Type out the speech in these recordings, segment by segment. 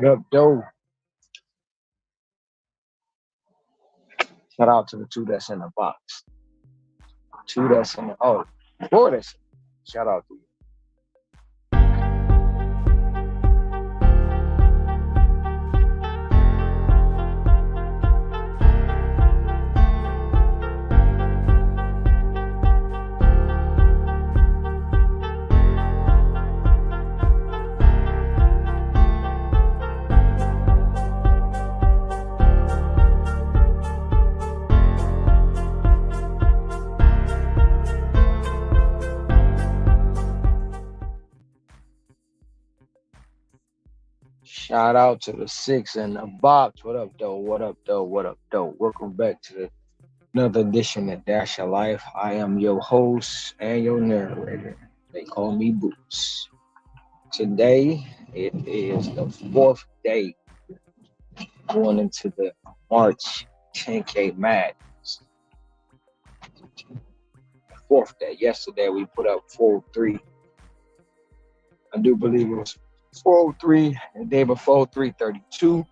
What up, Doe? Shout out to the two that's in the box. Two that's in the four that's. Shout out to you. Shout out to the six in the box. What up, Doe? What up, Doe? What up, Doe? Welcome back to another edition of Dash Your Life. I am your host and your narrator. They call me Boots. Today, it is the fourth day going into the March 10K Madness. Fourth day. Yesterday, we put up 403. I do believe it was 403. The day before, 332.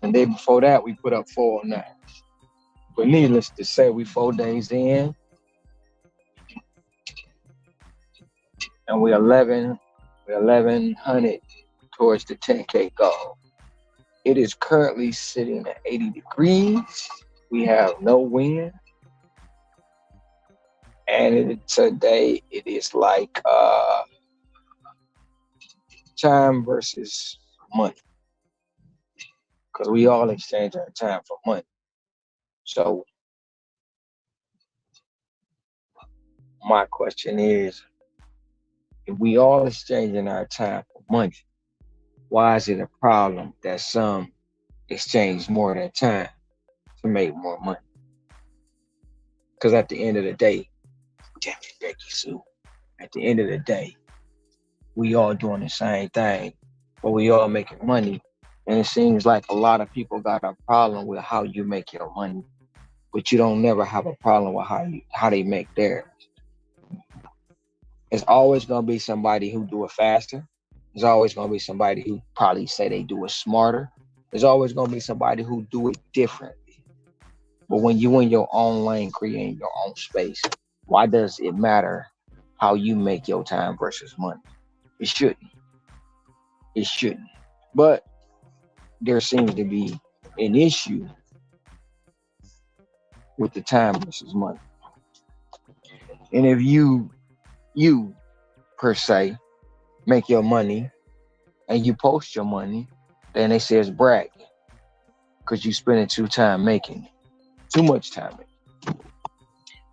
The day before that, we put up 409. But needless to say, we 4 days in. And we're 1,100 towards the 10K goal. It is currently sitting at 80 degrees. We have no wind. And today, it is like time versus money. Because we all exchange our time for money. So, my question is, if we all exchanging our time for money, why is it a problem that some exchange more than time to make more money? Because at the end of the day, damn it, Becky Sue, at the end of the day, we all doing the same thing, but we all making money. And it seems like a lot of people got a problem with how you make your money, but you don't never have a problem with how they make theirs. There's always gonna be somebody who do it faster. There's always gonna be somebody who probably say they do it smarter. There's always gonna be somebody who do it differently. But when you in your own lane, creating your own space, why does it matter how you make your time versus money? It shouldn't. It shouldn't. But there seems to be an issue with the time versus money. And if you per se make your money and you post your money, then they say it's bragging because you spending too much time making it.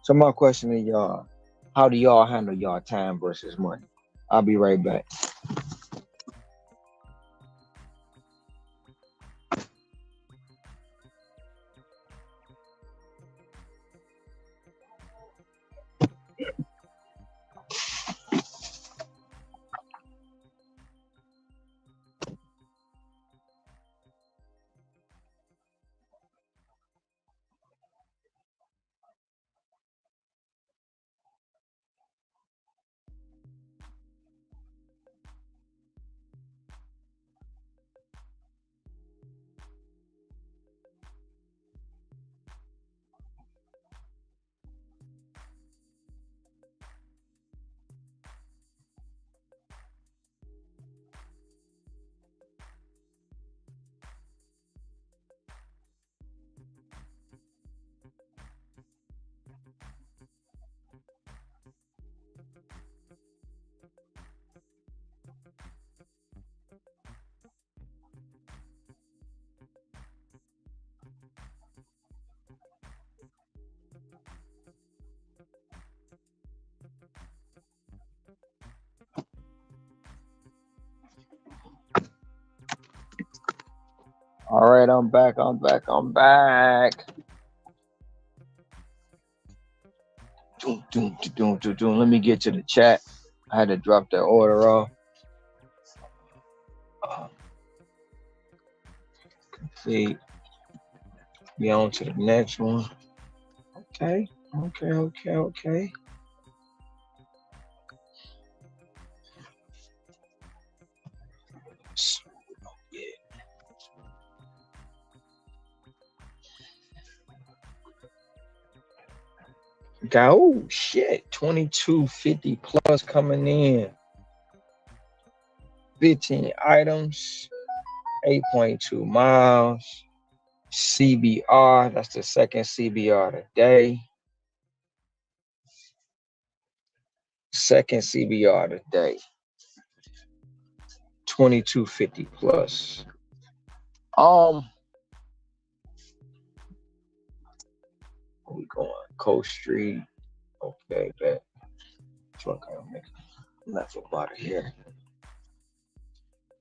So my question to y'all, how do y'all handle y'all time versus money? I'll be right back. All right, I'm back. Let me get to the chat. I had to drop that order off. See, be on to the next one. Okay. Got, oh shit, 2250 plus coming in. 15 items, 8.2 miles. CBR, that's the second CBR today. Second CBR today. 2250 plus. We going Coast Street. Okay, bet. Fuck, I'll make left up out of here.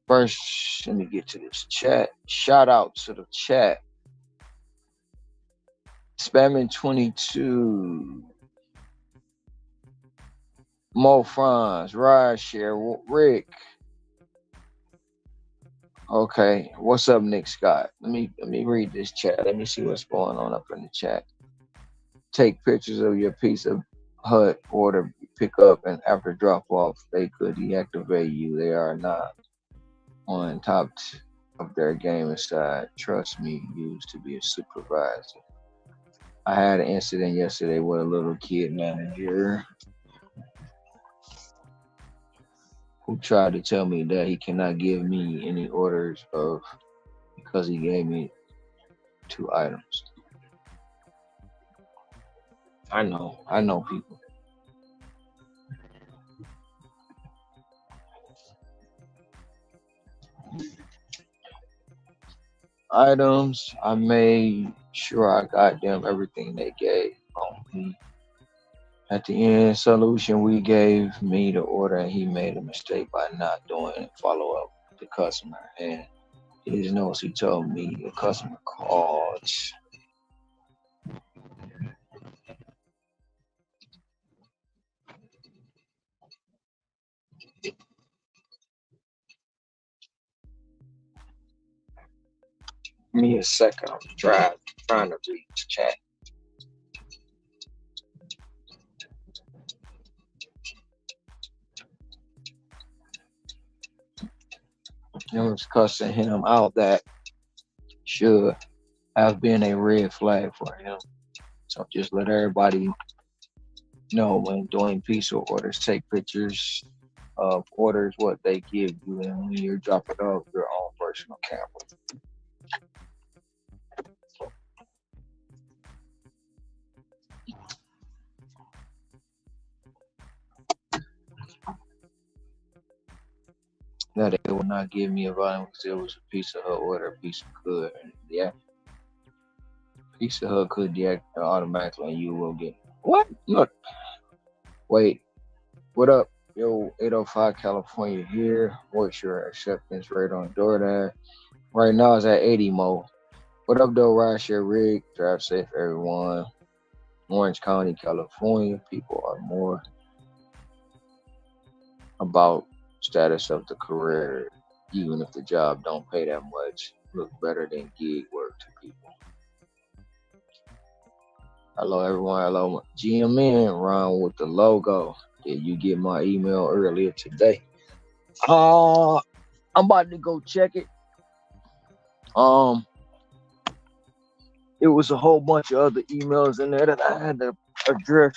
First, let me get to this chat. Shout out to the chat. Spamming 22. Mo Franz, Rideshare, Rick. Okay, what's up, Nick Scott? Let me read this chat. Let me see what's going on up in the chat. Take pictures of your Pizza Hut order, pick up, and after drop off, they could deactivate you. They are not on top of their game inside. Trust me, used to be a supervisor. I had an incident yesterday with a little kid manager who tried to tell me that he cannot give me any orders of because he gave me 2 items. I know people. Items, I made sure I got them everything they gave me. At the end, solution, we gave me the order and he made a mistake by not doing follow up with the customer. And his notes, he told me the customer called. Give me a second, I'm trying to read the chat. It was cussing him out that should have been a red flag for him. So just let everybody know when doing pizza orders, take pictures of orders, what they give you, and when you're dropping off your own personal camera. That they will not give me a volume because it was a Pizza Hut order, Pizza could. And yeah, Pizza Hut could deactivate automatically and you will get what? Look. Wait. What up? Yo, 805 California here. What's your acceptance rate on DoorDash? Right now it's at 80 mo. What up though, Rideshare Rig? Drive safe everyone. Orange County, California. People are more about status of the career, even if the job don't pay that much. Look better than gig work to people. Hello everyone, hello GMN, Ron with the logo. Did you get my email earlier today? I'm about to go check it. It was a whole bunch of other emails in there that I had to address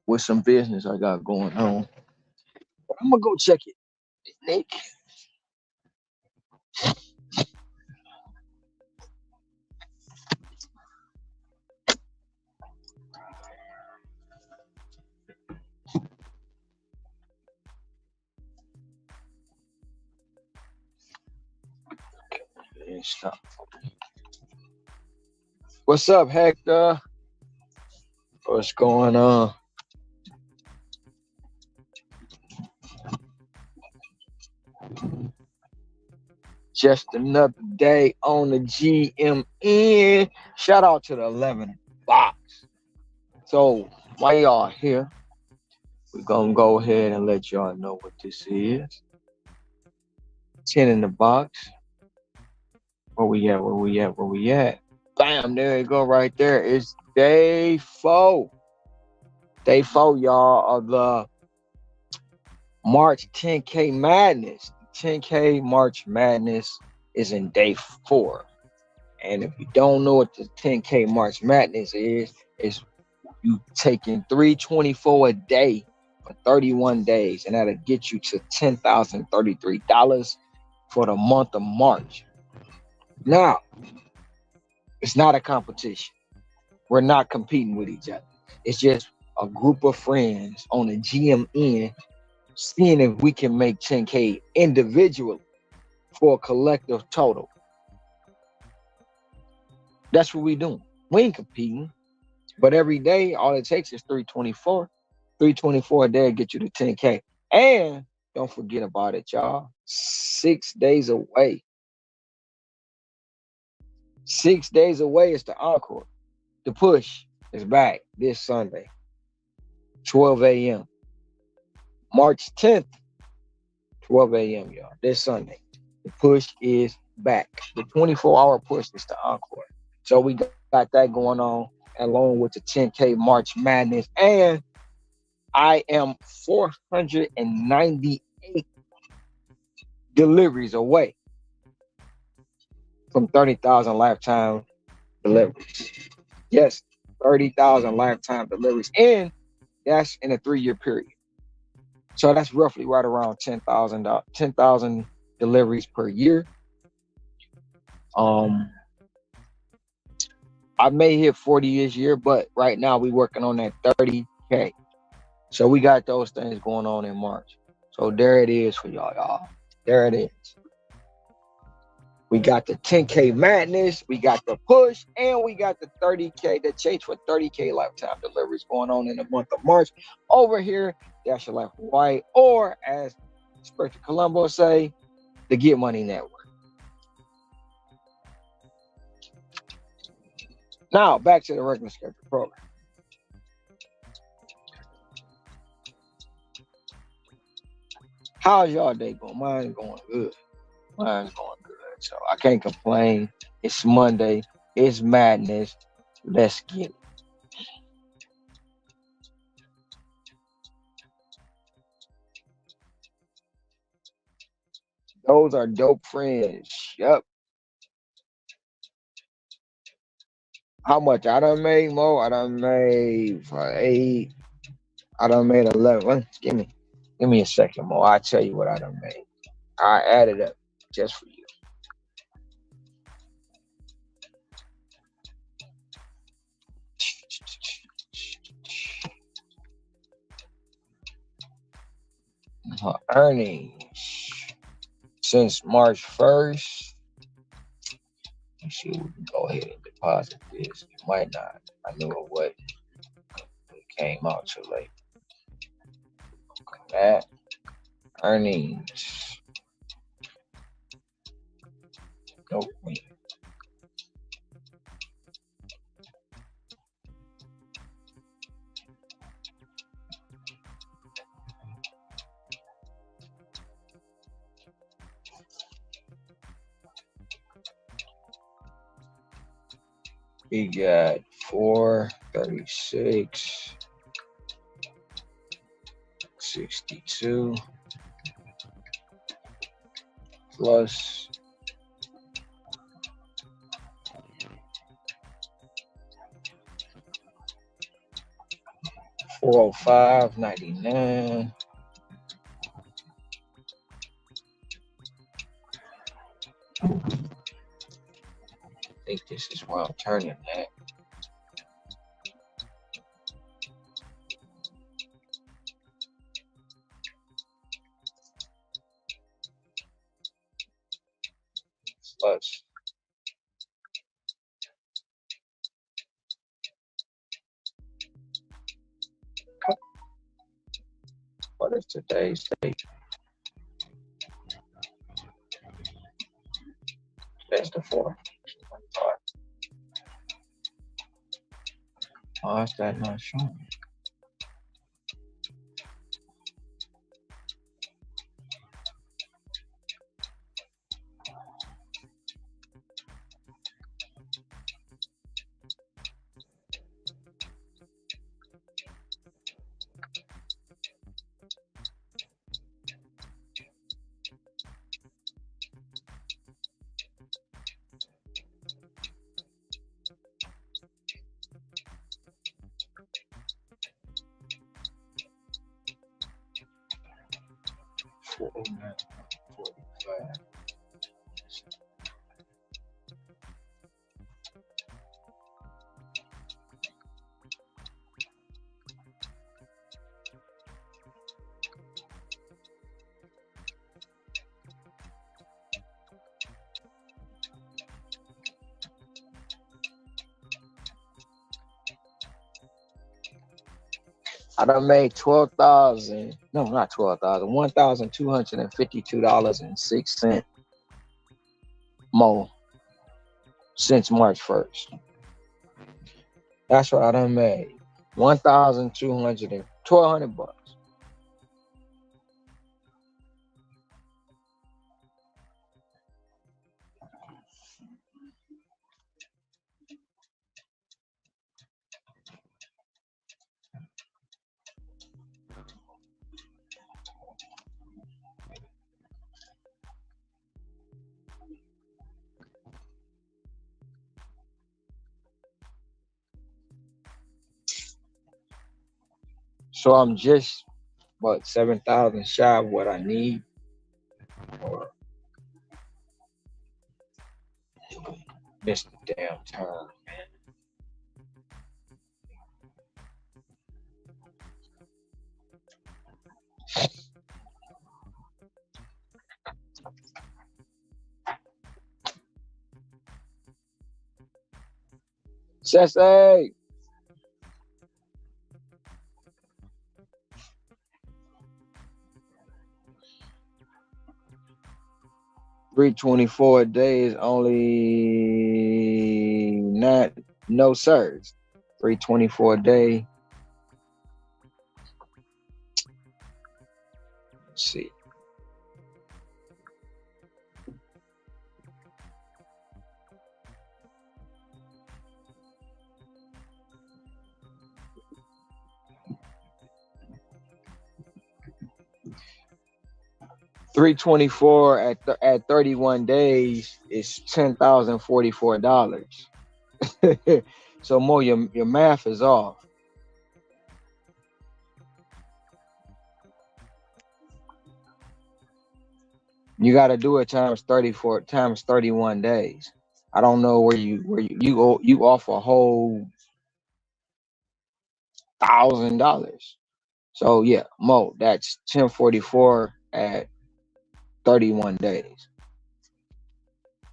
with some business I got going on. I'm gonna go check it, Nick. Stop. What's up, Hector? What's going on? Just another day on the GMN. Shout out to the 11 box. So while y'all here, we're gonna go ahead and let y'all know what this is. 10 in the box. Where we at? Bam, there you go right there. It's day 4. Day 4, y'all, of the March 10K Madness. 10K March Madness is in day 4. And if you don't know what the 10K March Madness is, is you taking 324 a day for 31 days, and that'll get you to $10,033 for the month of March. Now, it's not a competition. We're not competing with each other. It's just a group of friends on a GMN seeing if we can make 10K individually for a collective total. That's what we doing. We ain't competing. But every day, all it takes is 324. 324 a day get you to 10K. And don't forget about it, y'all. 6 days away. 6 days away is the encore. The push is back this Sunday, 12 a.m. March 10th, 12 a.m., y'all. This Sunday. The push is back. The 24-hour push is the encore. So we got that going on along with the 10K March Madness. And I am 498 deliveries away from 30,000 lifetime deliveries. Yes, 30,000 lifetime deliveries. And that's in a 3-year period. So that's roughly right around 10,000 deliveries per year. I may hit 40 this year, but right now we're working on that 30K. So we got those things going on in March. So there it is for y'all. There it is. We got the 10K Madness, we got the push, and we got the 30K, the chase for 30K lifetime deliveries going on in the month of March over here. That's Your Life Hawaii, or as Inspector Colombo say, the Get Money Network. Now back to the regular schedule program. How's y'all day going? Mine's going good. So I can't complain. It's Monday. It's madness. Let's get it. Those are dope friends. Yep. How much I done made, Mo? I done made for 8. I done made 11. Give me a second, Mo. I'll tell you what I done made. I added up just for you. Her earnings since March 1st. Let's see if we can go ahead and deposit this. It might not. I knew it would. It came out too late. That earnings. Nope. We got 436, 62 plus 405.99. I think this is where I'm turning that. Plus what is today's date? Today's the 4th. Why is that not showing? I done made 12,000. No, not 12,000. $1,252.06 more since March 1st. That's what I done made. 1,200 and 1,200 bucks. So I'm just what 7,000 shy of what I need. Or missed the damn turn. 324 a day is only not no sirs. 324 a day. Let's see. $324 at 31 days is $10,044. So more your math is off. You got to do it times 34 times 31 days. I don't know where you off a whole $1,000. So yeah, Mo, that's 1044 at 31 days.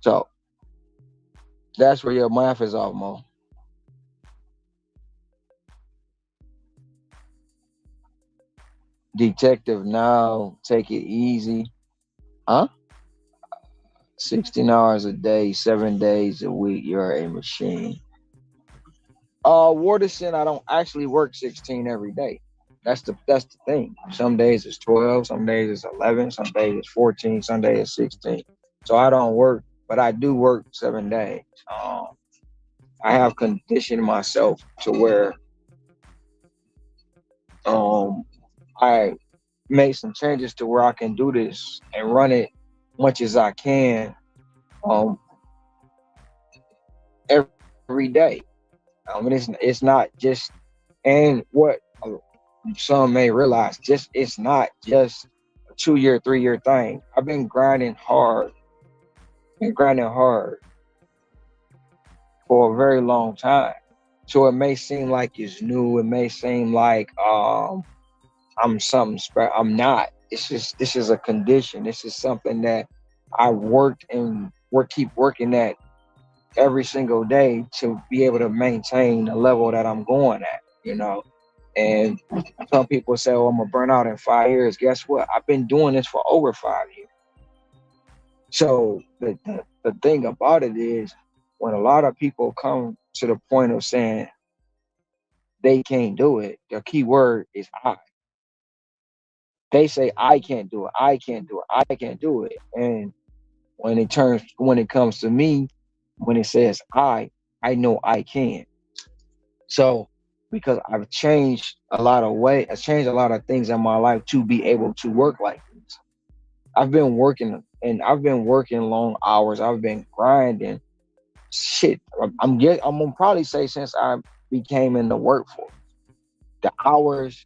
So that's where your math is off, Mo. Detective now, take it easy. Huh? 16 hours a day, 7 days a week, you're a machine. Waterson, I don't actually work 16 every day. That's the thing. Some days it's 12, some days it's 11, some days it's 14, some days it's 16. So I don't work, but I do work 7 days. I have conditioned myself to where I made some changes to where I can do this and run it much as I can um every day. It's not just, and what some may realize, just it's not just a 2 year, 3 year thing. I've been grinding hard for a very long time. So it may seem like it's new. It may seem like I'm something special. I'm not. It's just this is a condition. This is something that I worked and keep working at every single day to be able to maintain the level that I'm going at. And some people say, "Oh, I'm gonna burn out in 5 years." Guess what? I've been doing this for over 5 years. So the thing about it is, when a lot of people come to the point of saying they can't do it, the key word is I. They say I can't do it, I can't do it, I can't do it. And when it comes to me, when it says I know I can. So because I've changed a lot of things in my life to be able to work like this. I've been working long hours. I've been grinding. Shit, I'm gonna probably say since I became in the workforce. The hours,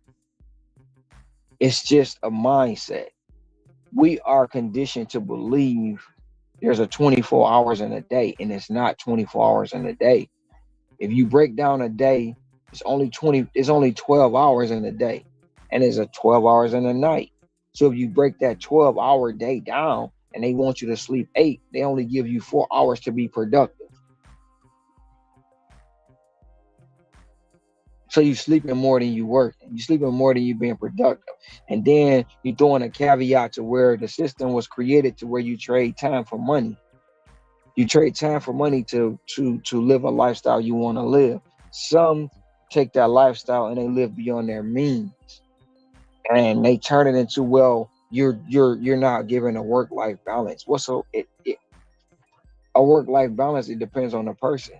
it's just a mindset. We are conditioned to believe there's a 24 hours in a day, and it's not 24 hours in a day. If you break down a day, it's only 12 hours in a day, and there's a 12 hours in a night. So if you break that 12-hour day down and they want you to sleep 8, they only give you 4 hours to be productive. So you sleeping more than you working. You sleeping more than you being productive. And then you throwing a caveat to where the system was created to where you trade time for money. You trade time for money to live a lifestyle you want to live. Some take that lifestyle and they live beyond their means, and they turn it into, well, you're not giving a work life balance. What's so a work life balance? It depends on the person.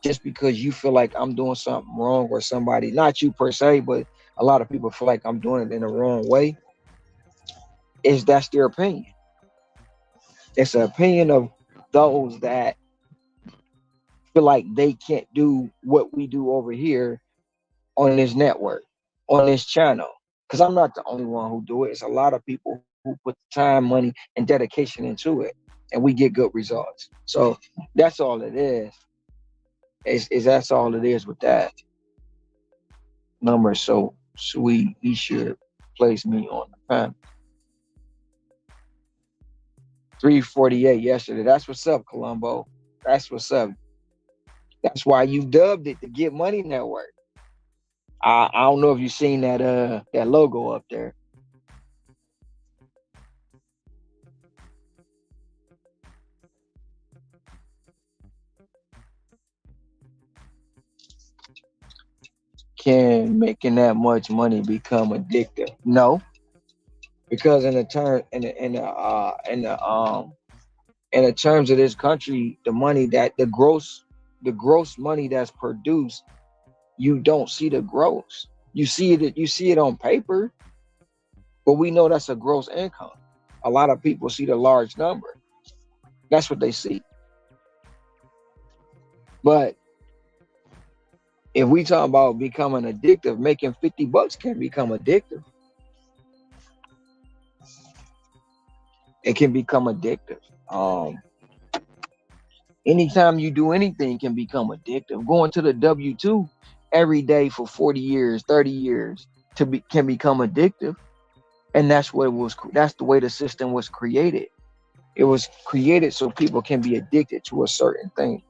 Just because you feel like I'm doing something wrong, or somebody, not you per se, but a lot of people feel like I'm doing it in the wrong way, is that's their opinion. It's an opinion of those that feel like they can't do what we do over here on this network, on this channel. Because I'm not the only one who do it. It's a lot of people who put the time, money, and dedication into it, and we get good results. So that's all it is. Is that's all it is with that number. So sweet, he should place me on the panel. 348 yesterday. That's what's up, Colombo. That's what's up. That's why you dubbed it the Get Money Network. I don't know if you've seen that logo up there. Can making that much money become addictive? No, because in the term in the terms of this country, the money that the gross money that's produced, you don't see the gross. You see it on paper, but we know that's a gross income. A lot of people see the large number. That's what they see. But if we talk about becoming addictive, making 50 bucks can become addictive. It can become addictive. Anytime you do anything can become addictive. Going to the W-2 every day for 40 years, 30 years can become addictive. And that's the way the system was created. It was created so people can be addicted to a certain thing.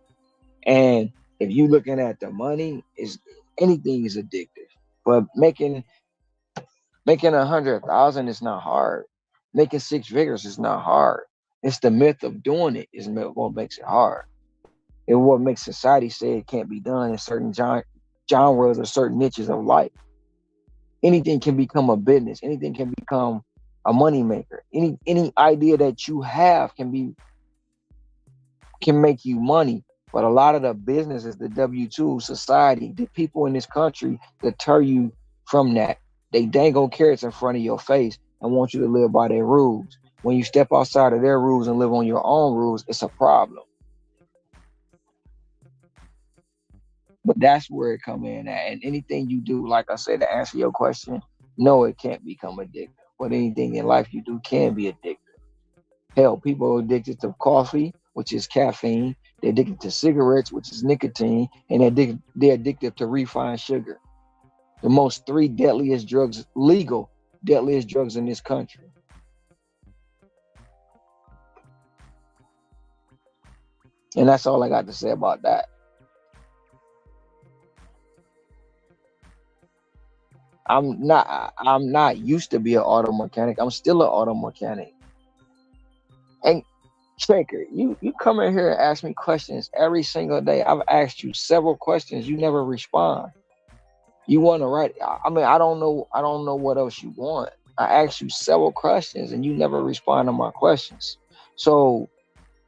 And if you looking at the money, is anything is addictive. But making 100,000 is not hard. Making six figures is not hard. It's the myth of doing it is what makes it hard. And what makes society say it can't be done in certain genres or certain niches of life. Anything can become a business. Anything can become a money maker. Any idea that you have can make you money. But a lot of the businesses, the W-2 society, the people in this country deter you from that. They dangle carrots in front of your face and want you to live by their rules. When you step outside of their rules and live on your own rules, it's a problem. But that's where it come in at. And anything you do, like I said, to answer your question, no, it can't become addictive. But anything in life you do can be addictive. Hell, people are addicted to coffee, which is caffeine. They're addicted to cigarettes, which is nicotine, and they're addicted to refined sugar. The most three deadliest drugs, legal deadliest drugs in this country. And that's all I got to say about that. I'm not used to be an auto mechanic. I'm still an auto mechanic. And Shaker, you come in here and ask me questions every single day. I've asked you several questions. You never respond. You want to write? I mean, I don't know. I don't know what else you want. I asked you several questions and you never respond to my questions. So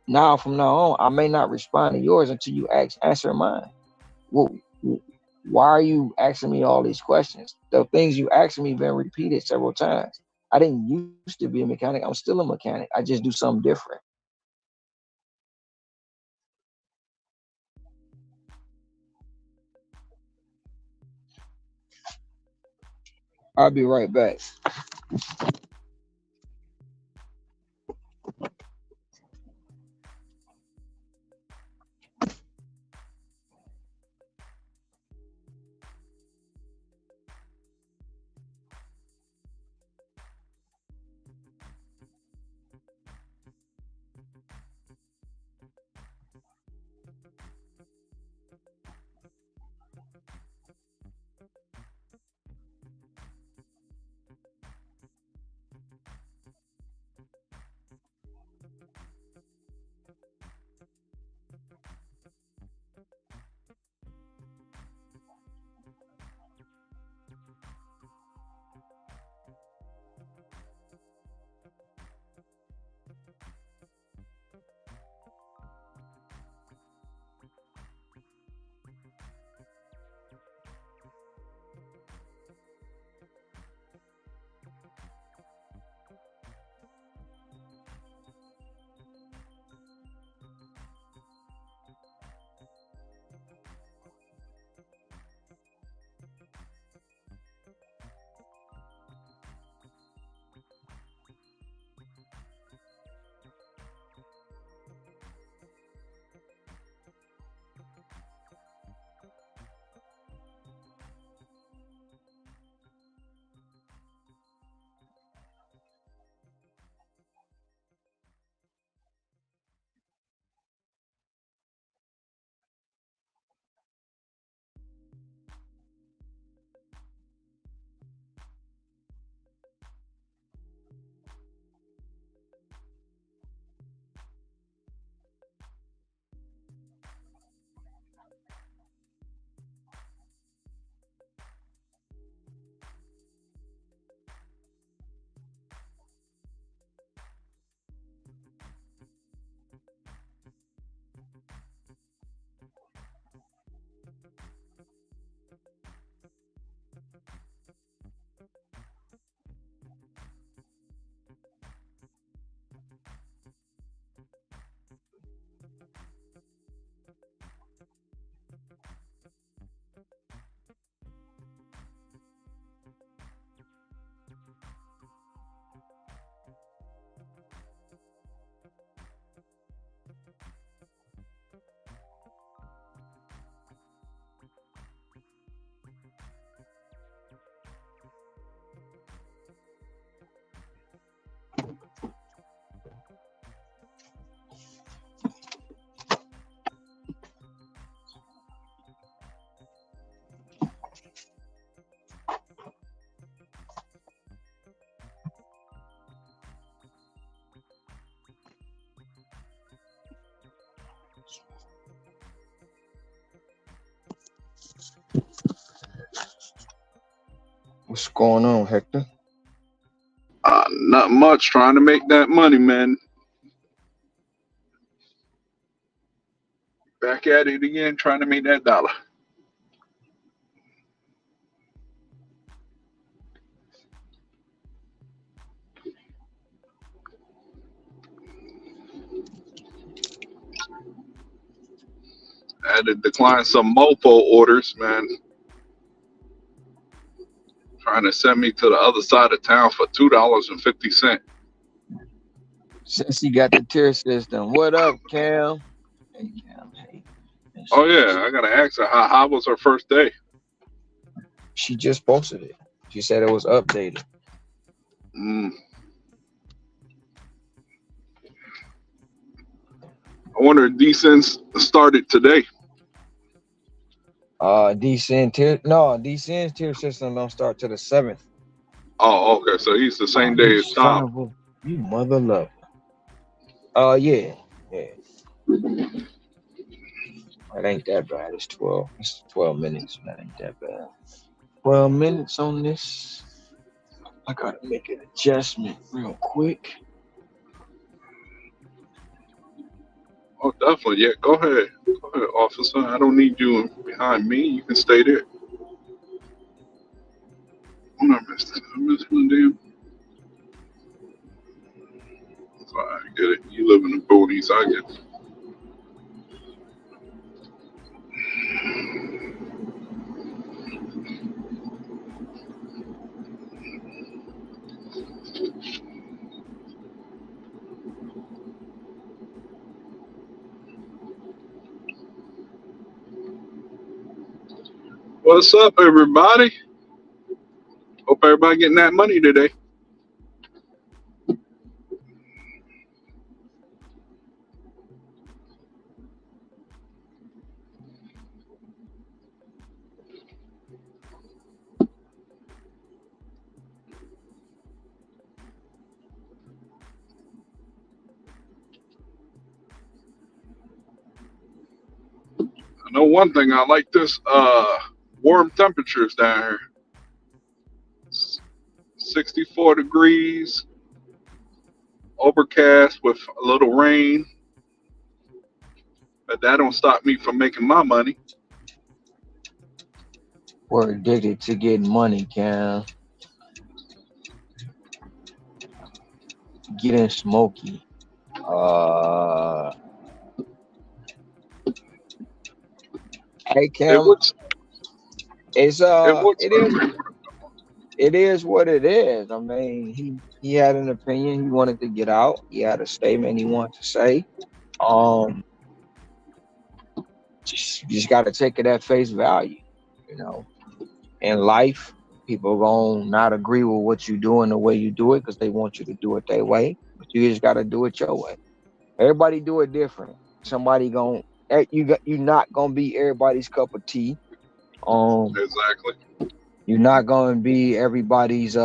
now, from now on, I may not respond to yours until you answer mine. Well, why are you asking me all these questions? The things you asked me been repeated several times. I didn't used to be a mechanic. I'm still a mechanic. I just do something different. I'll be right back. What's going on, Hector? Not much. Trying to make that money, man. Back at it again, trying to make that dollar. I had to decline some mofo orders, man. Trying to send me to the other side of town for $2.50. Since he got the tier system, what up, Cam? Hey, Cam. Hey. Oh yeah, I gotta ask her how was her first day. She just posted it. She said it was updated. Mm. I wonder if decents started today. DCN's tier system don't start till the 7th. Oh, okay. So he's the Oh, same you day as son Tom. of a, you mother lover. Yeah, yeah. It ain't that bad. It's 12. It's 12 minutes. That ain't that bad. 12 minutes on this. I gotta make an adjustment real quick. Oh, definitely. Yeah, go ahead. Go ahead, officer. I don't need you behind me. You can stay there. Oh, I missed it. I missed one damn. I get it. You live in the boonies. I get it. What's up, everybody? Hope everybody getting that money today. I know one thing. I like this warm temperatures down here. 64 degrees, overcast with a little rain. But that don't stop me from making my money. We're addicted to getting money, Cam. Getting smoky. Uh, hey, It Cam. looks It's it looks it is what it is. I mean, he had an opinion. He wanted to get out. He had a statement he wanted to say. Um, just got to take it at face value. You know, in life, people gonna not agree with what you do and the way you do it because they want you to do it their way. But you just got to do it your way. Everybody do it different. Somebody gonna you not gonna be everybody's cup of tea. Um, exactly. you're not gonna be everybody's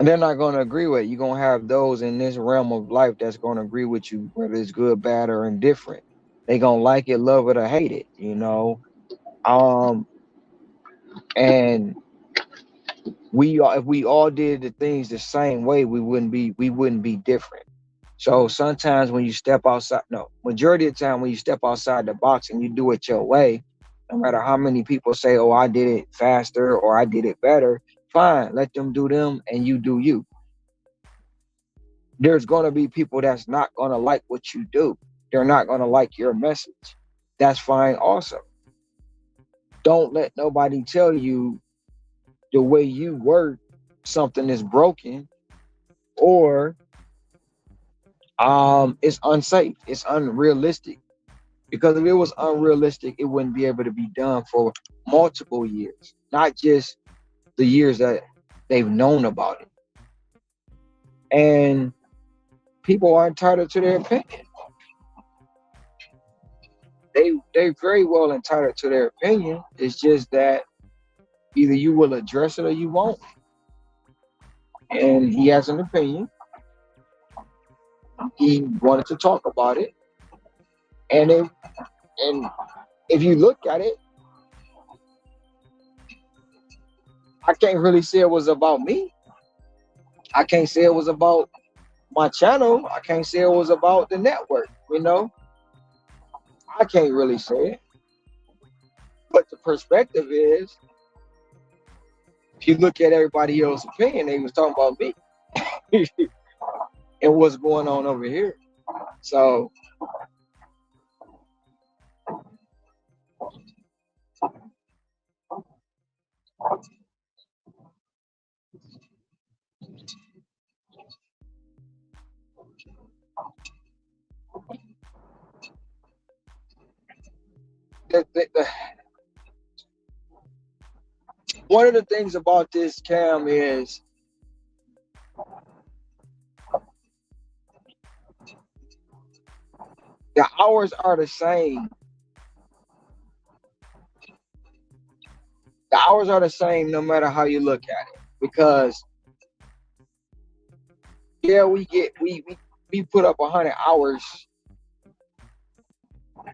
they're not going to agree with it. You're going to have those in this realm of life that's going to agree with you, whether it's good, bad, or indifferent. They going to like it, love it, or hate it, you know? Um, and if we all did the things the same way, we wouldn't be different. So sometimes when you step outside, no, majority of the time when you step outside the box and you do it your way, no matter how many people say, oh, I did it faster or I did it better, fine, let them do them and you do you. There's going to be people that's not going to like what you do. They're not going to like your message. That's fine also. Don't let nobody tell you the way you work something is broken or it's unsafe, it's unrealistic. Because if it was unrealistic, it wouldn't be able to be done for multiple years, not just the years that they've known about it. And people are entitled to their opinion. They very well entitled to their opinion. It's just that either you will address it or you won't. And he has an opinion. He wanted to talk about it. And if you look at it, I can't really say it was about me. I can't say it was about my channel. I can't say it was about the network. I can't really say it. But the perspective is, if you look at everybody else's opinion, they was talking about me and what's going on over here. So the, one of the things about this, Cam, is the hours are the same. The hours are the same no matter how you look at it. Because yeah, we put up 100 hours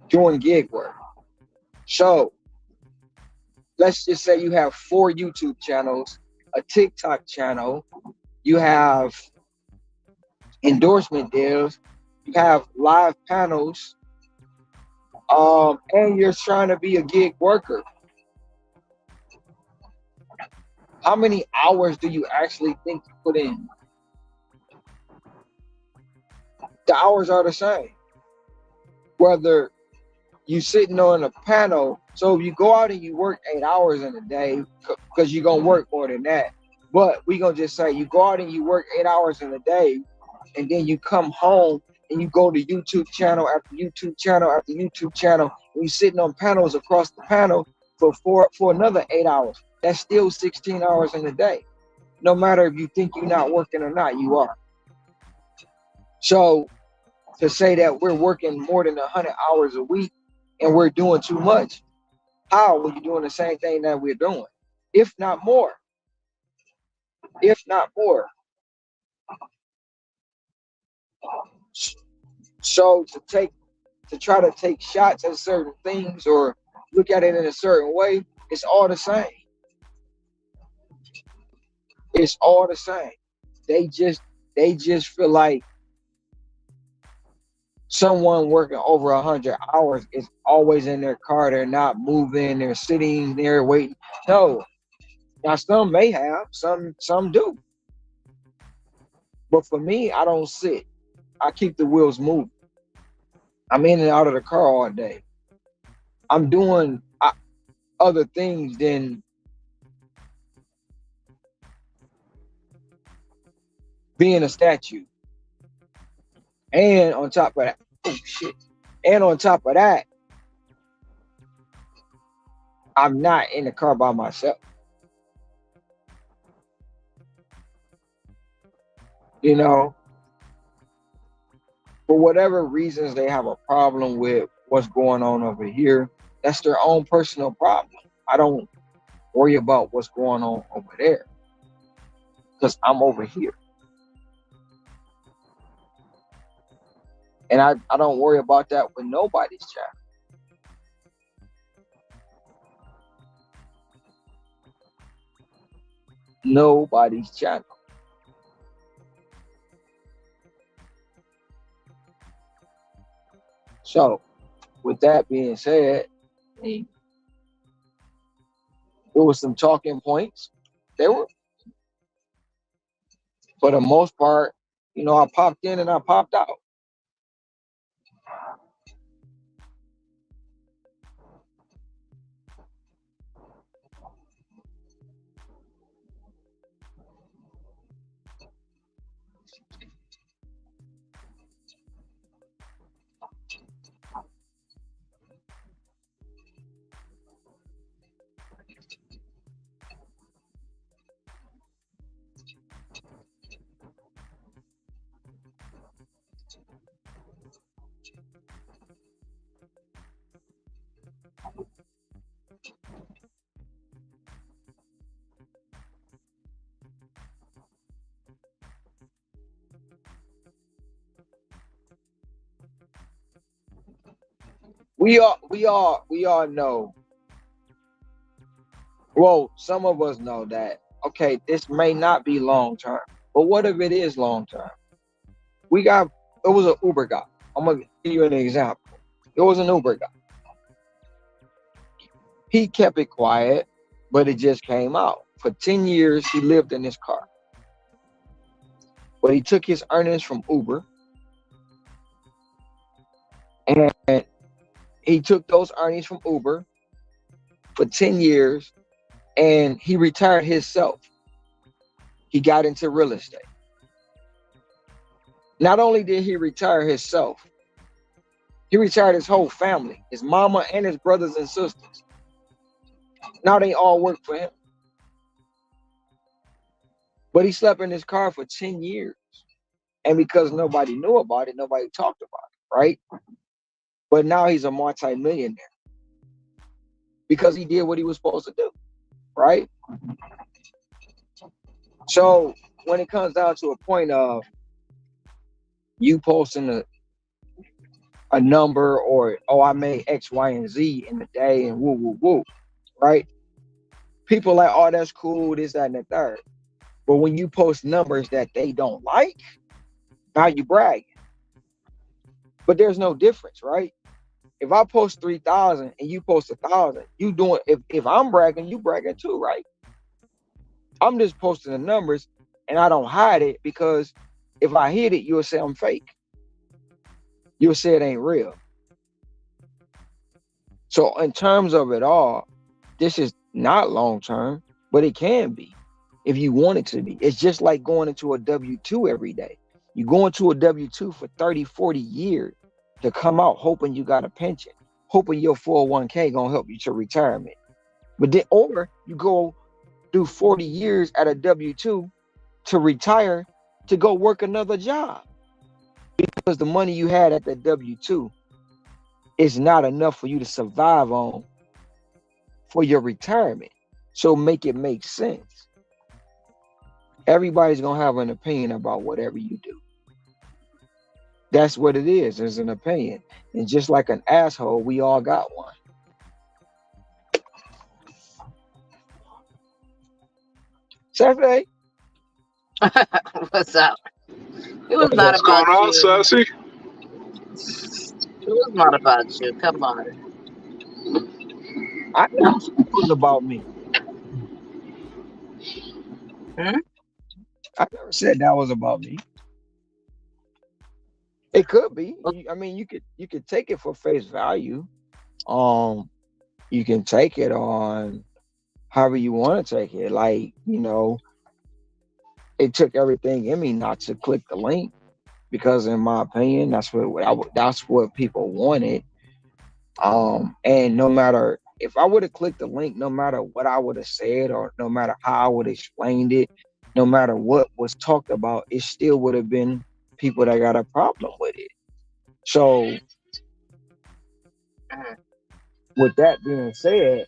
doing gig work. So let's just say you have 4 YouTube channels, a TikTok channel, you have endorsement deals, you have live panels, and you're trying to be a gig worker. How many hours do you actually think you put in? The hours are the same. Whether you sitting on a panel, so if you go out and you work 8 hours in a day, because you're gonna work more than that. But we gonna just say you go out and you work 8 hours in a day, and then you come home and you go to YouTube channel after YouTube channel after YouTube channel, and you sitting on panels across the panel for another 8 hours. That's still 16 hours in a day. No matter if you think you're not working or not, you are. So to say that we're working more than 100 hours a week and we're doing too much, how when you're doing the same thing that we're doing, if not more, if not more. So to try to take shots at certain things or look at it in a certain way, it's all the same. It's all the same. They just feel like someone working over 100 hours is always in their car. They're not moving. They're sitting there waiting. No. Now some may have, some do. But for me, I don't sit. I keep the wheels moving. I'm in and out of the car all day. I'm doing other things than being a statue. And on top of that, oh shit. And on top of that, I'm not in the car by myself. You know, for whatever reasons they have a problem with what's going on over here, that's their own personal problem. I don't worry about what's going on over there because I'm over here. And I don't worry about that with nobody's child. Nobody's channel. So, with that being said, there was some talking points. There were, for the most part, I popped in and I popped out. We all know Well, some of us know that, okay, this may not be long term, but what if it is long term? We got, it was an Uber guy. I'm going to give you an example. It was an Uber guy. He kept it quiet, but it just came out. For 10 years, he lived in his car. But he took his earnings from Uber and he took those earnings from Uber for 10 years and he retired himself. He got into real estate. Not only did he retire himself, he retired his whole family, his mama and his brothers and sisters. Now they all work for him. But he slept in his car for 10 years. And because nobody knew about it, nobody talked about it, right? But now he's a multi-millionaire because he did what he was supposed to do, right? So when it comes down to a point of you posting a number or, oh, I made X, Y, and Z in the day and woo, woo, woo, right? People like, oh, that's cool, this, that, and the third. But when you post numbers that they don't like, now you brag. But there's no difference, right? If I post 3,000 and you post 1,000, you doing, if I'm bragging, you bragging too, right? I'm just posting the numbers and I don't hide it because if I hid it, you'll say I'm fake. You'll say it ain't real. So in terms of it all, this is not long term, but it can be if you want it to be. It's just like going into a W-2 every day. You go into a W-2 for 30, 40 years to come out hoping you got a pension, hoping your 401k gonna help you to retirement. But then, or you go do 40 years at a W-2 to retire to go work another job because the money you had at the W-2 is not enough for you to survive on for your retirement. So make it make sense. Everybody's gonna have an opinion about whatever you do. That's what it is. It's an opinion. And just like an asshole, we all got one. Saturday. What's up? It was not What's going about on, you. Sassy? It was not about you. Come on. I never said it was about me. I never said that was about me. It could be. I mean, you could take it for face value. You can take it on however you want to take it. Like, it took everything in me not to click the link because, in my opinion, that's what people wanted. And no matter if I would have clicked the link, no matter what I would have said or no matter how I would have explained it, no matter what was talked about, it still would have been people that got a problem with it. So, with that being said,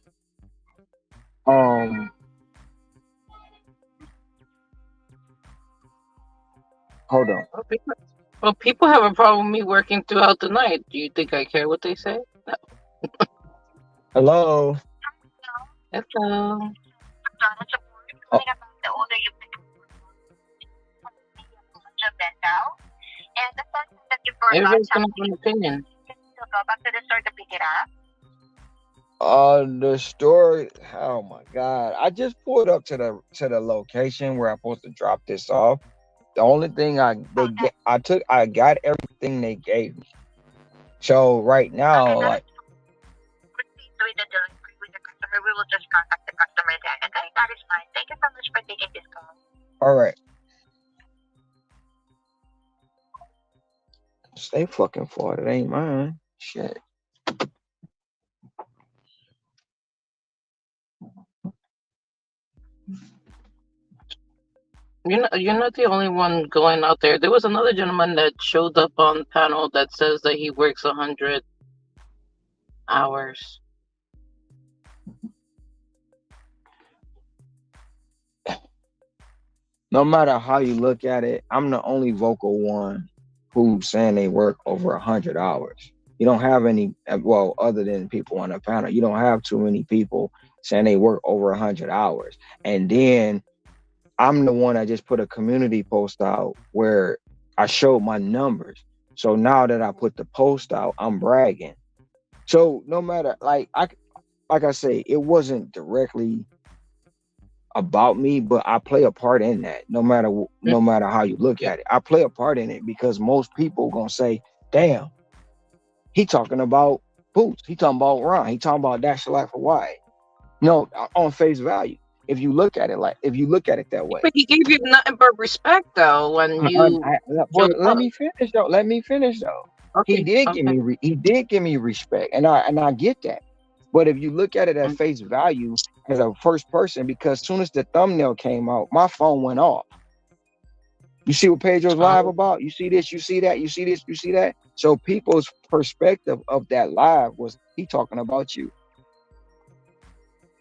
hold on. Well, people have a problem with me working throughout the night. Do you think I care what they say? No. Hello. Hello. Oh. Everybody's gonna have an opinion. The store. Oh my God! I just pulled up to the location where I'm supposed to drop this off. The only thing I got everything they gave me. So right now, like, proceed with the delivery with the customer. We will just contact the customer then. Okay, that is fine. Thank you so much for taking this call. all right, stay fucking for it. It ain't mine. Shit. You're not the only one going out there. There was another gentleman that showed up on the panel that says that he works 100 hours. No matter how you look at it, I'm the only vocal one who's saying they work over 100 hours. You don't have any, well, other than people on the panel, you don't have too many people saying they work over 100 hours. And then I'm the one that just put a community post out where I showed my numbers. So now that I put the post out, I'm bragging. So no matter, like I say, it wasn't directly about me, but I play a part in that. No matter how you look Yeah. at it, I play a part in it because most people gonna say, "Damn, he talking about Boots. He talking about Ron. He talking about Dash Life for Why." No, on face value, if you look at it that way. But he gave you nothing but respect though when you Well, showed let up. me finish though. Let me finish though. Okay, okay. He did give me respect, and I get that. But if you look at it at Mm. face value as a first person, because soon as the thumbnail came out, my phone went off. You see what Pedro's live Um, about? You see this, you see that, you see this, you see that. So people's perspective of that live was he talking about you.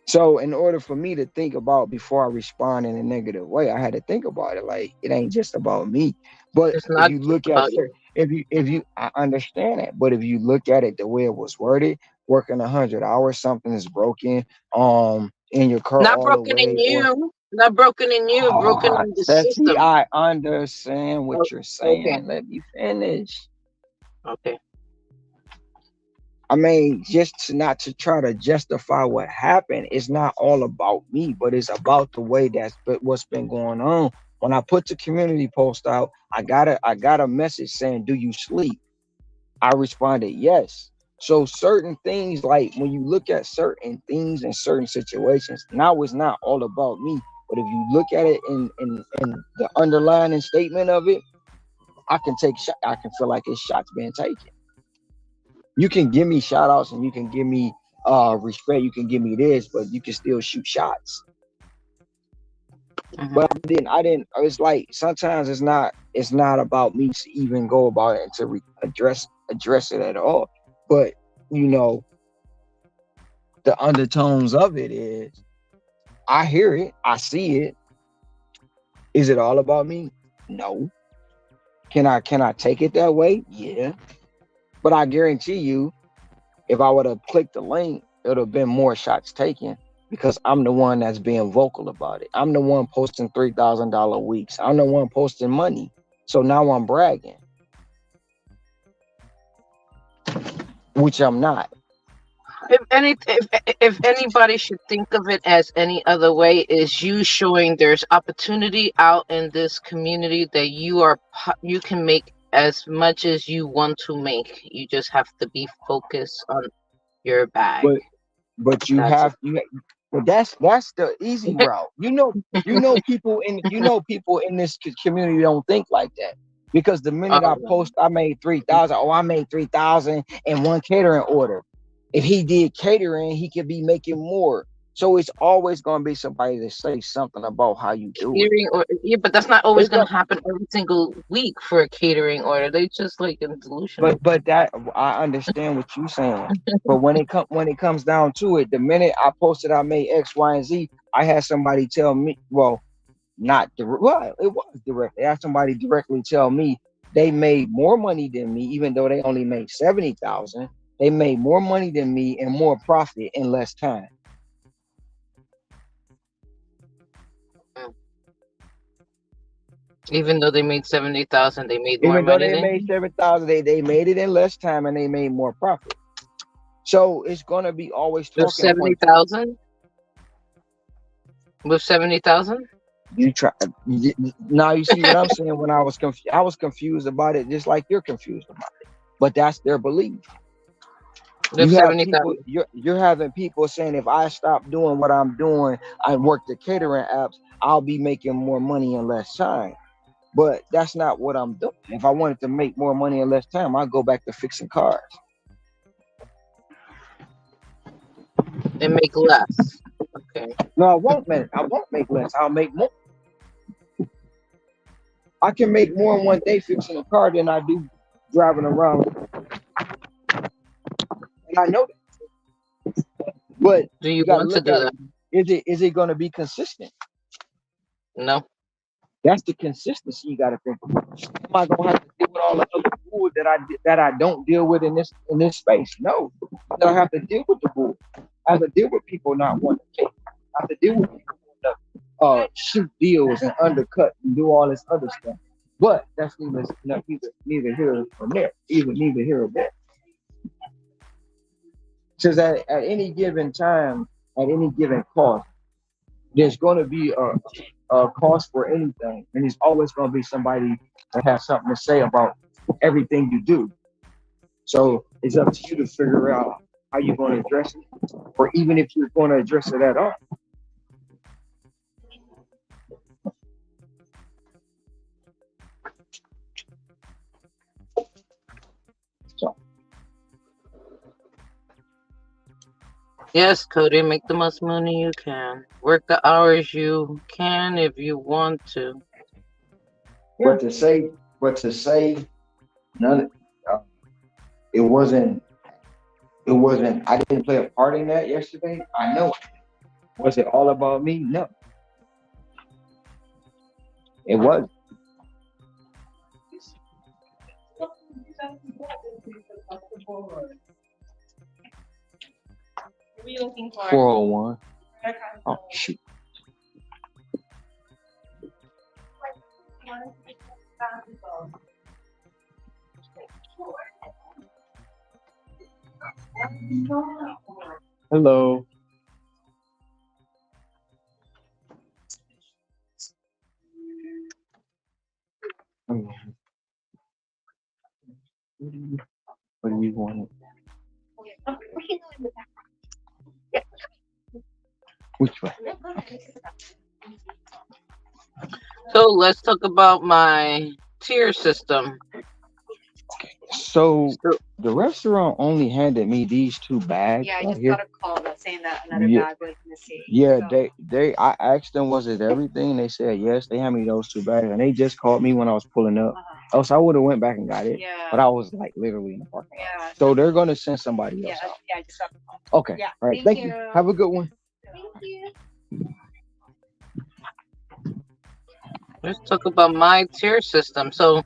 So in order for me to think about before I respond in a negative way, I had to think about it. Like it ain't just about me. But it's if not you just look at about you. if you I understand it, but if you look at it the way it was worded, working 100 hours, something is broken, in your car Not all the broken in way, or you. Not broken in you. Broken in the Ceci, system. I understand Oh, what you're okay. saying. Let me finish. Okay. I mean, not to try to justify what happened. It's not all about me, but it's about the way what's been going on. When I put the community post out, I got a message saying, "Do you sleep?" I responded, "Yes." So certain things, like when you look at certain things in certain situations, now it's not all about me. But if you look at it in the underlying statement of it, I can feel like it's shots being taken. You can give me shout outs and you can give me respect, you can give me this, but you can still shoot shots. But Hmm. I didn't it's like sometimes it's not about me to even go about it and to address it at all. But you know, the undertones of it is I hear it, I see it. Is it all about me? No. Can I take it that way? Yeah. But I guarantee you, if I would have clicked the link, it would have been more shots taken because I'm the one that's being vocal about it. I'm the one posting $3,000 weeks. I'm the one posting money. So now I'm bragging, which I'm not. If anybody should think of it as any other way, is you showing there's opportunity out in this community that you can make as much as you want to make. You just have to be focused on your bag. But but That's it. but that's the easy route. People in this community don't think like that. Because the minute Oh I no. post I made 3,000, oh I made 3,000 in one catering order. If he did catering, he could be making more. So it's always gonna be somebody to say something about how you do it. Catering or yeah, but that's not always It's gonna go- happen every single week for a catering order. They just like delusional. but that I understand what you're saying. But when it comes down to it, the minute I posted I made X, Y, and Z, I had somebody tell me, well, not direct. Well, it was direct. I had somebody directly tell me they made more money than me, even though they only made 70,000. They made more money than me and more profit in less time. Mm. Even though they made 70,000, they made more Even though money they than made you. 7,000, they made it in less time and they made more profit. So it's gonna be always With talking seventy points. thousand, with 70,000, You try now. You see what I'm saying? When I was confused about it, just like you're confused about it. But that's their belief. with You have seventy people. thousand. You're having people saying if I stop doing what I'm doing, I work the catering apps, I'll be making more money in less time. But that's not what I'm doing. If I wanted to make more money in less time, I'd go back to fixing cars. And make less. Okay. No, I won't make less. I'll make more. I can make more in one day fixing a car than I do driving around, and I know that. But Do you you got to want to look do at it. that? Is it going to be consistent? No. That's the consistency you got to think about. Am I going to have to deal with all the other bull that I don't deal with in this space. No, I don't have to deal with the bull. I have to deal with people not wanting to pay. I have to deal with people wanting to shoot deals and undercut and do all this other stuff. But that's neither here nor there. Neither here or there. Because at any given time, at any given cost, there's going to be a cost for anything, and there's always going to be somebody that has something to say about everything you do. So it's up to you to figure out how you're going to address it, or even if you're going to address it at all. So Yes, Cody, make the most money you can. Work the hours you can if you want to. but to say none, it wasn't. It wasn't. I didn't play a part in that yesterday. I know. Was it all about me? No, it wasn't. 401. Oh shoot. Hello. What do you want? Which way? So let's talk about my tier system. So the restaurant only handed me these two bags. Yeah, I right just here. got a call that saying that another Yeah. bag was missing. Yeah, so. I asked them, was it everything? They said yes. They handed me those two bags, and they just called me when I was pulling up. Else I would have went back and got it. Yeah. But I was like literally in the parking lot. Yeah. So they're gonna send somebody else out. Yeah, I just got the call. Okay. Yeah. All right. Thank you. Have a good one. Thank you. Let's talk about my tier system. So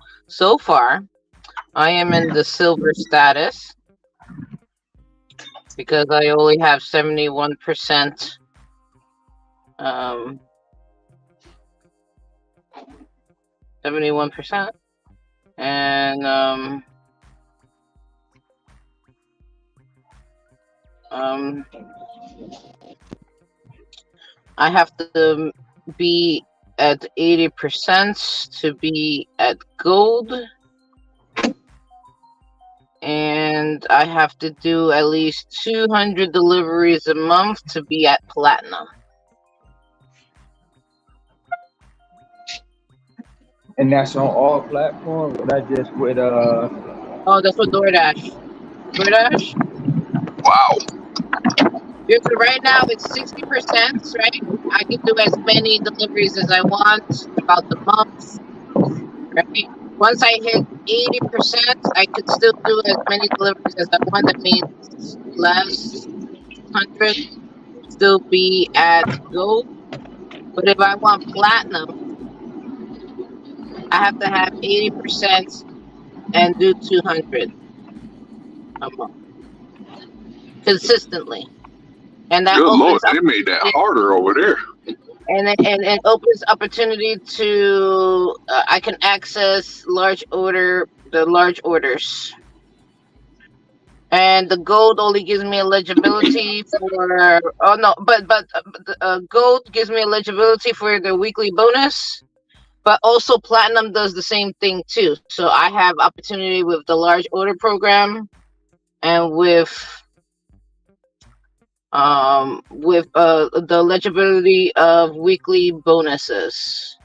far, I am in the silver status because I only have 71%. 71%, and I have to be at 80% to be at gold, and I have to do at least 200 deliveries a month to be at platinum. And that's on all platforms. Or that just with Oh, that's with DoorDash. DoorDash. Wow. Yeah, so right now it's 60%, right? I can do as many deliveries as I want about the month, right? Once I hit 80%, I could still do as many deliveries as I want. That means less 100, still be at gold. But if I want platinum, I have to have 80% and do 200 a month consistently. And that Good Lord, opens up, they made that harder over there. and opens opportunity to I can access the large orders. And the gold only gives me eligibility for gold gives me eligibility for the weekly bonus, but also platinum does the same thing too. So I have opportunity with the large order program and with the eligibility of weekly bonuses.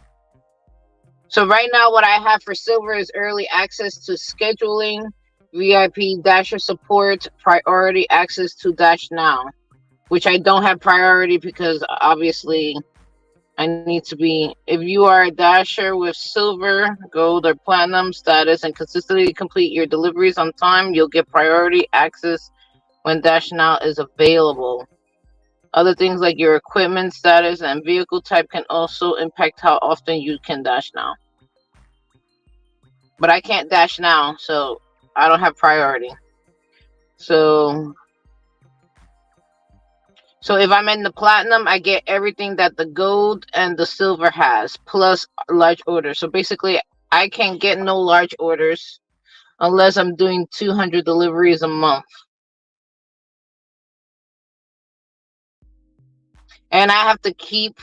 So right now what I have for silver is early access to scheduling, VIP Dasher support, priority access to Dash Now, which I don't have priority because obviously I need to be, if you are a Dasher with silver, gold, or platinum status and consistently complete your deliveries on time, you'll get priority access when Dash Now is available. Other things like your equipment status and vehicle type can also impact how often you can Dash Now. but I can't dash now, so I don't have priority. So if I'm in the platinum, I get everything that the gold and the silver has, plus large orders. So basically, I can't get no large orders unless I'm doing 200 deliveries a month. And I have to keep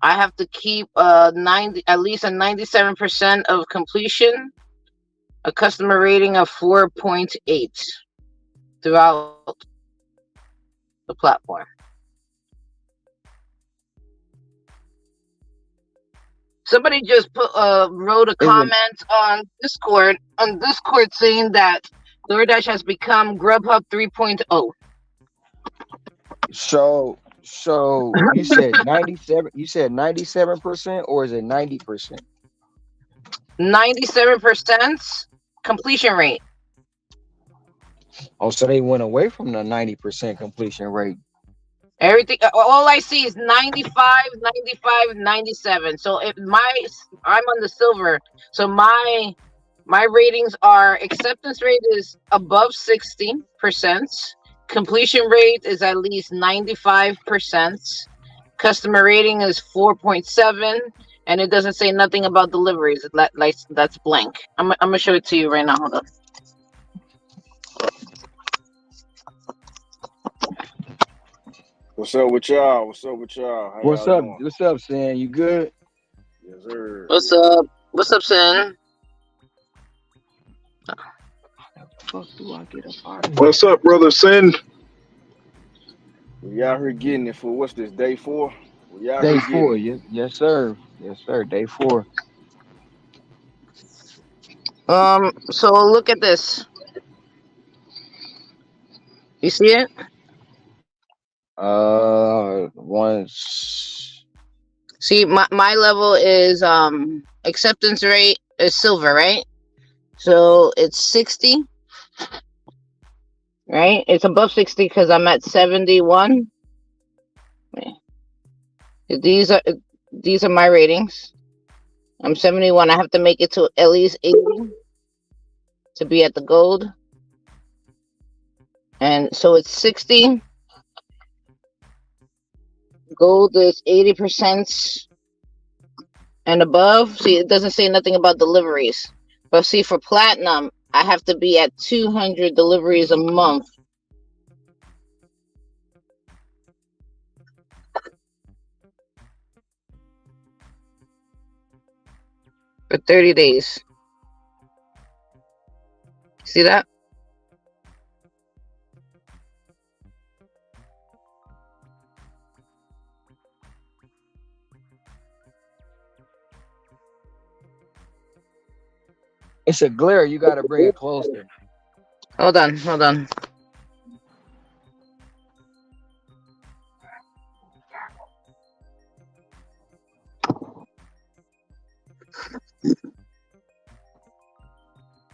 90, at least a 97% of completion, a customer rating of 4.8 throughout the platform. Somebody just wrote a comment on Discord saying that DoorDash has become Grubhub 3.0. So you said 97. You said 97%, or is it 90%? 97% completion rate. Oh, so they went away from the 90% completion rate. Everything, all I see is 95, 95, 97. So if I'm on the silver, so my ratings are: acceptance rate is above 60%, completion rate is at least 95%, customer rating is 4.7, and it doesn't say nothing about deliveries. Like that's blank. I'm gonna show it to you right now. Hold on. What's up with y'all? What's up with y'all? How What's y'all up? doing? What's up, Sam? You good? Yes, sir. What's up? What's up, Sin? What's up, brother Sin? We out here getting it for what's this, day 4? We out Day here 4. getting it. Yes, sir. Yes, sir. Day 4. So look at this. You see it? Once. See, my level is acceptance rate is silver, right? So it's 60, right? It's above 60 because I'm at 71. These are my ratings. I'm 71. I have to make it to at least 80 to be at the gold. And so it's 60. Gold is 80% and above. See, it doesn't say nothing about deliveries. But see, for platinum, I have to be at 200 deliveries a month. For 30 days. See that? It's a glare. You got to bring it closer. Hold on.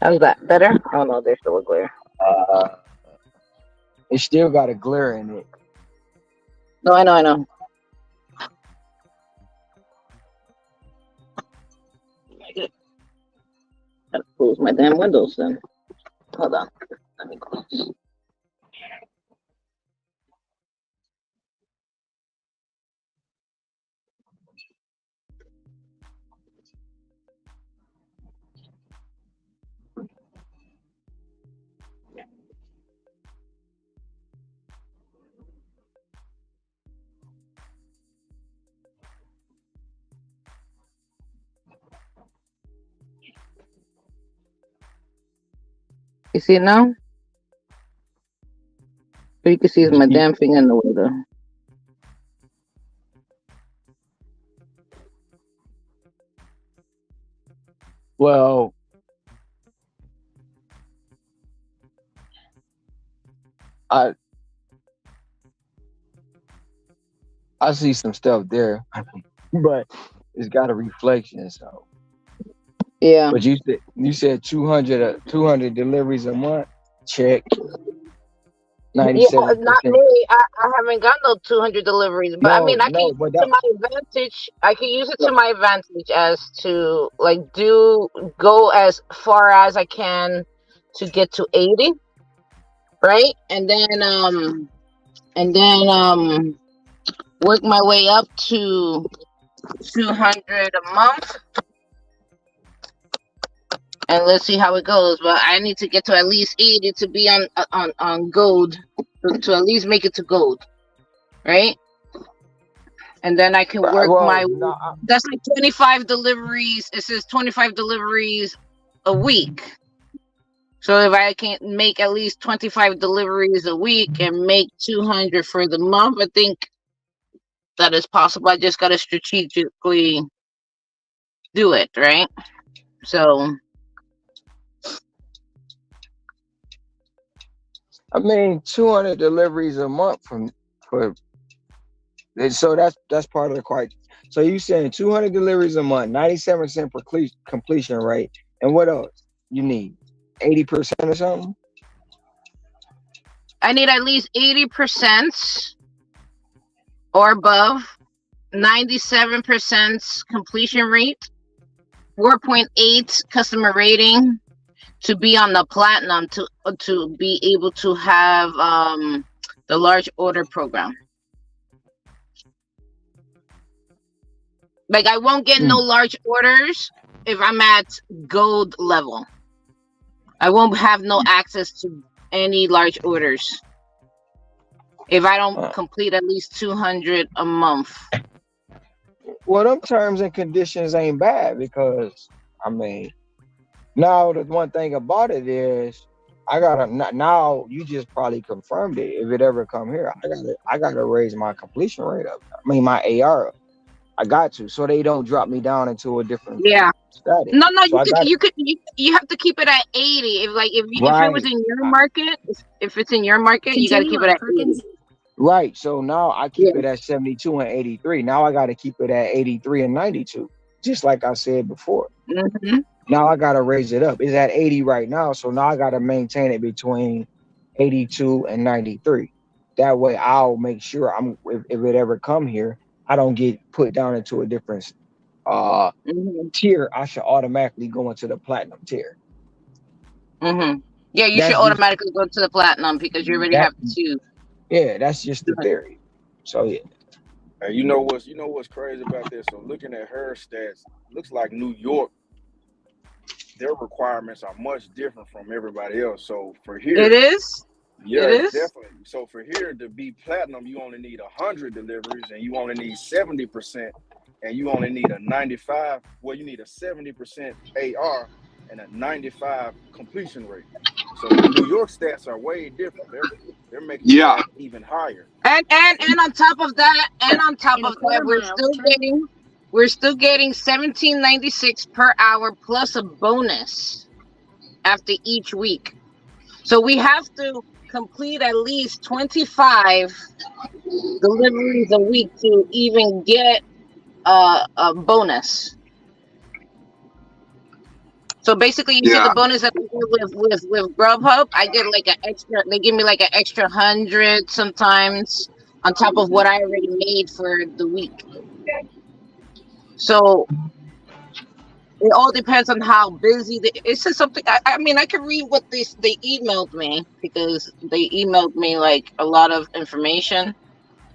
How's that? Better? Oh no, there's still a glare. It still got a glare in it. No, I know. Gotta close my damn windows then. Hold on. Let me close. You see it now? All you can see is my damn finger in the window. Well, I see some stuff there, but it's got a reflection. So Yeah. But you said 200 deliveries a month. Check. Yeah, 97%. not me. I haven't got no 200 deliveries, but I mean, No, I can no, use but it to that my advantage. I can use it to my advantage as to like do go as far as I can to get to 80, right? And then work my way up to 200 a month, and let's see how it goes. But I need to get to at least 80 to be on gold, to at least make it to gold, right? And then I can work well, my. no, That's like 25 deliveries. It says 25 deliveries a week. So if I can make at least 25 deliveries a week and make 200 for the month, I think that is possible. I just gotta strategically do it, right? So I mean 200 deliveries a month from for so that's part of the quite. So you saying 200 deliveries a month, 97% completion rate, and what else you need? 80% or something? I need at least 80% or above, 97% completion rate, 4.8 customer rating to be on the platinum to be able to have the large order program. Like I won't get no large orders if I'm at gold level. I won't have no access to any large orders if I don't complete at least 200 a month. Well, them terms and conditions ain't bad because I mean, now the one thing about it is I gotta now you just probably confirmed it. If it ever come here, I gotta raise my completion rate up. I mean my AR up. I got to, so they don't drop me down into a different Yeah. status. No, So you have to keep it at 80. If it was in your market, if it's in your market, you got to keep it at 80. Right. So now I keep it at 72 and 83. Now I got to keep it at 83 and 92, just like I said before. Mm-hmm. Now I got to raise it up. It's at 80 right now, so now I got to maintain it between 82 and 93. That way I'll make sure if it ever come here, I don't get put down into a different tier. I should automatically go into the platinum tier. Mm-hmm. Yeah, you should That's just automatically go to the platinum because you already that. have two. Yeah, that's just the theory. So yeah. And you know what's crazy about this? So looking at her stats, looks like New York, their requirements are much different from everybody else. So for here, It is. yeah, It it's is. definitely. So for here to be platinum, you only need 100 deliveries, and you only need 70%, and you only need a 95. Well, you need a 70% AR and a 95 completion rate. So the New York stats are way different. They're making that even higher. And on top of that, we're still getting $17.96 per hour plus a bonus after each week. So we have to complete at least 25 deliveries a week to even get a bonus. So basically, you see the bonus that I get with Grubhub, I get like an extra. They give me like an extra 100 sometimes on top of what I already made for the week. So it all depends on how busy. It says something. I mean, I can read what they emailed me because they emailed me like a lot of information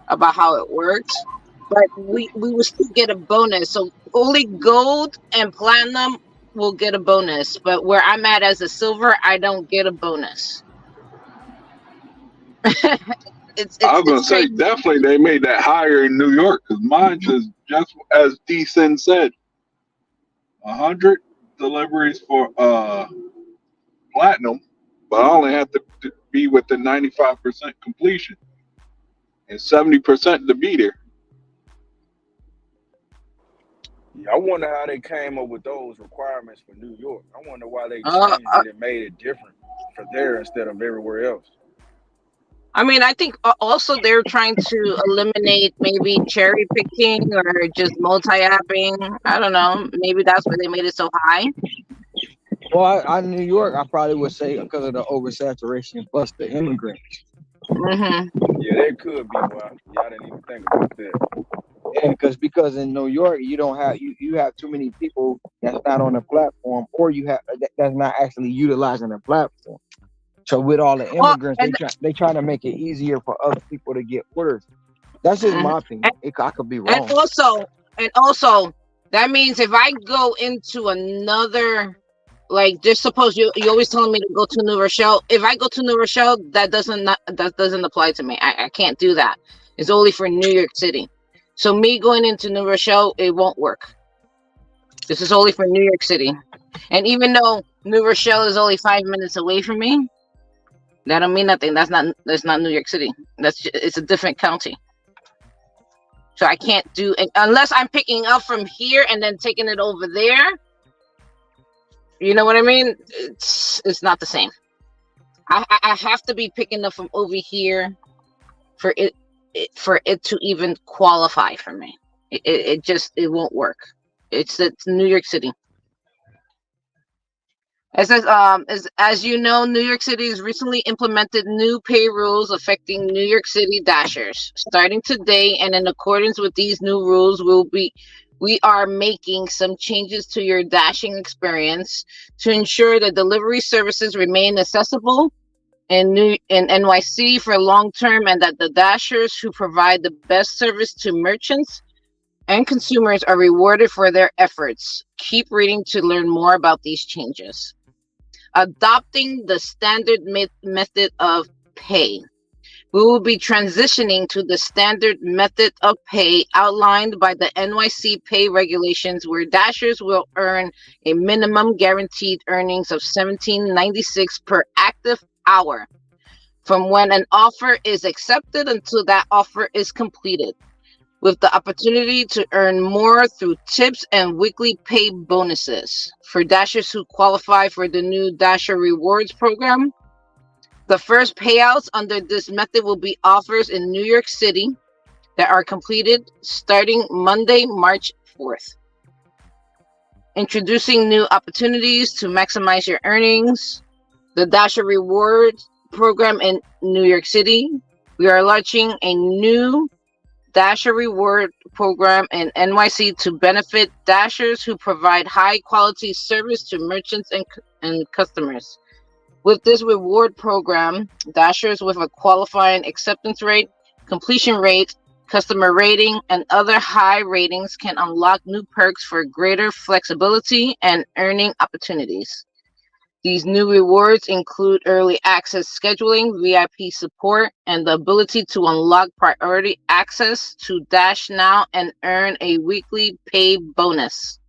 about how it works. But we will still get a bonus. So only gold and platinum will get a bonus, but where I'm at as a silver, I don't get a bonus. It's I was gonna say crazy. definitely they made that higher in New York because mine just as D-Sin said, 100 deliveries for platinum, but I only have to be with the 95% completion and 70% to be there. Yeah, I wonder how they came up with those requirements for New York. I wonder why they changed it and made it different for there instead of everywhere else. I mean, I think also they're trying to eliminate maybe cherry picking or just multi-apping. I don't know. Maybe that's why they made it so high. Well, in New York, I probably would say because of the oversaturation plus the immigrants. Mhm. Yeah, that could be why. Yeah, I didn't even think about that. Yeah, because in New York you don't have you have too many people that's not on the platform, or you have that's not actually utilizing the platform. So with all the Well, immigrants, they try to make it easier for other people to get orders. That's just mhm. my opinion. I could be and wrong. also, and also, that means if I go into another, like, just suppose you always telling me to go to New Rochelle. If I go to New Rochelle, that doesn't apply to me. I can't do that. It's only for New York City. So me going into New Rochelle, it won't work. This is only for New York City. And even though New Rochelle is only 5 minutes away from me, that don't mean nothing. That's not New York City. It's a different county. So I can't do it unless I'm picking up from here and then taking it over there. You know what I mean? It's not the same. I have to be picking up from over here for it to even qualify for me. It just it won't work. It's New York City. It says, as you know, New York City has recently implemented new pay rules affecting New York City Dashers. Starting today, and in accordance with these new rules, we are making some changes to your dashing experience to ensure that delivery services remain accessible in NYC for long term, and that the Dashers who provide the best service to merchants and consumers are rewarded for their efforts. Keep reading to learn more about these changes. Adopting the standard method of pay. We will be transitioning to the standard method of pay outlined by the NYC pay regulations, where Dashers will earn a minimum guaranteed earnings of $17.96 per active hour from when an offer is accepted until that offer is completed, with the opportunity to earn more through tips and weekly pay bonuses. For Dashers who qualify for the new Dasher Rewards program, the first payouts under this method will be offers in New York City that are completed starting Monday, March 4th. Introducing new opportunities to maximize your earnings. The Dasher Rewards program in New York City. We are launching a new Dasher Reward program in NYC to benefit Dashers who provide high quality service to merchants and customers. With this reward program, Dashers with a qualifying acceptance rate, completion rate, customer rating, and other high ratings can unlock new perks for greater flexibility and earning opportunities. These new rewards include early access scheduling, VIP support, and the ability to unlock priority access to Dash Now and earn a weekly pay bonus.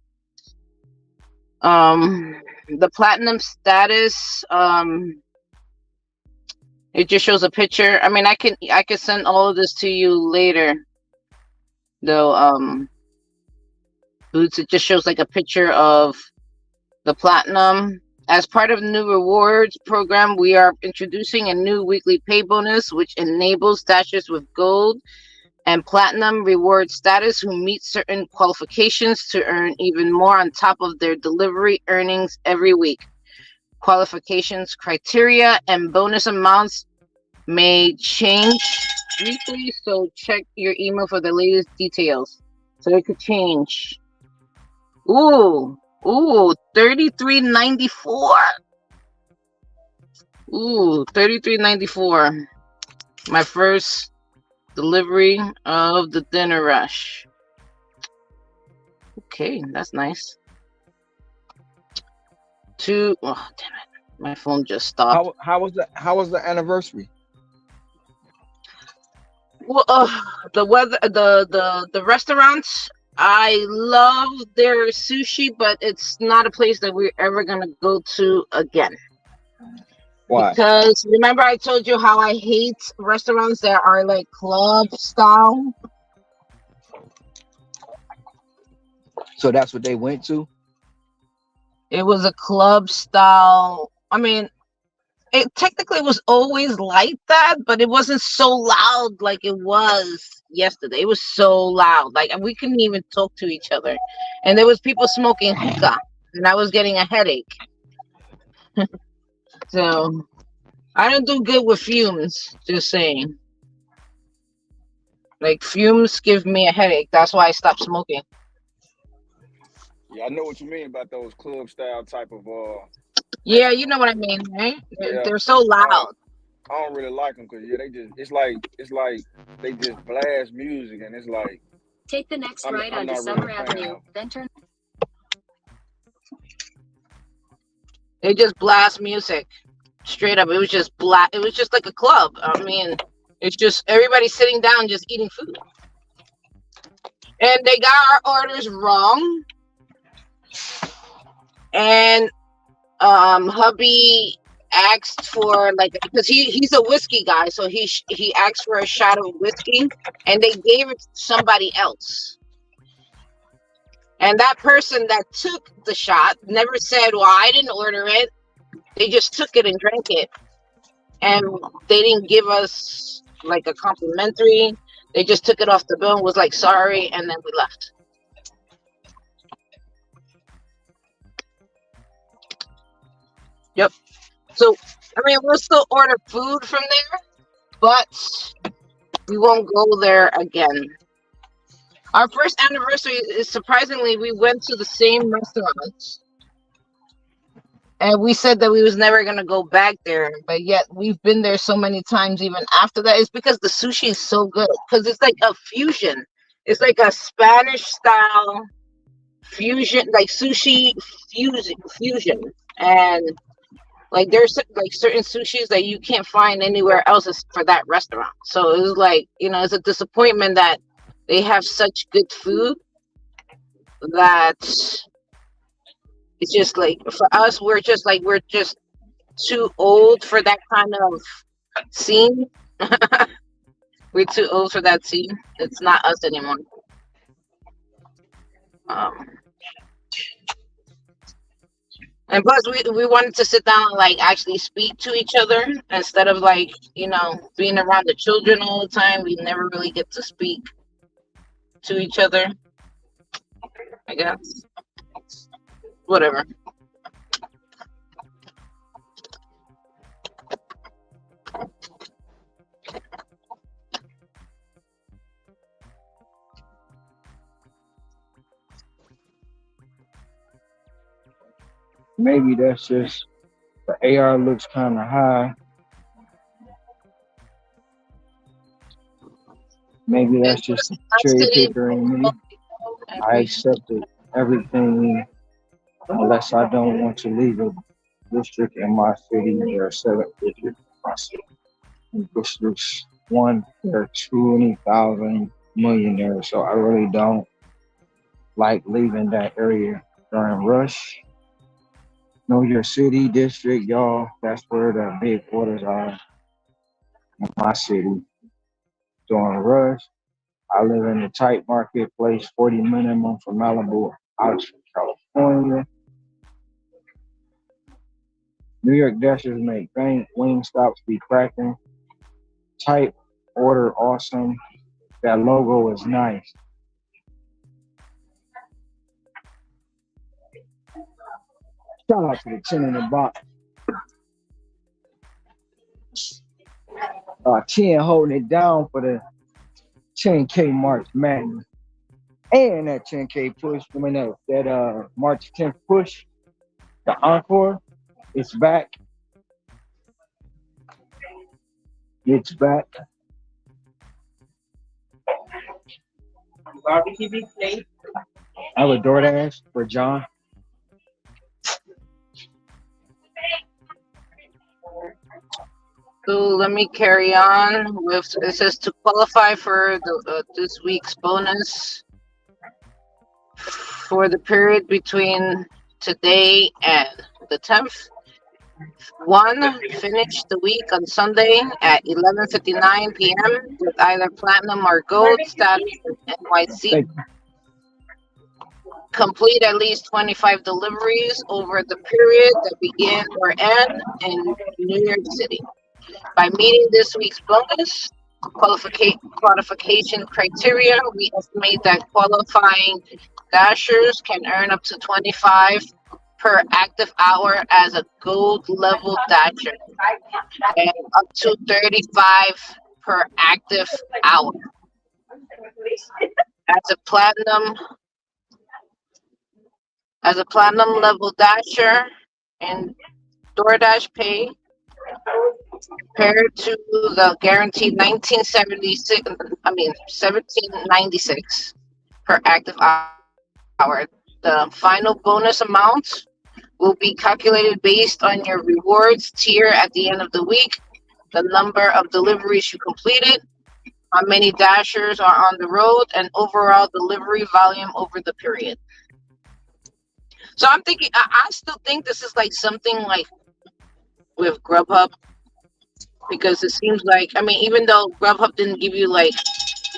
The platinum status, it just shows a picture. I mean, I can send all of this to you later, though. Boots, it just shows like a picture of the platinum. As part of the new rewards program, we are introducing a new weekly pay bonus, which enables Dashers with gold and platinum reward status who meet certain qualifications to earn even more on top of their delivery earnings every week. Qualifications, criteria, and bonus amounts may change weekly, so check your email for the latest details. So it could change. Ooh, 33.94. Ooh, 33.94. My first delivery of the dinner rush. Okay, that's nice. Oh, damn it. My phone just stopped. How was the anniversary? Well, the weather, the restaurants. I love their sushi, but it's not a place that we're ever gonna go to again. Why? Because remember, I told you how I hate restaurants that are like club style. So that's what they went to. It was a club style. I mean, it technically was always like that, but it wasn't so loud like it was yesterday. It was so loud, like we couldn't even talk to each other, and there was people smoking hookah, and I was getting a headache. So I don't do good with fumes. Just saying. Like fumes give me a headache. That's why I stopped smoking. Yeah, I know what you mean about those club style type of Yeah, you know restaurants. what I mean, right? Yeah, They're so uh, loud. I don't really like them because yeah, they just it's like they just blast music and it's like Take the next I'm right I'm onto not really a Summer fan Avenue, of. then turn. They just blast music straight up. It was just black. It was just like a club. I mean, it's just everybody sitting down, just eating food. And they got our orders wrong. And hubby asked for like because he's a whiskey guy, so he asked for a shot of whiskey, and they gave it to somebody else. And that person that took the shot never said, "Well, I didn't order it." They just took it and drank it, and they didn't give us like a complimentary. They just took it off the bill and was like, "Sorry," and then we left. Yep. So I mean, we'll still order food from there, but we won't go there again. Our first anniversary is surprisingly we went to the same restaurant, and we said that we was never gonna go back there, but yet we've been there so many times even after that. It's because the sushi is so good because it's like a fusion. It's like a Spanish style fusion, like sushi fusion, and like there's like certain sushis that you can't find anywhere else for that restaurant. So it was like it's a disappointment that they have such good food that it's just like for us we're just too old for that kind of scene. We're too old for that scene. It's not us anymore. Um, and plus, we wanted to sit down and like actually speak to each other instead of like being around the children all the time. We never really get to speak to each other. I guess whatever. Maybe that's just the AR looks kind of high. Maybe And that's just a I'm cherry sitting. picker in me. I accepted everything unless I don't want to leave a district in my city. There are 7 districts in my city. Districts one, there are 20,000 millionaires, so I really don't like leaving that area during rush. Know your city district, y'all. That's where the big orders are in my city during rush. I live in a tight marketplace, 40 minimum from Malibu out to California. New York Dashers make bank, wing stops be cracking. Tight order, awesome. That logo is nice. Shout out to the 10 in the box. 10 holding it down for the 10K March Madness. And that 10K push, that March 10th push, the encore, it's back. It's back. Barbecue beef plate. I have a DoorDash for John. So let me carry on with it says to qualify for this week's bonus for the period between today and the 10th. One, finish the week on Sunday at 11:59 p.m. with either platinum or gold status in NYC. Complete at least 25 deliveries over the period that begin or end in New York City. By meeting this week's bonus qualification criteria, we estimate that qualifying dashers can earn up to 25 per active hour as a gold level dasher, and up to 35 per active hour as a platinum level dasher in DoorDash Pay, compared to the guaranteed 1976, I mean 1796 per active hour. The final bonus amount will be calculated based on your rewards tier at the end of the week, the number of deliveries you completed, how many dashers are on the road, and overall delivery volume over the period. So I'm thinking, I still think this is like something like with Grubhub, because it seems like, I mean, even though Grubhub didn't give you like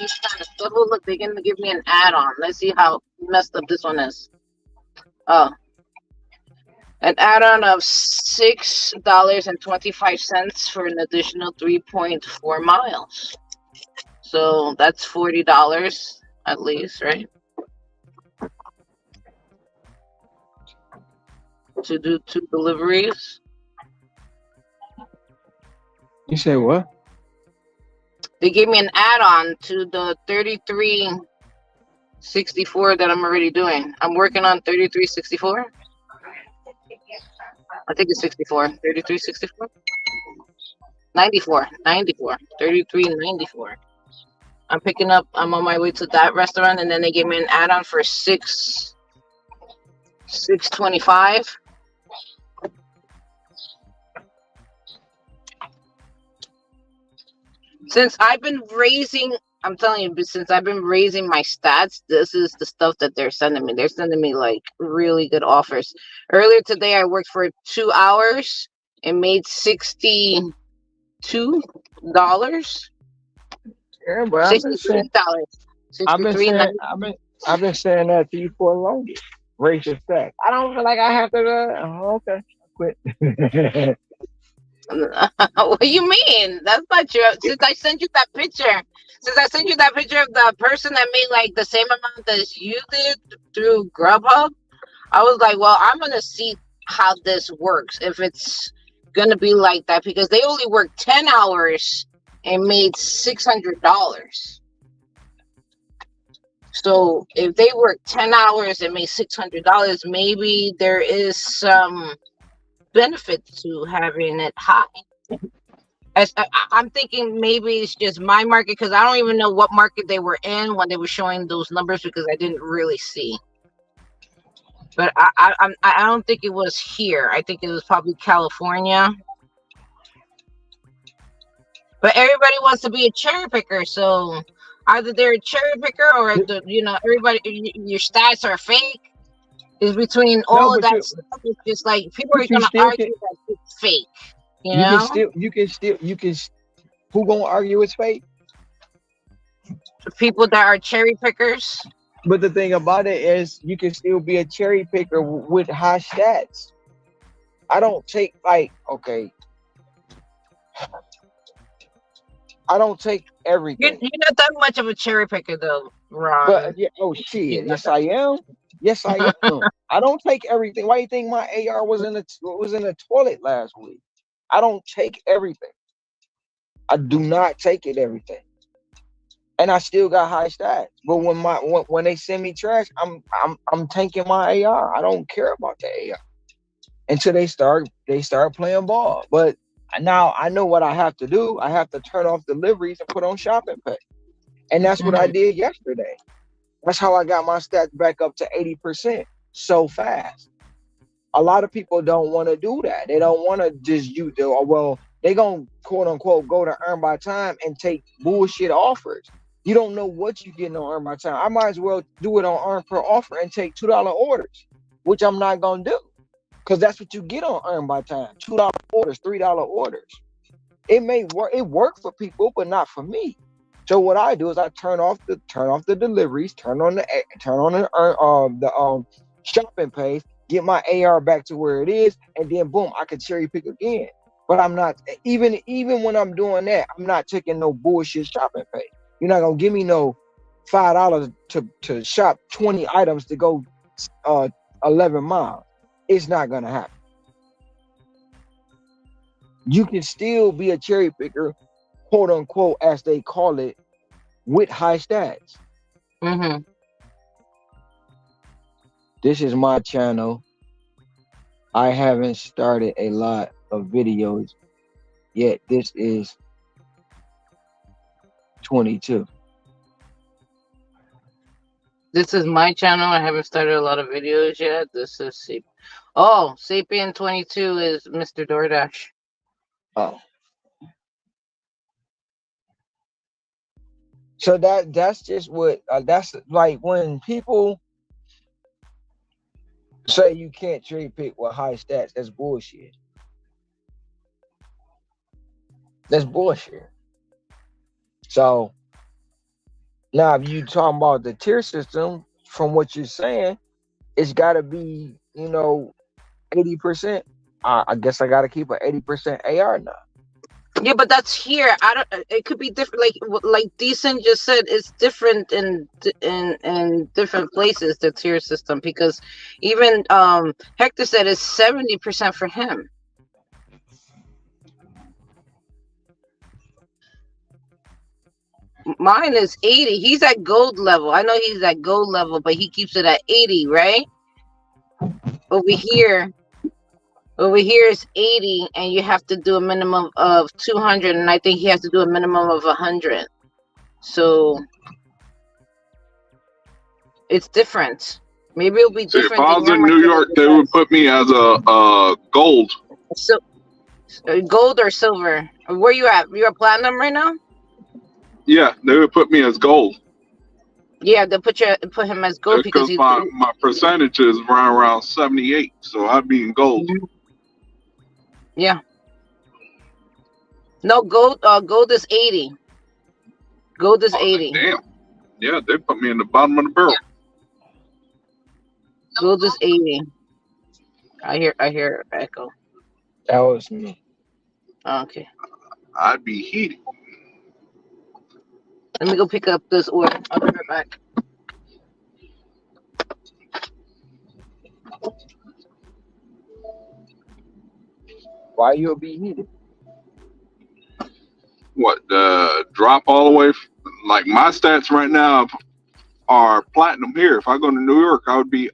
these kind of stuff, oh, look, they're gonna give me an add-on. Let's see how messed up this one is. Oh, an add-on of $6.25 for an additional 3.4 miles. So that's $40 at least, right? To do 2 deliveries. You say what? They gave me an add-on to the 3364 that I'm already doing. I'm working on 3364. I think it's 64. 3364? 94. 3394. I'm on my way to that restaurant, and then they gave me an add-on for 625. Since I've been raising, I'm telling you, since I've been raising my stats, this is the stuff that they're sending me. They're sending me like really good offers. Earlier today, I worked for 2 hours and made $62. Yeah, but I've been saying, $63. I've been saying that to you for a longest. Raise your stack. I don't feel like I have to. Okay, quit. What do you mean? That's not true. Since I sent you that picture of the person that made like the same amount as you did through Grubhub, I was like, well, I'm gonna see how this works, if it's gonna be like that, because they only worked 10 hours and made $600. So if they work 10 hours and made $600, maybe there is some benefit to having it high. I'm thinking maybe it's just my market, because I don't even know what market they were in when they were showing those numbers, because I didn't really see. But I don't think it was here. I think it was probably California. But everybody wants to be a cherry picker, so either they're a cherry picker or everybody, your stats are fake. It's between all of that stuff. It's just like people are gonna argue that it's fake. You know? You can. Who gonna argue it's fake? The people that are cherry pickers. But the thing about it is, you can still be a cherry picker with high stats. I don't take I don't take everything. You're not that much of a cherry picker, though, Ron. But shit, yes I am. Yes I am. I don't take everything. Why do you think my AR was in the toilet last week? I don't take everything. I do not take it everything. And I still got high stats. But when they send me trash, I'm tanking my AR. I don't care about the AR until they start playing ball. But now I know what I have to do. I have to turn off deliveries and put on shopping pay. And that's what I did yesterday. That's how I got my stats back up to 80% so fast. A lot of people don't want to do that. They don't want to just they gonna quote unquote go to Earn by Time and take bullshit offers. You don't know what you're getting on Earn by Time. I might as well do it on Earn per offer and take $2 orders, which I'm not gonna do, because that's what you get on Earn by Time. $2 orders, $3 orders. It may work. It worked for people, but not for me. So what I do is I turn off the deliveries, turn on the shopping page, get my AR back to where it is, and then boom, I can cherry pick again. But I'm not, even when I'm doing that, I'm not taking no bullshit shopping pay. You're not gonna give me no $5 to shop 20 items to go 11 miles. It's not gonna happen. You can still be a cherry picker, quote unquote, as they call it, with high stats. Mm-hmm. This is my channel. I haven't started a lot of videos yet. This is 22. This is my channel. I haven't started a lot of videos yet. This is Sapien 22 is Mr. DoorDash. Oh. So that's just what that's like when people say you can't cherry pick with high stats. That's bullshit. That's bullshit. So now, if you talking about the tier system, from what you're saying, it's got to be 80%. I guess I got to keep an 80% AR now. Yeah, but that's here. I don't. It could be different. Like Decent just said, it's different in different places. The tier system, because even Hector said it's 70% for him. Mine is 80. He's at gold level. I know he's at gold level, but he keeps it at 80, right? Over here is 80, and you have to do a minimum of 200, and I think he has to do a minimum of 100. So it's different. Maybe it'll be See, if different. I was in New York, they would put me as a gold. So gold or silver? Where you at? You're platinum right now? Yeah, they would put me as gold. Yeah, they'll put him as gold because he's my percentage is around 78, so I'd be in gold. Yeah. No, gold is 80. Gold is 80. Damn. Yeah, they put me in the bottom of the barrel. Gold is 80. I hear echo. That was me. Okay. I'd be heated. Let me go pick up this order. I'll be right back. Why you'll be heated? What, drop all the way? Like my stats right now are platinum here. If I go to New York, I would be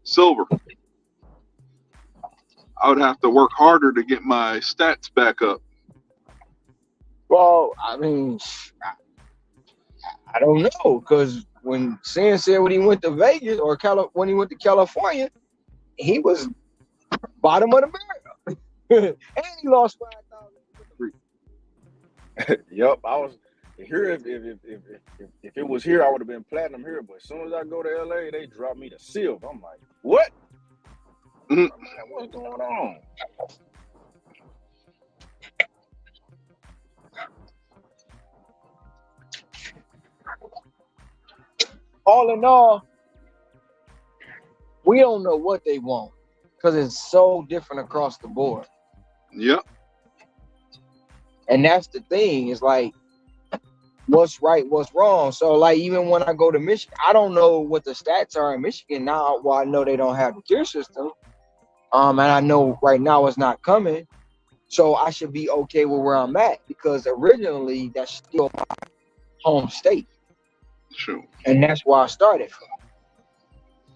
silver. I would have to work harder to get my stats back up. Well, I mean, I don't know, because when Sin said when he went to Vegas or when he went to California, he was bottom of the barrel, and he lost 5,000. Yep, I was here. If it was here, I would have been platinum here. But as soon as I go to LA, they drop me to silver. I'm like, what? Man, what's going on? All in all, we don't know what they want because it's so different across the board. Yep. And that's the thing. It's like, what's right, what's wrong. So, like, even when I go to Michigan, I don't know what the stats are in Michigan now. Well, I know they don't have the tier system. And I know right now it's not coming. So I should be okay with where I'm at because originally that's still my home state. Sure. And that's where I started from.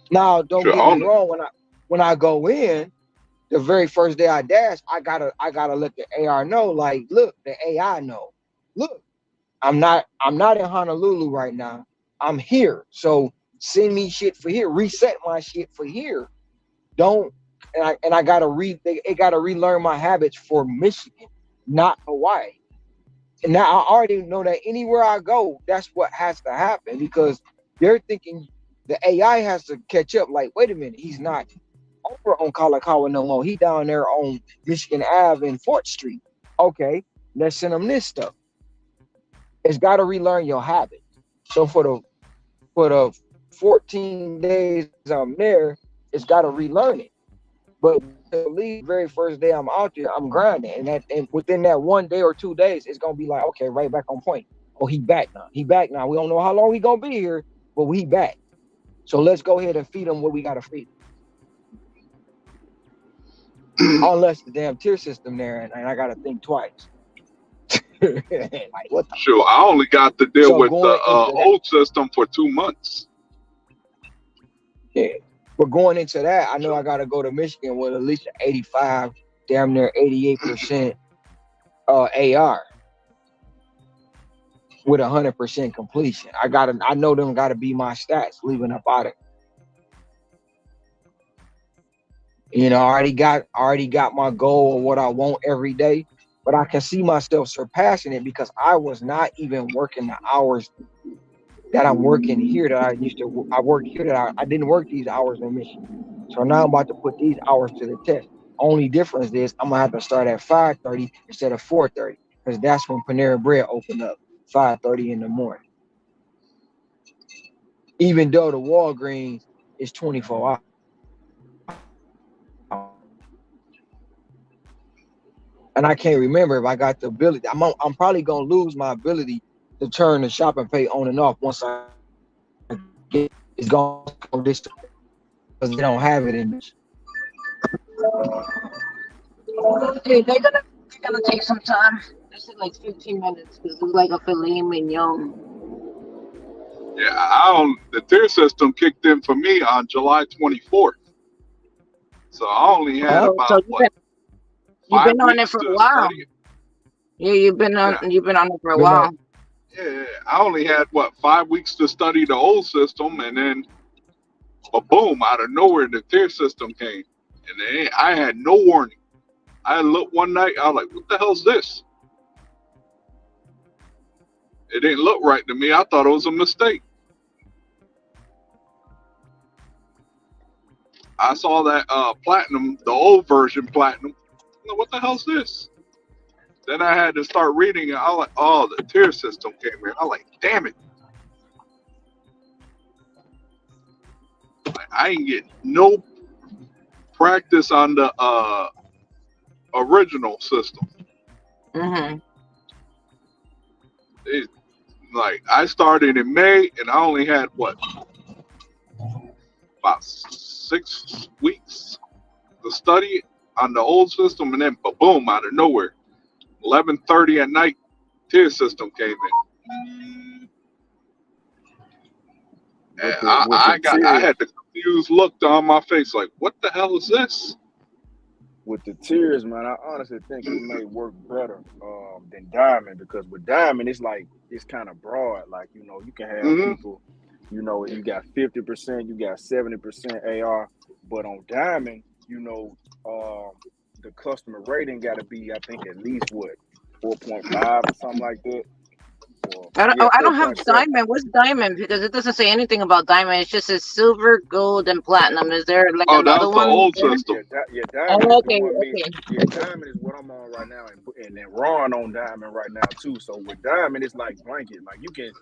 Now, don't get me wrong, when I go in, the very first day I dash, I gotta let the AR know, like, look, the AI know. Look, I'm not in Honolulu right now. I'm here. So send me shit for here. Reset my shit for here. Don't and I gotta relearn my habits for Michigan, not Hawaii. And now I already know that anywhere I go, that's what has to happen because they're thinking the AI has to catch up. Like, wait a minute, he's not over on Kalakaua no more. He down there on Michigan Ave and 4th Street. Okay, let's send him this stuff. It's got to relearn your habit. So for the 14 days I'm there, it's got to relearn it. But to leave the very first day I'm out there, I'm grinding. And within that 1 day or 2 days, it's going to be like, okay, right back on point. Oh, he back now. He back now. We don't know how long he going to be here, but he back. So let's go ahead and feed him what we got to feed him. unless the damn tier system there, and I gotta think twice. Like what the Sure, fuck? I only got to deal So with the going into that, old system for 2 months. yeah. But going into that, I know I gotta go to Michigan with at least 85, damn near 88% AR with 100% completion. I know them gotta be my stats leaving up out of. You know, I already got my goal of what I want every day, but I can see myself surpassing it because I was not even working the hours that I'm working here that I used to. I worked here that I didn't work these hours in Michigan. So now I'm about to put these hours to the test. Only difference is I'm gonna have to start at 5:30 instead of 4:30 because that's when Panera Bread opened up, 5:30 in the morning. Even though the Walgreens is 24 hours. And I can't remember if I got the ability. I'm probably gonna lose my ability to turn the shopping pay on and off once I get it's gone this because they don't have it in this. Okay, they're gonna take some time. They said like 15 minutes because it's like a filet mignon. Yeah, the tier system kicked in for me on July 24th. So I only had Oh, so about what you've five been on it weeks for a to while. study it. Yeah, Yeah, you've been on it for a Been on while. yeah. I only had what 5 weeks to study the old system, and then boom, out of nowhere, the tier system came, and I had no warning. I looked one night, I was like, "What the hell's this?" It didn't look right to me. I thought it was a mistake. I saw that platinum, the old version platinum. I'm like, what the hell's this? Then I had to start reading it. I was like, oh, the tier system came here. I was like, damn it. Like, I ain't getting no practice on the original system. Mm-hmm. It, like I started in May and I only had what about 6 weeks to study on the old system, and then boom, out of nowhere, 11:30 at night, tier system came in. And With the I tiers, had the confused look on my face, like, what the hell is this? with the tiers, man, I honestly think it may work better than diamond, because with diamond it's kind of broad. Like, you can have Hmm. people, you got 50%, you got 70% AR, but on diamond, the customer rating got to be, I think, at least what 4.5 or something like that. Or yeah, I don't have 4.7. diamond. What's diamond? Because it doesn't say anything about diamond. It just says silver, gold, and platinum. Is there like Oh, that another was the one old there? system. Yeah, diamond Oh, is the okay, one me. okay. Yeah, diamond is what I'm on right now, and then Ron on diamond right now too. So with diamond, it's like blanket. Like you can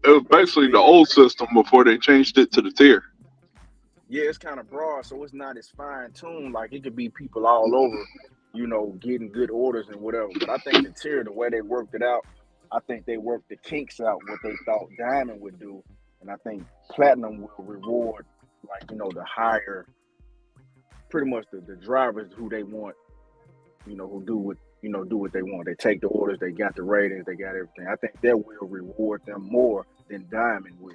It was basically the basically, old system before they changed it to the tier. yeah, it's kind of broad, so it's not as fine tuned. Like it could be people all over, getting good orders and whatever. But I think the tier, the way they worked it out, I think they worked the kinks out what they thought diamond would do, and I think platinum will reward, like, the higher, pretty much the drivers who they want, who do what they want. They take the orders, they got the ratings, they got everything. I think that will reward them more than diamond will.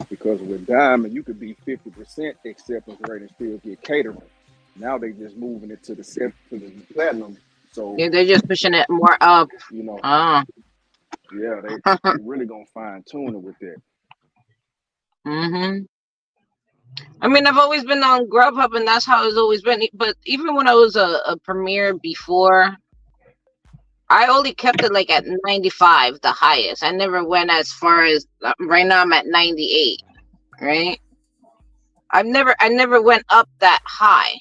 Because with diamond, you could be 50% acceptance rate and still get catering. Now they just moving it to the platinum. So, Yeah, they're just pushing it more up. you know, Oh. yeah, they really gonna fine tune it with that. Mm-hmm. I mean, I've always been on Grubhub, and that's how it's always been. But even when I was a premier before, I only kept it like at 95, the highest. I never went as far as right now. I'm at 98. Right. I never went up that high.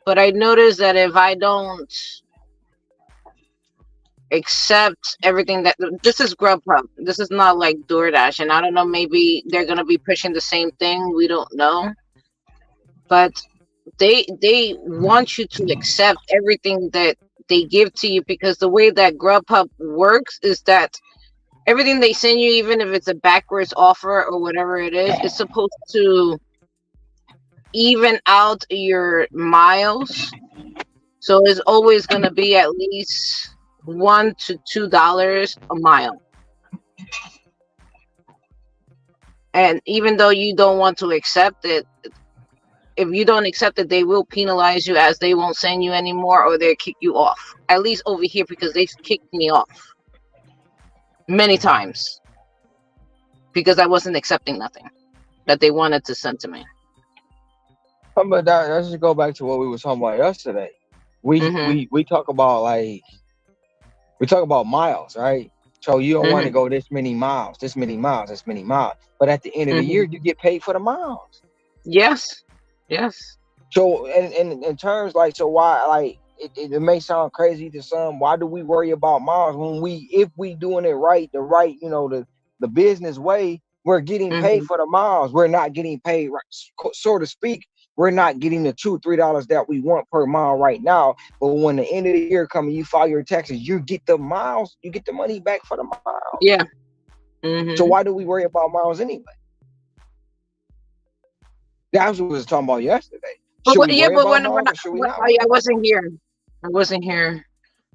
But I noticed that if I don't accept everything that this is Grubhub, this is not like DoorDash, and I don't know. Maybe they're gonna be pushing the same thing. We don't know. but they want you to accept everything that they give to you, because the way that Grubhub works is that everything they send you, even if it's a backwards offer or whatever it is, it's supposed to even out your miles. So it's always going to be at least $1 to $2 a mile. And even though you don't want to accept it, if you don't accept it, they will penalize you, as they won't send you anymore, or they'll kick you off. At least over here, because they've kicked me off many times because I wasn't accepting nothing that they wanted to send to me. But let's just go back to what we were talking about yesterday. We talk about miles, right? So you don't want to go this many miles. But at the end of the year, you get paid for the miles. Yes. So in terms so why it may sound crazy to some. Why do we worry about miles when if we doing it right, the business way, we're getting paid for the miles. We're not getting paid, so to speak. We're not getting the $2-3 that we want per mile right now. But when the end of the year comes, you file your taxes, you get the miles, you get the money back for the miles. Yeah. So why do we worry about miles anyway? That's what we was talking about yesterday. Should we worry about miles or should we not? I wasn't here.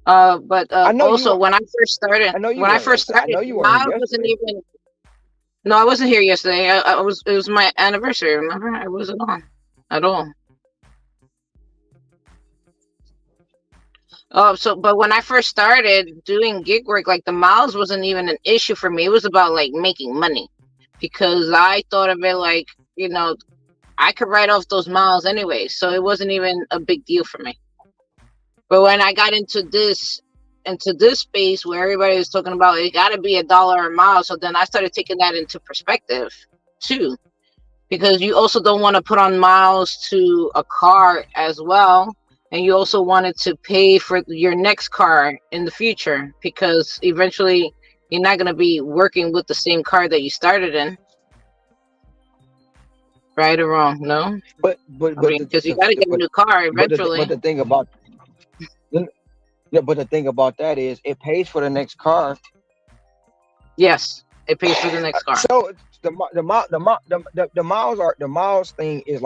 But also when I first started, I know you weren't here wasn't even. No, I wasn't here yesterday. I was. It was my anniversary. Remember, I wasn't on at all. But when I first started doing gig work, the miles wasn't even an issue for me. It was about making money, because I thought of it I could write off those miles anyway, so it wasn't even a big deal for me. But when I got into this space where everybody was talking about it got to be $1 a mile, so then I started taking that into perspective too, because you also don't want to put on miles to a car as well, and you also wanted to pay for your next car in the future, because eventually you're not going to be working with the same car that you started in. Right or wrong? No, but because you got to get a new car eventually. But the thing about that is it pays for the next car. Yes, it pays for the next car. So the miles thing is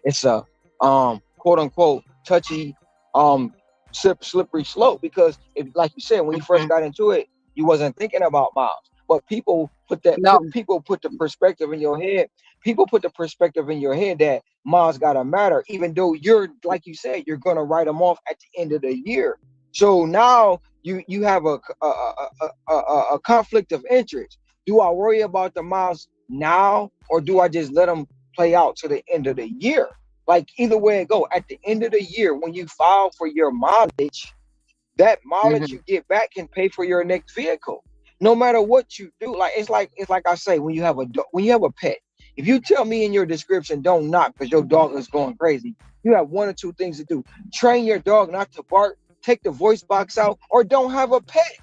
it's a quote unquote touchy slippery slope, because if, like you said, when you first got into it, you wasn't thinking about miles. But people put the perspective in your head. People put the perspective in your head that miles gotta matter, even though you're, like you said, you're gonna write them off at the end of the year. So now you have a conflict of interest. Do I worry about the miles now, or do I just let them play out to the end of the year? Either way it go, at the end of the year, when you file for your mileage, that mileage you get back can pay for your next vehicle. No matter what you do, it's like I say, when you have a pet. If you tell me in your description, don't knock because your dog is going crazy, you have one or two things to do. Train your dog not to bark, take the voice box out, or don't have a pet.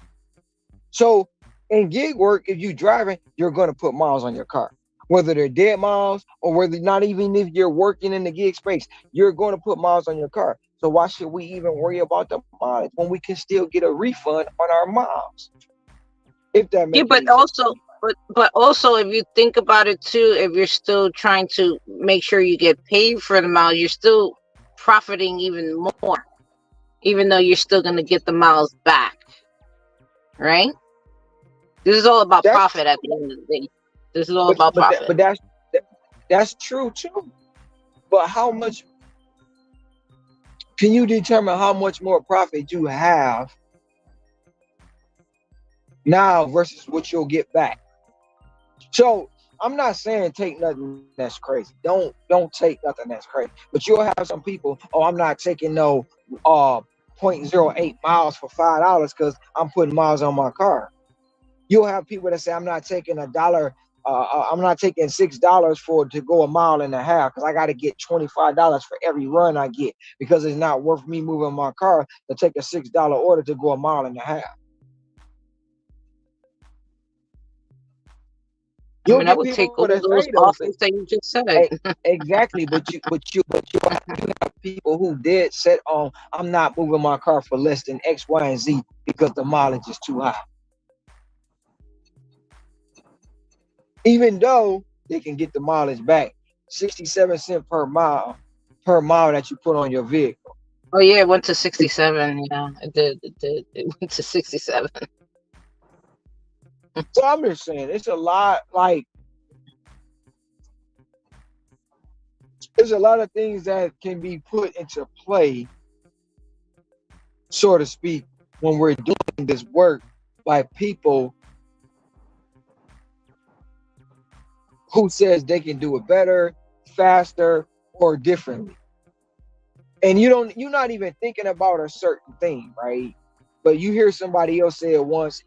So in gig work, if you're driving, you're going to put miles on your car. Whether they're dead miles or whether not, even if you're working in the gig space, you're going to put miles on your car. So why should we even worry about the miles when we can still get a refund on our miles? If that makes sense. But also, if you think about it too, if you're still trying to make sure you get paid for the miles, you're still profiting even more, even though you're still going to get the miles back, right? This is all about profit at the end of the day. This is all about profit. But that's true too. But how much can you determine how much more profit you have now versus what you'll get back? So I'm not saying take nothing that's crazy. Don't take nothing that's crazy. But you'll have some people, I'm not taking no 0.08 miles for $5 because I'm putting miles on my car. You'll have people that say I'm not taking $1. I'm not taking $6 to go 1.5 miles because I got to get $25 for every run I get, because it's not worth me moving my car to take a $6 order to go 1.5 miles. I You'll mean, I get would take people all that those say those things. offers that you just said. E- Exactly, but you have people who dead set on I'm not moving my car for less than X, Y, and Z because the mileage is too high. Even though they can get the mileage back, 67 cents per mile that you put on your vehicle. Oh yeah, it went to 67. Yeah, it did. It did. It went to 67. So I'm just saying, it's a lot. Like there's a lot of things that can be put into play, so to speak, when we're doing this work by people who says they can do it better, faster, or differently. And you're not even thinking about a certain thing, right? But you hear somebody else say it once,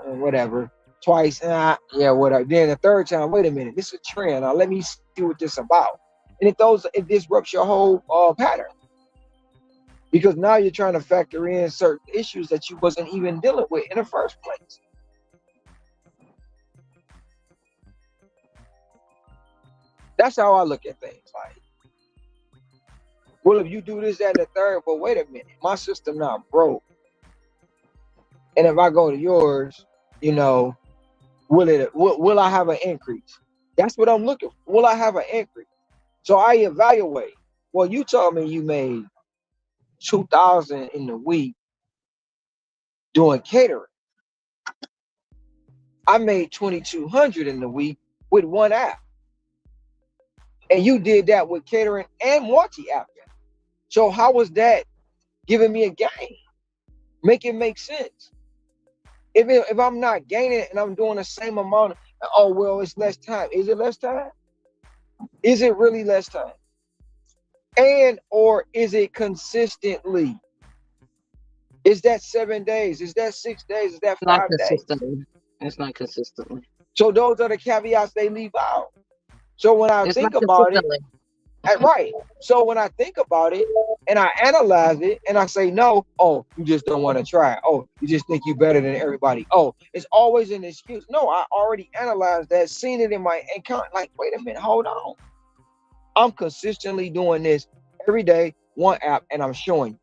whatever, twice, yeah, whatever. Then the third time, wait a minute, this is a trend. Now let me see what this is about. And it disrupts your whole pattern. Because now you're trying to factor in certain issues that you wasn't even dealing with in the first place. That's how I look at things. Like, well, if you do this, that, and the third, but wait a minute, my system not broke. And if I go to yours, you know, will I have an increase? That's what I'm looking for. Will I have an increase? So I evaluate. Well, you told me you made 2,000 in the week doing catering. I made 2,200 in the week with one app. And you did that with catering and multi-app. So how was that giving me a gain? Make it make sense. If I'm not gaining and I'm doing the same amount, oh, well, it's less time. Is it less time? Is it really less time? And or is it consistently? Is that 7 days? Is that 6 days? Is that Not 5 days? consistently. It's not consistently. So those are the caveats they leave out. So when I It's think not about it, consistently. right. So when I think about it and I analyze it and I say, no, oh, you just don't want to try. Oh, you just think you're better than everybody. Oh, it's always an excuse. No, I already analyzed that, seen it in my account. Like, wait a minute, hold on. I'm consistently doing this every day, one app, and I'm showing you.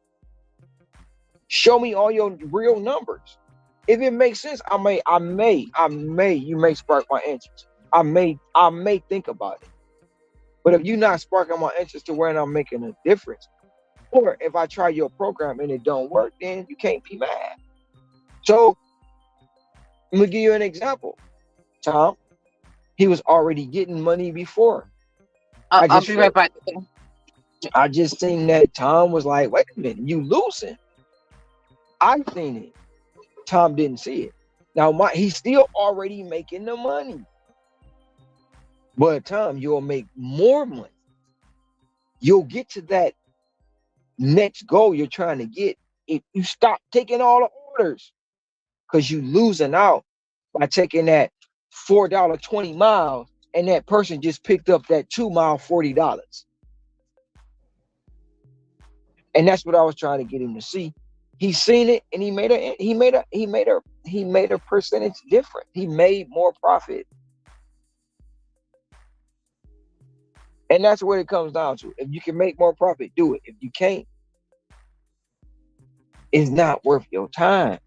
Show me all your real numbers. If it makes sense, you may spark my interest. I may think about it. But if you're not sparking my interest to where I'm making a difference, or if I try your program and it don't work, then you can't be mad. So let me give you an example. Tom, he was already getting money before. I'll be right back. I just seen that Tom was like, wait a minute, you losing. I seen it. Tom didn't see it. Now he's still already making the money. But Tom, you'll make more money. You'll get to that next goal you're trying to get if you stop taking all the orders, because you losing out by taking that $4 20 miles and that person just picked up that 2 mile $40. And that's what I was trying to get him to see. He's seen it and he made a percentage different. He made more profit. And that's what it comes down to. If you can make more profit, do it. If you can't, it's not worth your time.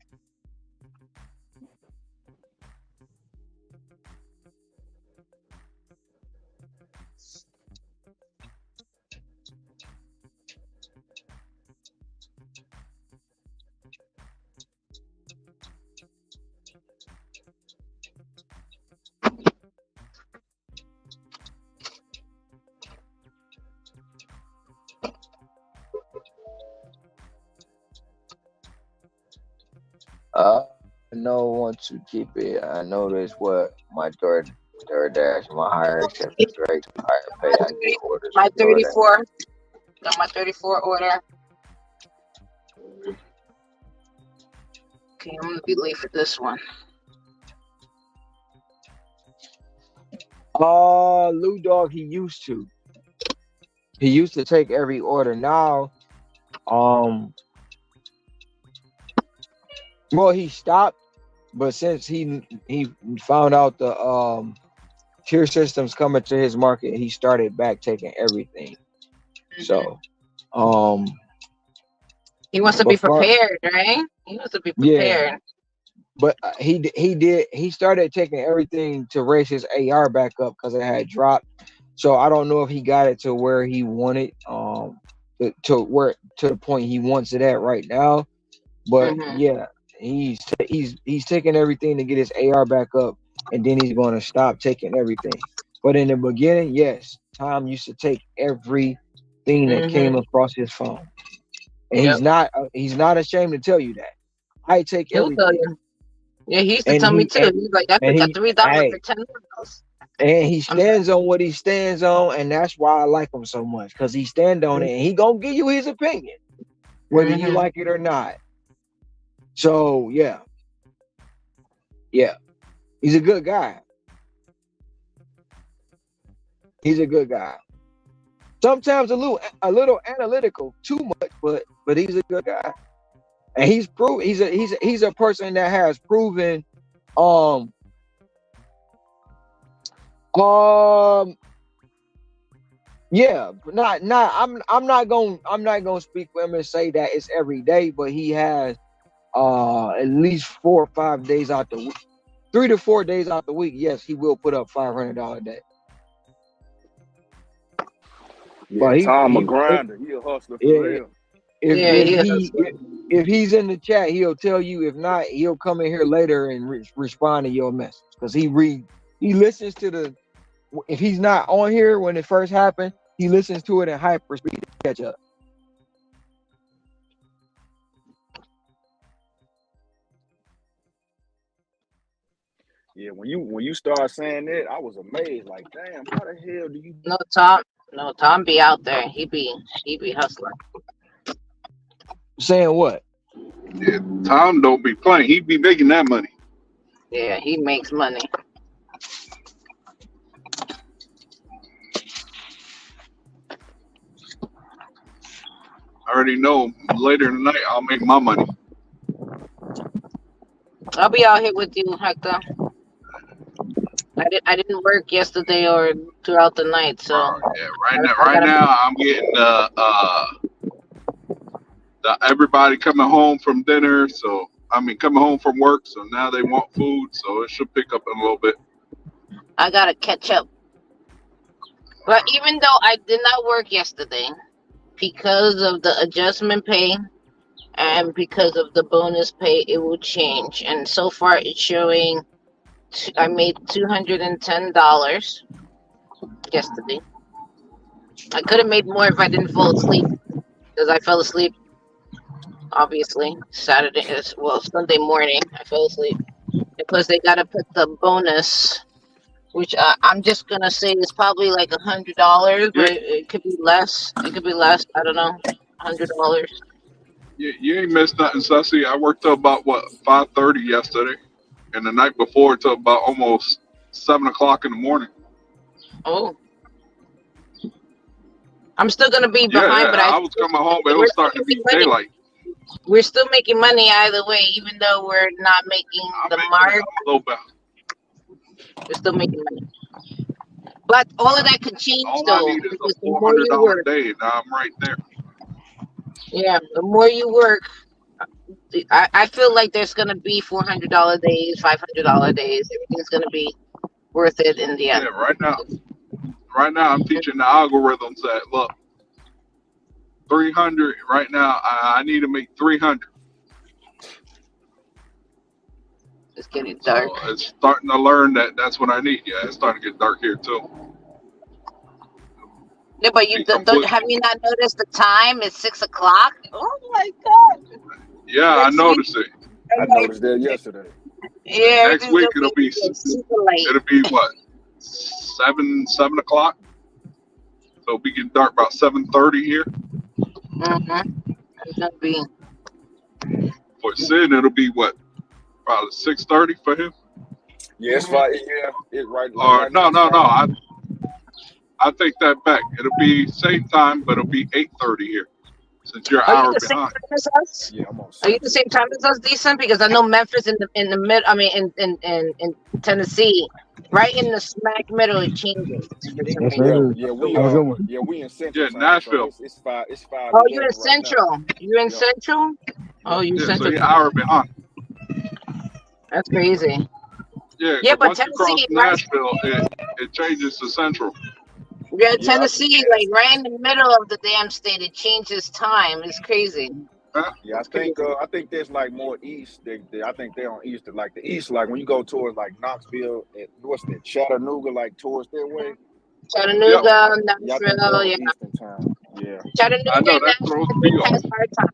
I know want to keep it. I notice what my DoorDash, my higher acceptance rate, higher pay. I get orders My from DoorDash. 34. On my 34 order. Okay, I'm gonna be late for this one. Lou Dog, he used to take every order. Now, well, he stopped, but since he found out the tier systems coming to his market, he started back taking everything. So, he wants to be but far, prepared, right? He wants to be yeah, prepared. but he started taking everything to raise his AR back up because it had dropped. So I don't know if he got it to where he wanted, to the point he wants it at right now. But yeah, he's taking everything to get his AR back up, and then he's going to stop taking everything. But in the beginning, yes, Tom used to take everything that came across his phone, and Yep. he's not ashamed to tell you that. I take He'll tell everything, you. Yeah, he used to and tell me too. He's like, I and got he $3 hey, for $10. and he I'm sorry. stands on what he stands on, and that's why I like him so much, because he stand on it, and he gonna give you his opinion, whether you like it or not. So yeah, he's a good guy. He's a good guy. Sometimes a little analytical, too much, but he's a good guy, and he's a person that has proven, um yeah, I'm not gonna speak for him and say that it's every day, but he has at least 4 or 5 days out the week, 3 to 4 days out the week. Yes, he will put up $500 a day. Yeah, But Tom a grinder. He a hustler for yeah, real. if he's in the chat, he'll tell you. If not, he'll come in here later and respond to your message, because he listens to the. If he's not on here when it first happened, he listens to it in hyper speed to catch up. Yeah, when you start saying that, I was amazed. Like, damn, how the hell do you? No, Tom be out there. He be hustling. Saying what? Yeah, Tom don't be playing. He be making that money. Yeah, he makes money. I already know later in the night I'll make my money. I'll be out here with you, Hector. I didn't work yesterday or throughout the night, so Yeah, right now I'm getting everybody coming home from dinner. So coming home from work. So now they want food. So it should pick up in a little bit. I gotta catch up. But even though I did not work yesterday, because of the adjustment pay and because of the bonus pay, it will change. And so far, it's showing I made $210 yesterday. I could have made more if I didn't fall asleep, because I fell asleep. Obviously, Sunday morning I fell asleep. Because they gotta put the bonus, which I'm just gonna say is probably like $100, but it could be less. It could be less. I don't know. $100. You ain't missed nothing, Sussy. I worked till about 5:30 yesterday, and the night before till about almost 7 o'clock in the morning. Oh, I'm still gonna be behind, but I was coming home, but it was starting to be daylight. We're still making money either way, even though we're not making the mark. A little bit. We're still making money. But all of that could change, all though. I need is a $400 a day, and I'm right there. Yeah, the more you work, I feel like there's gonna be $400 days, $500 days. Everything's gonna be worth it in the end. Yeah, right now I'm teaching the algorithms that look, 300 right now. I need to make 300. It's getting dark. So it's starting to learn that's what I need. Yeah, it's starting to get dark here too. Yeah, but have you not noticed the time? It's 6 o'clock. Oh my God. Yeah, I noticed it. I noticed that yesterday. Yeah. Next week it'll be what, 7 o'clock. So we get dark about 7:30 here. It's gonna be. For Sid, it'll be what, probably 6:30 for him. Yeah, it's right. Yeah, it's right. No. I take that back. It'll be same time, but it'll be 8:30 here, since you're an hour behind. Yeah, I'm on. Are you the same time as us, decent? Because I know Memphis in the mid. I mean, in Tennessee, Right in the smack middle, it changes for some Yes, reason. Yeah, sir. Have a good one. we in Central Yeah, Time, so Nashville. it's five Oh, you're in eleven right now. Central. You're in Yep, Central. Oh, yep. you Yeah, so Central. you're an hour behind. That's crazy. Yeah, Yeah, because but once you cross Tennessee, right? Nashville, it changes to Central. Yeah, Yeah, Tennessee, like right in the middle of the damn state, it changes time. It's crazy. Huh? yeah. It's crazy. I think there's like more east. I think they're on east, like the east. Like when you go towards like Knoxville and what's that, Chattanooga, like towards that way. Yep, Chattanooga, Yeah, I think they're Nashville, on yeah. Eastern Time. Yeah. Chattanooga I know and that Nashville, throws I me think off. has our time.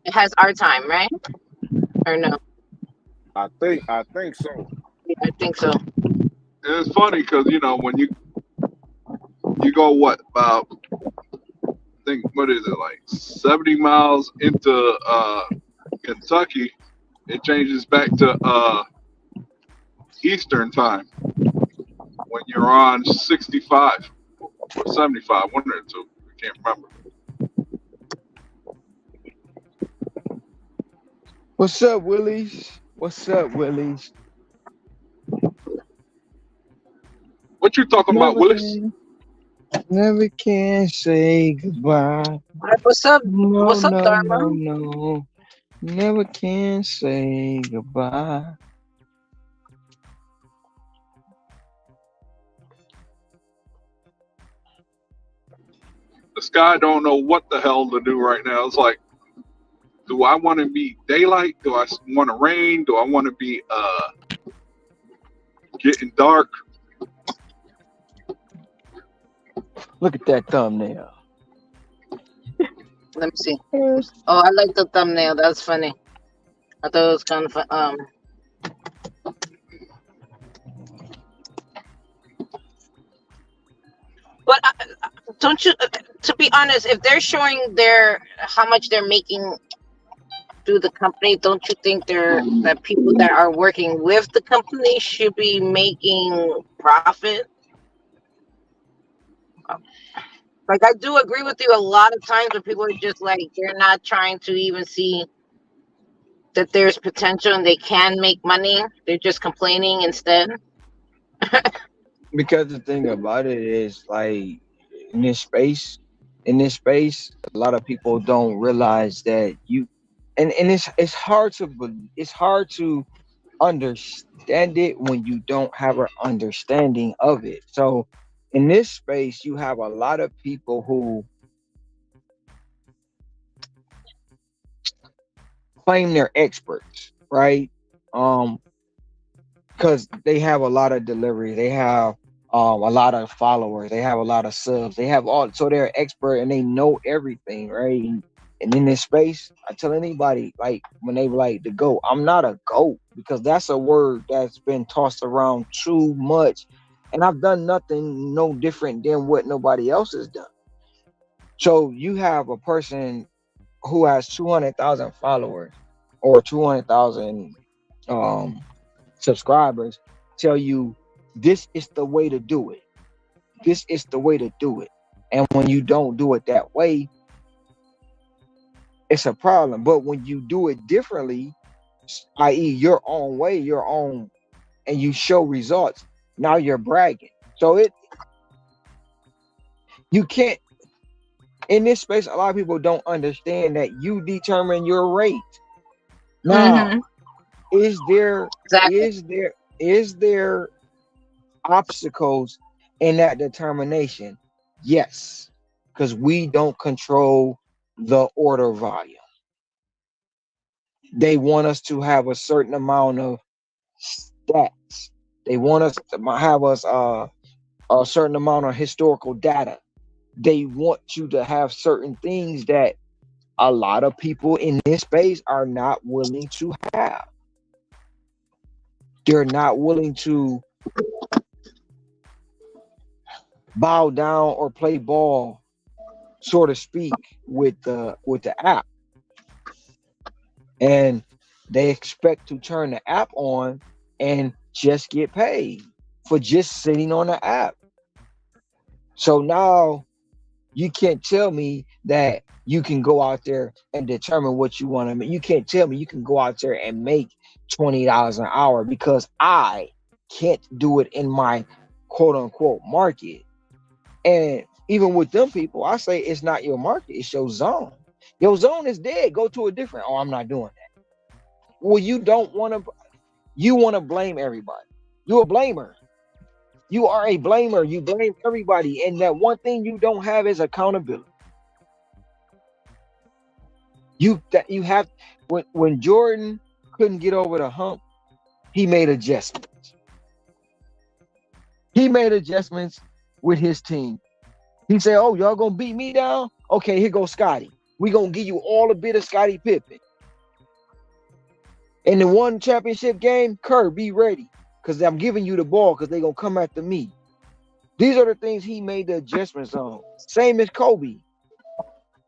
It has our time, right? Or no? I think so. Yeah, I think so. And it's funny because when you go about think what is it like 70 miles into Kentucky, it changes back to Eastern time when you're on 65 or 75, one or two. I can't remember. What's up, Willies? What's up, Willies? What you talking about, Never Willis? can, never can say goodbye. All right, what's up? No, What's up, no, no, Dharma? no. Never can say goodbye. The sky don't know what the hell to do right now. It's like, do I want to be daylight? Do I want to rain? Do I want to be getting dark? Look at that thumbnail. Let me see. Oh, I like the thumbnail. That's funny. I thought it was kind of fun. But don't you? To be honest, if they're showing how much they're making through the company, don't you think that people that are working with the company should be making profit? Like I do agree with you a lot of times when people are just like they're not trying to even see that there's potential and they can make money. They're just complaining instead. Because the thing about it is, like, in this space, in this space, a lot of people don't realize that and it's hard to it's hard to understand it when you don't have an understanding of it. So in this space, you have a lot of people who claim they're experts, right? Um, because they have a lot of delivery, they have a lot of followers, they have a lot of subs, they have all, so they're expert and they know everything, right? And in this space, I tell anybody, like, when they like the GOAT, I'm not a GOAT because that's a word that's been tossed around too much, and I've done nothing no different than what nobody else has done. So you have a person who has 200,000 followers or 200,000 um subscribers tell you this is the way to do it. This is the way to do it. And when you don't do it that way, it's a problem. But when you do it differently, i.e., your own way, your own, and you show results, now you're bragging. So you can't, in this space, a lot of people don't understand that you determine your rate. Now, Mm-hmm. is there Exactly. is there obstacles in that determination? Yes, because we don't control the order volume. They want us to have a certain amount of stats. They want us to have us a certain amount of historical data. They want you to have certain things that a lot of people in this space are not willing to have. They're not willing to bow down or play ball, so to speak, with the app, and they expect to turn the app on and just get paid for just sitting on the app. So now you can't tell me that you can go out there and determine what you want to make. You can't tell me you can go out there and make $20 an hour because I can't do it in my quote unquote market. And even with them people, I say it's not your market, it's your zone. Your zone is dead. Go to a different. Oh, I'm not doing that. Well, you don't want to. You want to blame everybody. You're a blamer. You are a blamer. You blame everybody, and that one thing you don't have is accountability. You have when Jordan couldn't get over the hump, he made adjustments. He made adjustments with his team. He said, "Oh, y'all gonna beat me down? Okay, here goes Scotty. We gonna give you all a bit of Scottie Pippen. In the one championship game, Kerr, be ready, because I'm giving you the ball because they're gonna come after me." These are the things he made the adjustments on. Same as Kobe.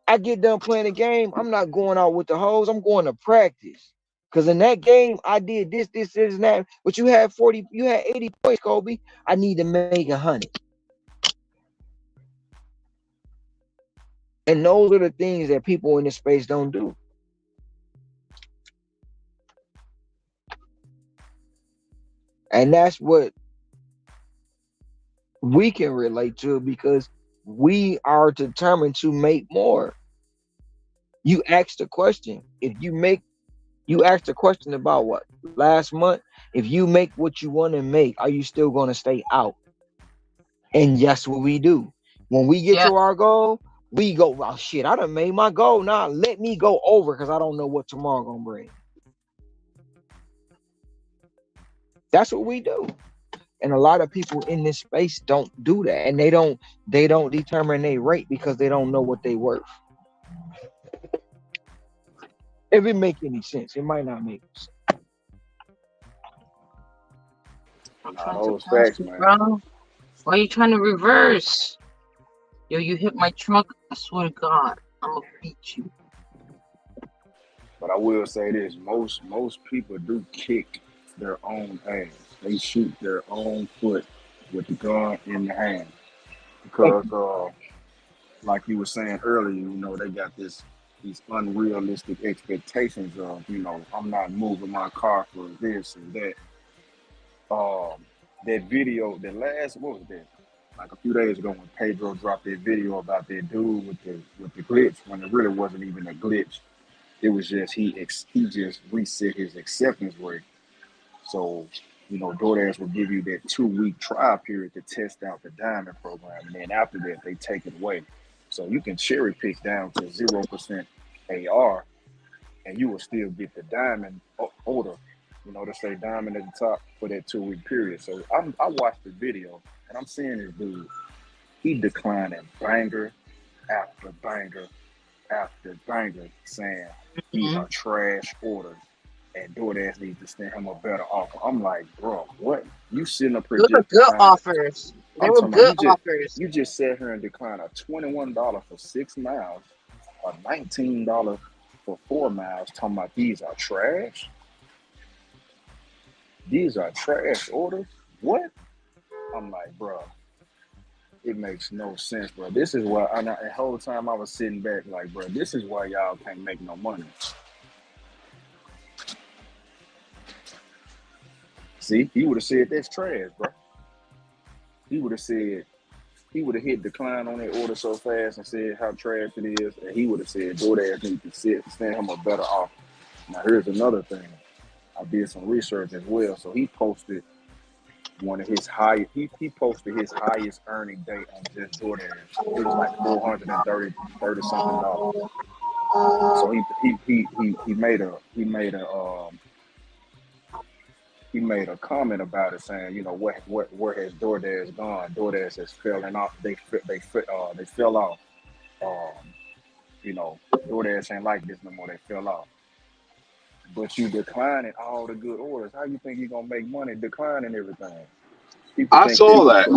I get done playing the game, I'm not going out with the hose. I'm going to practice. Because in that game, I did this, and that. But you had 80 points, Kobe. I need to make 100. And those are the things that people in this space don't do. And that's what we can relate to, because we are determined to make more. You asked the question. You asked a question about what? Last month, if you make what you want to make, are you still going to stay out? And that's what we do. When we get Yeah. to our goal, we go, oh shit, I done made my goal. Now let me go over, because I don't know what tomorrow going to bring. That's what we do. And a lot of people in this space don't do that. And they don't determine their rate because they don't know what they worth. If it make any sense, it might not make sense. I'm Nah, trying to those pass facts, you, man. bro. Why are you trying to reverse? Yo, you hit my truck. I swear to God, I'm gonna beat you. But I will say this: most people do kick their own ass. They shoot their own foot with the gun in the hand because, like you were saying earlier, they got these unrealistic expectations of, I'm not moving my car for this and that. That video, what was that? Like a few days ago when Pedro dropped that video about that dude with the glitch, when it really wasn't even a glitch. It was just he just reset his acceptance rate. So, DoorDash will give you that 2-week trial period to test out the diamond program, and then after that they take it away. So you can cherry pick down to 0% AR, and you will still get the diamond order. To say diamond at the top for that 2-week period. So I watched the video and I'm seeing this dude. He declining banger after banger after banger, saying these Mhm. are trash orders and DoorDash needs to send him a better offer. I'm like, bro, what? You sitting up here Those are just good declining. offers. They I'm were talking about good offers. you just sat here and declined a $21 for 6 miles, a $19 for 4 miles, talking about these are trash. These are trash orders. What? I'm like, bro, it makes no sense, bro. This is why the whole time I was sitting back like, bro, this is why y'all can't make no money. See, he would have said that's trash, bro. He would have hit decline on that order so fast and said how trash it is, and he would have said DoorDash needs to send him a better offer. Now here's another thing. I did some research as well. So he posted one of his he posted his highest earning day on just DoorDash. It was like $430 something dollars. So he made a comment about it, saying, where has DoorDash gone? DoorDash has fallen off. They fell off. DoorDash ain't like this no more. They fell off. But you declining all the good orders. How you think you're gonna make money declining everything? People I think saw that.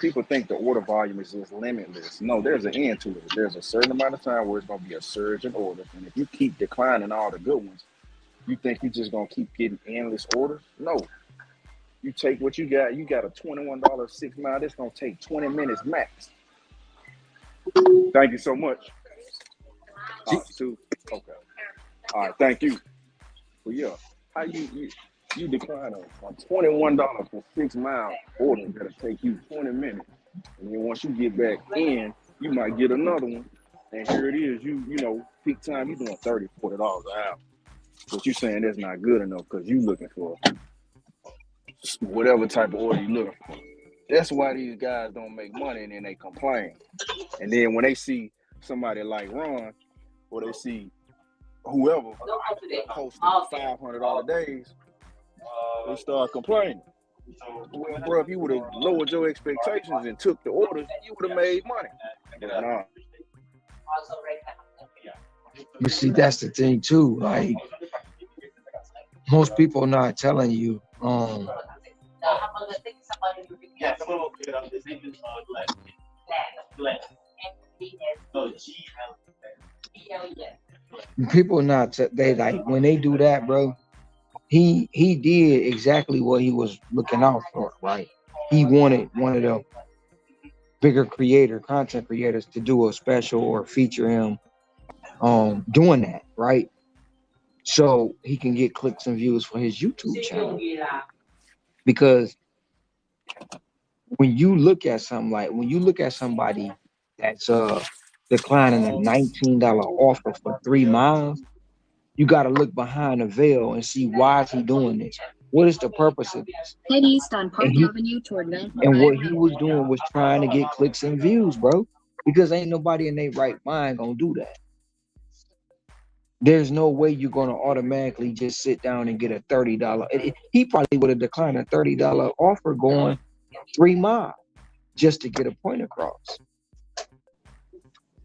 people think the order volume is just limitless. No, there's an end to it. There's a certain amount of time where it's gonna be a surge in orders, and if you keep declining all the good ones, you think you're just gonna keep getting endless orders? No. You take what you got. You got a $21 6 mile. It's gonna take 20 minutes max. Thank you so much. Two. Okay. All right. Thank you. But yeah, how you You decline a $21 for 6 mile order that'll take you 20 minutes. And then once you get back in, you might get another one. And here it is, peak time, you doing $30, $40 an hour. But you saying that's not good enough because you looking for whatever type of order you looking for. That's why these guys don't make money and then they complain. And then when they see somebody like Ron, or they see whoever posting $500 days, they start complaining. Well, bro, if you would have lowered your expectations and took the orders, you would have made money. But nah. But see, that's the thing too. Like most people not telling you, people not they like when they do that, bro. He did exactly what he was looking out for, right? He wanted one of the bigger content creators to do a special or feature him doing that, right? So he can get clicks and views for his YouTube channel. Because when you look at somebody that's declining a $19 offer for 3 miles, you got to look behind the veil and see why is he doing this. What is the purpose of this? Head east on Park Avenue toward Vancouver. And what he was doing was trying to get clicks and views, bro. Because ain't nobody in their right mind gonna do that. There's no way you're gonna automatically just sit down and get a $30. He probably would have declined a $30 offer going 3 miles just to get a point across.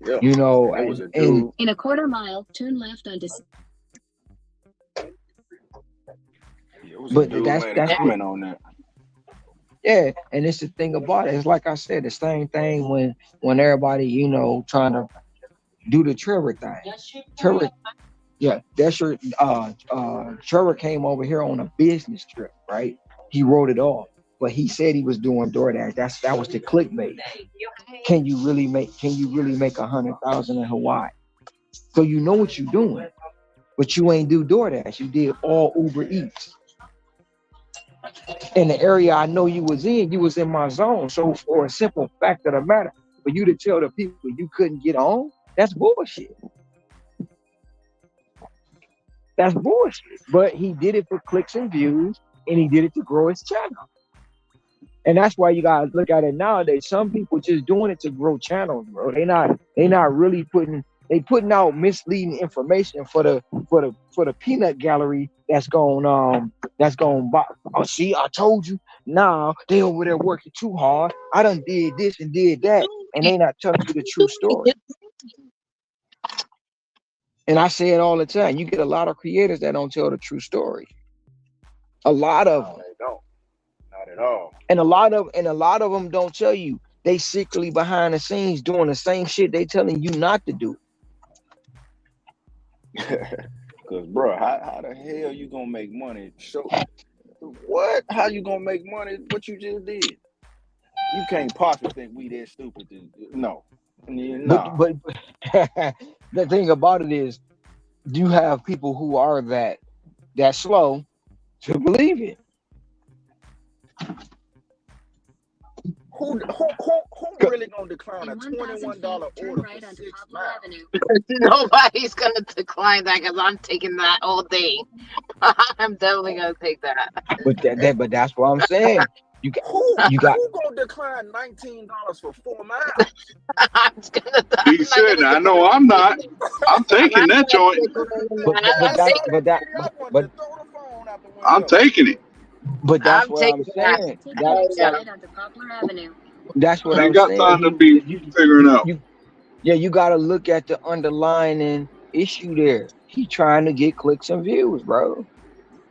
Yeah. You know, and in a quarter mile, turn left onto. But that's comment on that. Yeah, and it's the thing about it. It's like I said, the same thing when everybody, trying to do the Trevor thing. Trevor, yeah, that's your Trevor came over here on a business trip, right? He wrote it off, but he said he was doing DoorDash. That was the clickbait. Can you really make $100,000 in Hawaii? So you know what you're doing, but you ain't do DoorDash. You did all Uber Eats. In the area I know you was in my zone. So for a simple fact of the matter, for you to tell the people you couldn't get on, that's bullshit. That's bullshit. But he did it for clicks and views, and he did it to grow his channel. And that's why you guys look at it nowadays. Some people just doing it to grow channels, bro. They not really putting out misleading information for the peanut gallery that's going by. Oh, see, I told you. Nah, they over there working too hard. I done did this and did that, and they not telling you the true story. And I say it all the time. You get a lot of creators that don't tell the true story. A lot of them. They don't. Not at all. And a lot of them don't tell you. They secretly behind the scenes doing the same shit they telling you not to do. Cause bro, how the hell you gonna make money? What? How you gonna make money? What you just did? You can't possibly think we that stupid. No. But the thing about it is, you have people who are that slow to believe it. Who really gonna decline a $21 order for 6 miles? Nobody's gonna decline that because I'm taking that all day. I'm definitely gonna take that. But that's what I'm saying. Who gonna decline $19 for 4 miles? I'm just gonna. He said, "I know I'm not. I'm taking that joint. I'm taking it." But that's what I'm saying. That's what I'm saying. I ain't got time to be figuring out. You got to look at the underlying issue there. He trying to get clicks and views, bro.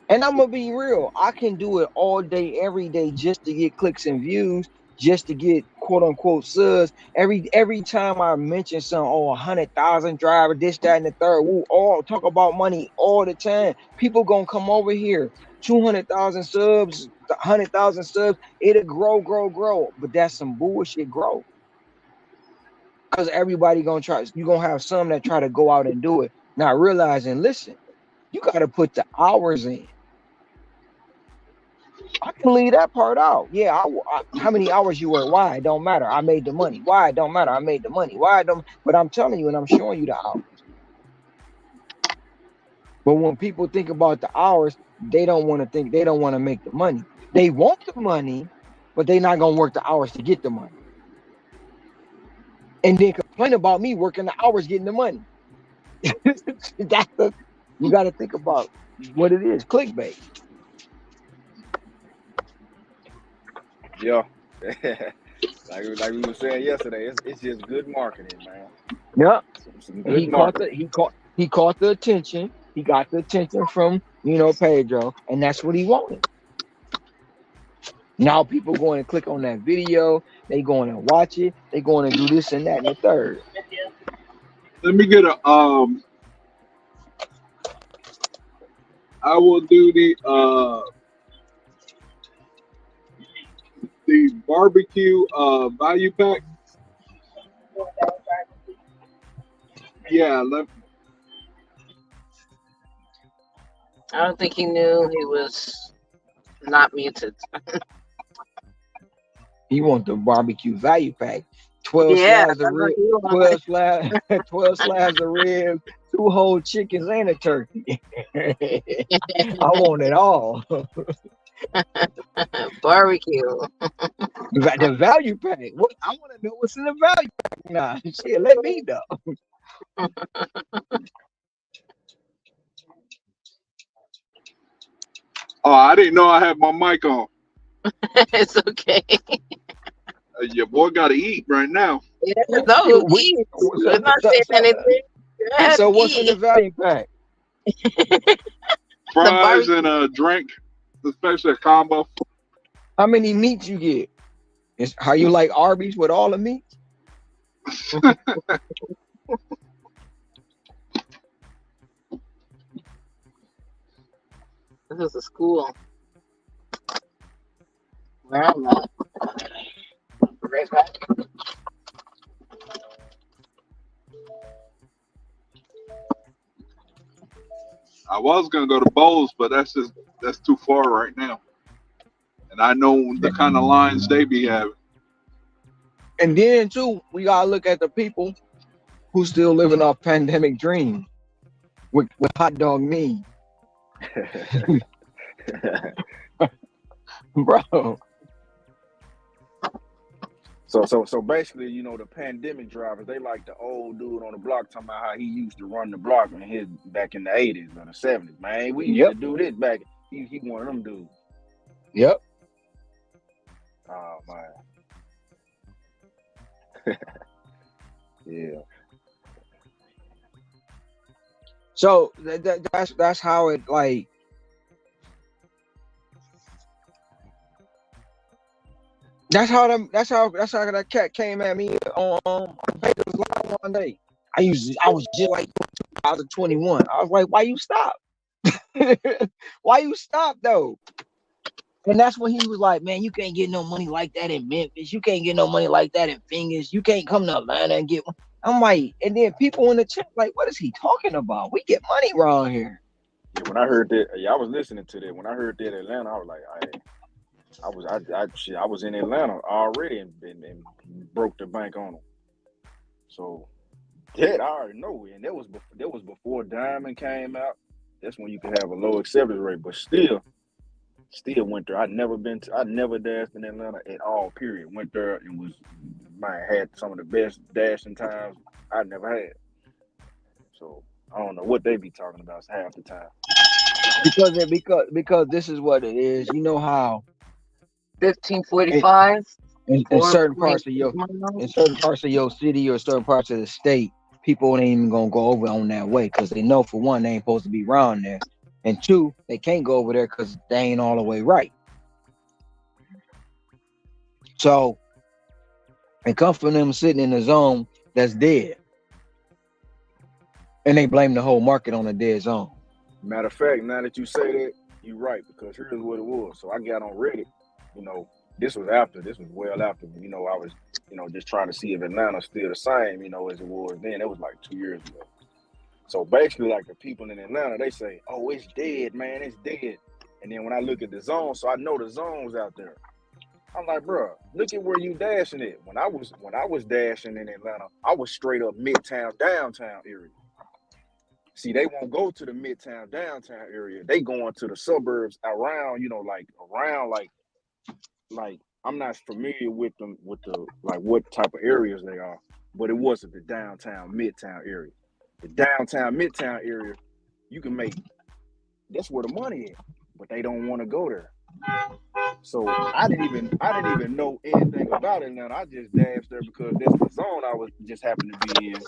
And I'm gonna be real. I can do it all day, every day, just to get clicks and views, just to get quote unquote subs. Every time I mention some 100,000 driver, this, that, and the third, we all talk about money all the time. People gonna come over here. 200,000 subs, 100,000 subs, it'll grow. But that's some bullshit growth. Because everybody gonna try. You gonna have some that try to go out and do it, not realizing, listen, you gotta put the hours in. I can leave that part out. Yeah, how many hours you work? Why? It don't matter. I made the money. Why? It don't matter. I made the money. Why? It don't. But I'm telling you, and I'm showing you the hours. But when people think about the hours, they don't want to think. They don't want to make the money. They want the money, but they're not gonna work the hours to get the money. And then complain about me working the hours getting the money. That's the, you got to think about what it is. Clickbait. Yeah. like we were saying yesterday, it's just good marketing, man. Yeah. Some And good marketing. he caught the attention. He got the attention from Pedro, and that's what he wanted. Now people going to click on that video. They going to watch it. They going to do this and that and the third. Let me get a I will do the barbecue value pack. Yeah, I don't think he knew he was not muted. He want the barbecue value pack. 12 Yeah, slabs of that's what ribs, he wanted. 12 slabs of ribs, 2 whole chickens and a turkey. I want it all. Barbecue. The value pack. What I want to know what's in the value pack now. Shit, let me know. oh, I didn't know I had my mic on. It's okay. Your boy got to eat right now. Yeah, no, We- eat. so- We're not saying anything. Go ahead, So what's in the eat. value pack? Fries barbecue. and a drink, especially a combo. How many meats you get? Is how you like Arby's with all the meats? This is a school. Where am I? Right back. I was gonna go to Bowls, but that's too far right now. And I know the kind of lines they be having. And then too, we gotta look at the people who still living off pandemic dreams with hot dog meat. Bro. So basically, the pandemic drivers, they like the old dude on the block talking about how he used to run the block back in the 80s or the 70s. Man, we used to do this back. He one of them dudes. Yep. Oh man. Yeah. So that's how it like. That's how that cat came at me on Baker's Live one day. I was just like 2021. I was like, why you stop? Why you stop though? And that's when he was like, man, you can't get no money like that in Memphis. You can't get no money like that in Fingers. You can't come to Atlanta and get one. I'm like, and then people in the chat like, what is he talking about? We get money around here. Yeah, when I heard that, I was listening to that. When I heard that Atlanta, I was like, I was in Atlanta already and broke the bank on them. So that I already know, and that was before Diamond came out. That's when you could have a low acceptance rate, but still went there. I'd never dashed in Atlanta at all. Period. Went there and had some of the best dashing times I never had. So I don't know what they be talking about half the time. Because this is what it is. You know how 1545 in certain parts of your city or certain parts of the state, people ain't even gonna go over on that way because they know, for one, they ain't supposed to be around there, and two, they can't go over there because they ain't all the way right. So it comes from them sitting in a zone that's dead, and they blame the whole market on the dead zone. Matter of fact, now that you say that, you're right, because here's what it was. So I got on Reddit, this was well after, I was, just trying to see if Atlanta's still the same, as it was then. It was like 2 years ago. So basically, like, the people in Atlanta, they say, oh, it's dead, man, it's dead. And then when I look at the zone, so I know the zones out there. I'm like, bro, look at where you dashing it. When I was dashing in Atlanta, I was straight up midtown, downtown area. See, they won't go to the midtown, downtown area. They going to the suburbs around, like I'm not familiar with them with the like what type of areas they are, but it wasn't the downtown, midtown area. The downtown, midtown area, you can make. That's where the money is, but they don't want to go there. So I didn't even know anything about it. Now I just dashed there because that's the zone I was just happened to be in.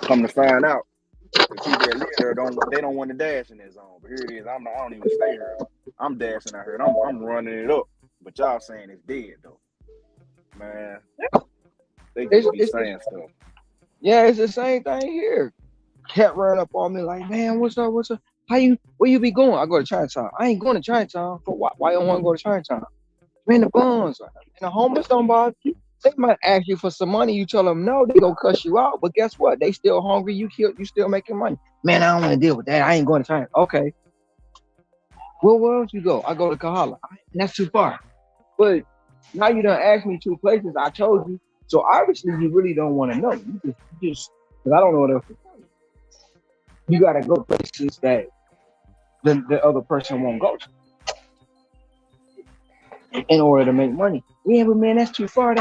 Come to find out, the people that live there don't want to dash in that zone. But here it is. I don't even stay here. I'm dashing out here. And I'm running it up. But y'all saying it's dead though, man. They just be saying stuff. Yeah, it's the same thing here. Kept running up on me like, man, what's up? Where you be going? I go to Chinatown. I ain't going to Chinatown. For what? Why you don't want to go to Chinatown? Man, the bums and the homeless don't bother you. They might ask you for some money. You tell them no, they gonna cuss you out. But guess what? They still hungry. You still making money. Man, I don't want to deal with that. I ain't going to China. Okay. Well, where else you go? I go to Kahala. That's too far. But now you done asked me 2 places. I told you. So obviously you really don't want to know. You just because I don't know what else to tell you. You gotta go places that the other person won't go to in order to make money. Yeah, but man, that's too far.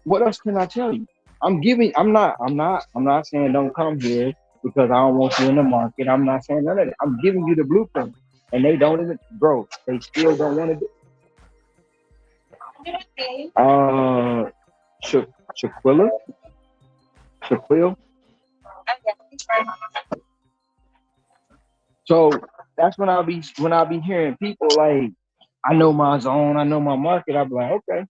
What else can I tell you? I'm not saying don't come here because I don't want you in the market. I'm not saying none of that. I'm giving you the blueprint. And they don't even, bro, they still don't want to do it. Shaquille. So that's when I'll be hearing people like, I know my zone, I know my market. I'll be like, okay.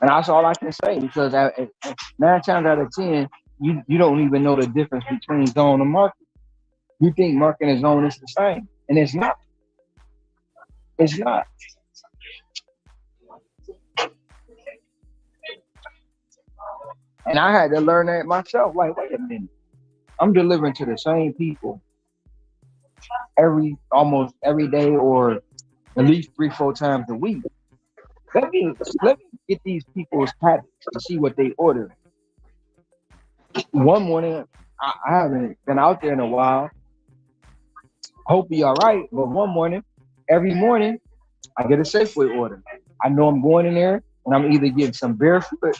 And that's all I can say because 9 times out of 10, you don't even know the difference between zone and market. You think market and zone is the same, and it's not. It's not. And I had to learn that myself. Like, wait a minute, I'm delivering to the same people almost every day, or at least 3-4 times a week. Let me get these people's habits to see what they order. One morning, I haven't been out there in a while. Hope you're all right. But one morning, every morning, I get a Safeway order. I know I'm going in there, and I'm either getting some barefoot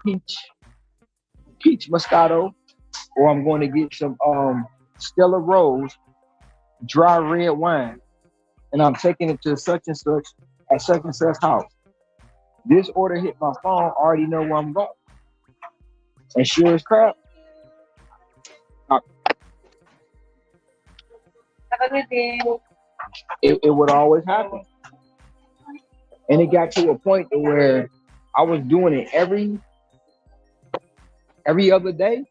peach Moscato, or I'm going to get some Stella Rose dry red wine, and I'm taking it to such and such at such and such house. This order hit my phone. I already know where I'm going. And sure as crap, Have a good day. It would always happen. And it got to a point where I was doing it every other day.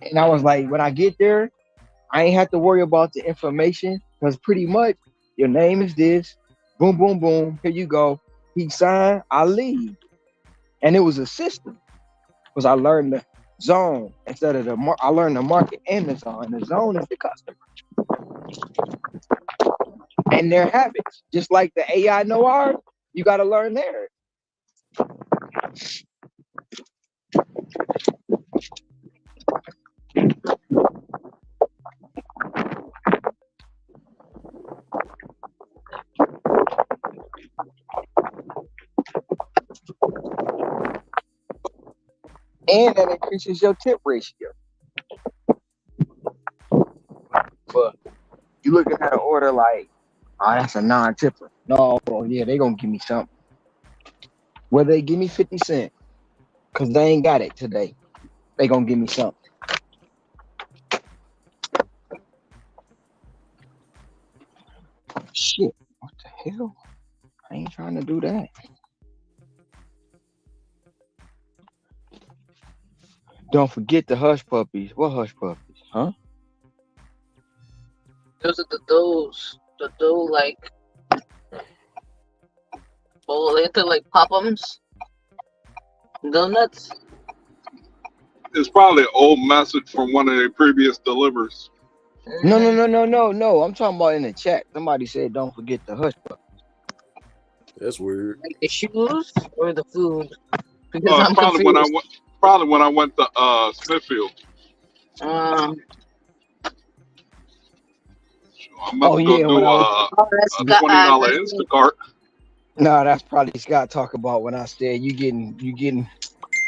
And I was like, when I get there, I ain't have to worry about the information because pretty much your name is this. Boom, boom, boom. Here you go. He signed, I leave. And it was a system because I learned the zone instead of I learned the market and the zone. And the zone is the customer and their habits. Just like the AI know ours, you got to learn theirs. And that increases your tip ratio. But you looking at an order like, oh, that's a non-tipper. No, yeah, they gonna give me something. Whether they give me 50 cents, because they ain't got it today, they gonna give me something. Shit, what the hell? I ain't trying to do that. Don't forget the hush puppies. What hush puppies, huh? Those are the dough like, boleta, like Pop'ems, donuts. It's probably an old message from one of their previous delivers. No, no, Mm, no, no, no, no. I'm talking about in the chat. Somebody said don't forget the hush puppy. That's weird. like the shoes or the food? Because I'm Probably when I confused. went. Probably when I went to Smithfield. Um, I'm about Oh to go yeah, when do I was oh, that's a got. $20 That's me. Instacart. no, that's probably Scott talk about when I said you getting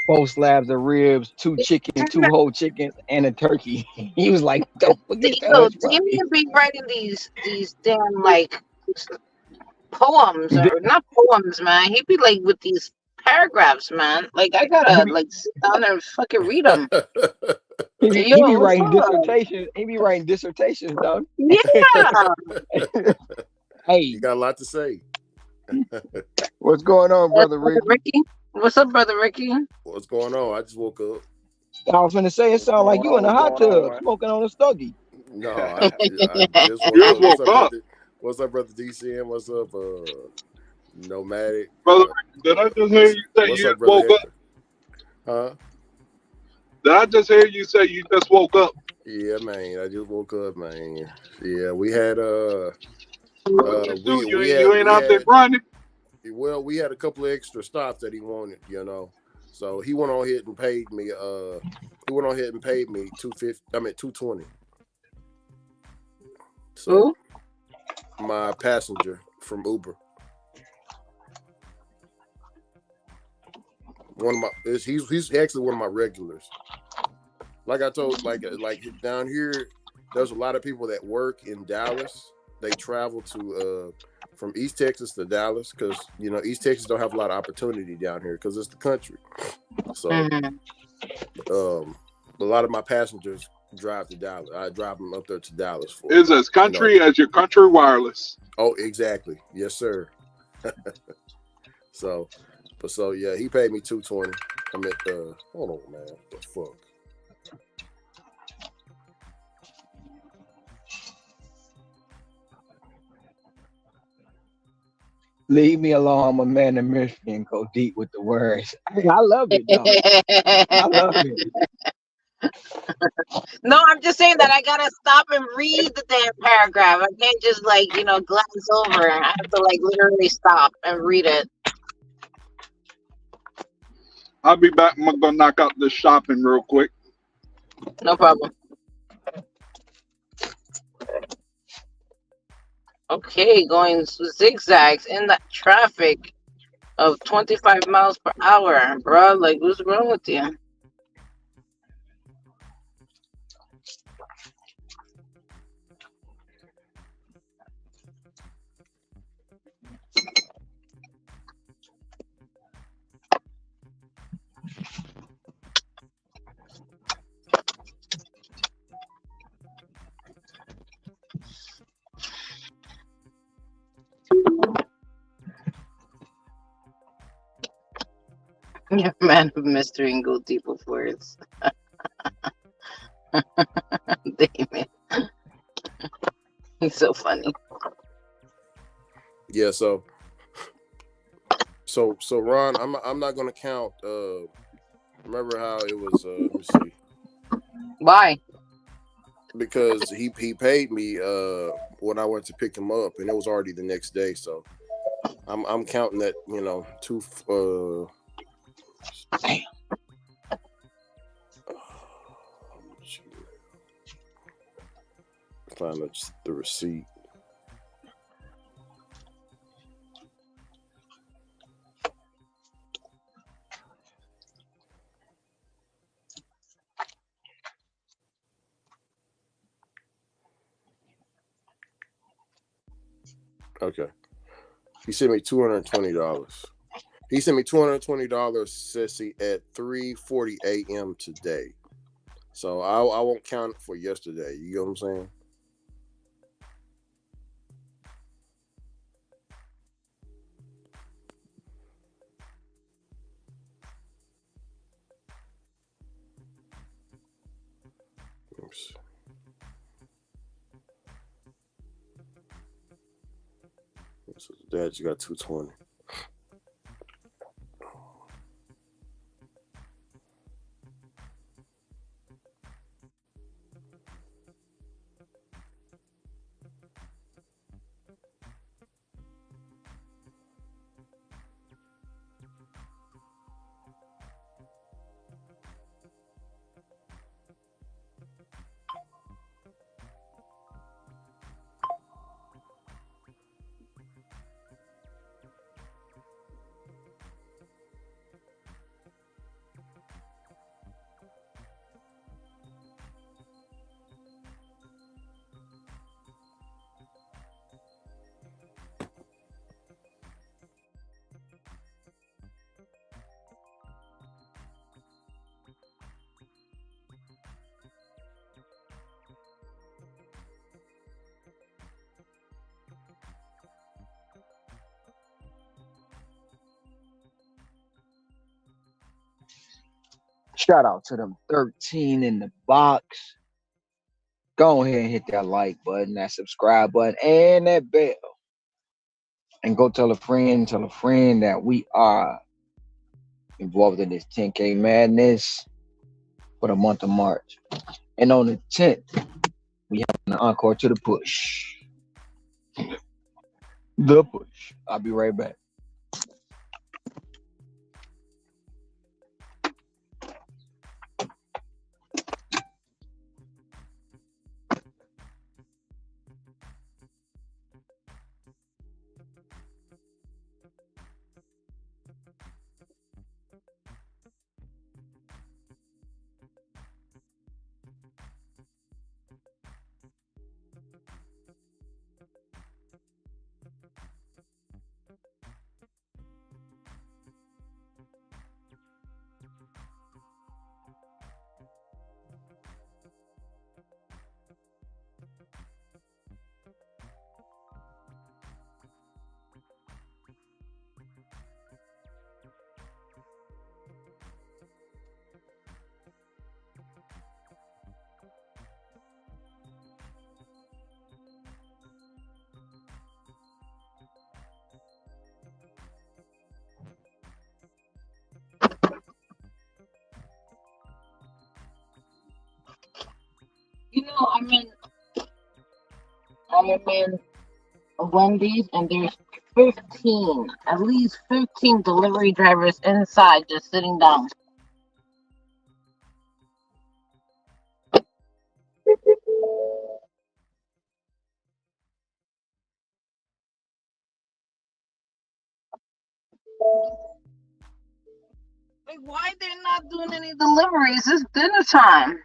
4 slabs of ribs, 2 chickens, two whole chickens, and a turkey. He was like, don't forget the Yo, hush Damien puppy. be writing these damn like poems or not poems, man. He be like with these paragraphs, man. Like I He gotta be, like sit down and fucking read them. he be, Yo, he be what's writing up? dissertations. He be writing dissertations, though. Yeah. You Hey, got a lot to say. what's going on, That's brother Brother Ricky? Ricky. What's up, Brother Ricky? What's going on? I just woke up. I was gonna say it What's sounds like going you on? in a What's hot going on, tub man? smoking on a stogie. No, I just You woke just up. What's woke up, up, brother? What's up, brother DCM? What's up, Nomadic? brother. Did I just hear you say What's you up, just brother woke up? Hector? Huh? Did I just hear you say you just woke up? Yeah, man. I just woke up, man. Yeah, we had What you do? we You had ain't we out there had grinding. well, we had a couple of extra stops that he wanted, So he went on ahead and paid me. He went on ahead and paid me $220. So Who? my passenger from Uber, he's actually one of my regulars. Like I told, like down here, there's a lot of people that work in Dallas. They travel to from East Texas to Dallas because East Texas don't have a lot of opportunity down here because it's the country. So Mhm. a lot of my passengers drive to Dallas. I drive them up there to Dallas for Is as country as your country wireless. Oh, exactly. Yes, sir. So yeah, he paid me $220. I'm at hold on, man. What the fuck? Leave me alone. I'm a man of Michigan. Go deep with the words. I love it, though. I love it. No, I'm just saying that I gotta stop and read the damn paragraph. I can't just glance over. I have to literally stop and read it. I'll be back. I'm gonna knock out this shopping real quick. No problem. Okay, going zigzags in that traffic of 25 miles per hour, bro. Like, what's wrong with you? You're a man of mystery and go deep with words. Damn, he's so funny. Yeah, so Ron, I'm not gonna count. Remember how it was? Let me see. Why? Because he paid me when I went to pick him up, and it was already the next day. So I'm counting that two. Find the receipt. Okay. He sent me $220. He sent me $220, Sissy, at 3:40 a.m. today. So I won't count it for yesterday. You know what I'm saying? Oops. So Dad, you got 220. Shout out to them 13 in the box. Go ahead and hit that like button, that subscribe button, and that bell. And go tell a friend that we are involved in this 10K madness for the month of March. And on the 10th, we have an encore to the push. The push. I'll be right back. I'm in Wendy's, and there's 15, at least 15 delivery drivers inside just sitting down. Like, why they're not doing any deliveries? It's dinner time.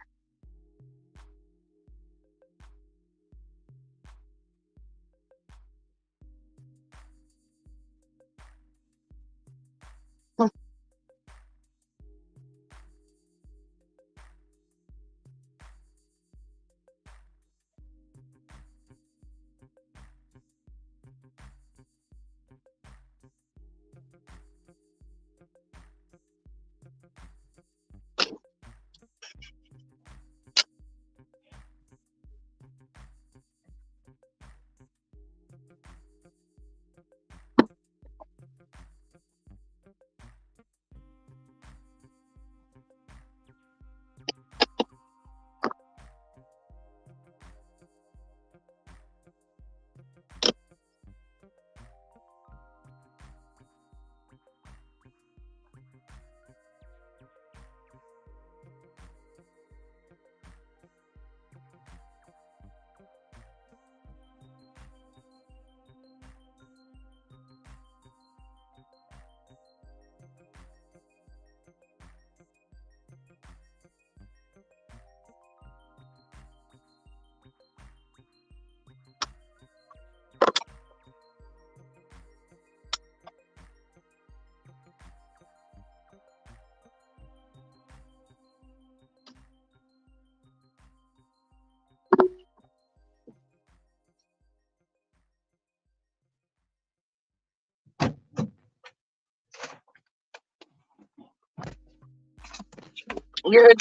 You're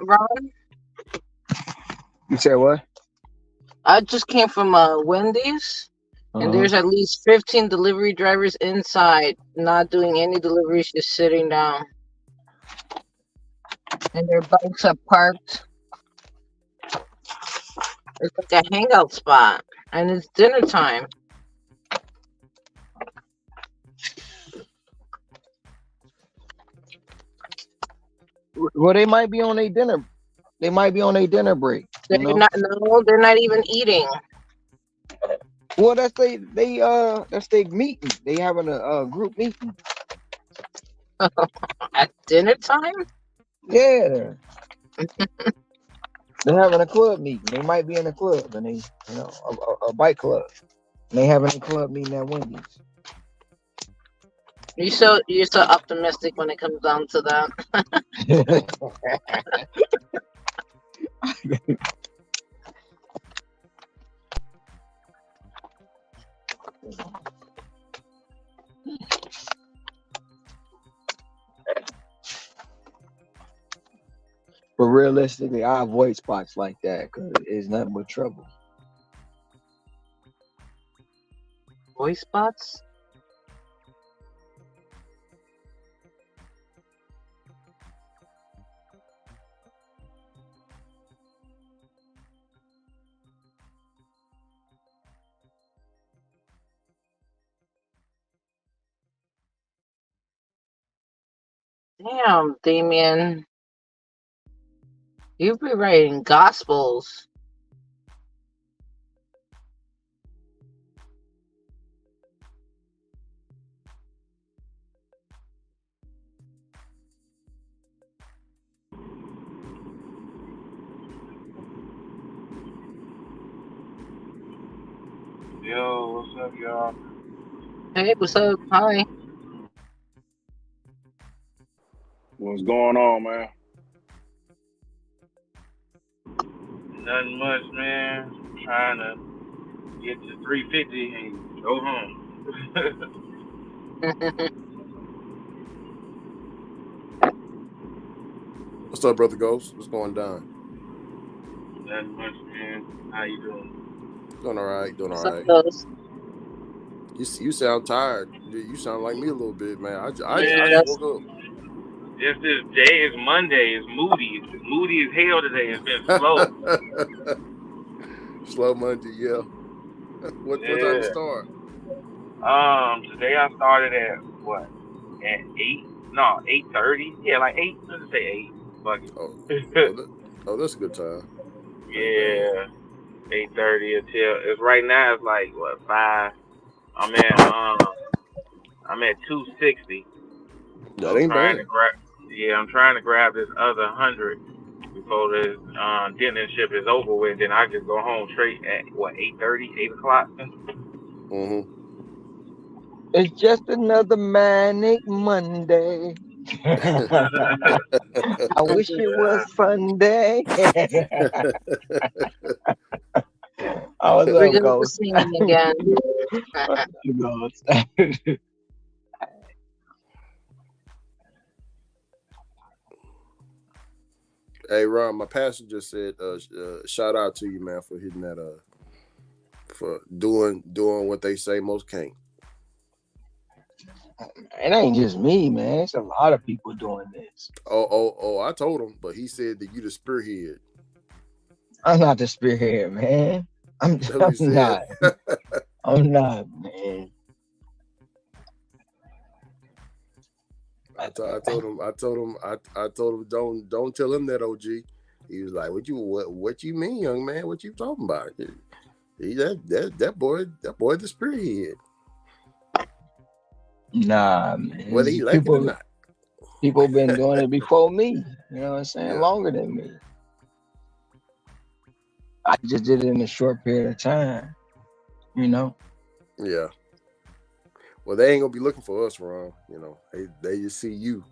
Ron. You said what? I just came from Wendy's, and there's at least 15 delivery drivers inside, not doing any deliveries, just sitting down, and their bikes are parked. It's like a hangout spot, and it's dinner time. Well, they might be on a dinner. They might be on a dinner break. They're not. No, they're not even eating. Well, that's they meeting. They having a group meeting. At dinner time? Yeah. They're having a club meeting. They might be in a club, and they, a bike club. And they having a club meeting at Wendy's. You're so optimistic when it comes down to that. But realistically, I avoid spots like that because it's nothing but trouble. Voice spots? Damn, Damien. You've been writing gospels. Yo, what's up, y'all? Hey, what's up? Hi. What's going on, man? Nothing much, man. Trying to get to 350 and go home. What's up, brother Ghost? What's going down? Nothing much, man. How you doing? Doing all right. Doing all What's up, right. fellas? You sound tired. You sound like me a little bit, man. I Man, just woke up. it's this day. It's Monday. It's moody. It's moody as hell today. It's been slow. Slow Monday, yeah. What time to start? Today I started at what? At 8? No, 8:30. Yeah, like 8. Let's just say 8. Fuck it. Oh, that's a good time. Yeah, 8:30 until it's right now. It's like what 5. I'm at 260. That ain't bad. I'm trying to grab this other 100 before the dinner ship is over with. Then I just go home straight at what 8:30, 8 o'clock. Mm-hmm. It's just another manic Monday. I wish it was Sunday. I was We're up, gonna be Ghost. singing again. Ghost. Hey, Ron, my pastor just said, shout out to you, man, for hitting that, for doing what they say most can't. It ain't just me, man. It's a lot of people doing this. Oh, I told him, but he said that you the spearhead. I'm not the spearhead, man. I'm not. I'm not, man. I told him, don't tell him that, OG. He was like, what you mean, young man? What you talking about? That boy the spearhead. Nah, man. Whether he like it or not. People been doing it before me. You know what I'm saying? Yeah. Longer than me. I just did it in a short period of time. You know? Yeah. Well, they ain't gonna be looking for us, Ron. You know, they just see you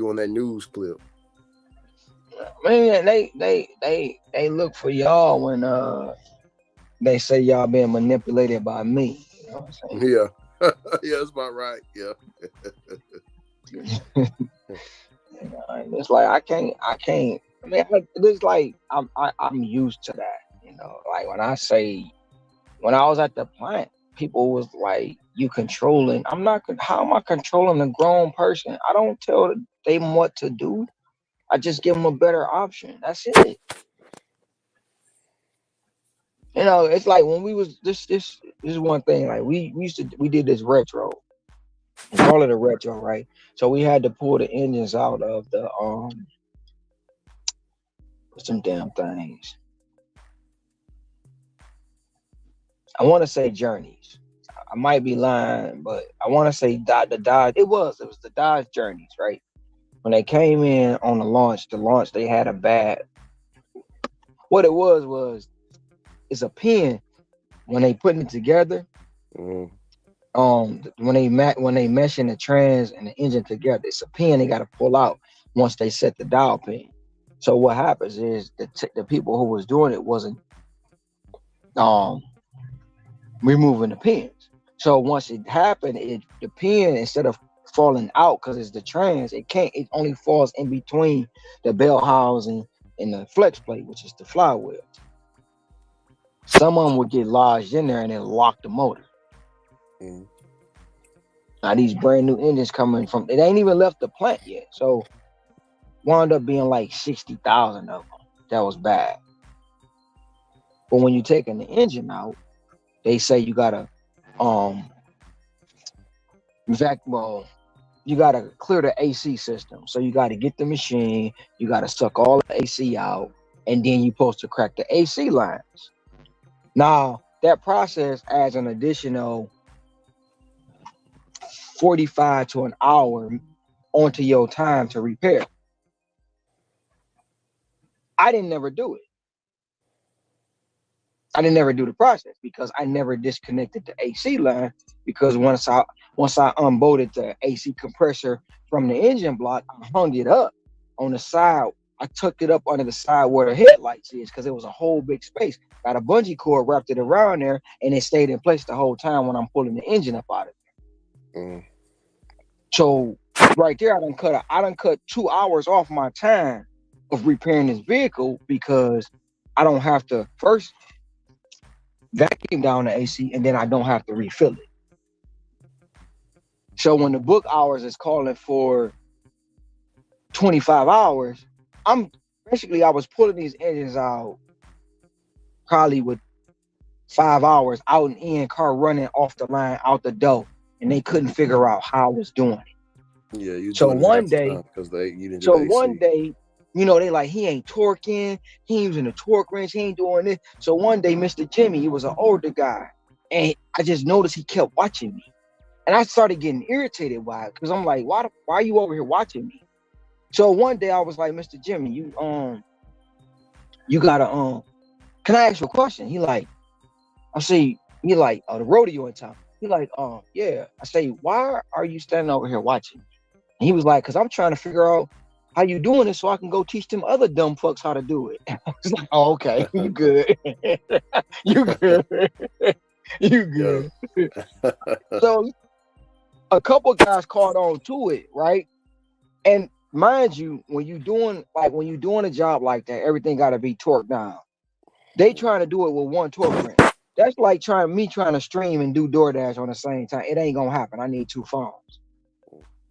on that news clip. Man, they look for y'all when they say y'all being manipulated by me. You know what I'm saying? Yeah. Yeah, that's about right. Yeah. It's like I can't. I mean, it's like I'm used to that. You know, like when I was at the plant, people was like, "You controlling?" I'm not. How am I controlling a grown person? I don't tell them what to do. I just give them a better option. That's it. You know, it's like when we was this is one thing. Like we did this retro. We call it a retro, right? So we had to pull the engines out of the some damn things. I want to say Journeys. I might be lying, but I want to say the Dodge. It was the Dodge Journeys, right? When they came in on the launch, they had a bad. What it was it's a pin when they putting it together. Mm-hmm. When they meshing the trans and the engine together, it's a pin they got to pull out once they set the dial pin. So what happens is the people who was doing it wasn't removing the pins. So once it happened, the pin, instead of falling out because it's the trans. It can't. It only falls in between the bell housing and the flex plate, which is the flywheel. Some of them would get lodged in there and then lock the motor. Mm. Now these brand new engines coming from, it ain't even left the plant yet, so wound up being like 60,000 of them. That was bad. But when you're taking the engine out, they say you gotta you gotta clear the AC system. So you gotta get the machine, you gotta suck all the AC out, and then you're supposed to crack the AC lines. Now that process adds an additional 45 to an hour onto your time to repair. I didn't never do it. I didn't never do the process because I never disconnected the AC line, because once I unbolted the AC compressor from the engine block, I hung it up on the side. I tucked it up under the side where the headlights is, because it was a whole big space. Got a bungee cord, wrapped it around there, and it stayed in place the whole time when I'm pulling the engine up out of there. Mm. So right there, I done cut 2 hours off my time of repairing this vehicle, because I don't have to first vacuum down the AC, and then I don't have to refill it. So when the book hours is calling for 25 hours, I was pulling these engines out probably with 5 hours out in ENCORE, running off the line out the door, and they couldn't figure out how I was doing it. Yeah, you So doing one it day, because you didn't do so the AC. one day, you know, they like, he ain't torquing, he ain't using a torque wrench, he ain't doing this. So one day, Mr. Jimmy, he was an older guy, and I just noticed he kept watching me. And I started getting irritated by it, because I'm like, why are you over here watching me? So one day I was like, Mr. Jimmy, you gotta, can I ask you a question? He like, the rodeo in town. He like, yeah. I say, why are you standing over here watching me? And he was like, because I'm trying to figure out how you doing it so I can go teach them other dumb fucks how to do it. I was like, oh, okay, you good. You good. You good. So a couple guys caught on to it, right? And mind you, when you doing a job like that, everything gotta be torqued down. They trying to do it with one torque wrench. That's like trying to stream and do DoorDash on the same time. It ain't gonna happen. I need 2 phones.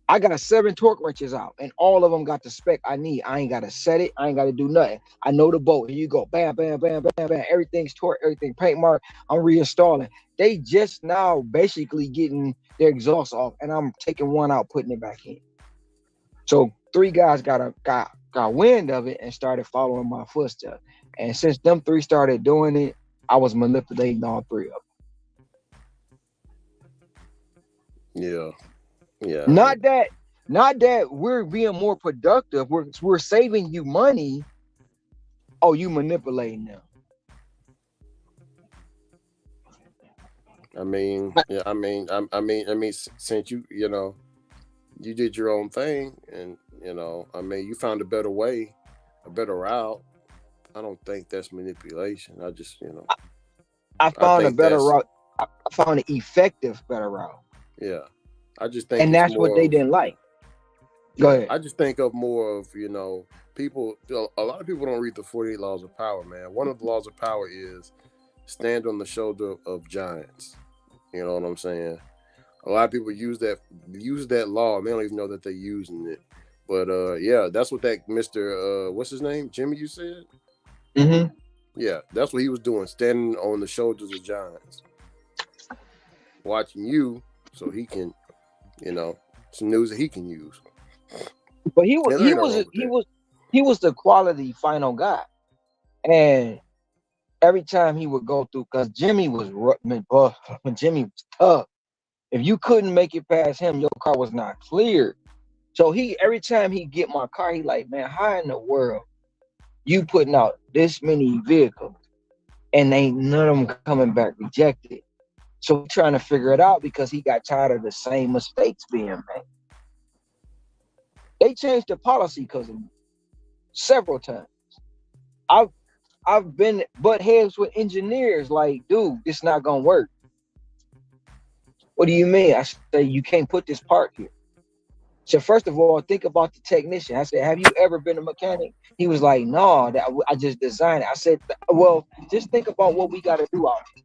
I got 7 torque wrenches out, and all of them got the spec I need. I ain't gotta set it. I ain't gotta do nothing. I know the bolt. Here you go. Bam, bam, bam, bam, bam. Everything's torque, everything paint mark. I'm reinstalling. They just now basically getting their exhaust off, and I'm taking one out, putting it back in. So 3 guys got wind of it and started following my footsteps. And since them 3 started doing it, I was manipulating all 3 of them. Yeah. Yeah. Not that we're being more productive. We're saving you money. Oh, you manipulating them. I mean, since you did your own thing, and you found a better way, a better route. I don't think that's manipulation. I just, I found a better route. I found an effective better route. Yeah. I just think, and that's what they didn't like. Go ahead. I just think of more of, people. A lot of people don't read the 48 laws of power, man. One of the laws of power is stand on the shoulder of giants. You know what I'm saying? A lot of people use that law, and they don't even know that they're using it. But yeah, that's what that Mr. What's his name? Jimmy, you said? Mm-hmm. Yeah, that's what he was doing, standing on the shoulders of giants, watching you so he can, some news that he can use. But he was the quality final guy, and every time he would go through, because Jimmy was tough. If you couldn't make it past him, your car was not cleared. So every time he get my car, he like, man, how in the world you putting out this many vehicles and ain't none of them coming back rejected? So he's trying to figure it out, because he got tired of the same mistakes being made. They changed the policy because of me several times. I've been butt heads with engineers like, dude, this not gonna work. What do you mean? I say, you can't put this part here. So first of all, think about the technician. I said, have you ever been a mechanic? He was like, no, I just designed it. I said, well, just think about what we got to do out here.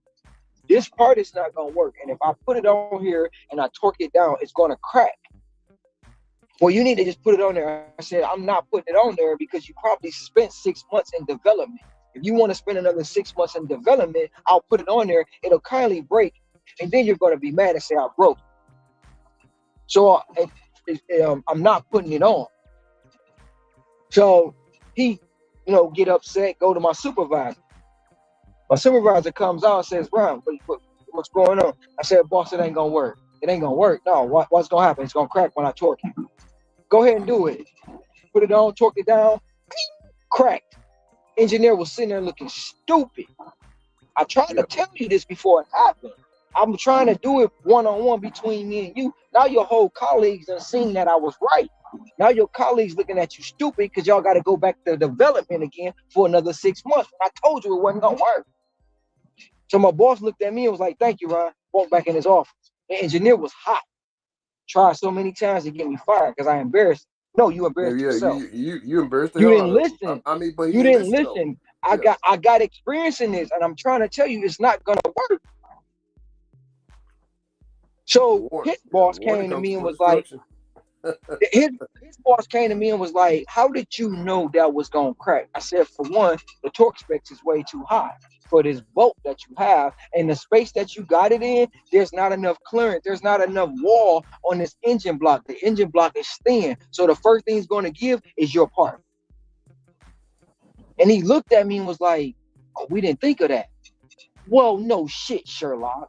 This part is not going to work. And if I put it on here and I torque it down, it's going to crack. Well, you need to just put it on there. I said, I'm not putting it on there because you probably spent 6 months in development. If you want to spend another 6 months in development, I'll put it on there. It'll kindly break. And then you're going to be mad and say I broke. So I'm not putting it on. So he, get upset, go to my supervisor. My supervisor comes out and says, Ron, what's going on? I said, boss, it ain't going to work. It ain't going to work. No, what's going to happen? It's going to crack when I torque it. Go ahead and do it. Put it on, torque it down, cracked. Engineer was sitting there looking stupid. I tried to tell you this before it happened. I'm trying to do it one-on-one between me and you. Now your whole colleagues done seen that I was right. Now your colleagues looking at you stupid because y'all got to go back to development again for another 6 months. I told you it wasn't going to work. So my boss looked at me and was like, thank you, Ron. Walked back in his office. The engineer was hot. Tried so many times to get me fired because I embarrassed. No, you embarrassed yourself. You embarrassed the You hell didn't out of him. listen. I mean, but he You didn't didn't listen. listen. I got experience in this, and I'm trying to tell you it's not gonna work. So his boss came to me and was like, his boss came to me and was like, how did you know that was gonna crack? I said, for one, the torque specs is way too high for this bolt that you have, and the space that you got it in, there's not enough clearance, there's not enough wall on this engine block. The engine block is thin, so the first thing it's going to give is your part. And he looked at me and was like, oh, we didn't think of that. Well, no shit, Sherlock.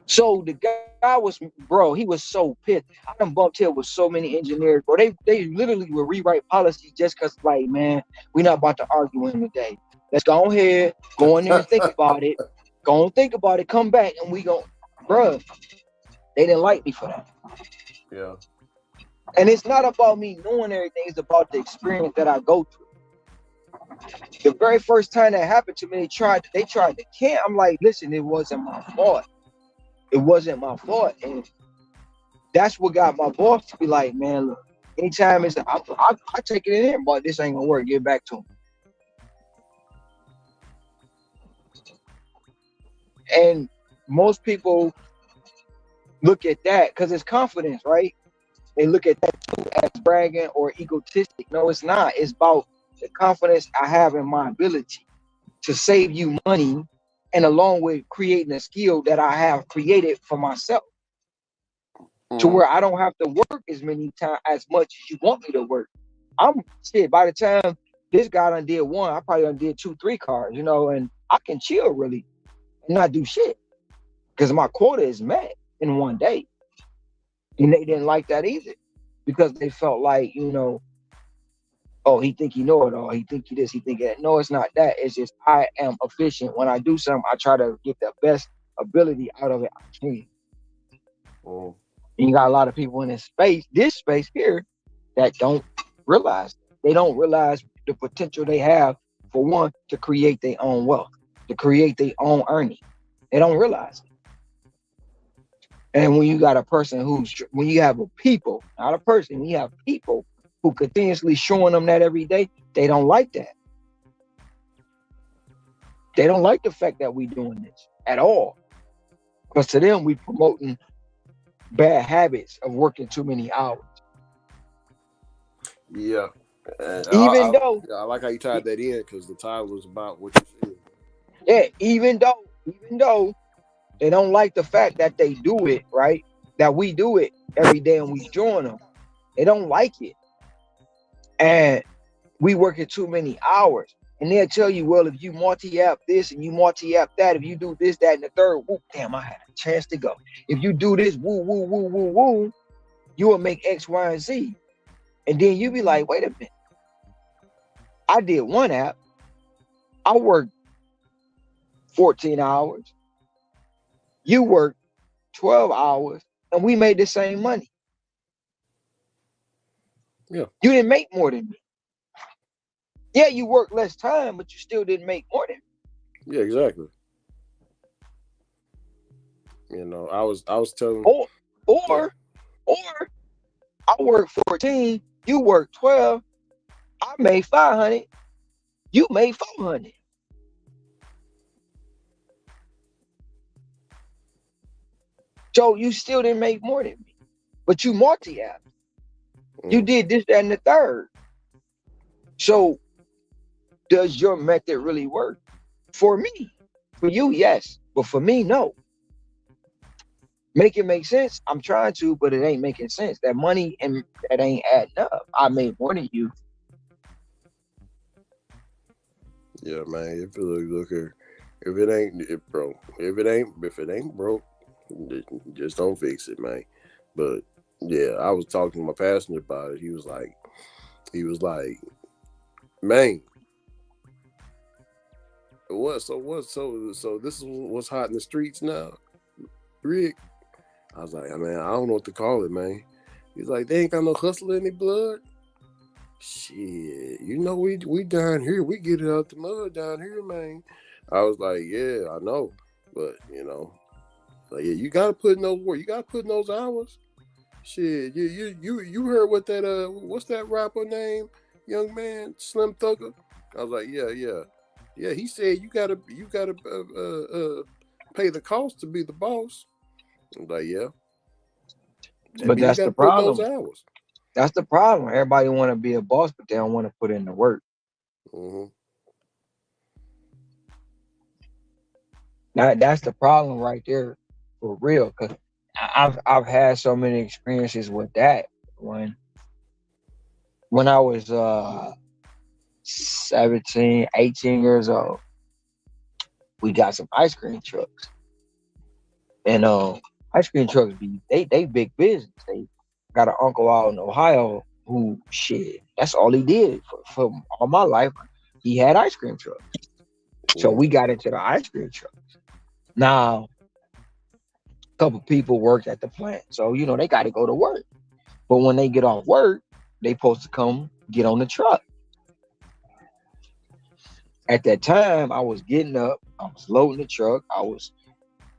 So the guy was, bro, he was so pissed. I done bumped here with so many engineers, bro. They literally would rewrite policies just because, like, man, we're not about to argue in today. Let's go ahead, go in there and think about it. Go and think about it, come back, and we go, bro. They didn't like me for that. Yeah. And it's not about me knowing everything. It's about the experience that I go through. The very first time that happened to me, they tried to can. I'm like, listen, it wasn't my fault. It wasn't my fault. And that's what got my boss to be like, man, look, anytime it's, I take it in, but this ain't gonna work. Get back to him. And most people look at that because it's confidence, right? They look at that too as bragging or egotistic. No, it's not. It's about the confidence I have in my ability to save you money, and along with creating a skill that I have created for myself, to where I don't have to work as much as you want me to work. By the time this guy done did one, I probably done did 2-3 cars, and I can chill really and not do shit because my quota is met in one day. And they didn't like that either because they felt like, oh, he think he know it all. He think he this, he think that. No, it's not that. It's just I am efficient. When I do something, I try to get the best ability out of it I can. And you got a lot of people in this space here, that don't realize. They don't realize the potential they have, for one, to create their own wealth, to create their own earning. They don't realize it. And when you got a person when you have a people, not a person, when you have people who continuously showing them that every day, they don't like that. They don't like the fact that we doing this at all. Because to them, we promoting bad habits of working too many hours. Yeah. Even though I like how you tied that in, because the title was about what you said. Yeah, even though they don't like the fact that they do it, right? That we do it every day and we join them. They don't like it. And we working too many hours. And they'll tell you, well, if you multi-app this and you multi-app that, if you do this, that, and the third, whoop, damn, I had a chance to go. If you do this, woo, woo, woo, woo, woo, you will make X, Y, and Z. And then you be like, wait a minute. I did one app. I worked 14 hours. You worked 12 hours, and we made the same money. Yeah. You didn't make more than me. Yeah, you worked less time, but you still didn't make more than me. Yeah, exactly. I was telling. Or Or I work 14, you work 12, I made 500, you made 400. So you still didn't make more than me, but you multi-app. You did this, that, and the third. So does your method really work? For me, for you, yes, but for me, no. Make it make sense. I'm trying to, but it ain't making sense. That money and that ain't adding up. I made more than you. Yeah, man. If look here, if it ain't broke, if it ain't broke, just don't fix it, man. But yeah, I was talking to my passenger about it. He was like, man, so this is what's hot in the streets now, Rick. I was like, man, I don't know what to call it, man. He's like, they ain't got no hustle in their blood. Shit, we down here, we get it out the mud down here, man. I was like, yeah, I know, but like, yeah, you gotta put in those work. You gotta put in those hours. Shit, you heard what that what's that rapper name, young man, Slim Thugger? I was like, yeah. He said you gotta pay the cost to be the boss. I'm like, yeah. But that's the put in those problem. hours. That's the problem. Everybody want to be a boss, but they don't want to put in the work. Mm-hmm. That's the problem right there, for real. Cause I've had so many experiences with that. When I was 17, 18 years old, we got some ice cream trucks, and ice cream trucks they big business. They got an uncle out in Ohio who, shit, that's all he did for all my life. He had ice cream trucks. So we got into the ice cream trucks. Now, a couple people worked at the plant, so they got to go to work. But when they get off work, they supposed to come get on the truck. At that time, I was getting up, I was loading the truck, I was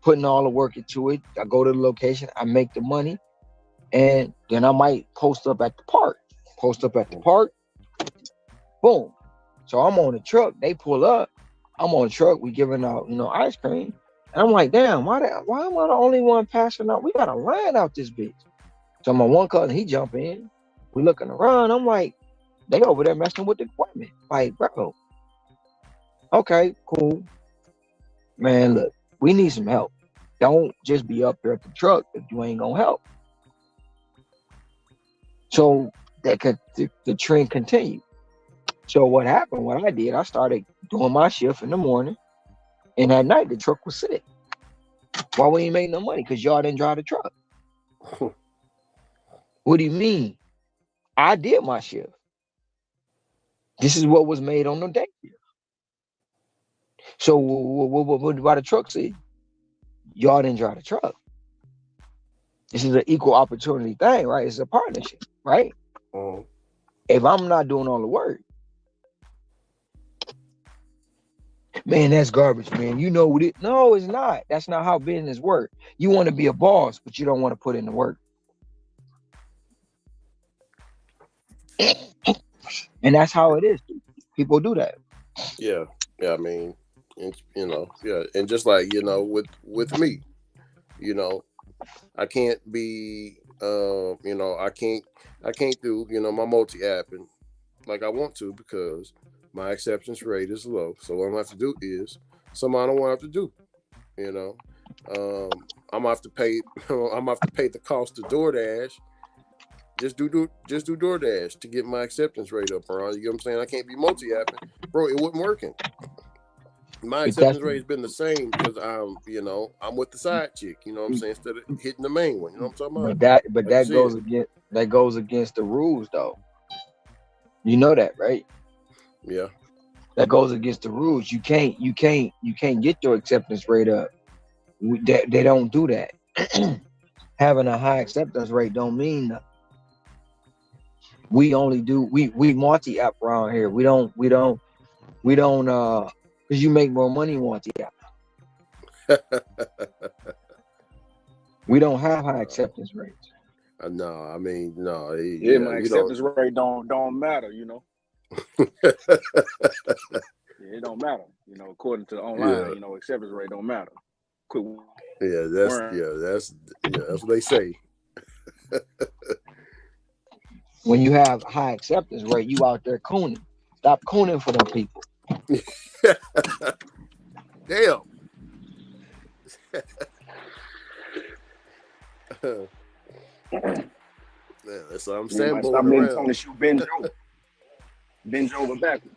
putting all the work into it. I go to the location, I make the money, and then I might post up at the park. Boom. So I'm on the truck. They pull up. I'm on the truck. We giving out, ice cream. And I'm like, damn, why am I the only one passing out? We got a line out this bitch. So my one cousin, he jump in. We looking around. I'm like, they over there messing with the equipment. Like, bro. Okay, cool. Man, look, we need some help. Don't just be up there at the truck if you ain't gonna help. So the trend continued. So what happened? What I did, I started doing my shift in the morning, and at night the truck was sick. Why we ain't make no money? Because y'all didn't drive the truck. What do you mean? I did my shift. This is what was made on the day shift. So what about the truck see? Y'all didn't drive the truck. This is an equal opportunity thing, right? It's a partnership, right? If I'm not doing all the work, man, that's garbage, man. You know what it? No, it's not. That's not how business works. You want to be a boss, but you don't want to put in the work. And that's how it is. People do that. Yeah. I mean, and just like with me, I can't be, I can't do, my multi-apping like I want to because my acceptance rate is low. So what I'm gonna have to do is something I don't want to have to do. I'm gonna have to pay. I'm gonna have to pay the cost of DoorDash. Just do DoorDash to get my acceptance rate up around. You know what I'm saying? I can't be multi-apping, bro. It wasn't working. My acceptance rate has been the same because I'm with the side chick. You know what I'm saying? Instead of hitting the main one. You know what I'm talking about? But that goes against the rules, though. You know that, right? Yeah. That goes against the rules. You can't get your acceptance rate up. They don't do that. Having a high acceptance rate don't mean nothing. We only do we multi-app around here. We don't because you make more money multi-app. We don't have high acceptance rates. No, I mean, no. Yeah, my you don't. acceptance rate don't matter, you know. It don't matter, you know. According to the online, you know, acceptance rate don't matter. Quit that's what they say. When you have high acceptance rate, you out there cooning. Stop cooning for them people. Damn. Yeah, that's what I'm saying. Stop letting Tony shoot bend over backwards.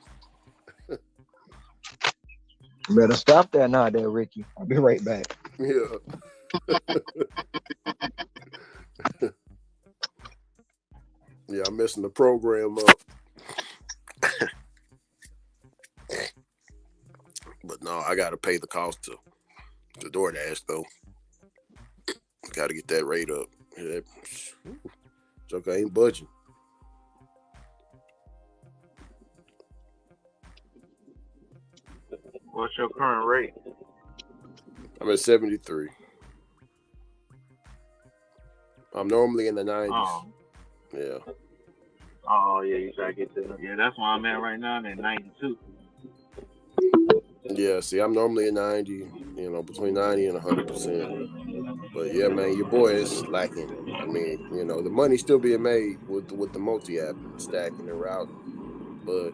You better stop that now, there, Ricky. I'll be right back. Yeah. Yeah, I'm messing the program up. But no, I gotta pay the cost to DoorDash though. Gotta get that rate up. Yeah. Joker ain't budging. What's your current rate? I'm at 73. I'm normally in the 90s. Oh. Yeah. Oh, yeah, you gotta get that. Yeah, that's where I'm at right now. I'm at 92. Yeah, see, I'm normally at 90, you know, between 90 and 100%. But yeah, man, your boy is lacking. I mean, you know, the money's still being made with the multi-app and stacking and routing. But,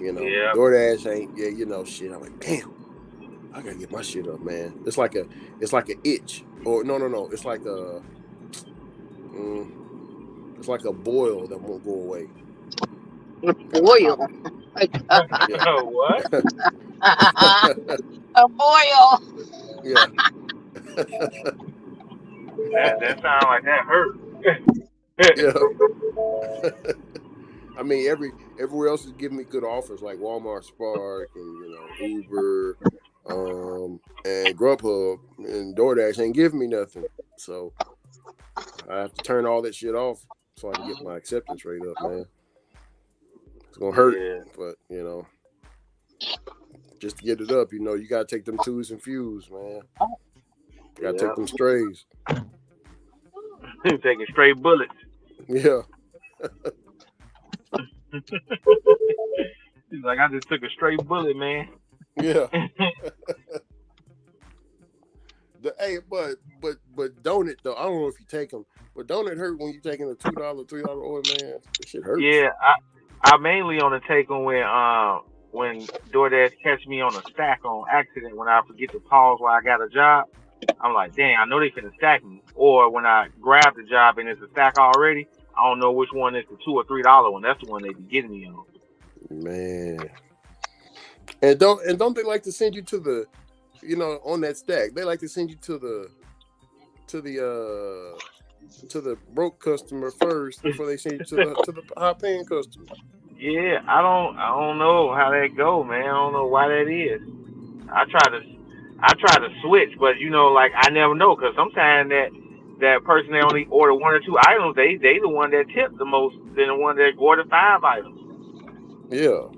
you know, DoorDash ain't, you know, shit. I'm like, damn, I gotta get my shit up, man. It's like an itch. Or no. It's like a boil that won't go away. A boil. What? A boil. Yeah. that sounds like that hurt. Yeah. I mean, everywhere else is giving me good offers like Walmart Spark and, you know, Uber, and Grubhub, and DoorDash ain't giving me nothing. So I have to turn all that shit off so I can get my acceptance rate up, man. It's gonna hurt, but you know, just to get it up, you know, you gotta take them twos and fews, man. You gotta take them strays. Taking straight bullets. Yeah. He's like, I just took a straight bullet, man. Yeah. Hey, but don't it though? I don't know if you take them, but don't it hurt when you taking a $2, $3 oil, man? That shit hurts. Yeah, I mainly on the take on when DoorDash catch me on a stack on accident when I forget to pause while I got a job. I'm like, dang, I know they finna stack me. Or when I grab the job and it's a stack already, I don't know which one is the $2 or $3 one. That's the one they be getting me on. Man. And don't they like to send you to the, you know, on that stack? They like to send you to the broke customer first before they send you to the high paying customer. Yeah, I don't know how that go, man. I don't know why that is. I try to switch, but you know, like I never know, because sometimes that person they only order 1 or 2 items, they the one that tip the most than the one that ordered 5 items. Yeah.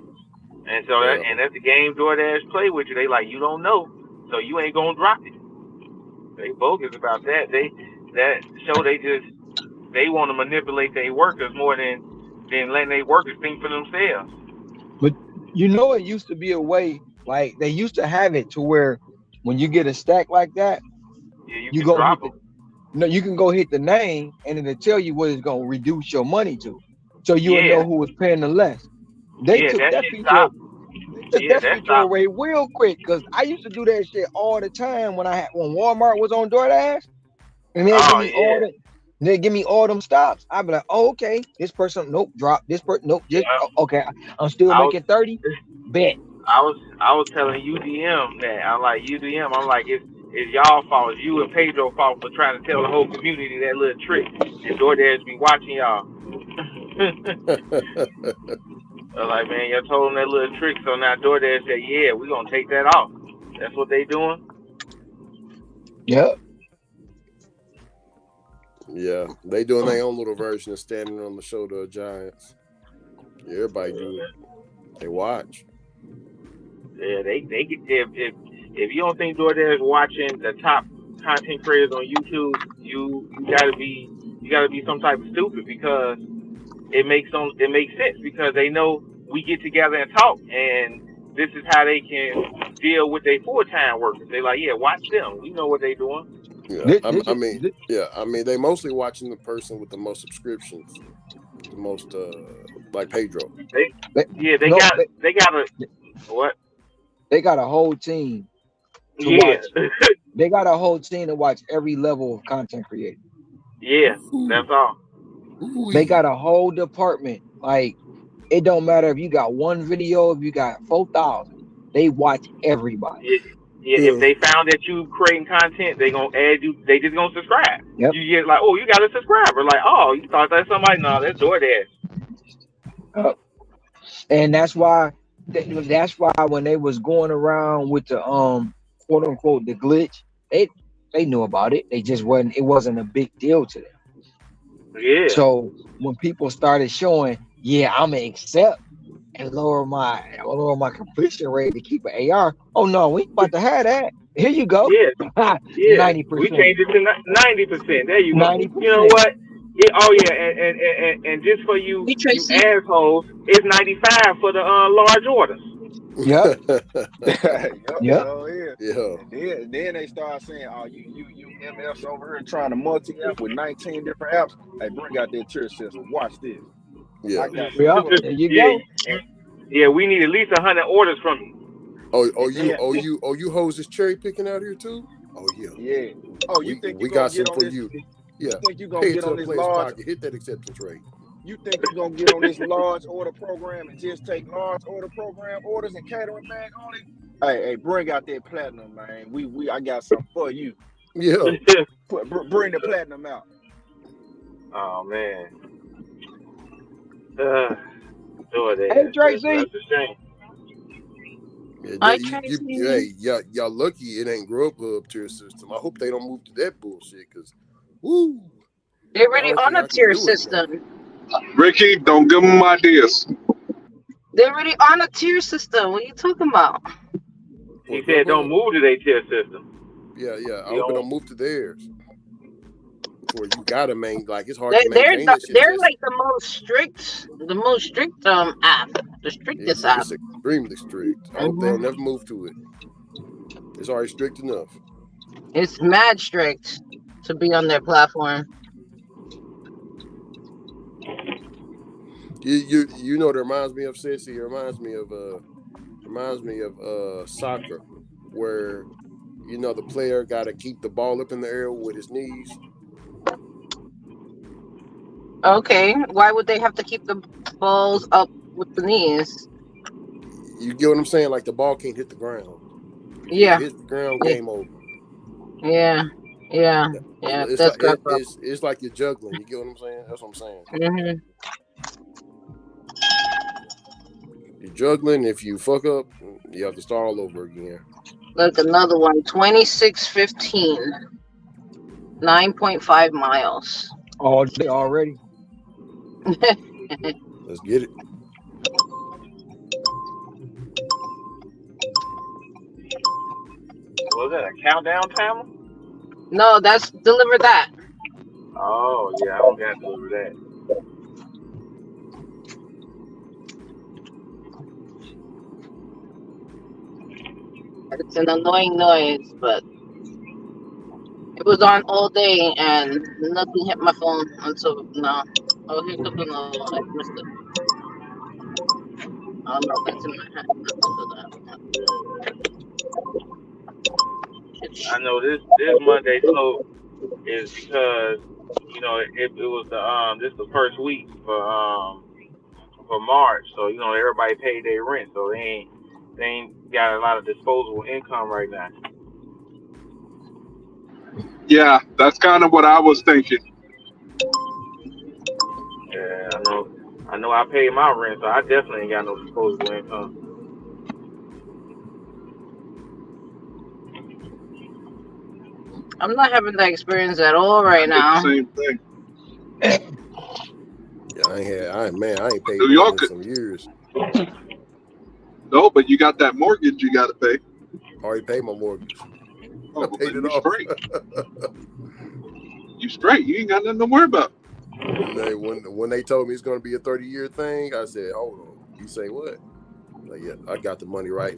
And so that's the game DoorDash play with you. They like, you don't know, so you ain't gonna drop it. They bogus about that. They want to manipulate their workers more than letting their workers think for themselves. But you know, it used to be a way, like they used to have it to where when you get a stack like that, you go drop them. No, you can go hit the name and it'll tell you what it's gonna reduce your money to, so you will know who was paying the less. They took that feature. They took that feature away real quick, because I used to do that shit all the time when Walmart was on DoorDash, and they give me all them stops. I'd be like, oh, okay, this person, nope, drop this person, nope, just okay. I'm still making 30. Bet. I was telling UDM that I'm like it's y'all fault. It's you and Pedro fault for trying to tell the whole community that little trick. And DoorDash be watching y'all. I was like, man, y'all told them that little trick, so now DoorDash said, yeah, we're gonna take that off. That's what they doing. Yep. Yeah, they doing their own little version of standing on the shoulder of giants. Yeah, everybody do it. They watch. Yeah, they get if you don't think DoorDash watching the top content creators on YouTube, you You got to be some type of stupid because it makes sense because they know we get together and talk, and this is how they can deal with their full-time workers. They like, yeah, watch them. We know what they doing. Yeah, I mean, they mostly watching the person with the most subscriptions, the most like Pedro. They got a what? They got a whole team to watch. They got a whole team to watch every level of content creator. Yeah, that's all. They got a whole department. Like, it don't matter if you got one video, if you got 4,000. They watch everybody. Yeah, if they found that you creating content, they gonna add you. They just gonna subscribe. Yep. You get like, oh, you got a subscriber. Like, oh, you thought that's somebody? No, that's DoorDash. And that's why when they was going around with the quote unquote the glitch, they knew about it. They just wasn't a big deal to them. Yeah. So when people started showing, yeah, I'm gonna accept and lower my completion rate to keep an AR. Oh no, we ain't about to have that. Here you go. Yeah. 90%. We changed it to 90%. There you go. 90%. You know what? Yeah. Oh yeah. And just for you assholes, it's 95 for the large orders. Yep. Yeah. Then they start saying, "Oh, you MFs over here trying to multi-app with 19 different apps." Hey, bring out that tier system. Watch this. Yeah. There you go. Yeah, we need at least 100 orders from you. You hoes is cherry picking out here too? Oh yeah. Yeah. Oh, you think we got some for you? Yeah. You think you gonna get on this large pocket, hit that acceptance rate? You think you're gonna get on this large order program and just take large order program orders and catering bag only? Hey, bring out that platinum, man. I got something for you. Yeah. Bring the platinum out. Oh man. DoorDash. Hey Tracy. That's a shame. Y'all lucky it ain't Grubhub tier system. I hope they don't move to that bullshit because, woo. They're already on a tier system. Ricky, don't give them ideas. They're already on a tier system. What are you talking about? He said don't move to their tier system. Yeah. I hope it don't move to theirs. Where you gotta it's hard to maintain that shit. They're like the most strict app, the strictest app. It's extremely strict. I hope they'll never move to it. It's already strict enough. It's mad strict to be on their platform. You know what it reminds me of, Sissy? It reminds me of soccer, where the player got to keep the ball up in the air with his knees. Okay, why would they have to keep the balls up with the knees? You get what I'm saying? Like the ball can't hit the ground. Yeah. If it hits the ground, game over. Yeah. It's like you're juggling. You get what I'm saying? That's what I'm saying. Mm-hmm. You're juggling. If you fuck up, you have to start all over again. Look, another one. 2615. 9.5 miles. All day already. Let's get it. Was that a countdown timer? No, that's deliver that. Oh yeah, I don't got to deliver that. It's an annoying noise, but it was on all day and nothing hit my phone until now. Oh, here comes another one. I missed it. Oh no, that's in my hand. I know this Monday slow is because it was this the first week for March, so everybody paid their rent, so they ain't got a lot of disposable income right now. Yeah, that's kind of what I was thinking. Yeah, I know I paid my rent, so I definitely ain't got no disposable income. I'm not having that experience at all right now. Same thing. Yeah, I ain't paid New York in some years. No, but you got that mortgage you got to pay. Already paid my mortgage. Oh, I paid it off. Straight. You straight. You ain't got nothing to worry about. when they told me it's going to be a 30-year thing, I said, hold on. You say what? Like, yeah, I got the money right.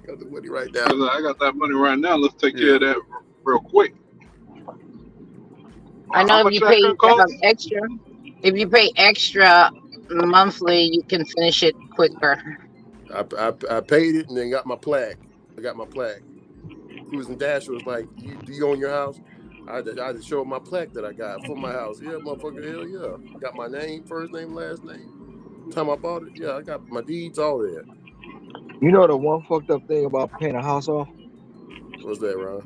Got the money right now. I got that money right now. Let's take care of that real quick. I know How if much you that pay gonna cost? extra, if you pay extra monthly, you can finish it quicker. I paid it and then got my plaque. I got my plaque. Cruising Dasher was like, do you own your house? I had to show my plaque that I got for my house. Yeah, motherfucker, hell yeah. Got my name, first name, last name. Time I bought it, yeah, I got my deeds, all that. You know the one fucked up thing about paying a house off? What's that, Ron?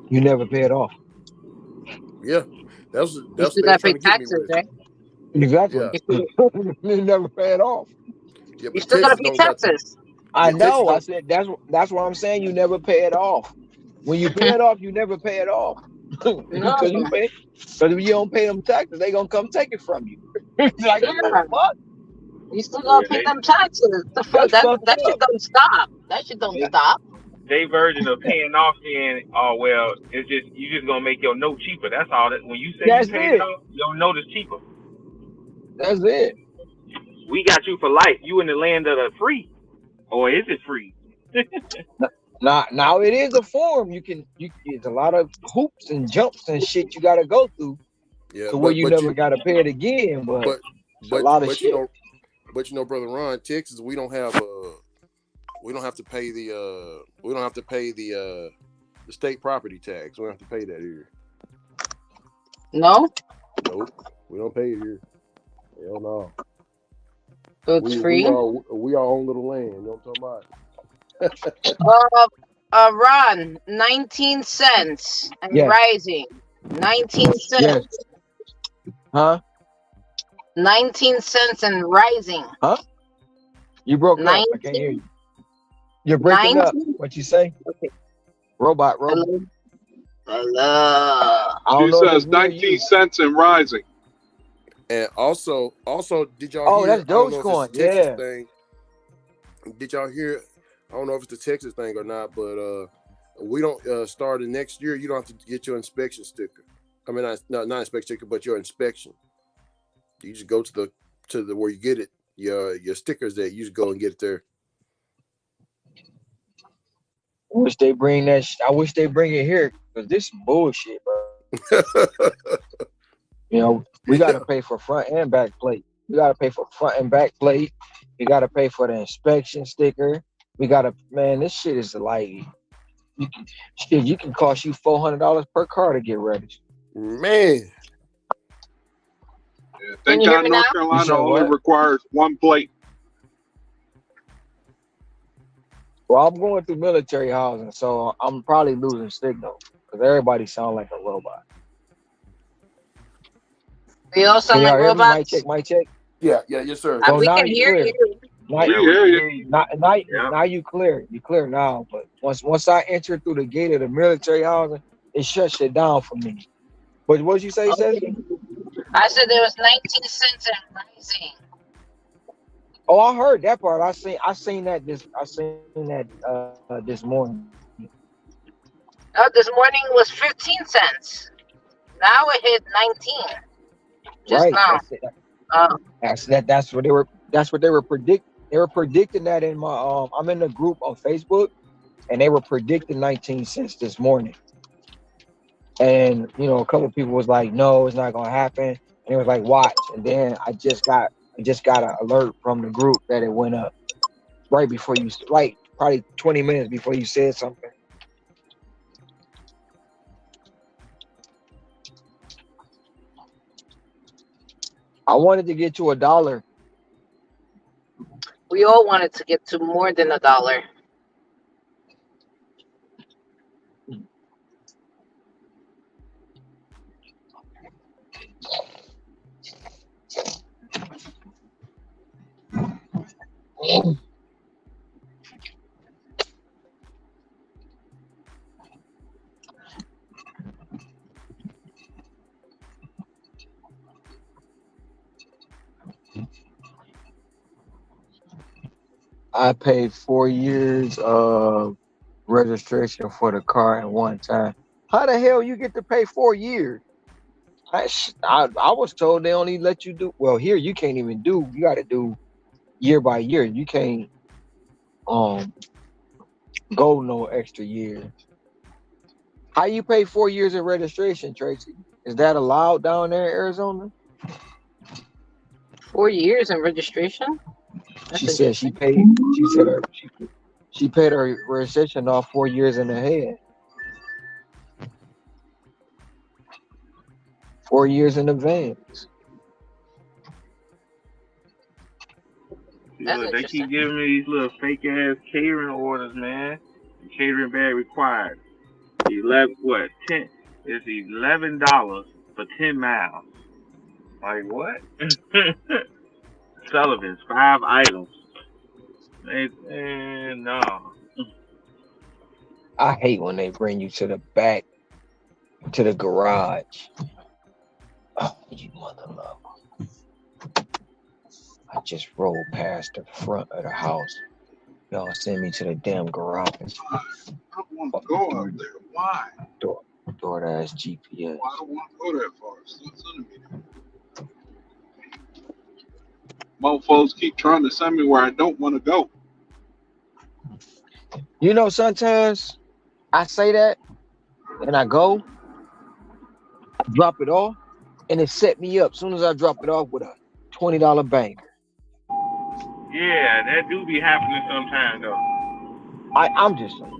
You never pay it off. Yeah, that's You what still they was gotta pay trying to get me taxes, with. right? Exactly. Yeah, You never pay it off. yeah, You but still gotta Texas pay don't got the. taxes. I Yeah, Texas know. I don't. said that's what I'm saying. You never pay it off. When you pay it off, you never pay it off. No, Because if you don't pay them taxes, they gonna come take it from you. It's like, what the yeah, fuck? you still Yeah, gotta pay them taxes. The fuck? That's fucked That shit up. don't stop. That shit don't stop. they version of paying off saying, oh well, it's just you just gonna make your note cheaper. That's all. That when you say you That's paid it it. off, your note is cheaper. That's it. We got you for life. You in the land of the free, or is it free? Now it is a form. It's a lot of hoops and jumps and shit you gotta go through Yeah, to where you but never gotta pay it again. But but it's a lot of shit. brother Ron, Texas, we don't have to pay the state property tax. We don't have to pay that here. No, Nope, we don't pay it here. Hell no. so it's free. We our own little land. You know what I'm talking about? Ron, 19 cents and Yes. rising. 19 cents. Yes. Huh? 19 cents and rising. Huh? You broke up. I can't hear you. You're breaking up. 19. What you say? Okay. Robot. Hello. I don't She know if says it's me or 19 you. cents and rising. And also, did y'all Oh, hear? that's I don't know if Dogecoin. it's a Texas Yeah. thing. Did y'all hear? I don't know if it's the Texas thing or not, but we don't start in next year. You don't have to get your inspection sticker. I mean, not inspection sticker, but your inspection. You just go to the where you get it. Your stickers there. You just go and get it there. I wish they bring that. I wish they bring it here because this is bullshit, bro. You know, we got to pay for front and back plate. We got to pay for front and back plate. We got to pay for the inspection sticker. We got to, man, this shit is like, you can cost you $400 per car to get registered. Man. Yeah, Can thank you hear God me North now? Carolina said only what? requires one plate. Well, I'm going through military housing, so I'm probably losing signal because everybody sounds like a robot. We all Can sound like y'all hear me? robots. Mic check. Yeah, yes, sir. So We now can you hear clear. you. Now, We Yeah, hear we you. hear you. Yeah. now you clear. You clear now. But once I enter through the gate of the military housing, it shuts it down for me. But what you say, Seth? Okay. I said there was 19 cents and rising. Oh, I heard that part. I seen that this morning. This morning was 15 cents. Now it hit 19. Just Right. now. That's it. Uh, That's what they were predicting. They were predicting that in my I'm in a group on Facebook, and they were predicting 19 cents this morning. And a couple of people was like, "No, it's not gonna happen." And it was like, "Watch." And then I just got an alert from the group that it went up right before you, right, probably 20 minutes before you said something. I wanted to get to $1. we all wanted to get to more than $1. I paid 4 years of registration for the car at one time. How the hell you get to pay 4 years? I was told they only let you do well here. You can't even do. You got to do year by year. You can't um go no extra years. How you pay 4 years of registration, Tracy? Is that allowed down there in Arizona? 4 years in registration? She That's said she interesting. paid. She said she paid her registration off 4 years in ahead. 4 years in advance. That's Look, they interesting. keep giving me these little fake ass catering orders, man. Catering bag required. 10? It's $11 for 10 miles. Like what? Sullivan's 5 items. No. I hate when they bring you to the back to the garage. Oh, you mother love. I just rolled past the front of the house. Y'all send me to the damn garage. I don't want to go up there. Why? Door ass GPS. Well, I don't want to go that far. Stop sending me there. Mofos keep trying to send me where I don't want to go. You know, sometimes I say that and I go drop it off, and it set me up. As soon as I drop it off with a $20 bank, Yeah, that do be happening sometimes though. I'm just saying.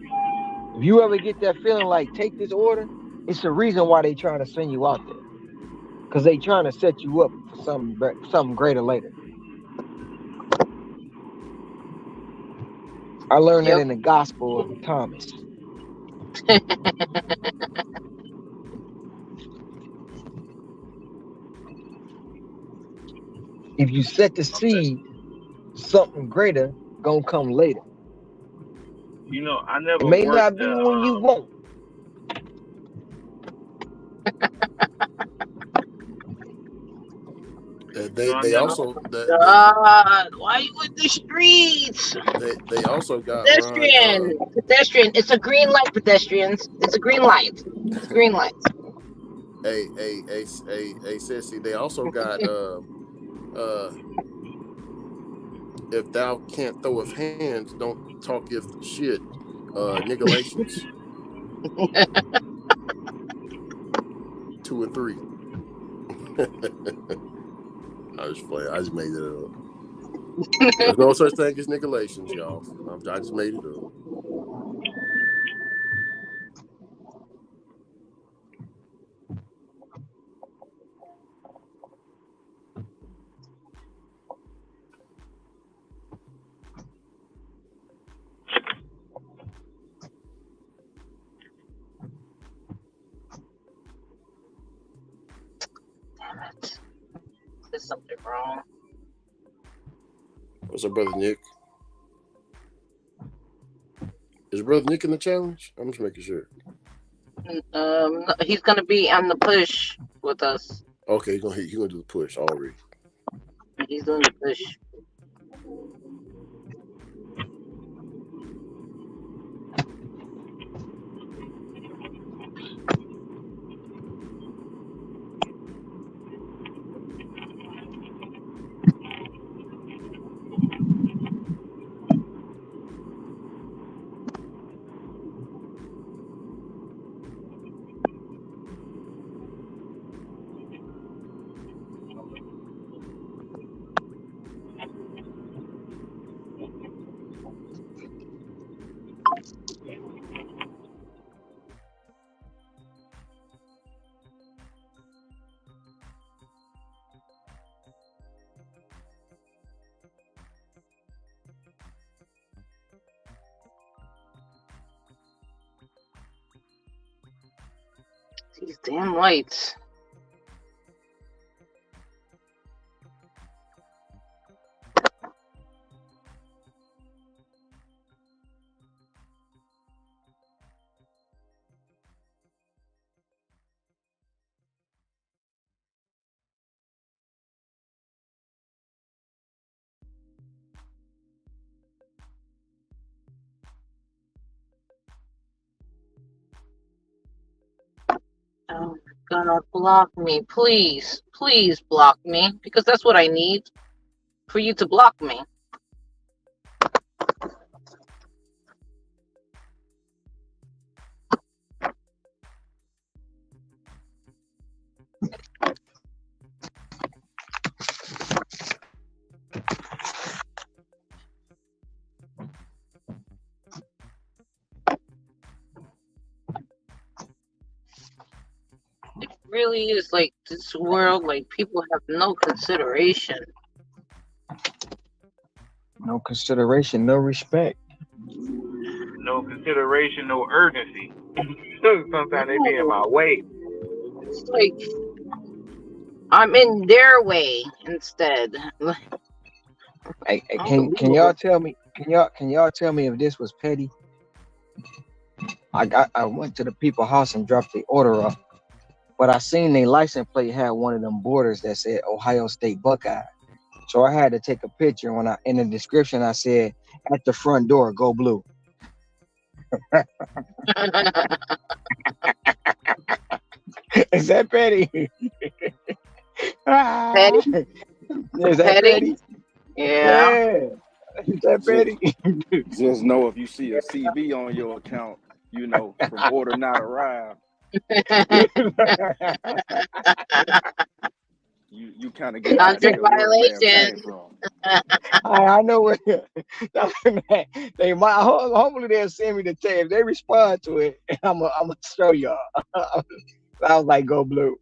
If you ever get that feeling like take this order, it's the reason why they trying to send you out there, because they trying to set you up for something greater later. I learned that Yep. in the Gospel of Thomas. If you set the seed, something greater gonna come later. I It never may worked not be the. when you want. I They never. also God, why you in the streets? they also got Ron. Pedestrian. It's a green light, pedestrians. It's a green light. It's a green light. Sissy. They also got uh if thou can't throw of hands, don't talk if shit. Nigalations 2 and 3. I was playing. I just made it up. There's no such thing as Nicolations, y'all. I just made it up. Damn it. There's something wrong. What's up, brother Nick? Is brother Nick in the challenge? I'm just making sure. He's gonna be on the push with us. Okay, he's gonna do the push already. He's doing the push. These damn lights. Oh my Block me, please. Please block me, because that's what I need for you to block me. It really is like this world, like people have no consideration. No consideration, no respect. No consideration, no urgency. Sometimes they be in my No, way. it's like I'm in their way instead. Hey, can y'all Unbelievable. tell me? Can y'all tell me if this was petty? I went to the people house and dropped the order off, but I seen their license plate had one of them borders that said Ohio State Buckeye. So I had to take a picture. When I in the description I said at the front door, go blue. Is that petty? Petty? Is that Petty? petty? Yeah. Yeah. Is that Just petty? just know if you see a CV on your account, from order not arrived, you kind of get an Contract idea where it may have violation. came from. I know where they might. Hopefully they'll send me the tape. If they respond to it, I'm gonna show y'all. I was like, go blue.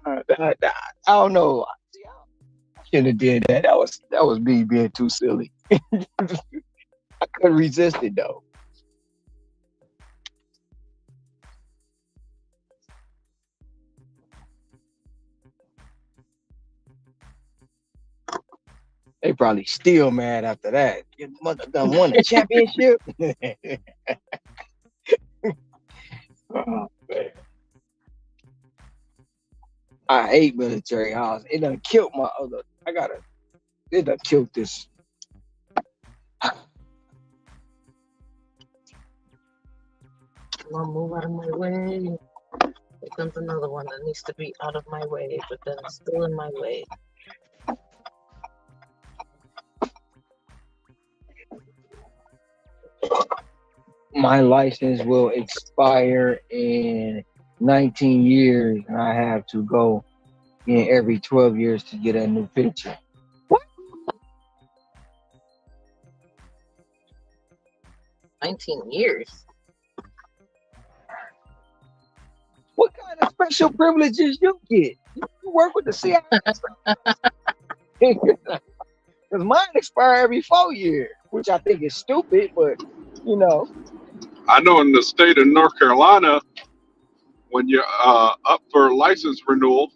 I don't know. I shouldn't have did that. That was me being too silly. I couldn't resist it though. They probably still mad after that. Your mother done won a championship. Oh, man. I hate military house. It done killed my other. It done killed this. Come on, move out of my way. Here comes another one that needs to be out of my way, but then it's still in my way. My license will expire in 19 years, and I have to go in every 12 years to get a new picture. What? 19 years. What kind of special privileges you get? You work with the CIA? Because mine expire every 4 years, which I think is stupid, but you know. I know in the state of North Carolina, when you're up for license renewal,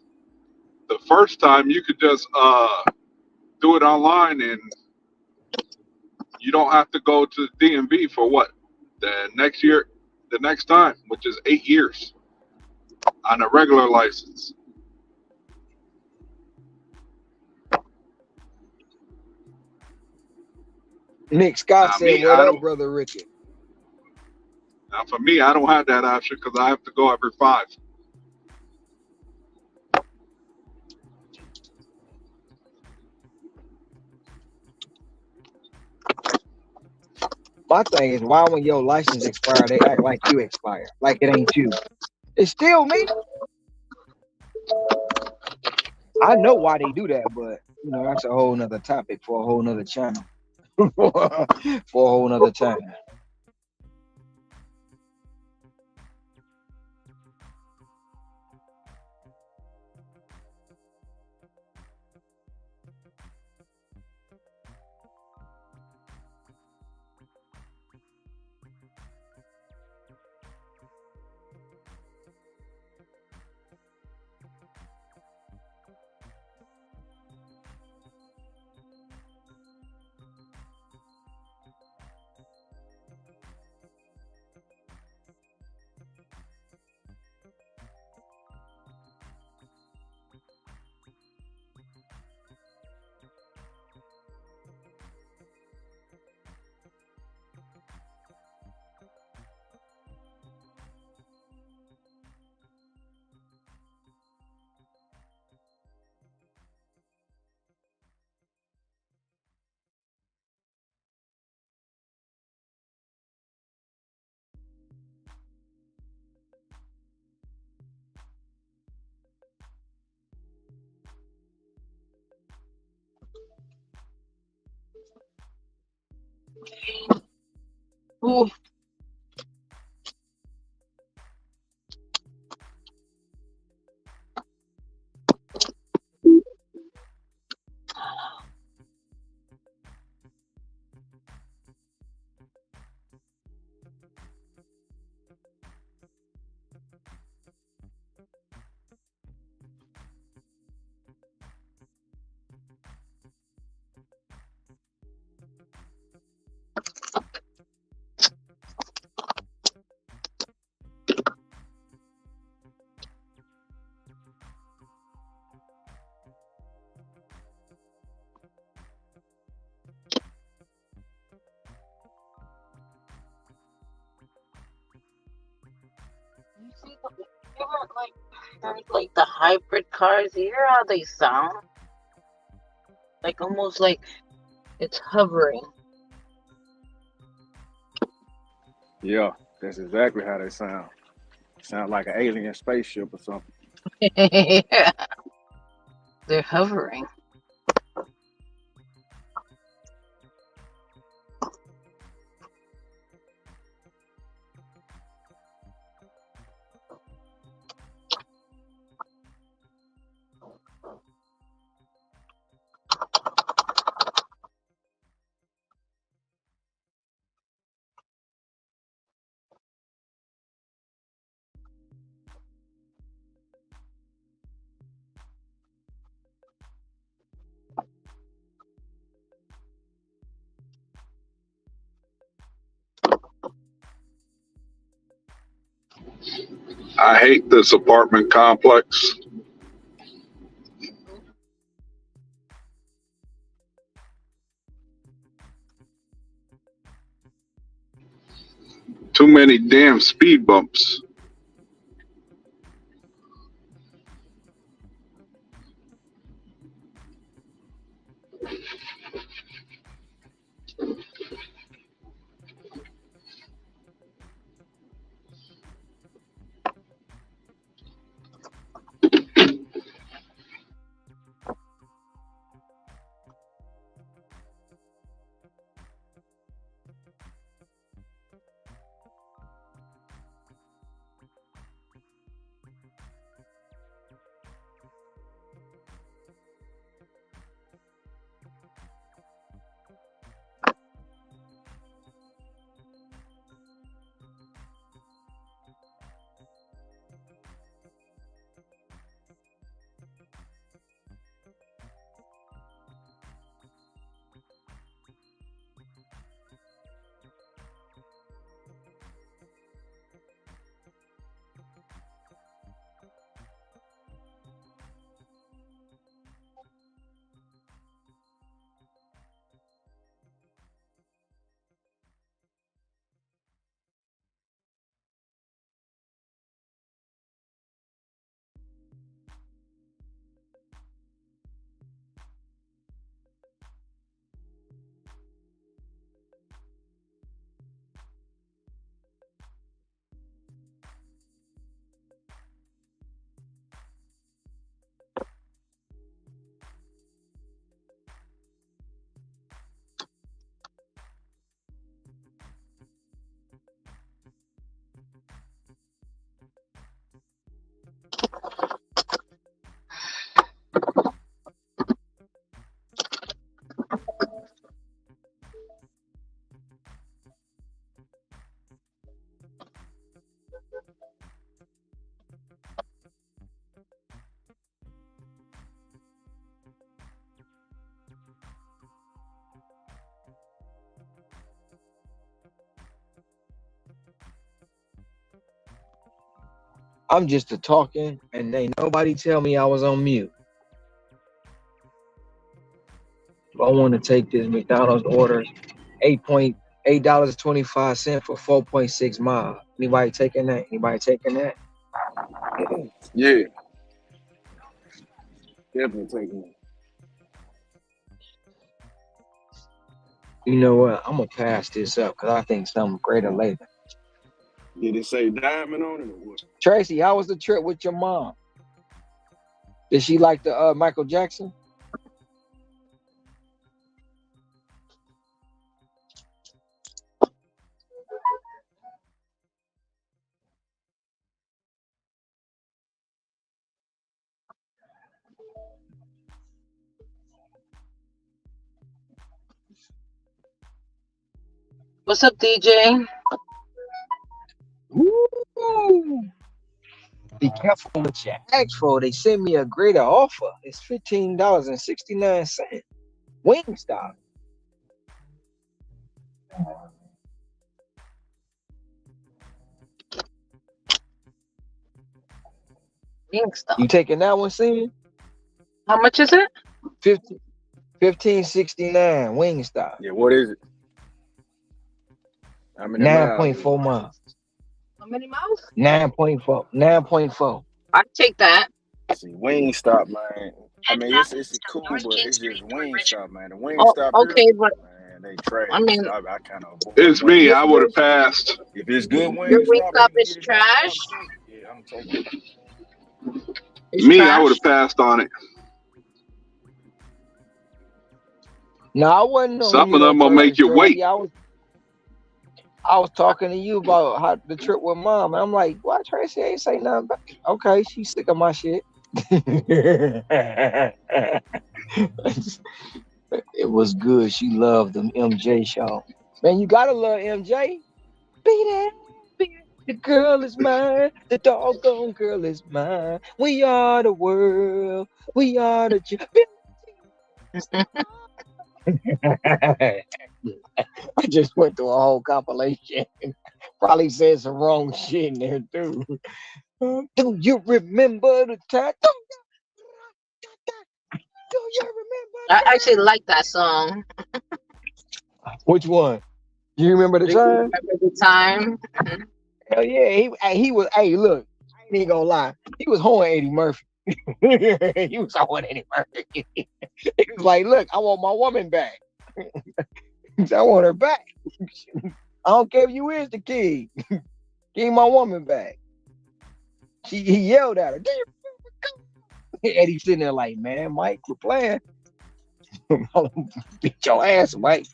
the first time you could just do it online, and you don't have to go to the DMV for what the next year, the next time, which is 8 years on a regular license. Nick Scott Now said, me, "What I up, don't. brother Ricky?" Now for me, I don't have that option because I have to go every 5. My thing is, why when your license expire, they act like you expire, like it ain't you. It's still me. I know why they do that, but that's a whole nother topic for a whole nother channel. For a whole nother time. Ooh. You see the, you ever, like the hybrid cars, you hear how they sound? Like almost like it's hovering. Yeah, that's exactly how they sound. Sound like an alien spaceship or something. Yeah, they're hovering. I hate this apartment complex. Too many damn speed bumps. I'm just a talking, and ain't nobody tell me I was on mute. I want to take this McDonald's order, $8.25 for 4.6 miles. Anybody taking that? Anybody taking that? Yeah, definitely taking it. You know what? I'm gonna pass this up because I think something greater later. Did it say diamond on it or what? Tracy, how was the trip with your mom? Did she like the Michael Jackson? What's up, DJ? Ooh, be careful what you ask for. They sent me a greater offer. It's $15.69. Wingstop. Wingstop. You taking that one, Sim? How much is it? 15.69 Wingstop. Yeah, what is it? How many miles is 9.4 it? miles. How many miles? 9.4. 9.4. I'd take that. See, Wingstop, man. I Head mean, south it's to cool, North but King it's just Street toward Richmond. Wingstop, man. The Oh, Wingstop here, okay, but man, they trash. I mean, I kind of avoid It's me. Wingstop. I would your have passed. If it's good your Wingstop and Wingstop you can is get it down south trash. cheap, yeah, I'm taking it. It's Me, I would trash. have passed on it. No, I wasn't on Some you of no them will person make you trash. wait. Yeah, I was talking to you about how the trip with mom. I'm like, why Tracy ain't say nothing about it? Okay, she's sick of my shit. It was good. She loved the MJ show. Man, you gotta love MJ. Be there, be there. The girl is mine. The doggone girl is mine. We are the world. We are the I just went through a whole compilation. Probably said some wrong shit in there too. Do you remember the time? Do you remember I the actually like that song. time? Which one? You remember the Do you time? remember the time? Hell yeah, he was. Hey, look, I ain't even gonna lie. He was hoeing Eddie Murphy. He was hoeing Eddie Murphy. He was like, look, I want my woman back. I want her back. I don't care if you is the king. Give my woman back. He yelled at her. Do you remember? Eddie sitting there like, man, Mike, quit playing. Beat your ass, Mike.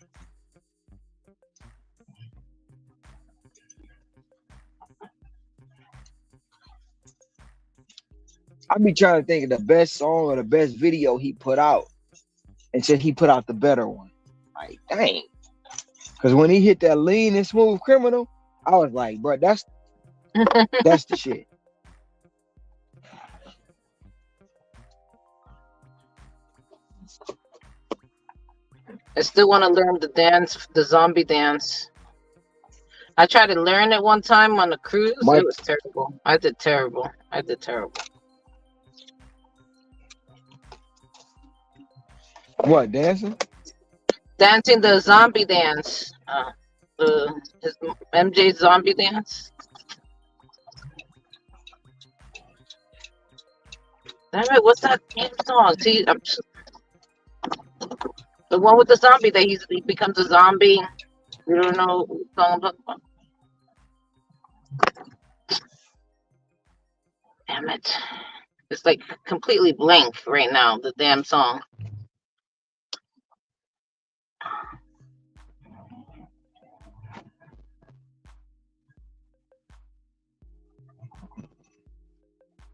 I be trying to think of the best song or the best video he put out, and said he put out the better one. Like, dang. Because when he hit that lean and smooth criminal, I was like, bro, that's the shit. I still want to learn the dance, the zombie dance. I tried to learn it one time on a cruise. Mike, It was terrible. I did terrible. what, dancing? Dancing the zombie dance. His MJ zombie dance. Damn it! What's that damn song? See, the one with the zombie that he becomes a zombie. You don't know what song I'm talking about. Damn it! It's like completely blank right now. The damn song.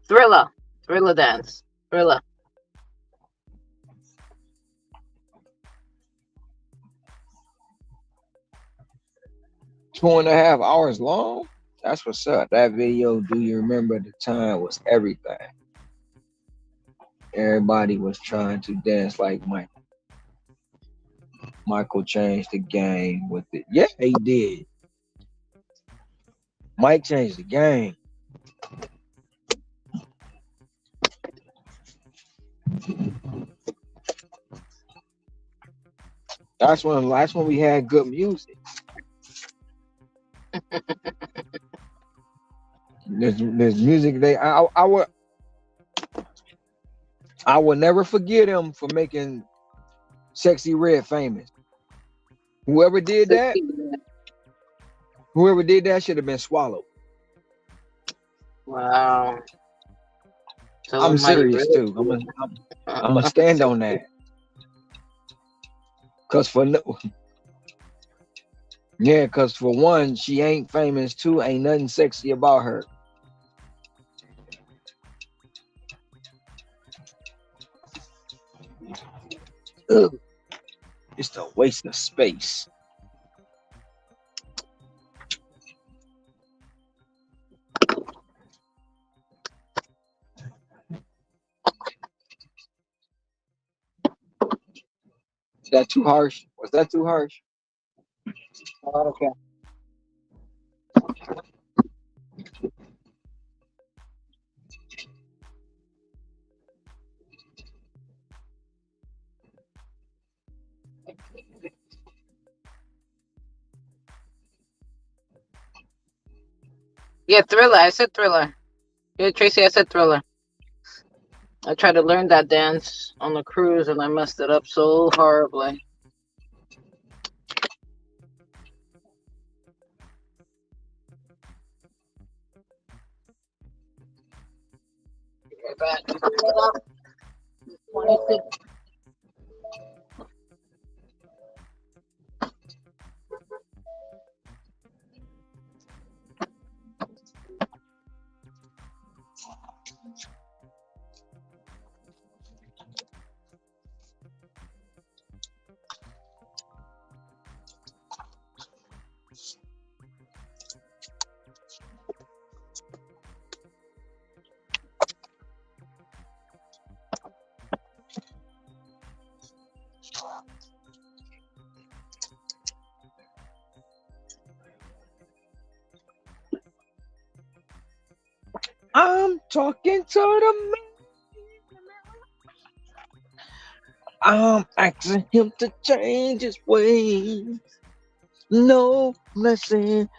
Thriller dance. Thriller. 2.5 hours long? That's what's up. That video, Do You Remember the Time, was everything. Everybody was trying to dance like Michael. Michael changed the game with it. Yeah, he did. Mike changed the game. That's when we had good music. There's music I would never forget him for making Sexy Red famous. Whoever did that should have been swallowed. Wow. So I'm serious really too. I'm gonna stand on that. Cause for one, she ain't famous. Two, ain't nothing sexy about her. Ugh. It's a waste of space. that too harsh? Was that too harsh? Oh, okay. Yeah, Thriller. I said Thriller. Yeah, Tracy, I said Thriller. I tried to learn that dance on the cruise and I messed it up so horribly. Back. 26. I'm talking to the man. I'm asking him to change his ways. No lesson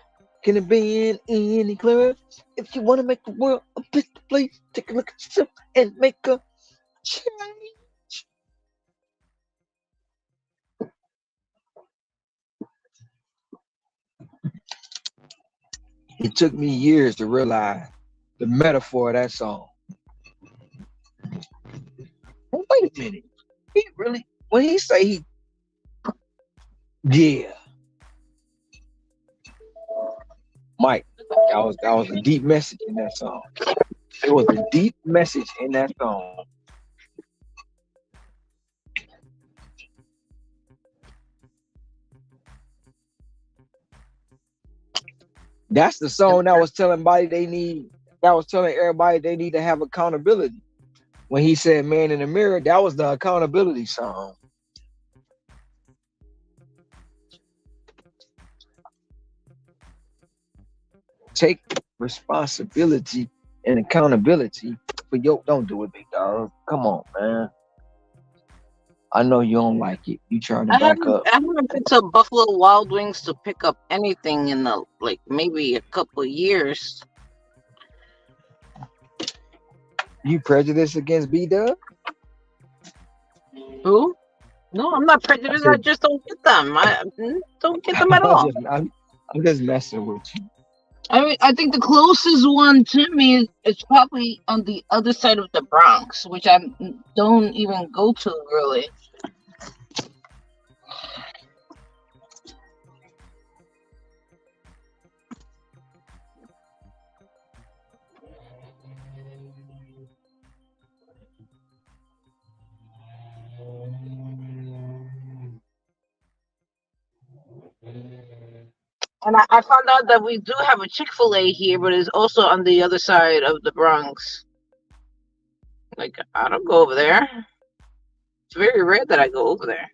can it be any clearer? If you want to make the world a better place, take a look at yourself and make a change. It took me years to realize the metaphor of that song. Oh, wait a minute. He really, when he say he, yeah, Mike, that was a deep message in that song. It was a deep message in that song. That's the song that was telling everybody they need. That was telling everybody they need to have accountability. When he said "Man in the Mirror," that was the accountability song. Take responsibility and accountability for your. Don't do it, big dog. Come on, man. I know you don't like it. You trying to back up. I haven't been to Buffalo Wild Wings to pick up anything in the maybe a couple years. You prejudiced against B-Dub? Who? No, I'm not prejudiced. I just don't get them. I don't get them at all. I'm just messing with you. I mean, I think the closest one to me is probably on the other side of the Bronx, which I don't even go to really. And I found out that we do have a Chick-fil-A here, but it's also on the other side of the Bronx. Like, I don't go over there. It's very rare that I go over there.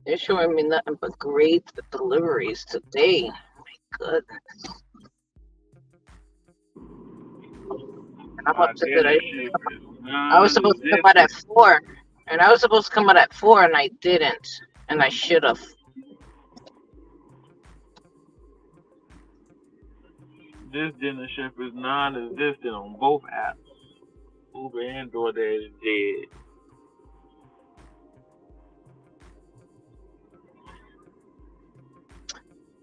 They're showing me nothing but great deliveries today. My goodness. And I'm upset that I was supposed to come out at 4. And I was supposed to come out at 4 and I didn't. And I should have. This dinner ship is non-existent on both apps. Uber and DoorDash is dead.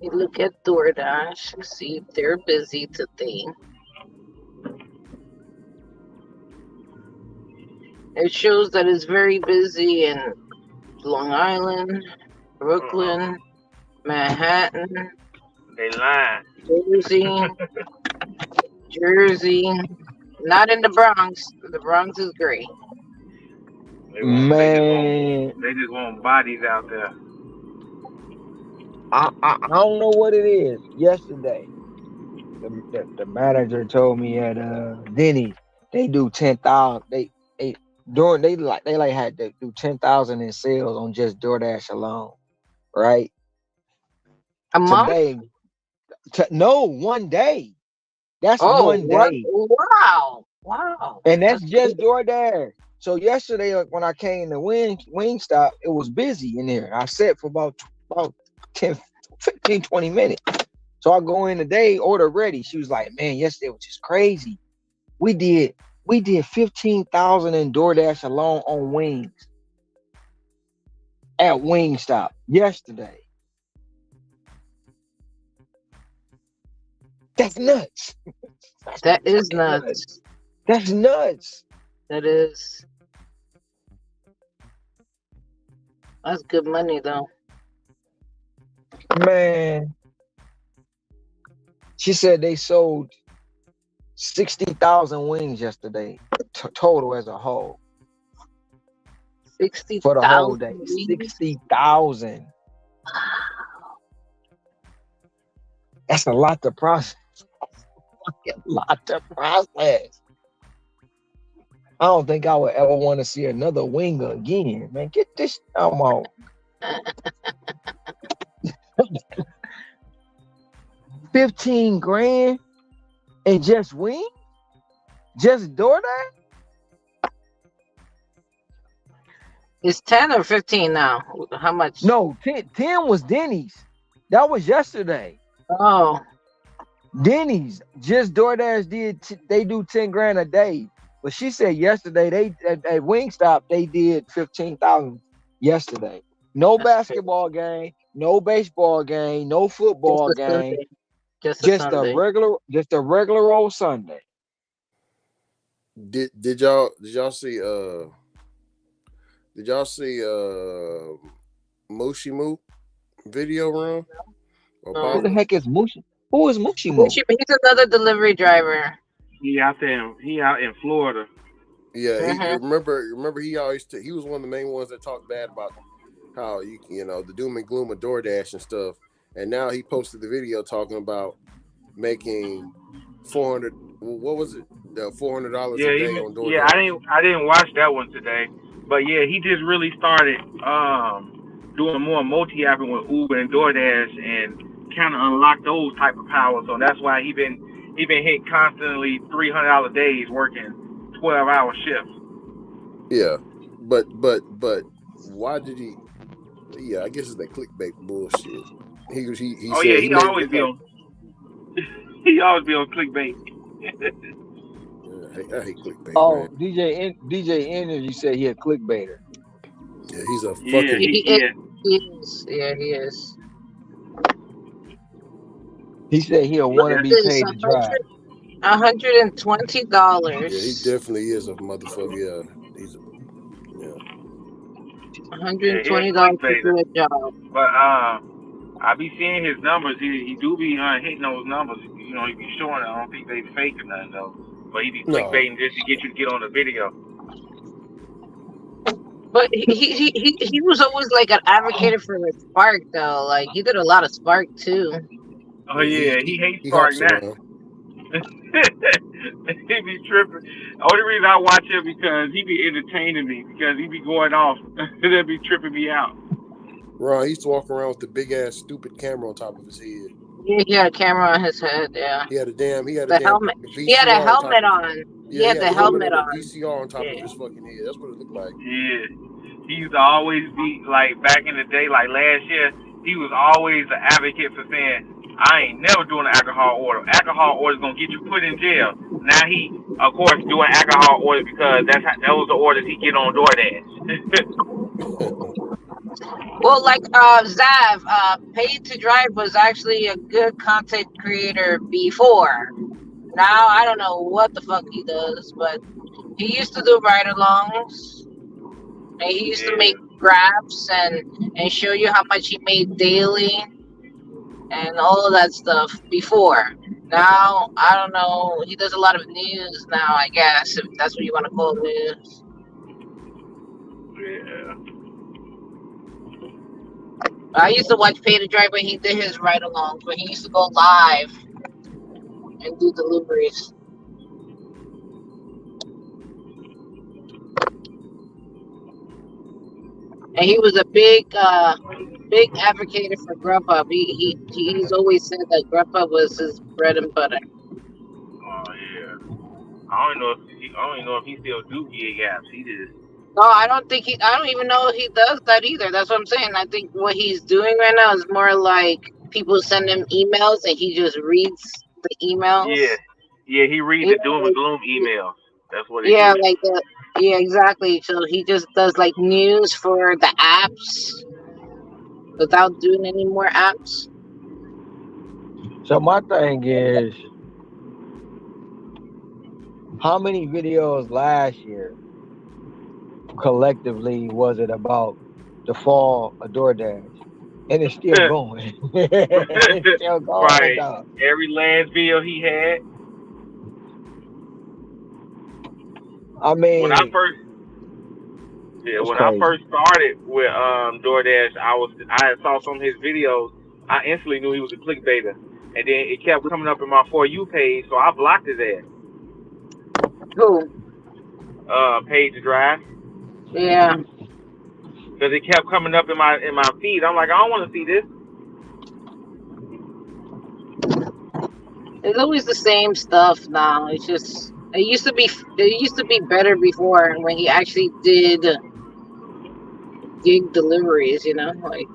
You look at DoorDash, see if they're busy today. It shows that it's very busy in Long Island, Brooklyn, Manhattan, They lying. Jersey. Not in the Bronx. The Bronx is great. Man, they just want bodies out there. I don't know what it is. Yesterday, the manager told me at Denny's they do 10,000. They during they like had to do 10,000 in sales on just DoorDash alone, right? A month? Today, no, one day. That's Oh, one what? day, Wow. Wow. and that's That's good. just DoorDash. So yesterday, like, when I came to Wingstop, it was busy in there. I sat for about 10, 15, 20 minutes. So I go in today, order ready. She was like, "Man, yesterday was just crazy. We did we did 15,000 in DoorDash alone on wings at Wingstop yesterday. That's nuts. That is Fucking nuts. That's nuts. That is. That's good money though. Man, she said they sold 60,000 wings yesterday, total as a whole for the whole 60,000 day. wings. 60,000. That's a lot to process. A lot to process. I don't think I would ever want to see another winger again, man. Get this out. 15 grand and just wing? Just DoorDash? It's 10 or 15 now. How much? No, 10 was Denny's. That was yesterday. Oh, Denny's, just DoorDash they do 10 grand a day. But she said yesterday they at Wingstop they did 15,000 yesterday. No that's crazy. basketball game, no baseball game, no football Just a game, Sunday. Just a just Sunday. a regular old Sunday. Did y'all see Mushi Moo video run? Who the heck is Mushi? Who is Mushi Moo? He's another delivery driver. He out in Florida. Yeah, he Mhm. remember he always he was one of the main ones that talked bad about how you know the doom and gloom of DoorDash and stuff. And now he posted the video talking about making $400. What was it? $400 a day on DoorDash. Yeah, I didn't watch that one today, but yeah, he just really started doing more multi-apping with Uber and DoorDash and kind of unlocked those type of powers. So that's why he been hit constantly $300 days working 12-hour shifts. Yeah, but why did he? Yeah, I guess it's that clickbait bullshit. He Oh said yeah, he he always be on. He always be on clickbait. I hate clickbait. Oh, man. DJ Energy said he a clickbaiter. Yeah, he's a Yeah, fucking. He is. Yeah, he is. He said he'll want to be paid to drive. $120. Yeah, he definitely is a motherfucker. Yeah, he's $120 to do a job. But I be seeing his numbers. He do be hitting those numbers. You know, he be showing it. I don't think they fake or nothing though. But he be clickbaiting just to get you to get on the video. But he was always like an advocate for Spark though. Like he did a lot of Spark too. Oh yeah, he hates Spark now. He be tripping. Only reason I watch him because he be entertaining me because he be going off. That be tripping me out. Ron, he used to walk around with the big ass stupid camera on top of his head. Yeah, he had a camera on his head. Yeah. He had a damn helmet. VCR He had a helmet on. He had the helmet on. VCR on top of his fucking head. That's what it looked like. Yeah. He used to always be like back in the day, like last year, he was always an advocate for saying, I ain't never doing an alcohol order. Alcohol order is gonna get you put in jail. Now he, of course, doing alcohol orders because that was the orders he get on DoorDash. Well, like Zav, Paid to Drive was actually a good content creator before. Now I don't know what the fuck he does, but he used to do ride-alongs. And he used to make graphs and show you how much he made daily and all of that stuff before. Now, I don't know. He does a lot of news now, I guess, if that's what you want to call news. Yeah. I used to watch Pay to Drive when he did his ride-alongs, when he used to go live and do deliveries. And he was a big advocate for Grubhub. He's always said that Grubhub was his bread and butter. Oh yeah. I don't even know if he still do gig apps. He just No, I don't even know if he does that either. That's what I'm saying. I think what he's doing right now is more like people send him emails and he just reads the yeah. emails. Yeah, he read You the know, doom and gloom emails. That's what he yeah, do. like the yeah, exactly. So he just does like news for the apps without doing any more apps. So my thing is, how many videos last year collectively was it about the fall of DoorDash? And it's still going. It's still going, Right. dog. Every last video he had. I When I mean, first Yeah, it's when I crazy. first started with DoorDash, I had saw some of his videos. I instantly knew he was a clickbaiter, and then it kept coming up in my For You page, so I blocked his ass. Who? Page to Drive, Yeah. because it kept coming up in my feed. I'm like, I don't want to see this. It's always the same stuff now. It's just it used to be better before when he actually did gig deliveries, like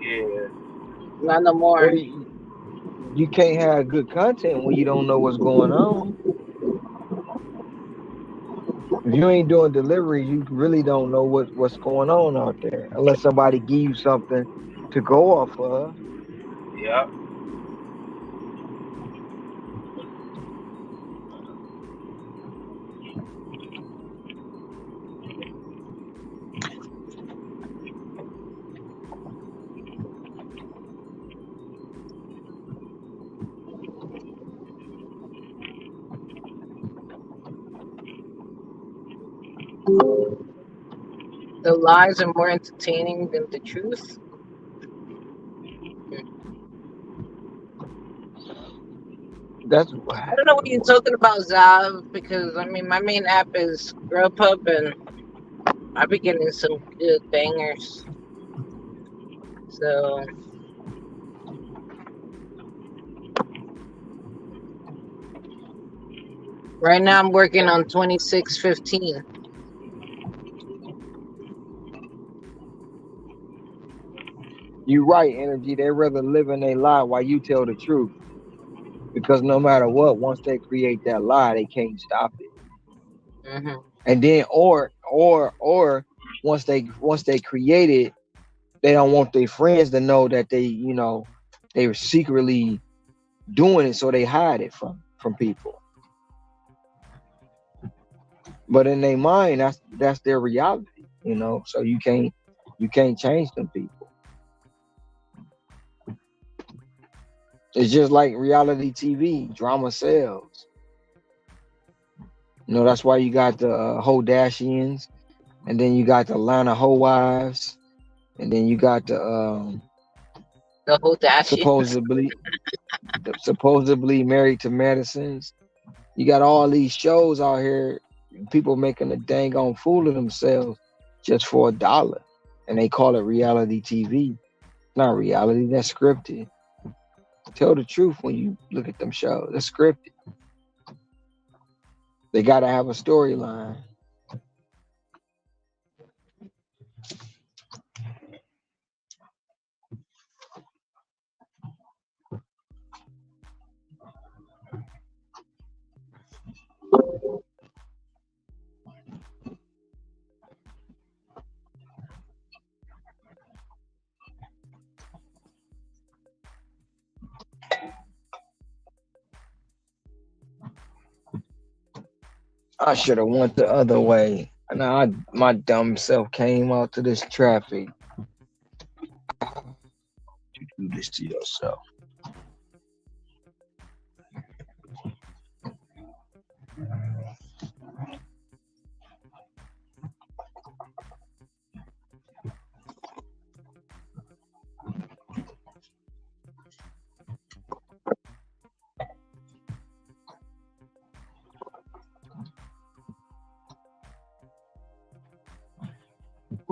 Yeah, not no Well, more. you can't have good content when you don't know what's going on. If you ain't doing deliveries, you really don't know what's going on out there unless somebody give you something to go off of. yeah. The lies are more entertaining than the truth. That's I don't know what you're talking about, Zav, because I mean my main app is Grubhub and I've been getting some good bangers. So right now I'm working on 2615. you right, energy. They rather live in a lie while you tell the truth. Because no matter what, once they create that lie, they can't stop it. Mm-hmm. And then or once they create it, they don't want their friends to know that they were secretly doing it, so they hide it from people. But in their mind, that's their reality. So you can't change them people. It's just like reality TV, drama sells. That's why you got the Hodashians, and then you got the Atlanta Ho Wives, and then you got The whole Dashi. supposedly married to Madisons. You got all these shows out here, people making a dang on fool of themselves just for $1, and they call it reality TV. Not reality, that's scripted. Tell the truth when you look at them shows. That's scripted. They gotta have a storyline. I should have went the other way. Now my dumb self came out to this traffic. You do this to yourself.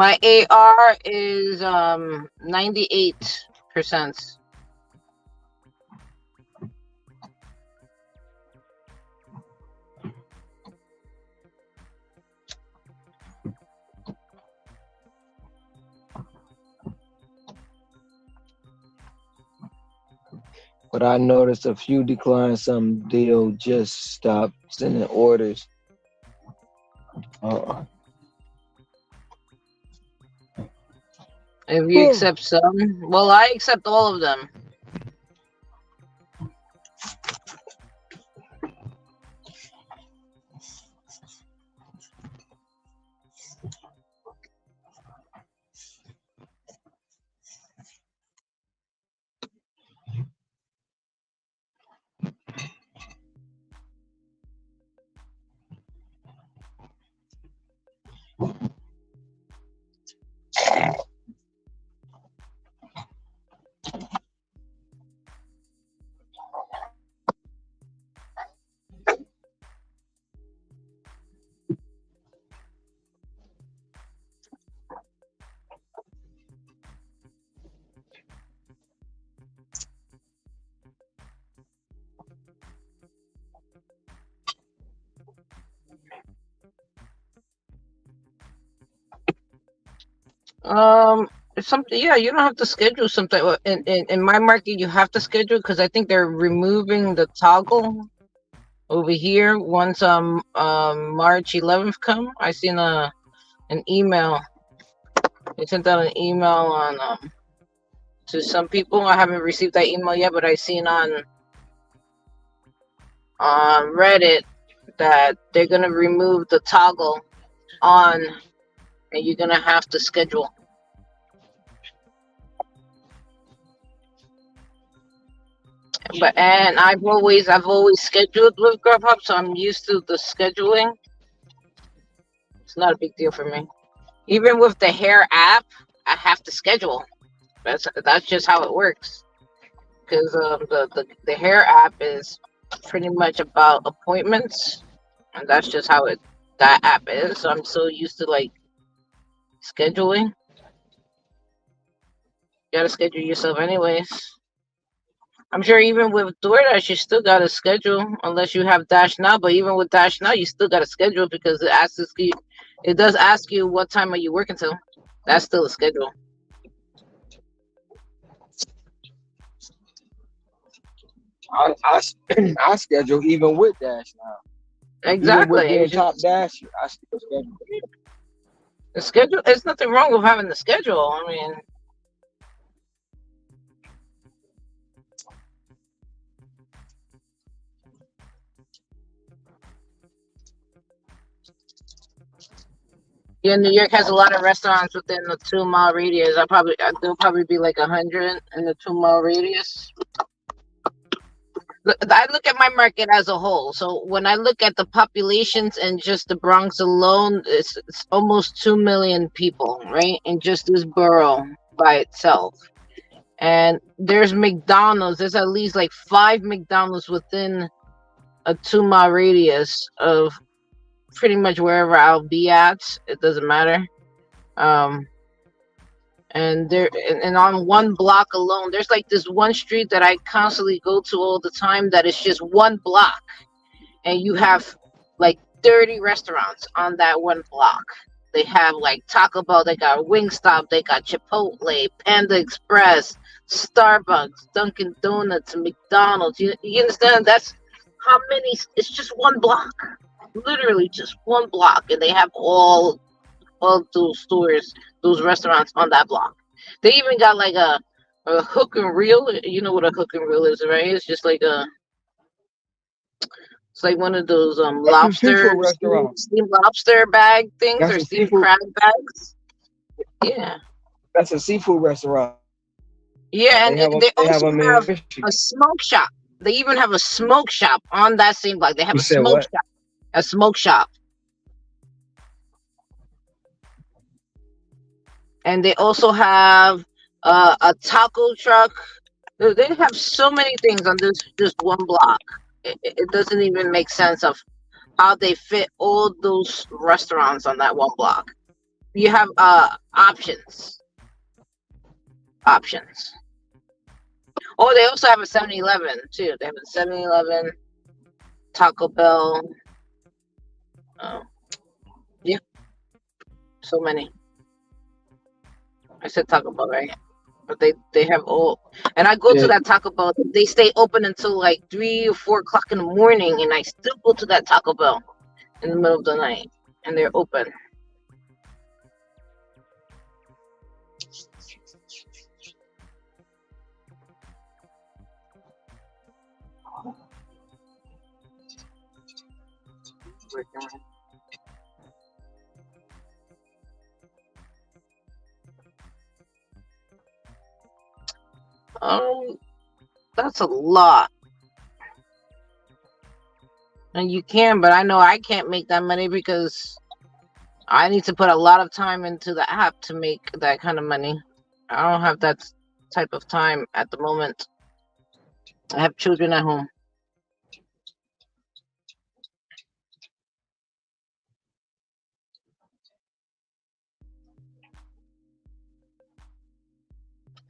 My AR is 98%. But I noticed a few declined. Some deal just stopped sending orders. Uh, If you accept some, well, I accept all of them. It's something. Yeah, you don't have to schedule something. In my market, you have to schedule because I think they're removing the toggle over here once March 11th come. I seen an email. They sent out an email on to some people. I haven't received that email yet, but I seen on Reddit that they're gonna remove the toggle on, and you're gonna have to schedule. But and I've always scheduled with Grubhub, so I'm used to the scheduling. It's not a big deal for me. Even with the hair app, I have to schedule. That's just how it works. Because the hair app is pretty much about appointments, and that's just how that app is. So I'm so used to like scheduling. You gotta schedule yourself anyways. I'm sure even with DoorDash, you still gotta schedule unless you have Dash Now. But even with Dash Now, you still gotta schedule because it does ask you what time are you working till. That's still a schedule. I schedule even with Dash Now. Exactly. Even with being top Dasher, I still schedule. The schedule. There's nothing wrong with having the schedule. I mean. Yeah, New York has a lot of restaurants within the 2-mile radius. There'll probably be like 100 in the 2-mile radius. I look at my market as a whole. So when I look at the populations in just the Bronx alone, it's almost 2 million people, right? In just this borough by itself. And there's McDonald's. There's at least like 5 McDonald's within a 2-mile radius of pretty much wherever I'll be at. It doesn't matter. And on one block alone, there's like this one street that I constantly go to all the time that is just one block, and you have like 30 restaurants on that one block. They have like Taco Bell, they got Wingstop, they got Chipotle, Panda Express, Starbucks, Dunkin' Donuts, McDonald's. You understand? That's how many? It's just one block, literally just one block, and they have all those stores, those restaurants on that block. They even got like a hook and reel. You know what a hook and reel is, right? It's just like it's like one of those lobster steamed lobster bag things. That's or steamed crab bags. Yeah. That's a seafood restaurant. Yeah, and they also have a smoke shop. They even have a smoke shop on that same block. They have a smoke shop. A smoke shop. And they also have a taco truck. They have so many things on this just one block. It doesn't even make sense of how they fit all those restaurants on that one block. you have options. Options. Oh, they also have a 7-Eleven too. They have a 7-Eleven, Taco Bell. Yeah, so many. I said Taco Bell, right? But they have all. And I go to Yeah, that Taco Bell. They stay open until like 3 or 4 o'clock in the morning, and I still go to that Taco Bell in the middle of the night, and they're open. That's a lot. And you can, but I know I can't make that money because I need to put a lot of time into the app to make that kind of money. I don't have that type of time at the moment. I have children at home.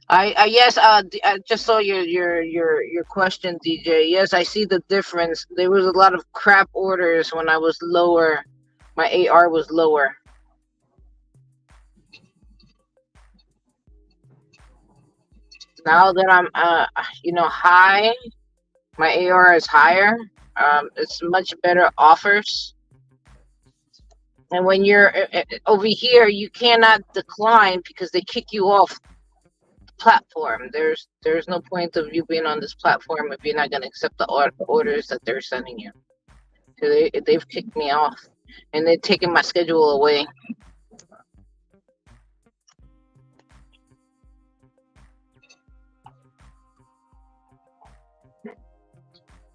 I yes, I just saw your question, DJ. Yes, I see the difference. There was a lot of crap orders when I was lower. My AR was lower. Now that I'm high, my AR is higher. It's much better offers. And when you're over here, you cannot decline because they kick you off the platform. There's no point of you being on this platform if you're not going to accept the orders that they're sending you. So they've kicked me off, and they're taking my schedule away.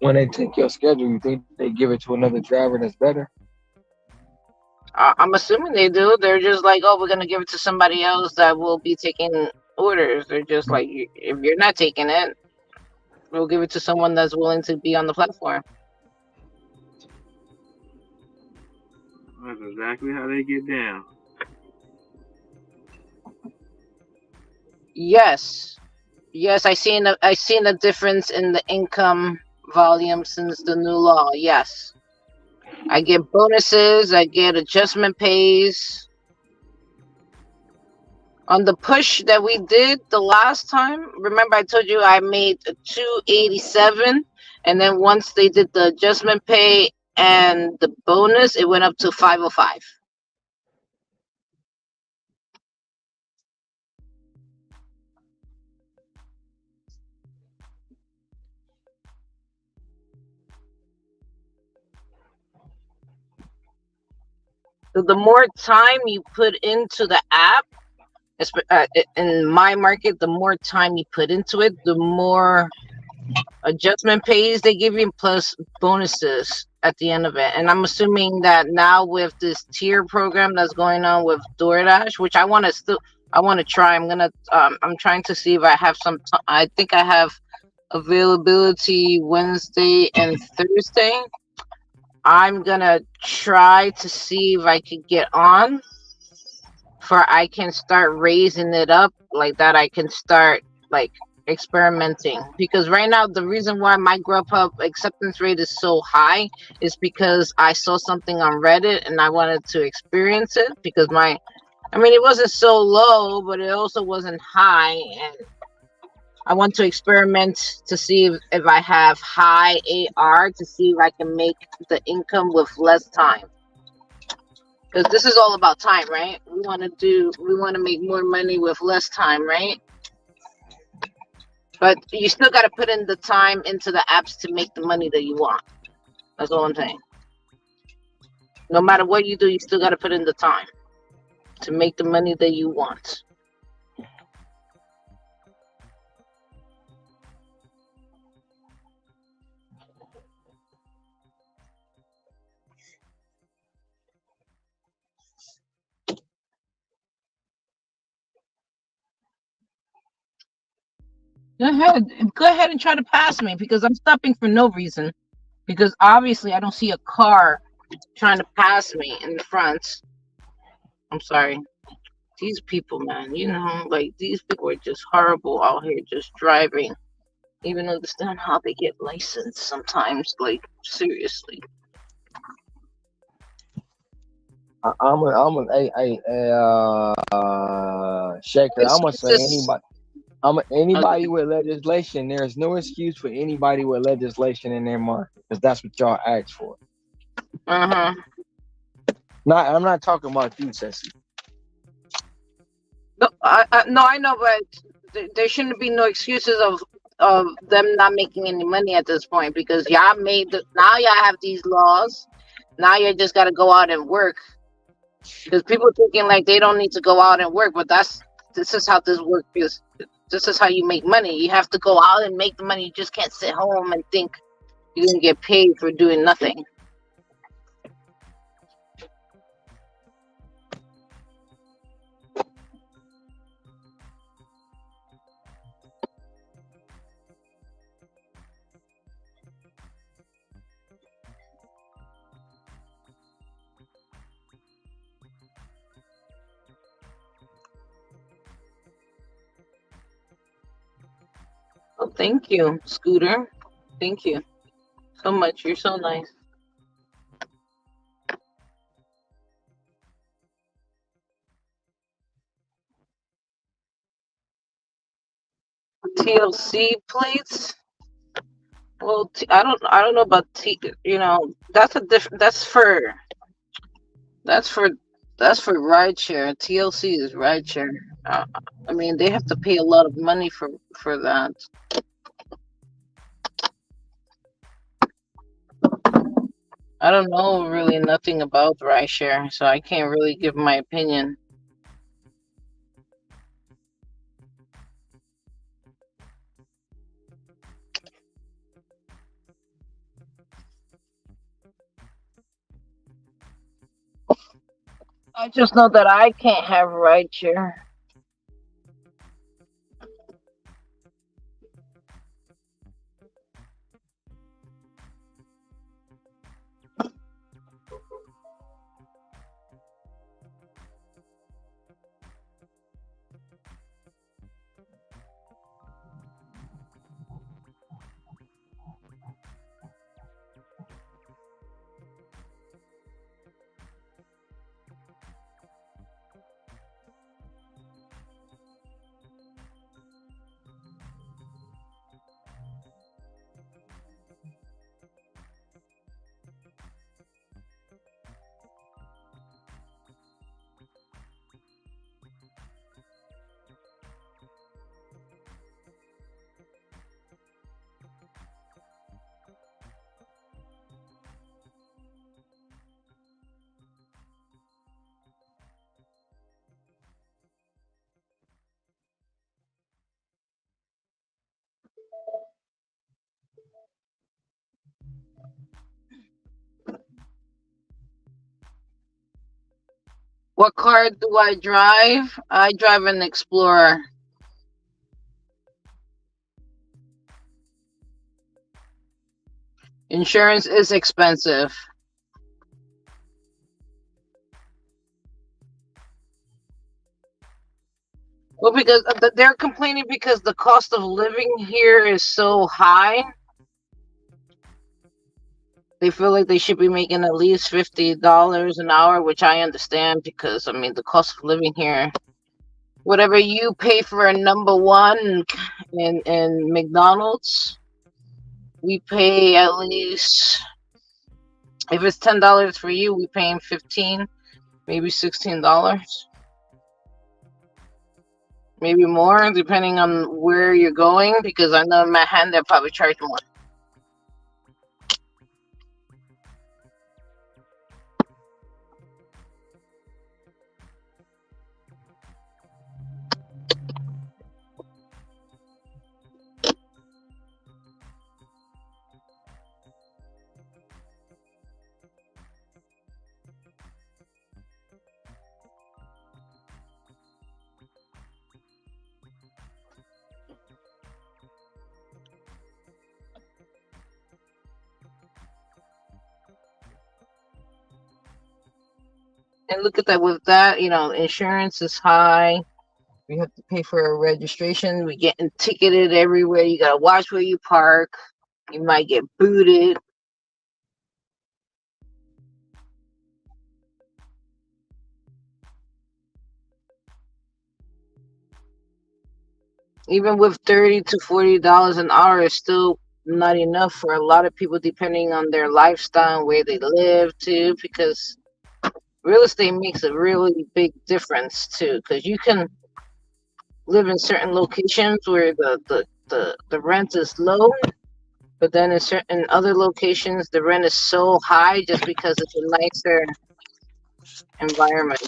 when they take your schedule, you think they give it to another driver that's better? I'm assuming they do. They're just like, oh, we're gonna give it to somebody else that will be taking orders. They're just like, if you're not taking it, we'll give it to someone that's willing to be on the platform. That's exactly how they get down. Yes, I seen a difference in the income volume since the new law. Yes, I get bonuses. I get adjustment pays. On the push that we did the last time, remember I told you I made 287, and then once they did the adjustment pay and the bonus, it went up to 505. So the more time you put into the app, in my market, the more time you put into it, the more adjustment pays they give you, plus bonuses at the end of it. And I'm assuming that now with this tier program that's going on with DoorDash, which I want to try. I'm trying to see if I have I think I have availability Wednesday and Thursday. I'm gonna try to see if I can get on, for I can start raising it up like that. I can start like experimenting, because right now the reason why my Grubhub acceptance rate is so high is because I saw something on Reddit and I wanted to experience it, because it wasn't so low, but it also wasn't high, and I want to experiment to see if I have high AR, to see if I can make the income with less time. Because this is all about time, right? We want to make more money with less time, right? But you still got to put in the time into the apps to make the money that you want. That's all I'm saying. No matter what you do, you still got to put in the time to make the money that you want. Go ahead and try to pass me, because I'm stopping for no reason. Because obviously I don't see a car trying to pass me in the front. I'm sorry. these people, man, like these people are just horrible out here just driving. Even understand how they get licensed sometimes, like seriously. Shaker. I'm gonna It's say just anybody. Anybody okay. with legislation. There's no excuse for anybody with legislation in their market because that's what y'all asked for. Uh-huh. I'm not talking about you, Ceci. No, no, I know, but there shouldn't be no excuses of them not making any money at this point because now y'all have these laws. Now you just got to go out and work because people thinking like they don't need to go out and work, but this is how this work is. This is how you make money. You have to go out and make the money. You just can't sit home and think you're gonna get paid for doing nothing. Oh, thank you, Scooter. Thank you so much. You're so nice. TLC plates. Well, I don't know about that's a different. That's for that's for rideshare. TLC is rideshare. Uh, I mean, they have to pay a lot of money for that. I don't know really nothing about rideshare, so I can't really give my opinion. I just know that I can't have rideshare. What car do I drive? I drive an Explorer. Insurance is expensive. Well, because they're complaining because the cost of living here is so high. They feel like they should be making at least $50 an hour, which I understand because I mean the cost of living here. Whatever you pay for a number one in McDonald's, we pay at least if it's $10 for you, we paying 15, maybe $16. Maybe more, depending on where you're going, because I know in Manhattan they'll probably charge more. And look at that. With that, insurance is high. We have to pay for a registration. We getting ticketed everywhere. You gotta watch where you park. You might get booted. Even with $30 to $40 an hour, is still not enough for a lot of people, depending on their lifestyle and where they live too. Because real estate makes a really big difference too. Because you can live in certain locations where the rent is low, but then in certain other locations the rent is so high just because it's a nicer environment.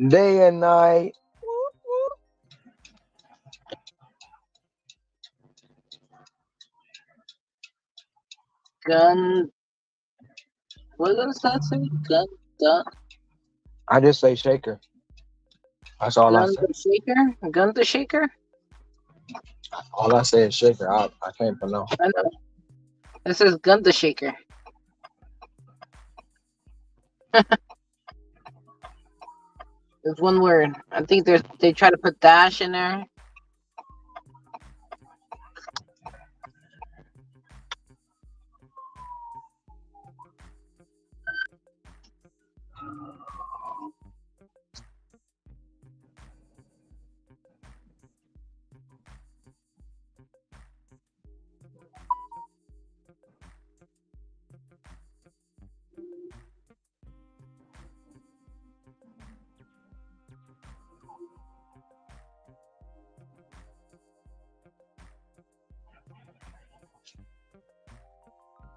Day and night. Gun. What does that say? Gun. I just say shaker. That's all I Gun say. the shaker. Gun the shaker. All I say is shaker. I can't pronounce. I know. It says gun the shaker. It's one word. I think they try to put dash in there.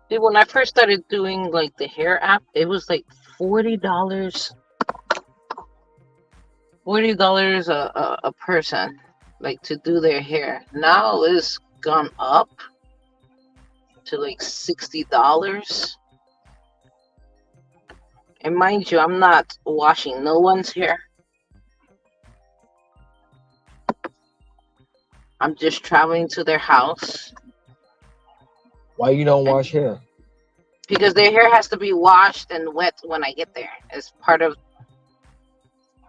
See, when I first started doing like the hair app, it was like $40, $40 a person, like to do their hair. Now it's gone up to like $60. And mind you, I'm not washing no one's hair. I'm just traveling to their house. Why you don't wash hair? Because their hair has to be washed and wet when I get there. As part of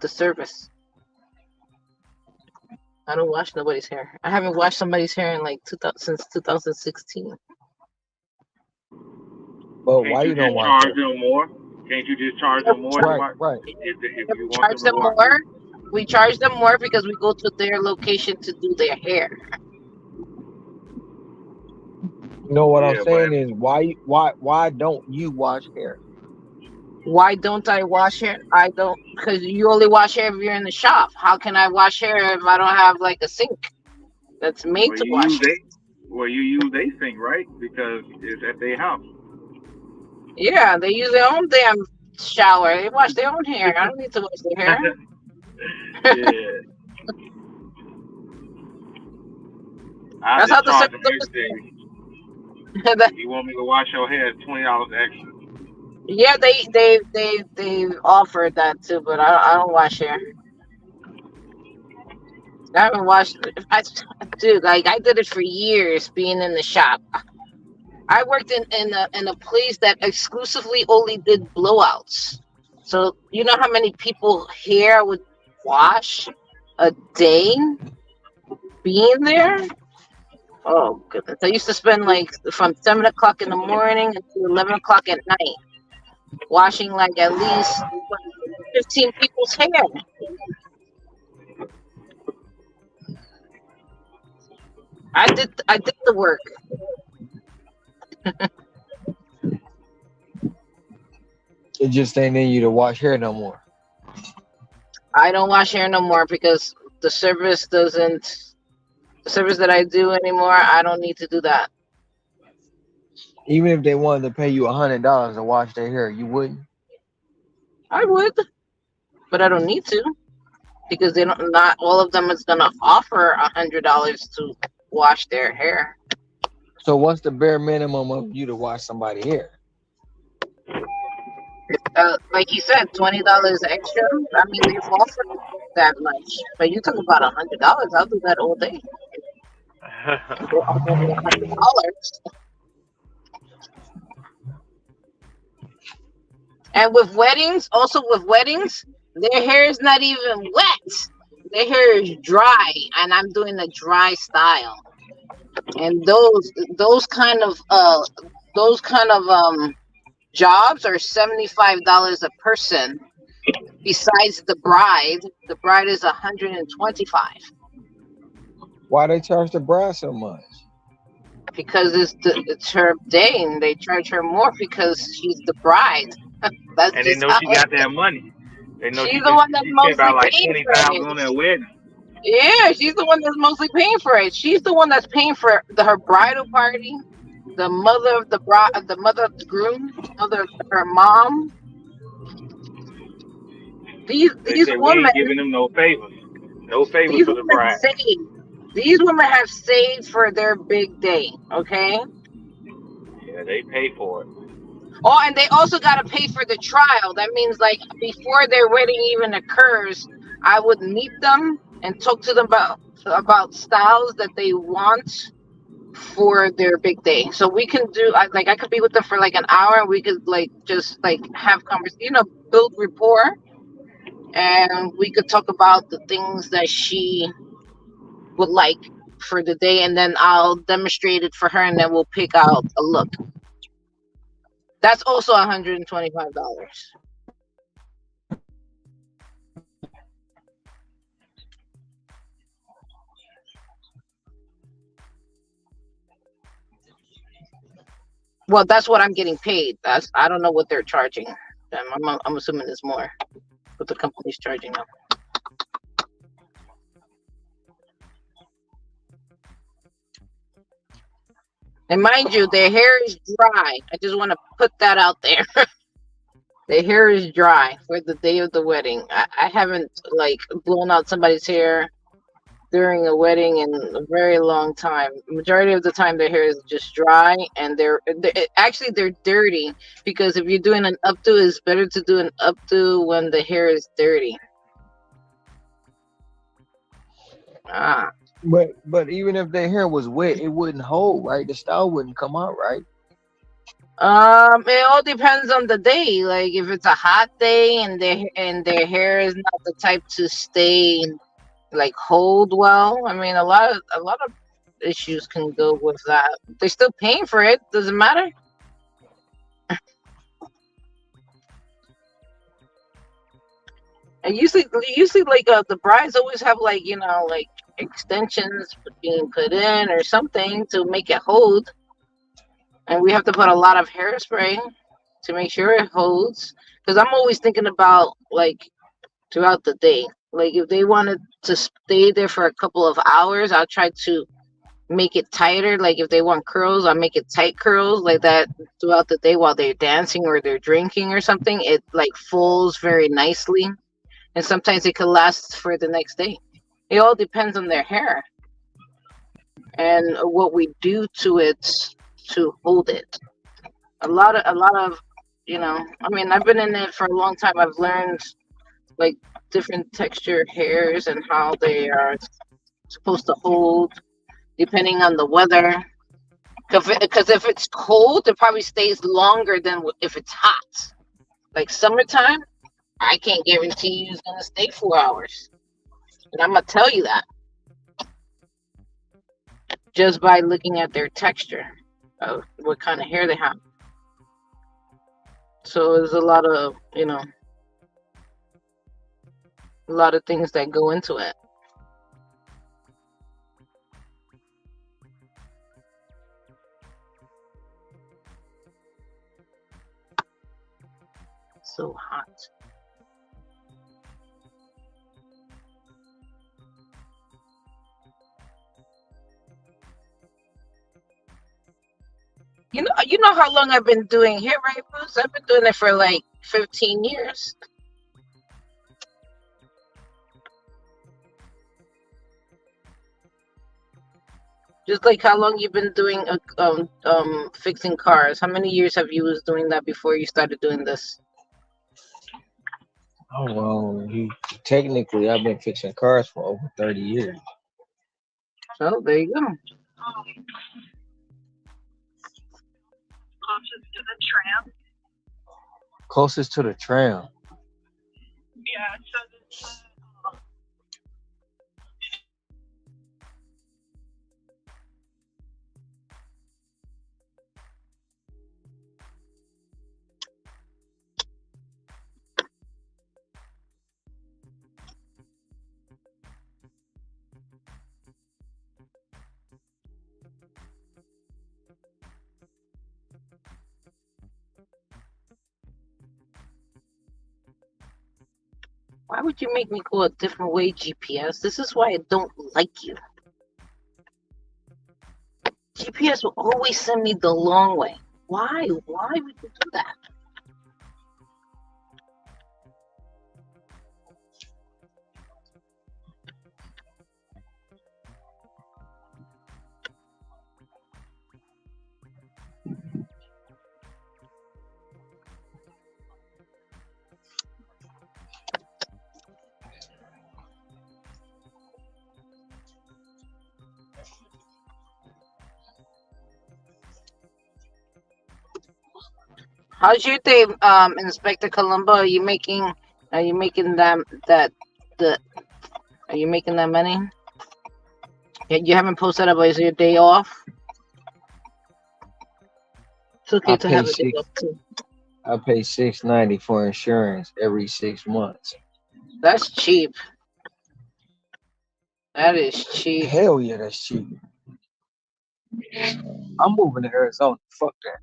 the service. I don't wash nobody's hair. I haven't washed somebody's hair in like since 2016. But Can't why you you don't just wash charge hair? them more? Can't you just charge them more to Right, watch? right. If We you want charge them to them watch more. it? We charge them more because we go to their location to do their hair. You know what I'm Yeah, but saying is why don't you wash hair? Why don't I wash hair? I don't, because you only wash hair if you're in the shop. How can I wash hair if I don't have like a sink that's made well, to wash hair? you use they sink, right? Because it's at their house. Yeah, they use their own damn shower. They wash their own hair. I don't need to wash their hair. Yeah, I That's how just the charge them service. everything. You want me to wash your hair? $20 extra. Yeah, they offered that too, but I don't wash hair. I haven't washed. Dude, like I did it for years, being in the shop. I worked in a place that exclusively only did blowouts. So you know how many people hair would wash a day being there? Oh goodness! I used to spend like from 7 o'clock in the morning until 11 o'clock at night. washing like at least 15 people's hair. I did the work. It just ain't in you to wash hair no more. I don't wash hair no more because the service doesn't the service that I do anymore, I don't need to do that. Even if they wanted to pay you $100 to wash their hair, you wouldn't. I would, but I don't need to because they don't. Not all of them is gonna offer $100 to wash their hair. So what's the bare minimum of you to wash somebody's hair? Like you said, $20 extra. I mean, they've offered that much, but you talk about $100. I'll do that all day. They offer me $100. And with weddings, also with weddings, their hair is not even wet. Their hair is dry, and I'm doing a dry style. And those kind of jobs are $75 a person. Besides the bride is 125 Why they charge the bride so much? because it's her day, and they charge her more because she's the bride. That's And they just know how she it got that is. money. They know She's the one that's she spent mostly about like paying for 20,000 on it. that wedding. Yeah, she's the one that's mostly paying for it. She's the one that's paying for her bridal party, the mother of the bride, the mother of the groom, her mom. They These said we women, ain't giving them no favors. No favors these for the women bride. save. These women have saved for their big day. Okay. Yeah, they pay for it. Oh, and they also got to pay for the trial. That means, like, before their wedding even occurs, I would meet them and talk to them about styles that they want for their big day. So we can do, I could be with them for like an hour. We could like just like have conversation, build rapport, and we could talk about the things that she would like for the day, and then I'll demonstrate it for her, and then we'll pick out a look. That's also $125. Well, that's what I'm getting paid. I don't know what they're charging them. I'm assuming it's more what the company's charging them. And mind you, their hair is dry. I just want to put that out there. Their hair is dry for the day of the wedding. I haven't like blown out somebody's hair during a wedding in a very long time. Majority of the time, their hair is just dry, and they're dirty because if you're doing an updo, it's better to do an updo when the hair is dirty. Ah, But even if their hair was wet, it wouldn't hold, right? The style wouldn't come out, right? it all depends on the day. Like if it's a hot day and their hair is not the type to stay like hold well. I mean, a lot of issues can go with that. They're still paying for it. Doesn't matter. And usually, like the brides always have like like extensions being put in or something to make it hold, and we have to put a lot of hairspray to make sure it holds. Because I'm always thinking about like throughout the day. Like if they wanted to stay there for a couple of hours, I'll try to make it tighter. Like if they want curls, I'll make it tight curls like that throughout the day while they're dancing or they're drinking or something. It like falls very nicely, and sometimes it can last for the next day. It all depends on their hair and what we do to it to hold it. A lot of I mean, I've been in it for a long time. I've learned like different texture hairs and how they are supposed to hold depending on the weather. Because if it's cold, it probably stays longer than if it's hot. Like summertime, I can't guarantee you it's gonna stay 4 hours, and I'm gonna tell you that just by looking at their texture of what kind of hair they have. So there's a lot of a lot of things that go into it. So hot. You know how long I've been doing hair, right, Bruce? I've been doing it for like 15 years. Just like how long you've been doing fixing cars. How many years have you was doing that before you started doing this? Oh well, technically I've been fixing cars for over 30 years. So there you go. Closest to the tram. Closest to the tram. Yeah, so Why would you make me go a different way, GPS? This is why I don't like you. GPS will always send me the long way. Why? Why would you do that? How's your day, Inspector Columbo? Are you making that are you making that money? You haven't posted up, is your day off? It's okay to have a day off too. I pay $6.90 for insurance every 6 months. That's cheap. That is cheap. Hell yeah, that's cheap. I'm moving to Arizona. Fuck that.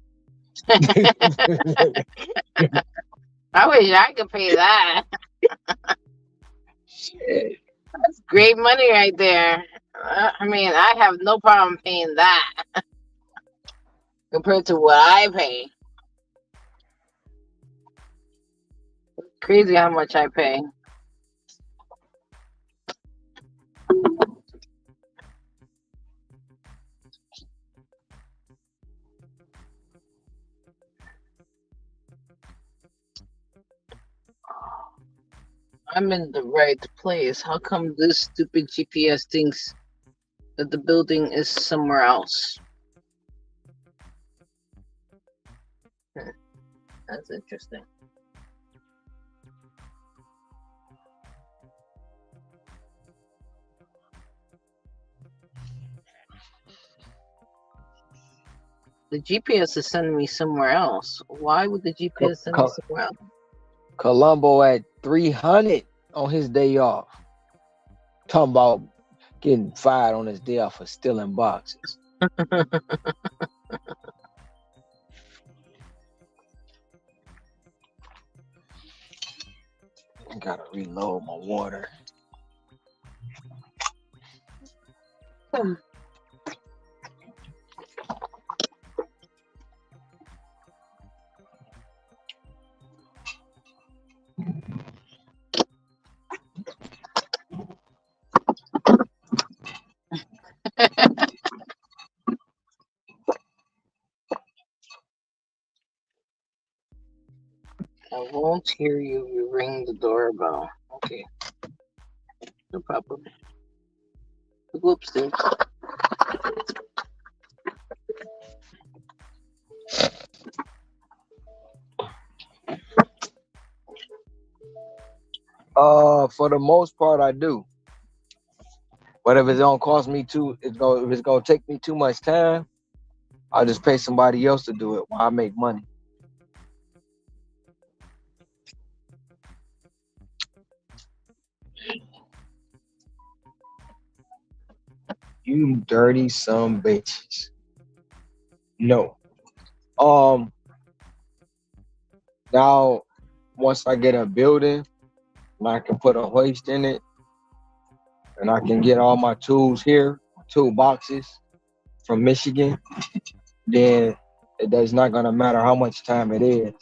I wish I could pay that. Shit. That's great money right there. I mean, I have no problem paying that compared to what I pay. It's crazy how much I pay. I'm in the right place. How come this stupid GPS thinks that the building is somewhere else? That's interesting. The GPS is sending me somewhere else. Why would the GPS send me somewhere else? Columbo at 300 on his day off. Talking about getting fired on his day off for stealing boxes. I gotta reload my water. I won't hear you. You ring the doorbell. Okay. No problem. I'll go upstairs. For the most part, I do. But if it don't cost me if it's gonna take me too much time, I'll just pay somebody else to do it while I make money. You dirty some bitches. No. Um. Now, once I get a building and I can put a hoist in it and I can get all my tools here, tool boxes from Michigan, then it does not gonna matter how much time it is,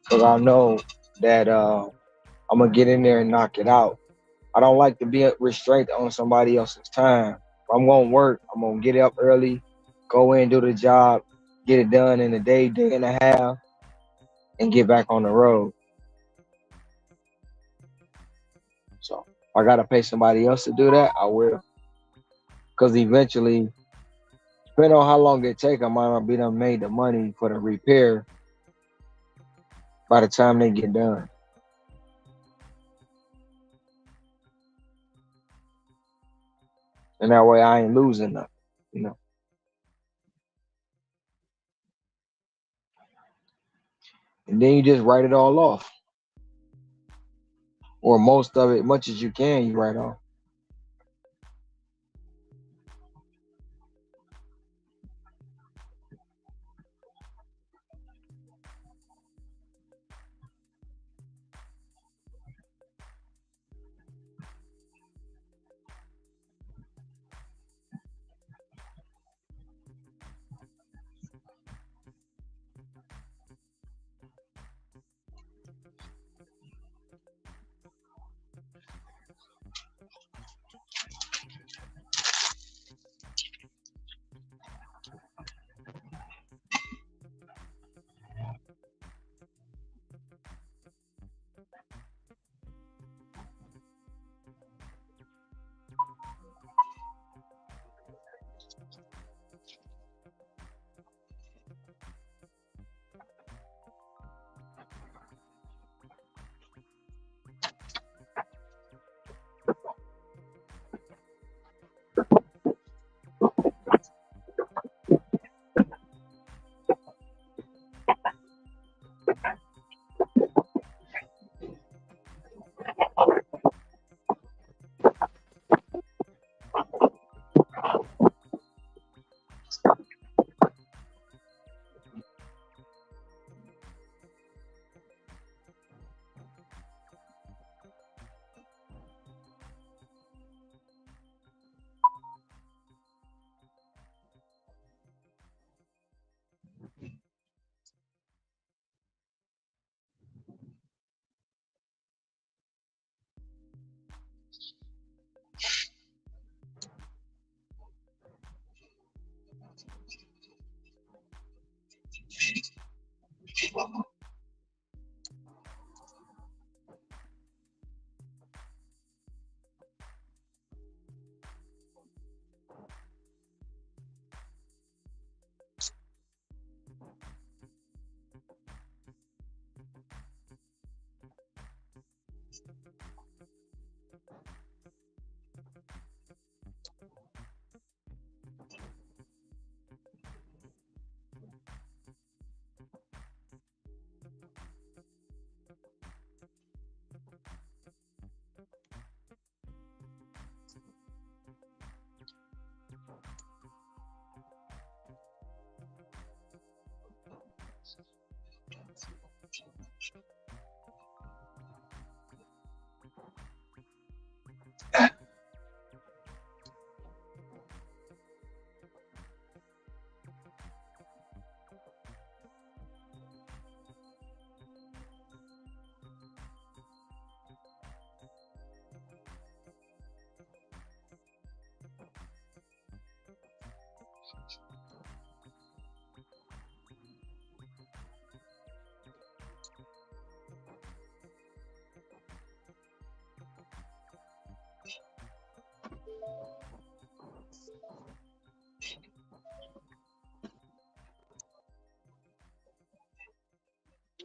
because I know that I'm gonna get in there and knock it out. I don't like to be restrained on somebody else's time. If I'm gonna work, I'm gonna get up early, go in, do the job, get it done in a day, day and a half, and get back on the road. So if I gotta pay somebody else to do that, I will. Because eventually, depending on how long it take, I might not be done made the money for the repair by the time they get done. And that way I ain't losing nothing, you know. And then you just write it all off. Or most of it, much as you can, you write off.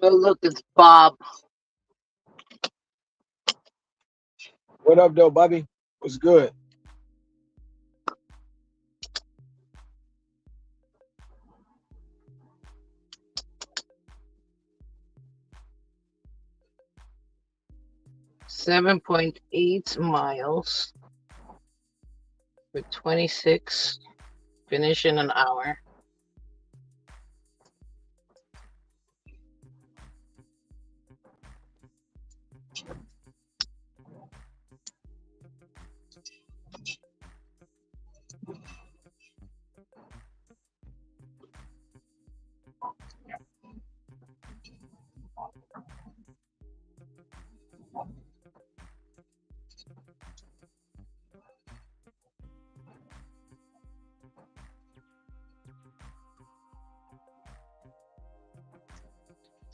Oh, look, it's Bob. What up, though, Bobby? What's good? 7.8 miles. For 26, finish in an hour.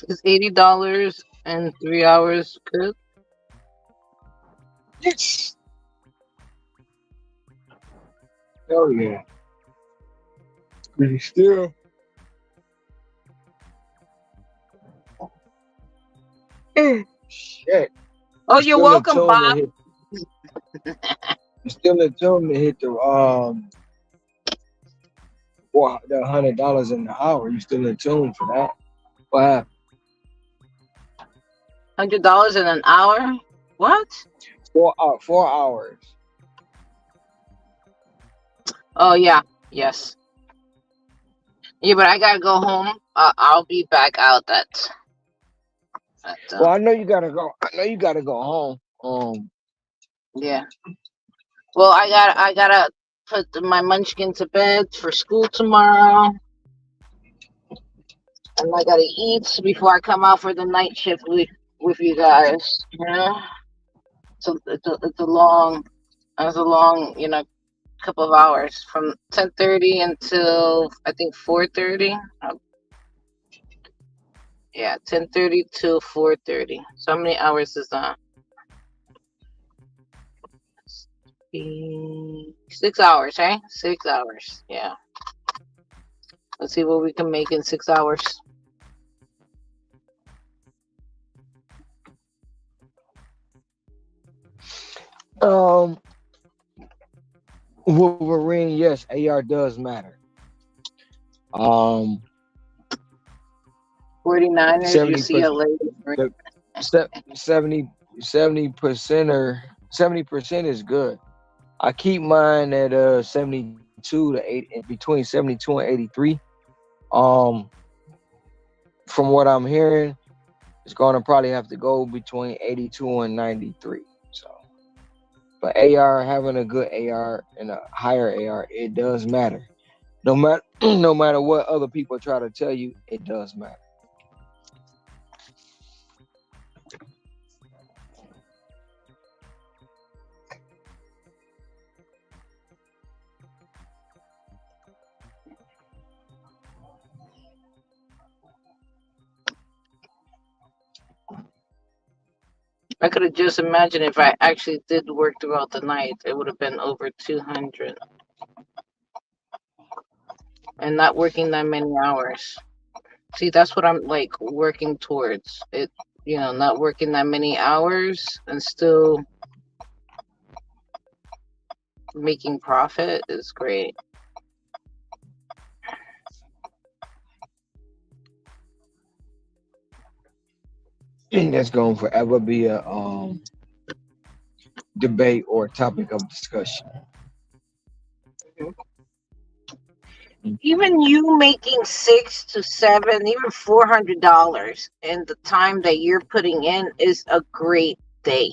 Is $80 and 3 hours good? Yes. Oh yeah. You still shit. Oh, You you're still in welcome, tune to Bob. hit. You still in tune to hit the $100 an hour. You still in tune for that? What happened? $100 in an hour? What? 4 hours. Oh yeah, yes. Yeah, but I gotta go home. I'll be back out at Well, I know you gotta go. I know you gotta go home. yeah. Well, I gotta put my munchkin to bed for school tomorrow, and I gotta eat before I come out for the night shift with you guys. You know, so it's a long couple of hours from 10:30 until I think 4:30. Yeah, 10:30 to 4:30. So how many hours is that? 6 hours, right? 6 hours. Yeah. Let's see what we can make in 6 hours. Um, Wolverine, yes, AR does matter. Um, 49ers, 70%, UCLA. the 70% or 70% is good. I keep mine at 72 to 8, between 72 and 83. Um, from what I'm hearing, it's gonna probably have to go between 82 and 93. So, but AR, having a good AR and a higher AR, it does matter. No matter no matter what other people try to tell you, it does matter. I could have just imagined if I actually did work throughout the night, it would have been over 200. And not working that many hours. See, that's what I'm like working towards. It, not working that many hours and still making profit is great. And that's going to forever be a debate or topic of discussion. Even you making $600 to $700, even $400 in the time that you're putting in is a great day.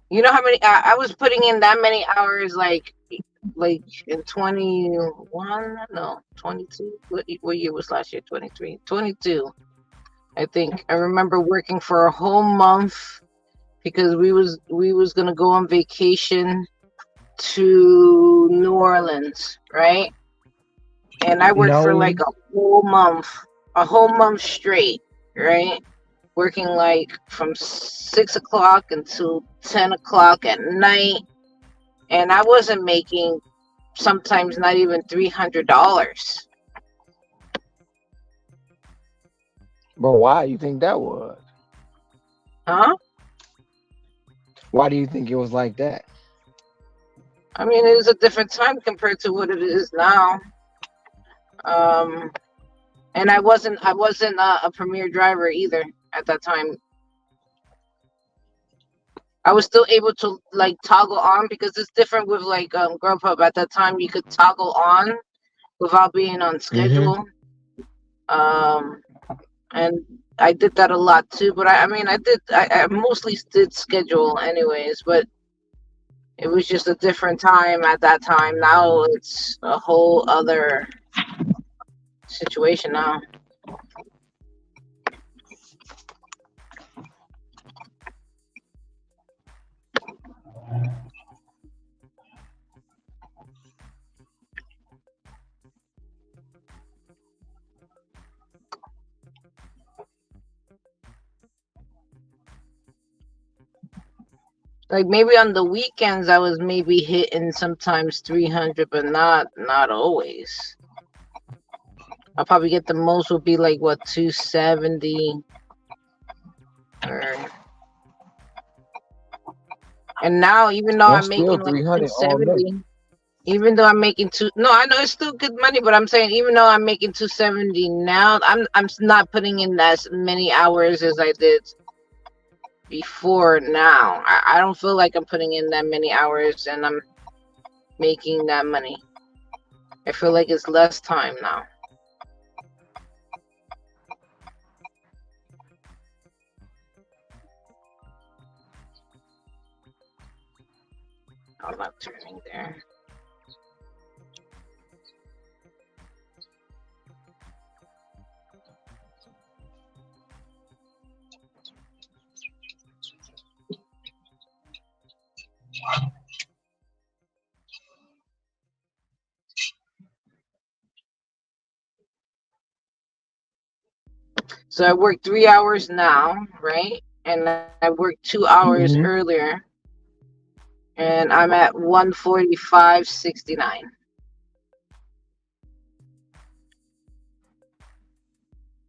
You know how many I was putting in that many hours, like in 21? No, 22. What year was last year? 23, 22. I think I remember working for a whole month because we was gonna go on vacation to New Orleans, right? And I worked for like No, a whole month straight, right? Working like from 6 o'clock until 10 o'clock at night, and I wasn't making sometimes not even $300. but why you think that was? Huh? Why do you think it was like that? I mean, it was a different time compared to what it is now. And I wasn't a premier driver either at that time. I was still able to like toggle on, because it's different with like Grubhub. At that time, you could toggle on without being on schedule. Um, and I did that a lot too. But I mean, I mostly did schedule anyways. But it was just a different time at that time. Now it's a whole other situation now. Like maybe on the weekends I was maybe hitting sometimes 300, but not always. I'll probably get the most would be like what, 270 or. And now, even though That's I'm still making like 300 all day. 270, even though I'm making no, I know it's still good money, but I'm saying even though I'm making 270 now, I'm not putting in as many hours as I did before now. I don't feel like I'm putting in that many hours and I'm making that money. I feel like it's less time now. I'm not turning there. So I work 3 hours now, right? And I worked 2 hours earlier. And I'm at 145.69.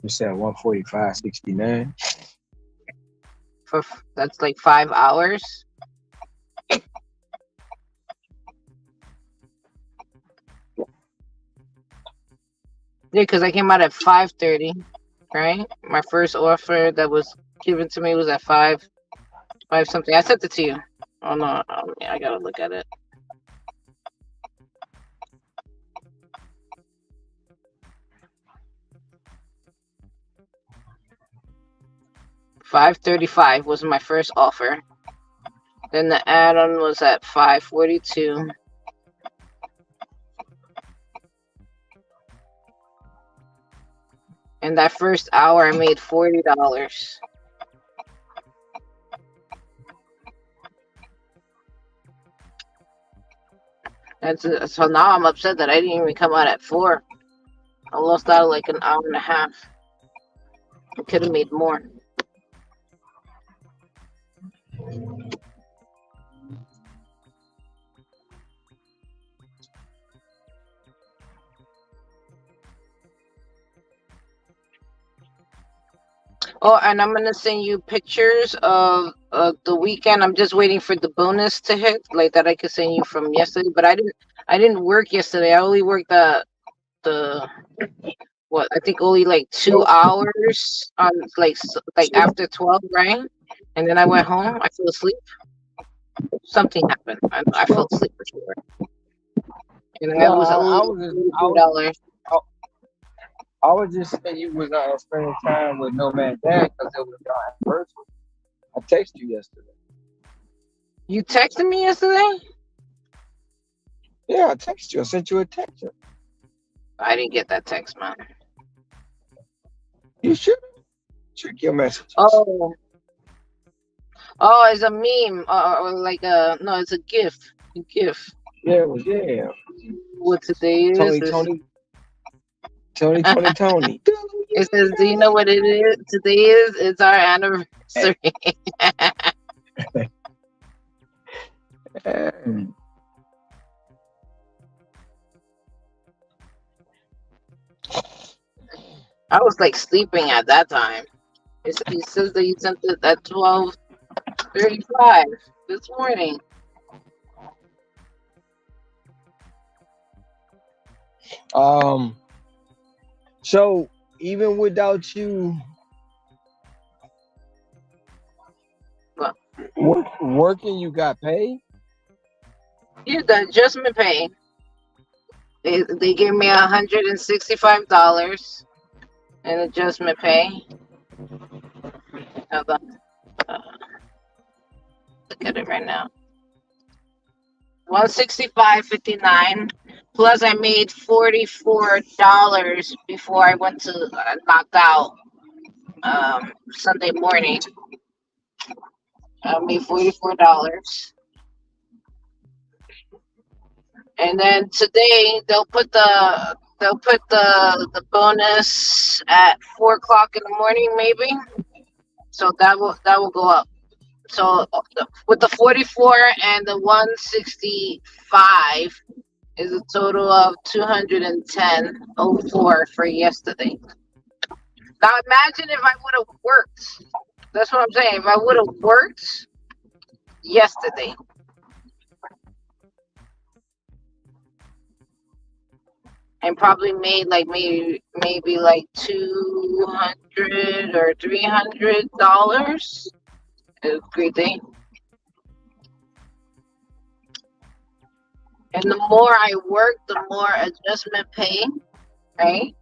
You said 145.69. For that's like 5 hours. Yeah, because I came out at 5:30, right? My first offer that was given to me was at 5 something. I sent it to you. Oh no, yeah, I gotta look at it. $535 was my first offer. Then the add-on was at $542. And that first hour I made $40. So now I'm upset that I didn't even come out at 4. I lost out like an hour and a half. I could have made more. Oh, and I'm gonna send you pictures of the weekend. I'm just waiting for the bonus to hit, like that I could send you from yesterday. But I didn't work yesterday. I only worked the what, I think only like 2 hours on like after 12, right? And then I went home. I fell asleep. Something happened. I fell asleep for sure. And I was only $2. I was just saying you was spending time with No Man Dad because it was your anniversary. I texted you yesterday. You texted me yesterday? Yeah, I texted you. I sent you a text. I didn't get that text, man. You should check your messages. Oh, it's a meme or like no, it's a GIF. A GIF. Yeah, it was, yeah. What today is? Tony. It says, "Do you know what it is? Today is. It's our anniversary." I was like sleeping at that time. He says that you sent it at 12:35 this morning. So even without you, Working, you got paid? Yeah, the adjustment pay. They gave me $165 in adjustment pay. Hold on. Look at it right now. 165.59. Plus, I made $44 before I went to knocked out Sunday morning. I made $44. And then today they'll put the bonus at 4 o'clock in the morning, maybe. So that will go up. So with the 44 and the 165 is a total of 210.04 for yesterday. Now imagine if I would have worked. That's what I'm saying. If I would have worked yesterday, and probably made like maybe like $200 or $300. It was a great day. And the more I work, the more adjustment pay, right?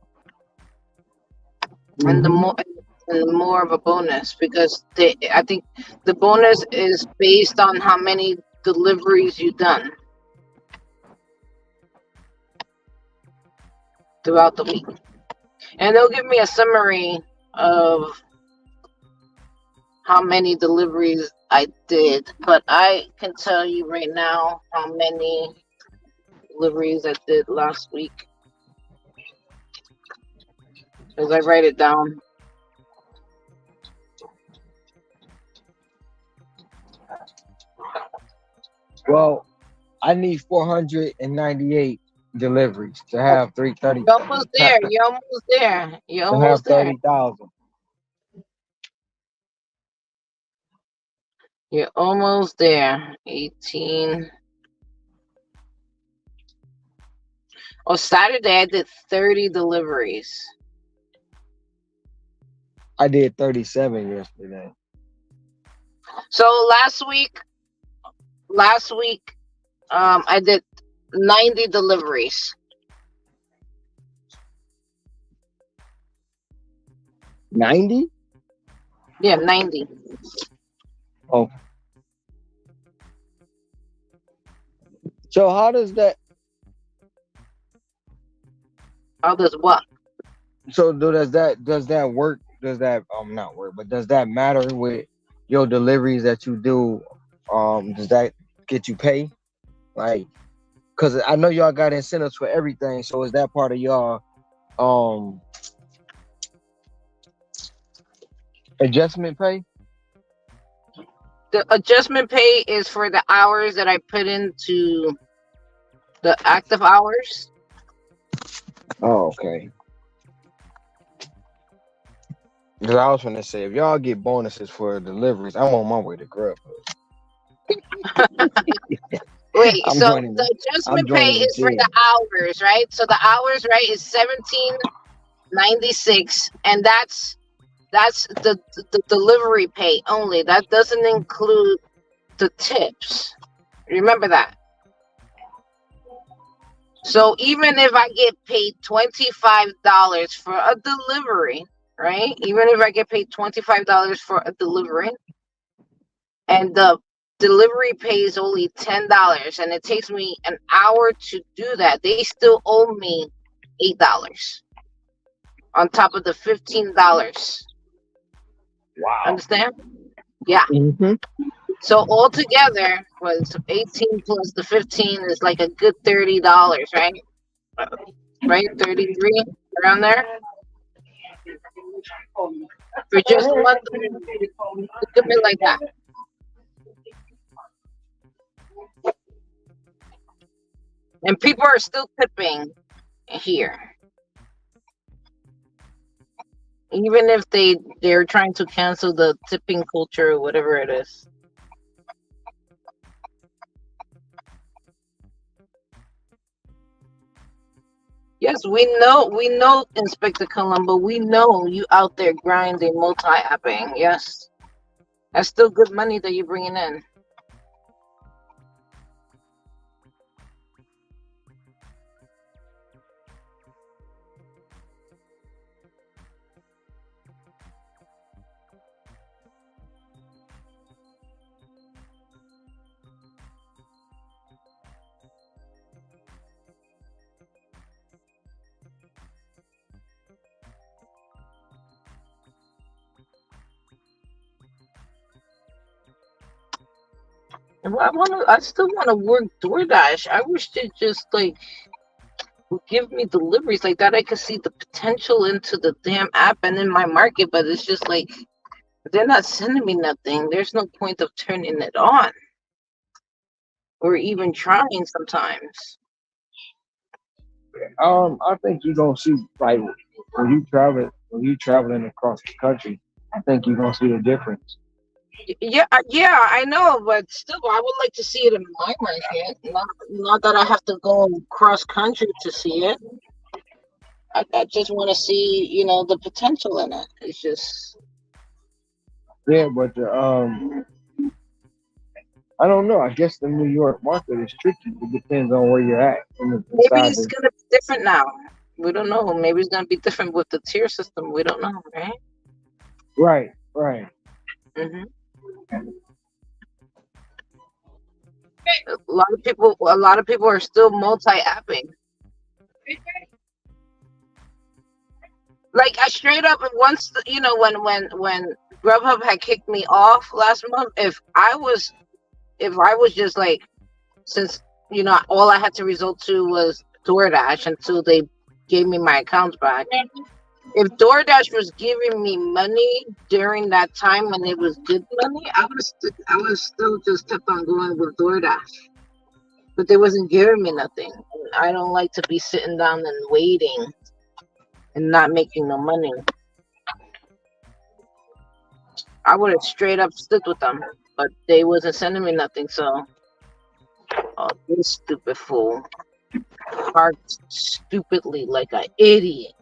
And the more of a bonus, because I think the bonus is based on how many deliveries you've done throughout the week. And they'll give me a summary of how many deliveries I did, but I can tell you right now how many deliveries I did last week, because I write it down. Well, I need 498 deliveries to have 330. You're almost there. You're almost there. You're To have almost there. 30,000. You're almost there. 18. Oh, Saturday I did 30 deliveries. I did 37 yesterday. So last week, I did 90 deliveries. 90? Yeah, 90. Oh. So how does that? How does what? So does that work? Does that not work? But does that matter with your deliveries that you do? Does that get you pay? Like, cause I know y'all got incentives for everything. So is that part of y'all adjustment pay? The adjustment pay is for the hours that I put into the active hours. Oh, okay. Because I was gonna say, if y'all get bonuses for deliveries, I'm on my way to Grub. Wait, I'm so joining the adjustment pay joining the is for gym. the hours, right? So the hours, right, is $17.96, and that's the delivery pay only. That doesn't include the tips. Remember that. So even if I get paid $25 for a delivery, right? Even if I get paid $25 for a delivery, and the delivery pay is only $10, and it takes me an hour to do that, they still owe me $8 on top of the $15. Wow. Understand? Yeah. Mm-hmm. So altogether was 18 plus the 15 is like a good $30, right? Right, 33 around there for just one. Think of it like that. And people are still tipping here, even if they're trying to cancel the tipping culture or whatever it is. Yes, we know, Inspector Columbo. We know you out there grinding, multi-apping. Yes. That's still good money that you're bringing in. And I still wanna work DoorDash. I wish they just like would give me deliveries like that. I could see the potential into the damn app and in my market, but it's just like they're not sending me nothing. There's no point of turning it on or even trying sometimes. I think you're gonna see like when you traveling across the country. I think you're gonna see the difference. Yeah, yeah, I know, but still, I would like to see it in my market. Not that I have to go cross country to see it. I just want to see, the potential in it. It's just Yeah, but I don't know. I guess the New York market is tricky. It depends on where you're at maybe inside it's the. gonna be different now. We don't know. Maybe it's gonna be different with the tier system. We don't know, right? Right, right. hmm A lot of people are still multi-apping. Like I straight up once, when Grubhub had kicked me off last month. If I was just like, since all I had to resort to was DoorDash until they gave me my accounts back. If DoorDash was giving me money during that time when it was good money, I would still just kept on going with DoorDash. But they wasn't giving me nothing. I don't like to be sitting down and waiting and not making no money. I would have straight up stood with them, but they wasn't sending me nothing. So, oh, this stupid fool parked stupidly like an idiot.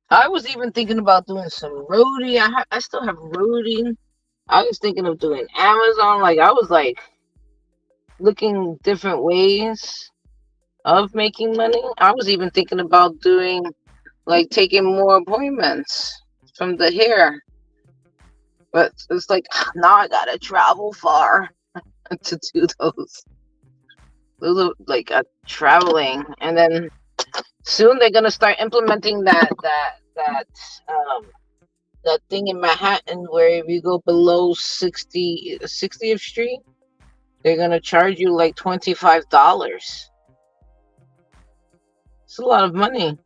I was even thinking about doing some roadie. I still have roadie. I was thinking of doing Amazon. Like I was like looking different ways of making money. I was even thinking about doing like taking more appointments from the hair. But it's like now I gotta travel far to do those. Those are like traveling, and then soon they're gonna start implementing that thing in Manhattan where if you go below 60th Street, they're gonna charge you like $25. It's a lot of money.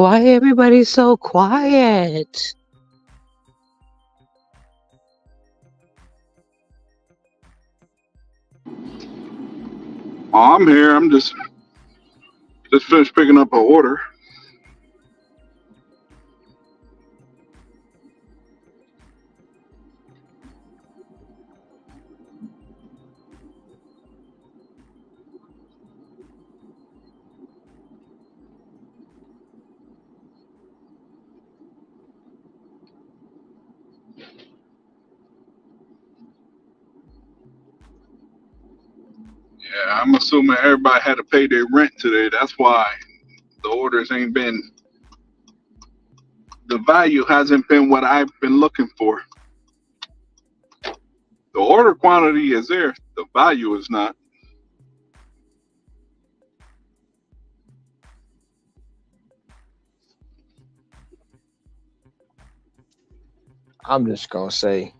Why everybody so quiet? Oh, I'm here. I'm just finished picking up an order. Yeah, I'm assuming everybody had to pay their rent today. That's why the orders ain't been, the value hasn't been what I've been looking for. The order quantity is there, the value is not. I'm just gonna say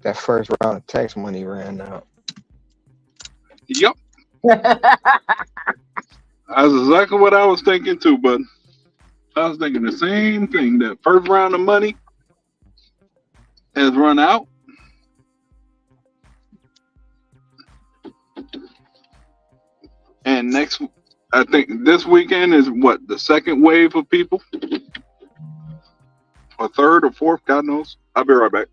that first round of tax money ran out. Yep, that's exactly what I was thinking too, but I was thinking the same thing. That first round of money has run out. And next, I think this weekend is what, the second wave of people? Or third or fourth, God knows. I'll be right back.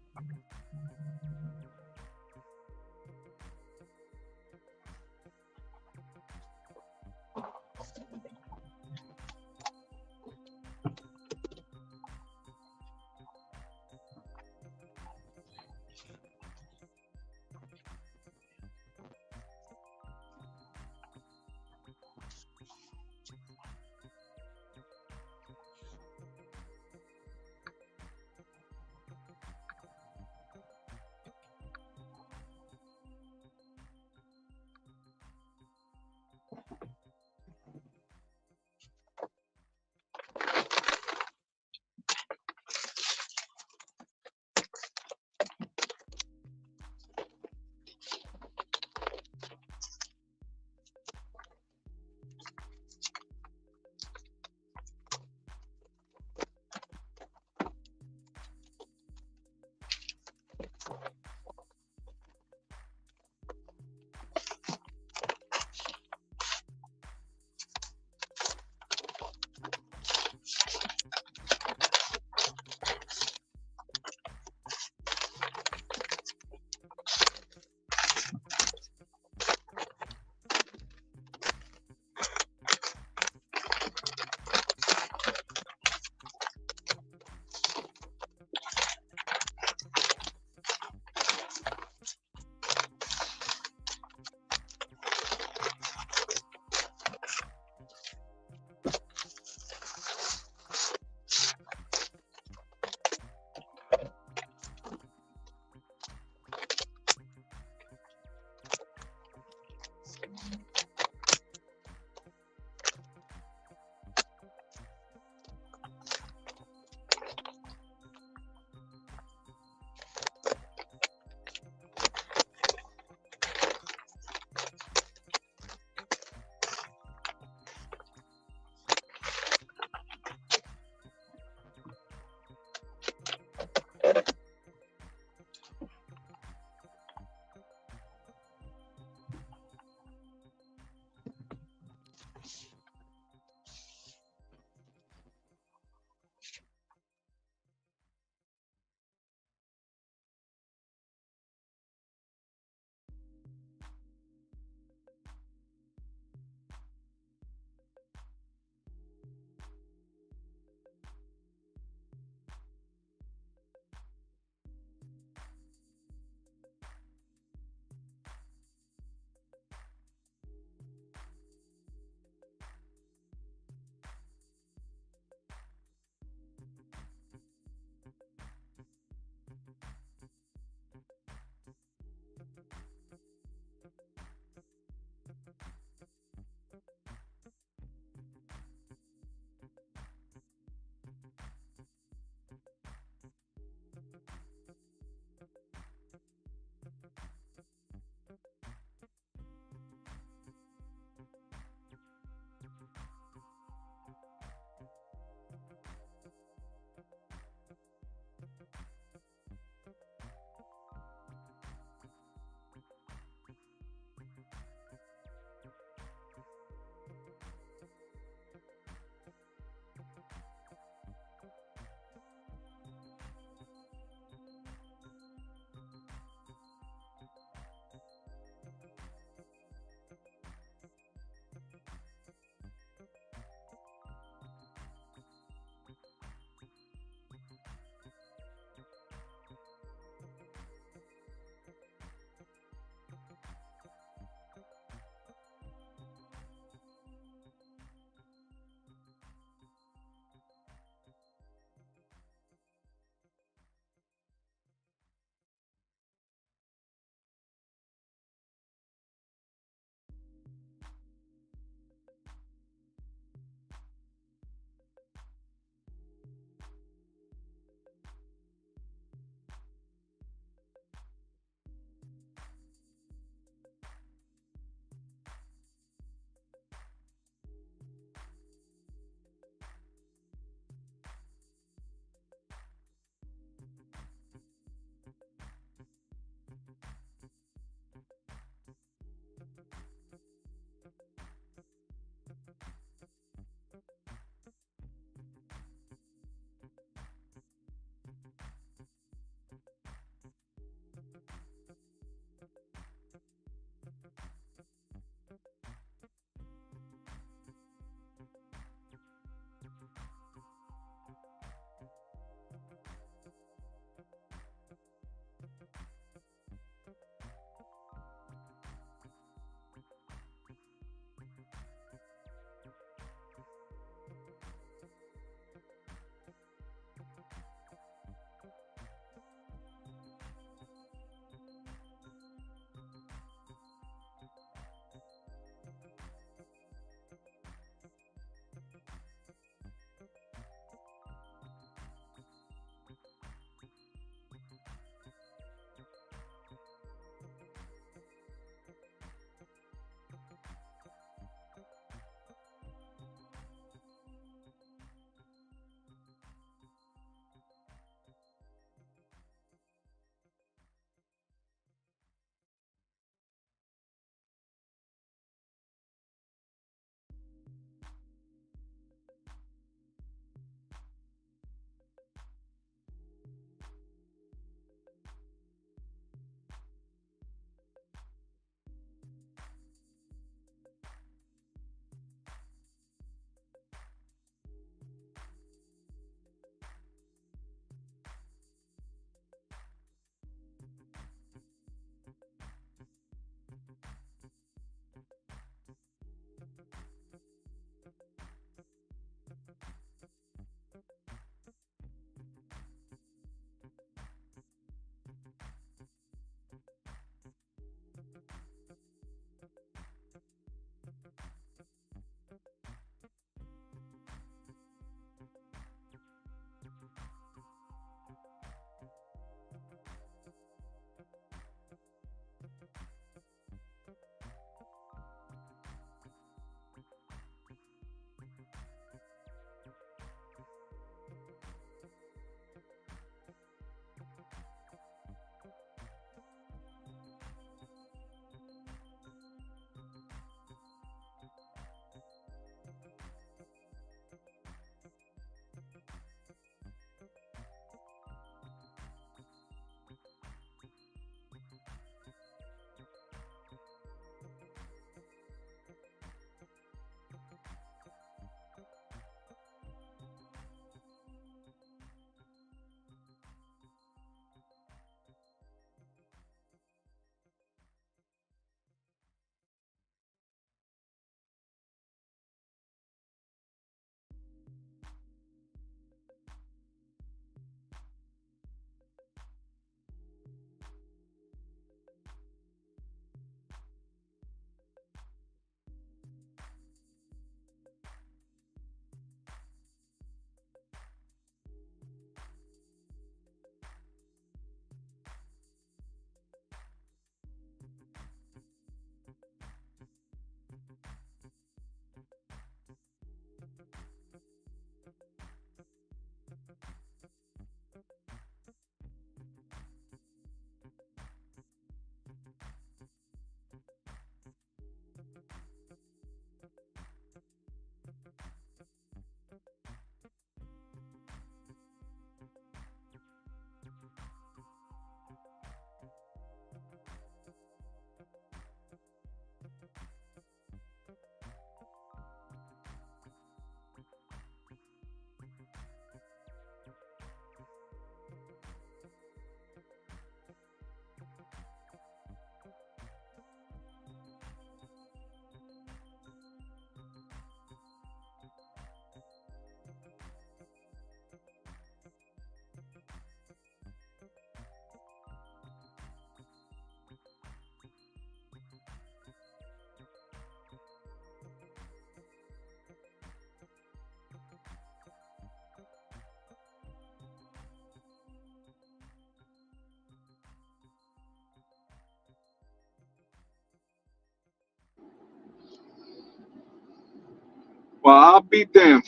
Well, I'll be damned.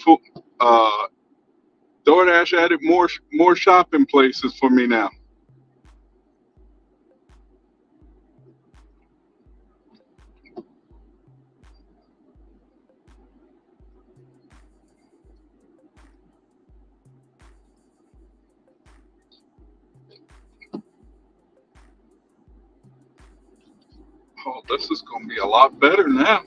Uh, DoorDash added more shopping places for me now. Oh, this is gonna be a lot better now.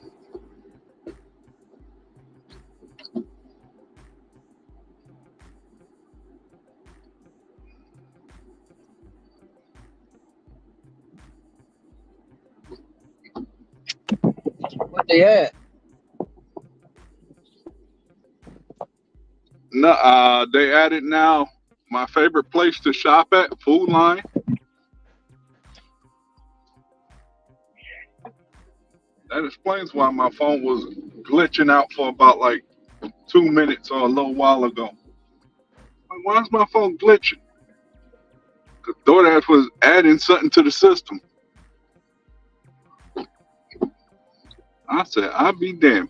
What they at? No, they added now my favorite place to shop at, Food Line. That explains why my phone was glitching out for about like 2 minutes or a little while ago. Like, why is my phone glitching? Because DoorDash was adding something to the system. I said, I'll be damned.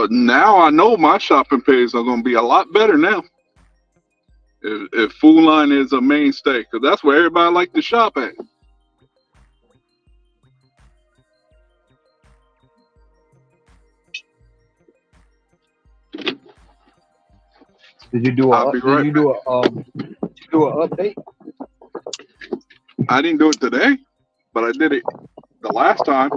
Now I know my shopping pays are going to be a lot better now. If Food Line is a mainstay, because that's where everybody like to shop at. Did you do I'll a be right back. did you do an update? I didn't do it today, but I did it the last time.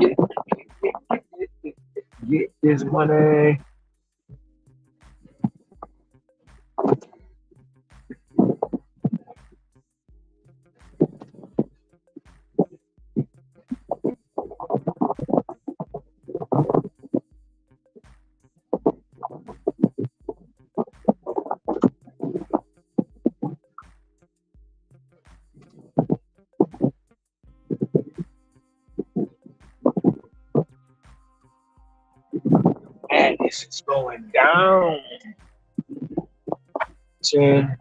Get, get this money. And this is going down. 10K.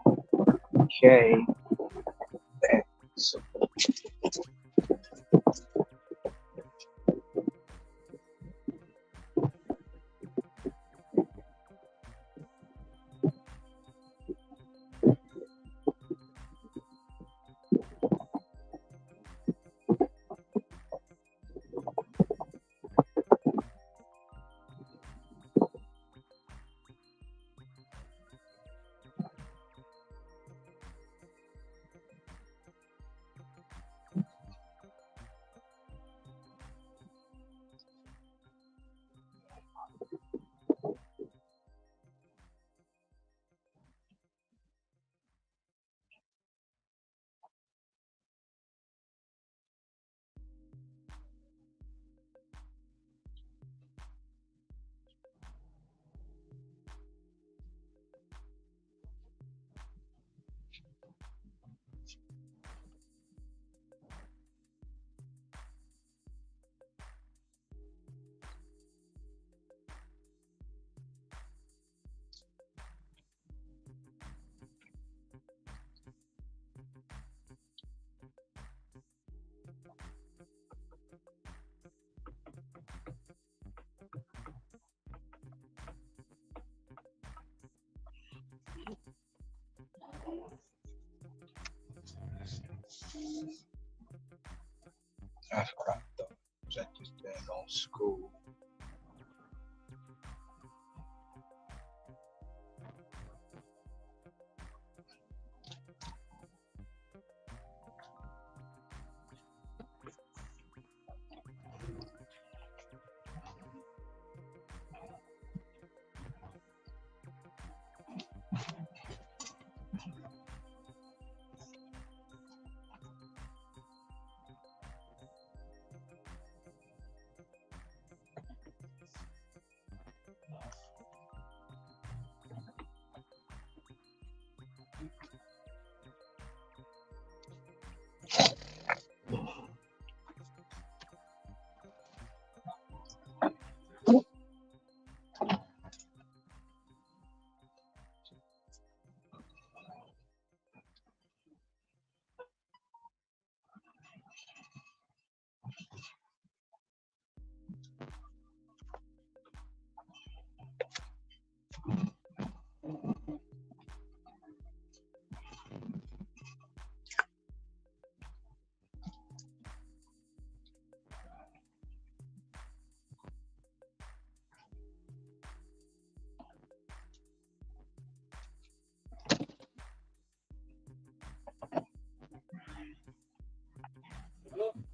That's what I thought. Was at this dang on school.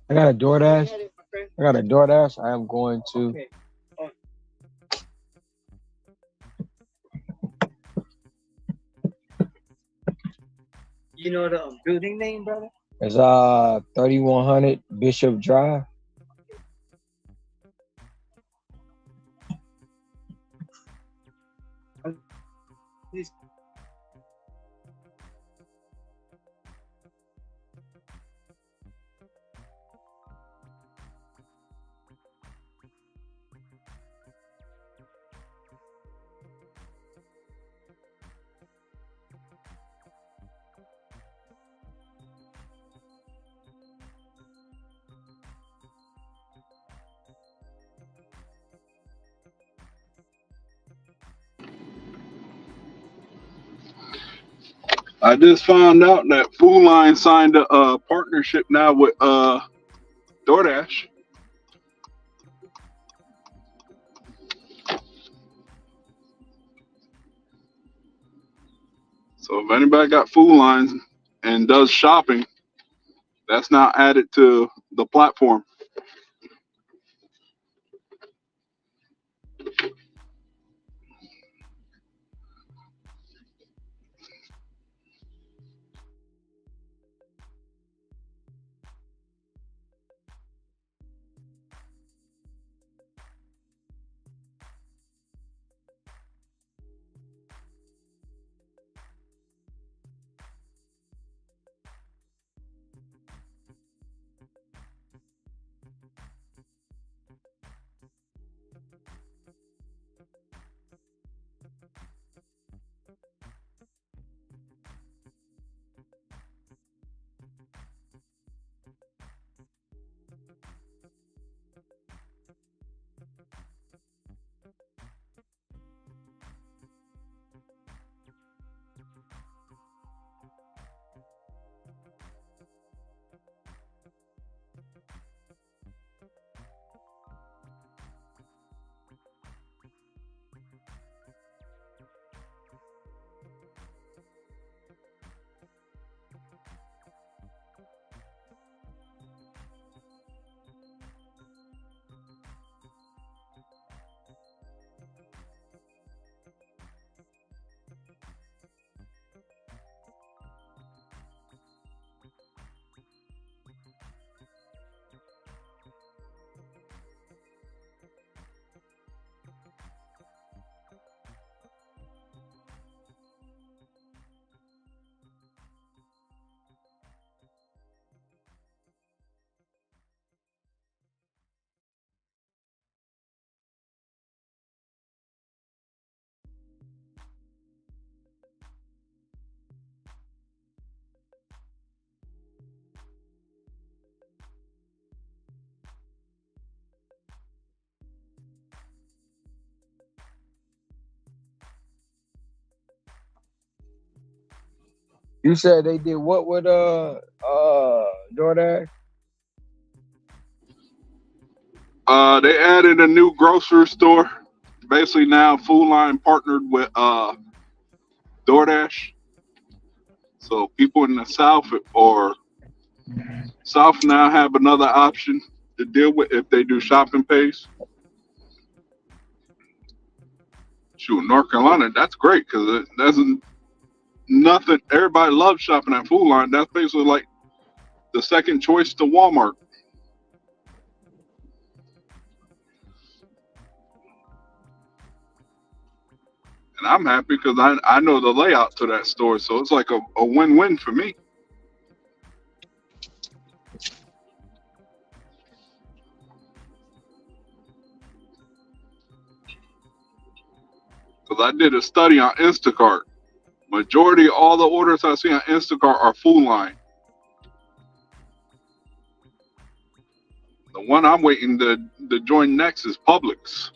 I got a DoorDash. I got a DoorDash. I am going to. You know the building name, brother? It's 3100 Bishop Drive. I just found out that Food Line signed a partnership now with DoorDash. So if anybody got Food Lines and does shopping, that's now added to the platform. You said they did what with DoorDash? They added a new grocery store. Basically now Food Line partnered with DoorDash. So people in the South or South now have another option to deal with if they do shopping pays. Shoot, North Carolina, that's great because it doesn't nothing. Everybody loves shopping at Food Line. That's basically like the second choice to Walmart. And I'm happy because I know the layout to that store, so it's like a win-win for me. Because I did a study on Instacart. Majority of all the orders I see on Instacart are Food Line. The one I'm waiting to join next is Publix.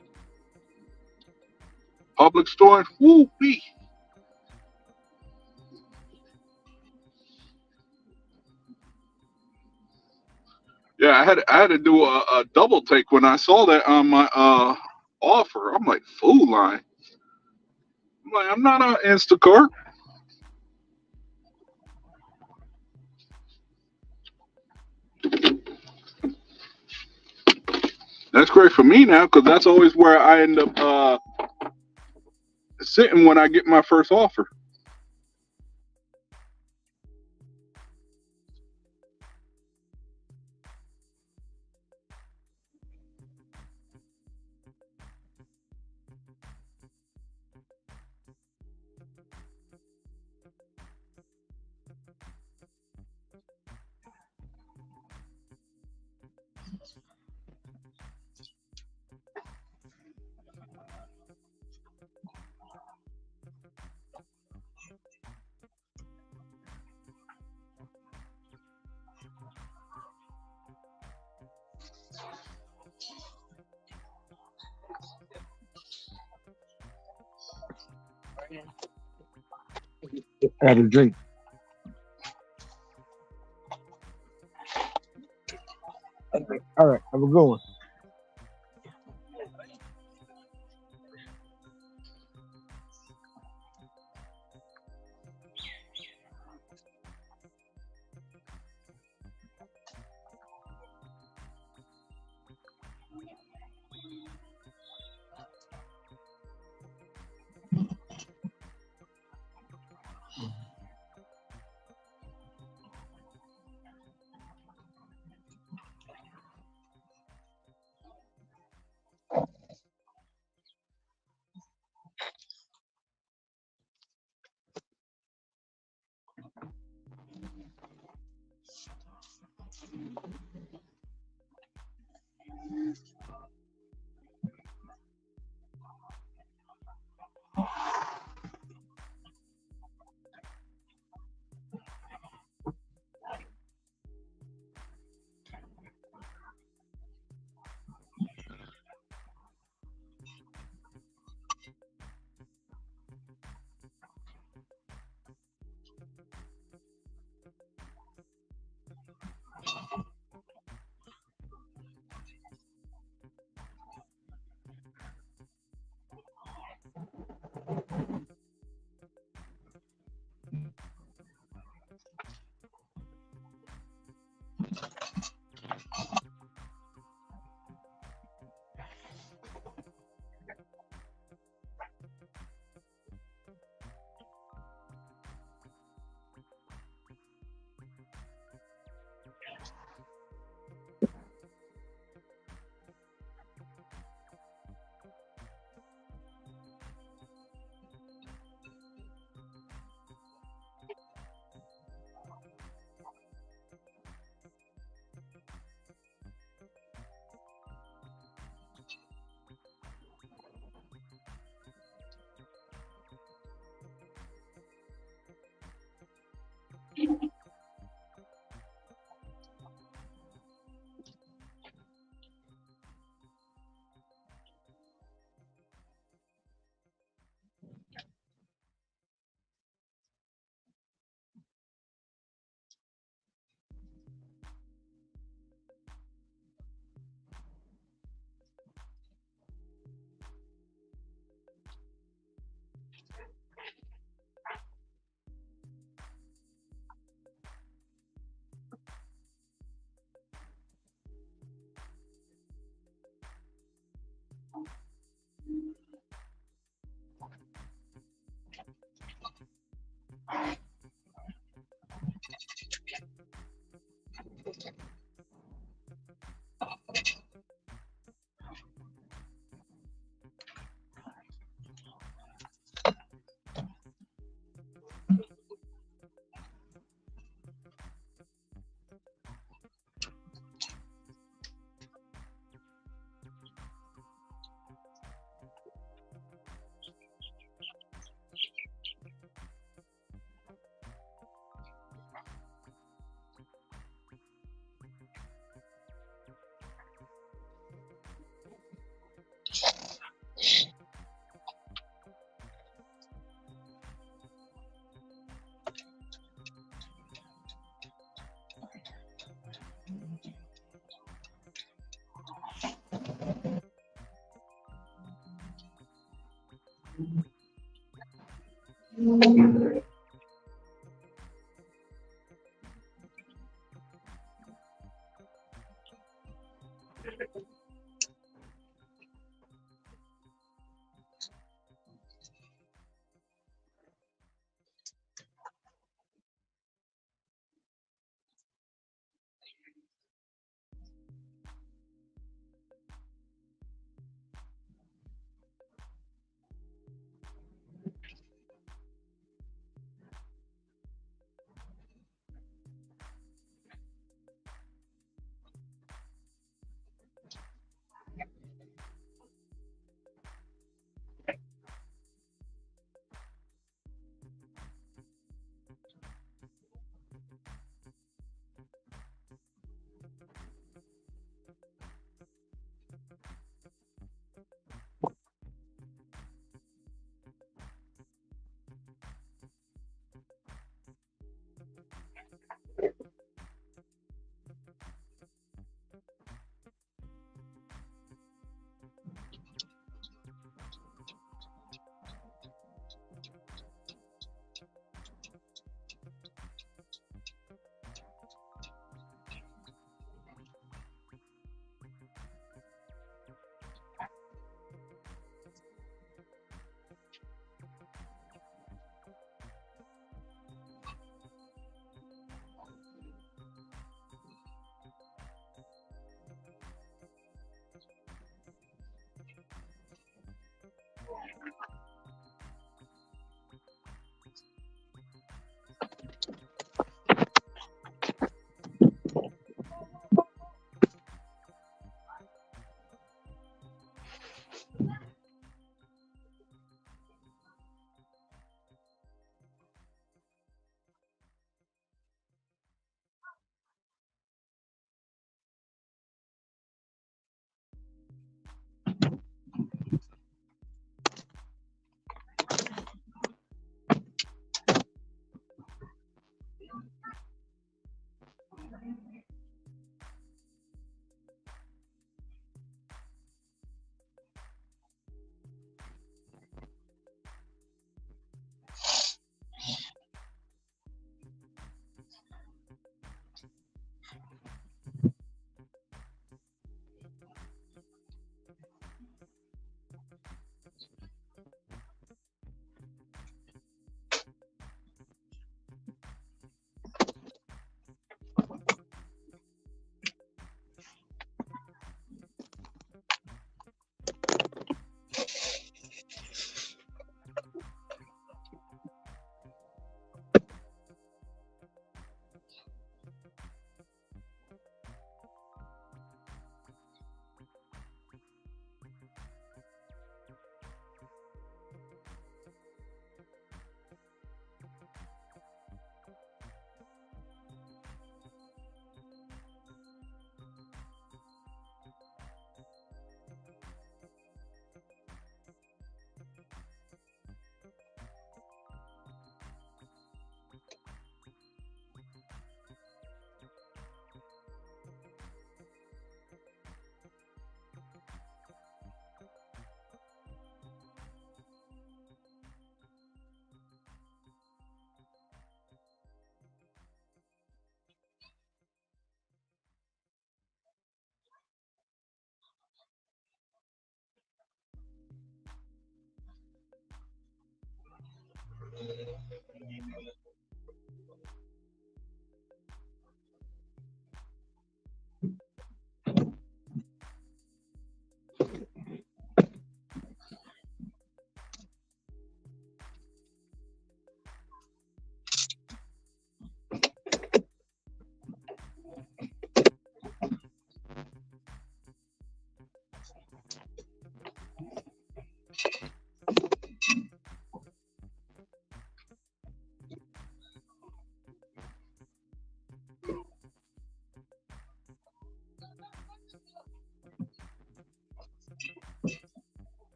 Public store, woo wee. Yeah, I had to do a double take when I saw that on my offer. I'm like, Food Line. I'm like, I'm not on Instacart. That's great for me now because that's always where I end up sitting when I get my first offer. Had a drink. All right, have a good one.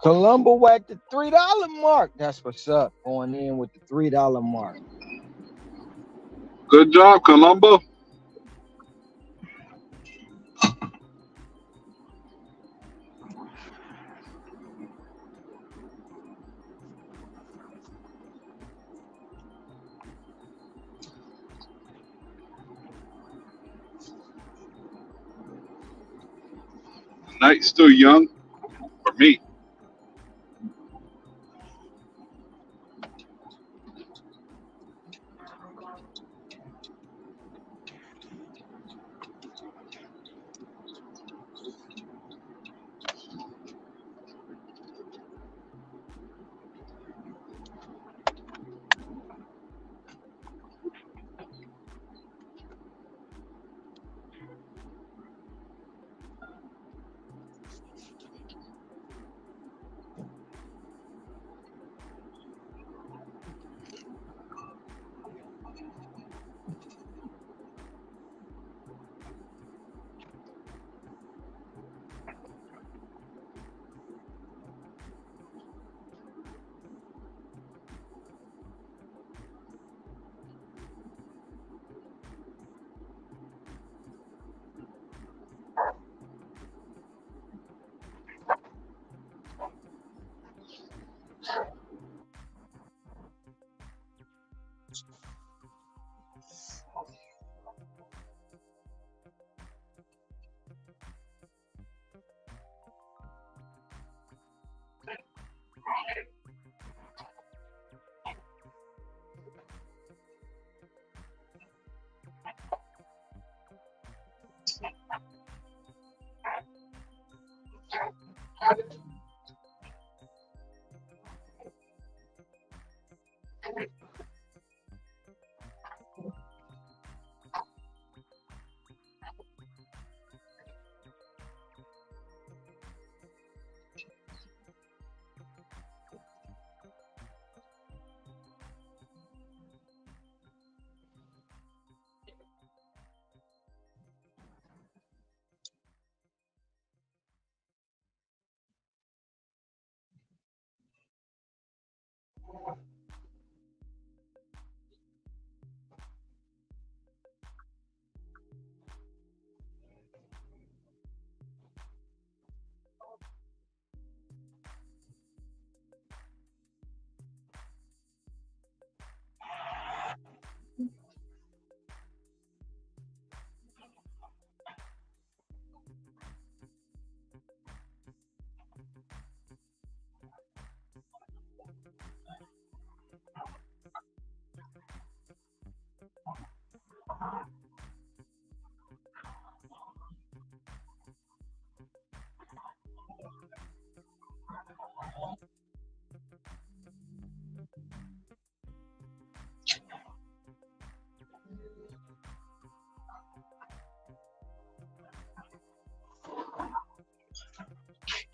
Columbo at the $3 mark. That's what's up. Going in with the $3 mark. Good job, Columbo. Night's still young for me.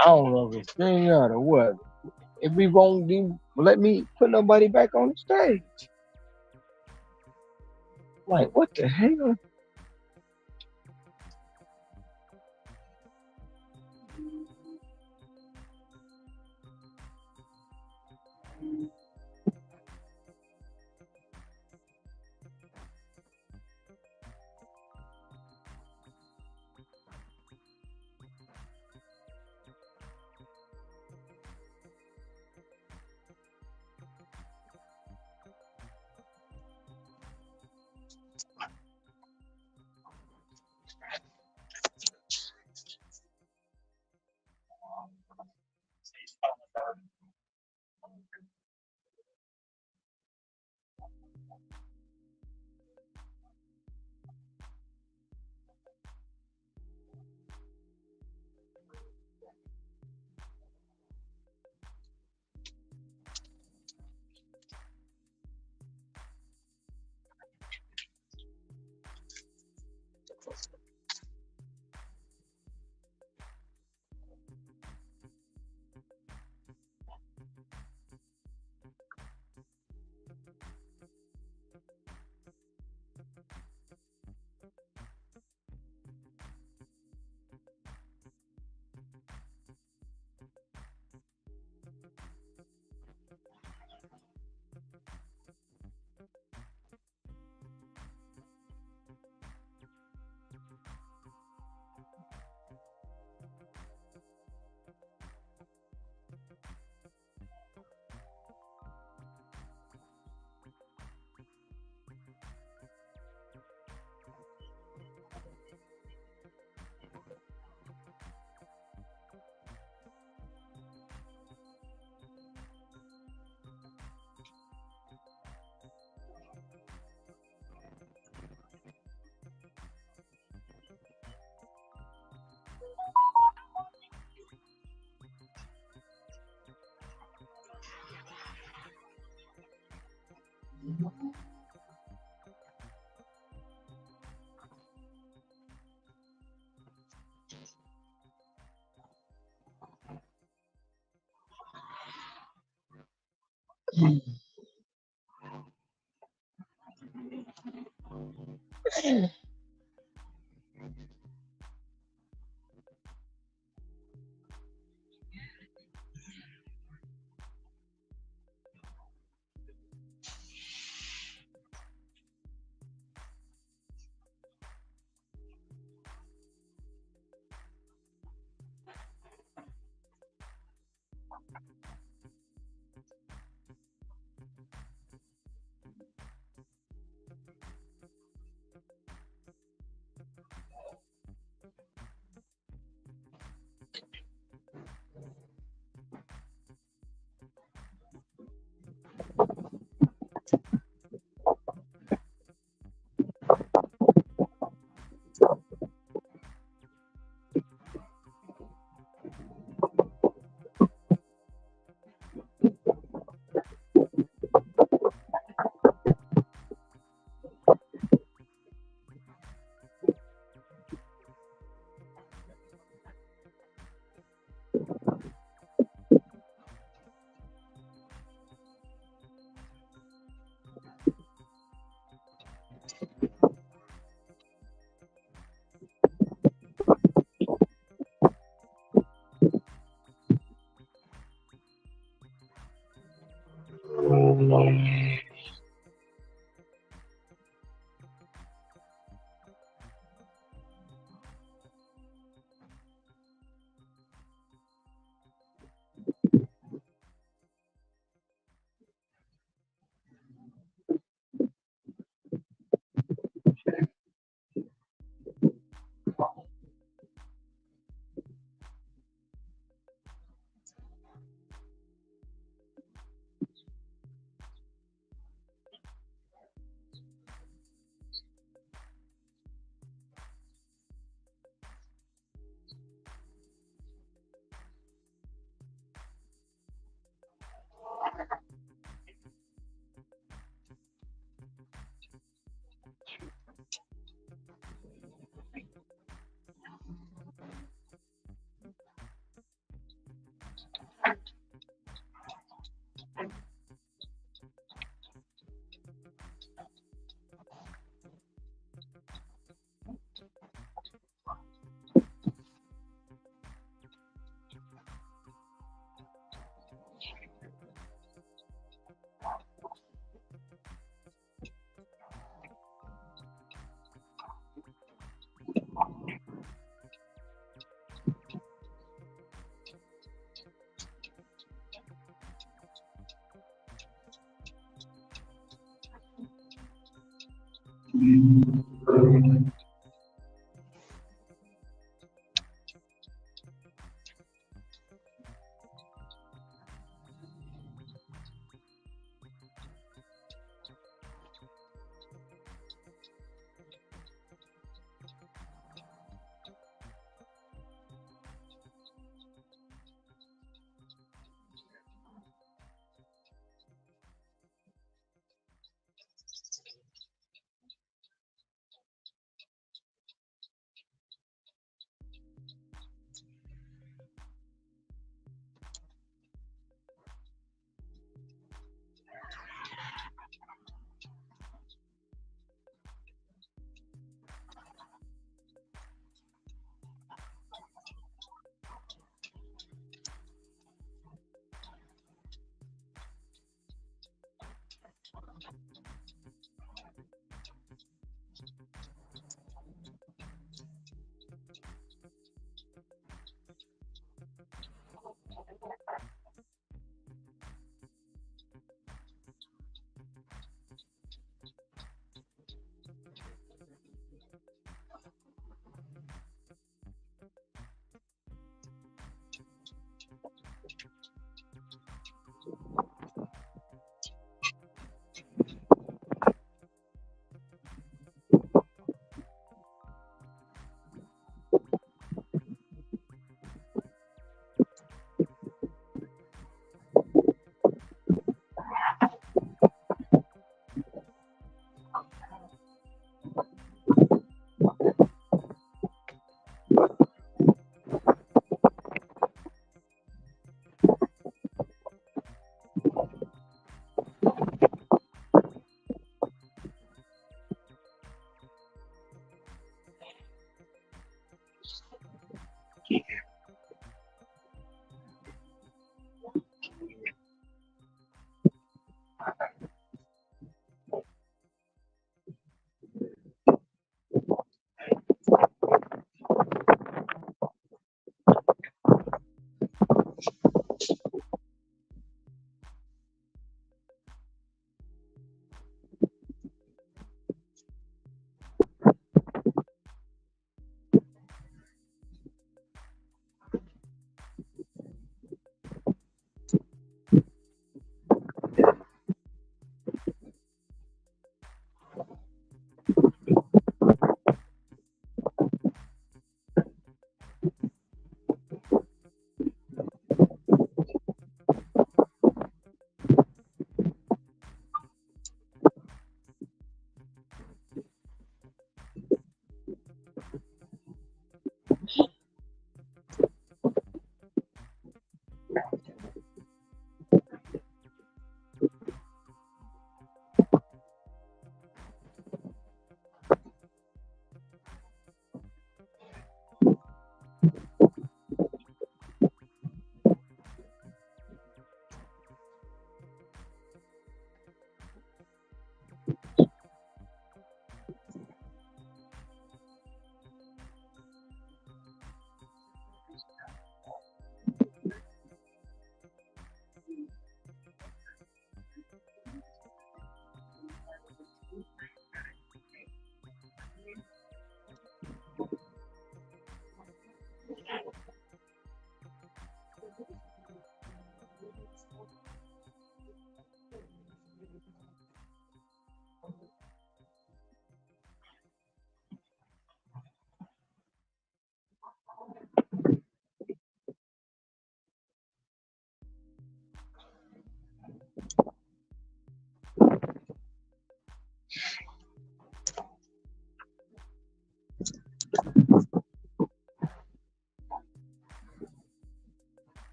I don't know if it's string out or what. If we won't even let me put nobody back on the stage. Like, what the hell?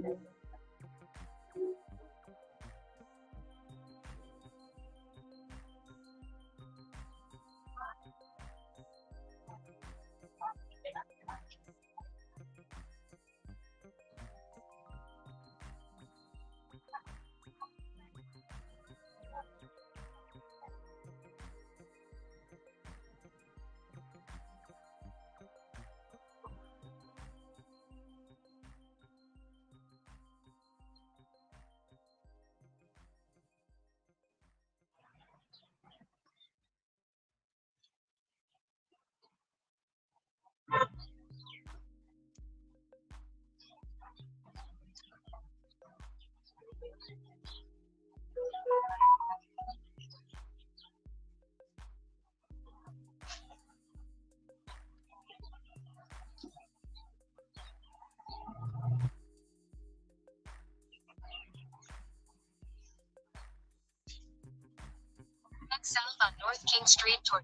Head south on North King Street toward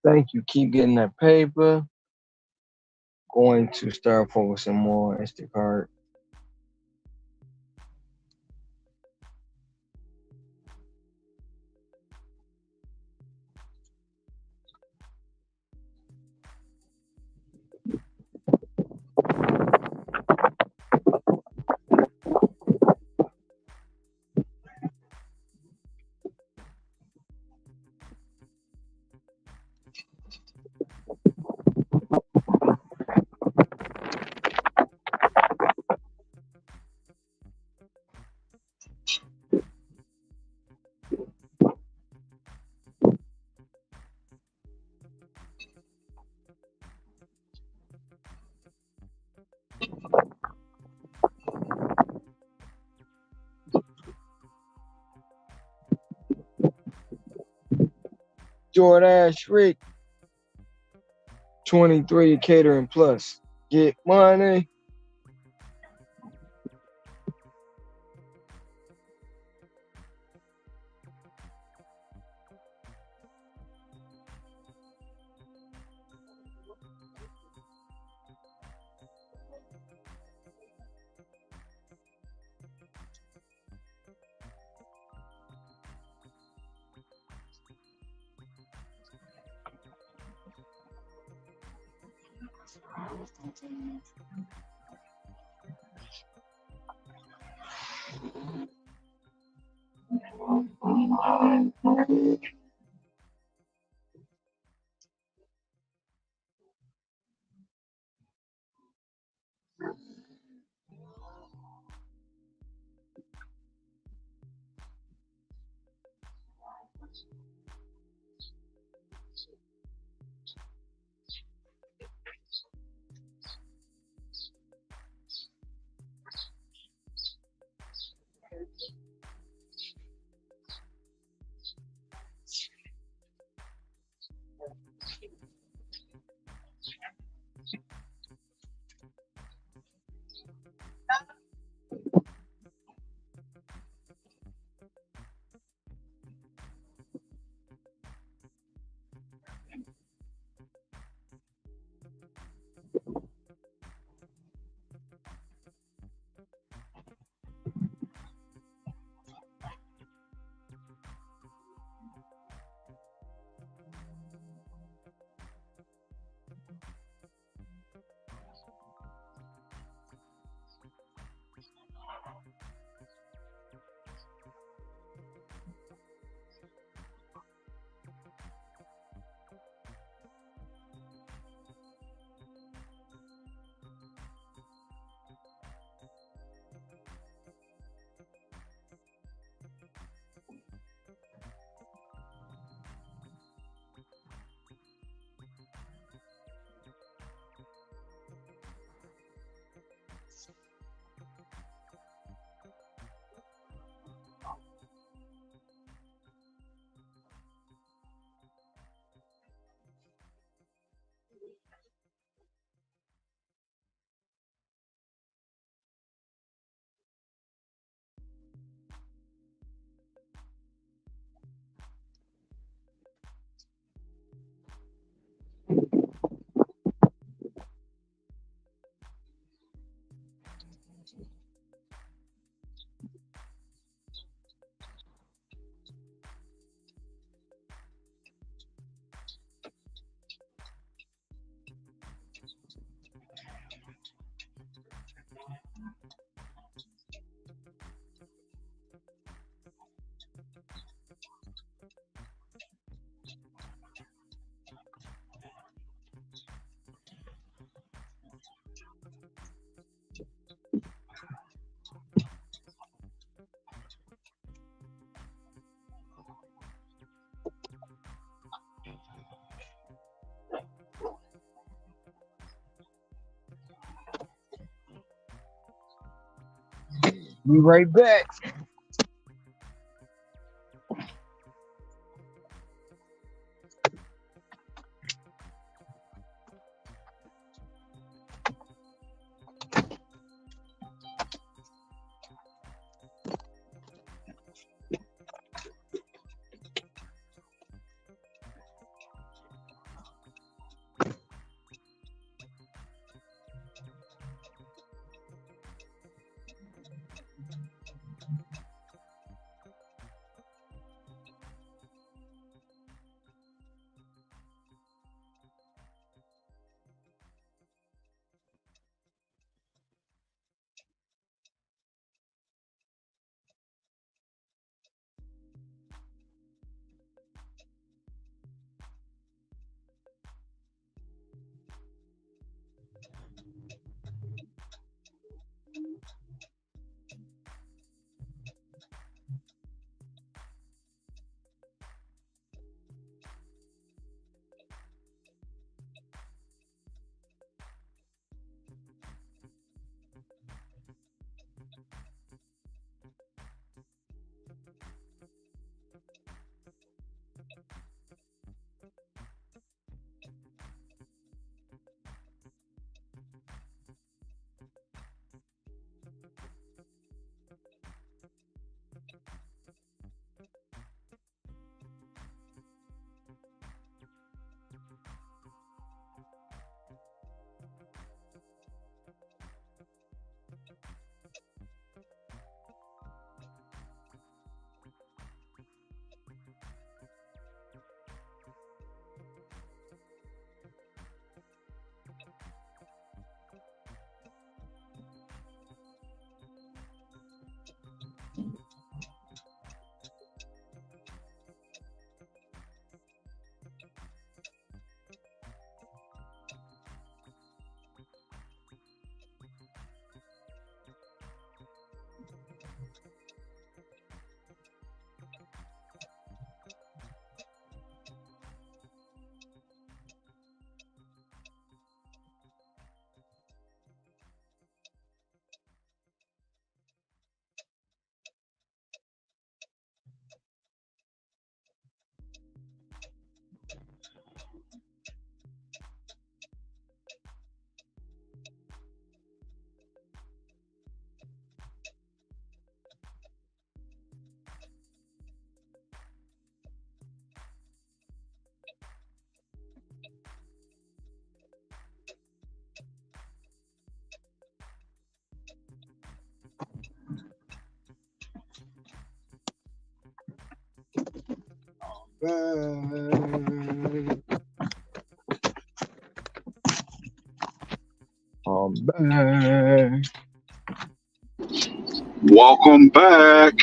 Thank you. Keep getting that paper. Going to start focusing more Instacart. Jordash Rick, 23 Catering Plus. Get money. Be right back. Back. Welcome back.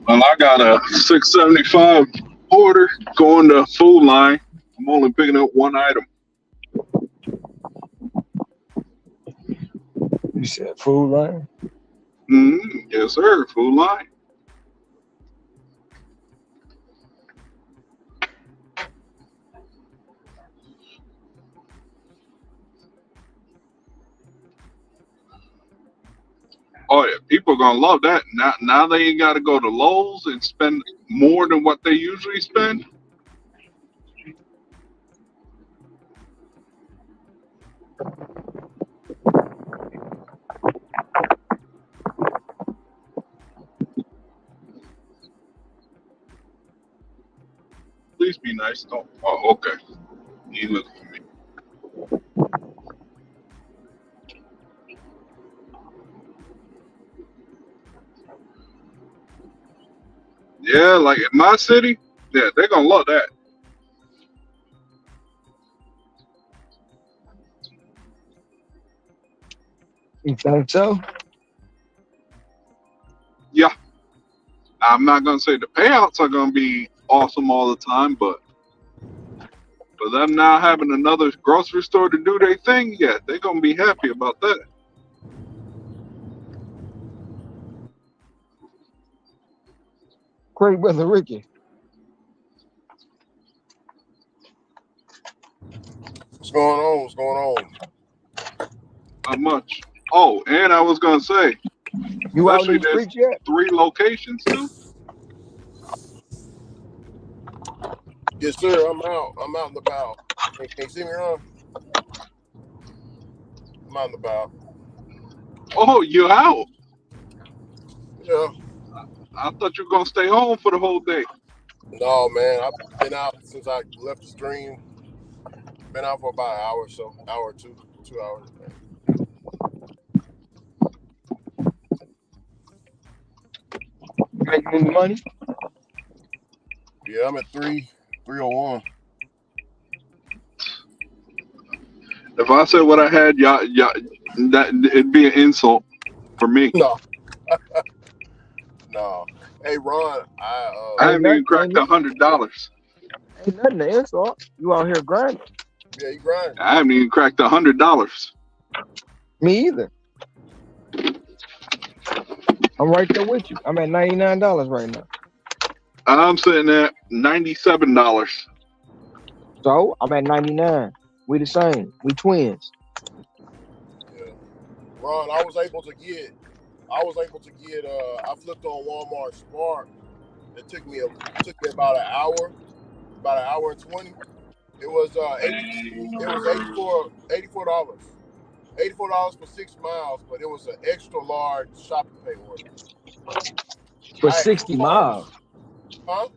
Well, I got a 675 order going to Food Line. I'm only picking up one item. You said Food Line? Yes, sir. Food Line. Oh yeah, people gonna love that. Now they ain't gotta go to Lowe's and spend more than what they usually spend. Please be nice. Don't. Oh, okay. You look for me. Yeah, like in my city, yeah, they're gonna love that. You think so? Yeah, I'm not gonna say the payouts are gonna be awesome all the time, but for them now having another grocery store to do their thing, yeah, they're gonna be happy about that. Great brother Ricky. What's going on? What's going on? Not much. Oh, and I was gonna say, You out in especially these there's streets yet? 3 locations too. Yes, sir. I'm out. I'm out and about. Can you see me, Ron? I'm out and about. Oh, you out? Yeah. I thought you were gonna stay home for the whole day. No, man. I've been out since I left the stream. Been out for about an hour or so. Hour or two. 2 hours. Making any money? Yeah, I'm at 301. If I said what I had, y'all, that it'd be an insult for me. No. No. Hey, Ron, I Ain't haven't even nothing, cracked $100. ain't nothing to insult. You out here grinding. yeah, you grind. I haven't even cracked $100. Me either. I'm right there with you. I'm at $99 right now. I'm sitting at $97. So I'm at 99. We the same. We twins. Yeah. Ron, I was able to get I flipped on Walmart Spark. It took me about an hour and 20. It was $84. $84 for 6 miles, but it was an extra large shopping pay order. For I had 60 coupons. miles. Huh?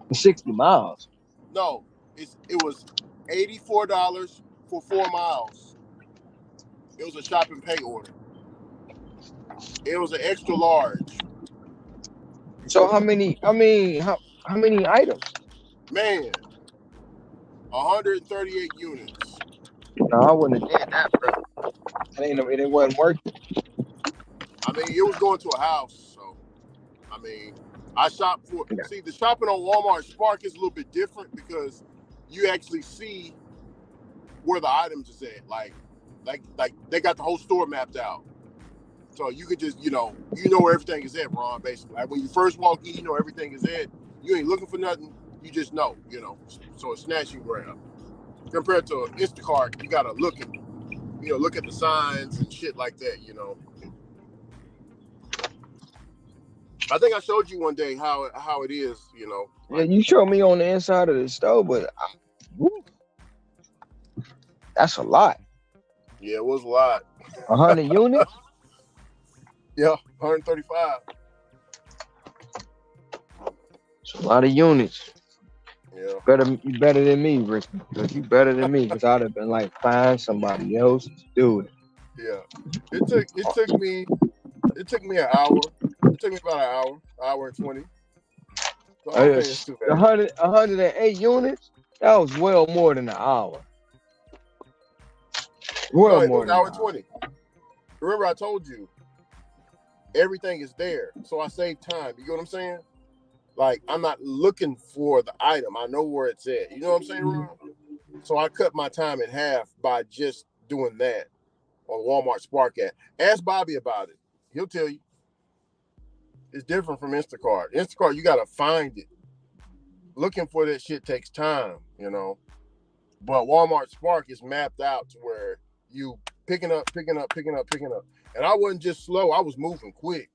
For 60 miles. No, it was $84 for 4 miles. It was a shopping pay order. It was an extra large. So how many how many items? Man, 138 units. No, I wouldn't have did that, bro. It wasn't working. I mean, it was going to a house, so I mean, I shop for. Yeah. See, the shopping on Walmart Spark is a little bit different because you actually see where the items is at. Like they got the whole store mapped out, so you could just you know where everything is at, Ron. Basically, like when you first walk in, you know everything is at. You ain't looking for nothing. You just know, So it's snatch and grab. Compared to Instacart, you gotta look at the signs and shit like that. I think I showed you one day how it is. Yeah, you showed me on the inside of the stove, but woo, that's a lot. Yeah, it was a lot. 100 units? Yeah, 135. It's a lot of units. Yeah. You better than me, Rick. You better than me, because I'd have been like, find somebody else to do it. Yeah. It took me an hour. It took me about an hour and 20. So I don't think it's too bad. 108 units? That was well more than an hour. Well No, it more was than an hour an and hour. 20. Remember I told you everything is there. So I save time. You get what I'm saying? Like I'm not looking for the item. I know where it's at. You know what I'm saying, Ron? So I cut my time in half by just doing that on Walmart Spark app. Ask Bobby about it. He'll tell you. It's different from Instacart. Instacart, you gotta find it. Looking for that shit takes time, But Walmart Spark is mapped out to where you picking up. And I wasn't just slow; I was moving quick.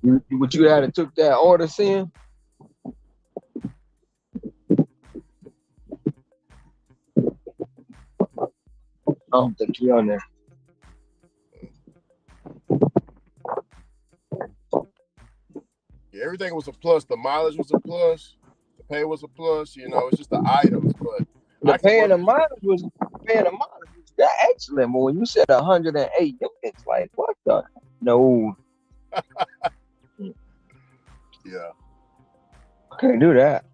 Would you have took that order, Sim? I don't think you're on there. Yeah, everything was a plus. The mileage was a plus. The pay was a plus. You know, it's just the items. But The I can paying work. the mileage was that excellent. But when you said 108 units, like what the? No, Yeah. I can't do that.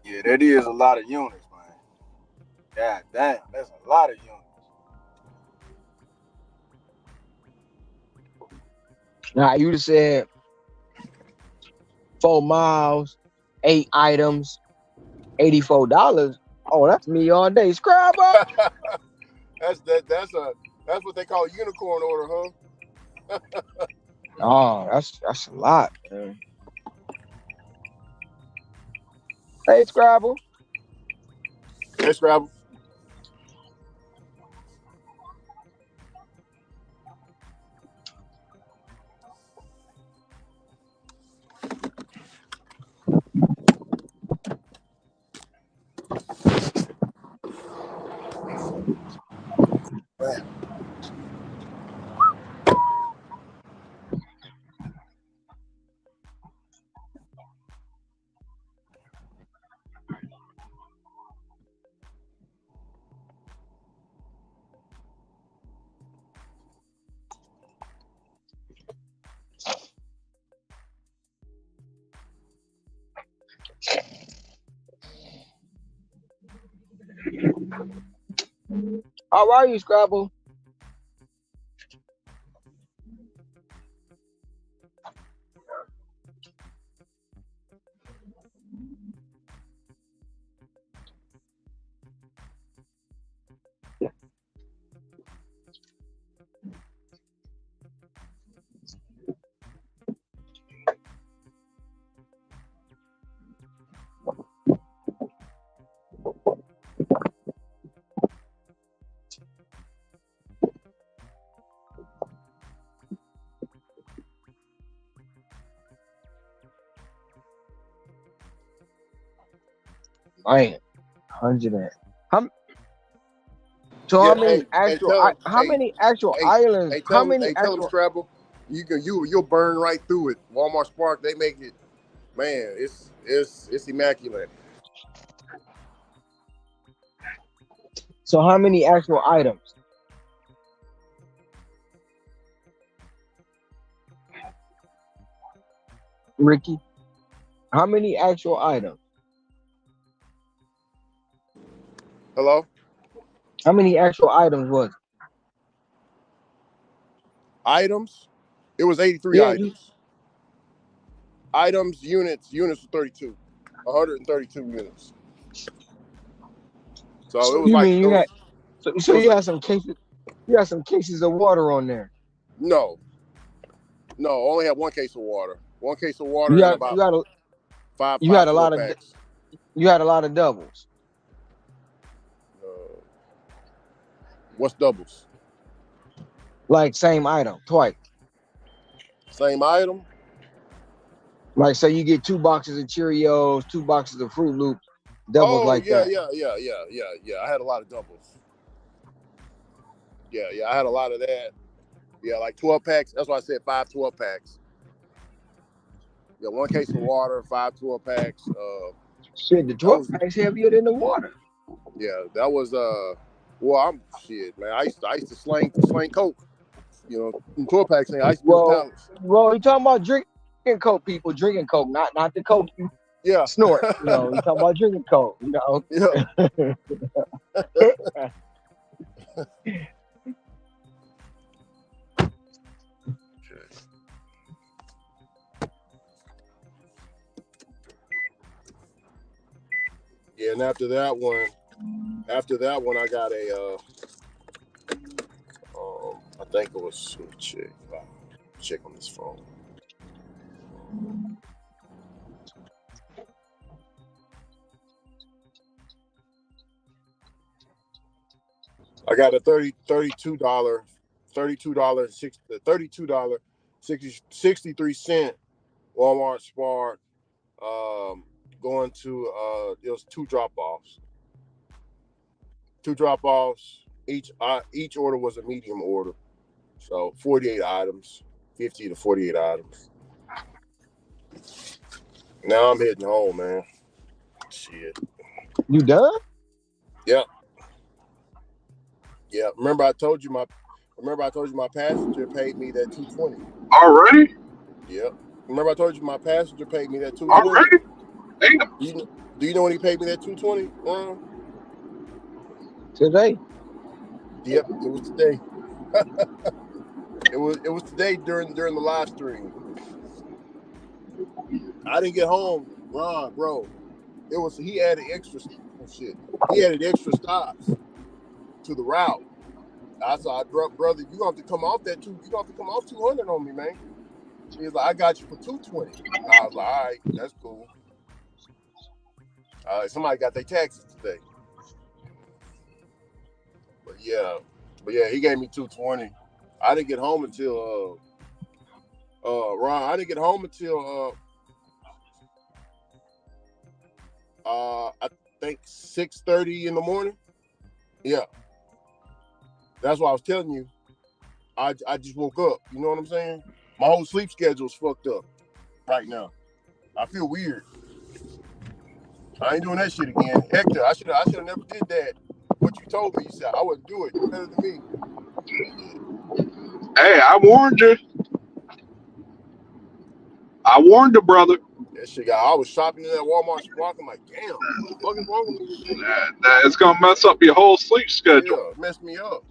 Yeah, that is a lot of units, man. God damn, that's a lot of units. Now you just said 4 miles, 8 items, $84. Oh, that's me all day. Scrabble. That's what they call a unicorn order, huh? Oh, that's a lot, man. Hey, Scrabble. Hey, Scrabble. How are you, Scrabble? Man, 100 and so Yeah. how many actual islands? How many Tell them, actual? Scrabble. You'll burn right through it. Walmart Spark, they make it. Man, it's immaculate. So how many actual items? Ricky, how many actual items? Hello. How many actual items was it? Items. It was 83 Yeah, you items. Items, units were 32. 132 units. So it so was you like mean it you was had so it was you a, had some cases, you had some cases of water on there. no, only had one case of water. One case of water You and had about five you had a 12 lot of packs. you had a lot of doubles. Uh, what's doubles? Like same item twice. Same item. Like say you get 2 boxes of Cheerios, 2 boxes of Fruit Loops, doubles Oh like that. yeah. I had a lot of doubles. Yeah, I had a lot of that. Yeah, like 12 packs. That's why I said 12 packs. Yeah, one case of water, 12 packs. Shit, the That 12 was packs heavier than the water. yeah, that was well, I'm shit, man. I used to slang coke. You know, in 12 packs thing, I used to build Well, pallets. you talking about drinking Coke, people drinking Coke, not the Coke you Yeah. snort. You talking about drinking Coke. Yeah. Yeah, and after that one, I got a I think it was, let me check on this phone. I got a $32 $63 Walmart Spark. Going to it was two drop offs. Each order was a medium order, so 48 items, 50 to 48 items. Now I'm heading home, man. Shit. You done? Yep. Yeah. Remember I told you my passenger paid me that $220. Already? Yep. Remember I told you my passenger paid me that $220. Already? Damn. Do you know when he paid me that $220? Today. Yep, it was today. It was today during the live stream. I didn't get home, Ron, bro. He added extra shit. He added extra stops to the route. I said, brother, you gonna have to come off that you gonna have to come off 200 on me, man. He's like, I got you for 220. I was like, all right, that's cool. Somebody got their taxes today. But yeah, he gave me 220. I didn't get home until Ron. I didn't get home until I think 6:30 in the morning. Yeah, that's why I was telling you. I just woke up. You know what I'm saying? My whole sleep schedule's fucked up right now. I feel weird. I ain't doing that shit again. Hector, I should have never did that. What you told me, you said I wouldn't do it. You're better than me. Hey, I warned you. I warned the brother. That shit I was shopping in that Walmart Spark. I'm like, damn, what the fuck is wrong with me today? It's gonna mess up your whole sleep schedule. Yeah, it messed me up.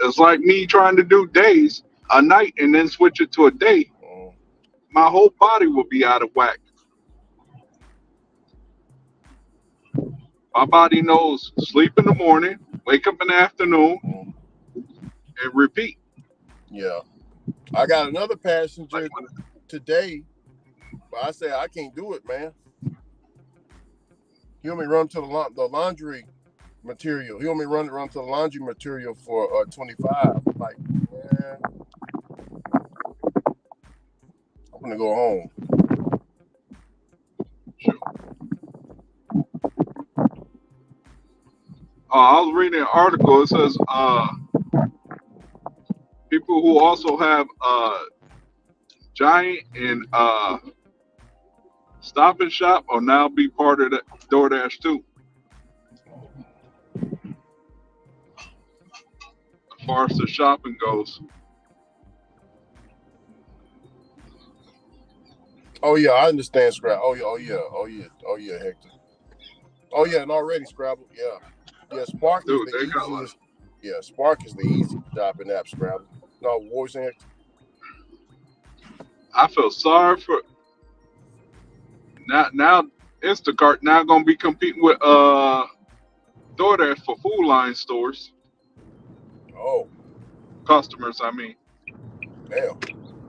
It's like me trying to do days a night and then switch it to a day. My whole body will be out of whack. My body knows sleep in the morning, wake up in the afternoon, and repeat. Yeah. I got another passenger today, but I said I can't do it, man. He want me run to the laundry material. He want me run to the laundry material for 25. I'm like, man, I'm gonna go home. I was reading an article. It says people who also have Giant and Stop and Shop will now be part of the DoorDash too. As far as the shopping goes. Oh yeah, I understand Scrabble. Oh yeah, Hector. Oh yeah, and already Scrabble. Yeah, Spark is the easiest. Yeah, Spark is the easiest shopping app. Scrabble. No, what was saying? I feel sorry for now. Instacart now gonna be competing with DoorDash for Food Line stores. Oh, customers, I mean. Damn.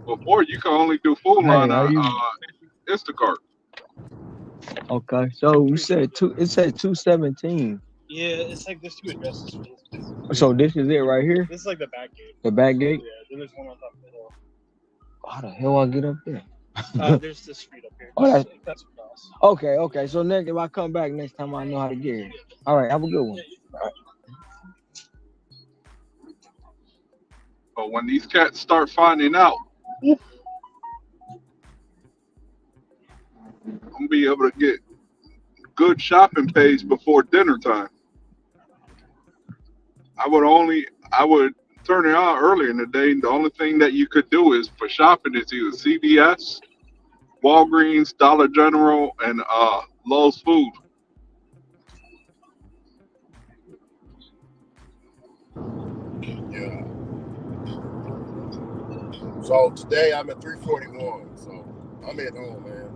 Before you can only do Food Line on Instacart. Okay, so you said it said 217. Yeah, it's like there's two addresses for this. So this is it right here? This is like the back gate. The back gate? Yeah, then there's one on top of the hill. How the hell I get up there? There's this street up here. Oh, that's across. Okay. So next, if I come back next time, I know how to get here. All right, have a good one. All right. But when these cats start finding out, I'm gonna be able to get good shopping pays before dinner time. I would turn it on earlier in the day. The only thing that you could do is for shopping is either CVS, Walgreens, Dollar General, and Lowe's Food. Yeah. So today I'm at 341. So I'm at home, man.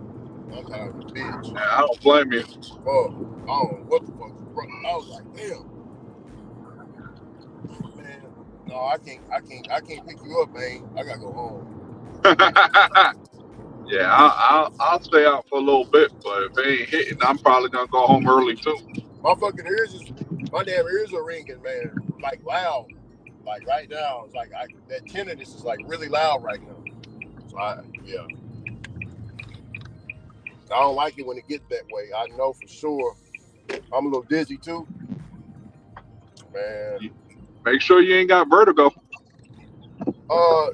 I'm tired of the bitch. Yeah, I don't blame you. Oh, I don't know what the fuck. I was like, damn. Man, no, I can't pick you up, man. I gotta go home. Yeah, I'll stay out for a little bit, but if it ain't hitting, I'm probably gonna go home early too. My fucking ears is My damn ears are ringing, man. Like loud. Like right now, it's like that tinnitus is like really loud right now. So I don't like it when it gets that way. I know for sure. I'm a little dizzy too, man. Make sure you ain't got vertigo.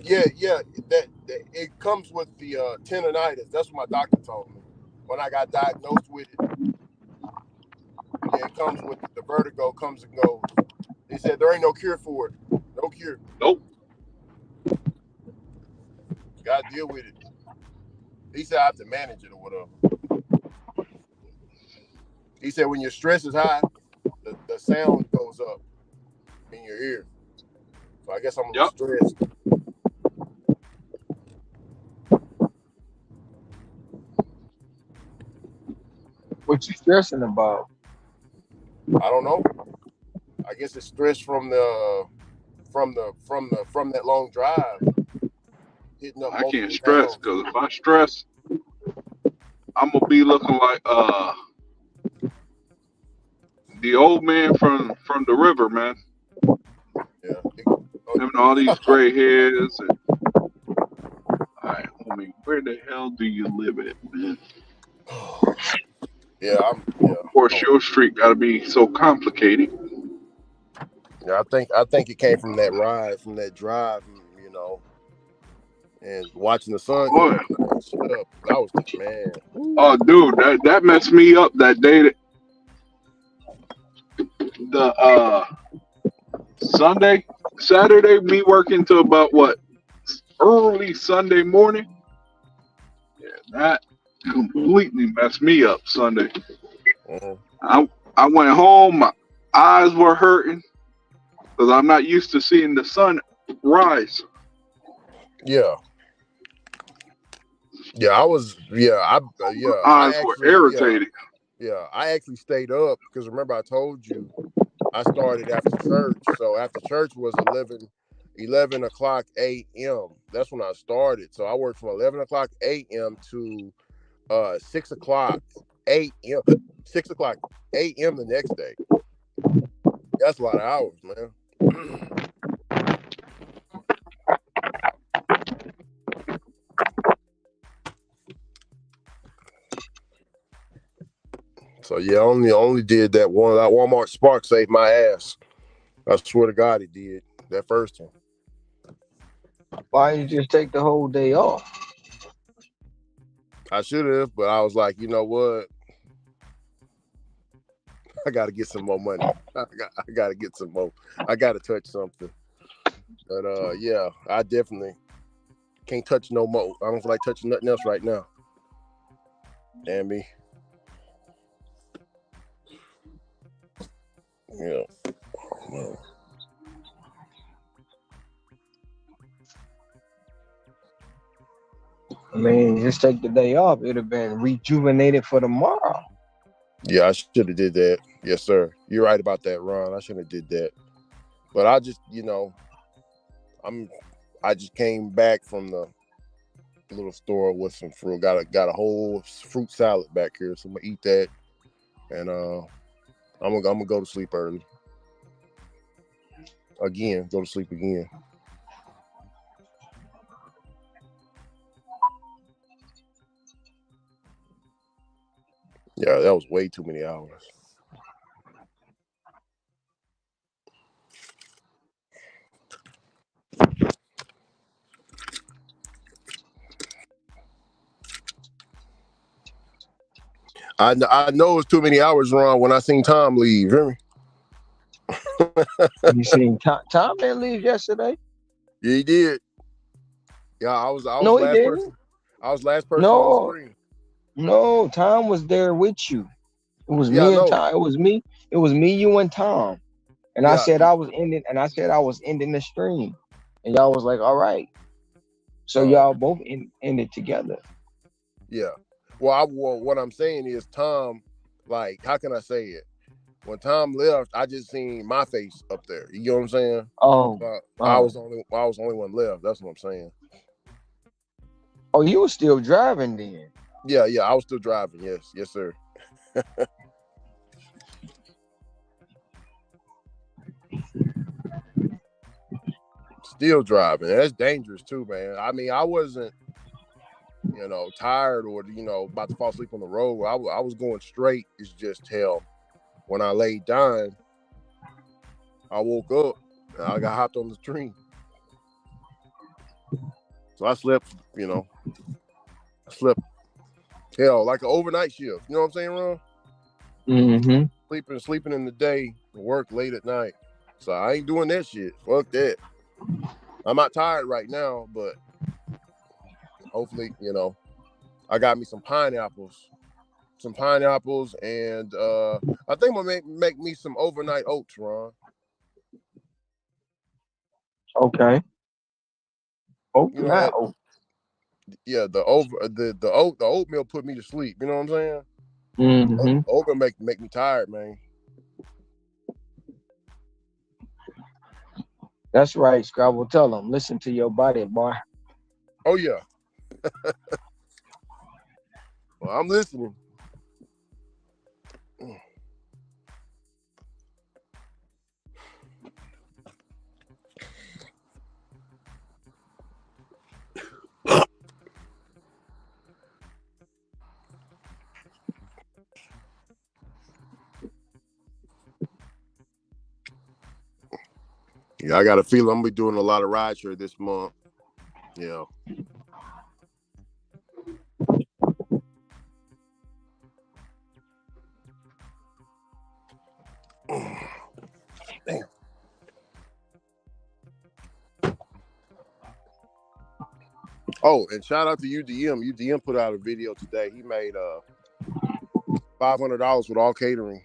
Yeah. That it comes with the tendonitis. That's what my doctor told me when I got diagnosed with it. Yeah, it comes with the vertigo, comes and goes. He said there ain't no cure for it. No cure. Nope. Gotta deal with it. He said I have to manage it or whatever. He said when your stress is high, the sound goes up in your ear. So I guess I'm a little stressed. What you stressing about? I don't know. I guess it's stress from that long drive. Hitting up I can't multiple stress towns. because if I stress, I'm gonna be looking like the old man from the river, man. Yeah. Having all these gray hairs and alright, homie, where the hell do you live at, man? Yeah, Of course, your street gotta be so complicated. Yeah, I think it came from that ride, from that drive, you know, and watching the sun come up. That was the man. Oh, dude, that messed me up that day. The Saturday, me working till about what? Early Sunday morning. Yeah, that completely messed me up Sunday. I went home, my eyes were hurting because I'm not used to seeing the sun rise. Yeah. Yeah, I was. Yeah, My eyes were irritated. Yeah, I actually stayed up because remember I told you I started after church. So after church was 11 o'clock a.m. That's when I started. So I worked from 11 o'clock a.m. to 6 o'clock a.m. 6 o'clock a.m. the next day. That's a lot of hours, man. So yeah, only did that one. That Walmart Spark saved my ass. I swear to God, it did. That first one. Why didn't you just take the whole day off? I should have, but I was like, you know what? I got to get some more money. I got to get some more. I got to touch something. But yeah, I definitely can't touch no more. I don't feel like touching nothing else right now. Damn me. Yeah. Well. I mean, just take the day off. It'd have been rejuvenated for tomorrow. Yeah, I should have did that. Yes, sir. You're right about that, Ron. I shouldn't have did that. But I just, I just came back from the little store with some fruit. Got a whole fruit salad back here, so I'm gonna eat that, and I'm gonna go to sleep early. Again, go to sleep again. Yeah, that was way too many hours. I know it's too many hours, Ron, when I seen Tom leave. Hear me? You seen Tom didn't leave yesterday? Yeah, he did. Yeah, I was No, he last didn't. person. I was last person on the screen. No, Tom was there with you. It was me and Tom. It was me, you and Tom. And I said I was ending the stream. And y'all was like, all right. So y'all both ended together. Yeah. Well, what I'm saying is Tom, like, how can I say it? When Tom left, I just seen my face up there. You know what I'm saying? I was only one left. That's what I'm saying. Oh, you were still driving then? Yeah, I was still driving. Yes, sir. still driving. That's dangerous too, man. I mean, I wasn't, tired or about to fall asleep on the road. I was going straight. It's just hell. When I laid down, I woke up and I got hopped on the train. So I slept, hell like an overnight shift. You know what I'm saying, Ron? Mm-hmm. Sleeping in the day, work late at night. So I ain't doing that shit. Fuck that. I'm not tired right now, but hopefully, I got me some pineapples, and I think I'm gonna make me some overnight oats, Ron. Okay. The oatmeal put me to sleep. You know what I'm saying? Mm-hmm. Oatmeal make me tired, man. That's right, Scrabble. Tell them, listen to your body, boy. Oh yeah. Well, I'm listening. Yeah, I got a feeling I'm gonna be doing a lot of rideshare this month. Yeah. Damn. Oh, and shout out to UDM. UDM put out a video today. He made $500 with all catering.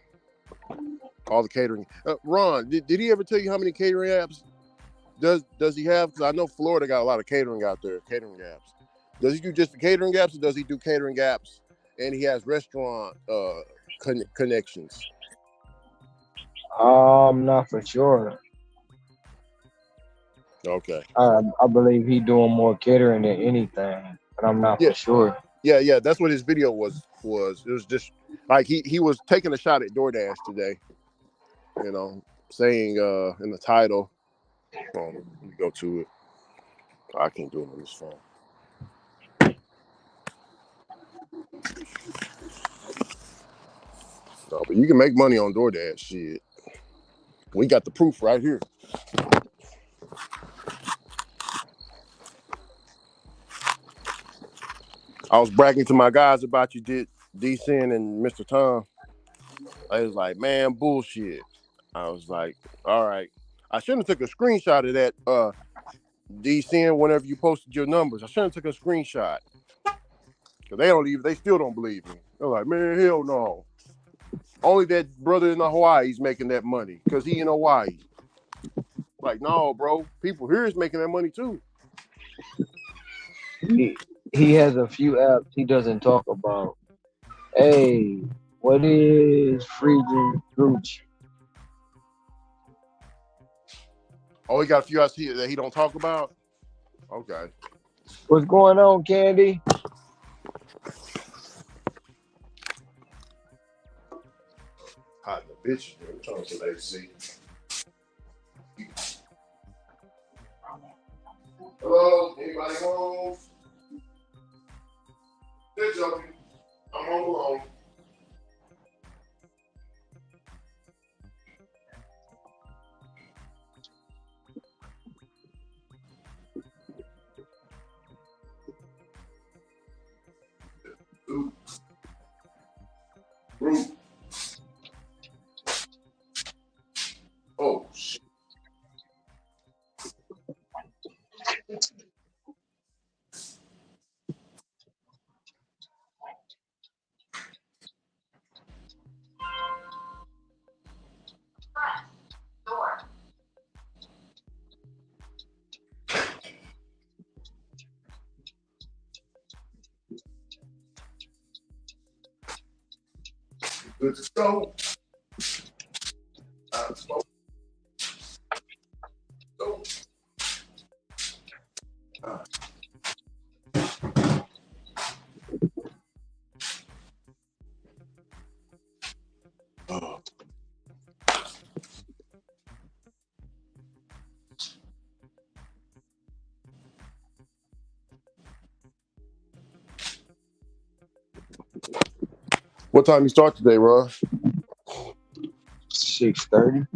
All the catering. Ron, did he ever tell you how many catering apps does he have? Because I know Florida got a lot of catering out there, catering apps. Does he do just the catering apps, or does he do catering apps and he has restaurant connections? Not for sure. Okay. I believe he doing more catering than anything, but I'm not for sure. Yeah. That's what his video was. It was just like he was taking a shot at DoorDash today. Saying in the title. Let me go to it. I can't do it on this phone. No, but you can make money on DoorDash. Shit. We got the proof right here. I was bragging to my guys about you did D-Sin and Mr. Tom. I was like, man, bullshit. I was like, all right. I shouldn't have took a screenshot of that D-Sin whenever you posted your numbers. I shouldn't have took a screenshot. Because they still don't believe me. They're like, man, hell no. Only that brother in Hawaii's making that money because he in Hawaii. Like, no, bro. People here is making that money too. He has a few apps he doesn't talk about. Hey, what is free Gucci? Oh, he got a few apps that he don't talk about? Okay. What's going on, Candy? Hot in the bitch. I'm trying to AC. Hello, anybody home? They're joking. I'm home alone. Ooh. Ooh. Oh, shit. Good to go. Go. What time you start today, Ross? 6:30.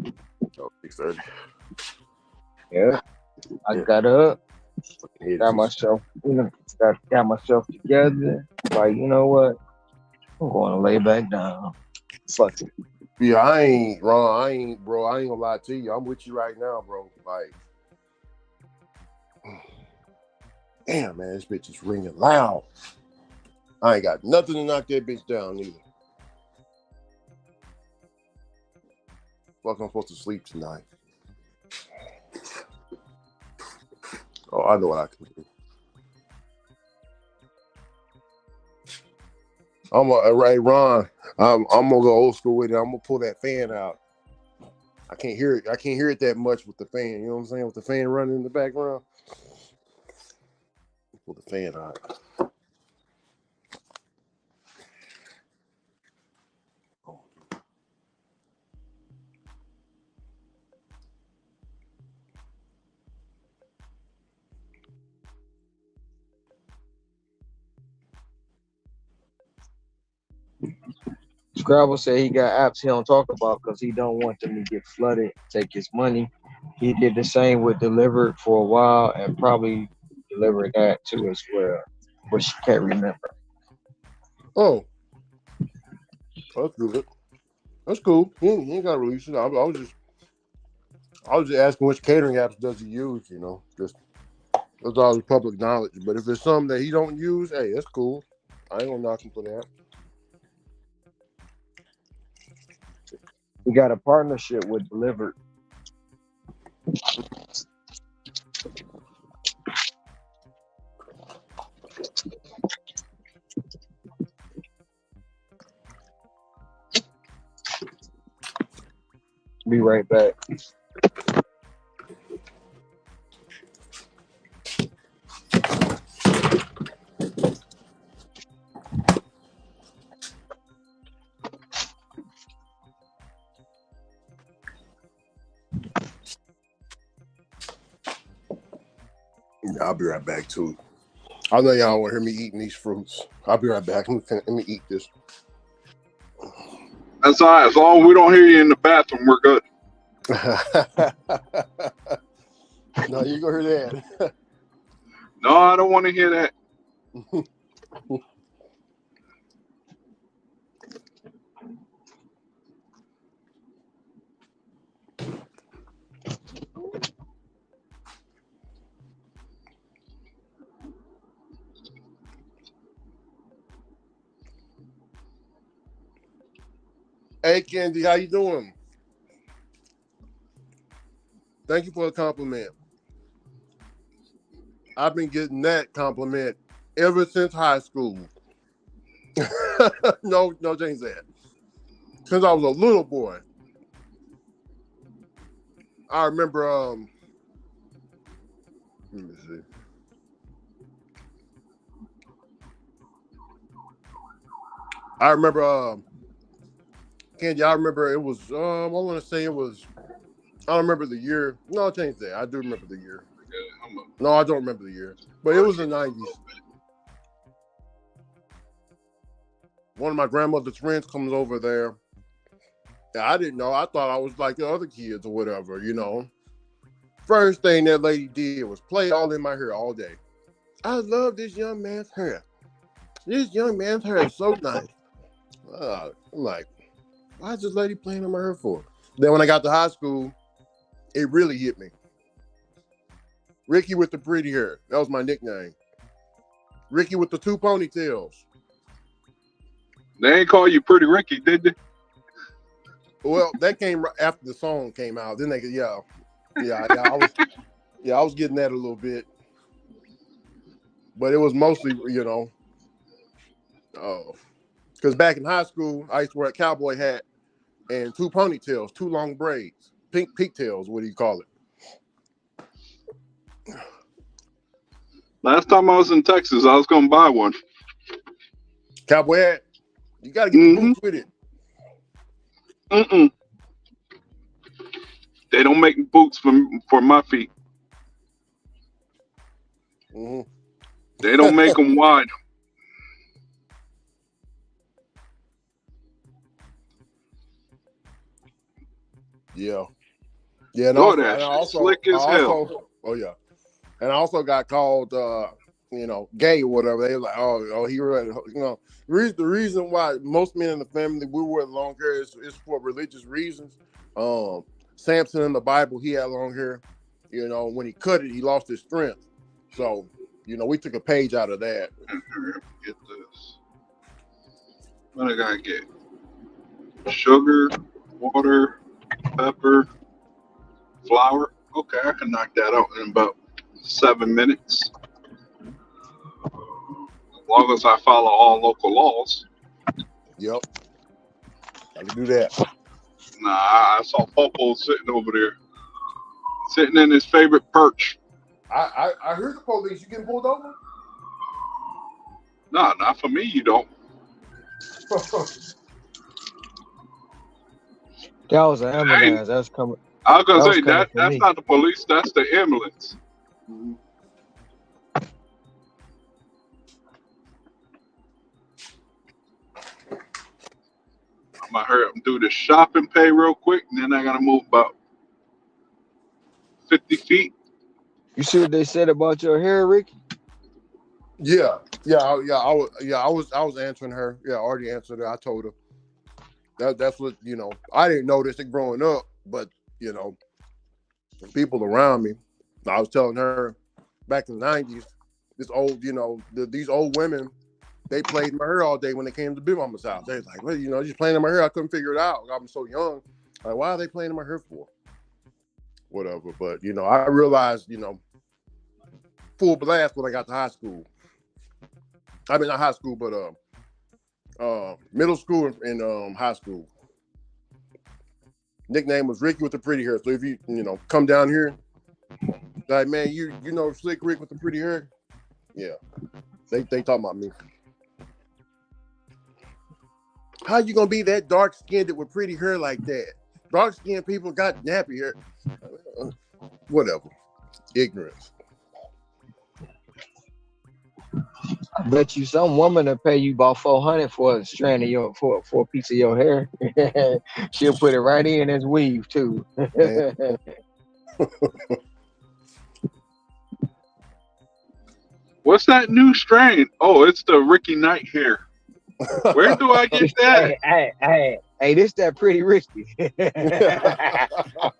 Oh, 6:30. Yeah. I Yeah. got up, Yeah, got myself, got myself together. Like, you know what? I'm going to lay back down. Fuck it. yeah, I ain't, Ron. I ain't gonna lie to you. I'm with you right now, bro. Like, damn, man, this bitch is ringing loud. I ain't got nothing to knock that bitch down either. Fuck, I'm supposed to sleep tonight. Oh, I know what I can do. Hey, Ron, I'm gonna go old school with it. I'm gonna pull that fan out. I can't hear it. I can't hear it that much with the fan. You know what I'm saying? With the fan running in the background. Pull the fan out. Scrabble said he got apps he don't talk about because he don't want them to get flooded, take his money. He did the same with Delivered for a while and probably delivered that too as well, but she can't remember. Oh, that's good. That's cool. He ain't got to release it. I was just asking which catering apps does he use. You know, just that's all public knowledge. But if it's something that he don't use, hey, that's cool. I ain't gonna knock him for that. We got a partnership with Delivered. Be right back. Yeah, I'll be right back too. I know y'all want to hear me eating these fruits. I'll be right back. Let me eat this. That's all right. As long as we don't hear you in the bathroom, we're good. No, you gonna hear that. No, I don't want to hear that. Hey, Candy, how you doing? Thank you for the compliment. I've been getting that compliment ever since high school. no, James said. Since I was a little boy. I remember, let me see. I remember, Candy, I remember it was, I want to say it was, I don't remember the year. No, I'll change that. I do remember the year. No, I don't remember the year. But it was the 90s. One of my grandmother's friends comes over there. And I didn't know. I thought I was like the other kids or whatever, you know. First thing that lady did was play all in my hair all day. I love this young man's hair. This young man's hair is so nice. I'm like, why is this lady playing in my hair for? Then when I got to high school, it really hit me. Ricky with the pretty hair. That was my nickname. Ricky with the two ponytails. They ain't call you Pretty Ricky, did they? Well, that came after the song came out. Then they could, I was getting that a little bit. But it was mostly, you know, because back in high school, I used to wear a cowboy hat and two ponytails, two long braids, pink pigtails, what do you call it? Last time I was in Texas, I was going to buy one. Cowboy hat? You got to get the boots with it. They don't make boots for my feet. They don't make them wide. Yeah. Yeah, and DoorDash is slick as hell. oh yeah, and I also got called, gay or whatever. They were like, he read, the reason why most men in the family we wear long hair is for religious reasons. Samson in the Bible, he had long hair. When he cut it, he lost his strength. So, we took a page out of that. Get this. What I gotta get? Sugar, water, pepper, flour. Okay, I can knock that out in about 7 minutes. As long as I follow all local laws. Yep. I can do that. Nah, I saw Popo sitting over there. Sitting in his favorite perch. I heard the police. You getting pulled over? Nah, not for me, you don't. That was an ambulance. That's coming. I was gonna say that's me. not the police, that's the ambulance. Mm-hmm. I'm gonna hurry up and do the shopping pay real quick, and then I gotta move about 50 feet. You see what they said about your hair, Ricky? Yeah. I was answering her. Yeah, I already answered her. I told her that's what I didn't notice it growing up, but people around me. I was telling her back in the 90s, this old, these old women, they played my hair all day when they came to Big Mama's house. They was like, well, just playing in my hair. I couldn't figure it out. I'm so young. Like, why are they playing in my hair for? Whatever. But, I realized, full blast when I got to high school. I mean, not high school, but middle school and high school. Nickname was Ricky with the pretty hair. So if you, come down here, like, man, you know Slick Rick with the pretty hair? Yeah. They talking about me. How you gonna be that dark skinned with pretty hair like that? Dark skinned people got nappy hair. Whatever. Ignorance. I bet you some woman will pay you about $400 for a strand of for a piece of your hair. She'll put it right in as weave too. What's that new strain? Oh, it's the Ricky Knight hair. Where do I get that? Hey, this that pretty Ricky.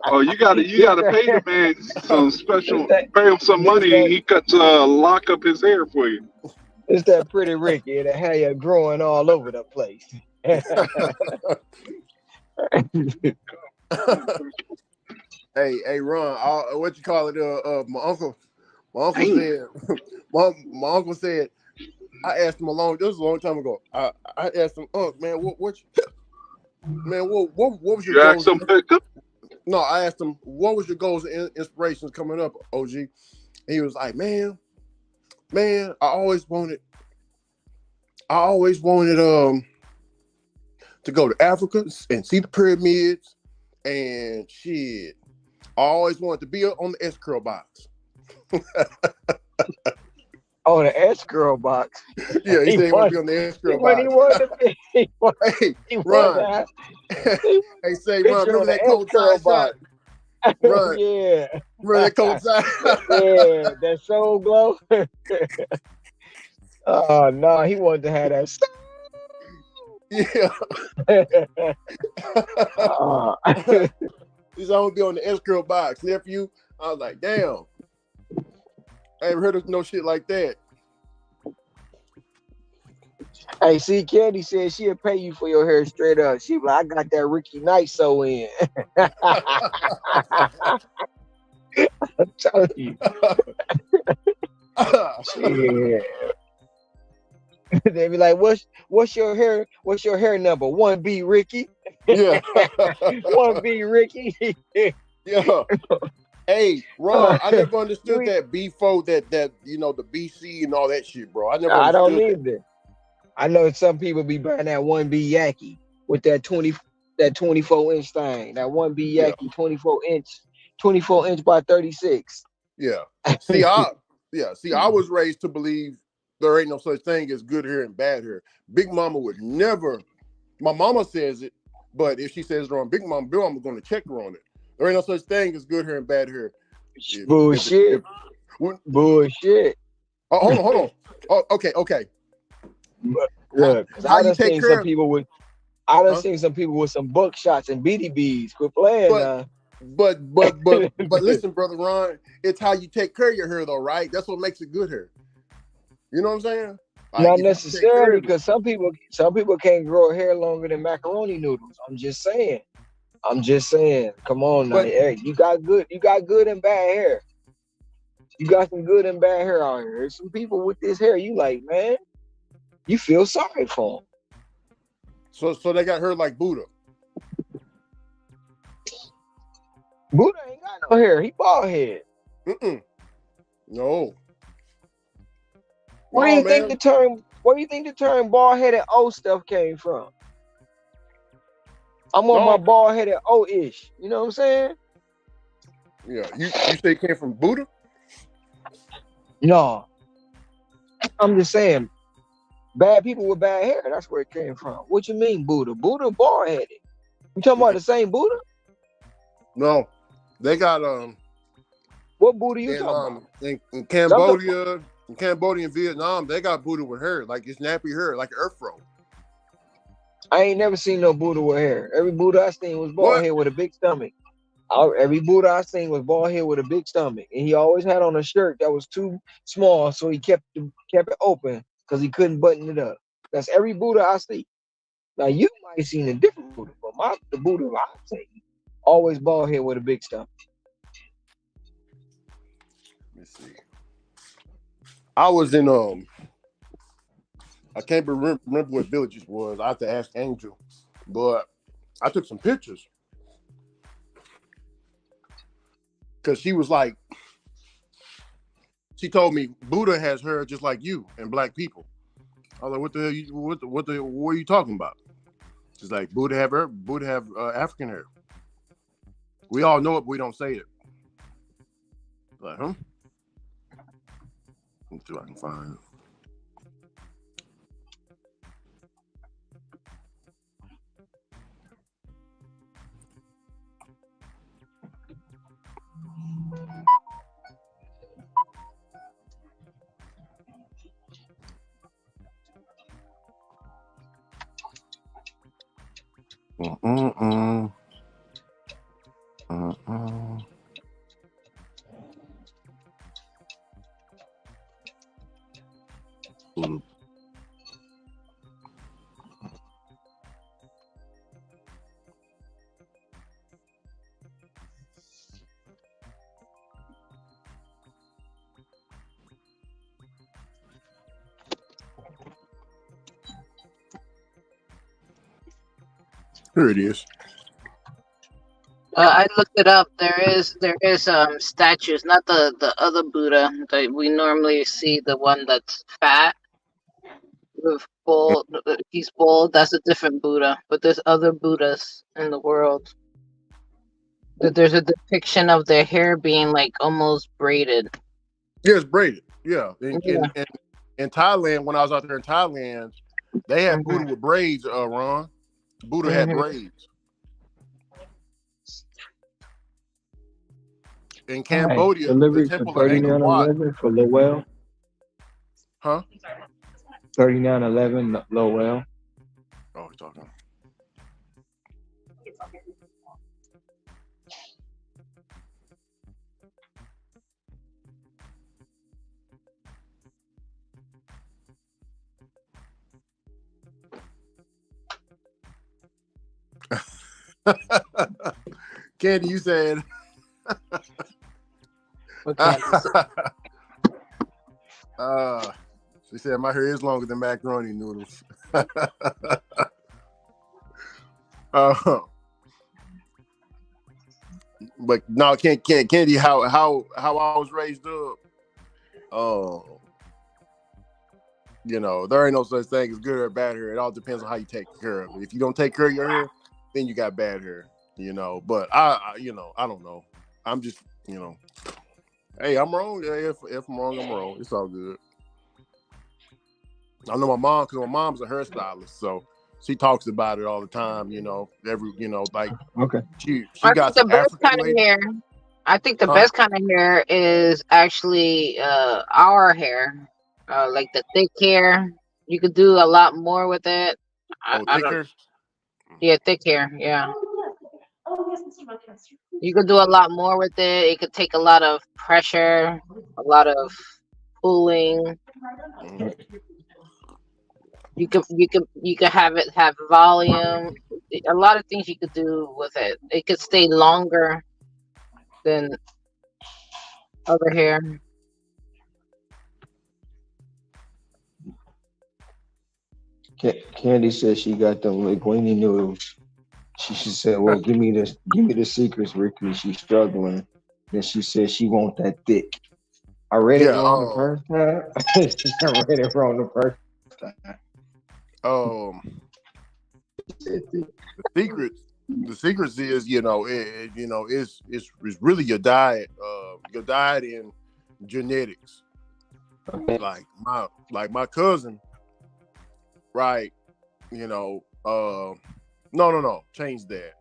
Oh, you gotta pay the man some special, pay him some money, and he cuts lock up his hair for you. It's that pretty Ricky, and the hair growing all over the place. Hey, Ron, what you call it? My uncle said, my uncle said, I asked him this was a long time ago. I asked him, man, what was your You goals? asked him pickup? No, I asked him, what was your goals and inspirations coming up, OG? And he was like, man, I always wanted to go to Africa and see the pyramids and shit. I always wanted to be on the S-Curl box. Oh, the S-Curl box. Yeah, he said he wanted to be on the S-Curl box. Hey, Ron. Hey, say, Ron, remember that cold tie shot? Ron. Yeah. Remember that cold tie? Yeah, that soul glow. Oh, no, he wanted to have that. Yeah. He's always be on the S-Curl box. Nephew, I was like, damn. I ain't heard of no shit like that. Hey, see, Candy said she'll pay you for your hair straight up. She like, I got that Ricky Knight sew in. I'm telling you. Yeah. They be like, what's your hair number? 1B Ricky. Yeah. 1B Ricky. Yeah. Hey, Ron, I never understood that B4, that the BC and all that shit, bro. I don't either. I know some people be buying that 1B Yaki with that 24-inch thing. That 1B Yaki 24 inch by 36. Yeah. See, I was raised to believe there ain't no such thing as good hair and bad hair. Big Mama would never. My mama says it, but if she says it wrong, Big Mama going to check her on it. There ain't no such thing as good hair and bad hair. Bullshit. Bullshit. Oh, hold on. Oh, okay. Look, because How I you done take seen care some of? people with some buckshots and BDBs. Quit playing now. But listen, brother Ron, it's how you take care of your hair, though, right? That's what makes it good hair. You know what I'm saying? Like, Not if you take care necessarily, of it- because some people can't grow hair longer than macaroni noodles. I'm just saying. Come on now. But Hey, you got good and bad hair. You got some good and bad hair out here. There's some people with this hair, you like, man, you feel sorry for them. so they got hair like Buddha. Buddha ain't got no hair. He bald head. No. Where do you think the term bald headed old stuff came from? I'm on my bald headed old-ish. You know what I'm saying? Yeah. You say it came from Buddha? No. I'm just saying, bad people with bad hair, that's where it came from. What you mean, Buddha? Buddha bald headed. You talking about the same Buddha? No. They got what Buddha you talking about? In Cambodia, and Vietnam, they got Buddha with hair, like it's nappy hair, like an Earthro. I ain't never seen no Buddha with hair. Every Buddha I seen was bald head with a big stomach. Every Buddha I seen was bald head with a big stomach, and he always had on a shirt that was too small, so he kept it open because he couldn't button it up. That's every Buddha I see. Now you might have seen a different Buddha, but the Buddha I see always bald head with a big stomach. Let me see. I was in I can't remember what village it was. I have to ask Angel, but I took some pictures because she was like, she told me Buddha has hair just like you and black people. I was like, what the hell? What are you talking about? She's like, Buddha have hair. Buddha have African hair. We all know it, but we don't say it. Like, huh? Let's see what I can find. Here it is. I looked it up. There is statues, not the other Buddha that we normally see. The one that's fat with bald. He's bald. That's a different Buddha. But there's other Buddhas in the world. There's a depiction of their hair being like almost braided. Yeah, it's braided. Yeah. In Thailand, when I was out there in Thailand, they had Buddha with braids, Ron. Buddha had braids. In Cambodia, delivery the temple for of Angkor Wat. $39.11 for Lowell. Huh? $39.11 Lowell. Oh, he's talking. Candy, you said. She said my hair is longer than macaroni noodles. But no, Candy, how I was raised up. You know, there ain't no such thing as good or bad hair. It all depends on how you take care of it. If you don't take care of your hair, then you got bad hair. You know, but I don't know. I'm just, hey, I'm wrong. If I'm wrong, I'm wrong. It's all good. I know my mom, because my mom's a hairstylist, so She talks about it all the time. Like Okay. she I got think the some best African kind of lady. hair. I think the Huh? best kind of hair is actually our hair, like the thick hair. You could do a lot more with it. Oh, I don't. thicker. Yeah, thick hair. Yeah, you could do a lot more with it. It could take a lot of pressure, a lot of pulling. You could have it have volume. A lot of things you could do with it. It could stay longer than other hair. Candy said she got them linguine noodles. She said, "Well, give me the secrets, Ricky." She's struggling. Then she said she want that thick. I read it Yeah. wrong the first time. I read it wrong the first time. Um. The secrets is it's really your diet. Your diet and genetics. Like my cousin, right? No, change that.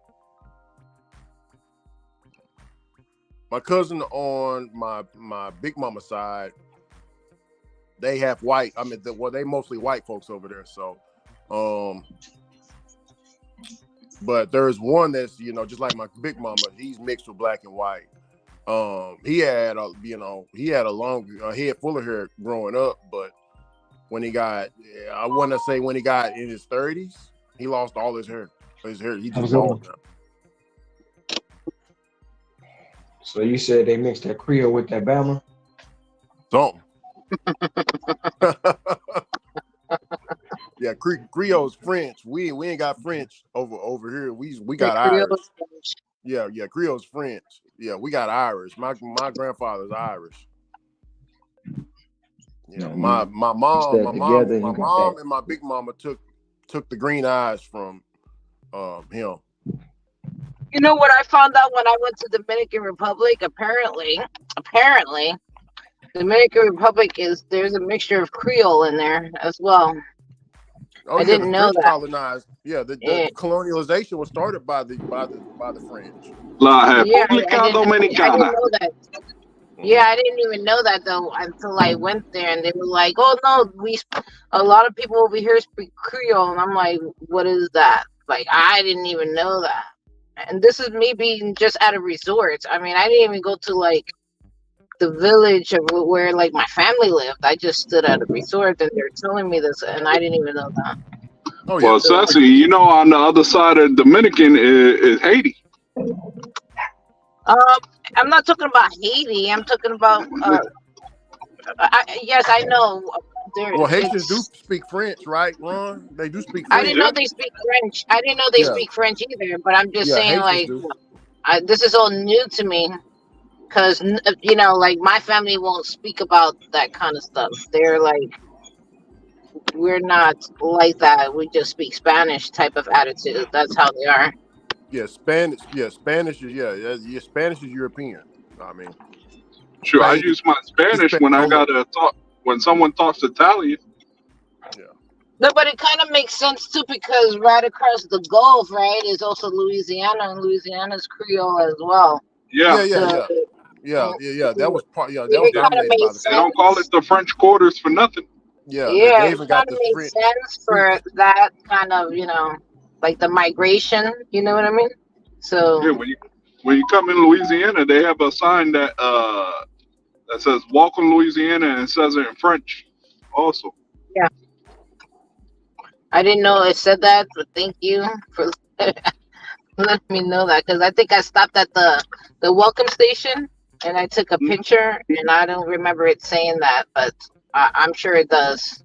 My cousin on my big mama side, they have white. I mean, they mostly white folks over there. So, but there's one that's just like my big mama. He's mixed with black and white. He had a long head full of hair growing up, but when he got, I want to say when he got in his 30s, he lost all his hair. He just bald now. So you said they mixed that Creole with that Bama? Something. Yeah, Creole's French. We ain't got French over here. We got Irish. Yeah, Creole's French. Yeah, we got Irish. My grandfather's Irish. My mom and my big mama took the green eyes from him. You know what I found out when I went to Dominican Republic? Apparently, Dominican Republic there's a mixture of Creole in there as well. Oh, I didn't know French that. colonized. Yeah, the colonialization was started by the French. I didn't know that. Yeah, I didn't even know that though until I went there, and they were like, "Oh no, a lot of people over here speak Creole," and I'm like, "What is that?" Like, I didn't even know that. And this is me being just at a resort. I mean, I didn't even go to like the village of where like my family lived. I just stood at a resort, and they're telling me this, and I didn't even know that. Oh, yeah. Well, Sassy, on the other side of Dominican is Haiti. I'm not talking about Haiti. I'm talking about. Yes, I know. Well, Haitians do speak French, right, Ron? They do speak French. I didn't know they speak French. I didn't know they speak French either. But I'm just saying, like, this is all new to me. Because, like, my family won't speak about that kind of stuff. They're like, we're not like that. We just speak Spanish type of attitude. That's how they are. Yeah, Spanish. Yeah, Spanish is Spanish is European. I mean, sure. I use my Spanish when I gotta talk when someone talks Italian. Yeah. No, but it kind of makes sense too because right across the Gulf, right, is also Louisiana, and Louisiana's Creole as well. Yeah. That was part. Yeah, that was dominated by the. They don't call it the French Quarters for nothing. Yeah, they even got the French. Sense for that kind of, like the migration. You know what I mean? So yeah, when you come in Louisiana, they have a sign that says "Welcome Louisiana" and it says it in French, also. Yeah, I didn't know it said that, but thank you for letting me know that because I think I stopped at the welcome station and I took a picture and I don't remember it saying that, but I'm sure it does.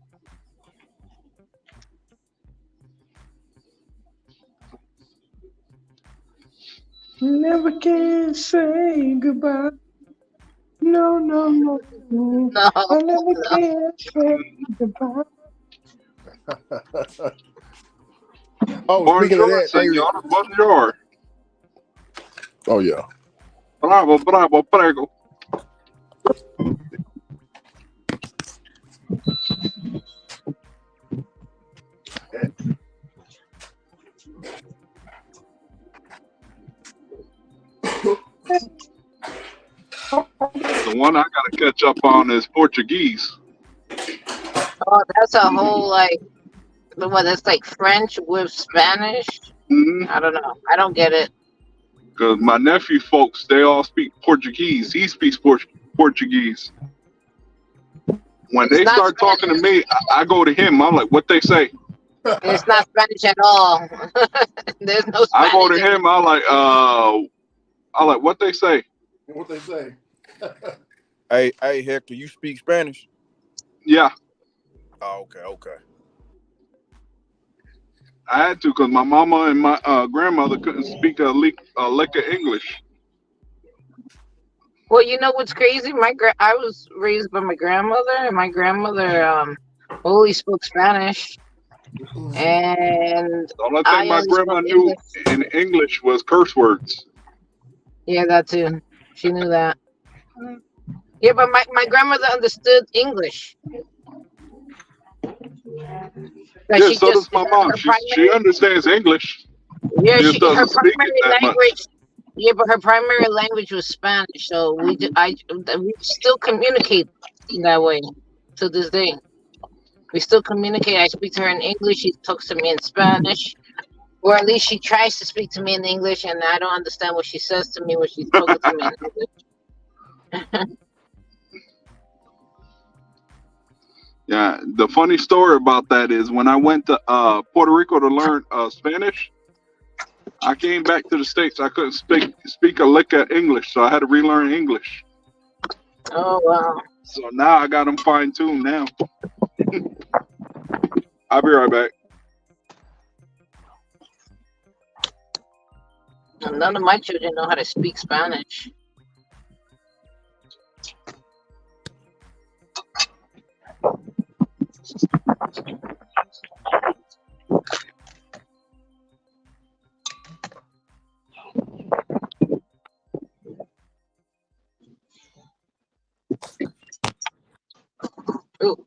Never can say goodbye. No. I never can say goodbye. Oh, speaking of that, bonjour. Oh yeah. Bravo, prego. one I gotta catch up on is Portuguese. Oh, that's a whole like what? That's like French with Spanish. Mm-hmm. I don't know. I don't get it. Because my nephew folks, they all speak Portuguese. He speaks Portuguese. When It's they not start talking to Spanish. me, I go to him. I'm like, what they say? It's not Spanish at all. There's no I go to Spanish in it. him. I like what they say. What they say? Hey, Hector, you speak Spanish? Yeah, Oh, okay. I had to because my mama and my grandmother couldn't speak a lick of English. Well, you know what's crazy? I was raised by my grandmother, and my grandmother only spoke Spanish, and The only thing I my only spoke grandma knew English. in English was curse words. Yeah, that too. She knew that. Yeah, but my grandmother understood English. But Yeah, she so does just my mom. her She primary. understands English. Yeah, She just her doesn't speak it primary that much. language. Yeah, but her primary language was Spanish, so we still communicate that way to this day. We still communicate. I speak to her in English. She talks to me in Spanish, or at least she tries to speak to me in English, and I don't understand what she says to me when she's talking to me in English. Yeah, the funny story about that is when I went to Puerto Rico to learn Spanish, I came back to the States. I couldn't speak a lick of English, so I had to relearn English. Oh wow! So now I got them fine tuned now. I'll be right back. None of my children know how to speak Spanish. Ooh.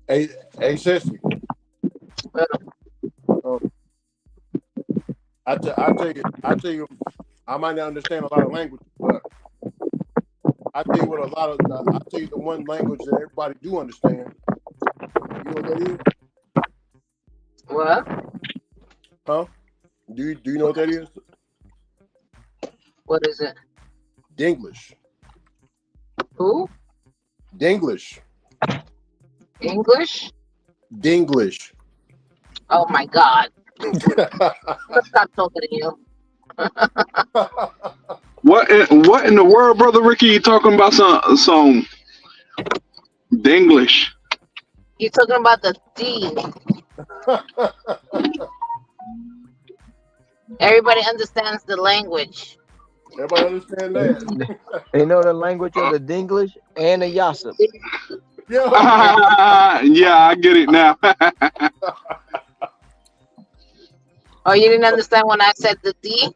Hey, Sissy. I tell you, I might not understand a lot of languages, but I tell you the one language that everybody do understand. You know what that is? What? Huh? Do you know what that is? What is it? Dinglish. Who? Dinglish. English? Dinglish. Oh my God! Let's stop talking to you. What in the world, brother Ricky? You talking about some Dinglish? You're talking about the D. Everybody understands the language. Everybody understand that? They know the language of the Dinglish and the Yassip. Yeah, I get it now. Oh, you didn't understand when I said the D?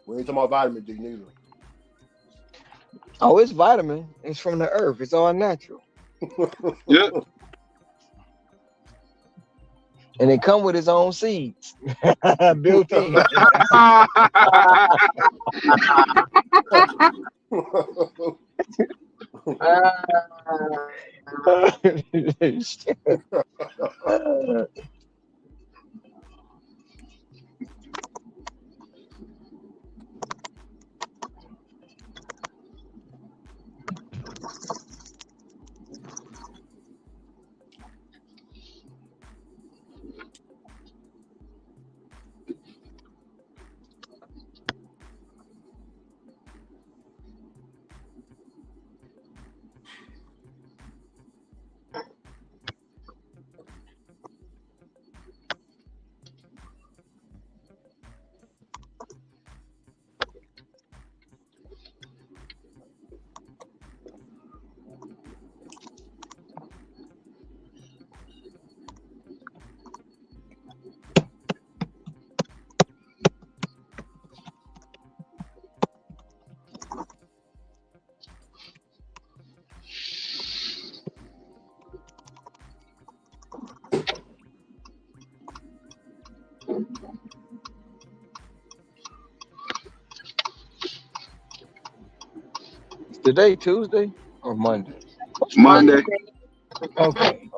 We ain't talking about vitamin D neither. Oh, it's vitamin. It's from the earth. It's all natural. Yeah. And it come with its own seeds. Built in. today Tuesday or Monday? What's Monday. Monday? Okay,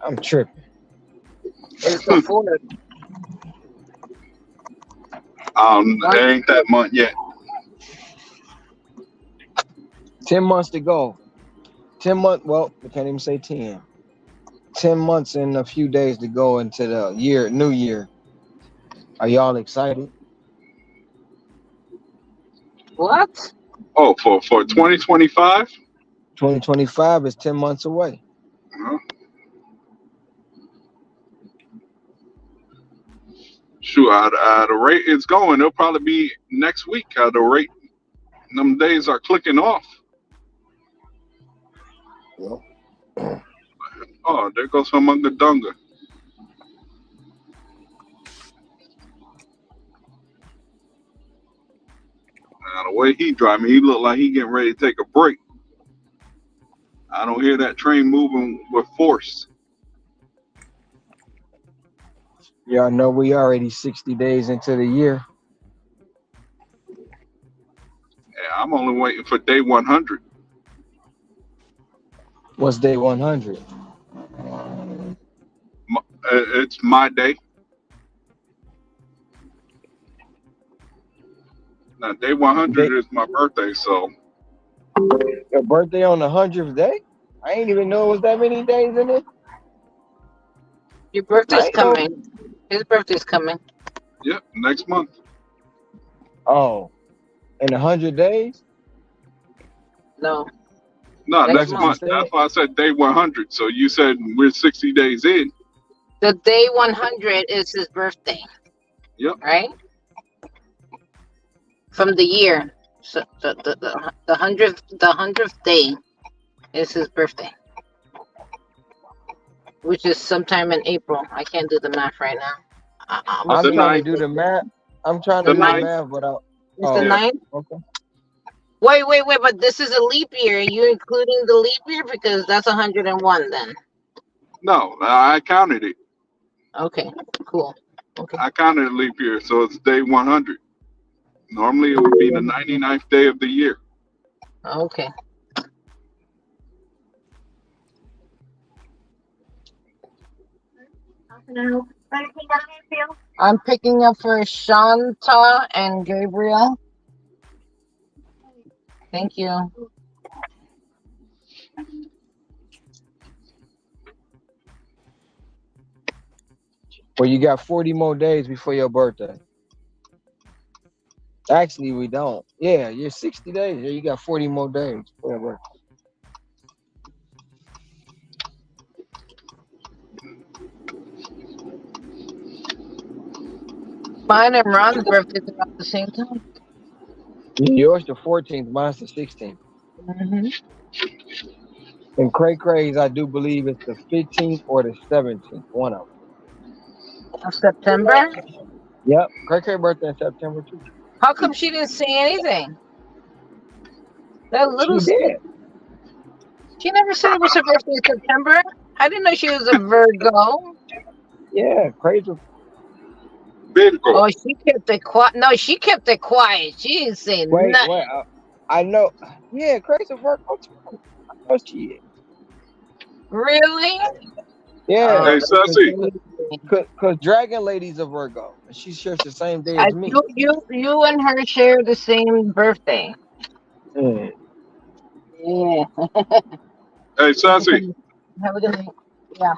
I'm tripping. It's the 4th. It ain't that month yet. 10 months to go. 10 months. Well, we can't even say 10. 10 months and a few days to go into the new year. Are y'all excited? What? Oh, for 2025? 2025 is 10 months away. Sure, the rate it's going, it'll probably be next week. The rate, them days are clicking off. Well, Oh, there goes Humunga Dunga. Now, the way he driving, he look like he getting ready to take a break. I don't hear that train moving with force. Y'all know we already 60 days into the year. Yeah, I'm only waiting for day 100. What's day 100? It's my day. Now, day 100 is my birthday, so. Your birthday on the 100th day? I ain't even know it was that many days in it. Your birthday's coming. His birthday's coming. Yep, next month. Oh, in 100 days? No. No, Next next month. That's why I said day 100. So you said we're 60 days in. The day 100 is his birthday. Yep. Right? From the year. So the 100th day is his birthday. Which is sometime in April. I can't do the math right now. I'm trying to do the math. I'm trying to do the math, but it's the 9th? Okay. Wait, but this is a leap year. Are you including the leap year? Because that's 101 then. No, I counted it. Okay, cool. Okay. I counted a leap year, so it's day 100. Normally it would be the 99th day of the year. Okay. I'm picking up for Shanta and Gabriel. Thank you. Well, you got 40 more days before your birthday. Actually, we don't. Yeah, you're 60 days. Yeah, you got 40 more days before your birthday. Mine and Ron's birthdays are at the same time. Yours the 14th, mine's the 16th. Mm-hmm. And Cray Cray's, I do believe it's the 15th or the 17th, one of them. Of September? Yep, Cray Cray birthday in September too. How come she didn't say anything? That little She did. She never said it was her birthday in September. I didn't know she was a Virgo. Yeah, crazy. Virgo. Oh, she kept it quiet. No, she kept it quiet. She didn't say nothing. Wait, I know. Yeah, crazy Virgo too. I know she is. Really? Yeah. Hey, Sassy. Cause Dragon Lady's a Virgo, and she shares the same day as me. You and her share the same birthday. Yeah. Hey, Sassy. Have a good night. Yeah.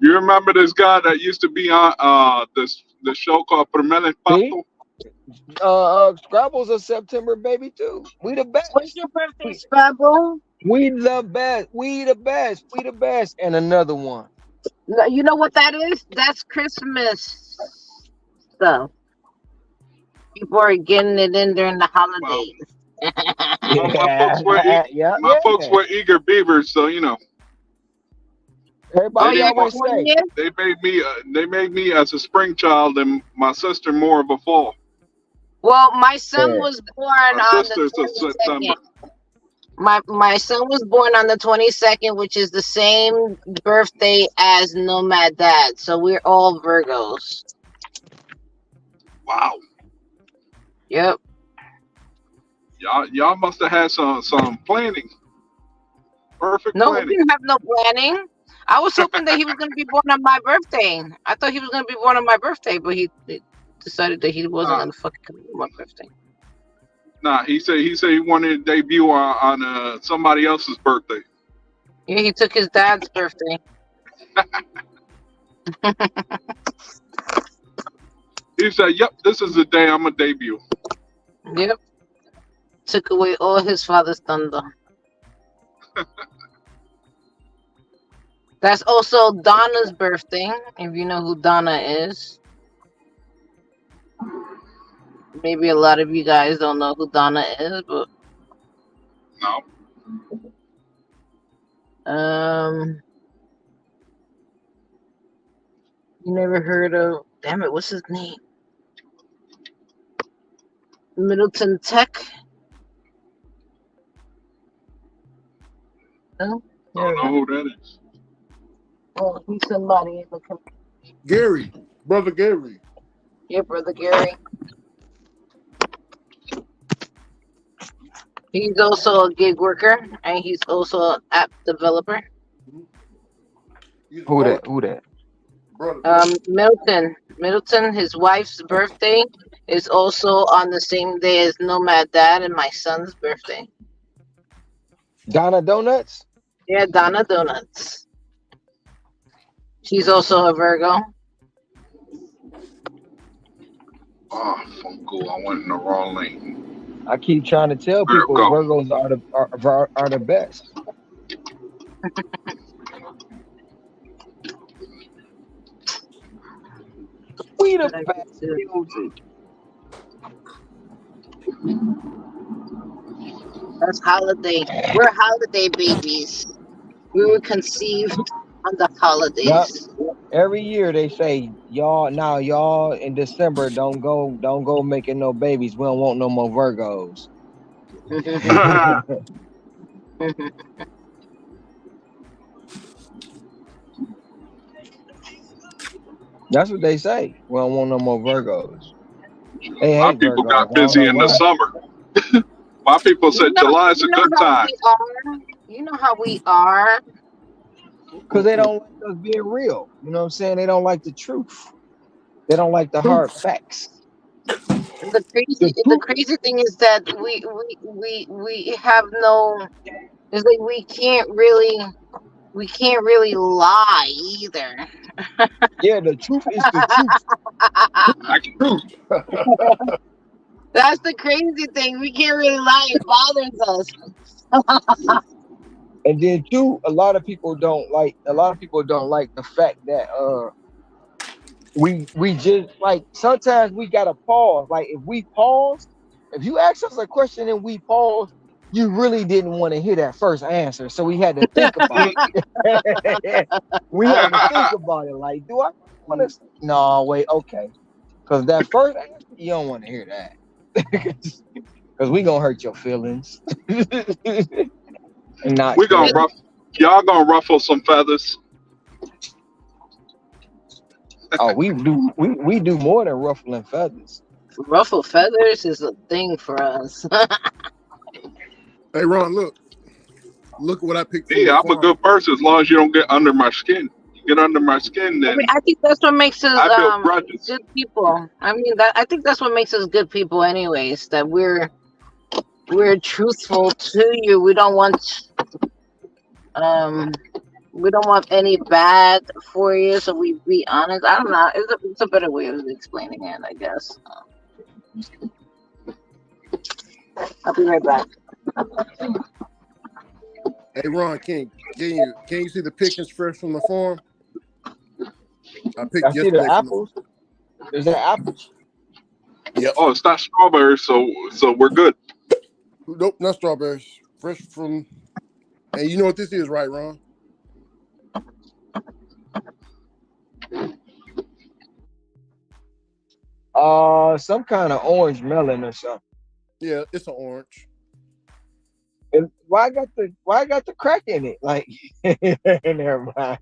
You remember this guy that used to be on the show called Primera Paso? Scrabble's a September baby too. We the best. What's your birthday, Scrabble? We the best. We the best. We the best. And another one. You know what that is? That's Christmas stuff. People are getting it in during the holidays. My folks were eager beavers, so you know. Everybody always say they made me as a spring child and my sister more of a fall. Well, my son was born on sister's the 22nd. My son was born on the 22nd, which is the same birthday as Nomad Dad. So we're all Virgos. Wow. Yep. Y'all must have had some planning. Perfect No, we planning. didn't have no planning. I was hoping that he was going to be born on my birthday. I thought he was going to be born on my birthday, but he decided that he wasn't Nah, going to fucking come on my birthday. nah. He said he wanted to debut on somebody else's birthday. Yeah, he took his dad's birthday. He said, "Yep, this is the day I'm gonna debut." Yep. Took away all his father's thunder. That's also Donna's birthday, if you know who Donna is. Maybe a lot of you guys don't know who Donna is, but No. you never heard of, damn it, what's his name? Middleton Tech? No? Don't know who that is. Oh, he's somebody in the community. Gary, brother Gary. Yeah, brother Gary. He's also a gig worker, and he's also an app developer. He's Who hard, that? Who that? brother. Middleton, his wife's birthday is also on the same day as Nomad Dad and my son's birthday. Donna Donuts? Yeah, Donna Donuts. She's also a Virgo. Oh, Funko, I went in the wrong lane. I keep trying to tell Where'd it people go? Virgos are the best. We the But I best. get That's holiday. We're holiday babies. We were conceived on the Yep. holidays. Every year they say y'all in December don't go making no babies. We don't want no more Virgos. That's what they say. We don't want no more Virgos. They My hate people Virgos. got I don't busy know in the why. summer. My people You said know, July's you a know good how time. we are. You know how we are. Because they don't like us being real. You know what I'm saying? They don't like the truth. They don't like the hard facts. The The crazy thing is that we have no. It's like we can't really lie either. Yeah, the truth is the truth. I can, That's the crazy thing. We can't really lie. It bothers us. And then too, a lot of people don't like the fact that we just like sometimes we gotta pause. Like if you ask us a question and we pause, you really didn't want to hear that first answer. So we had to think about it. We had to think about it. Like, do I want to? No, wait, okay. Because that first answer, you don't want to hear that. Because we gonna hurt your feelings. And not we gonna yours. y'all gonna ruffle some feathers. Oh, we do more than ruffling feathers. Ruffle feathers is a thing for us. Hey Ron, look what I picked from Me, the I'm a farm. good person as long as you don't get under my skin. You get under my skin, I then mean, I think that's what makes us I build grudges. good people. I mean, I think that's what makes us good people, anyways. That we're truthful to you. We don't want any bad for you, so we be honest. I don't know. It's a better way of explaining it, I guess. I'll be right back. Hey Ron, can you see the pickings fresh from the farm? I picked I see the yesterday from apples. Is that apples? Yep. Oh, it's not strawberries, so we're good. Nope, not strawberries. Fresh from. And you know what this is, right, Ron? Some kind of orange melon or something. Yeah, it's an orange. And why I got the crack in it? Like, never mind.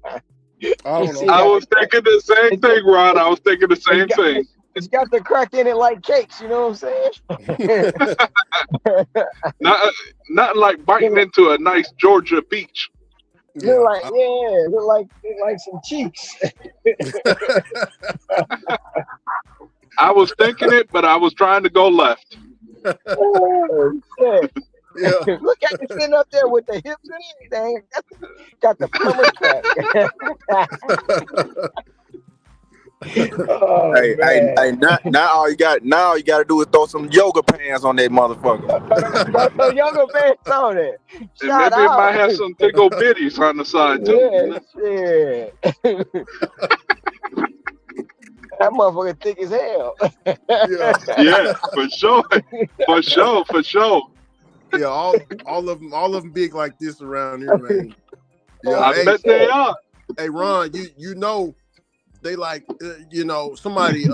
I don't See, know. I was thinking the same thing, Ron. I was thinking the same thing. It's got the crack in it like cakes. You know what I'm saying? Not not like biting look, into a nice Georgia peach. Yeah. look like some cheeks. I was thinking it, but I was trying to go left. Oh shit! Yeah. Look at you sitting up there with the hips and everything. Got the plumber's crack. Oh Hey, man! now you got to do is throw some yoga pants on that motherfucker. Throw younger pants on it. And Shout maybe it out. might have some tickle bitties on the side too. You Yeah, know? shit. That motherfucker thick as hell. Yeah. Yeah, for sure, for sure, for sure. Yeah. All of them big like this around here, man. Yeah. I Hey, bet they are. hey, Ron, you know they like somebody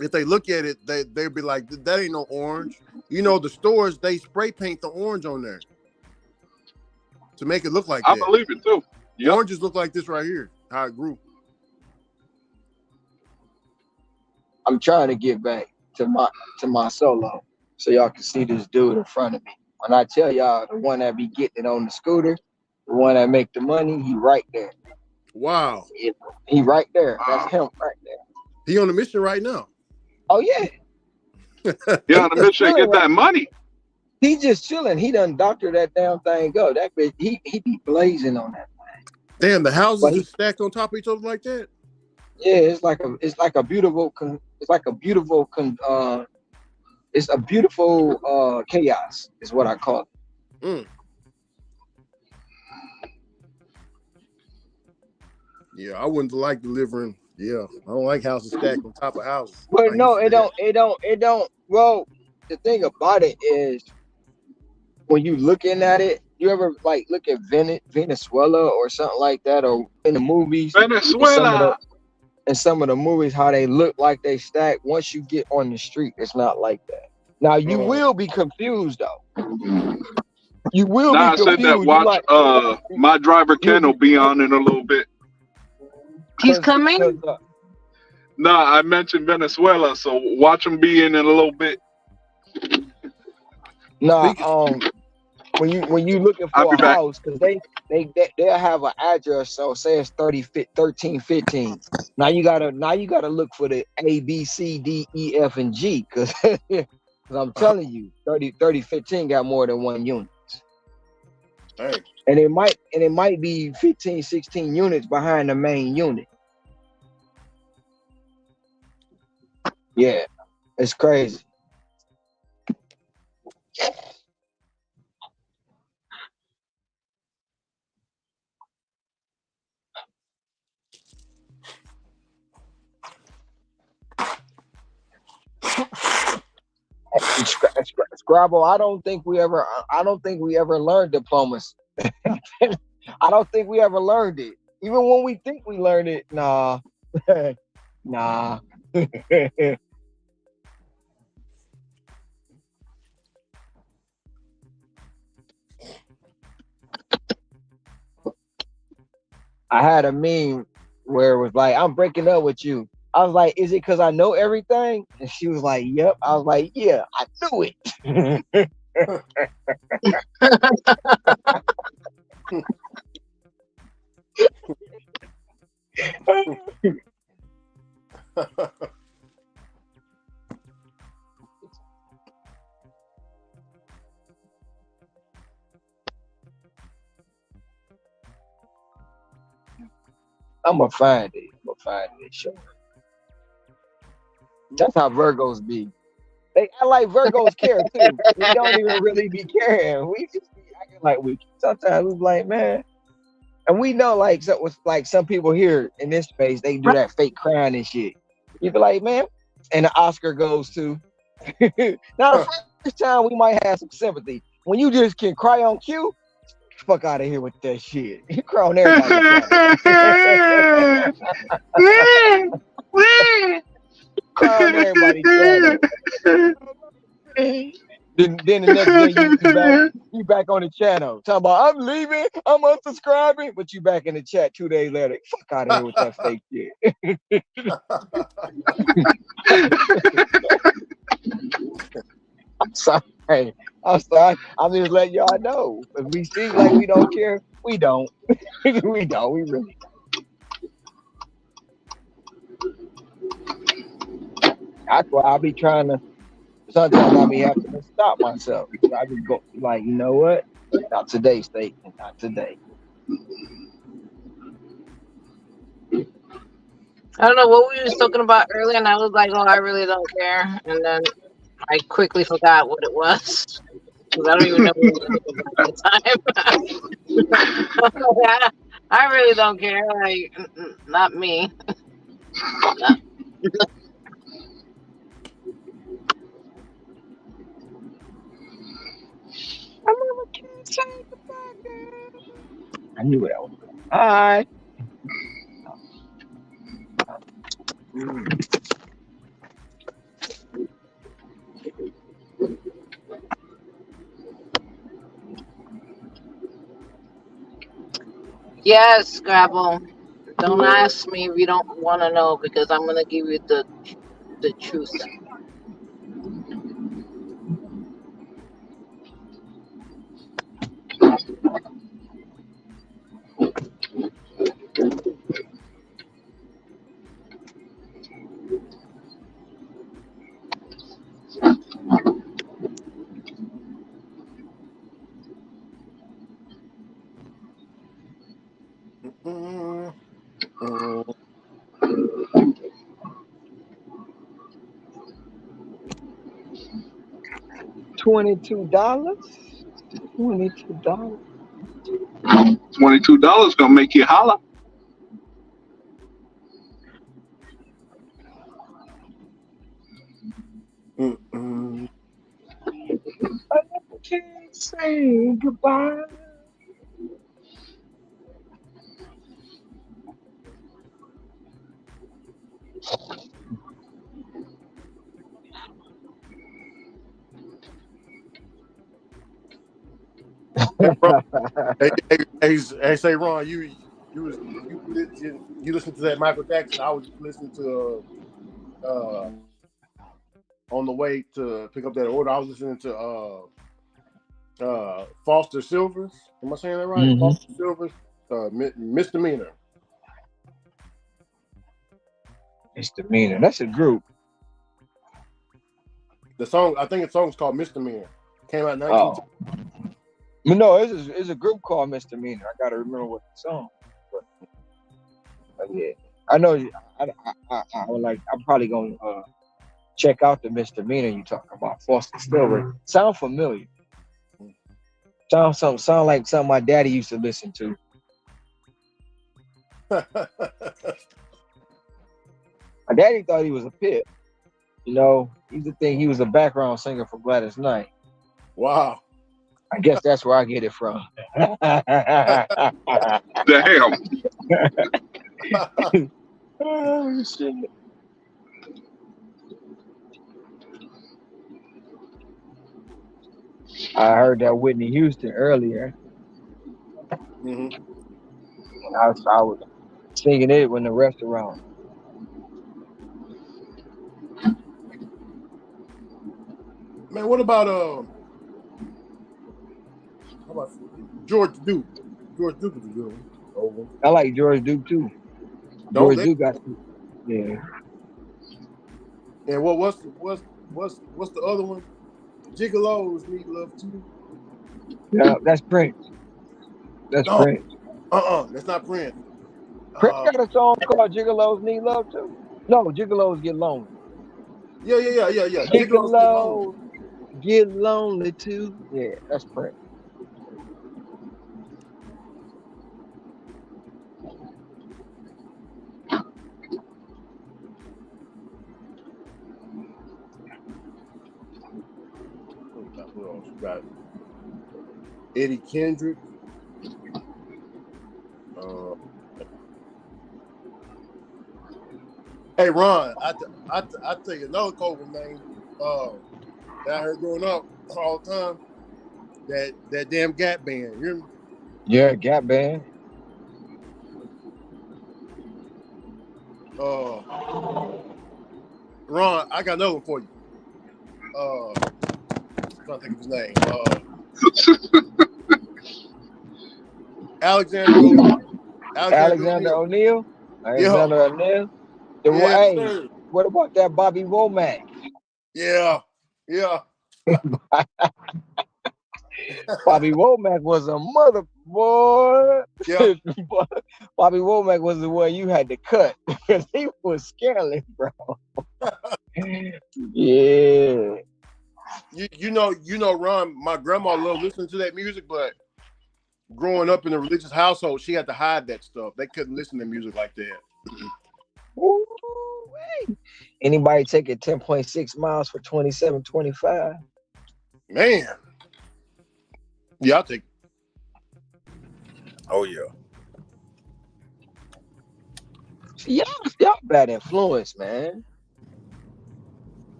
if they look at it they'd be like that ain't no orange. You know the stores they spray paint the orange on there to make it look like I that. believe it too. The Yep. oranges look like this right here. How it grew. I'm trying to get back to my solo so y'all can see this dude in front of me. When I tell y'all the one that be getting it on the scooter, the one that make the money, he right there. Wow. He right there. That's him right there. He on a mission right now. Oh yeah. You're on a Just mission to chilling get that money. He just chilling. He done doctored that damn thing up. That bitch, he be blazing on that. Damn, the houses But are stacked on top of each other like that. yeah, it's like a beautiful chaos is what I call it. Mm. Yeah, I wouldn't like delivering. Yeah, I don't like houses stacked on top of houses. But no, it don't. Well, the thing about it is when you looking at it, you ever like look at Venezuela or something like that, or in the movies, Venezuela. in some of the movies, how they look like they stack. Once you get on the street, it's not like that. Now you will be confused though. You will Nah, be I said confused. that. You Watch, like, my driver Ken will be on in a little bit. He's coming. Nah, I mentioned Venezuela, so watch him be in a little bit. Nah, when you looking I'll for be a back. house, because they'll have an address, so say it's 1315. Now you gotta look for the A, B, C, D, E, F, and G, because I'm telling you, 3015 got more than one unit. Hey. And it might be 15, 16 units behind the main unit. Yeah, it's crazy. Scrabble, I don't think we ever learned diplomacy. I don't think we ever learned it. Even when we think we learned it, nah. Nah. I had a meme where it was like, I'm breaking up with you. I was like, is it because I know everything? And she was like, yep. I was like, yeah, I knew it. I'm gonna find it. Sure. That's how Virgos be. They act like Virgos care too. We don't even really be caring. We just be acting like we. Sometimes we be like, man, and we know like some people here in this space, they do that fake crying and shit. You be like, man, and the Oscar goes to. Now the first time we might have some sympathy. When you just can cry on cue, fuck out of here with that shit. You cry on everybody's cry on everybody's channel. Then the next day you back on the channel talking about I'm leaving, I'm unsubscribing, but you back in the chat 2 days later. Fuck out of here with that fake shit. I'm sorry. I'm sorry. I'm just letting y'all know. If we seem like we don't care, we don't. We don't. We really. That's why I'll be trying to. Sometimes I'll be having to stop myself. I just go like, you know what? Not today, State. Not today. I don't know what we was talking about earlier, and I was like, "Oh, I really don't care," and then I quickly forgot what it was because I don't even know what we were talking about at the time. I really don't care. Like, not me. I knew what I was doing. Hi. Yes, Scrabble. Don't ask me if you don't want to know because I'm gonna give you the truth. $22. $22. $22 gonna make you holler. I can't say goodbye. Hey, say Ron, you listened to that Michael Jackson. I was just listening to on the way to pick up that order. I was listening to Foster Silvers. Am I saying that right? Mm-hmm. Foster Silvers, Misdemeanor. Misdemeanor. That's a group. The song, I think the song's called Misdemeanor. Came out in 19. Oh. No, it's a group called Misdemeanor. I gotta remember what the song. But yeah, I know. I would like. I'm probably gonna check out the Misdemeanor you talking about. Foster Silver. Sound familiar. Sound like something my daddy used to listen to. My daddy thought he was a pit. You know, he used to think he was a background singer for Gladys Knight. Wow. I guess that's where I get it from. Damn. Oh, shit. I heard that Whitney Houston earlier. Mm-hmm. I was singing it in the restaurant. Man, what about how about George Duke? George Duke is a good one. Over. I like George Duke too. George Duke got yeah. And what's the other one? Gigolos Need Love Too. Yeah, that's Prince. That's Prince. That's not Prince. Prince got a song called Gigolos Need Love Too. No, Gigolos Get Lonely. Yeah. Gigolos Get Lonely Too. Yeah, that's Prince. Who else? You got Eddie Kendrick. Hey Ron, I tell you another Cobra name that I heard growing up. all the time. That damn Gap band. You hear me? Yeah, Gap Band. Ron, I got another one for you. I'm trying to think of his name. Alexander O'Neal. Alexander O'Neal. Yeah. O'Neal. Yes, Hey, sir. what about that Bobby Womack? Yeah. Yeah. Bobby Womack was a mother boy. Yeah. Bobby Womack was the one you had to cut because he was scary, bro. Yeah. You know, Ron, my grandma loved listening to that music, but growing up in a religious household, she had to hide that stuff. They couldn't listen to music like that. Ooh-wee. Anybody taking 10.6 miles for 27.25? Man. Yeah, I'll take it. Oh yeah. Y'all bad influence, man.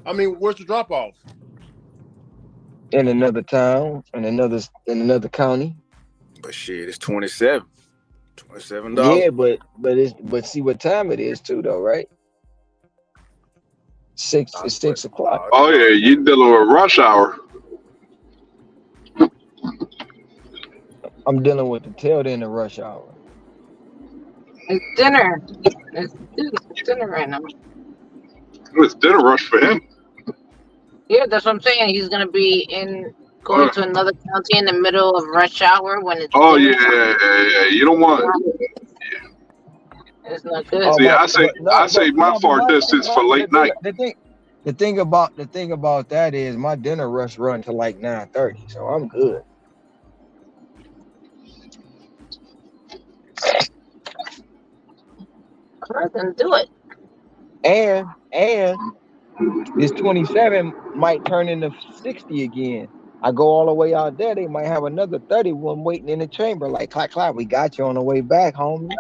I mean, where's the drop off? In another town, in another county. But shit, it's $27. Yeah, but see what time it is too, though, right? It's 6 o'clock. Oh yeah, you dealing with rush hour. I'm dealing with the tail end of rush hour. It's dinner. It's dinner right now. It's dinner rush for him. Yeah, that's what I'm saying. He's gonna be going to another county in the middle of rush hour when it's Oh dinner yeah. You don't want. It's not good. See, I say my far distance for late night. The thing about that is my dinner rush run to like 9:30, so I'm good. Then do it. And this 27 might turn into 60 again. I go all the way out there, they might have another 31 waiting in the chamber. Like, clap, we got you on the way back, homie.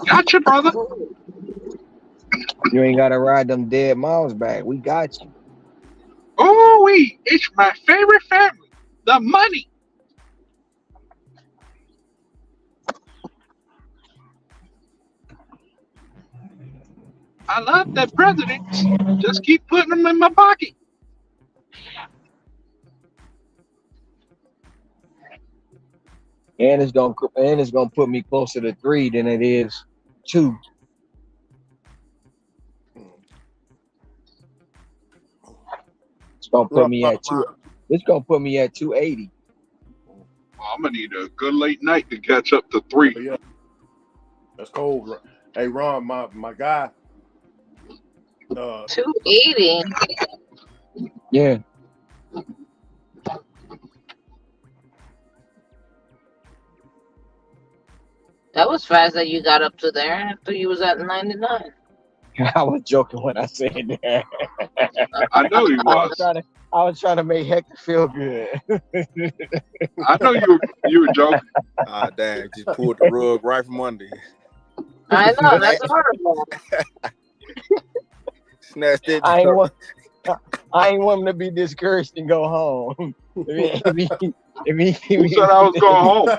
Gotcha, brother. You ain't gotta ride them dead miles back. We got you. Oh, it's my favorite family. The money. I love the presidents. Just keep putting them in my pocket. And it's gonna put me closer to 3 than it is 2. It's gonna put me at 2. It's gonna put me at 280. Well, I'm gonna need a good late night to catch up to 3. Yeah. That's cold. Hey, Ron, my guy. 280. Yeah. That was fast that you got up to there. I thought you was at 99. I was joking when I said that. I know he was. I was trying to make Hector feel good. I know you were joking. Ah, damn, just pulled the rug right from under you. I know, that's horrible. Snatched it. I ain't want him to be discouraged and go home. Who said I was going home?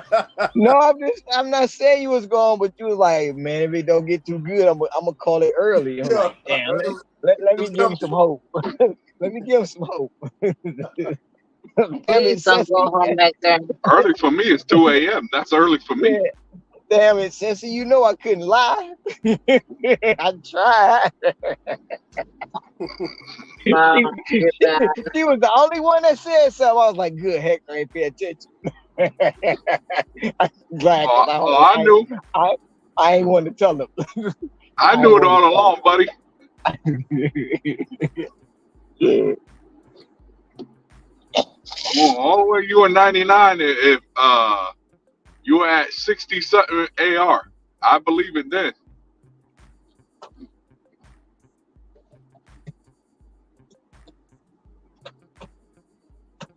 No, I'm not saying you was going, but you was like, man, if it don't get too good, I'm gonna call it early. I'm like, damn, let me give him some hope. Let me give him some hope. Please don't go home back there. Early for me is 2 a.m. That's early for me. Yeah. Damn it, Cincy, you know I couldn't lie. I tried. Wow, she was the only one that said something. I was like, good, Hector ain't pay attention. Glad, I knew. I ain't want to tell them. I knew it all along, buddy. Yeah. Well, all the way you were 99 if you were at 60 something AR. I believe it then.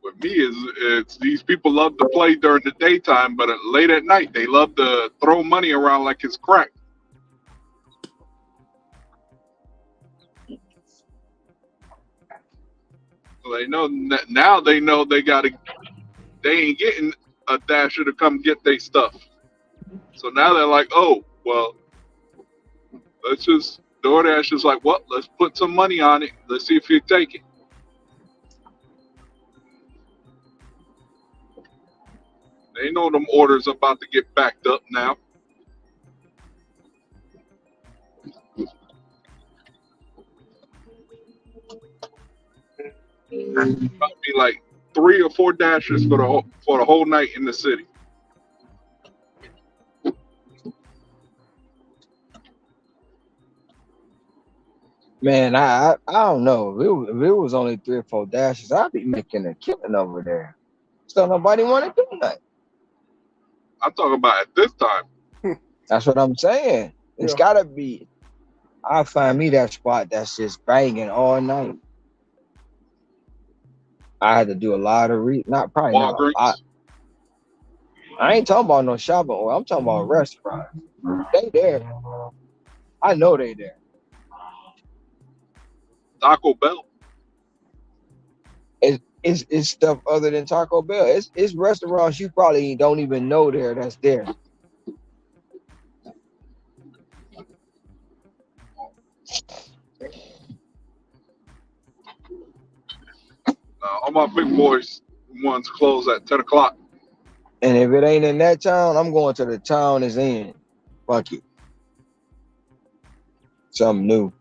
With me, it's these people love to play during the daytime, but late at night they love to throw money around like it's crack. They know now. They know they ain't getting a dasher to come get their stuff. So now they're like, oh well, let's just DoorDash is like, well, let's put some money on it. Let's see if you take it. They know them orders about to get backed up now. About to be like 3 or 4 dashers for the whole night in the city. Man, I don't know. If it was only 3 or 4 dashes, I'd be making a killing over there. So nobody want to do nothing. I'm talking about at this time. That's what I'm saying. It's gotta be. I find me that spot that's just banging all night. I had to do a lot of not a lot. I ain't talking about no shopping oil. I'm talking about restaurants. They there. I know they there. Taco Bell. It's stuff other than Taco Bell. It's restaurants you probably don't even know that's there. All my big boys ones close at 10 o'clock. And if it ain't in that town, I'm going to the town it's in. Fuck it. Something new.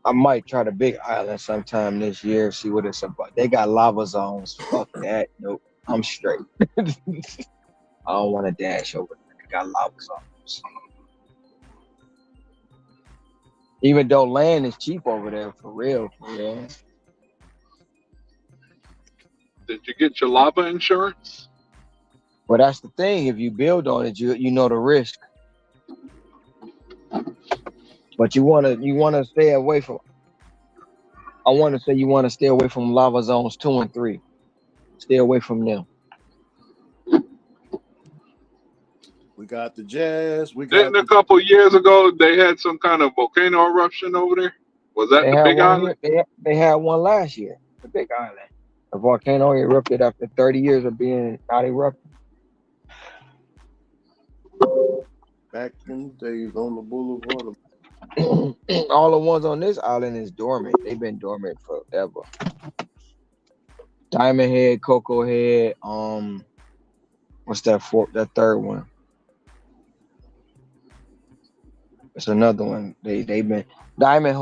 I might try the Big Island sometime this year, see what it's about. They got lava zones. Fuck that. Nope. I'm straight. I don't want to dash over there. They got lava zones. Even though land is cheap over there, for real. Yeah. Did you get your lava insurance? Well, that's the thing. If you build on it, you know the risk. But you wanna stay away from. I want to say you want to stay away from lava zones 2 and 3. Stay away from them. We got the jazz. Didn't a couple years ago they had some kind of volcano eruption over there? Was that the Big Island? They had one last year. The Big Island. The volcano erupted after 30 years of being not erupted. Back in the days on the boulevard. All the ones on this island is dormant. They've been dormant forever. Diamond Head, Cocoa Head, what's that that third one? It's another one. They've been Diamond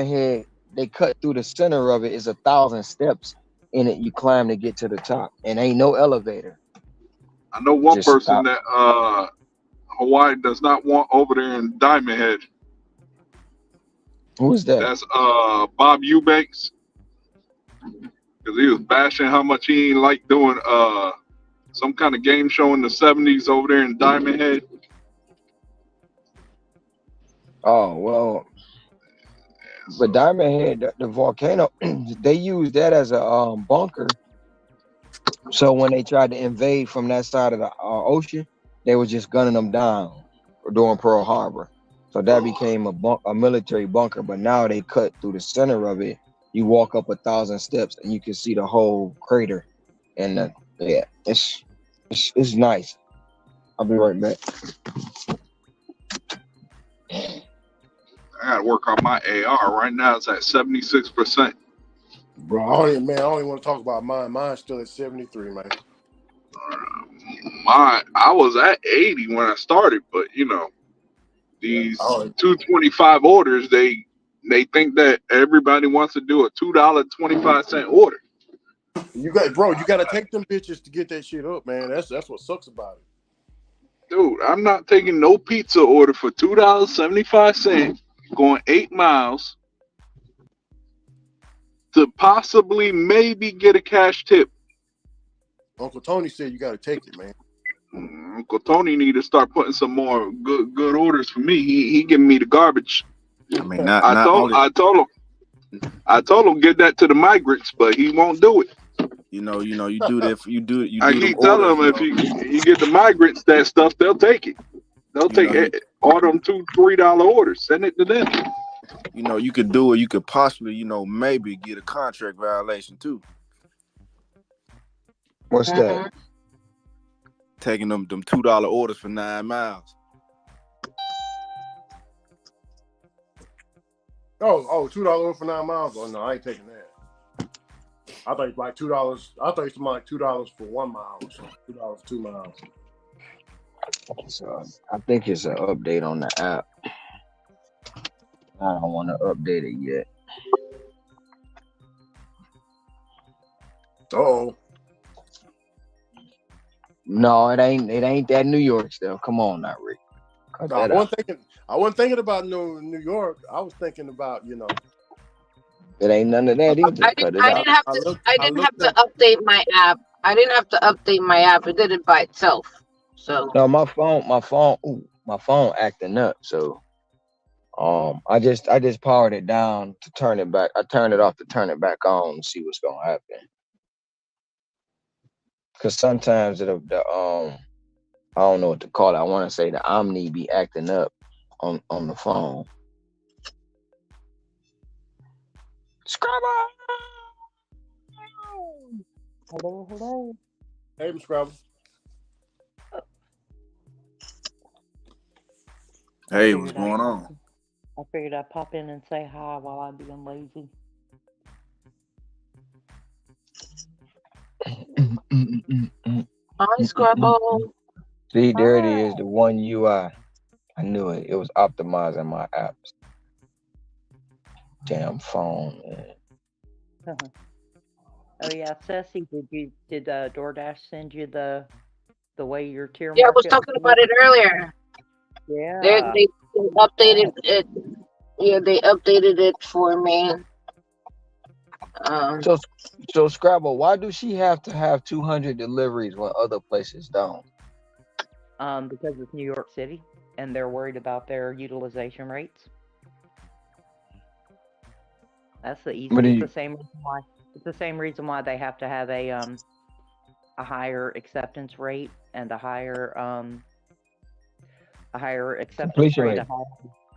Head, they cut through the center of it is 1,000 steps in it. You climb to get to the top. And ain't no elevator. I know one person that Hawaii does not want over there in Diamond Head. Who's that? That's Bob Eubanks. Because he was bashing how much he ain't like doing some kind of game show in the 70s over there in Diamond Head. Oh, well. But Diamond Head, the volcano, they used that as a bunker. So when they tried to invade from that side of the ocean, they were just gunning them down during Pearl Harbor. So that became a military bunker. But now they cut through the center of it. You walk up 1,000 steps and you can see the whole crater. And it's nice. I'll be right back. I gotta work on my AR. Right now it's at 76%. Bro, I don't even want to talk about mine. Mine's still at 73, man. I was at 80 when I started, but these 225 orders, they think that everybody wants to do a $2.25 order. You got to take them bitches to get that shit up, man. That's what sucks about it. Dude, I'm not taking no pizza order for $2.75, going 8 miles to possibly maybe get a cash tip. Uncle Tony said you got to take it, man. Uncle Tony need to start putting some more good orders for me. He giving me the garbage. I mean, I told him get that to the migrants, but he won't do it. You do that. You I do them keep telling orders. them if you get the migrants that stuff, they'll take it. They'll You know, take all them $2-3 orders. Send it to them. You could do it. You could possibly, maybe get a contract violation too. What's Mm-hmm. that? Taking them $2 orders for 9 miles. Oh, $2 for 9 miles. Oh no, I ain't taking that. I think like $2. I think it's like $2 for 1 mile or something. $2 for 2 miles. So I think it's an update on the app. I don't want to update it yet. Oh. No, it ain't. It ain't that New York stuff. Come on, now, Rick. Cut I that out. wasn't thinking about New York. I was thinking about, It ain't none of that either. I Cut didn't. it I out. didn't have I to. looked I I didn't have looked to at update my app. I didn't have to update my app. It did it by itself. So No, my phone acting up. So I just powered it down to turn it back. I turned it off to turn it back on and see what's gonna happen. Cause sometimes the I don't know what to call it. I want to say the Omni be acting up on the phone. Scrabble. Hello. Hey, Mr. Scrabble. Hey, what's going on? I figured I'd pop in and say hi while I'm being lazy. hi, Scrabble. See, there it is, the one UI. I knew it. It was optimizing my apps. Damn phone, man. Oh yeah, Ceci, did DoorDash send you the way your tier Yeah, I was market talking was? about it earlier. Yeah. They updated it. Yeah, they updated it for me. So Scrabble, why do she have to have 200 deliveries when other places don't? Because it's New York City, and they're worried about their utilization rates. That's the easy. It's the same reason why. It's the same reason why they have to have a higher acceptance rate and a higher acceptance Completion rate, rate. a higher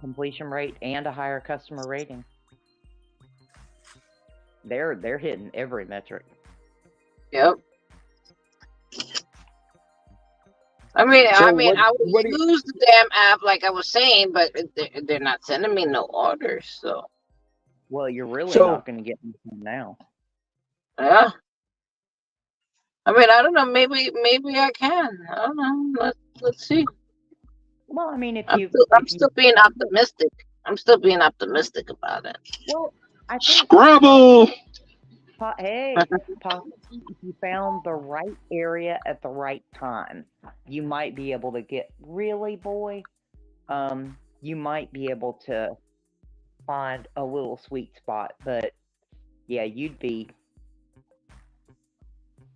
completion rate, and a higher customer rating. They're hitting every metric. Yep. I mean, I would use the damn app like I was saying, but they're not sending me no orders. So. Well, you're really not going to get anything now. Yeah. I mean, I don't know. Maybe I can. I don't know. Let's see. Well, I mean, I'm still being optimistic. I'm still being optimistic about it. Well, I think Scrabble. Hey, if you found the right area at the right time, you might be able to get you might be able to find a little sweet spot, but yeah, you'd be.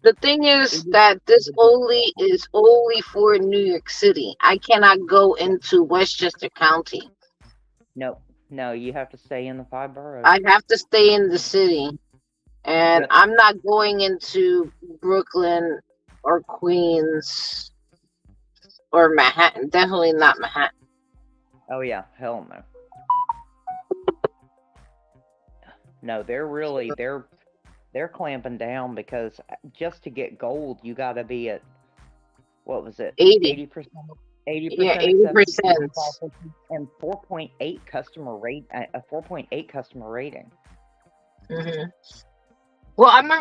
The thing is that this is only for New York City. I cannot go into Westchester County. No, you have to stay in the 5 boroughs. I have to stay in the city. And I'm not going into Brooklyn or Queens or Manhattan. Definitely not Manhattan. Oh yeah, hell no. No, they're clamping down because just to get gold, you got to be at, what was it? 80%. 80%. Yeah, 80%. And 4.8 customer rate. A 4.8 customer rating. Mm-hmm. Well, I'm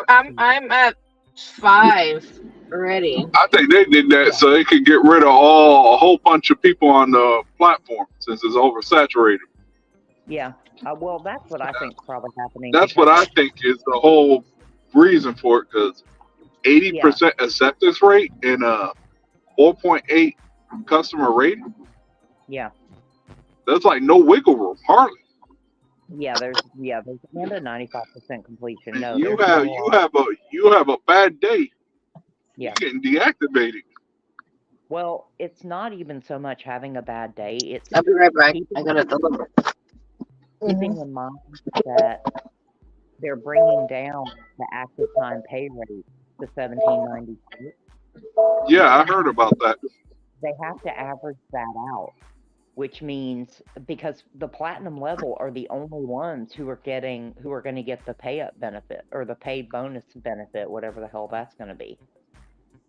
at 5 already. I think they did that so they could get rid of a whole bunch of people on the platform since it's oversaturated. Yeah. Well, that's what I think is probably happening. That's what I think is the whole reason for it, because 80% acceptance rate and a 4.8 customer rating. Yeah. That's like no wiggle room, hardly. Yeah, there's and a 95% completion. No, you have a bad day. Yeah. You're getting deactivated. Well, it's not even so much having a bad day. It's I'll be right back. I gotta deliver. Keeping in mind that they're bringing down the active time pay rate to 17.96. Yeah, I They heard have about that. they have to average that out, which means because the platinum level are the only ones who are going to get the pay up benefit or the paid bonus benefit, whatever the hell that's going to be,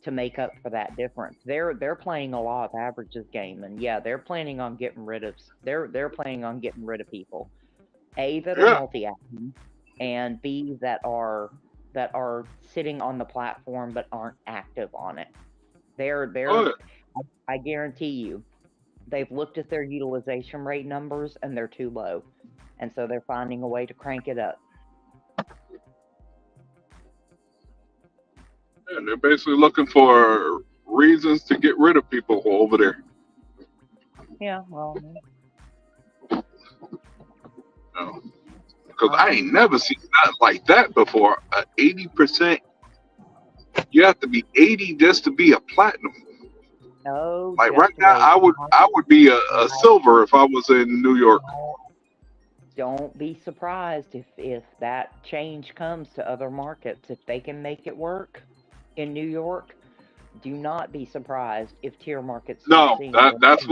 to make up for that difference. They're playing a law of averages game, and yeah, they're planning on getting rid of they're planning on getting rid of people. A, that are Yeah. multi-acting, and B, that are sitting on the platform but aren't active on it. They're Oh, yeah. I guarantee you, they've looked at their utilization rate numbers and they're too low, and so they're finding a way to crank it up. Yeah, they're basically looking for reasons to get rid of people over there. Yeah, well, Because I ain't never seen nothing like that before. 80%. You have to be 80 just to be a platinum. oh, Like just right now, wait. I would be a silver if I was in New York. Don't be surprised if that change comes to other markets. If they can make it work in New York, do not be surprised if tier markets start No, seeing that's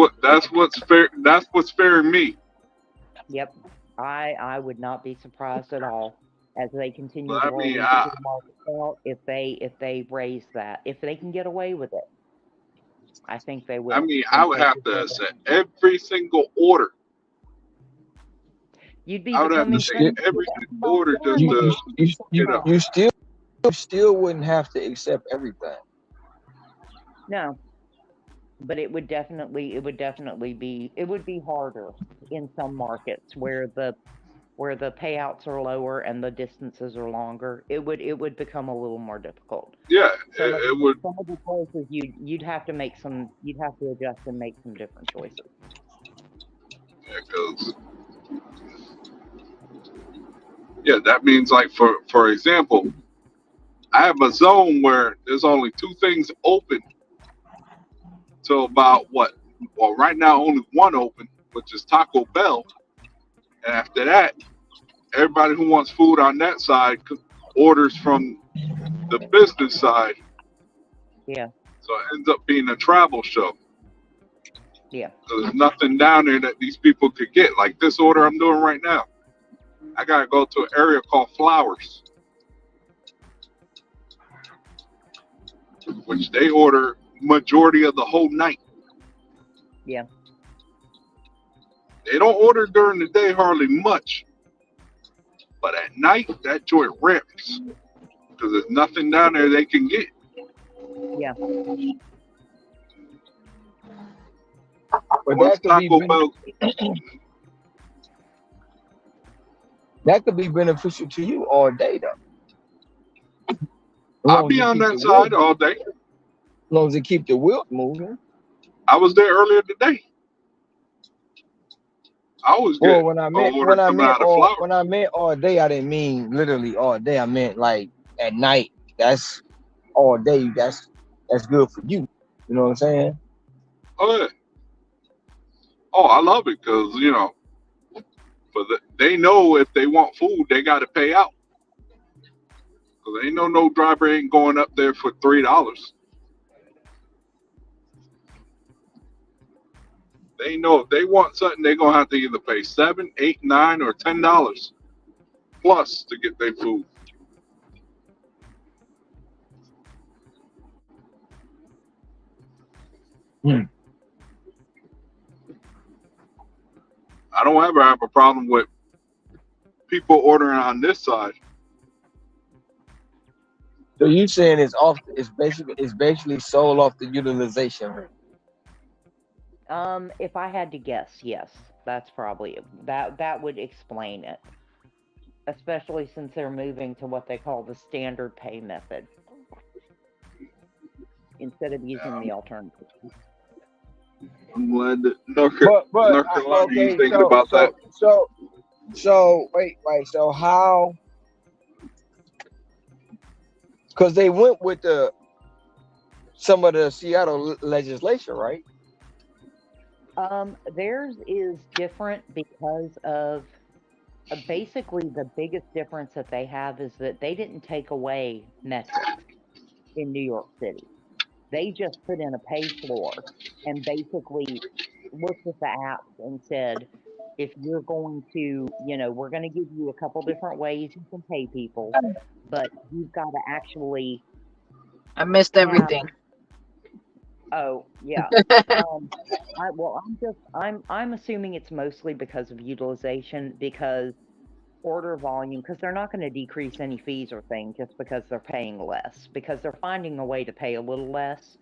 what's fair. That's what's fairing me. Yep, I would not be surprised at all as they continue But to I roll mean, these tier markets out. If they raise that, if they can get away with it, I think they will. I And would so have to set every single order. you'd be I would have to becoming take friends with every single order just You, to, you, you you, know. you still wouldn't have to accept everything. No, but it would definitely be harder in some markets where the payouts are lower and the distances are longer. It would become a little more difficult. Yeah, Some of it would. the choices you'd have to adjust and make some different choices. Yeah, 'cause that means like for example, I have a zone where there's only two things open till about what? Well, right now only one open, which is Taco Bell, and after that, everybody who wants food on that side orders from the business side. Yeah. So it ends up being a travel show. Yeah. So there's nothing down there that these people could get. Like this order I'm doing right now, I gotta go to an area called Flowers, which they order majority of the whole night. Yeah. They don't order during the day hardly much, but at night that joint rips because there's nothing down there they can get. Yeah. But Once that could Taco Bell, that could be beneficial to you all day though. I'll be on that side all day. As long as they keep the wheels moving. I was there earlier today. I always get when I meant all day, I didn't mean literally all day. I meant like at night. That's all day. That's good for you. You know what I'm saying? Oh yeah. Oh, I love it because they know if they want food, they got to pay out. Because they know no driver ain't going up there for $3. They know if they want something, they're gonna have to either pay $7, $8, $9, or $10 plus to get their food. I don't ever have a problem with people ordering on this side. So you saying it's basically sold off the utilization rate. If I had to guess, yes, that's probably that would explain it. Especially since they're moving to what they call the standard pay method instead of using the alternative. I'm glad that North Carolina is thinking about that. So wait, so how? Because they went with some of the Seattle legislation, right? Theirs is different because of basically the biggest difference that they have is that they didn't take away metrics in New York City. They just put in a pay floor and basically looked at the apps and said, if you're going to, we're going to give you a couple different ways you can pay people, but you've got to actually I missed have. everything. Oh yeah. I'm assuming it's mostly because of utilization, because order volume, because they're not going to decrease any fees or thing just because they're paying less, because they're finding a way to pay a little less,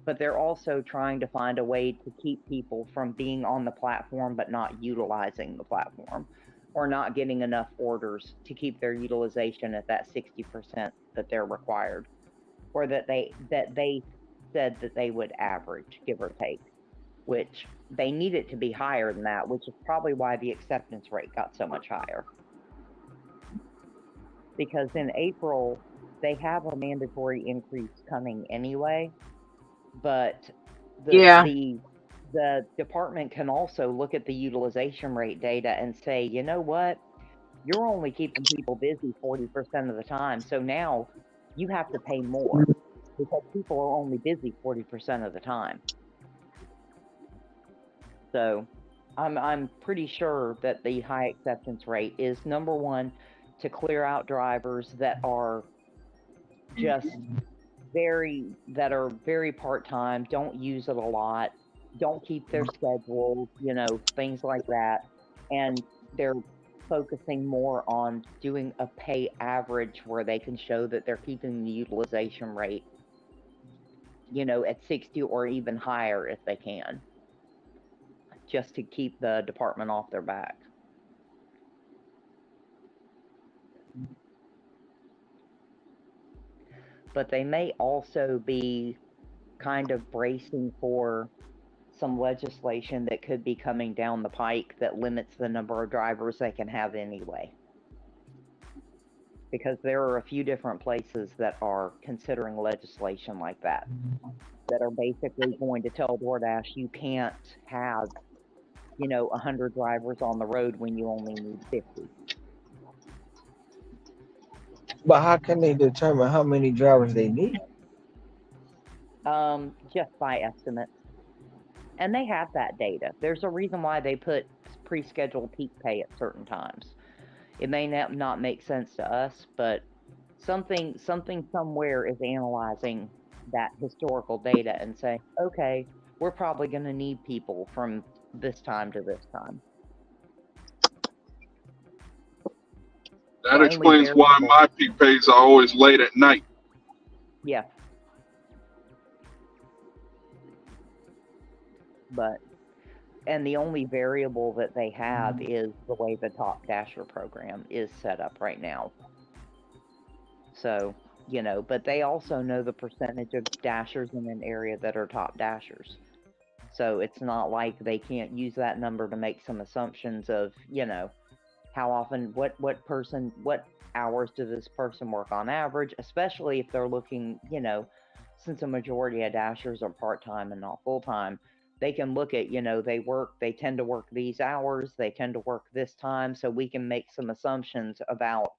but they're also trying to find a way to keep people from being on the platform but not utilizing the platform, or not getting enough orders to keep their utilization at that 60% that they're required, or that they said that they would average, give or take, which they need it to be higher than that, which is probably why the acceptance rate got so much higher. Because in April, they have a mandatory increase coming anyway, but the department can also look at the utilization rate data and say, you know what, you're only keeping people busy 40% of the time, so now you have to pay more because people are only busy 40% of the time. So I'm pretty sure that the high acceptance rate is, number one, to clear out drivers that are just very part-time, don't use it a lot, don't keep their schedules, things like that. And they're focusing more on doing a pay average where they can show that they're keeping the utilization rate, at 60 or even higher if they can, just to keep the department off their back. But they may also be kind of bracing for some legislation that could be coming down the pike that limits the number of drivers they can have anyway. Because there are a few different places that are considering legislation like that are basically going to tell DoorDash you can't have, 100 drivers on the road when you only need 50. But how can they determine how many drivers they need? Just by estimates. And they have that data. There's a reason why they put pre-scheduled peak pay at certain times. It may not make sense to us, but something somewhere is analyzing that historical data and saying, okay, we're probably going to need people from this time to this time. That explains why my peak pays are always late at night. Yeah. And the only variable that they have is the way the Top Dasher program is set up right now. So, but they also know the percentage of dashers in an area that are top dashers. So it's not like they can't use that number to make some assumptions of, how often, what hours does this person work on average, especially if they're looking, since a majority of dashers are part-time and not full-time, they can look at, they tend to work these hours, they tend to work this time, so we can make some assumptions about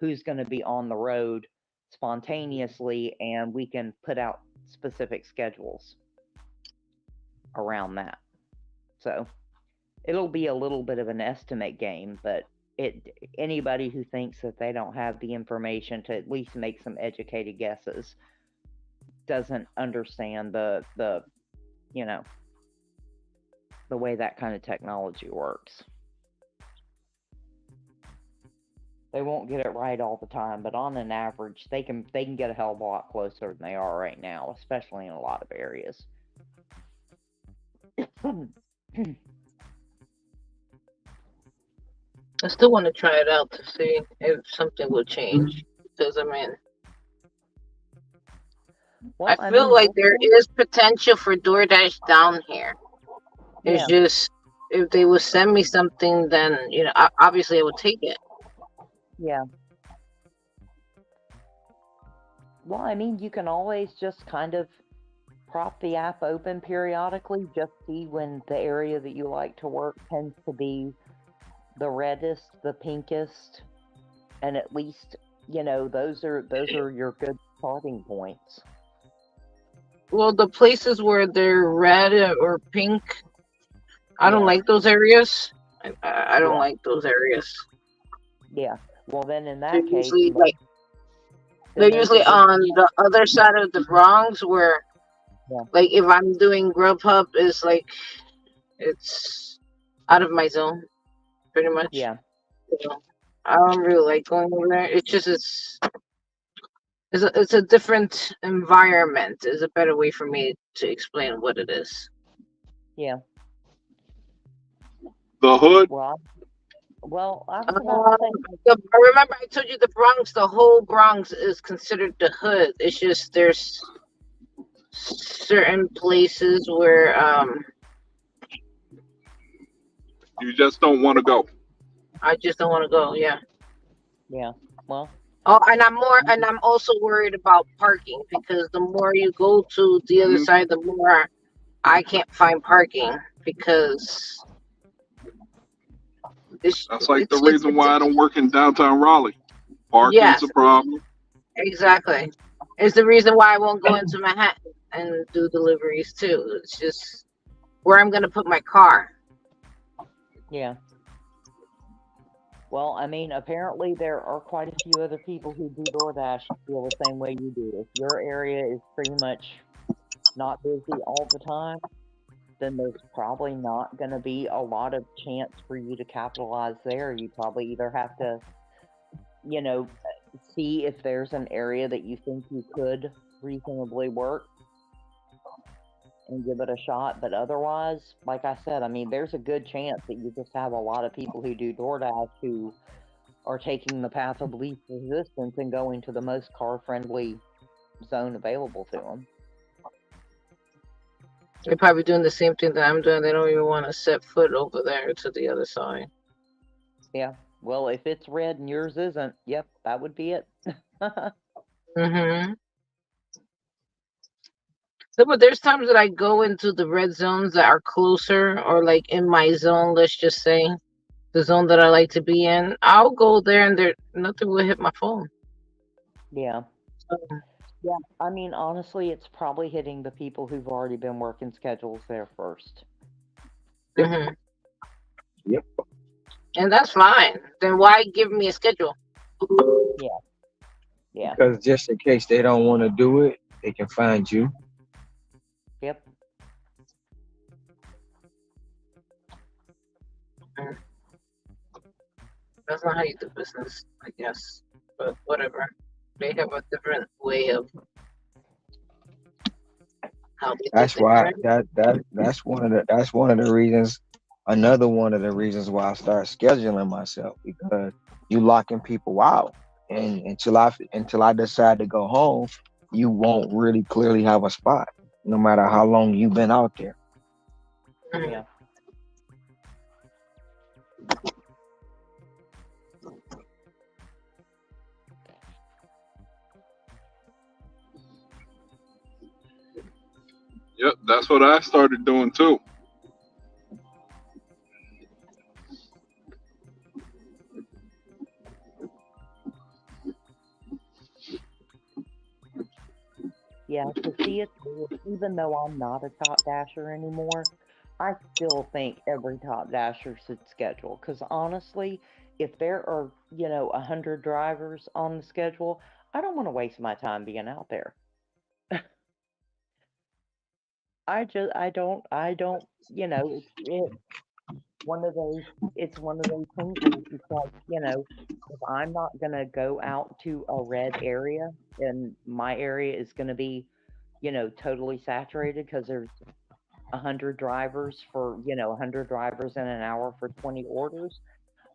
who's going to be on the road spontaneously, and we can put out specific schedules around that. So it'll be a little bit of an estimate game, but anybody who thinks that they don't have the information to at least make some educated guesses doesn't understand the way that kind of technology works. They won't get it right all the time, but on an average, they can get a hell of a lot closer than they are right now, especially in a lot of areas. I still want to try it out to see if something will change. Because I feel like there is potential for DoorDash down here. It's just, if they would send me something, then obviously I would take it. Yeah. Well, I mean, you can always just kind of prop the app open periodically, just see when the area that you like to work tends to be the reddest, the pinkest, and at least those are your good starting points. Well, the places where they're red or pink, I don't Yeah, like those areas. I don't yeah, like those areas. yeah. Well, then in They're that case, usually like then they're there's a usually good on the other side of the Bronx, where yeah, like if I'm doing Grubhub, is like it's out of my zone, pretty much. yeah, So I don't really like going over there. It's just it's a different environment. Is a better way for me to explain what it is. yeah. The hood. Well, I was about to say, Remember, I told you the Bronx. The whole Bronx is considered the hood. It's just there's certain places where You just don't want to go. I just don't want to go. Yeah. yeah. Well, Oh, and I'm also worried about parking because the more you go to the other Mhm. side, the more I can't find parking because That's like the it's reason why I don't work in downtown Raleigh. Parking's yes, a problem. exactly. It's the reason why I won't go into Manhattan and do deliveries too. It's just where I'm gonna put my car. yeah. Well, I mean, apparently there are quite a few other people who do DoorDash who feel the same way you do. If your area is pretty much not busy all the time, then there's probably not going to be a lot of chance for you to capitalize there. You probably either have to, you know, see if there's an area that you think you could reasonably work and give it a shot. But otherwise, like I said, I mean, there's a good chance that you just have a lot of people who do DoorDash who are taking the path of least resistance and going to the most car-friendly zone available to them. They're probably doing the same thing that I'm doing. They don't even want to set foot over there to the other side. Yeah. Well, if it's red and yours isn't, yep, that would be it. Mm-hmm. So, but there's times that I go into the red zones that are closer or like in my zone, let's just say the zone that I like to be in. I'll go there and there nothing will hit my phone. Yeah. So, Yeah. I mean, honestly, it's probably hitting the people who've already been working schedules there first. mhm. Yep. And that's fine. Then why give me a schedule? Yeah. Yeah. Because just in case they don't want to do it, they can find you. Yep. Mm. That's not how you do business, I guess. But whatever. They have a different way of how they do That's things, why right? that's one of the reasons. Another one of the reasons why I start scheduling myself because you locking people out, and until I decide to go home, you won't really clearly have a spot, no matter how long you've been out there. Mhm. Yeah. Yep, that's what I started doing too. Yeah. To see it, even though I'm not a top dasher anymore, I still think every top dasher should schedule. Because honestly, if there are, 100 drivers on the schedule, I don't want to waste my time being out there. I don't, one of those, it's one of those things where it's like, if I'm not gonna go out to a red area and my area is gonna be, totally saturated because there's 100 drivers in an hour for 20 orders,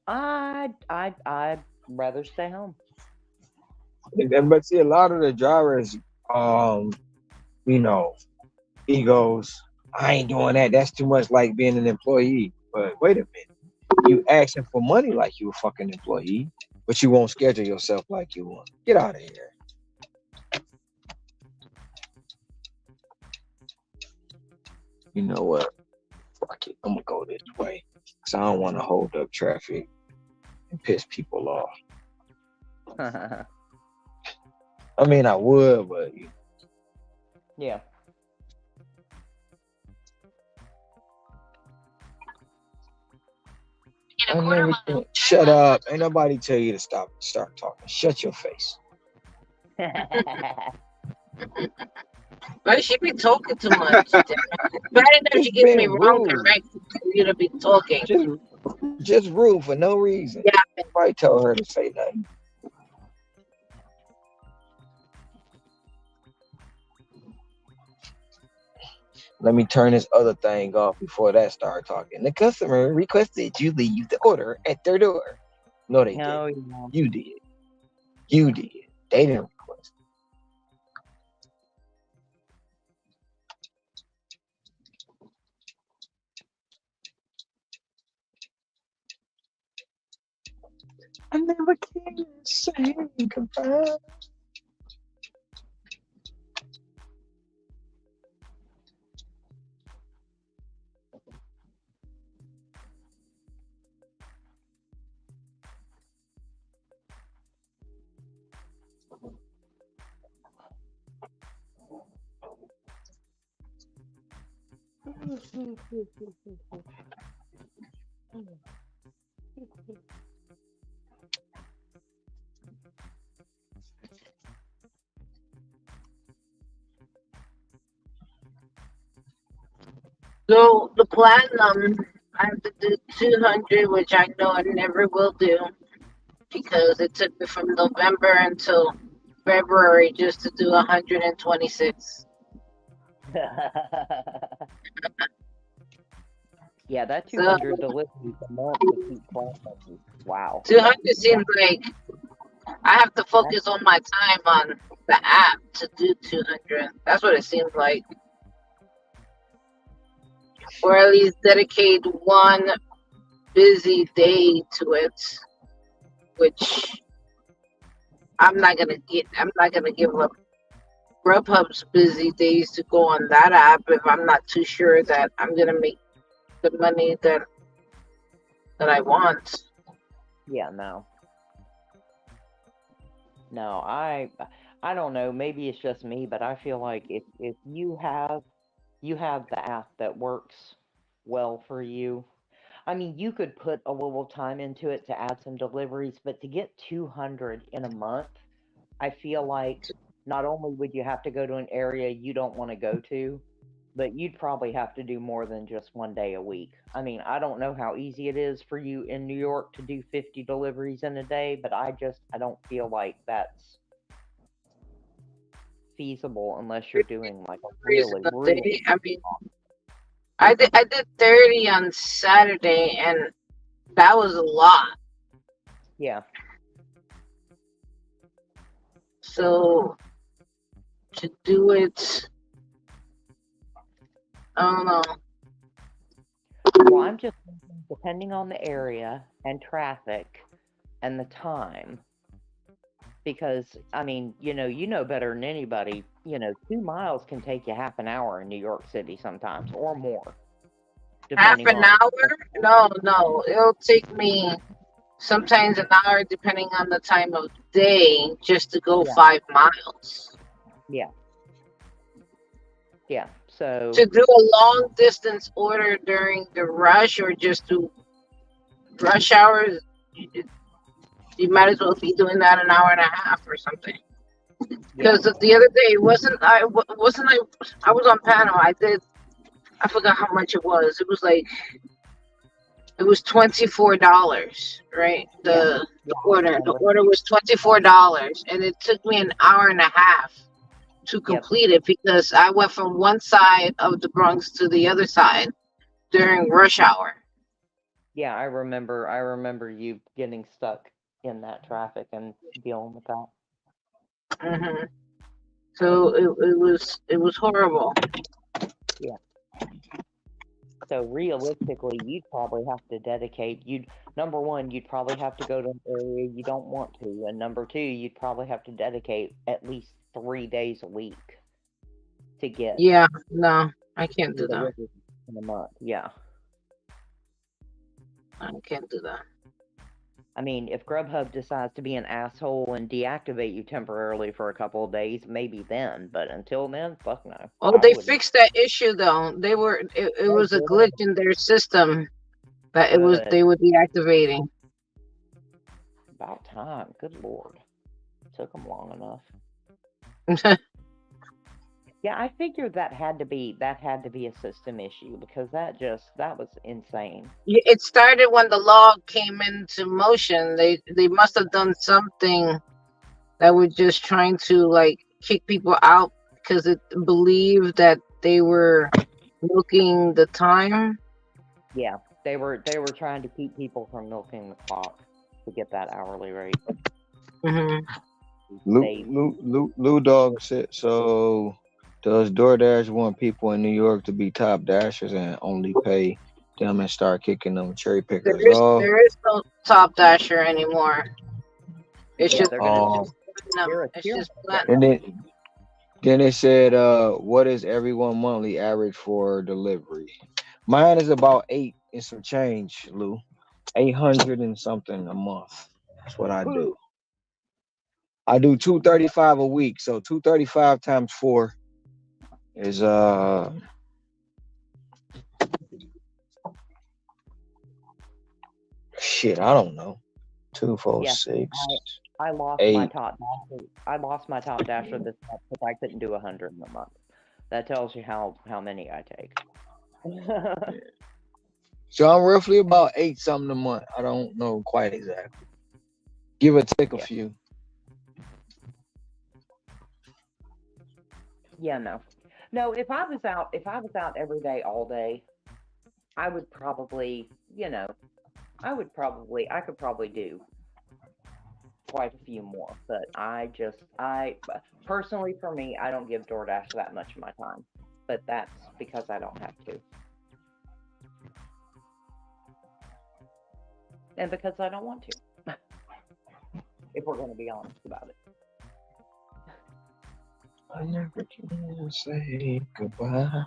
I'd rather stay home. But see, a lot of the drivers, you know, egos. I ain't doing that. That's too much like being an employee. But wait a minute, you asking for money like you a fucking employee, but you won't schedule yourself like you want. Get out of here. You know what? Fuck it. I'm gonna go this way. because I don't want to hold up traffic and piss people off. I mean, I would, but Yeah. In a I quarter never mile, think. Shut up! Ain't nobody tell you to start talking. Shut your face. But she be talking too much. Bad enough she Just gives me being wrong rude. directions for you to be talking. Just rude for no reason. Yeah. Nobody told her to say nothing. Let me turn this other thing off before that start talking. The customer requested you leave the order at their door. No, they No, didn't. you know. You did. You did. They didn't request. I never can say goodbye. So the platinum, I have to do 200, which I know I never will do because it took me from November until February just to do 126. Yeah, that So 200 deliveries a month to keep platinum. Wow. 200 seems like I have to focus on my time on the app to do 200. That's what it seems like. Or at least dedicate one busy day to it, which I'm not gonna give up Grubhub's busy days to go on that app if I'm not too sure that I'm gonna make the money that I want. Yeah, no. No, I don't know. Maybe it's just me, but I feel like if you have the app that works well for you. I mean, you could put a little time into it to add some deliveries, but to get 200 in a month, I feel like not only would you have to go to an area you don't want to go to, but you'd probably have to do more than just one day a week. I mean, I don't know how easy it is for you in New York to do 50 deliveries in a day, but I don't feel like that's feasible unless you're doing like a Reason really, of really day. I mean, I did 30 on Saturday, and that was a lot. yeah. So to do it, I don't know. Well, I'm just thinking, depending on the area and traffic and the time, because I mean, you know better than anybody. 2 miles can take you half an hour in New York City sometimes, or more, Half depending an on. hour? No. It'll take me sometimes an hour, depending on the time of day, just to go Yeah. 5 miles. Yeah. Yeah. So To do a long distance order during the rush or just do rush hours, you might as well be doing that an hour and a half or something. yeah. Because the other day wasn't I was on panel. I forgot how much it was. It was $24, right? The order was $24, and it took me an hour and a half to complete it because I went from one side of the Bronx to the other side during rush hour. Yeah, I remember you getting stuck in that traffic and dealing with that. Hmm. So it was horrible. Yeah. So realistically, you'd probably have to dedicate. Number one, you'd probably have to go to an area you don't want to, and number two, you'd probably have to dedicate at least 3 days a week to get. Yeah, no, I can't do that. In a month. Yeah. I can't do that. I mean, if Grubhub decides to be an asshole and deactivate you temporarily for a couple of days, maybe then. But until then, fuck no. Oh, I they wouldn't. fixed that issue though. It Oh, was a good. glitch in their system that Good. they were deactivating. About time. Good lord. Took them long enough. Yeah, I figured that had to be a system issue because that was insane. It started when the law came into motion. They must have done something that was just trying to like kick people out because it believed that they were milking the time. Yeah, they were trying to keep people from milking the clock to get that hourly rate. Lou Dog said, so does DoorDash want people in New York to be top dashers and only pay them and start kicking them cherry pickers off? There is no top dasher anymore. It's Yeah, just they're gonna it's just and then it said, what is everyone monthly average for delivery? Mine is about 8 and some change, Lou. 800 and something a month. That's what I do. I do 235 a week, so 235 times 4 is shit, I don't know. 2, 4, 6. I lost 8. my top dasher. I lost my top dasher this month because I couldn't do 100 in a month. That tells you how many I take. So I'm roughly about 8 something a month. I don't know quite exactly. Give or take a few. Yeah, no. If I was out every day, all day, I would probably, I could probably do quite a few more. But personally, for me, I don't give DoorDash that much of my time. But that's because I don't have to. And because I don't want to. If we're going to be honest about it. I never can say goodbye.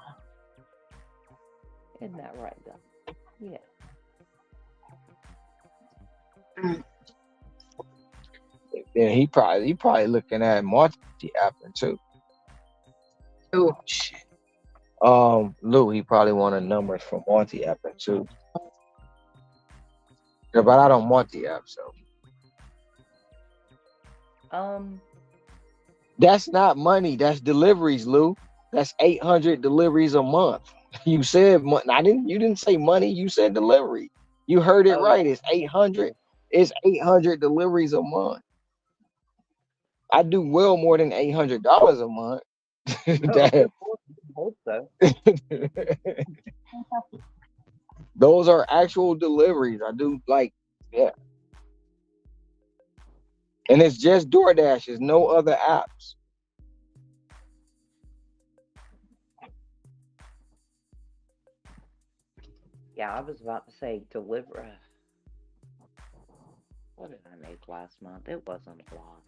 Isn't that right, though? Yeah. Yeah, he probably looking at multi-apping too. Oh shit. Lou, he probably wanted numbers for multi-apping too. Yeah, but I don't multi-app, so. That's not money. That's deliveries, Lou. That's 800 deliveries a month. You said you didn't say money. You said delivery. You heard it right. It's 800. It's 800 deliveries a month. I do well more than $800 a month. Hope so. Those are actual deliveries. I do yeah. And it's just DoorDash. There's no other apps. Yeah, I was about to say deliver. What did I make last month? It wasn't a lot.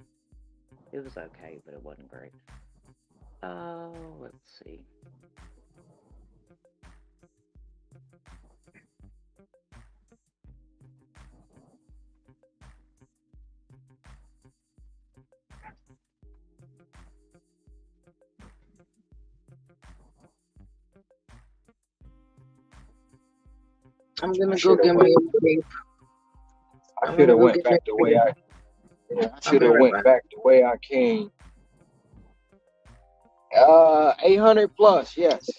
It was okay, but it wasn't great. Let's see. I'm gonna go get me a vape. I should have went back the way I should have went back the way I came. 800 plus, yes.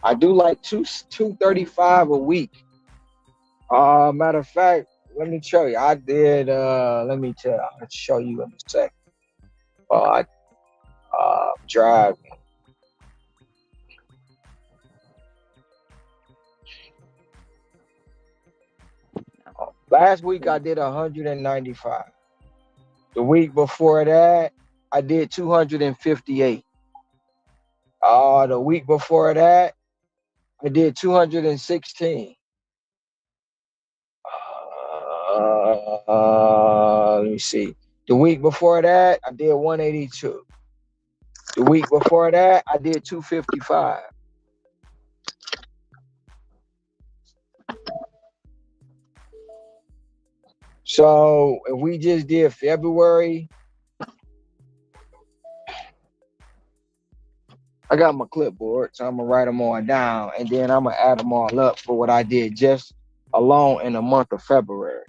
I do like 235 a week. Matter of fact, let me show you. I did. Let me tell you. I'll show you in a second. I drive. Last week I did 195. The week before that, I did 258. The week before that, I did 216. Let me see. The week before that, I did 182. The week before that, I did 255. So if we just did February, I got my clipboard, so I'm gonna write them all down, and then I'm gonna add them all up for what I did just alone in the month of February.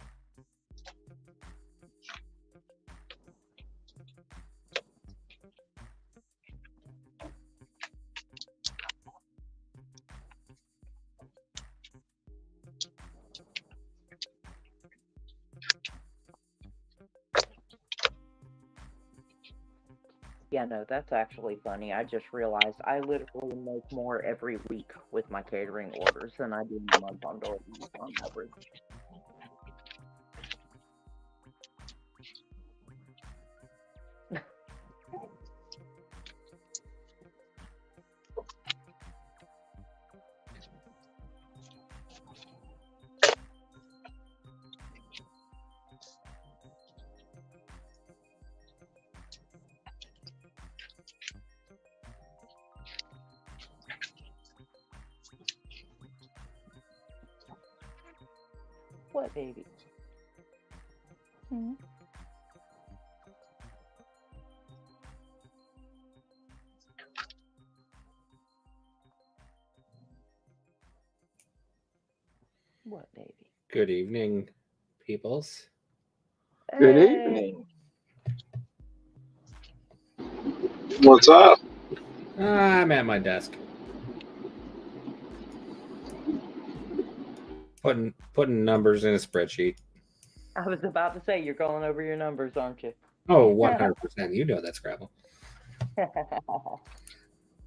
Yeah, no, that's actually funny. I just realized I literally make more every week with my catering orders than I do in a month on deliveries on average. What, baby? Hmm? What, baby? Good evening, peoples. Good Hey, evening. What's up? I'm at my desk. Putting numbers in a spreadsheet. I was about to say you're going over your numbers, aren't you? Oh, 100%. You know that, Scrabble.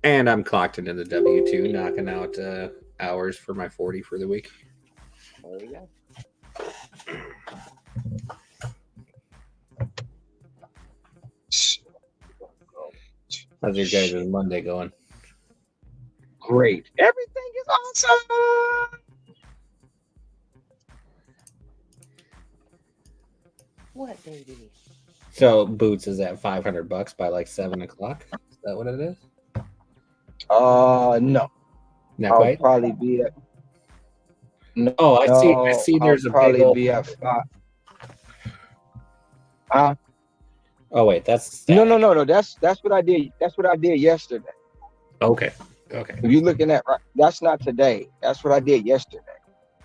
And I'm clocked into the W-2, knocking out hours for my 40 for the week. There you go. How's your guys' Monday going? Great. Everything is awesome. What, baby? So Boots is at $500 by like 7 o'clock. Is that what it is? No. Not I'll quite. probably be at. No, Oh, I see. I'll There's a big probably old. be at 5. Oh wait, that's No. That's what I did. That's what I did yesterday. Okay. If you're looking at right, that's not today. That's what I did yesterday.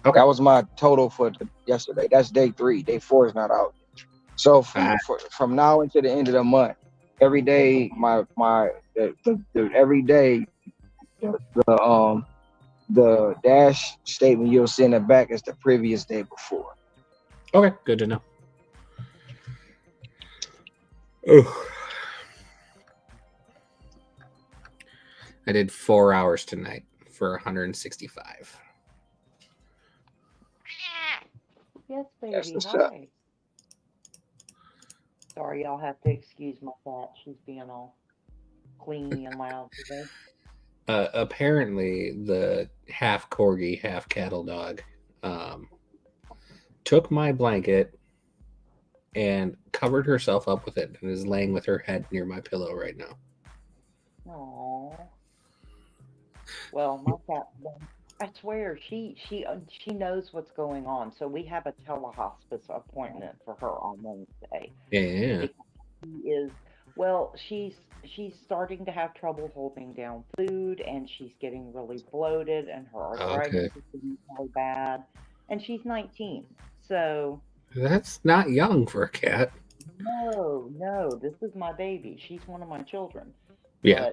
Okay. That was my total for yesterday. That's day 3. Day 4 is not out. So from now until the end of the month, every day every day the dash statement you'll see in the back is the previous day before. Okay, good to know. Ooh. I did 4 hours tonight for 165. Yes, baby. That's what's up. Hi. Sorry, y'all have to excuse my cat. She's being all clingy and loud today. Apparently, the half corgi, half cattle dog took my blanket and covered herself up with it and is laying with her head near my pillow right now. Aww. Well, my cat, I swear, she knows what's going on. So we have a telehospice appointment for her on Wednesday. Yeah. Because she is, well, she's starting to have trouble holding down food, and she's getting really bloated, and her arthritis is getting really bad, and she's 19. So That's not young for a cat. no, this is my baby. She's one of my children. Yeah.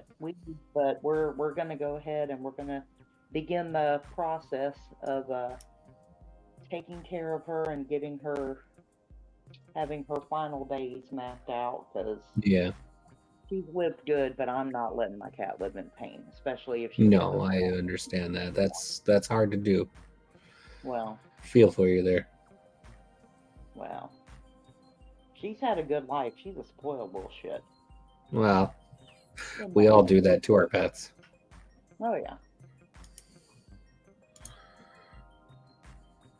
But we're gonna go ahead and we're gonna begin the process of taking care of her and having her final days mapped out, because Yeah. she's lived good, but I'm not letting my cat live in pain, especially if she No, I understand that. That's hard to do. Well, Feel for you there. well, she's had a good life. She's a spoiled little shit. Well, we all do that to our pets. Oh yeah.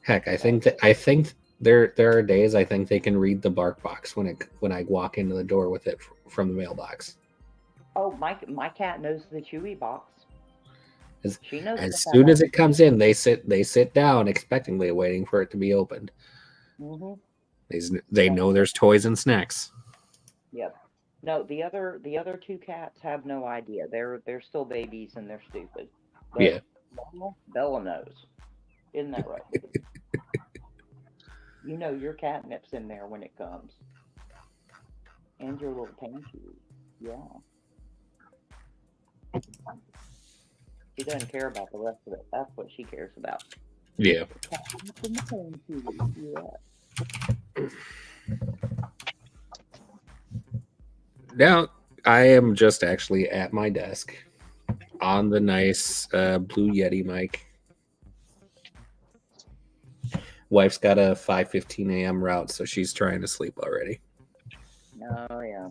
Heck, I think There are days I think they can read the bark box when I walk into the door with it from the mailbox. Oh, my cat knows the Chewy box. She knows As soon as it comes in, they sit down expectantly waiting for it to be opened. Mm-hmm. They know there's toys and snacks. Yep. No, the other two cats have no idea. They're still babies and they're stupid. But Yeah. Bella knows. Isn't that right? You know your catnip's in there when it comes. And your little pancake. Yeah. She doesn't care about the rest of it. That's what she cares about. Yeah. Now, I am just actually at my desk on the nice Blue Yeti mic. Wife's got a 5:15 a.m. route, so she's trying to sleep already. Oh, yeah.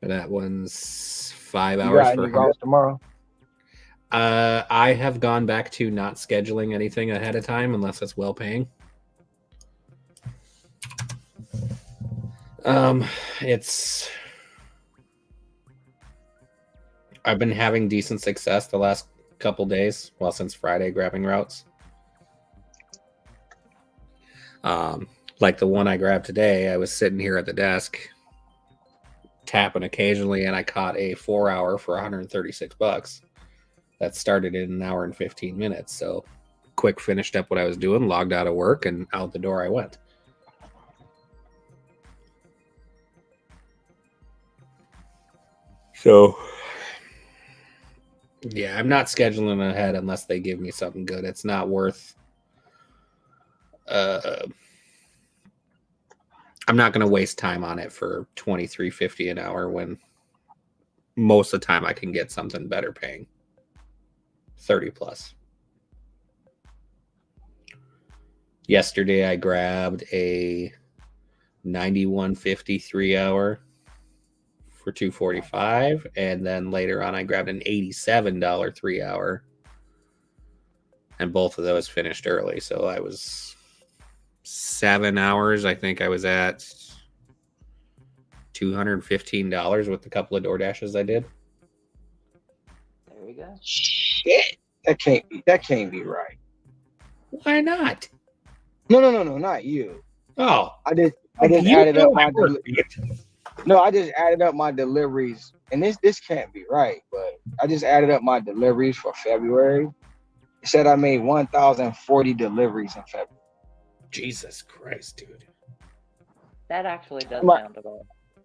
That one's 5 You hours got for any her. routes tomorrow? I have gone back to not scheduling anything ahead of time unless it's well paying. I've been having decent success the last couple days, well, since Friday, grabbing routes. Like the one I grabbed today, I was sitting here at the desk tapping occasionally, and I caught a 4-hour for $136. That started in an hour and 15 minutes. So quick finished up what I was doing, logged out of work, and out the door I went. So yeah, I'm not scheduling ahead unless they give me something good. It's not worth I'm not going to waste time on it for $23.50 an hour when most of the time I can get something better paying. 30 plus. Yesterday I grabbed a 91.50 3-hour for $245, and then later on I grabbed an $87 3-hour, and both of those finished early. So I was 7 hours. I think I was at $215 with a couple of DoorDashes I did. There you go. Shit, that can't be right. Why not? No, not you. Oh, I just added up my I just added up my deliveries, and this can't be right. But I just added up my deliveries for February. It said I made 1,040 deliveries in February. Jesus Christ, dude. That actually does sound about,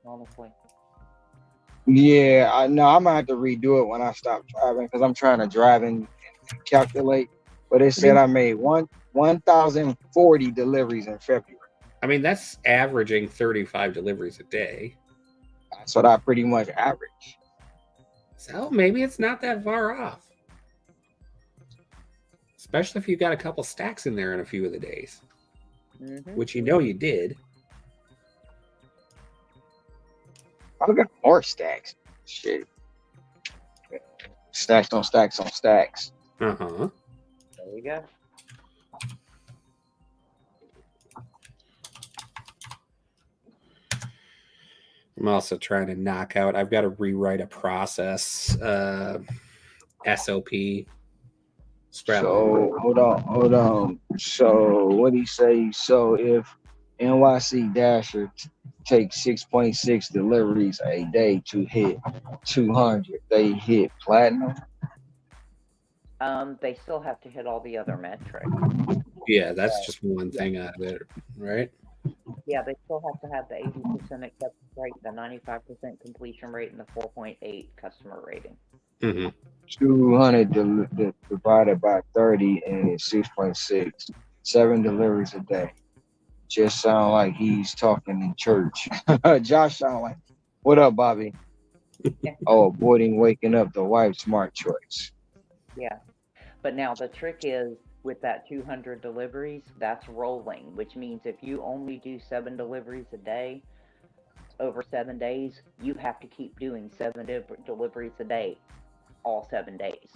honestly. Yeah, I'm gonna have to redo it when I stop driving because I'm trying to drive and calculate. But it said I made 1,040 deliveries in February. I mean, that's averaging 35 deliveries a day. That's what I pretty much average. So maybe it's not that far off. Especially if you got a couple stacks in there in a few of the days. Which you did. I got more stacks. Shit. Stacks on stacks on stacks. There you go. I'm also trying to knock out. I've got to rewrite a process SOP. So hold on. So what do you say? So if NYC Dasher takes 6.6 deliveries a day to hit 200, they hit platinum. They still have to hit all the other metrics. Yeah, that's just one thing out of it, right? Yeah, they still have to have the 80% acceptance rate, the 95% completion rate, and the 4.8 customer rating. 200 divided by 30 and 6.6. 7 deliveries a day. Just sound like he's talking in church. Josh sound like, what up, Bobby? Oh, avoiding waking up the wife, smart choice. Yeah. But now the trick is with that 200 deliveries, that's rolling, which means if you only do 7 deliveries a day over 7 days, you have to keep doing 7 deliveries a day all 7 days.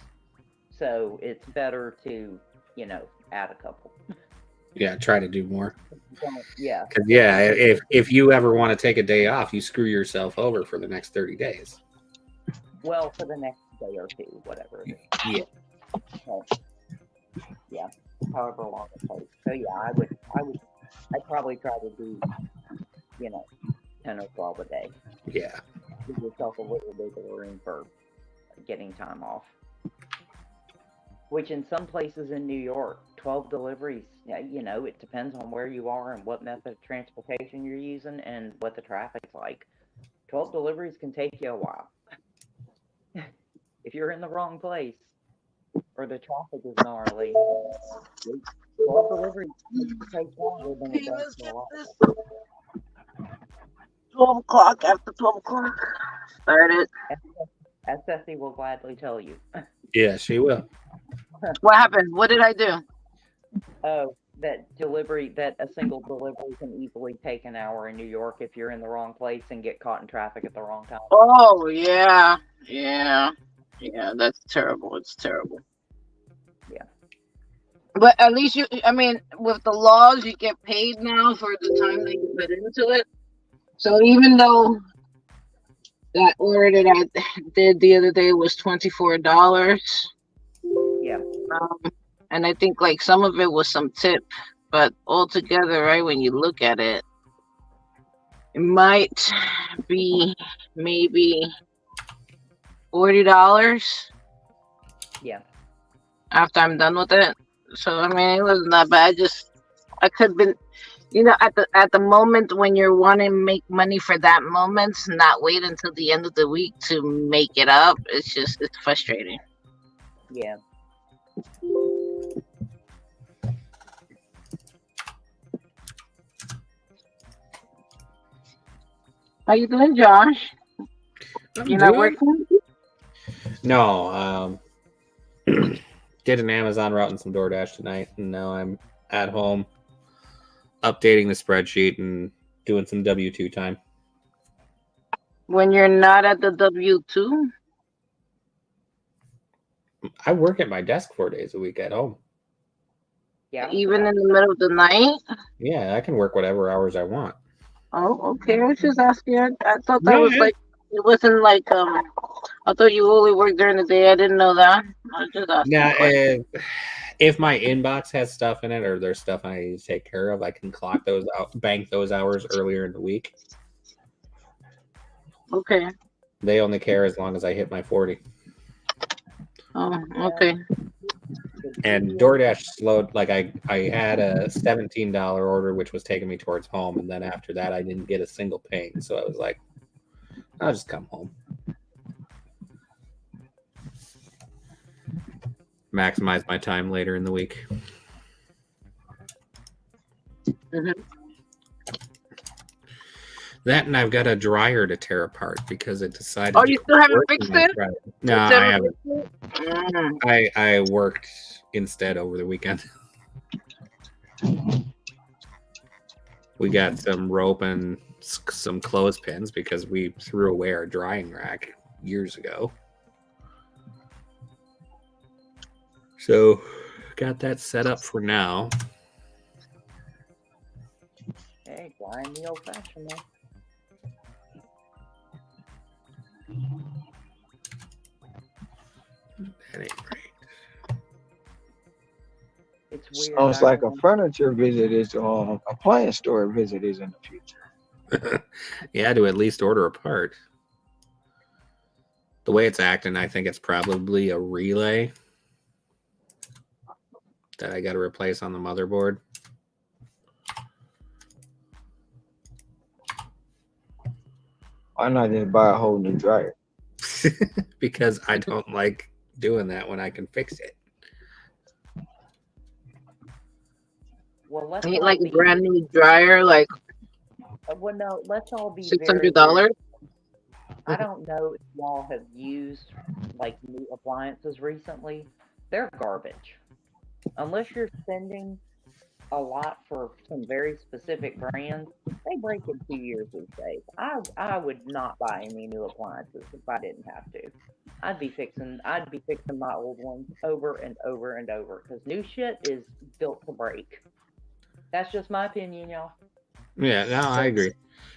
So it's better to, add a couple. Yeah, try to do more. Yeah. Because if you ever want to take a day off, you screw yourself over for the next 30 days. Well, for the next day or two, whatever it is. Yeah. So, yeah. However long it takes. So yeah, I'd probably try to do, 10 or 12 a day. Yeah. Give yourself a little bit of room for getting time off. Which in some places in New York, 12 deliveries, it depends on where you are and what method of transportation you're using and what the traffic's like. 12 deliveries can take you a while. If you're in the wrong place or the traffic is gnarly, 12 deliveries take longer than it does for a lot. 12 o'clock, after 12 o'clock. Started. As Ceci will gladly tell you. Yeah, she will. What happened? What did I do? Oh, that a single delivery can easily take an hour in New York if you're in the wrong place and get caught in traffic at the wrong time. Oh, yeah. Yeah. Yeah, that's terrible. It's terrible. Yeah. But at least with the laws, you get paid now for the time that you put into it. So even though that order that I did the other day was $24. Yeah. And I think like some of it was some tip, but altogether, right, when you look at it, it might be maybe $40. Yeah. After I'm done with it. So it wasn't that bad. I could have been, at the moment when you're wanting to make money for that moment, not wait until the end of the week to make it up. It's frustrating. Yeah. How you doing, Josh? You're not working? No. Did an Amazon route and some DoorDash tonight, and now I'm at home updating the spreadsheet and doing some W-2 time. When you're not at the W-2? I work at my desk 4 days a week at home. Yeah. Even in the middle of the night? Yeah, I can work whatever hours I want. Oh, okay. I was just asking. I thought that was like, it wasn't like, I thought you only worked during the day. I didn't know that. I was just asking. Now, if my inbox has stuff in it or there's stuff I need to take care of, I can clock those out, bank those hours earlier in the week. Okay. They only care as long as I hit my 40. Oh, okay. And DoorDash slowed, like I had a $17 order, which was taking me towards home. And then after that, I didn't get a single ping. So I was like, I'll just come home. Maximize my time later in the week. Mm-hmm. That and I've got a dryer to tear apart because it decided. Oh, you still haven't fixed it? No, I haven't. I worked instead over the weekend. We got some rope and some clothespins because we threw away our drying rack years ago. So, got that set up for now. Hey, drying the old-fashioned though. That ain't right. It's weird. Sounds like a furniture visit is appliance store visit is in the future. Yeah, to at least order a part. The way it's acting, I think it's probably a relay that I got to replace on the motherboard. Why not just buy a whole new dryer? Because I don't like doing that when I can fix it. Well, let's I mean, like a brand new dryer, like. Well, no, let's all be $600. I don't know if y'all have used like new appliances recently. They're garbage. Unless you're spending a lot for some very specific brands, they break in 2 years these days. I would not buy any new appliances if I didn't have to. I'd be fixing my old ones over and over and over because new shit is built to break. That's just my opinion, y'all. Yeah, no, I agree.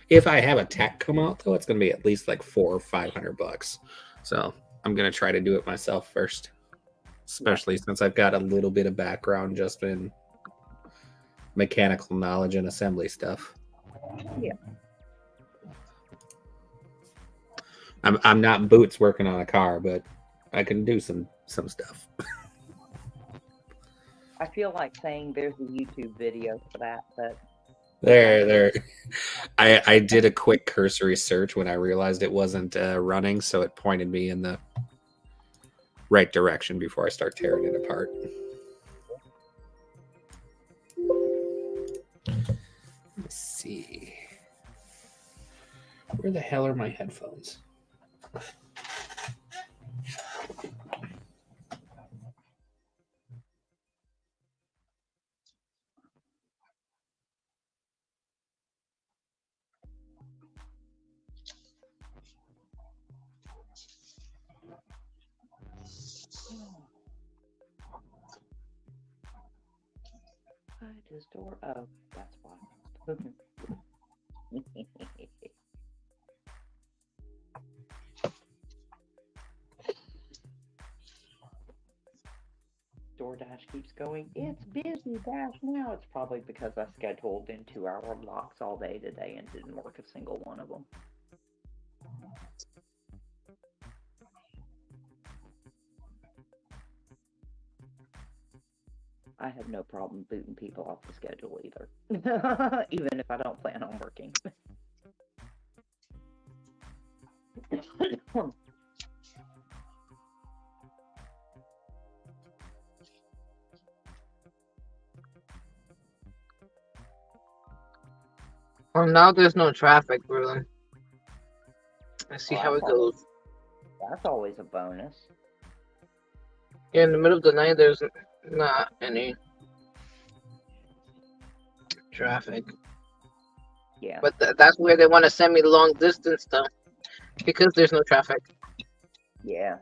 If I have a tech come out though, it's gonna be at least like $400 or $500. So I'm gonna try to do it myself first, especially since I've got a little bit of background just in mechanical knowledge and assembly stuff. Yeah. I'm not boots working on a car, but I can do some stuff. I feel like saying there's a YouTube video for that, but There. I did a quick cursory search when I realized it wasn't running, so it pointed me in the right direction before I start tearing it apart. Let's see. Where the hell are my headphones? his door. Oh, that's why. DoorDash keeps going, it's busy, Dash now. It's probably because I scheduled in 2-hour blocks all day today and didn't work a single one of them. I have no problem booting people off the schedule either, even if I don't plan on working. Well, now there's no traffic, really. Let's see Well, how it goes. That's always a bonus. Yeah, in the middle of the night, there's not any traffic. Yeah. But that's where they want to send me long distance, though, because there's no traffic. Yeah.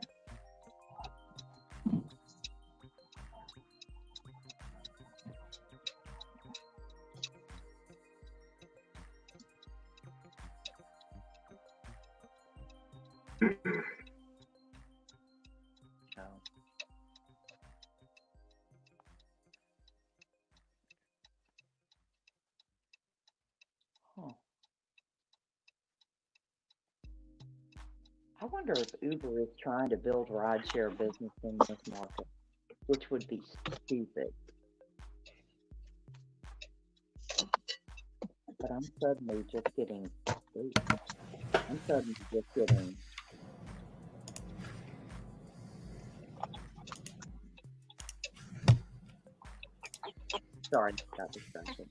I wonder if Uber is trying to build rideshare business in this market, which would be stupid. But I'm suddenly just getting. Sorry, got distracted.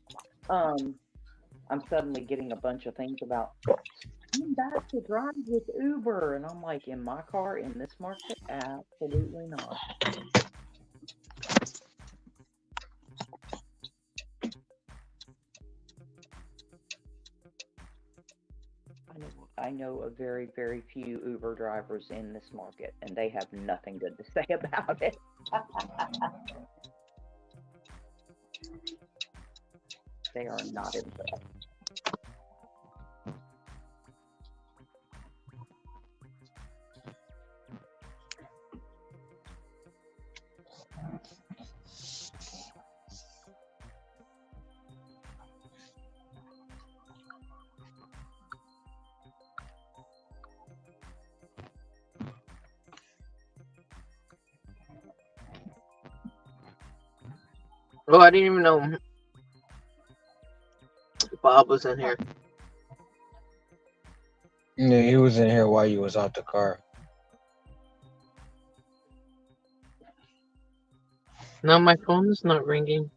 I'm suddenly getting a bunch of things about coming back to drive with Uber, and I'm like, in my car in this market, absolutely not. I know of very, very few Uber drivers in this market, and they have nothing good to say about it. They are not impressed. Oh, I didn't even know Bob was in here. Yeah, he was in here while you was out the car. No, my phone is not ringing.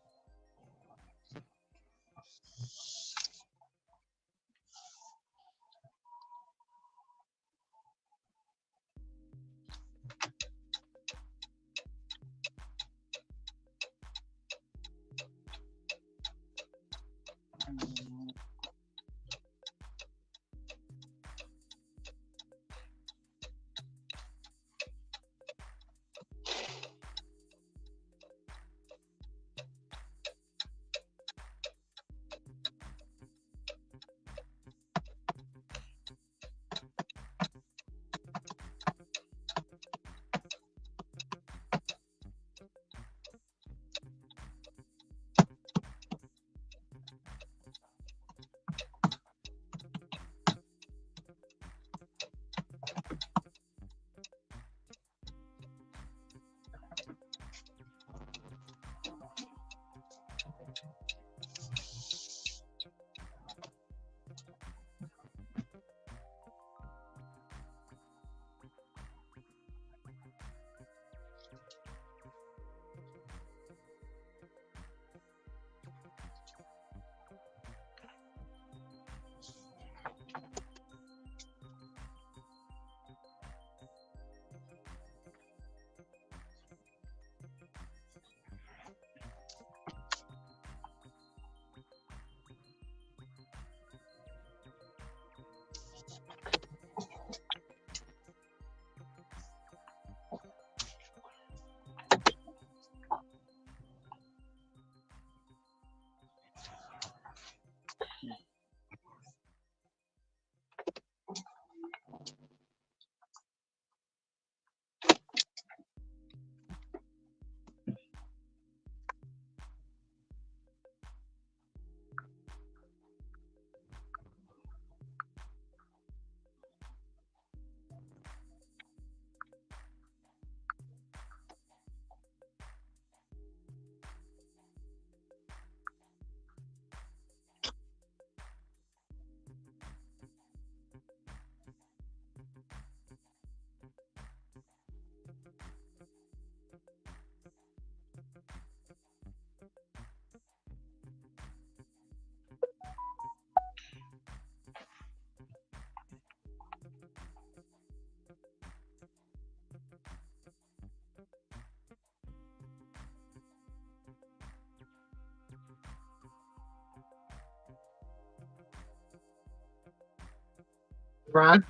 Ron?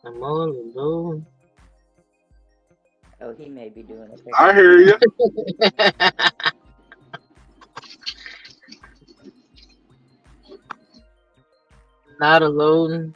I'm all alone. Oh, he may be doing a I pickup. hear you. Not alone.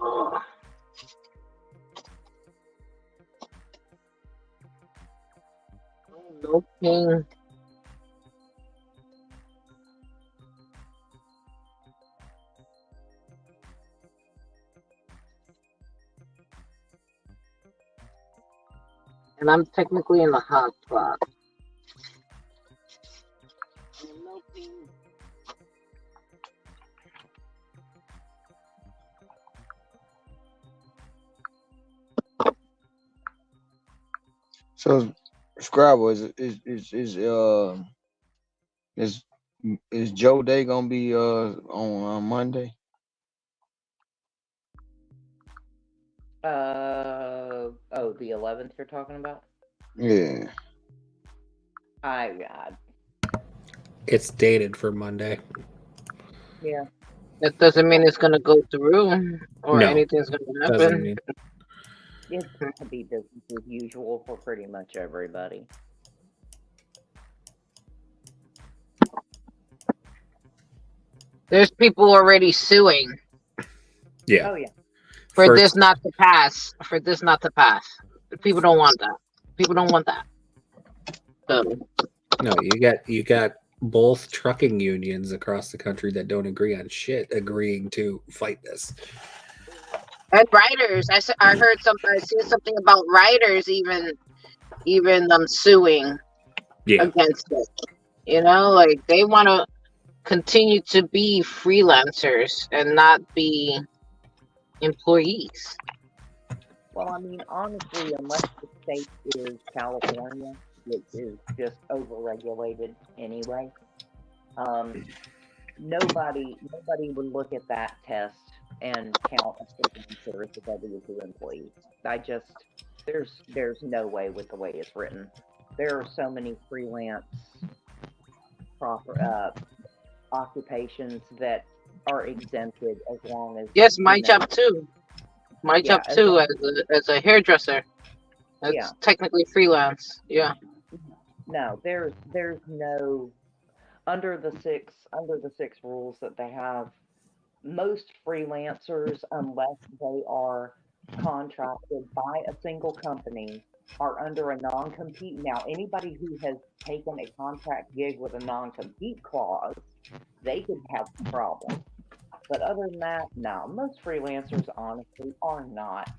Oh, no pain. And I'm technically in the hot spot. No pain. So, Scrabble is is Joe Day gonna be on Monday? Oh, the 11th you're talking about? Yeah. I It's dated for Monday. yeah. That doesn't mean it's gonna go through or No, anything's gonna doesn't happen. mean. It's gonna be business as usual for pretty much everybody. There's people already suing Yeah. Oh yeah. for First, this not to pass. For this not to pass. People don't want that. People don't want that. So, no, you got both trucking unions across the country that don't agree on shit agreeing to fight this. and writers, I heard something. I seen something about writers even suing Yeah. against it. You know, like they want to continue to be freelancers and not be employees. Well, I mean, honestly, unless the state is California, which is just overregulated anyway, nobody would look at that test and count a freelancer as a W-2 employee. There's no way with the way it's written. There are so many freelance proper occupations that are exempted as long as Yes, my job too. My Yeah, job too as a hairdresser. That's Yeah. technically freelance. Yeah. No, there's no under the six rules that they have. Most freelancers, unless they are contracted by a single company, are under a non-compete. Now, anybody who has taken a contract gig with a non-compete clause, they could have problems. But other than that, no. Most freelancers honestly are not.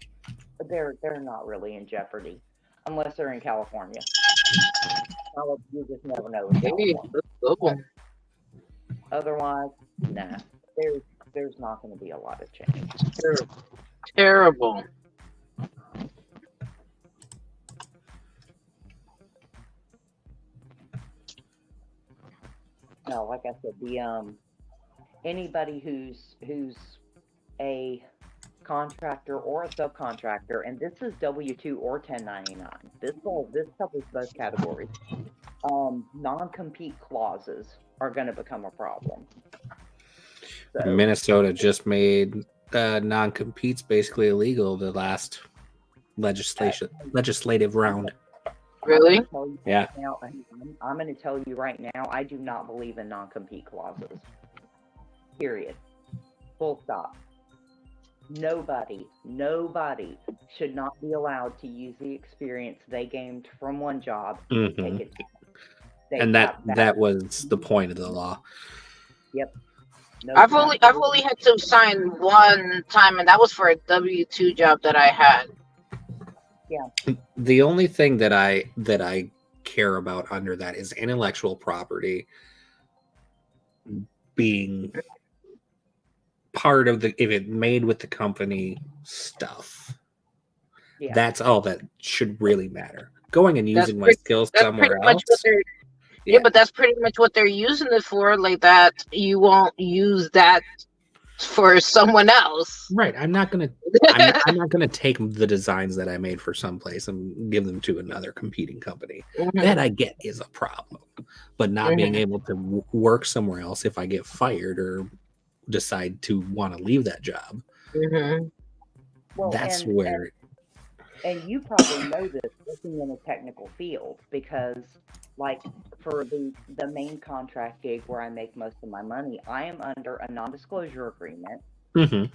They're not really in jeopardy unless they're in California. You just never know with Hey, California. let's go. Otherwise, nah. There's not going to be a lot of change. Terrible. no, like I said, the anybody who's a contractor or a subcontractor, and this is W-2 or 1099. This covers both categories. Non-compete clauses are going to become a problem. So, Minnesota just made non-competes basically illegal the last legislative round. Really? Yeah. I'm going to tell you right now, I do not believe in non-compete clauses. Period. Full stop. Nobody should not be allowed to use the experience they gained from one job to take it. And that was the point of the law. Yep. No, I've only had to sign one time, and that was for a W-2 job that I had. Yeah. The only thing that I care about under that is intellectual property being part of if it made with the company stuff. Yeah. That's all that should really matter. Going and using my skills somewhere else. Yeah, but that's pretty much what they're using it for. Like that, you won't use that for someone else. Right. I'm not gonna take the designs that I made for someplace and give them to another competing company. That I get is a problem. But not being able to work somewhere else if I get fired or decide to want to leave that job. Well, that's where. And you probably know this working in a technical field, because like for the main contract gig where I make most of my money, I am under a non-disclosure agreement, and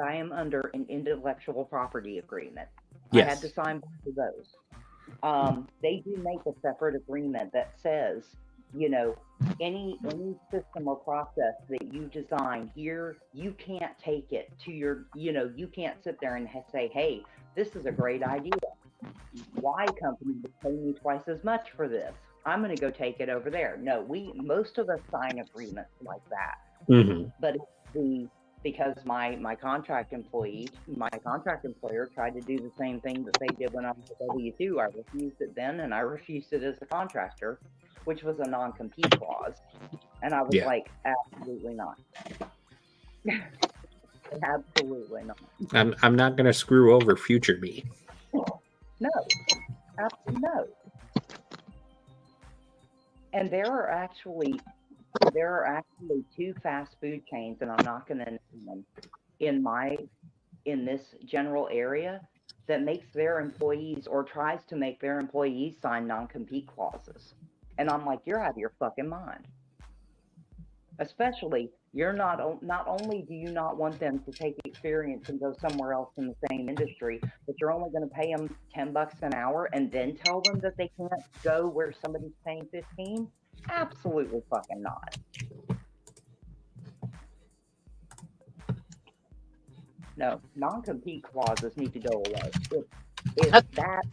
I am under an intellectual property agreement. Yes. I had to sign both of those. They do make a separate agreement that says, you know, any system or process that you design here, you can't take it to your, you know, you can't sit there and say, hey, this is a great idea. Y company would pay me twice as much for this. I'm going to go take it over there. No, most of us sign agreements like that. But because my contract employer tried to do the same thing that they did when I was a W-2, I refused it then, and I refused it as a contractor, which was a non-compete clause. And I was like, absolutely not. Absolutely not. I'm not going to screw over future me. No, absolutely no. And there are actually two fast food chains, and I'm not going to name them, in this general area, that makes their employees or tries to make their employees sign non-compete clauses. And I'm like, you're out of your fucking mind. Especially, you're not only do you not want them to take experience and go somewhere else in the same industry, but you're only going to pay them $10 an hour and then tell them that they can't go where somebody's paying $15? Absolutely fucking not. No, non-compete clauses need to go away. If that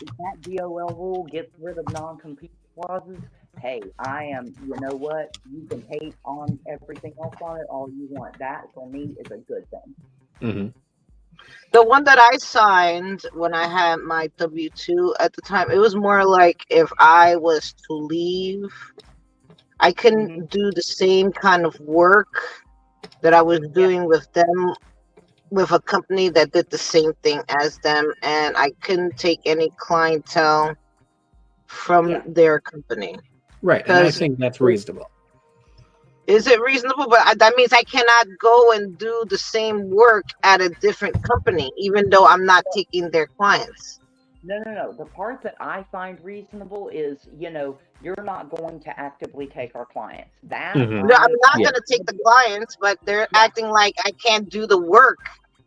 DOL rule gets rid of non-compete clauses, hey, you know what? You can hate on everything else on it all you want. That, for me, is a good thing. The one that I signed when I had my W-2 at the time, it was more like if I was to leave, I couldn't do the same kind of work that I was doing with them, with a company that did the same thing as them, and I couldn't take any clientele from their company. Right, and I think that's reasonable. Is it reasonable? But that means I cannot go and do the same work at a different company, even though I'm not taking their clients. No. The part that I find reasonable is, you know, you're not going to actively take our clients. No, I'm not going to take the clients, but they're acting like I can't do the work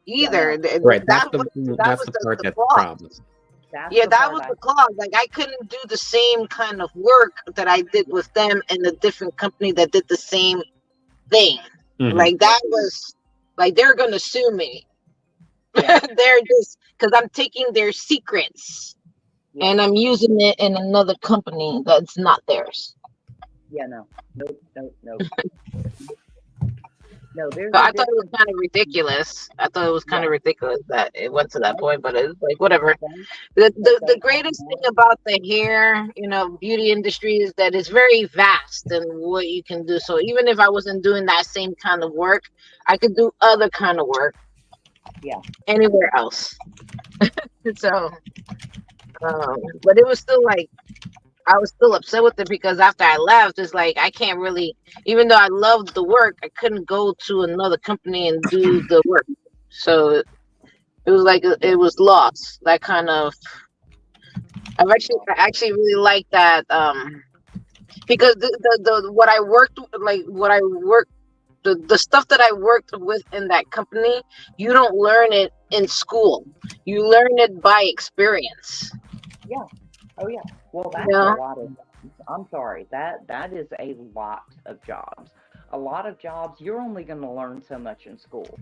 either. Right, that's the part that's the problem. That was the clause. Like, I couldn't do the same kind of work that I did with them in a different company that did the same thing. Like, that was like, they're gonna sue me. They're just because I'm taking their secrets and I'm using it in another company that's not theirs. Yeah, no. Nope. No, there's But a I thought it was difference. kind of ridiculous. I thought it was kind Yeah, of ridiculous that it went to that point, but it's like whatever. they, The, but the they the have greatest thing more. about the hair, beauty industry is that it's very vast and what you can do. So even if I wasn't doing that same kind of work, I could do other kind of work Yeah, anywhere else. So, but it was still like I was still upset with it because after I left, it's like I can't really, even though I loved the work, I couldn't go to another company and do the work. So it was like it was lost. That kind of. I actually really like that because the what I worked like what I worked the stuff that I worked with in that company, you don't learn it in school. You learn it by experience. yeah. Oh yeah. Well, You that's a know? lot of. I'm sorry. That is a lot of jobs. A lot of jobs you're only going to learn so much in school.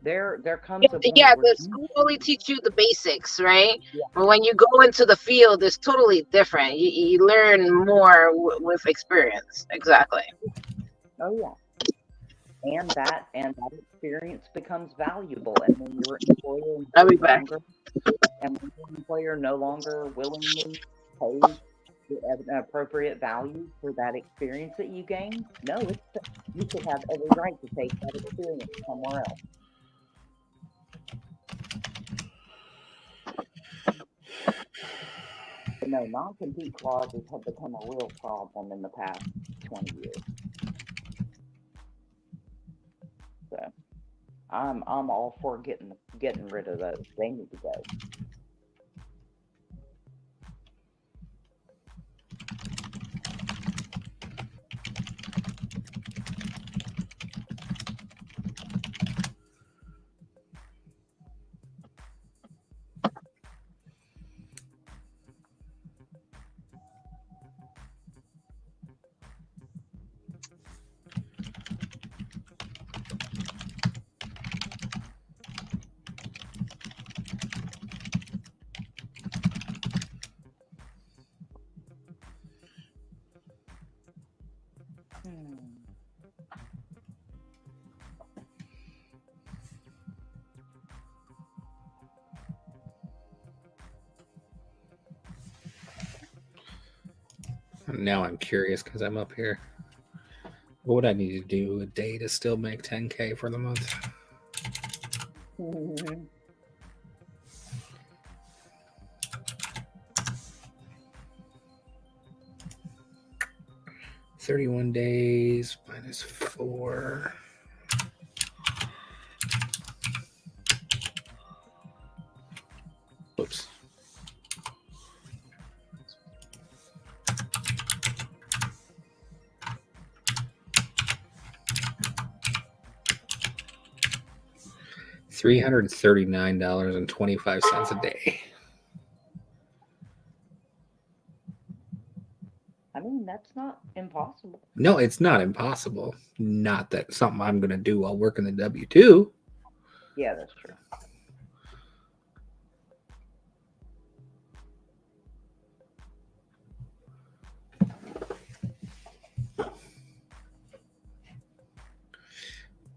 There Yeah, comes a point yeah, where the you, school only teach you the basics, right? yeah. But when you go into the field, it's totally different. You learn more with experience. Exactly. Oh yeah. And that experience becomes valuable, and when your employer I'll be back. no longer willingly pays an appropriate value for that experience that you gained, no, you should have every right to take that experience somewhere else. But no, non-compete clauses have become a real problem in the past 20 years. So I'm all for getting rid of those. They need to go. Now I'm curious because I'm up here. What would I need to do a day to still make 10K for the month? Hmm. 31 days minus 4. Oops. $339.25 a day. I mean, that's not impossible. No, it's not impossible. Not that something I'm going to do while working the W-2. Yeah, that's true.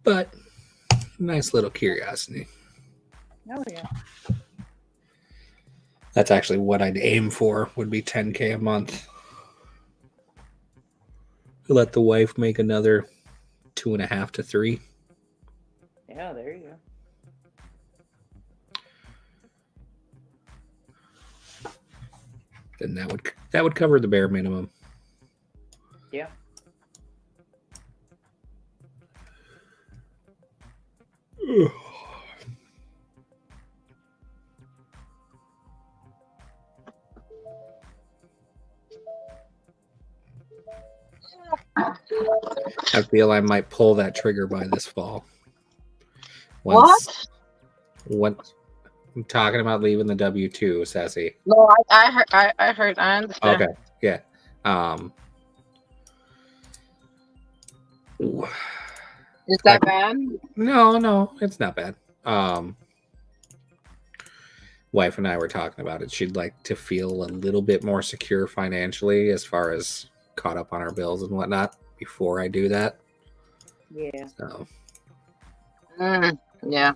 But nice little curiosity. Oh yeah. That's actually what I'd aim for, would be 10K a month. Let the wife make another 2.5 to 3. Yeah, there you go. Then that would cover the bare minimum. Yeah. I feel I might pull that trigger by this fall. What? I'm talking about leaving the W-2, Sassy. No, I heard. I heard. I understand. Okay, yeah. Is that bad? No, it's not bad. Wife and I were talking about it. She'd like to feel a little bit more secure financially as far as caught up on our bills and whatnot before I do that. Yeah. So Yeah.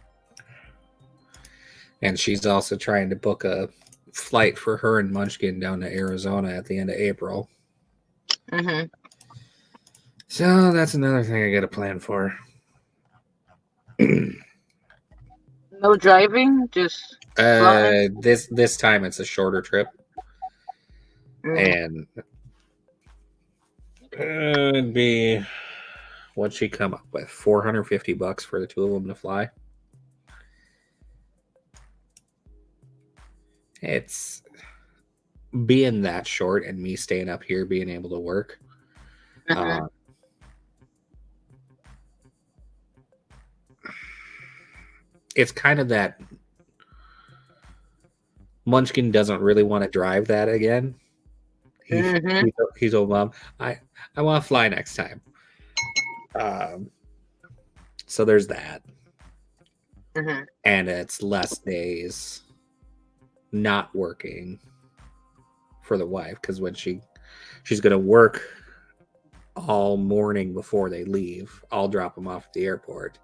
And she's also trying to book a flight for her and Munchkin down to Arizona at the end of April. Mm-hmm. So that's another thing I got to plan for. No driving, just flying. This time it's a shorter trip, and it'd be, what'd she come up with? $450 for the two of them to fly. It's being that short and me staying up here, being able to work. It's kind of that Munchkin doesn't really want to drive that again. He's old Mom, I want to fly next time. So there's that. And it's less days not working for the wife, because when she's going to work all morning before they leave, I'll drop them off at the airport,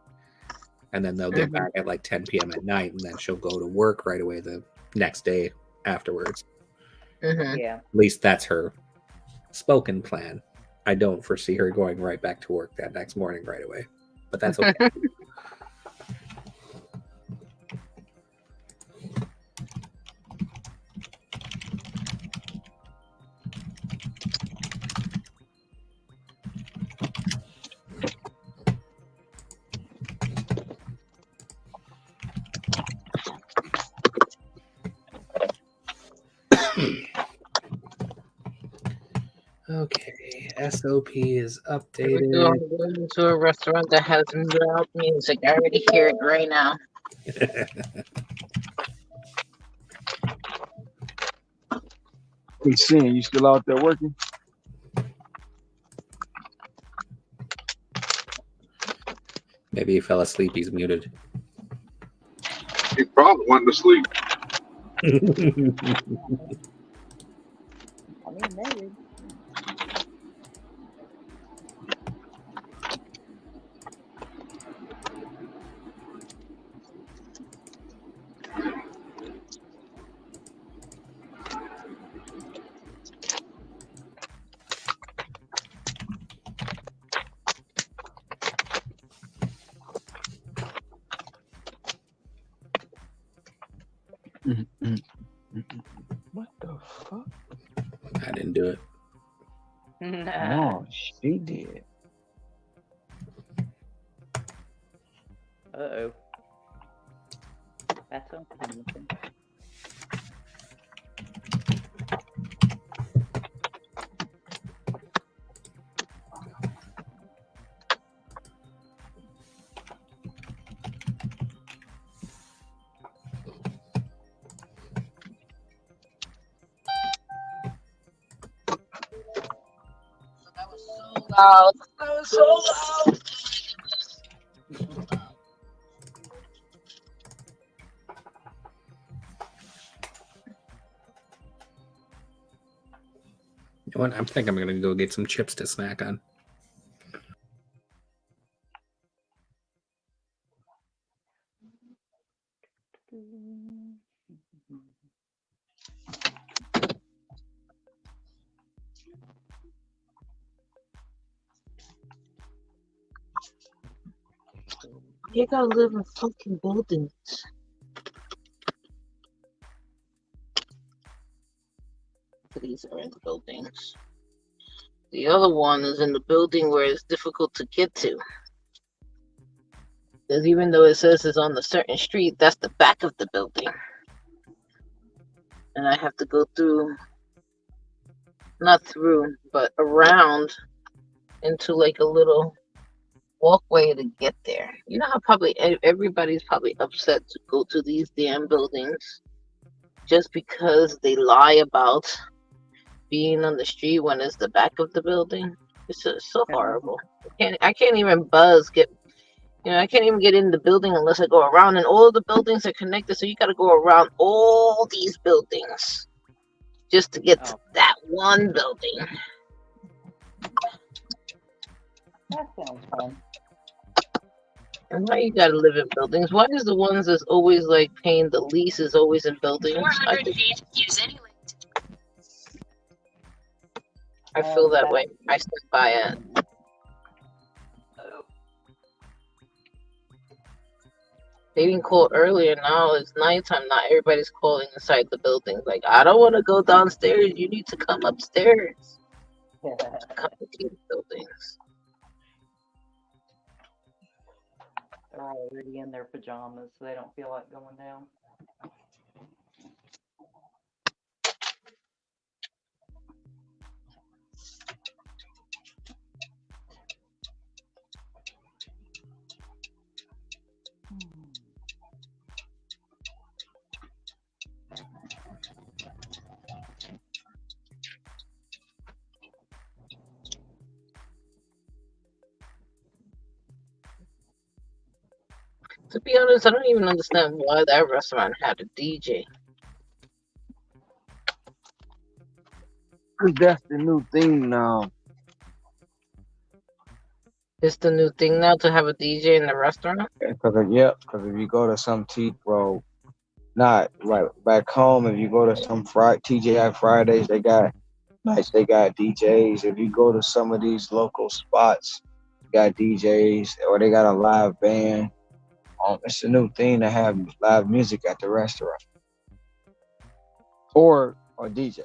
and then they'll get back at like 10 p.m. at night, and then she'll go to work right away the next day afterwards. Yeah. At least that's her spoken plan. I don't foresee her going right back to work that next morning right away, but that's okay. Okay, SOP is updated. Going to a restaurant that has loud music. I already hear it right now. Hey, Sin, you still out there working? Maybe he fell asleep. He's muted. He probably went to sleep. I mean, maybe. What the fuck? I didn't do it. Oh, she did. Uh-oh. That's something. Loud. That was so loud. You know what? I think I'm going to go get some chips to snack on. You gotta live in fucking buildings. These are in the buildings. The other one is in the building where it's difficult to get to. Because even though it says it's on a certain street, that's the back of the building. And I have to go through, not through, but around into like a little walkway to get there. You know how probably everybody's probably upset to go to these damn buildings just because they lie about being on the street when it's the back of the building. It's so horrible. I can't even I can't even get in the building unless I go around, and all the buildings are connected, so you got to go around all these buildings just to get to that one building. That sounds fun. And why you gotta live in buildings? Why is the ones that's always like paying the lease is always in buildings? 400 feet, use any link. I feel that way. I stick by it. They didn't call earlier. Now it's nighttime. Not everybody's calling inside the building. Like, I don't want to go downstairs. You need to come upstairs. Complicated buildings. They're already in their pajamas, so they don't feel like going down. To be honest, I don't even understand why that restaurant had a DJ. Cause that's the new thing now. It's the new thing now to have a DJ in the restaurant. Because if you go to some not right back home, if you go to some TGI Fridays, they got nights, they got DJs. If you go to some of these local spots, got DJs or they got a live band. It's a new thing to have live music at the restaurant or DJ.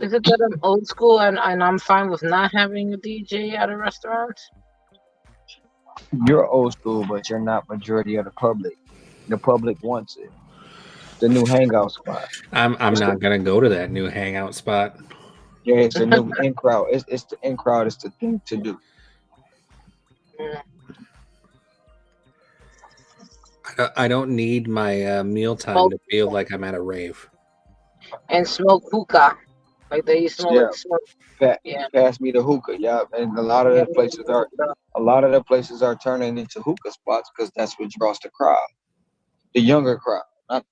Is it that I'm old school and I'm fine with not having a DJ at a restaurant? You're old school, but you're not majority of the public. The public wants it. The new hangout spot. I'm not gonna go to that new hangout spot. Yeah, it's a new in crowd. It's the in crowd. It's the thing to do. I don't need my mealtime to feel like I'm at a rave. And smoke hookah, like they used to Yeah. smoke. Pass me the hookah. Yeah, and a lot of the places are turning into hookah spots because that's what draws the crowd, the younger crowd. Not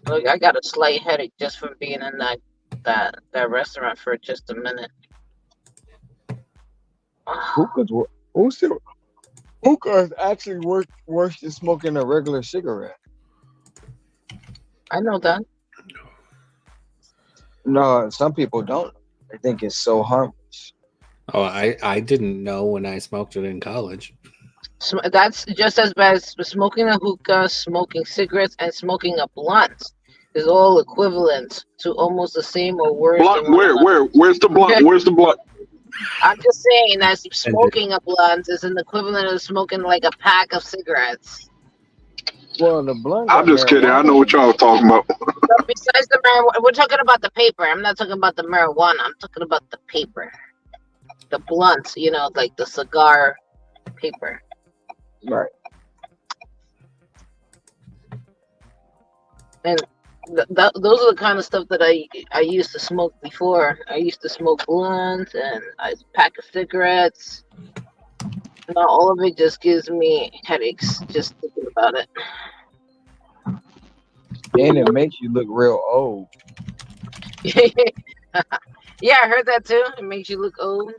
Look, I got a slight headache just from being in that restaurant for just a minute. Hookah is actually worse than smoking a regular cigarette. I know that. No, some people don't. They think it's so harmless. Oh, I didn't know when I smoked it in college. That's just as bad as smoking a hookah, smoking cigarettes, and smoking a blunt is all equivalent to almost the same or worse. Blunt? Where's the blunt? Where's the blunt? I'm just saying that smoking a blunt is an equivalent of smoking like a pack of cigarettes. Well, the blunt. I'm just kidding. I know what y'all talking about. So besides the marijuana, we're talking about the paper. I'm not talking about the marijuana. I'm talking about the paper, the blunt. Like the cigar paper. Right. And those are the kind of stuff that I used to smoke before. I used to smoke blunts and a pack of cigarettes. Now all of it just gives me headaches just thinking about it. And it makes you look real old. Yeah, I heard that too. It makes you look old.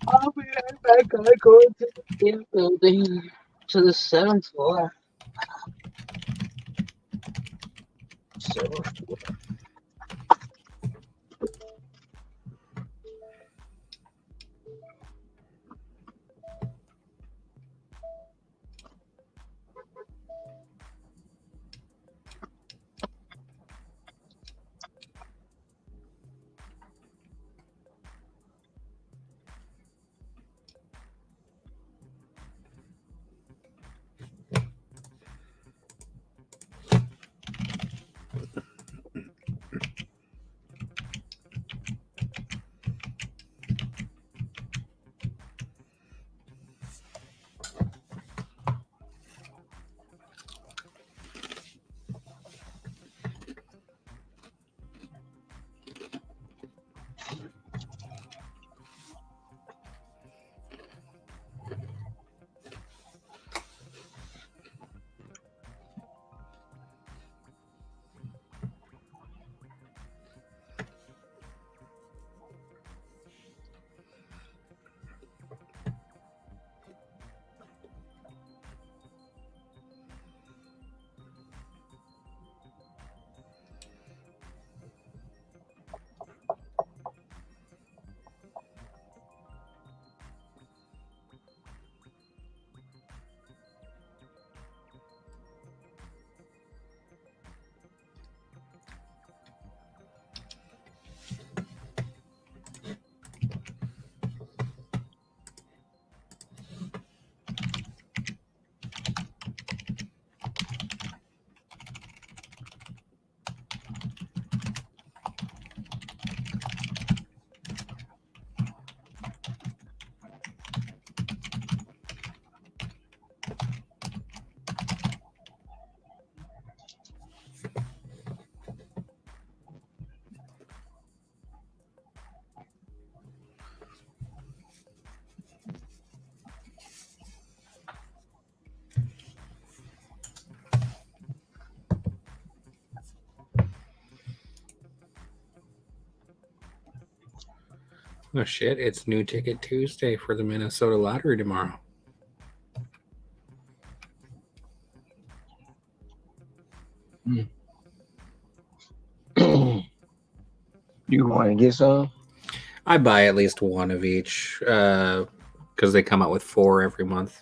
I'll be right back. I go to the building to the 7th floor. 7th floor. Oh shit! It's New Ticket Tuesday for the Minnesota Lottery tomorrow. You want to get some? I buy at least one of each because they come out with 4 every month.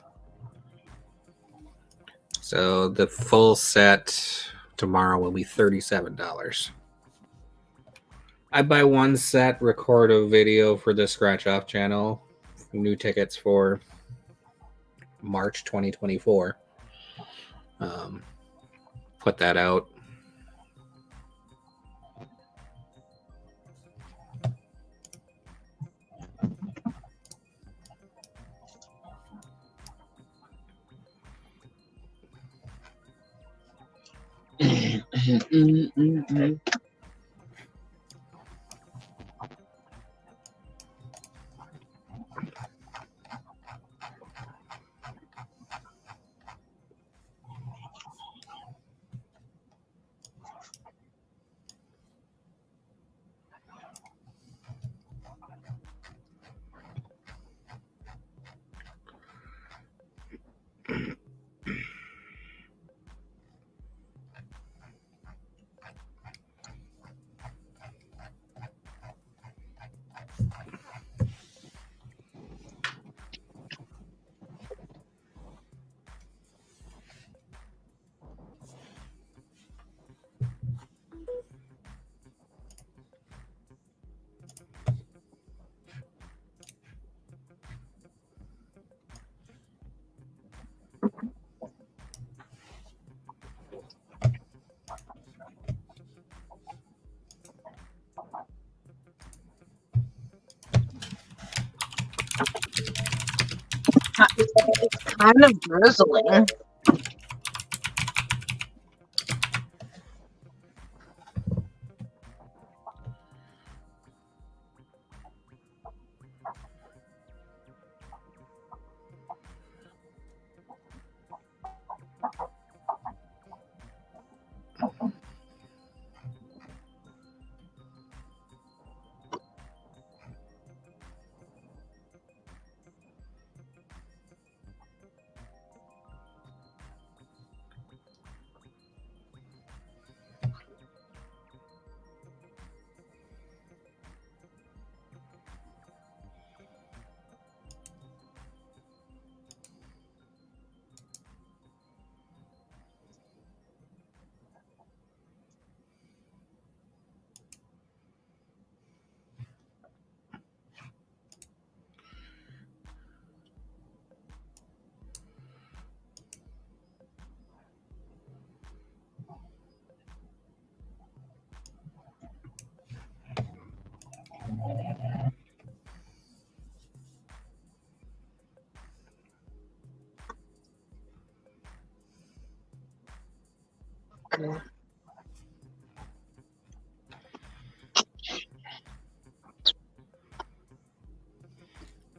So the full set tomorrow will be $37. I buy one set, record a video for the Scratch Off channel. New tickets for March 2024. Put that out. It's kind of drizzling.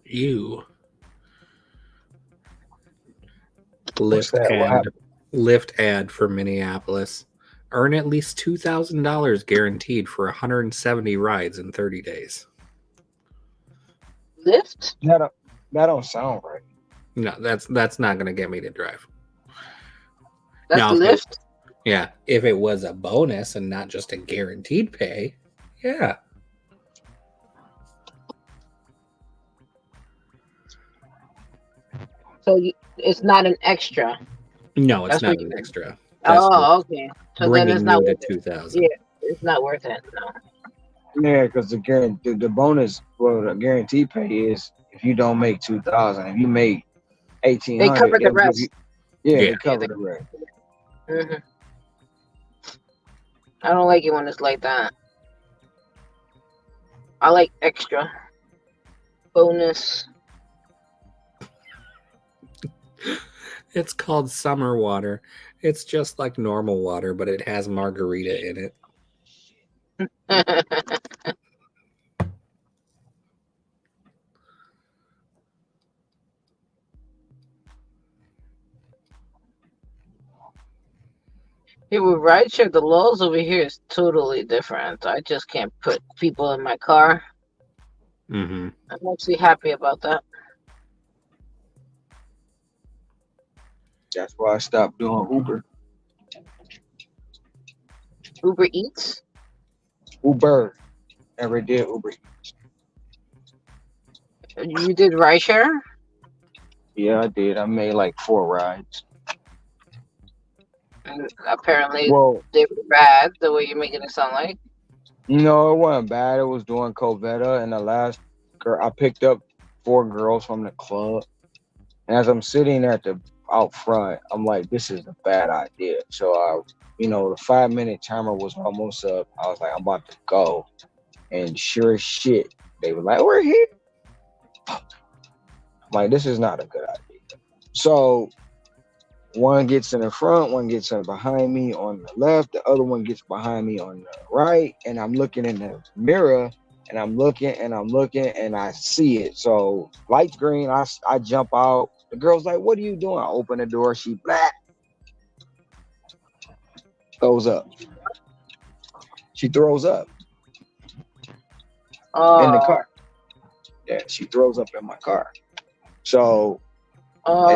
You What's that? What happened? Lyft ad for Minneapolis. Earn at least $2,000 guaranteed for 170 rides in 30 days. Lyft? That don't sound right. No, that's not going to get me to drive. That's Now, Lyft? Yeah, if it was a bonus and not just a guaranteed pay, yeah. So it's not an extra. No, it's That's not what an you- extra. That's Oh, okay. So then bringing it's not you worth to it. 2,000. Yeah, it's not worth it. No. Yeah, because the bonus, well, the guaranteed pay is if you don't make 2,000. If you make 1,800, They cover the they'll give rest. you. Yeah. They cover the rest. hmm I don't like it when it's like that. I like extra. Bonus. It's called summer water. It's just like normal water, but it has margarita in it. Yeah, with rideshare, the laws over here is totally different. I just can't put people in my car. Mm-hmm. I'm actually happy about that. That's why I stopped doing Uber. Uber Eats. Uber. Never did Uber. You did rideshare. Yeah, I did. I made like 4 rides. And apparently, Well, they were bad. The way you're making it sound like. no, it wasn't bad. It was doing Covetta, and the last girl I picked up 4 girls from the club. And as I'm sitting at the out front, I'm like, this is a bad idea. So the 5 minute timer was almost up. I was like, I'm about to go. And sure as shit, they were like, we're here. I'm like, this is not a good idea. So one gets in the front, one gets in behind me on the left, the other one gets behind me on the right, and I'm looking in the mirror, and I'm looking and I see it. So lights green, I jump out. The girl's like, what are you doing? I open the door, she black throws up. She throws up in the Oh, car. Yeah, she throws up in my car. So oh.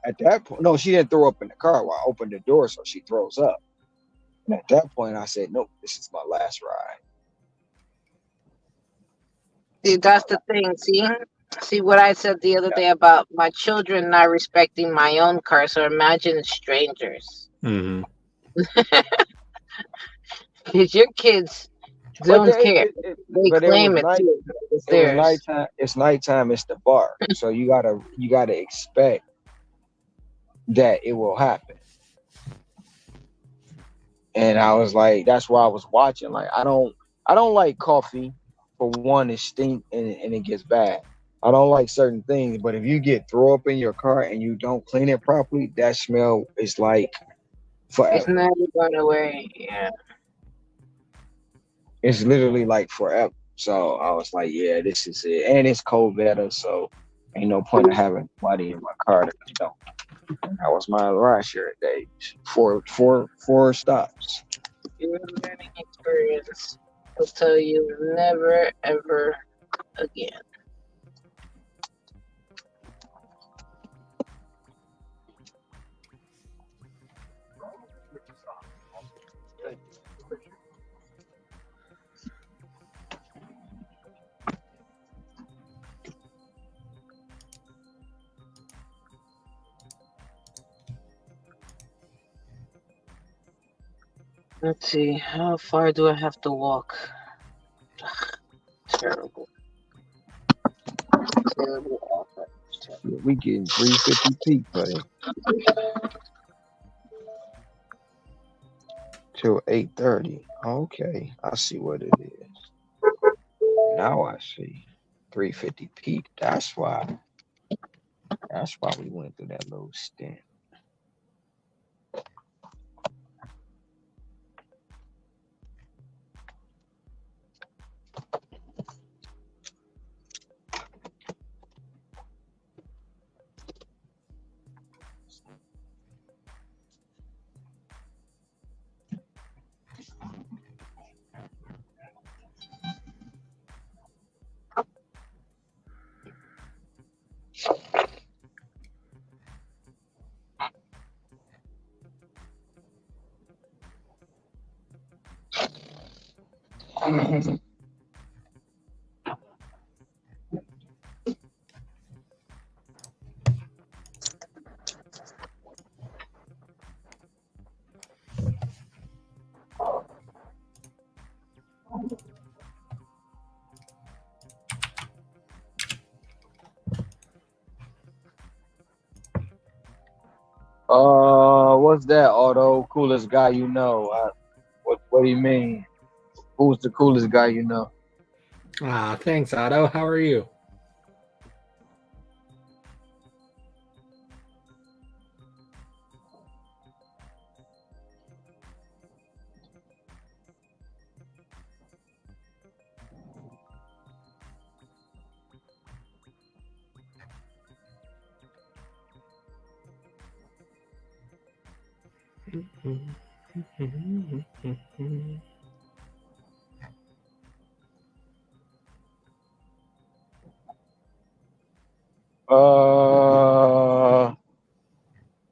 at that point, no, she didn't throw up in the car. While I opened the door, so she throws up. And at that point, I said, nope, this is my last ride. See, that's the thing. See what I said the other day about my children not respecting my own car. So imagine strangers. Mm-hmm. Because your kids But don't care. They but it was claim it night. too. It's It was theirs. nighttime. It's nighttime. It's the bar. So you gotta expect that it will happen. And I was like, that's why I was watching. Like, I don't like coffee. For one, it stink and it gets bad. I don't like certain things, but if you get throw up in your car and you don't clean it properly, that smell is like It's forever. never going away. Yeah. It's literally like forever. So I was like, yeah, this is it. And it's cold weather, so ain't no point of having somebody in my car that I don't. That was my ride share days. Four stops. Your learning experience will tell you never ever again. Let's see, how far do I have to walk? Terrible. Terrible offer. Yeah, we getting 350 peak, buddy. Till 8:30. Okay, I see what it is. Now I see 350 peak. That's why. That's why we went through that little stint. What's that, Auto? Coolest guy you know? What do you mean? Who's the coolest guy you know? Thanks, Otto. How are you?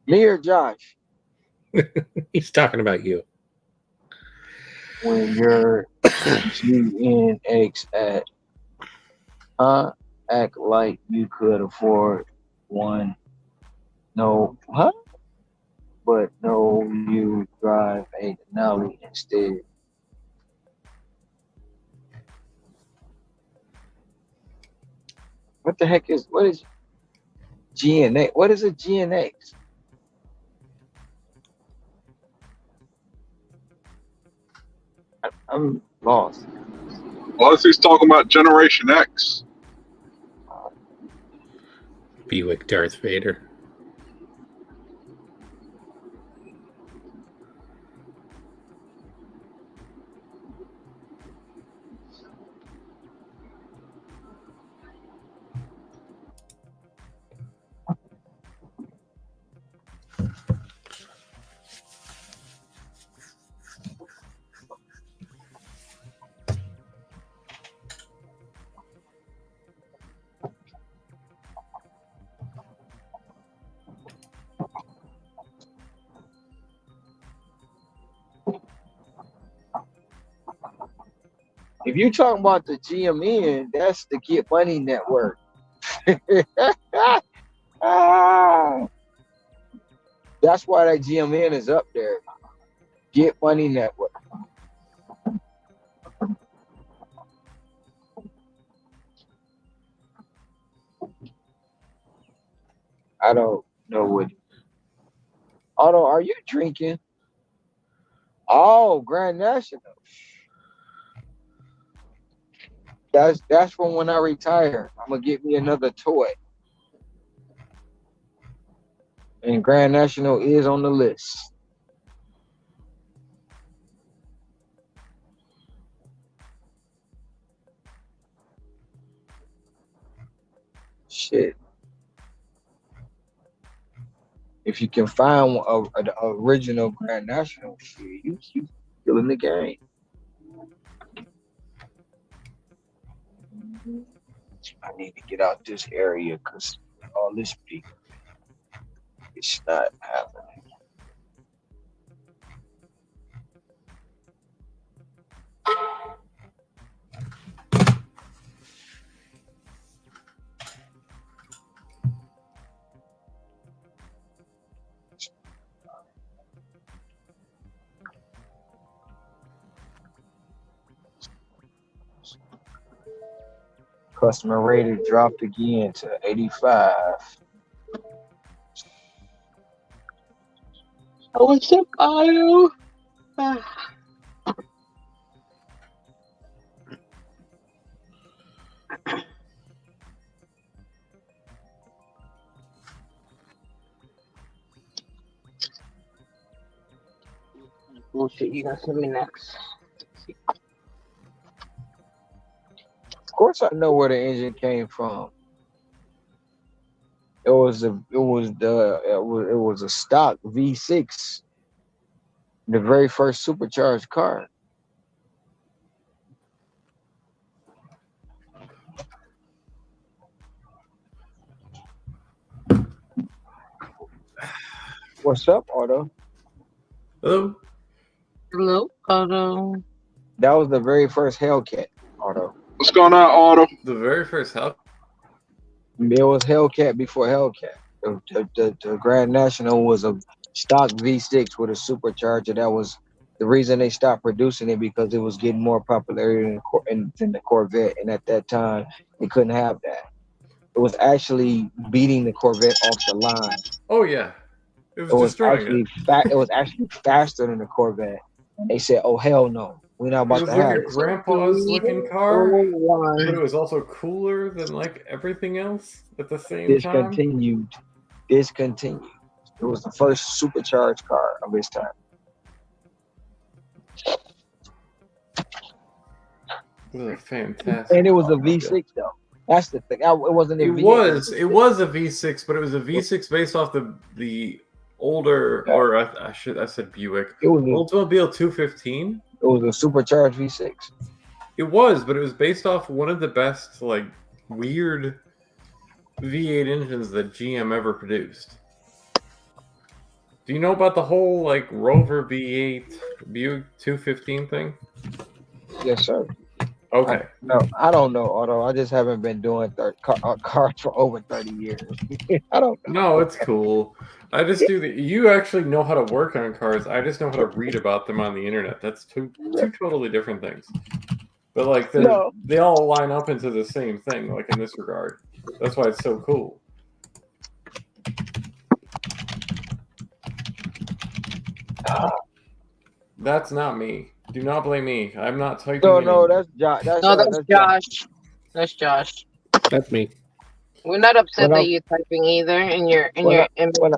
Me or Josh? He's talking about you. When your GNX act like you could afford one. No, huh? But no, you drive a Denali instead. What the heck what is GNX? What is a GNX? I'm lost. Unless he's talking about Generation X. Buick Darth Vader. If you're talking about the GMN, that's the Get Money Network. That's why that GMN is up there. Get Money Network. I don't know what. Otto, are you drinking? Oh, Grand National. That's from when I retire. I'm gonna get me another toy. And Grand National is on the list. Shit. If you can find an original Grand National, shit, you still in the game. I need to get out this area because all this people, it's not happening. Customer rated dropped again to 85. Oh, what's up, Ayo? Bullshit, you gonna send me next? Of course, I know where the engine came from. It was a stock V6, the very first supercharged car. What's up, Otto? Hello. Hello, Otto. That was the very first Hellcat, Otto. What's going on, Otto? The very first Hellcat. It was Hellcat before Hellcat. The Grand National was a stock V6 with a supercharger. That was the reason they stopped producing it, because it was getting more popularity than the Corvette. And at that time, they couldn't have that. It was actually beating the Corvette off the line. Oh yeah, it was destroying it. It was actually faster than the Corvette. They said, "Oh hell no, we're not about It was to like have your this." grandpa's looking car, but it was also cooler than like everything else at the same time. Discontinued. It was the first supercharged car of its time. It was a fantastic. And it was a V6 though. That's the thing. It wasn't a V8. It was a V6, but it was a V6 based off the older, or I said Buick. It was Oldsmobile 215. It was a supercharged V6. It was, but it was based off one of the best, like, weird V8 engines that GM ever produced. Do you know about the whole like Rover V8 Buick 215 thing? Yes, sir. Okay. No, I don't know, although I just haven't been doing cars for over 30 years. I don't know. No, it's cool. I just do that. You actually know how to work on cars. I just know how to read about them on the internet. That's two totally different things. But like they all line up into the same thing, like in this regard. That's why it's so cool. That's not me. Do not blame me. I'm not typing. No, that's Josh. That's Josh. That's Josh. That's me. We're not upset that you're typing either in your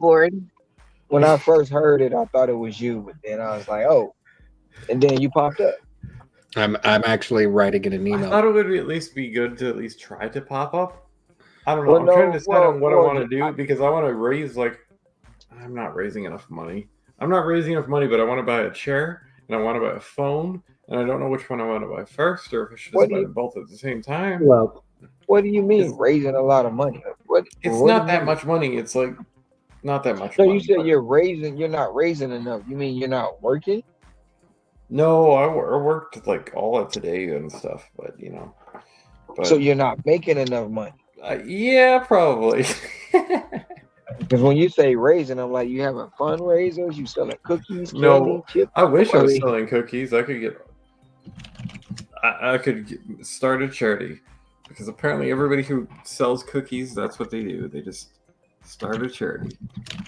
board. When I first heard it, I thought it was you, but then I was like, oh, and then you popped up. I'm actually writing in an email. I thought it would at least be good to at least try to pop up. I don't know. I'm trying to decide on what I want to do because I want to raise I'm not raising enough money. I'm not raising enough money, but I want to buy a chair and I want to buy a phone, and I don't know which one I want to buy first, or if I should just buy them both at the same time. Well, what do you mean raising a lot of money? It's not that much money. It's like not that much. So money, you said you're not raising enough. You mean you're not working? No, I worked like all of today and stuff, but you know. So you're not making enough money. Yeah, probably. Because when you say raising, I'm like, you having fundraisers? You selling cookies? No, candy, chips? I wish I was selling cookies. I could start a charity, because apparently everybody who sells cookies, that's what they do. They just start a charity.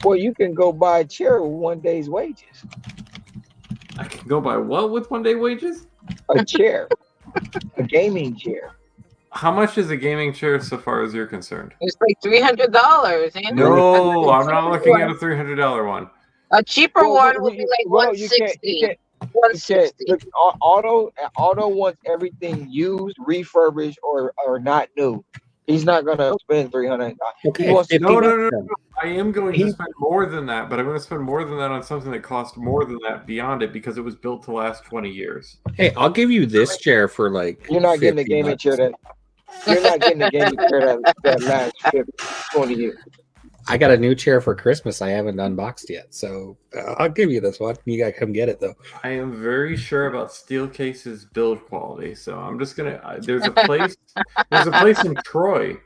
Well, you can go buy a chair with one day's wages. I can go buy what with 1 day wages? A chair, a gaming chair. How much is a gaming chair so far as you're concerned? It's like $300. No, I'm not looking at a $300 one. A cheaper one would be like $160. Look, Auto wants everything used, refurbished, or not new. He's not gonna spend $300. Okay. He wants to No. I am going to spend more than that, but I'm going to spend more than that on something that costs more than that beyond it because it was built to last 20 years. Hey, I'll give you this chair for like. You're not getting a gaming chair that. You're not getting a gaming chair that lasts 20 years. I got a new chair for Christmas. I haven't unboxed yet, so I'll give you this one. You gotta come get it though. I am very sure about Steelcase's build quality, so I'm just gonna. There's a place. There's a place in Troy.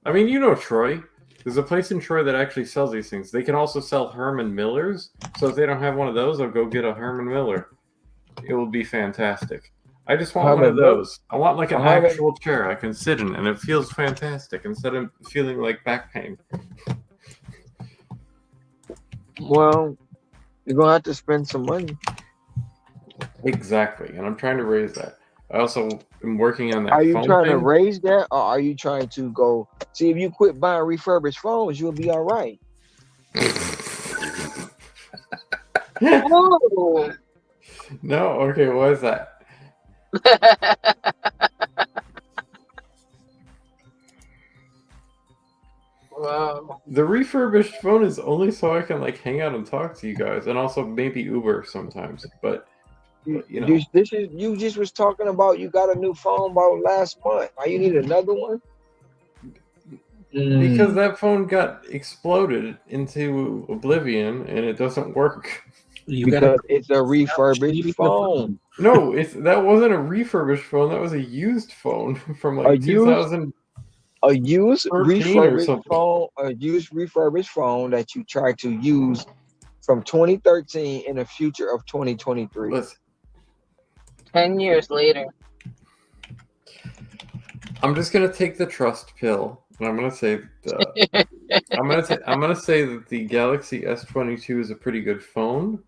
I mean, you know Troy. There's a place in Troy that actually sells these things. They can also sell Herman Millers. So if they don't have one of those, I'll go get a Herman Miller. It will be fantastic. I just want one of those. I want like an actual chair I can sit in, and it feels fantastic instead of feeling like back pain. Well, you're gonna have to spend some money. Exactly, and I'm trying to raise that. I also am working on that. Are you phone trying to thing. raise that, or are you trying to go see if you quit buying refurbished phones, you'll be all right? Oh. No, okay, what is that? Wow. The refurbished phone is only so I can like hang out and talk to you guys, and also maybe Uber sometimes. But you know, you just was talking about you got a new phone about last month. Why you need another one? because that phone got exploded into oblivion and it doesn't work. Because it's a refurbished phone. No, that wasn't a refurbished phone. That was a used phone from like 2000. A used refurbished phone, that you try to use from 2013 in the future of 2023. Listen, 10 years later. I'm just gonna take the trust pill, and I'm gonna say I'm gonna say that the Galaxy S22 is a pretty good phone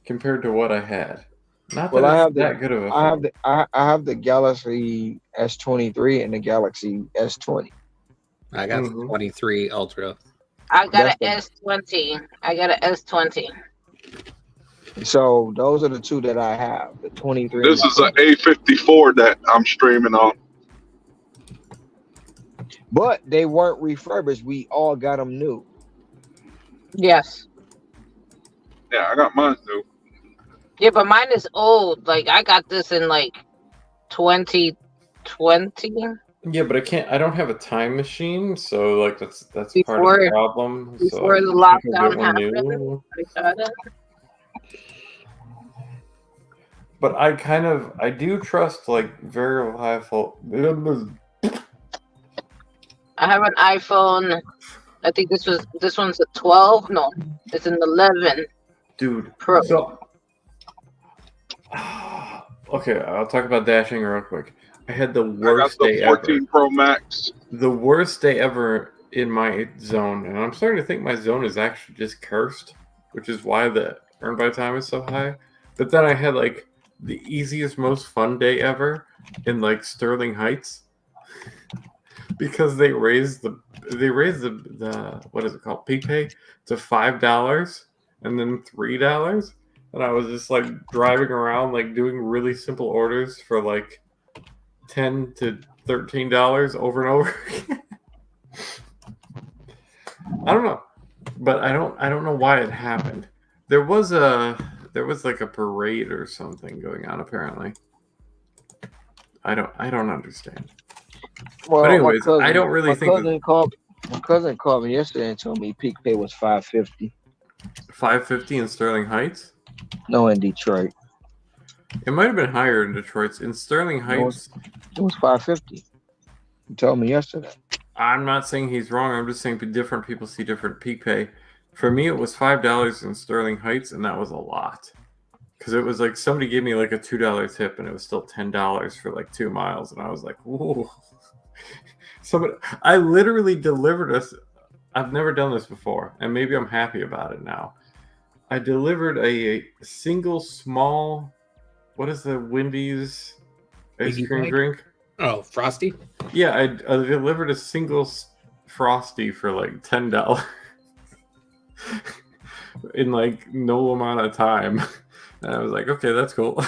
compared to what I had. Not that it's that good of a phone. I have the Galaxy S23 and the Galaxy S20. I got the 23 Ultra. I got an S20. I got an S20. So those are the two that I have. The 23. This is an A54 that I'm streaming on. But they weren't refurbished. We all got them new. Yes. Yeah, I got mine new. Yeah, but mine is old. Like I got this in like 2020. Yeah, but I don't have a time machine, so like that's part of the Before problem. So before the I think I'll get lockdown one happened, new. I got it. But I do trust like very high fault. I have an iPhone. I think this one's a 12. No, it's an 11 Dude. Pro. So okay, I'll talk about dashing real quick. I had the I got worst the day ever. 14 Pro Max. The worst day ever in my zone, and I'm starting to think my zone is actually just cursed, which is why the earn by time is so high. But then I had like the easiest, most fun day ever in like Sterling Heights because they raised the what is it called, peak pay to $5 and then $3, and I was just like driving around like doing really simple orders for like $10 to $13 over and over again. I don't know, but I don't know why it happened. There was like a parade or something going on apparently. I don't understand. Well, But anyways, I don't really think my cousin called me yesterday and told me peak pay was $550. $550 in Sterling Heights? No, in Detroit. It might have been higher in Detroit. In Sterling Heights, it was $550. He told me yesterday. I'm not saying he's wrong. I'm just saying different people see different peak pay. For me, it was $5 in Sterling Heights, and that was a lot. Because it was like somebody gave me like a $2 tip, and it was still $10 for like 2 miles, and I was like, "Whoa!" I literally delivered us. I've never done this before, and maybe I'm happy about it now. I delivered a single small. What is the Wendy's ice cream drink? Oh, Frosty? Yeah, I delivered a single Frosty for like $10 in like no amount of time. And I was like, okay, that's cool.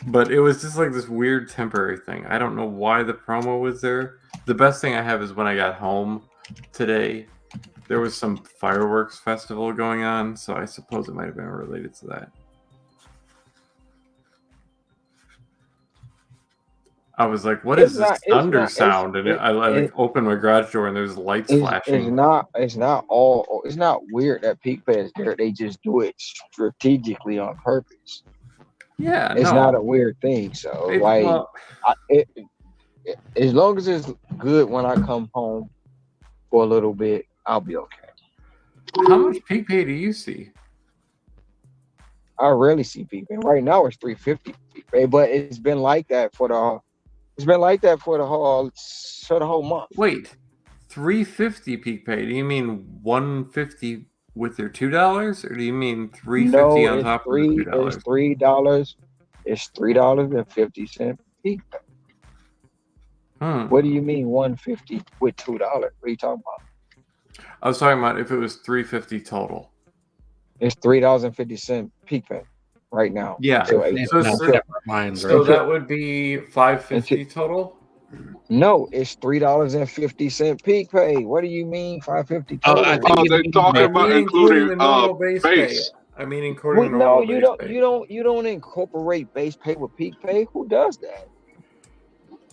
But it was just like this weird temporary thing. I don't know why the promo was there. The best thing I have is when I got home today, there was some fireworks festival going on, so I suppose it might have been related to that. I was like, "What is this thunder sound?" And I like opened my garage door and there's lights flashing. It's not weird that peak pay is there. They just do it strategically on purpose. Yeah, it's not a weird thing. So as long as it's good when I come home for a little bit, I'll be okay. How much peak pay do you see? I rarely see peak pay. Right now it's $350 peak pay, but it's been like that for the whole month. Wait, $350 peak pay? Do you mean $150 with your $2, or do you mean $350 on top of the $2? It's $3. It's $3.50 peak pay. What do you mean $150 with $2? What are you talking about? I was talking about if it was $350 total. It's $3.50 peak pay right now. Yeah. So that would be $550 total. No, it's $3.50 peak pay. What do you mean $550 total? They're talking about including base. I mean, including normal base pay. You don't incorporate base pay with peak pay. Who does that?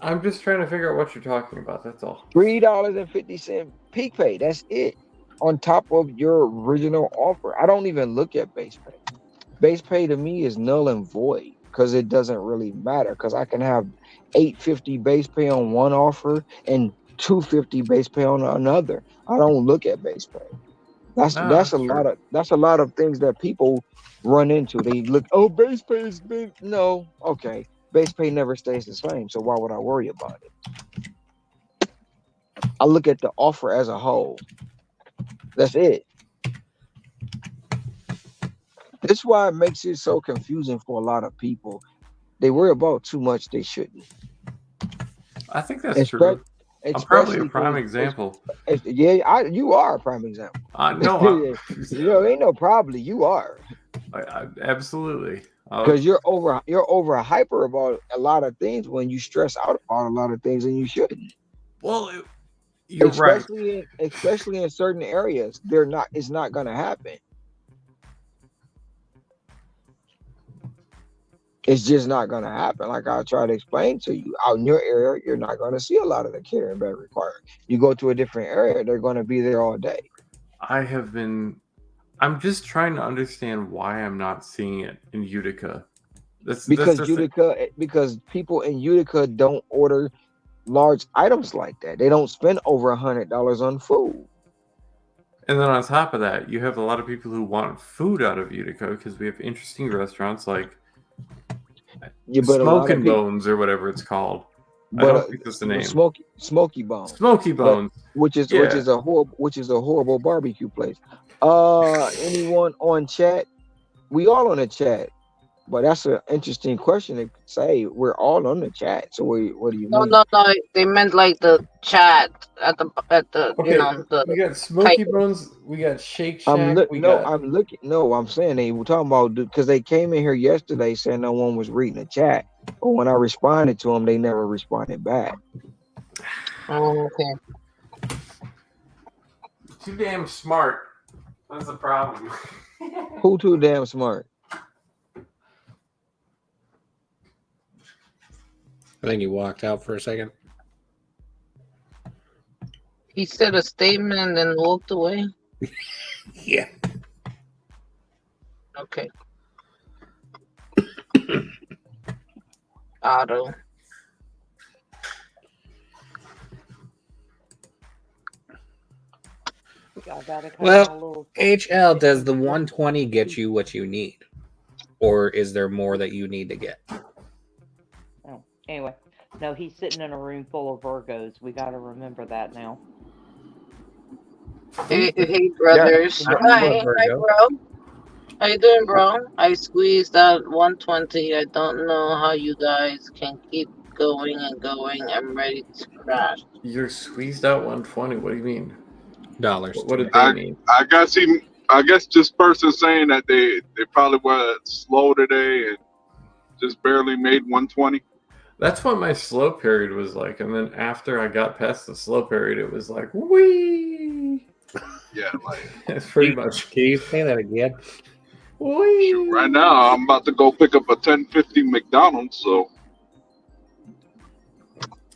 I'm just trying to figure out what you're talking about. That's all. $3.50 peak pay. That's it. On top of your original offer. I don't even look at base pay. Base pay to me is null and void because it doesn't really matter. Because I can have $8.50 base pay on one offer and $2.50 base pay on another. I don't look at base pay. That's a lot of things that people run into. They look, base pay is big. No, okay. Base pay never stays the same, so why would I worry about it? I look at the offer as a whole. That's it. That's why it makes it so confusing for a lot of people. They worry about too much they shouldn't. I think that's true. I'm probably a prime example. You are a prime example. No, ain't no probably. You are. Absolutely. Because you're over hyper about a lot of things when you stress out about a lot of things and you shouldn't. Well, you're right. Especially in certain areas, it's not gonna happen. It's just not going to happen. Like I try to explain to you, out in your area, you're not going to see a lot of the catering bed required. You go to a different area, they're going to be there all day. I'm just trying to understand why I'm not seeing it in Utica. Because because people in Utica don't order large items like that. They don't spend over $100 on food. And then on top of that, you have a lot of people who want food out of Utica because we have interesting restaurants like Smoke and Bones or whatever it's called. I don't think that's the name. Smoky Bones. Smoky Bones, which is a horrible barbecue place. Anyone on chat? We all on the chat. But that's an interesting question to say. We're all on the chat. So what do you mean? No. They meant like the chat at the the. We got Smoky Bones. We got Shake Shack. I'm saying they were talking about because they came in here yesterday saying no one was reading the chat. But when I responded to them, they never responded back. Oh, okay. Too damn smart. That's the problem. Who too damn smart? I think he walked out for a second. He said a statement and then walked away. Yeah. Okay. Otto. Well, HL, does the 120 get you what you need? Or is there more that you need to get? Oh, anyway. No, he's sitting in a room full of Virgos. We got to remember that now. Hey, brothers. Hi, bro. How you doing, bro? I squeezed out 120. I don't know how you guys can keep going and going. I'm ready to crash. You're squeezed out 120. What do you mean? Dollars. What did they mean? I guess this person saying that they probably were slow today and just barely made 120. That's what my slow period was like, and then after I got past the slow period, it was like whee. Yeah, like that's pretty much. Can you say that again? Whee. Right now, I'm about to go pick up a 10.50 McDonald's, so.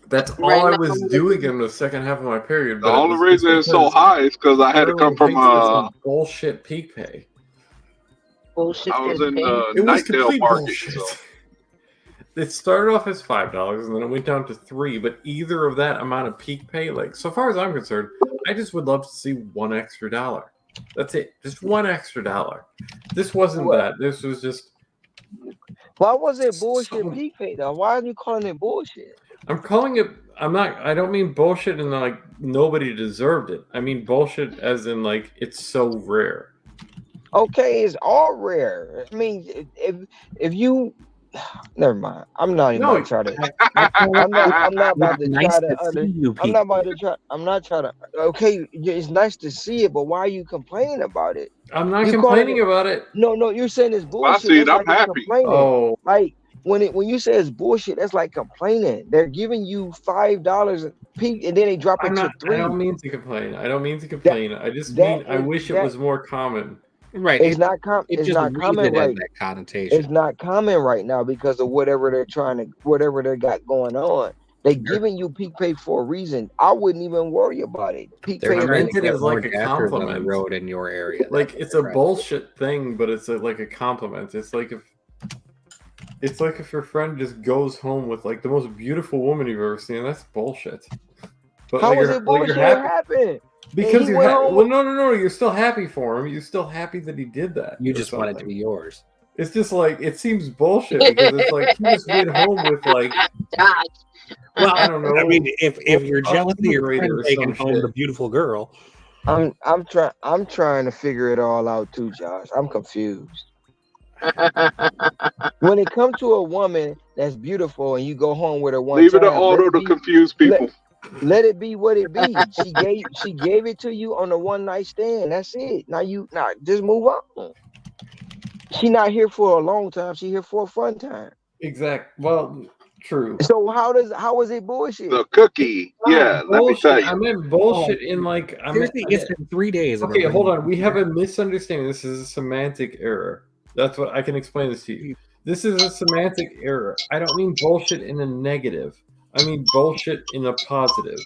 That's all I was doing in the second half of my period. The only reason it's so high is because I had to come from bullshit peak pay. Bullshit. I was in it was Nightdale Market. Bullshit. So. It started off as $5 and then it went down to $3. But either of that amount of peak pay, like so far as I'm concerned, I just would love to see $1 extra. That's it, just $1 extra. This wasn't that. This was just. Why was it bullshit peak pay though? Why are you calling it bullshit? I'm calling it. I don't mean bullshit and like nobody deserved it. I mean bullshit as in like it's so rare. Okay, it's all rare. I mean, if you. Never mind. I'm not even going to try to. I'm not about to try to. I'm not trying to. Okay, it's nice to see it, but why are you complaining about it? I'm not complaining about it. No, you're saying it's bullshit. Well, I see it. I'm happy. Oh, like when you say it's bullshit, that's like complaining. They're giving you $5 peak, and then they drop it to $3. I don't mean to complain. I just mean I wish it was more common. Right. It's not common. It's not common right. That connotation. It's not common right now because of whatever they got going on. They're giving you peak pay for a reason. I wouldn't even worry about it. Peak pay is like a compliment. On the road in your area. Like it's a bullshit thing, but it's like a compliment. It's like if your friend just goes home with like the most beautiful woman you've ever seen. That's bullshit. But how is it bullshit? What happened? Because you're well, no. You're still happy for him. You're still happy that he did that. You just want it to be yours. It's just like it seems bullshit because it's like he just went home with like. Well, I don't know. I mean, if you're jealous of your friend taking home the beautiful girl, I'm trying to figure it all out too, Josh. I'm confused. When it comes to a woman that's beautiful and you go home with her one leave time, it to auto to confuse people. Let it be what it be. She gave it to you on a one night stand. That's it. Now just move on. She not here for a long time. She here for a fun time. Exactly. Well, true. So how is it bullshit? The cookie. Yeah, let me tell you. I meant bullshit in like. Seriously, it's been 3 days. Okay, hold on. We have a misunderstanding. This is a semantic error. That's what I can explain this to you. This is a semantic error. I don't mean bullshit in a negative. I mean bullshit in a positive.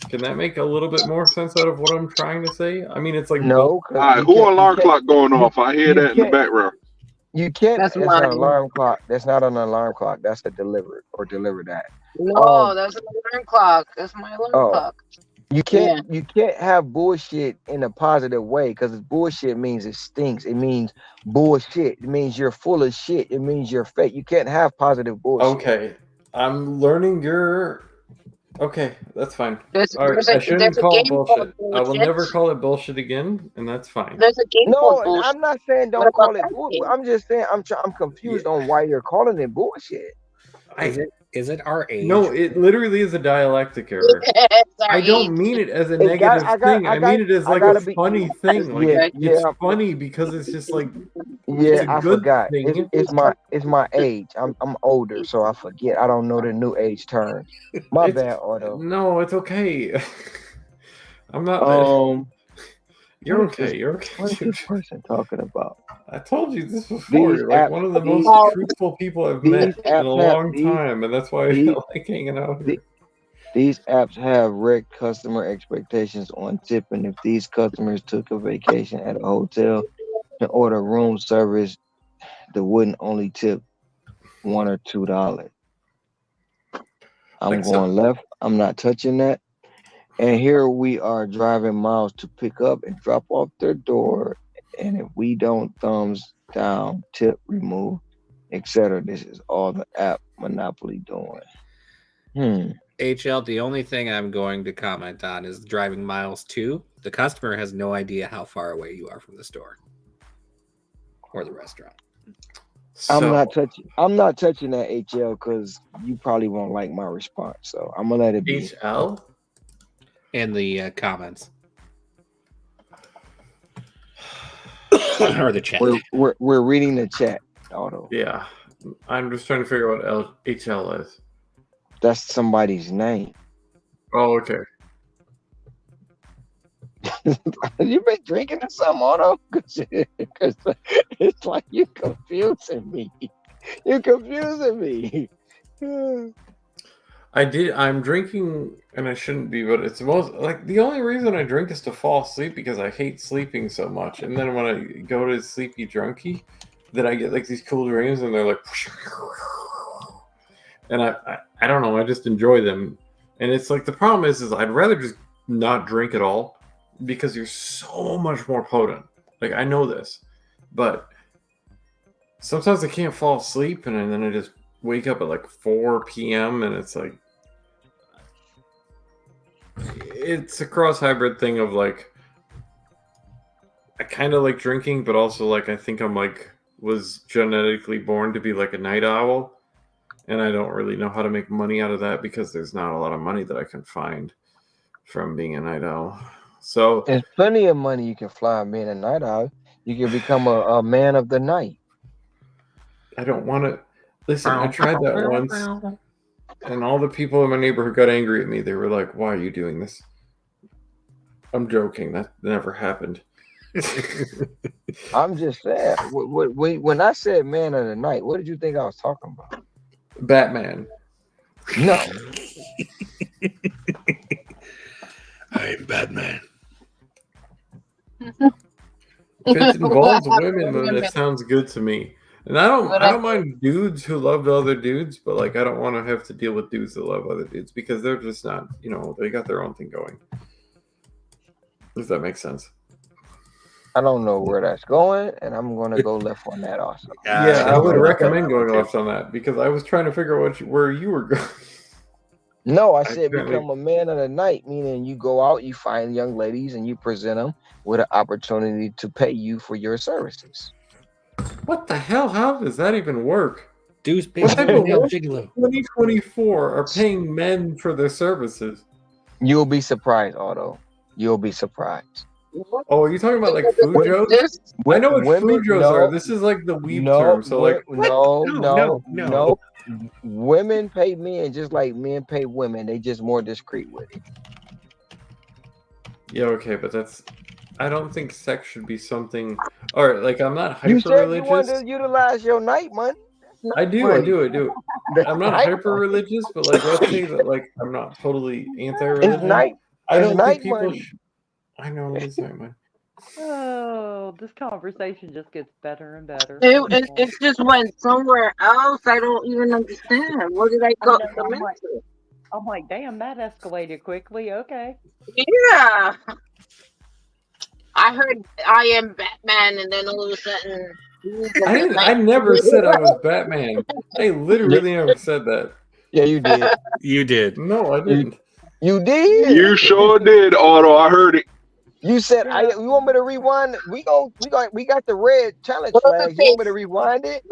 Can that make a little bit more sense out of what I'm trying to say? I mean, it's like No, All because right, you who can't. alarm clock going off? I hear You that in the can't. background. You can't. That's That's not an mine. alarm clock. That's not an alarm clock. That's a delivered or delivered at. No, that's an alarm clock. That's my alarm Oh, clock. you can't. Yeah. You can't have bullshit in a positive way because bullshit means it stinks. It means bullshit. It means you're full of shit. It means you're fake. You can't have positive bullshit. Okay, I'm learning your. Okay, that's fine. There's All right, there's I a shouldn't there's a call it game called bullshit. I will bullshit. never call it bullshit again, and that's fine. There's a game No, called and bullshit. I'm not saying What don't call about it that bull. game? I'm just saying I'm confused on why you're calling it bullshit. Is it our age? No, it literally is a dialectic error. I don't mean it as a It got. negative thing. I mean it as I like gotta a be. funny thing. Like Yeah, it's yeah, funny because it's just like yeah. it's a I good forgot. thing. It's my age. I'm older, so I forget. I don't know the new age terms. My It's bad, Otto. no, it's okay. I'm not. You're What is this- okay. You're okay. What is this person talking about? I told you this before. These You're like apps. one of the These, most truthful people I've met these in a apps have long time, and that's why I these, like hanging out here. these apps have wrecked customer expectations on tipping. If these customers took a vacation at a hotel and order room service, they wouldn't only tip $1 or $2. I'm Like, so- going left. I'm not touching that. And here we are driving miles to pick up and drop off their door. And if we don't thumbs down, tip, remove, etc. This is all the app monopoly doing. HL, the only thing I'm going to comment on is driving miles to. The customer has no idea how far away you are from the store or the restaurant. I'm not touching that HL because you probably won't like my response. So I'm gonna let it be. HL in the comments or the chat. We're reading the chat, Otto. Yeah, I'm just trying to figure out what HL is. That's somebody's name. Oh, okay. You been drinking or something, Otto? Because it's like you're confusing me. You're confusing me. I'm drinking, and I shouldn't be, but it's the only reason I drink is to fall asleep because I hate sleeping so much. And then when I go to sleepy drunky, then I get like these cool dreams, and they're like, and I don't know, I just enjoy them. And it's like the problem is I'd rather just not drink at all because you're so much more potent. Like I know this, but sometimes I can't fall asleep, and then I just wake up at like 4 p.m. and it's like it's a cross hybrid thing of like I kind of like drinking, but also like I think I'm like was genetically born to be like a night owl, and I don't really know how to make money out of that because there's not a lot of money that I can find from being a night owl. So there's plenty of money you can fly being a night owl. You can become a man of the night. I don't want to. Listen, I tried that once, and all the people in my neighborhood got angry at me. They were like, "Why are you doing this?" I'm joking. That never happened. I'm just saying. When I said man of the night, what did you think I was talking about? Batman. No. I'm Batman. If it involves women, then it sounds good to me. And I don't mind dudes who love other dudes, but like I don't want to have to deal with dudes that love other dudes because they're just not, they got their own thing going. Does that make sense? I don't know where that's going, and I'm going to go left on that also. Yeah, I would recommend going left on that because I was trying to figure out where you were going. No, I said become a man of the night, meaning you go out, you find young ladies, and you present them with an opportunity to pay you for your services. What the hell? How does that even work? Dudes pay what type of gigolo. 2024 are paying men for their services? You'll be surprised, Otto. You'll be surprised. Oh, are you talking about like Fujos? I know what Fujos are. This is like the weeb term. So like, no. Women pay men just like men pay women. They just more discreet with it. Yeah, okay, but I don't think sex should be something. All right, like I'm not hyper You said religious. you wanted to utilize your night money. I do. The I'm not night hyper money. religious, but like, let's say that like I'm not totally It's anti-religion. night. I It's don't night think people. money. I know it is night money. Oh, this conversation just gets better and better. It just went somewhere else. I don't even understand. Where did I I go? know. Come I'm like, damn, that escalated quickly. Okay. Yeah. I heard I am Batman, and then all of a sudden, I never said I was Batman. I literally never said that. Yeah, you did. You did. No, I didn't. You did. You sure did, Otto. I heard it. You said, "You want me to rewind? We got the red challenge flags. You want me to rewind it?"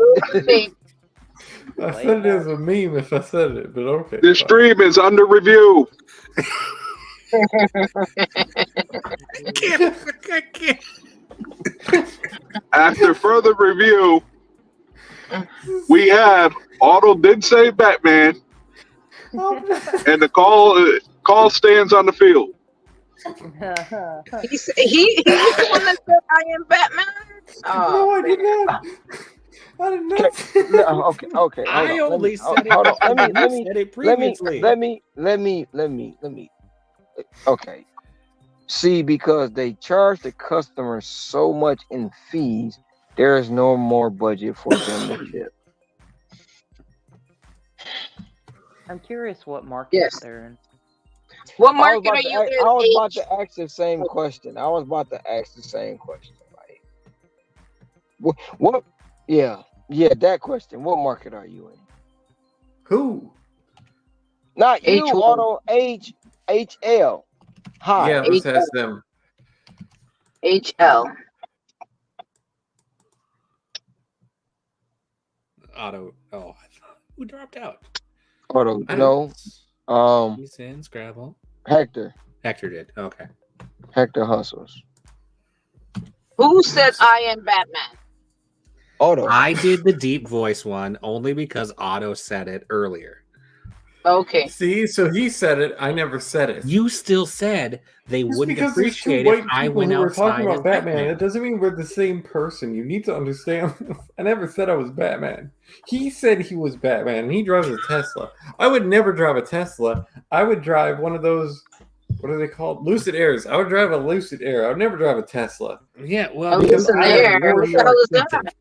I said it as a meme if I said it, but okay. This stream is under review. I can't. After further review, we have Otto did say Batman, and the call stands on the field. He's the one that said I am Batman. No, I did not. I did not. Okay. I only said it. Hold on. You said it previously. Let me. Okay. See, because they charge the customers so much in fees, there is no more budget for them to tip. I'm curious what market they're in. What market are you in? I was about to ask the same question. Like, what? Yeah, that question. What market are you in? Who? Not you, H1. Auto HL. Hi. Yeah, let's ask them. HL. Auto. Oh, who dropped out? Auto. No. He's in Scrabble. Hector did. Okay. Hector hustles. Who said I am Batman? Auto. I did the deep voice one only because Otto said it earlier. Okay. See, so he said it. I never said it. You still said they Just wouldn't because there's two appreciate white if I people went who were outside talking about as Batman. It doesn't mean we're the same person. You need to understand. I never said I was Batman. He said he was Batman, and he drives a Tesla. I would never drive a Tesla. I would drive one of those. What are they called? Lucid Airs. I would drive a Lucid Air. I would never drive a Tesla. Yeah, well, Lucid Air. What the hell is that?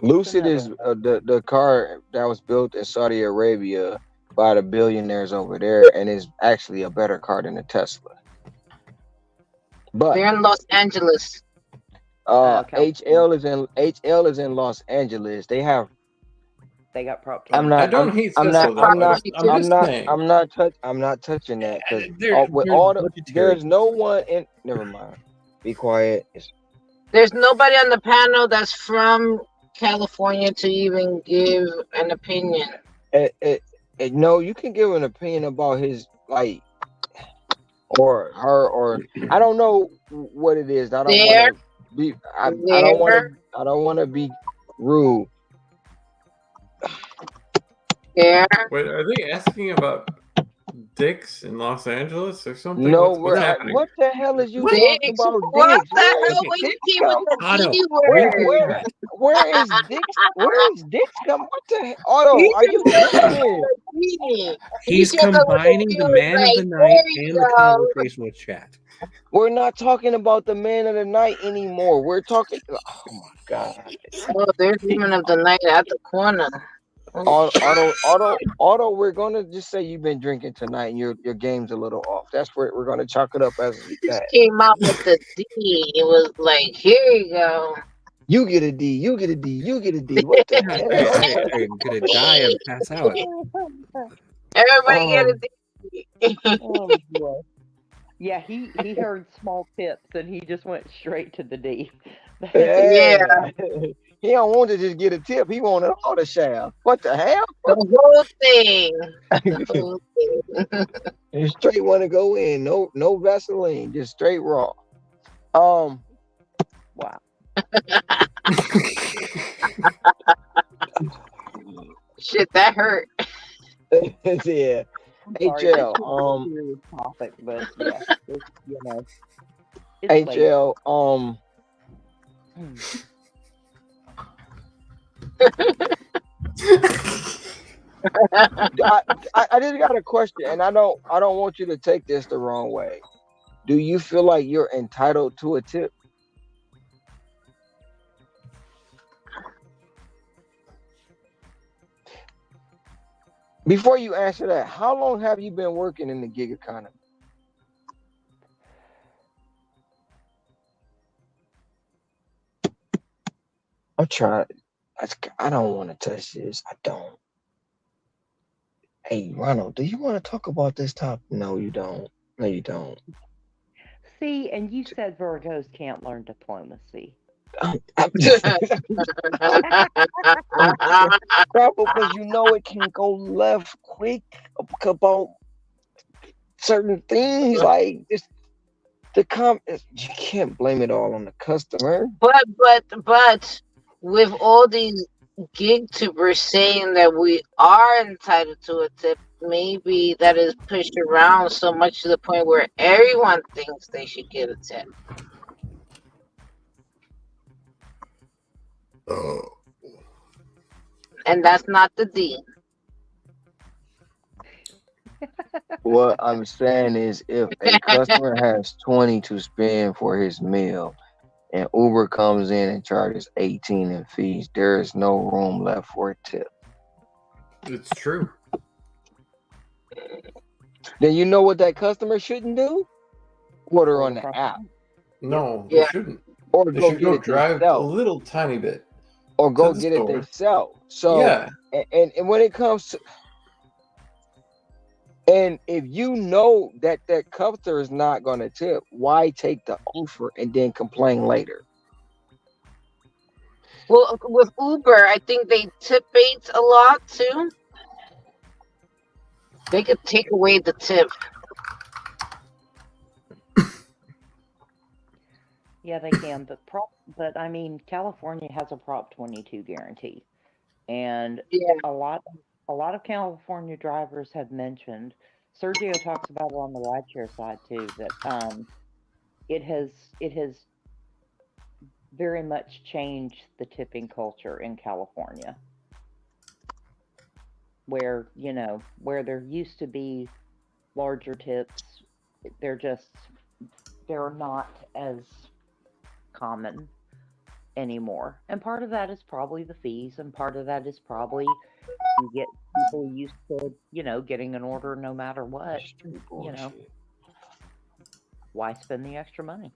Lucid is the car that was built in Saudi Arabia by the billionaires over there, and is actually a better car than a Tesla. But they're in Los Angeles. HL is in Los Angeles. They got prop. I'm not touching that because there's no one in. Never mind. Be quiet. There's nobody on the panel that's from California to even give an opinion. No, you can give an opinion about his or her, or I don't know what it is. I don't want to be rude. Yeah. Wait, are they asking about dicks in Los Angeles or something? No, what's happening? What the hell is you talking about? What dicks? the hell when you came with the D word? Where is dicks? Where is dicks come? What the hell? Otto, are you kidding? He's combining the man of the night and the conversation with chat. We're not talking about the man of the night anymore. We're talking. Oh my god! Oh, there's women of the night at the corner. Otto, we're gonna just say you've been drinking tonight and your game's a little off. That's where we're gonna chalk it up as that. Came out with the D. It was like, here you go. You get a D. You get a D. You get a D. What the hell? I'm gonna die and pass out. Everybody get a D. Oh, boy. Yeah, he heard small tips and he just went straight to the D. Yeah. He don't want to just get a tip. He wanted all the shaft. What the hell? The whole thing. You straight want to go in. No Vaseline. Just straight raw. Wow. Shit, that hurt. Yeah. HL. Topic, but yeah, it's HL. I just got a question, and I don't want you to take this the wrong way. Do you feel like you're entitled to a tip? Before you answer that, how long have you been working in the gig economy? I'm trying. I don't want to touch this. I don't. Hey, Ronald, do you want to talk about this topic? No, you don't. No, you don't. See, and you said Virgos can't learn diplomacy. I'm just, Probably because you know it can go left quick about certain things. Like it's you can't blame it all on the customer. But with all these gig tubers saying that we are entitled to a tip, maybe that is pushed around so much to the point where everyone thinks they should get a tip. And that's not the deal. What I'm saying is, if a customer has 20 to spend for his meal, and Uber comes in and charges 18 in fees, there is no room left for a tip. It's true. Then you know what that customer shouldn't do? Order on the app. No, they shouldn't. Or They go should get go it drive a themselves. little tiny bit. Or to go the get it store. themselves. So Yeah. and when it comes to, and if you know that customer is not going to tip, why take the offer and then complain later? Well, with Uber, I think they tip bait a lot too. They could take away the tip. Yeah, they can, but I mean, California has a Prop 22 guarantee, and Yeah. a lot of California drivers have mentioned. Sergio talks about it on the rideshare side too. That it has very much changed the tipping culture in California, where where there used to be larger tips, they're not as common anymore. And part of that is probably the fees, and part of that is probably you get people used to, getting an order no matter what. Why spend the extra money?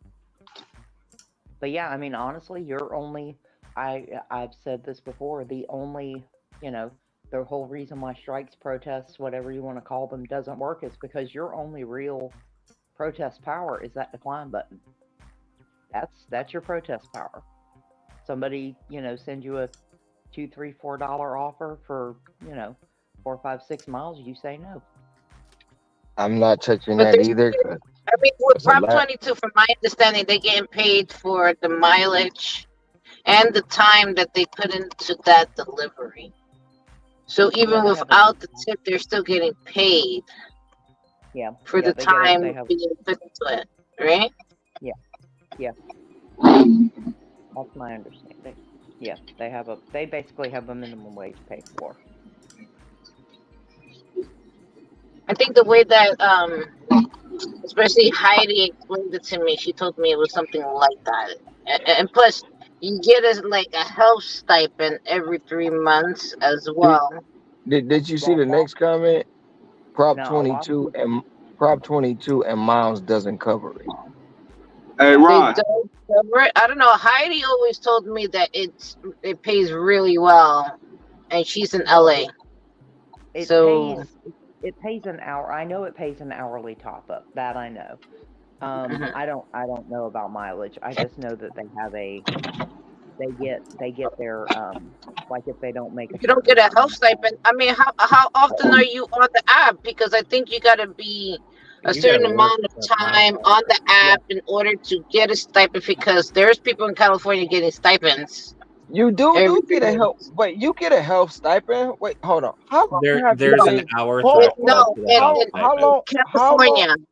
But yeah, I mean, honestly, I've said this before, the whole reason why strikes, protests, whatever you want to call them, doesn't work is because your only real protest power is that decline button. That's your protest power. Somebody, send you a $2, $3, $4 offer for, 4, 5, 6 miles, you say no. I'm not touching But that either. I mean, with It's a Prop lot. 22, from my understanding, they're getting paid for the mileage and the time that they put into that delivery. So even they have without the tip, they're still getting paid for the time being put into it, right? Yeah. That's my understanding. Yeah, they basically have a minimum wage pay floor. I think the way that especially Heidi explained it to me, she told me it was something like that. And plus, you get a health stipend every 3 months as well. Did you see the next comment? Prop No, a lot of 22 and Prop 22 and miles doesn't cover it. Hey, They Ron. don't cover it. I don't know. Heidi always told me that it pays really well, and she's in LA. It pays an hour. I know it pays an hourly top up. That I know. I don't know about mileage. I just know that they get their like if they don't make If you don't get a health stipend, I mean, how often are you on the app? Because I think you got to be a certain amount of time on the app in order to get a stipend. Because there's people in California getting stipends. You do get a help, but you get a health stipend. Wait, hold on. How long have you There's been? an hour Hold on. threshold to the health stipend.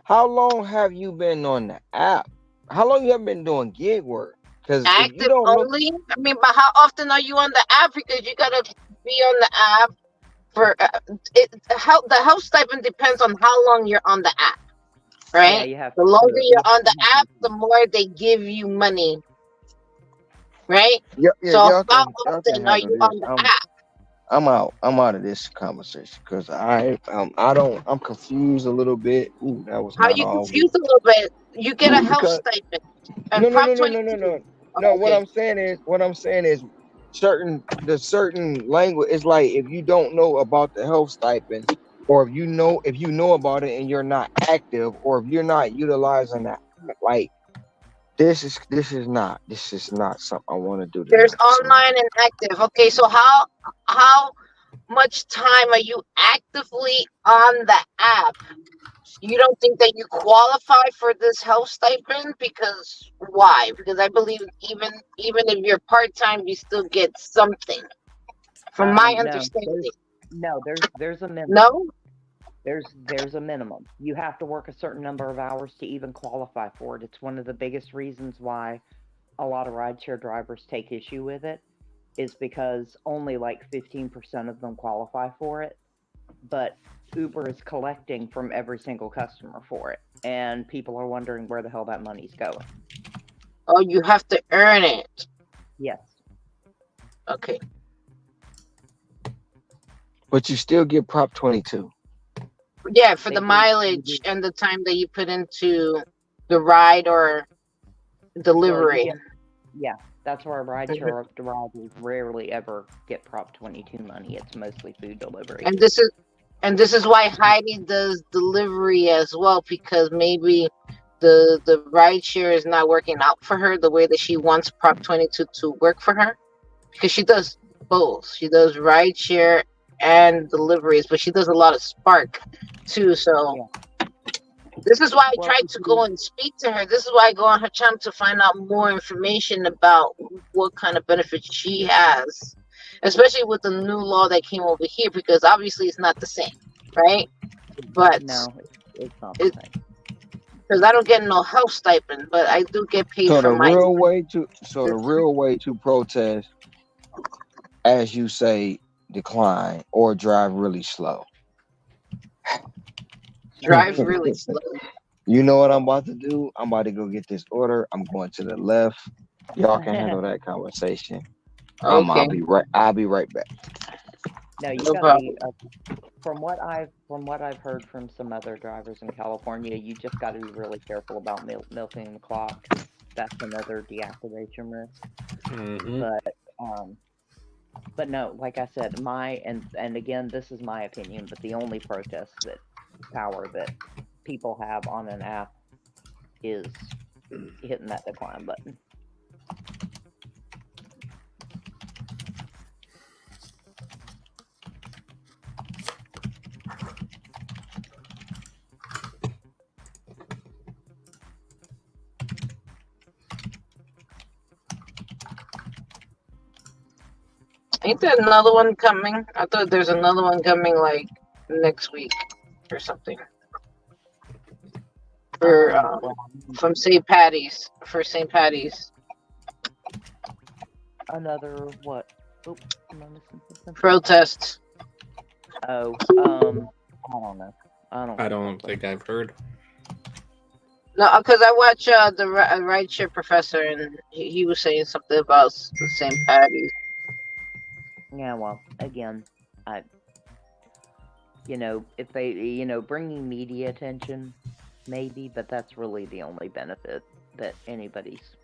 How long have you been on the app? How long you have been doing gig work? Because Active only. I mean, but how often are you on the app? Because you gotta be on the app for the health stipend depends on how long you're on the app, Yeah, right? you have The to. longer You you're have on the to have app, the more they give you money, right? Yeah, So y'all how y'all can often are handle you this. on the app? I'm out of this conversation because I'm confused a little bit. Ooh, that was How not you all we confused a little bit? You get a health because stipend and Prop 22. no. Oh, okay. What I'm saying is certain language. It's like if you don't know about the health stipend, or if you know about it and you're not active, or if you're not utilizing that, like this is not something I want to do There's tonight. So online and active. Okay, so how much time are you actively on the app? You don't think that you qualify for this health stipend? Because why? Because I believe even if you're part time, you still get something. From my No, understanding. there's a minimum. No? There's a minimum. You have to work a certain number of hours to even qualify for it. It's one of the biggest reasons why a lot of rideshare drivers take issue with it, is because only like 15% of them qualify for it. But Uber is collecting from every single customer for it, and people are wondering where the hell that money's going. Oh, you have to earn it. Yes. Okay. but you still get Prop 22. Yeah, for They the do. mileage and the time that you put into the ride or Well, delivery. yeah, that's where rideshare drivers rarely ever get Prop 22 money. It's mostly food delivery. And this is why Heidi does delivery as well, because maybe the ride share is not working out for her the way that she wants Prop 22 to work for her, because she does both. She does ride share and deliveries, but she does a lot of Spark too. So this is why I tried to go and speak to her. This is why I go on her channel to find out more information about what kind of benefits she has, especially with the new law that came over here, because obviously it's not the same, right? But no, it's not the same. Because I don't get no health stipend, but I do get paid So for my. the real way to protest, as you say, decline or drive really slow. Drive really slow. You know what I'm about to do? I'm about to go get this order. I'm going to the left. Y'all can handle that conversation. Okay. I'll be right back. No, you No got problem. from what I've heard from some other drivers in California, you just got to be really careful about milking the clock. That's another deactivation risk. Mm-hmm. But no, like I said, and again, this is my opinion, but the only protest power that people have on an app is hitting that decline button. Ain't there another one coming? I thought there's another one coming like next week or something. For from St. Patty's, for St. Patty's. Another what? Oops, am I missing something? Protest. Oh, I don't know. I don't think I've heard. No, because I watch the rideshare professor, and he was saying something about the St. Patty's. Yeah, well, again, if they, bringing media attention, maybe, but that's really the only benefit that anybody's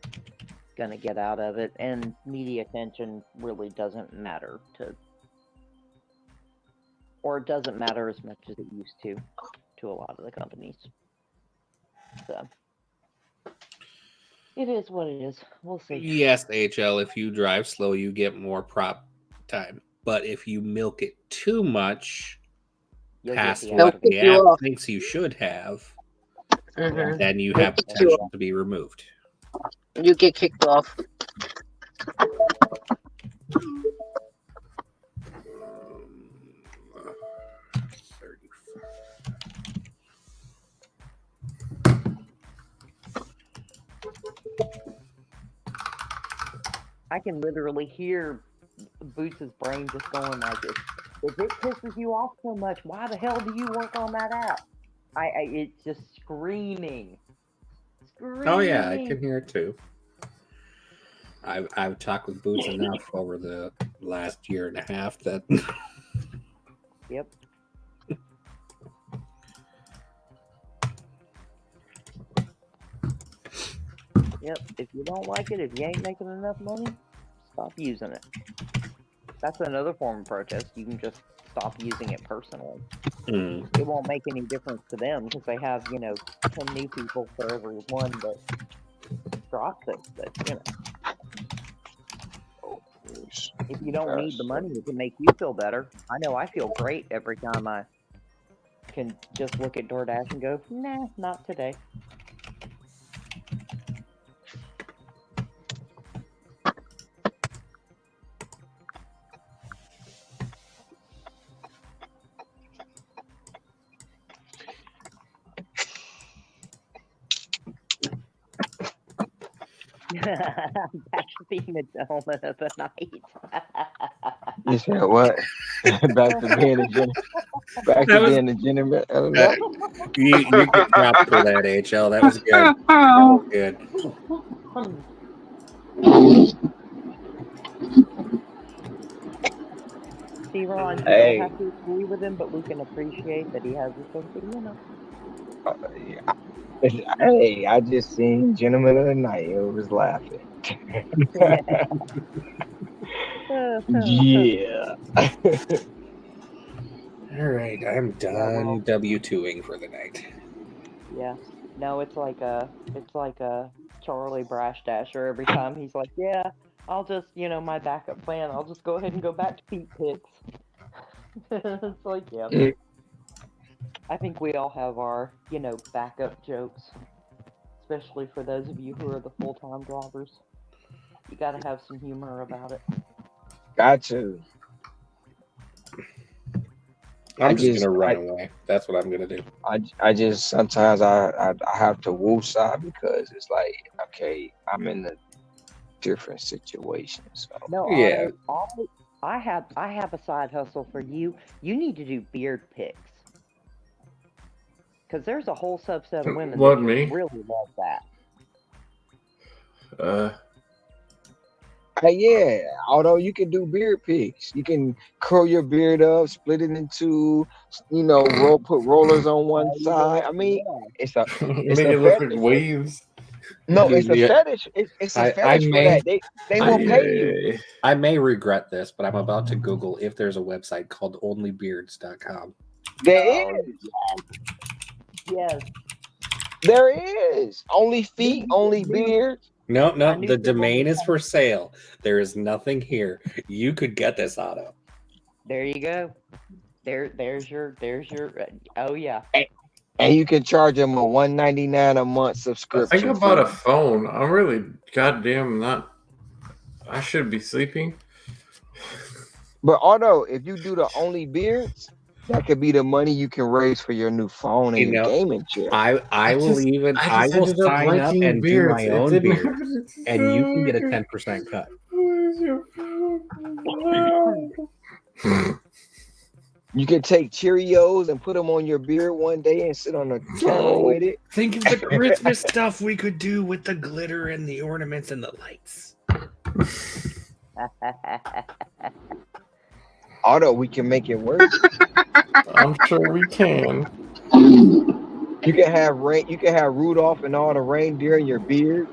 gonna get out of it, and media attention really doesn't matter or it doesn't matter as much as it used to a lot of the companies. So it is what it is. We'll see. Yes, HL, if you drive slow, you get more prop time. But if you milk it too much, past what the app thinks you should have, then you have potential to be removed. You get kicked off. I can literally hear Boots' brain just going like this. If it pisses you off so much, why the hell do you work on that app? It's just screaming. Oh yeah, I Screaming. can hear it too. I've talked with Boots enough over the last year and a half that. Yep. Yep. If you don't like it, if you ain't making enough money, stop using it. That's another form of protest. You can just stop using it personally. Mm. It won't make any difference to them because they have, 10 new people for every one that drops it. But, if you don't need the money, it can make you feel better. I know I feel great every time I can just look at DoorDash and go, nah, not today. Back to being the gentleman of the night. You said what? Back to being a gentleman. Back to being a gentleman of the night. You get props for that, HL. That was good. That was good. See, Ron, you Hey. don't have to agree with him, but we can appreciate that he has a sense of humor. Hey, I just seen Gentleman of the Night. It was laughing. Yeah. All right, I'm done W2ing for the night. Yeah. No, it's like a Charlie Brash Dasher. Every time he's like, yeah, I'll just, my backup plan, I'll just go ahead and go back to Pete Picks. It's like, yeah. I think we all have our, backup jokes. Especially for those of you who are the full-time drivers. You gotta have some humor about it. Got to. I'm just gonna run away. That's what I'm gonna do. I just sometimes I have to woosah because it's like, okay, I'm in a different situation. So No, yeah. I have a side hustle for you. You need to do beard pics. Because there's a whole subset of women that really love that. yeah, although you can do beard pics, you can curl your beard up, split it into, put rollers on one side. I mean, it's a make it look like waves. No, it's a fetish. It's a fetish for that. They will pay you. I may regret this, but I'm about to Google if there's a website called onlybeards.com. There is. Yes. There is. Only feet, only beards. No, the domain is for sale. There is nothing here. You could get this, Otto. There you go. There's your. Oh yeah. And you can charge them a $199 a month subscription. I think about a phone. I'm really goddamn not. I should be sleeping. But Otto, if you do the only beards, that could be the money you can raise for your new phone and your gaming chair. I will sign up and do my own beard, and you can get a 10% cut. You can take Cheerios and put them on your beard one day and sit on the camera with it. Think of the Christmas stuff we could do with the glitter and the ornaments and the lights. Otto, we can make it work. I'm sure we can. You can have Rudolph and all the reindeer in your beard.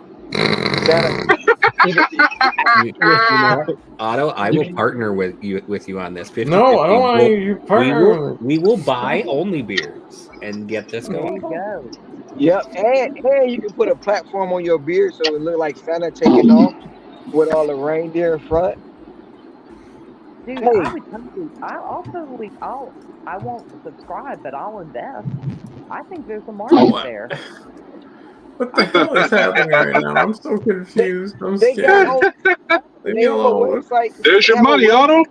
Otto, I will partner with you on this. 50/50. No, I don't want you partner. We will buy only beards and get this going. There you go. Yep, and you can put a platform on your beard so it look like Santa taking off with all the reindeer in front. Dude, I would totally. I won't subscribe, but I'll invest. I think there's a market there. What the hell is happening right now? I'm so confused. I'm scared. Leave me alone. There's your money, Otto.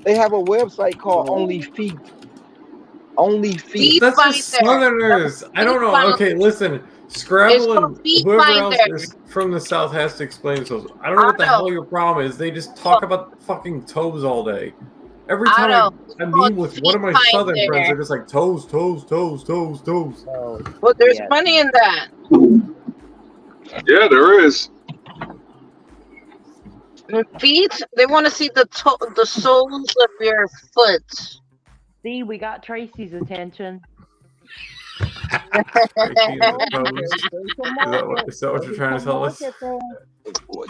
They have a website called Only Feet. Only Feet. That's just Southerners. I don't know. Okay, listen. Scrabble and whoever else is from the South has to explain themselves. I don't know what the hell your problem is. They just talk about fucking toes all day. Every time I It's meet called with feet one of my southern friends, finder. they're just like toes, toes, toes, toes, toes. Oh, Well, there's yeah. money in that. Yeah, there is. And feet, they want to see the soles of your foot. See, we got Tracy's attention. Tracy, Told you, toes. there's a Is that what you're trying to tell us? market there.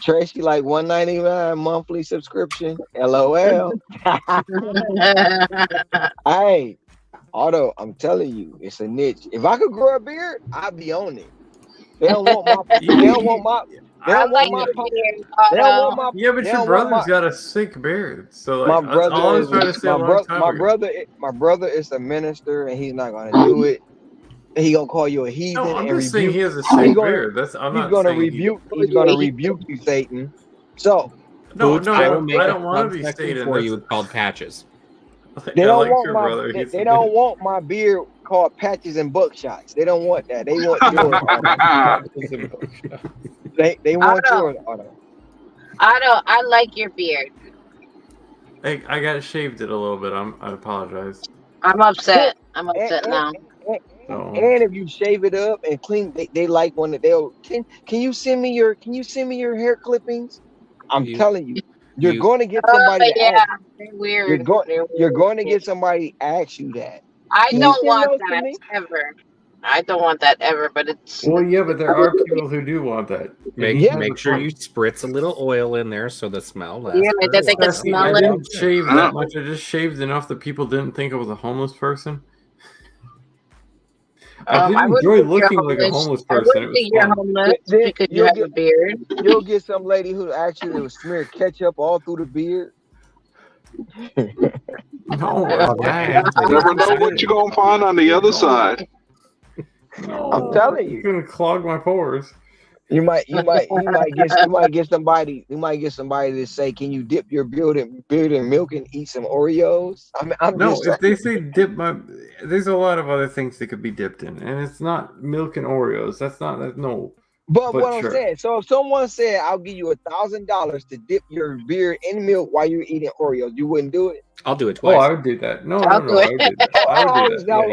Tracy, like $199 monthly subscription. LOL. Hey, Otto, I'm telling you, it's a niche. If I could grow a beard, I'd be on it. They don't want my. They don't want my. They I don't like want my. your beard, They don't want Otto. my. Yeah, but They your don't want brother's my. got a sick beard. So My like that's all I brother was trying to is say a long time ago. my brother is a minister, and he's not gonna do it. He gonna call you a No, heathen I'm and just saying rebuke. he has a He's sick gonna. beard. That's I'm He's not gonna saying he. rebuke. He's gonna rebuke you, Satan. So No, Boots, I will I make a don't want to be subsection Satan. for That's, you called patches. they I don't like want your my. brother. They, He's they don't want my beard called patches and buckshots. They don't want that. They want yours. They want Otto, yours, Otto. I like your beard. I got shaved it a little bit. I apologize. I'm upset. I'm And, upset and, now. and, Oh. and if you shave it up and clean, they like one that they'll. Can you send me your hair clippings? I'm telling you, you're going to get somebody to yeah, ask. they're weird. You're going to get somebody to ask you that. I Can you don't send want those to that me? ever. I don't want that ever, but it's. Well, yeah, but there are people who do want that. Make sure you spritz a little oil in there so the smell lasts. Yeah, that they can See, smell I it. didn't shave that much. I just shaved enough that people didn't think I was a homeless person. I did I wouldn't enjoy think you're looking like a homeless I person. wouldn't It was think you're fun. homeless Then because you have a beard. You'll get some lady who actually will smear ketchup all through the beard. No, that's bad. You never know what you're gonna find on the other side. No, I'm telling you. It's gonna clog my pores. You might get somebody to say, "Can you dip your beard in milk and eat some Oreos?" No, if they say dip there's a lot of other things that could be dipped in, and it's not milk and Oreos. No. But what sure. I'm saying, so if someone said, "I'll give you $1,000 to dip your beard in milk while you're eating Oreos," you wouldn't do it? I'll do it twice. Oh, I would do that. No, I would do that. I would do that. Now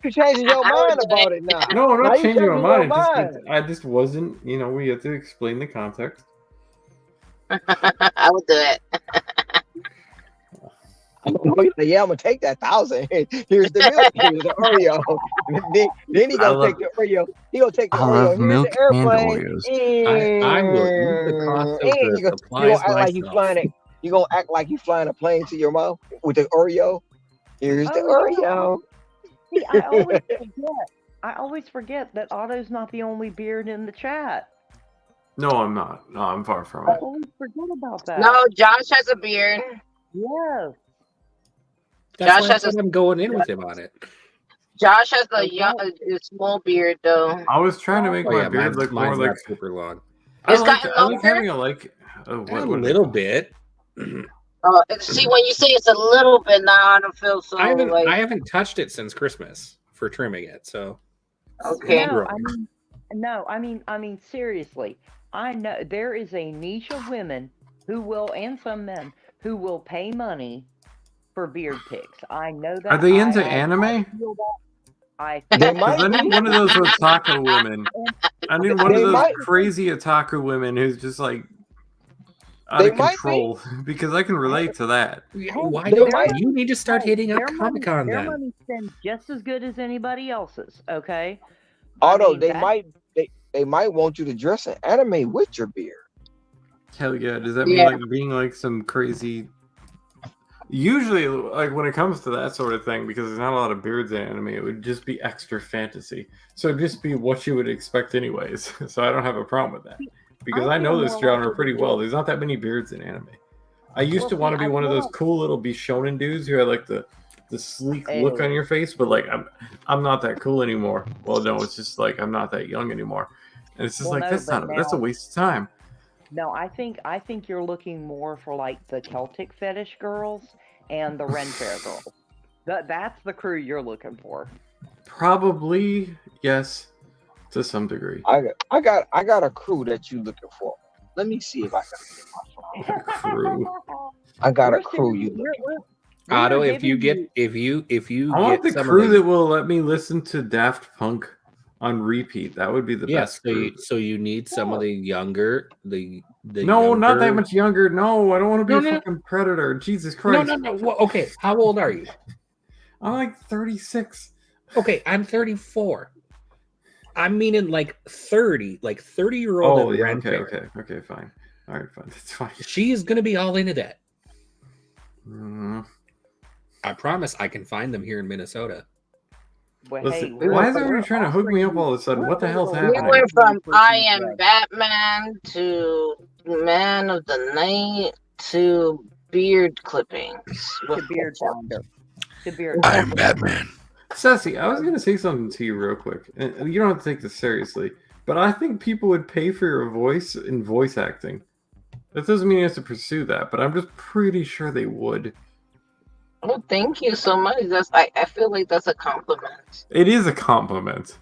you're changing your mind about it now. No, I'm Now not you're changing my mind. mind. I just wasn't, we have to explain the context. I would do it. Yeah, I'm gonna take that 1,000. Here's the milk. Here's the Oreo. then he gonna take the Oreo. He gonna take the Oreo. Here's the airplane. I will eat the cost of the supplies myself. You gonna act like you flying a plane to your mouth with the Oreo. Here's the Oreo. See, I always forget that Otto's not the only beard in the chat. No, I'm not. No, I'm far from I it. always forget about that. No, Josh has a beard. Yes. That's why I'm going in with him on it. Josh has a small beard though. I was trying to make my beard look more like super long. I like having a a little bit. See, when you say it's a little bit now, I don't feel so. I haven't touched it since Christmas for trimming it. So okay. I mean, seriously. I know there is a niche of women who will, and some men who will pay money for beard pics. I know that. Are they into anime? I need one of those otaku women. I need one of those crazy otaku women who's just like out of control because I can relate to that. Why don't you need to start hitting up Comic-Con then? Their money spent just as good as anybody else's. Okay. Although they might want you to dress in anime with your beard. Hell yeah! Does that mean like being like some crazy? Usually, like when it comes to that sort of thing, because there's not a lot of beards in anime, it would just be extra fantasy. So it'd just be what you would expect anyways. So I don't have a problem with that. Because I know this genre pretty well. There's not that many beards in anime. I used to want to be one of those cool little Bishonen dudes who had like the sleek look on your face, but like I'm not that cool anymore. Well, no, it's just like I'm not that young anymore. And it's just that's a waste of time. No, I think you're looking more for like the Celtic fetish girls and the Ren Fair girls. That's the crew you're looking for. Probably, yes, to some degree. I got a crew that you looking for. Let me see if I can get my phone. Crew. I got a crew you looking for. We Otto, are if you giving get if you I want get the some crew of that the will let me listen to Daft Punk on repeat. That would be the yeah, best crew. so you need some of Oh, the younger No, not that younger. much younger. No, I don't want to be No, a no, fucking predator. Jesus no, Christ. no, no. Well, okay, how old are you? I'm like 36. Okay, I'm 34. I'm meaning like 30, like 30-year-old Oh, and yeah, okay, grandparent. okay, fine. All right, fine. That's fine. She's gonna be all into that. Mm. I promise I can find them here in Minnesota. well, Listen, hey, why is we're everybody trying to hook me offering up all of a sudden? we're What the hell's literally We happening? went offering from I Christmas am gifts. Batman to Man of the Night to beard clippings To with beard ketchup. binder. To beard I am binder. Batman. Sassy, I was going to say something to you real quick. And you don't have to take this seriously, but I think people would pay for your voice in voice acting. That doesn't mean you have to pursue that, but I'm just pretty sure they would. Oh, thank you so much. That's I feel like that's a compliment. It is a compliment.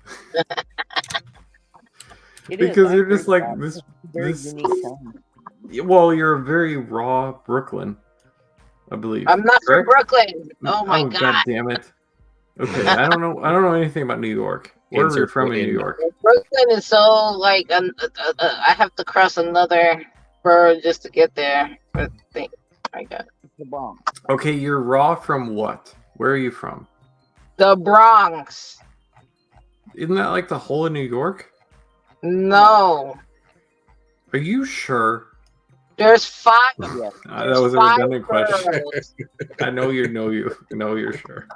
It is. Because I you're agree just with like that. this. It's a very this unique sound. well, you're very raw Brooklyn, I believe. I'm not from correct? Brooklyn. Oh my God god. damn it. Okay, I don't know anything about New York. Where are you from in New York? Brooklyn is so like I have to cross another borough just to get there. I think I got The Bronx. Okay, you're raw from what? Where are you from? the Bronx. Isn't that like the whole of New York? No, Are you sure? there's 5. Yes. That There's was a 5 redundant question. boroughs. I know you're sure.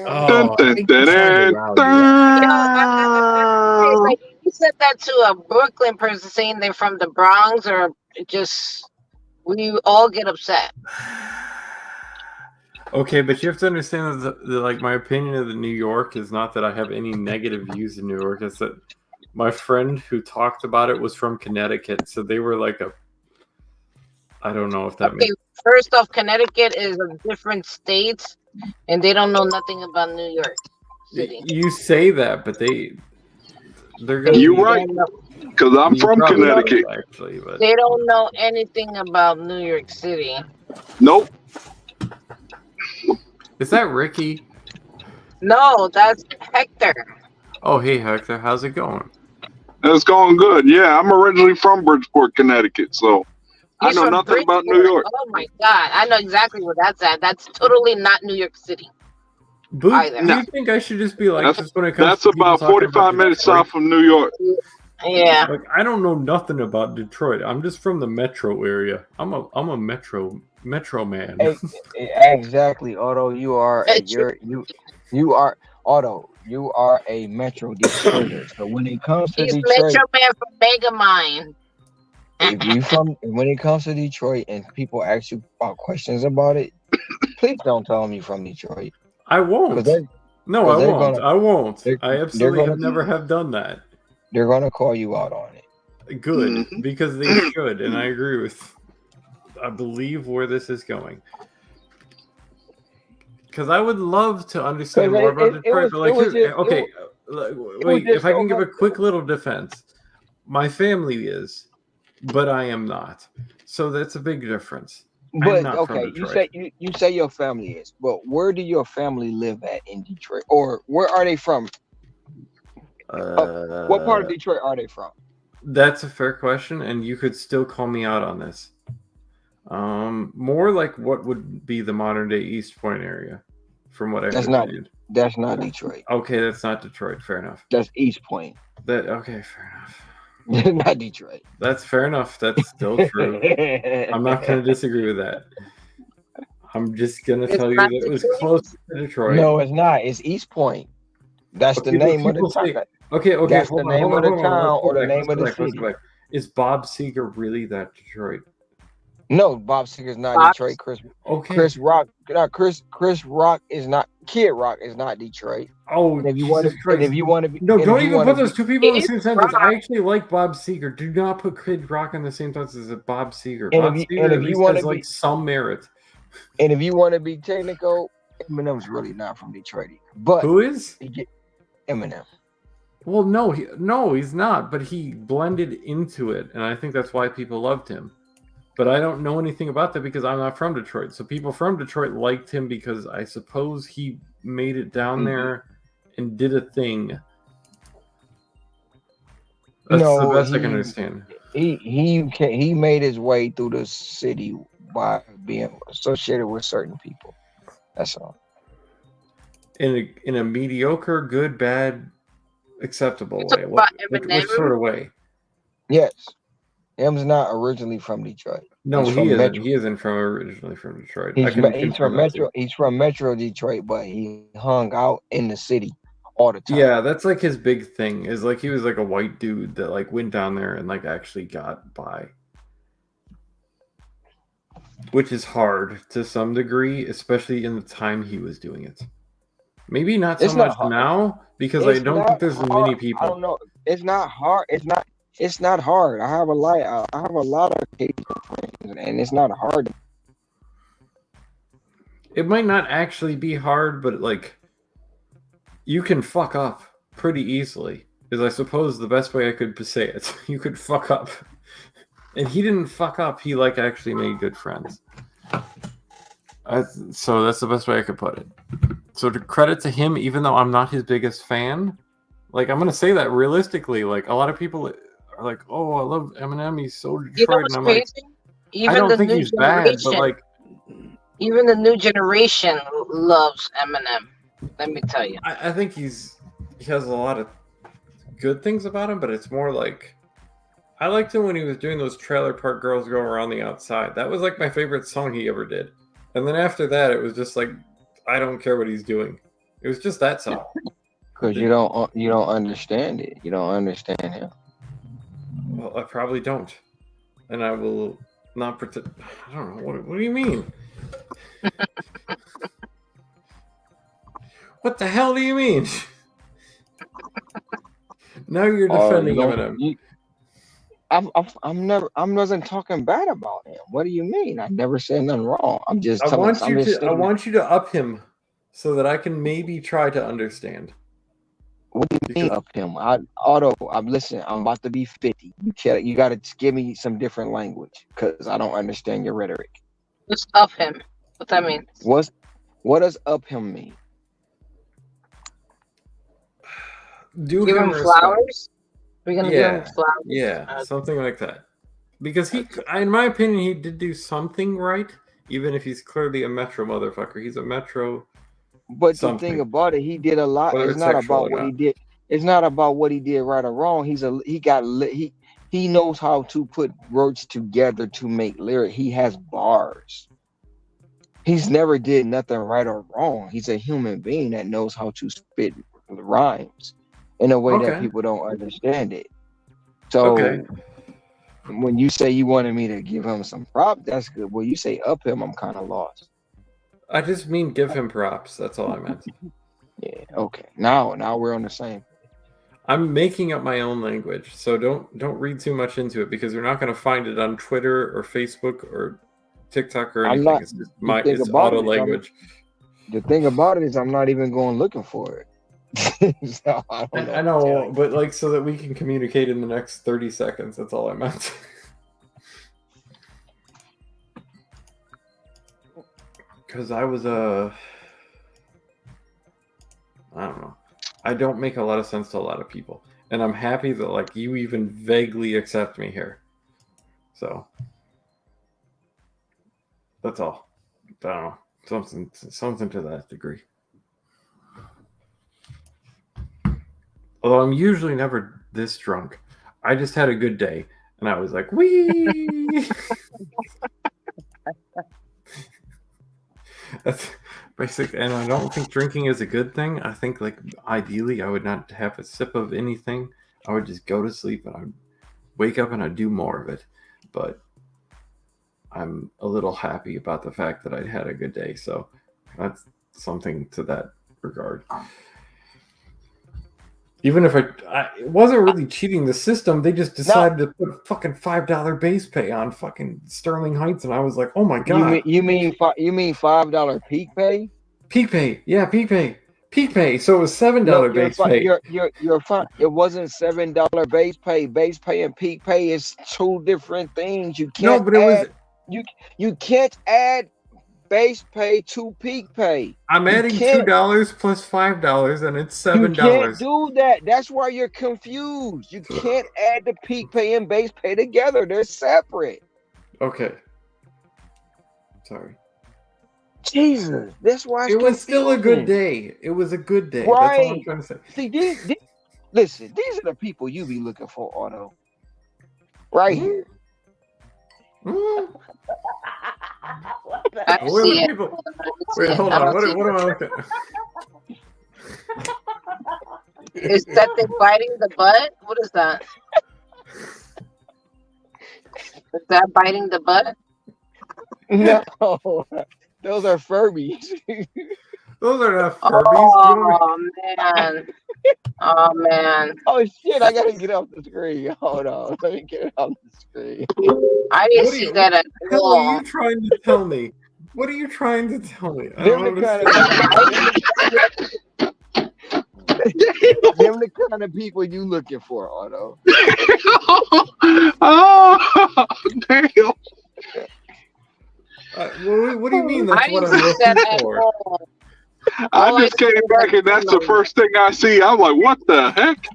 Oh, Dun, dun, dun, dun, dun. Like you said that to a Brooklyn person saying they're from the Bronx, or just we all get upset. Okay, but you have to understand that like my opinion of the New York is not that I have any negative views in New York. It's that my friend who talked about it was from Connecticut, so they were like I don't know if that Okay, means. first off, Connecticut is a different state, and they don't know nothing about New York City. You say that, but they're gonna. You're right, because I'm from Connecticut. Actually, but They don't know anything about New York City. Nope. is that Ricky? No, that's Hector. Oh, hey Hector, how's it going? It's going good. Yeah, I'm originally from Bridgeport, Connecticut, so I He's know from nothing about New Bridgeport. York. Oh my god, I know exactly where that's at. That's totally not New York City. Boot, Either. do you think I should just be like That's, this when it comes that's to people about talking 45 about minutes Detroit? south from New York. Yeah. Like I don't know nothing about Detroit. I'm just from the metro area. I'm a metro man. Exactly, Otto. You are Otto. You are a Metro Detroiter. So when it comes to He's Detroit, Metro Man from Megamind. when it comes to Detroit and people ask you about questions about it, please don't tell them you're from Detroit. I won't. No, I won't. I won't. I absolutely never have done that. They're gonna call you out on it. Good, because they should, and I agree with. I believe where this is going. Because I would love to understand more about Detroit, but wait, if I can give a quick little defense. My family is, but I am not. So that's a big difference. But okay, you say your family is, but where do your family live at in Detroit, or where are they from? What part of Detroit are they from? That's a fair question, and you could still call me out on this. More like what would be the modern day East Point area, from what I heard. That's not Detroit. Okay, that's not Detroit. Fair enough. That's East Point. Okay, fair enough. Not Detroit. That's fair enough. That's still true. I'm not going to disagree with that. I'm just going to tell you that it was close to Detroit. No, it's not. It's East Point. That's the name of the town. Okay. That's the name of the town or the name of the city. Is Bob Seger really that Detroit? No, Bob Seger's not Detroit. Chris Rock is not. Kid Rock is not Detroit. Oh, and if you want to be, no, don't even put those two people in the same sentence. I actually like Bob Seger. Do not put Kid Rock in the same sentence as Bob Seger. Bob Seger at least has like some merit. And if you want to be technical, Eminem's really not from Detroit. But who is Eminem? Well, no, he's not. But he blended into it, and I think that's why people loved him. But I don't know anything about that because I'm not from Detroit. So people from Detroit liked him because I suppose he made it down there and did a thing. That's the best I can understand. He made his way through the city by being associated with certain people. That's all. In a mediocre, good, bad, acceptable You talk way. about Which Eminem? sort of way? Yes. M's not originally from Detroit. No, He's he from isn't. Metro. He isn't originally from Detroit. He's from that too. Metro. He's from Metro Detroit, but he hung out in the city all the time. Yeah, that's like his big thing. Is like he was like a white dude that like went down there and like actually got by. Which is hard to some degree, especially in the time he was doing it. Maybe not so much now, because I don't think there's many people. I don't know. It's not hard. It's not hard. I have a lot of Cajun friends, and it's not hard. It might not actually be hard, but like you can fuck up pretty easily. Is I suppose the best way I could say it. You could fuck up. And he didn't fuck up. He like actually made good friends. So that's the best way I could put it. So to credit to him, even though I'm not his biggest fan, like I'm gonna say that realistically, like a lot of people are like, "Oh, I love Eminem. He's so Detroit." You know what's and I'm crazy? like, I don't think he's bad, but like, even the new generation loves Eminem. Let me tell you. I think he has a lot of good things about him, but it's more like. I liked him when he was doing those Trailer Park Girls Go Around the Outside. That was like my favorite song he ever did. And then after that, it was just like, I don't care what he's doing. It was just that song. Because you don't understand it. You don't understand him. Well, I probably don't, and I will not pretend. I don't know. What do you mean? What the hell do you mean? Now you're defending Eminem. I wasn't talking bad about him. What do you mean? I never said nothing wrong. I'm just I telling. want you to up him so that I can maybe try to understand. What do you mean up him? I'm listening. I'm about to be 50. You got to give me some different language because I don't understand your rhetoric. Just up him. What that means? What does up him mean? Give him flowers. We're gonna give him flowers. Yeah, something like that. Because he, in my opinion, he did do something right, even if he's clearly a Metro motherfucker. He's a Metro. But the thing about it, he did a lot. It's not about what he did. It's not about what he did right or wrong. He knows how to put words together to make lyric. He has bars. He's never did nothing right or wrong. He's a human being that knows how to spit rhymes in a way that people don't understand it. So when you say you wanted me to give him some props, that's good. When you say up him, I'm kind of lost. I just mean give him props. That's all I meant. Yeah. Okay. Now we're on the same. I'm making up my own language, so don't read too much into it because you're not going to find it on Twitter or Facebook or TikTok or anything. It's just it's auto language. The thing about it is I'm not even going looking for it. So I know, but like so that we can communicate in the next 30 seconds. That's all I meant. Because I was I don't know. I don't make a lot of sense to a lot of people, and I'm happy that like you even vaguely accept me here. So that's all. I don't know, something to that degree. Although I'm usually never this drunk. I just had a good day, and I was like, wee. That's basic, and I don't think drinking is a good thing. I think, like, ideally, I would not have a sip of anything. I would just go to sleep, and I'd wake up, and I'd do more of it. But I'm a little happy about the fact that I'd had a good day, so that's something to that regard. Even if it wasn't really cheating the system, they just decided to put fucking $5 base pay on fucking Sterling Heights, and I was like, oh my god. You mean $5 peak pay? Peak pay, yeah, peak pay. Peak pay. So it was $7 base pay. You're fine. It wasn't $7 base pay. Base pay and peak pay is two different things. You can't. No, but You can't add base pay to peak pay. I'm You adding can't. $2 plus $5, and it's You can't $7. do that. That's why you're confused. You can't add the peak pay and base pay together. They're separate. Okay. Sorry. Jesus, that's why it's It was still a good confusing. day. It was a good day. That's all I'm Right. trying to say. See, listen, these are the people you be looking for, Otto. Right here. What the I Where are see the it. people? I see Wait, it. hold I on. don't What see am I looking at? Is that they biting the butt? What is that? Is that biting the butt? No, those are Furbies. Those are not Furbies. Oh man. Oh man. Oh shit! I gotta get off the screen. Hold on, let me get it off the screen. I didn't What see that at the hell are all. you trying to tell me? What are you trying to tell me? I Them don't the kind understand. of them the kind of people you looking for, Otto. Oh, damn. What do you mean that's I what didn't I'm see that looking at for? all. I All I just see came is back that and that's the phone. first thing I see. I'm like, what the heck?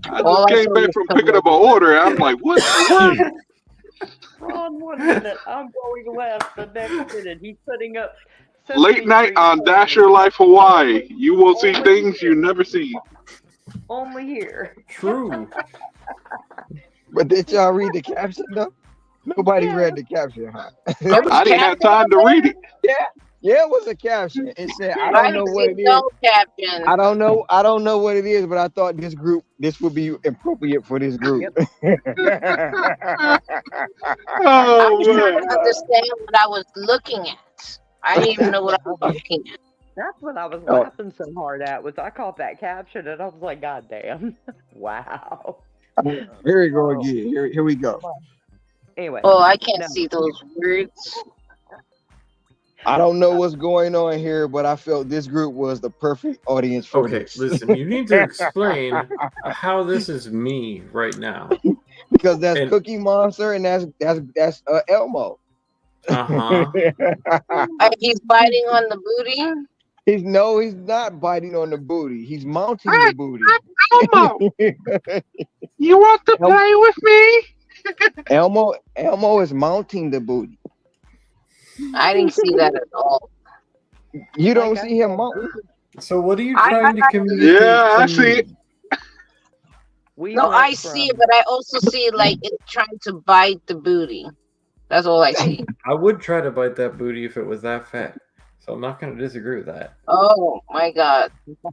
I All just I came saw back was from some picking up an order. I'm like, what the word? Ron, 1 minute. I'm going left. The next minute, he's putting up Late Sesame night Street on only. Dasher Life Hawaii. You will see Only things here. you never see. Only here. True. But did y'all read the caption though? Nobody Yeah. read the caption, huh? There was I didn't have caption time to on read there? it. Yeah, it was a caption. It said, "I I don't didn't know see what it is. no caption. I don't know what it is, but I thought this would be appropriate for this group." Yep. I Oh was trying man. to understand what I was looking at. I didn't even know what I was looking at. That's what I was Oh. laughing so hard at. Was I caught that caption and I was like, God damn. Wow. Here we go again. Here we go. Anyway. Oh, I can't no. see those words. I don't know what's going on here, but I felt this group was the perfect audience for Okay, this. listen, you need to explain how this is me right now. Because that's And- Cookie Monster and that's Elmo. Uh-huh. He's biting on the booty. He's not biting on the booty. He's mounting the booty. Elmo, you want to play with me? Elmo is mounting the booty. I didn't see that at all. You don't see him mounting. So what are you trying to communicate? Yeah, I to see me? it. No, I see it, but I also see like it's trying to bite the booty. That's all I see. I would try to bite that booty if it was that fat. So I'm not going to disagree with that. Oh my god,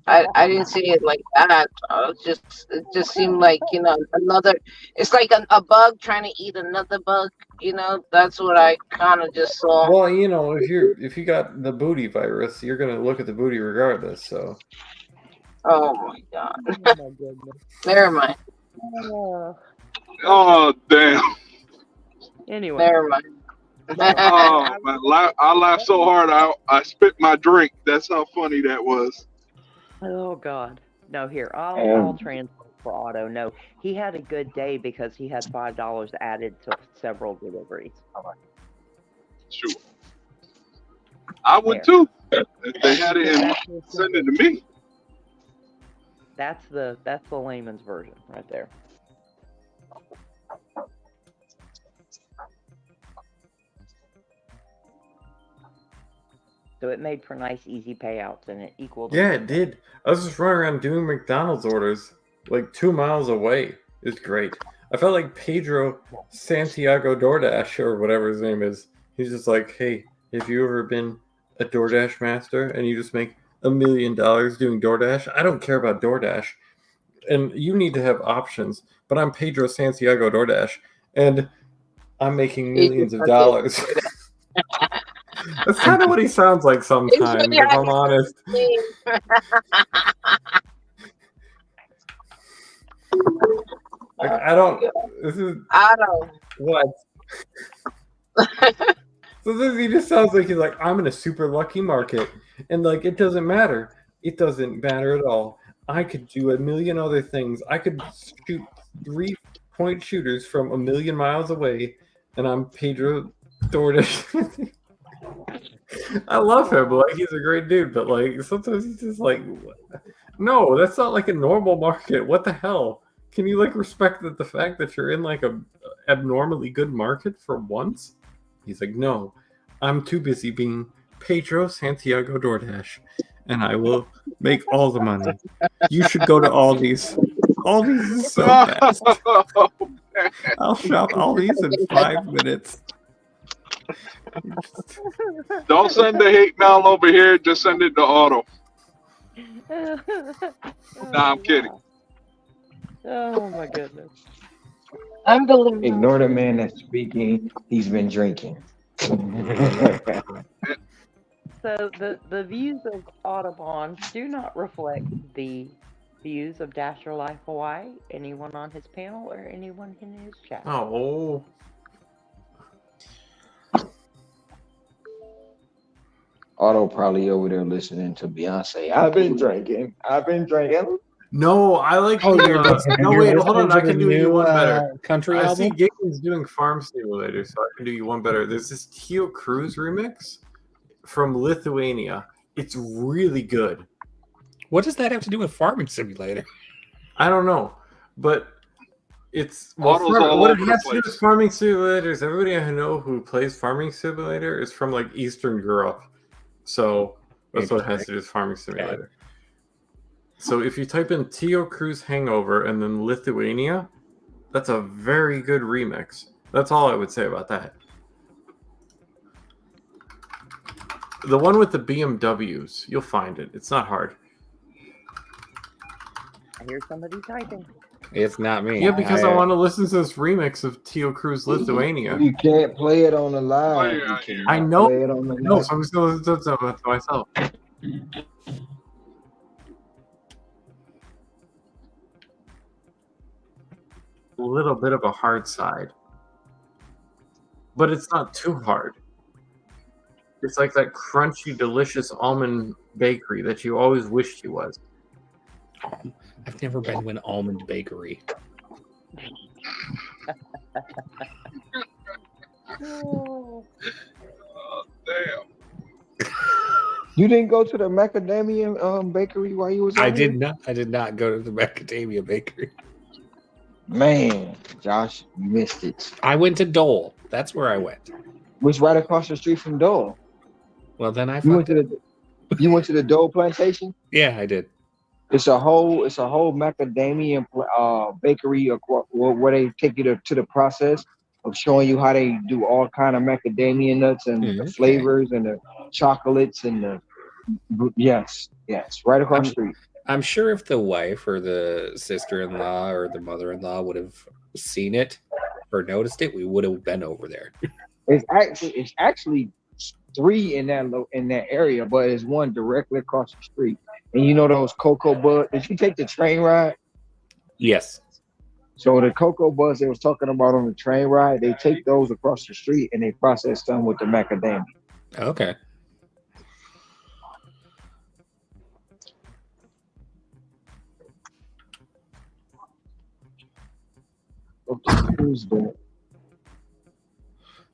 I didn't see it like that. It just seemed like another. It's like a bug trying to eat another bug. That's what I kind of just saw. Well, if you got the booty virus, you're going to look at the booty regardless. So. Oh my god. Oh my goodness. Never mind. Oh damn. Anyway. Never mind. Oh man, I laughed so hard I spit my drink. That's how funny that was. Oh God. No, here I'll translate for Otto. No, he had a good day because he had $5 added to several deliveries. Shoot. I would too. If they had it and send it to me. That's the layman's version right there. So it made for nice, easy payouts, and it equaled. Yeah, it did. I was just running around doing McDonald's orders like 2 miles away. It's great. I felt like Pedro Santiago DoorDash or whatever his name is. He's just like, hey, have you ever been a DoorDash master and you just make $1 million doing DoorDash? I don't care about DoorDash. And you need to have options. But I'm Pedro Santiago DoorDash and I'm making millions of dollars. That's kind of what he sounds like sometimes, if I'm honest. Like, I don't. This is. I don't. What? So he just sounds like he's like, I'm in a super lucky market, and like it doesn't matter. It doesn't matter at all. I could do a million other things. I could shoot 3 point shooters from a million miles away, and I'm Pedro DoorDash. I love him. Like, he's a great dude, but like sometimes he's just like, no, that's not like a normal market. What the hell? Can you like respect the fact that you're in like a abnormally good market for once? He's like, no, I'm too busy being Pedro Santiago DoorDash, and I will make all the money. You should go to Aldi's. Aldi's is so fast. I'll shop Aldi's in 5 minutes. Don't send the hate mail over here. Just send it to Auto. Nah, I'm kidding. Oh my goodness. I'm delivering. Ignore the man that's speaking. He's been drinking. So the views of Audubon do not reflect the views of Dasher Life Hawaii, anyone on his panel, or anyone in his chat. Oh. Otto probably over there listening to Beyonce. I've been drinking. No, I like. Oh, no, wait, hold on. I can do you one better. Country I album? see Giggins doing Farm Simulator, so I can do you one better. There's this Teo Cruz remix from Lithuania. It's really good. What does that have to do with Farming Simulator? I don't know, but it's all what it over has the to do place. with Farming Simulator is everybody I know who plays Farming Simulator is from like Eastern Europe, so that's what it has to do with Farming Simulator. So if you type in Teo Cruz Hangover and then Lithuania, that's a very good remix. That's all I would say about that. The one with the BMWs, you'll find it. It's not hard. I hear somebody typing. It's not me. Yeah, because I want to listen to this remix of Teo Cruz Lithuania. You can't play it on the live. I know. Play it on the No, live. so I'm just going to listen to it myself. A little bit of a hard side, but it's not too hard. It's like that crunchy, delicious almond bakery that you always wished you was. I've never been to an almond bakery. Oh. Damn. You didn't go to the macadamia bakery while you was I out here? did not. I did not go to the macadamia bakery. Man, Josh, you missed it. I went to Dole. That's where I went. Which right across the street from Dole. Well, then I You went fucked to you went to the Dole plantation? Yeah, I did. It's a whole macadamia bakery where they take you to the process of showing you how they do all kind of macadamia nuts and the flavors and the chocolates and the yes, right across the street. I'm sure if the wife or the sister-in-law or the mother-in-law would have seen it or noticed it, we would have been over there. It's actually 3 in that area, but it's one directly across the street. And you know those cocoa buds? Did you take the train ride? Yes. So the cocoa buds they was talking about on the train ride, they take those across the street and they process them with the macadamia. Okay. Who's that?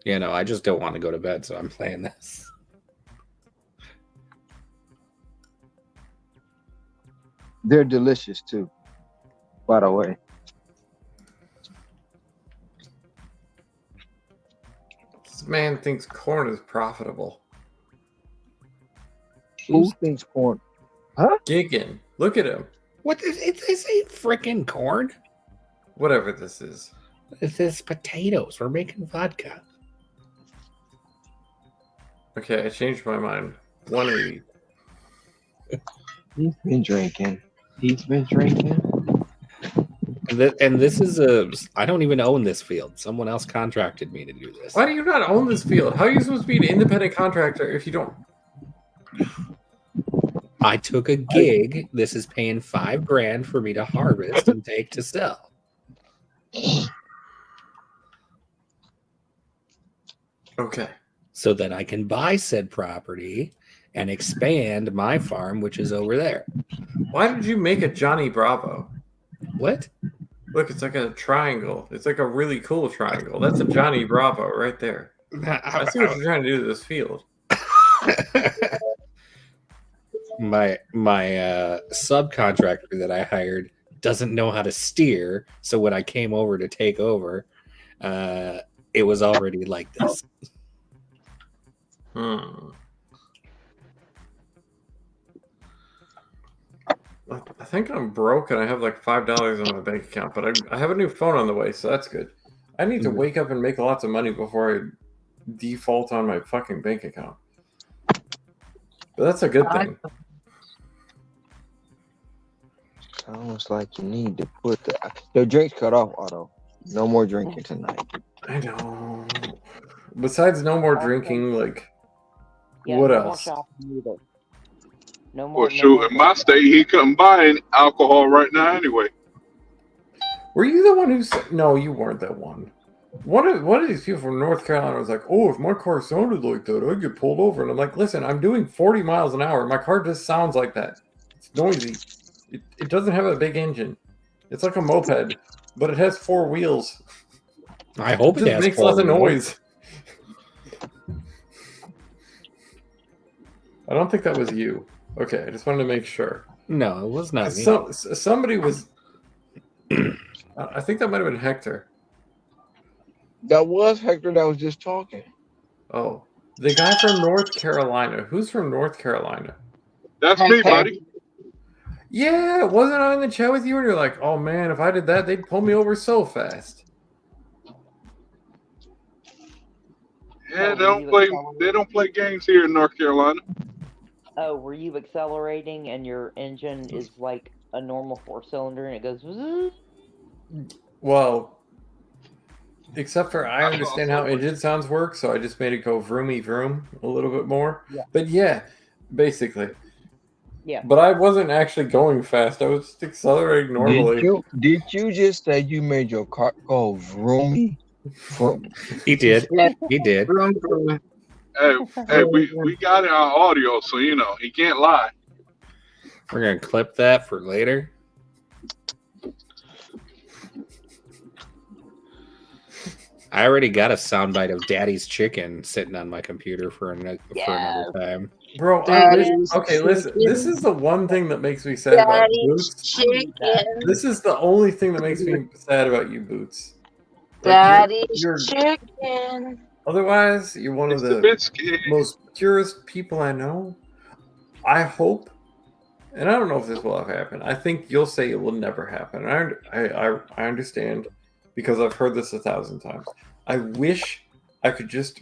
Yeah, no, I just don't want to go to bed, so I'm playing this. They're delicious too, by the way. This man thinks corn is profitable. Who thinks corn? Huh? Giggin. Look at him. What is it? This ain't freaking corn. Whatever this is. This is potatoes. We're making vodka. Okay, I changed my mind. 180. He's been drinking. And this is I don't even own this field. Someone else contracted me to do this. Why do you not own this field? How are you supposed to be an independent contractor if you don't? I took a gig. This is paying $5,000 for me to harvest and take to sell. Okay. So that I can buy said property and expand my farm, which is over there. Why did you make a Johnny Bravo? What? Look, it's like a triangle. It's like a really cool triangle. That's a Johnny Bravo right there. I see what you're trying to do to this field. My subcontractor that I hired doesn't know how to steer, so when I came over to take over, it was already like this. I think I'm broke and I have like $5 on my bank account, but I have a new phone on the way, so that's good. I need to wake up and make lots of money before I default on my fucking bank account. But that's a good thing. Sounds like you need to put the drinks cut off, Otto. No more drinking tonight. I know. Besides no more drinking, like, Yeah, what no else? more shopping either. No more. Well, shoot, in my state, he couldn't buy any alcohol right now anyway. Were you the one who said... No, you weren't that one. One of these people from North Carolina was like, oh, if my car sounded like that, I'd get pulled over. And I'm like, listen, I'm doing 40 miles an hour. My car just sounds like that. It's noisy. It doesn't have a big engine. It's like a moped, but it has 4 wheels. I hope it just has makes 4 lots of wheels. noise. I don't think that was you. Okay, I just wanted to make sure. No, it was not me. Somebody was... I think that might have been Hector. That was Hector that was just talking. Oh. The guy from North Carolina. Who's from North Carolina? That's me, buddy. Yeah, wasn't I in the chat with you? And you're like, oh man, if I did that, they'd pull me over so fast. Yeah, they don't play games here in North Carolina. Oh, were you accelerating and your engine is like a normal 4-cylinder and it goes... Zzz? Well, except for I understand how engine sounds work, so I just made it go vroomy vroom a little bit more. Yeah. But yeah, basically. Yeah. But I wasn't actually going fast. I was just accelerating normally. Did you just say you made your car go vroomy? He did. He did. Hey, we got it on audio, so you know he can't lie. We're gonna clip that for later. I already got a soundbite of Daddy's Chicken sitting on my computer for another time. Bro, okay, listen. This is the one thing that makes me sad about Boots. Chicken. This is the only thing that makes me sad about you, Boots. Daddy's chicken. Otherwise, you're one of the most purest people I know. I hope, and I don't know if this will ever happen. I think you'll say it will never happen. I understand because I've heard this 1,000 times. I wish I could just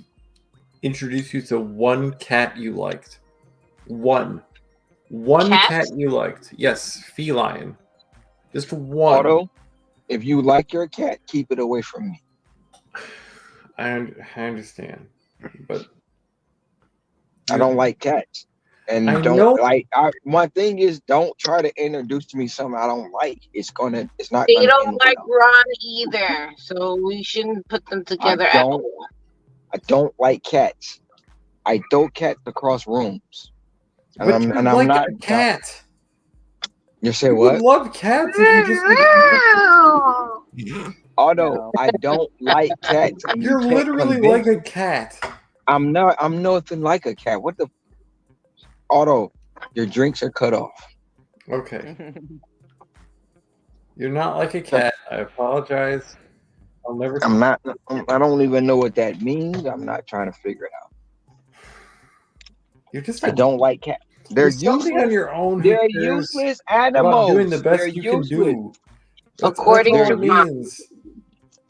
introduce you to one cat you liked. One cat you liked. Yes, feline. Just one. Otto, if you like your cat, keep it away from me. I understand, but I don't like cats, and my thing is, don't try to introduce to me something I don't like. It's not. They don't like Ron either, so we shouldn't put them together at all. I don't like cats. I throw cats across rooms, and I'm not a cat. You say You what? would love cats if you just. Although I don't like cats. You're literally like a cat. I'm nothing like a cat. What the? Otto, your drinks are cut off. Okay. You're not like a cat. I apologize. I'll never. I'm not. I don't even know what that means. I'm not trying to figure it out. You're just. I don't like cats. They're useless on your own. They're useless animals. Doing the best They're you useless. can do. According that's to what it means.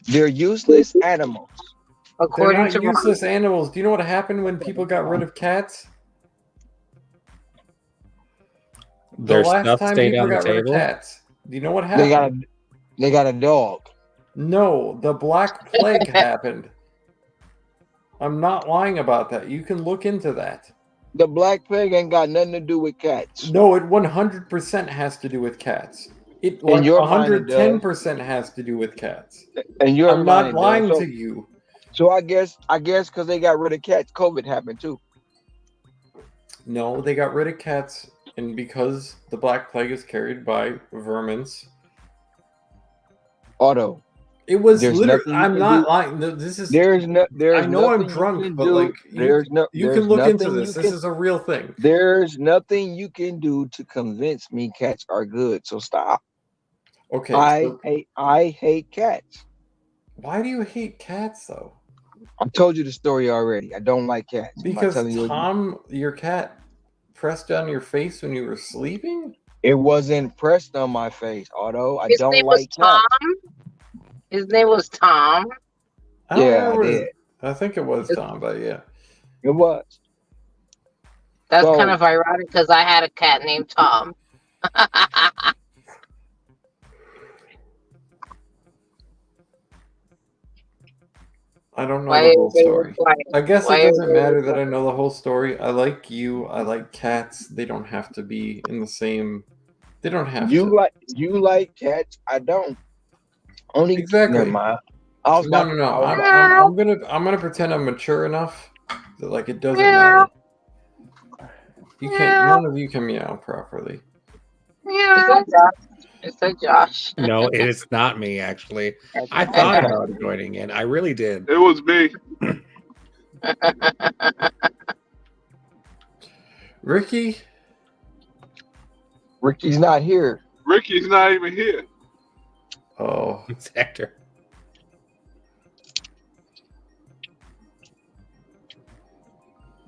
They're useless animals. According They're not useless animals. Do you know what happened when people got rid of cats? Their the last stuff time stayed people on the got rid of table? cats. Do you know what happened? They got a dog. No, the Black Plague happened. I'm not lying about that. You can look into that. The Black Plague ain't got nothing to do with cats. No, it 100% has to do with cats. It In your mind, it 110% has to do with cats. And you're I'm not lying to you. So I guess because they got rid of cats, COVID happened too. No, they got rid of cats, and because the Black Plague is carried by vermins, Auto. It was There's literally. nothing you I'm can not do. lying. No, this is. There's I know I'm nothing you drunk, can but do. like you There's can look into nothing this. you This can. is a real thing. There's nothing you can do to convince me cats are good. So stop. Okay. I hate cats. Why do you hate cats though? I told you the story already. I don't like cats. I'm not Because telling you. Tom, your cat, pressed down your face when you were sleeping? It wasn't pressed on my face, Auto. I His don't name was like Tom. cats. His name was Tom. I don't Yeah, I remember. did. I think it was Tom, but yeah. It was. That's So kind of ironic because I had a cat named Tom. I don't know Why the whole everybody was story. quiet? I guess Why it doesn't everybody matter was that I quiet? know the whole story. I like you. I like cats. They don't have to be in the same. They don't have you to. like cats. I don't. Only never Exactly. mind. I was No, about no, to. no. I was about, I'm gonna pretend I'm mature enough that like it doesn't Meow, matter. You can't. meow, None of you can meow properly. Is that Josh? Is that Josh? No, it's not me actually. I Okay. thought about joining in. I really did. It was me. Ricky, Ricky's not here. Ricky's not even here. oh, It's Hector.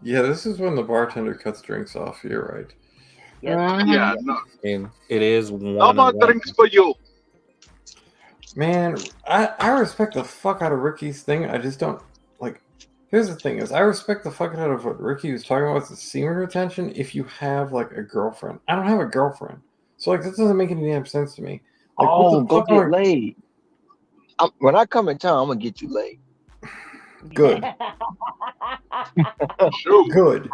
yeah. This is when the bartender cuts drinks off. You're right. Yeah, no. And it is No one. more drinks for you. Man, I respect the fuck out of Ricky's thing. I just don't like. Here's the thing: is I respect the fuck out of what Ricky was talking about with the semen retention. If you have like a girlfriend, I don't have a girlfriend, so like this doesn't make any damn sense to me. Like, what Oh, the go fuck get am laid. When I come in town, I'm gonna get you laid. Good. Shoot. Good.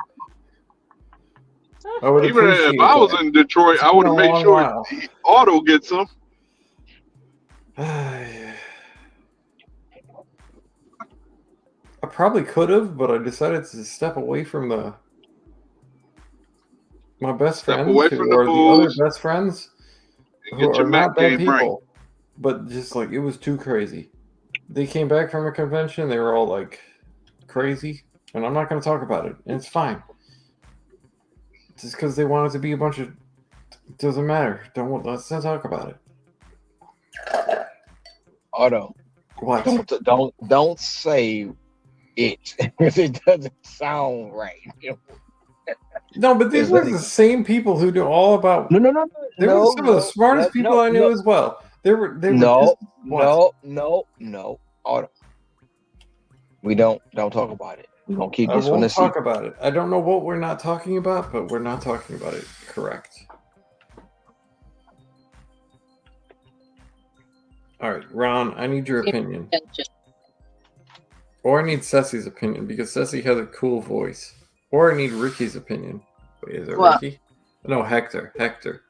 I would Even appreciate if I was that. in Detroit, It's I been would a have made long sure while. Auto gets some. I probably could have, but I decided to step away from my best Step friends, away from who the are the other booze best friends, and who get your are Mac not bad game right. people, but just like it was too crazy. They came back from a convention, they were all like crazy, and I'm not going to talk about it, and it's fine. Just because they wanted to be a bunch of, it doesn't matter. Let's not talk about it. Auto. What? Don't say it because it doesn't sound right. No, but these were the same people who knew all about. No. They were some of the smartest people I knew as well. They were no, just what? no. Auto. We don't talk about it. We're gonna keep I this one a won't talk secret. about it. I don't know what we're not talking about, but we're not talking about it. Correct. All right, Ron, I need your opinion. Or I need Ceci's opinion, because Ceci has a cool voice. Or I need Ricky's opinion. Wait, is it What? Ricky? No, Hector. Hector.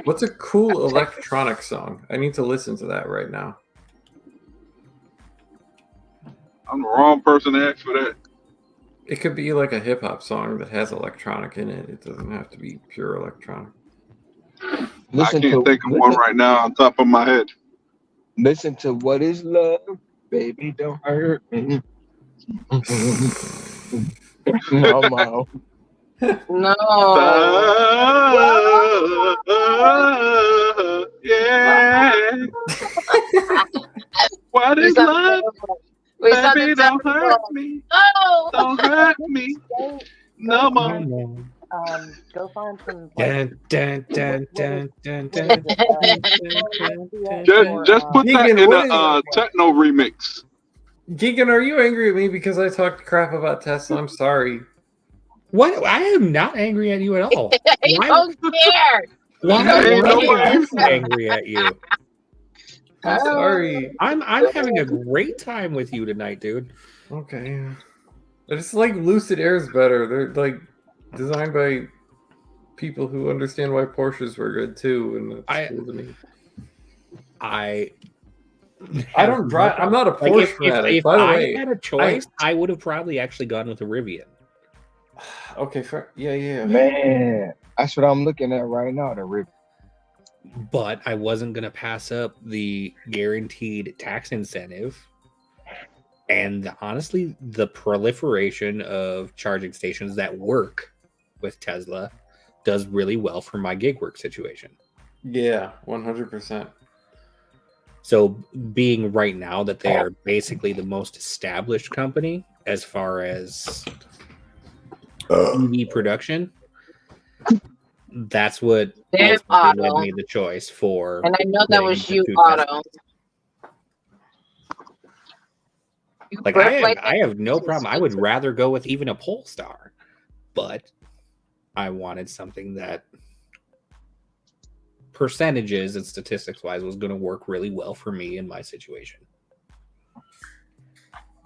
What's a cool electronic song? I need to listen to that right now. I'm the wrong person to ask for that. It could be like a hip hop song that has electronic in it. It doesn't have to be pure electronic. I can't think of one right now on top of my head. Listen to What Is Love, Baby Don't Hurt Me. No. Yeah. What is love? Baby, don't hurt me. Oh. Don't hurt me. No more. Go find some. Just put that in a techno remix. Gigan, are you angry at me because I talked crap about Tesla? I'm sorry. What? I am not angry at you at all. You don't care. Why You don't am I care. angry at you? I'm sorry. I'm having a great time with you tonight, dude. Okay. I just like Lucid Airs better. They're like designed by people who understand why Porsches were good too, and it's cool to me. I don't drive. I'm not a Porsche fanatic. If By the I way, had a choice, I would have probably actually gone with a Rivian. Okay, yeah. Man, that's what I'm looking at right now. The Rivian. but I wasn't going to pass up the guaranteed tax incentive. And honestly, the proliferation of charging stations that work with Tesla does really well for my gig work situation. Yeah, 100%. So being right now that they are basically the most established company as far as EV production, that's what There's ultimately led Otto. me the choice for. And I know that getting was the you, 2 Otto. Teslas. You Like burp I have no problem. I would rather go with even a Polestar, but I wanted something that percentages and statistics wise was going to work really well for me in my situation.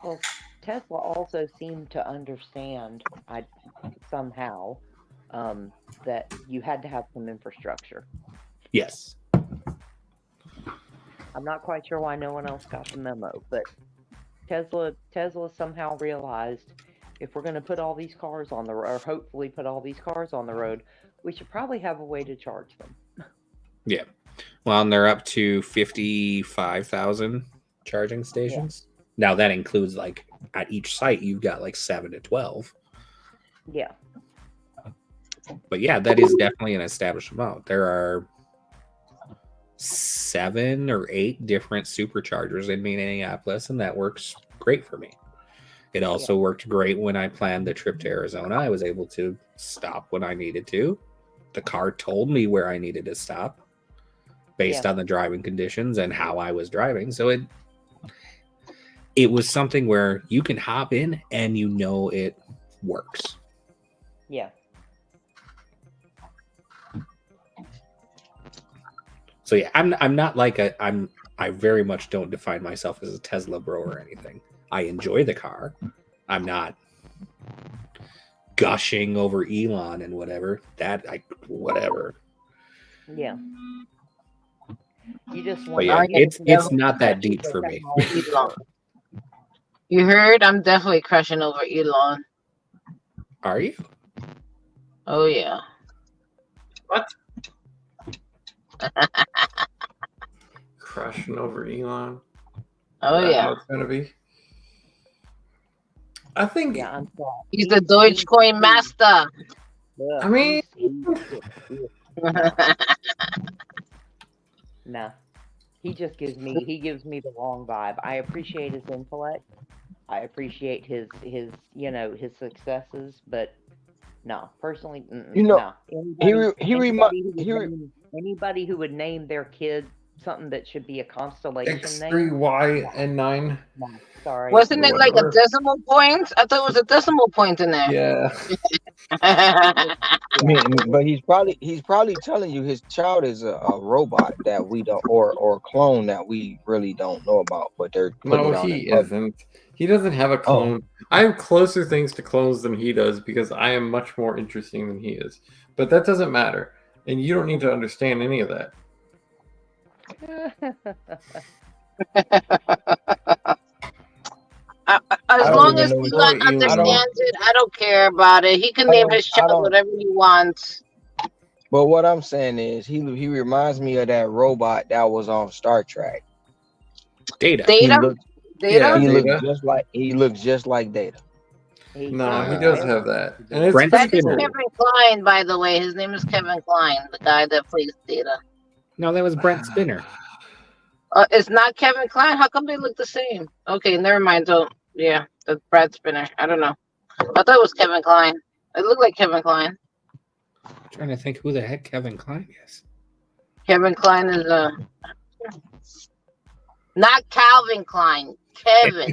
Well, Tesla also seemed to understand, somehow, that you had to have some infrastructure. Yes. I'm not quite sure why no one else got the memo, but Tesla somehow realized if we're going to put all these cars on the road, or hopefully put all these cars on the road, we should probably have a way to charge them. Yeah. Well, and they're up to 55,000 charging stations. Yeah. Now that includes like at each site, you've got like 7 to 12. Yeah. But yeah, that is definitely an established amount. There are 7 or 8 different superchargers in Minneapolis, and that works great for me. It also worked great when I planned the trip to Arizona. I was able to stop when I needed to. The car told me where I needed to stop based on the driving conditions and how I was driving. So it was something where you can hop in and you know it works. Yeah. So yeah, I'm not like I very much don't define myself as a Tesla bro or anything. I enjoy the car. I'm not gushing over Elon and whatever. Whatever. Yeah. You just want. But yeah, it's not that deep for me. You heard? I'm definitely crushing over Elon. Are you? Oh yeah. What? Crushing over Elon. Oh yeah. How it's gonna be. I think he's the Dogecoin master. I mean, no, he gives me the wrong vibe. I appreciate his intellect. I appreciate his successes, but no, personally, no. Anybody who would name their kid something that should be a constellation name. X3Y and 9. No, sorry. Wasn't it like a decimal point? I thought it was a decimal point in there. Yeah. I mean, but he's probably telling you his child is a robot that we don't or clone that we really don't know about, but they're putting it on. No, he isn't. He doesn't have a clone. I have closer things to clones than he does because I am much more interesting than he is. But that doesn't matter. And you don't need to understand any of that. As long as Elon understands it, I don't care about it. He can name his child whatever he wants. But what I'm saying is, he reminds me of that robot that was on Star Trek. Data. He looks just like Data. No, he does have that. And it's That's Kevin Kline, by the way. His name is Kevin Kline, the guy that plays Data. No, that was Brent Spinner. It's not Kevin Kline. How come they look the same? Okay, never mind. Yeah, that's Brad Spinner. I don't know. I thought it was Kevin Kline. It looked like Kevin Kline. I'm trying to think who the heck Kevin Kline is. Kevin Kline is not Calvin Klein. Kevin.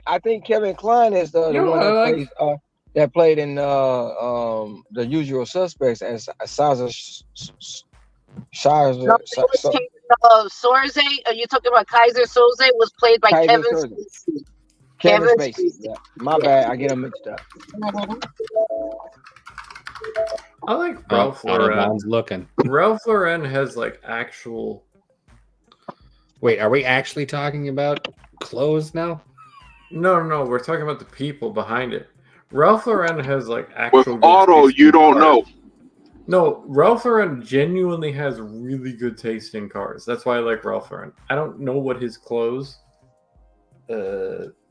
I think Kevin Kline is the one that played in The Usual Suspects as Sorze. Sorze? Are you talking about Kaiser Soze? Was played by Kevin Spacey. Kevin Spacey. Yeah. My bad. I get them mixed up. I like Ralph Lauren. Looking. Ralph Lauren has like actual. Wait, are we actually talking about clothes now? No, we're talking about the people behind it. Ralph Lauren has like actual. With Auto, you don't know. No, Ralph Lauren genuinely has really good taste in cars. That's why I like Ralph Lauren. I don't know what his clothes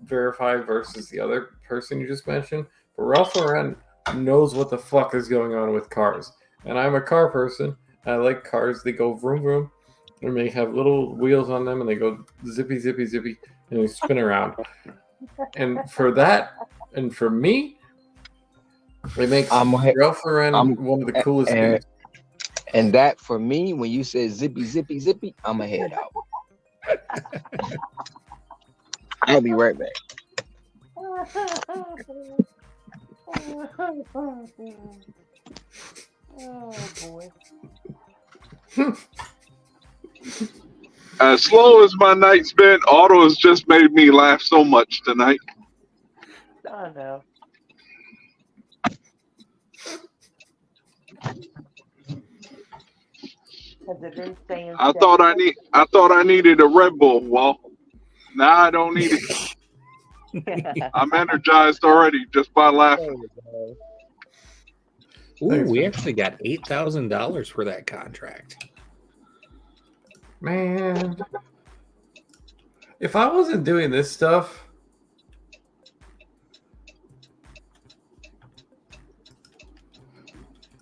verify versus the other person you just mentioned, but Ralph Lauren knows what the fuck is going on with cars. And I'm a car person. I like cars. They go vroom vroom, and they have little wheels on them, and they go zippy zippy zippy, and they spin around. And for that, and for me, it makes Ralph Lauren one of the coolest dudes. And that for me, when you said zippy, zippy, zippy, I'm a head out. I'll be right back. Oh boy. As slow as my night's been, Auto has just made me laugh so much tonight. I know. Has it been staying I steady? thought I needed a Red Bull. Well, now I don't need it. I'm energized already just by laughing. Ooh, we actually got $8,000 for that contract. Man, if I wasn't doing this stuff,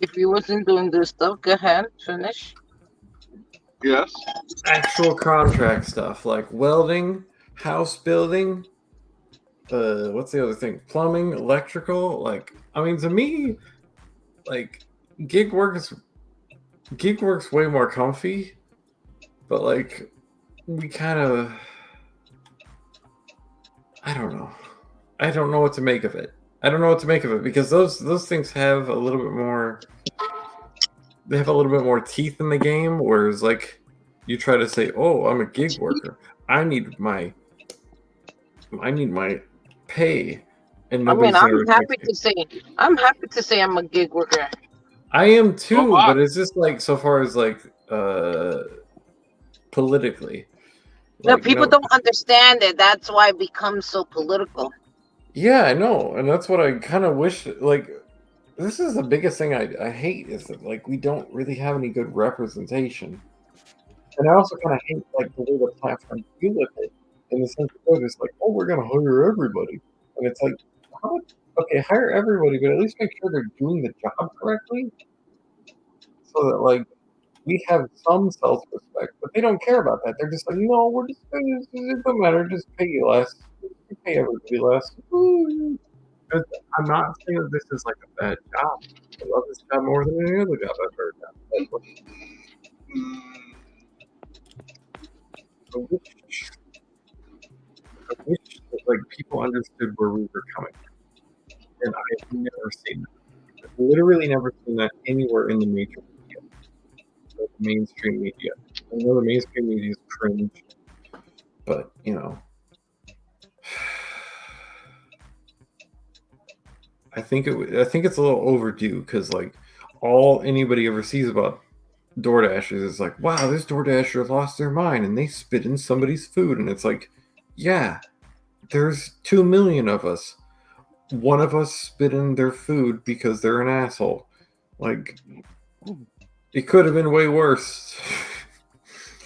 If you wasn't doing this stuff, go ahead, finish. Yes. Actual contract stuff like welding, house building, what's the other thing? Plumbing, electrical. Like, I mean, to me, like gig work's way more comfy, but like we kind of, I don't know what to make of it. Because those things have a little bit more. They have a little bit more teeth in the game, whereas like you try to say, "Oh, I'm a gig worker. I need my pay," and nobody's gonna respect you. I'm happy to say I'm a gig worker. I am too, but it's just like so far as like politically. No, Like, people don't understand it. That's why it becomes so political. Yeah, I know, and that's what I kind of wish. Like, this is the biggest thing I hate is that like we don't really have any good representation, and I also kind of hate like the way the platforms deal with it in the sense that they're just like, oh, we're gonna hire everybody, and it's like, okay, hire everybody, but at least make sure they're doing the job correctly, so that like we have some self-respect. But they don't care about that. They're just like, no, it doesn't matter, just pay you less, pay everybody less. Ooh. I'm not saying that this is like a bad job. I love this job more than any other job I've ever done. I wish that like people understood where we were coming from. And I've never seen that. I've literally never seen that anywhere in the major media. The mainstream media. I know the mainstream media is cringe, but you know. I think it's a little overdue because like all anybody ever sees about DoorDashers is like, wow, this DoorDasher lost their mind and they spit in somebody's food, and it's like, yeah, there's 2 million of us. One of us spit in their food because they're an asshole. Like, it could have been way worse.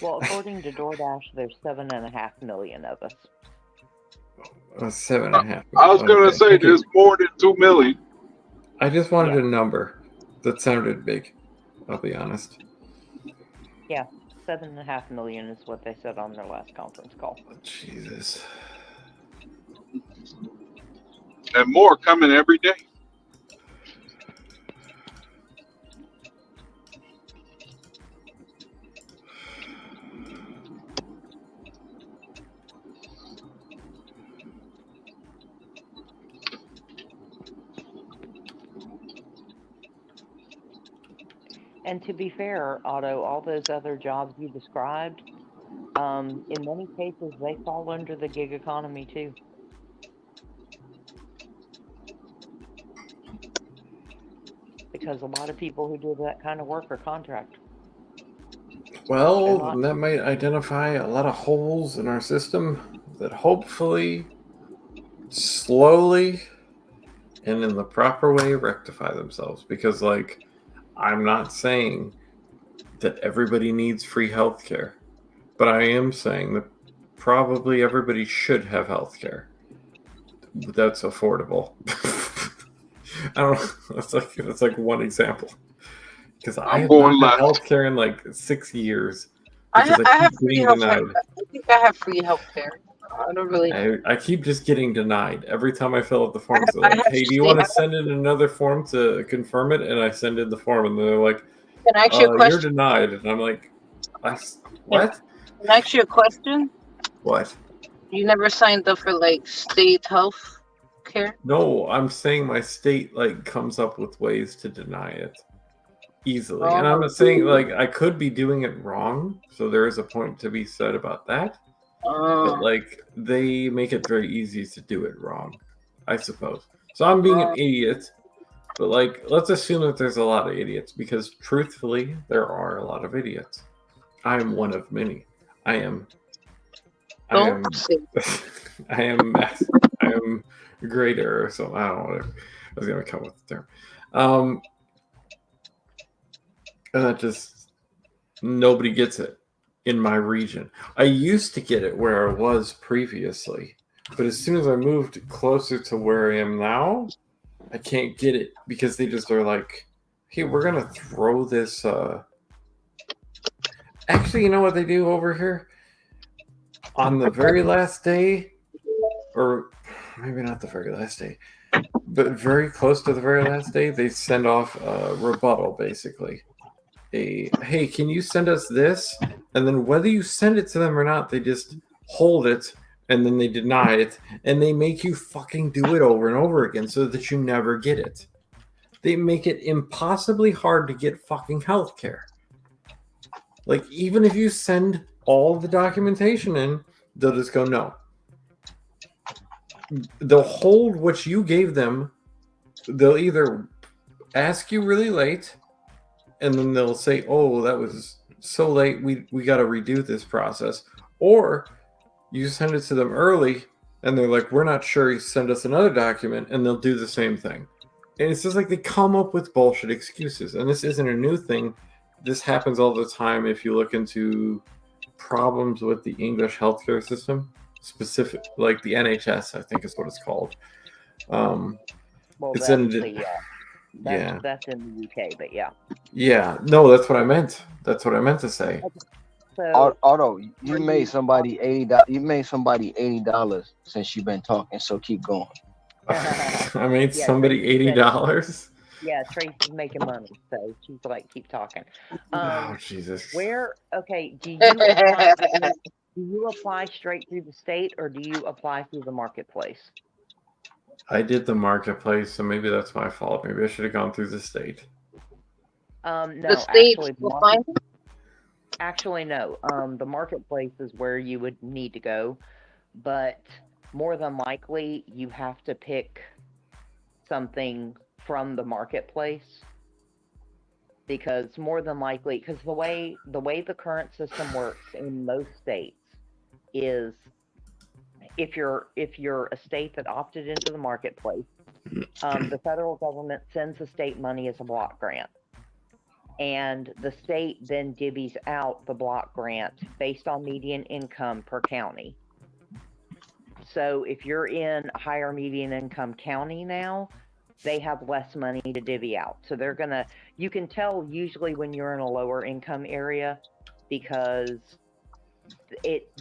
Well, according to DoorDash, there's 7.5 million of us. 7.5. I was going to say there's more than 2 million. I just wanted a number that sounded big. I'll be honest. Yeah, 7.5 million is what they said on their last conference call. Oh, Jesus. And more coming every day. And to be fair, Otto, all those other jobs you described, in many cases, they fall under the gig economy too. Because a lot of people who do that kind of work are contract. Well, that might identify a lot of holes in our system that hopefully, slowly, and in the proper way rectify themselves. Because, like, I'm not saying that everybody needs free healthcare, but I am saying that probably everybody should have healthcare that's affordable. I don't know. That's like one example. Because I I'm have not going had left. healthcare in like 6 years I because I I have keep free getting healthcare. denied. I think I have free healthcare. I don't really. I keep just getting denied every time I fill out the forms. They're I like, have "Hey, do you state. want to send in another form to confirm it?" And I send in the form, and they're like, Can I ask you a "You're question? denied." And I'm like, Can, "What? can I ask you a question? What?" You never signed up for like state health care? No, I'm saying my state like comes up with ways to deny it easily, and I'm Oh. not saying like I could be doing it wrong. So there is a point to be said about that. But like they make it very easy to do it wrong, I suppose. So I'm being an idiot, but like let's assume that there's a lot of idiots because truthfully there are a lot of idiots. I am one of many. I am I am I am greater or something. I don't know what I was gonna come up with the term. And that just nobody gets it in my region. I used to get it where I was previously, but as soon as I moved closer to where I am now, I can't get it because they just are like, "Hey, we're gonna throw this." Actually, you know what they do over here on the very last day, or maybe not the very last day, but very close to the very last day, they send off a rebuttal, basically. Hey, can you send us this? And then whether you send it to them or not, they just hold it and then they deny it and they make you fucking do it over and over again so that you never get it. They make it impossibly hard to get fucking healthcare. Like, even if you send all the documentation in, they'll just go, no. They'll hold what you gave them. They'll either ask you really late, and then they'll say, "Oh, that was so late. We got to redo this process." Or you send it to them early, and they're like, "We're not sure. You send us another document," and they'll do the same thing. And it's just like they come up with bullshit excuses. And this isn't a new thing. This happens all the time if you look into problems with the English healthcare system, specific like the NHS, I think is what it's called. Well, It's that's in that's in the UK, but yeah. Yeah, no, that's what I meant. That's what I meant to say. So, Although you made somebody $80, you made somebody $80 since you've been talking. So keep going. I made Yeah, somebody Tracy's $80. yeah, Tracy's making money, so she's like, keep talking. Oh Jesus! Okay, do you apply straight through the state or do you apply through the marketplace? I did the marketplace, so maybe that's my fault. Maybe I should have gone through the state. No, The state actually, will find it? actually no. The marketplace is where you would need to go, but more than likely you have to pick something from the marketplace because the way the current system works in most states is if you're a state that opted into the marketplace, the federal government sends the state money as a block grant. And the state then divvies out the block grant based on median income per county. So if you're in a higher median income county now, they have less money to divvy out. So you can tell usually when you're in a lower income area because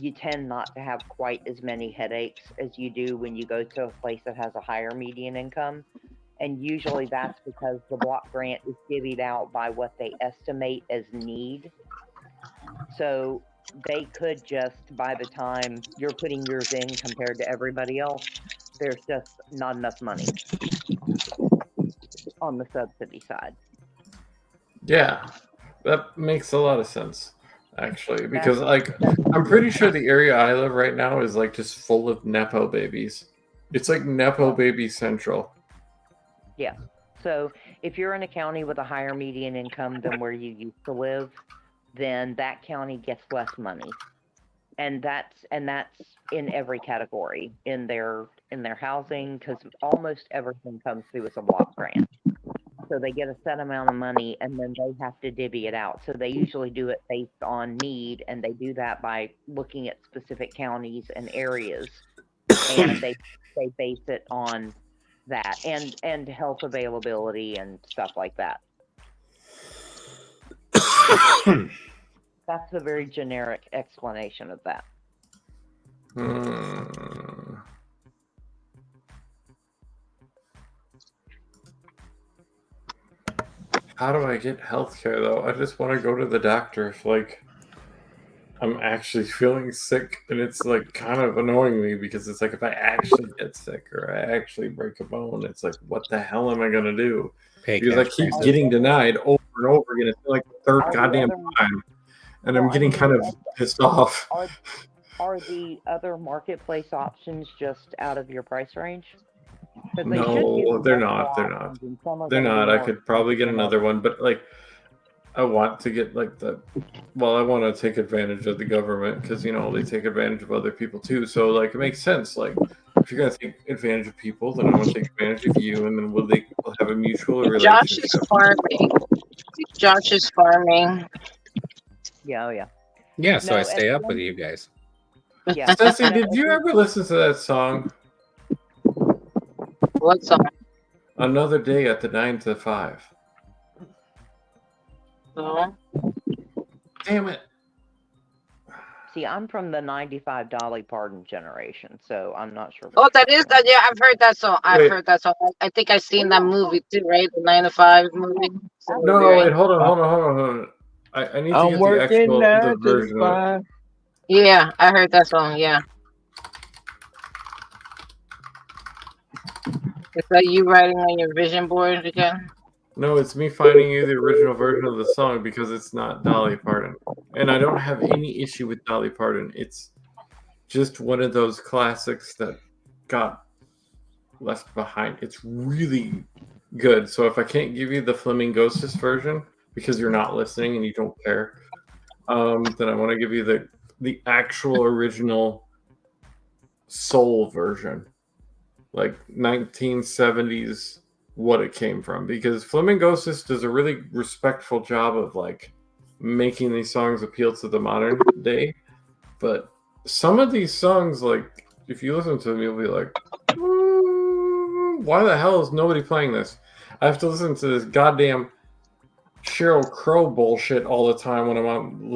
you tend not to have quite as many headaches as you do when you go to a place that has a higher median income. And usually that's because the block grant is divvied out by what they estimate as need. So they could just, by the time you're putting yours in compared to everybody else, there's just not enough money on the subsidy side. Yeah, that makes a lot of sense, actually, because I'm pretty sure the area I live right now is like just full of Nepo babies. It's like Nepo baby central. Yeah. So if you're in a county with a higher median income than where you used to live, then that county gets less money. And that's in every category in their housing because almost everything comes through as a block grant. So they get a set amount of money, and then they have to divvy it out. So they usually do it based on need, and they do that by looking at specific counties and areas, and they base it on that and health availability and stuff like that. That's a very generic explanation of that. How do I get healthcare though? I just want to go to the doctor if like I'm actually feeling sick, and it's like kind of annoying me because it's like if I actually get sick or I actually break a bone, it's like what the hell am I gonna do? Because I keep getting denied over and over again. It's like the third goddamn time, and I'm getting kind of pissed off. Are the other marketplace options just out of your price range? No, they're not. They're not. They're not. I could probably get another one, but like, I want to get like I want to take advantage of the government because they take advantage of other people too. So like, it makes sense. Like, if you're gonna take advantage of people, then I want to take advantage of you, and then we'll have a mutual relationship. Josh is farming. Josh is farming. Yeah, Yeah, so I stay up with you guys. Yeah. Ceci, did you ever listen to that song? What song? Another Day at the 9 to 5. No. Damn it. See, I'm from the 95 Dolly Parton generation, so I'm not sure. Oh, that is that. Yeah, I've heard that song. I've heard that song. I think I've seen that movie too, right? The 9 to 5 movie. No, wait, hold on. I need to get the actual the version of it. Yeah, I heard that song. Yeah. Is that you writing on your vision board again? No, it's me finding you the original version of the song because it's not Dolly Parton. And I don't have any issue with Dolly Parton. It's just one of those classics that got left behind. It's really good. So if I can't give you the Flamingosis version because you're not listening and you don't care, then I want to give you the actual original soul version. Like 1970s, what it came from, because Flamingosis does a really respectful job of like making these songs appeal to the modern day, but some of these songs, like if you listen to them, you'll be like, why the hell is nobody playing this? I have to listen to this goddamn Sheryl Crow bullshit all the time when I'm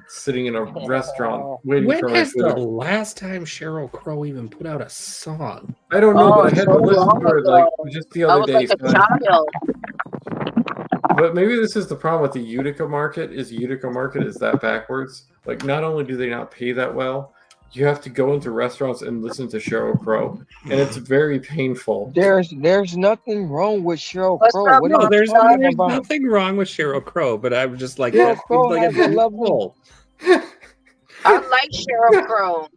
sitting in a restaurant waiting when for my has food. the last time Sheryl Crow even put out a song? I don't know, but I had to listen to it like just the other day. Like a child. But maybe this is the problem with the Utica market. Is that backwards? Like, not only do they not pay that well, you have to go into restaurants and listen to Sheryl Crow, and it's very painful. There's nothing wrong with Sheryl Crow. What No, are you there's talking about? nothing wrong with Sheryl Crow, but I'm just like, Sheryl that Crow seems like has a a lovely. I like Sheryl Crow.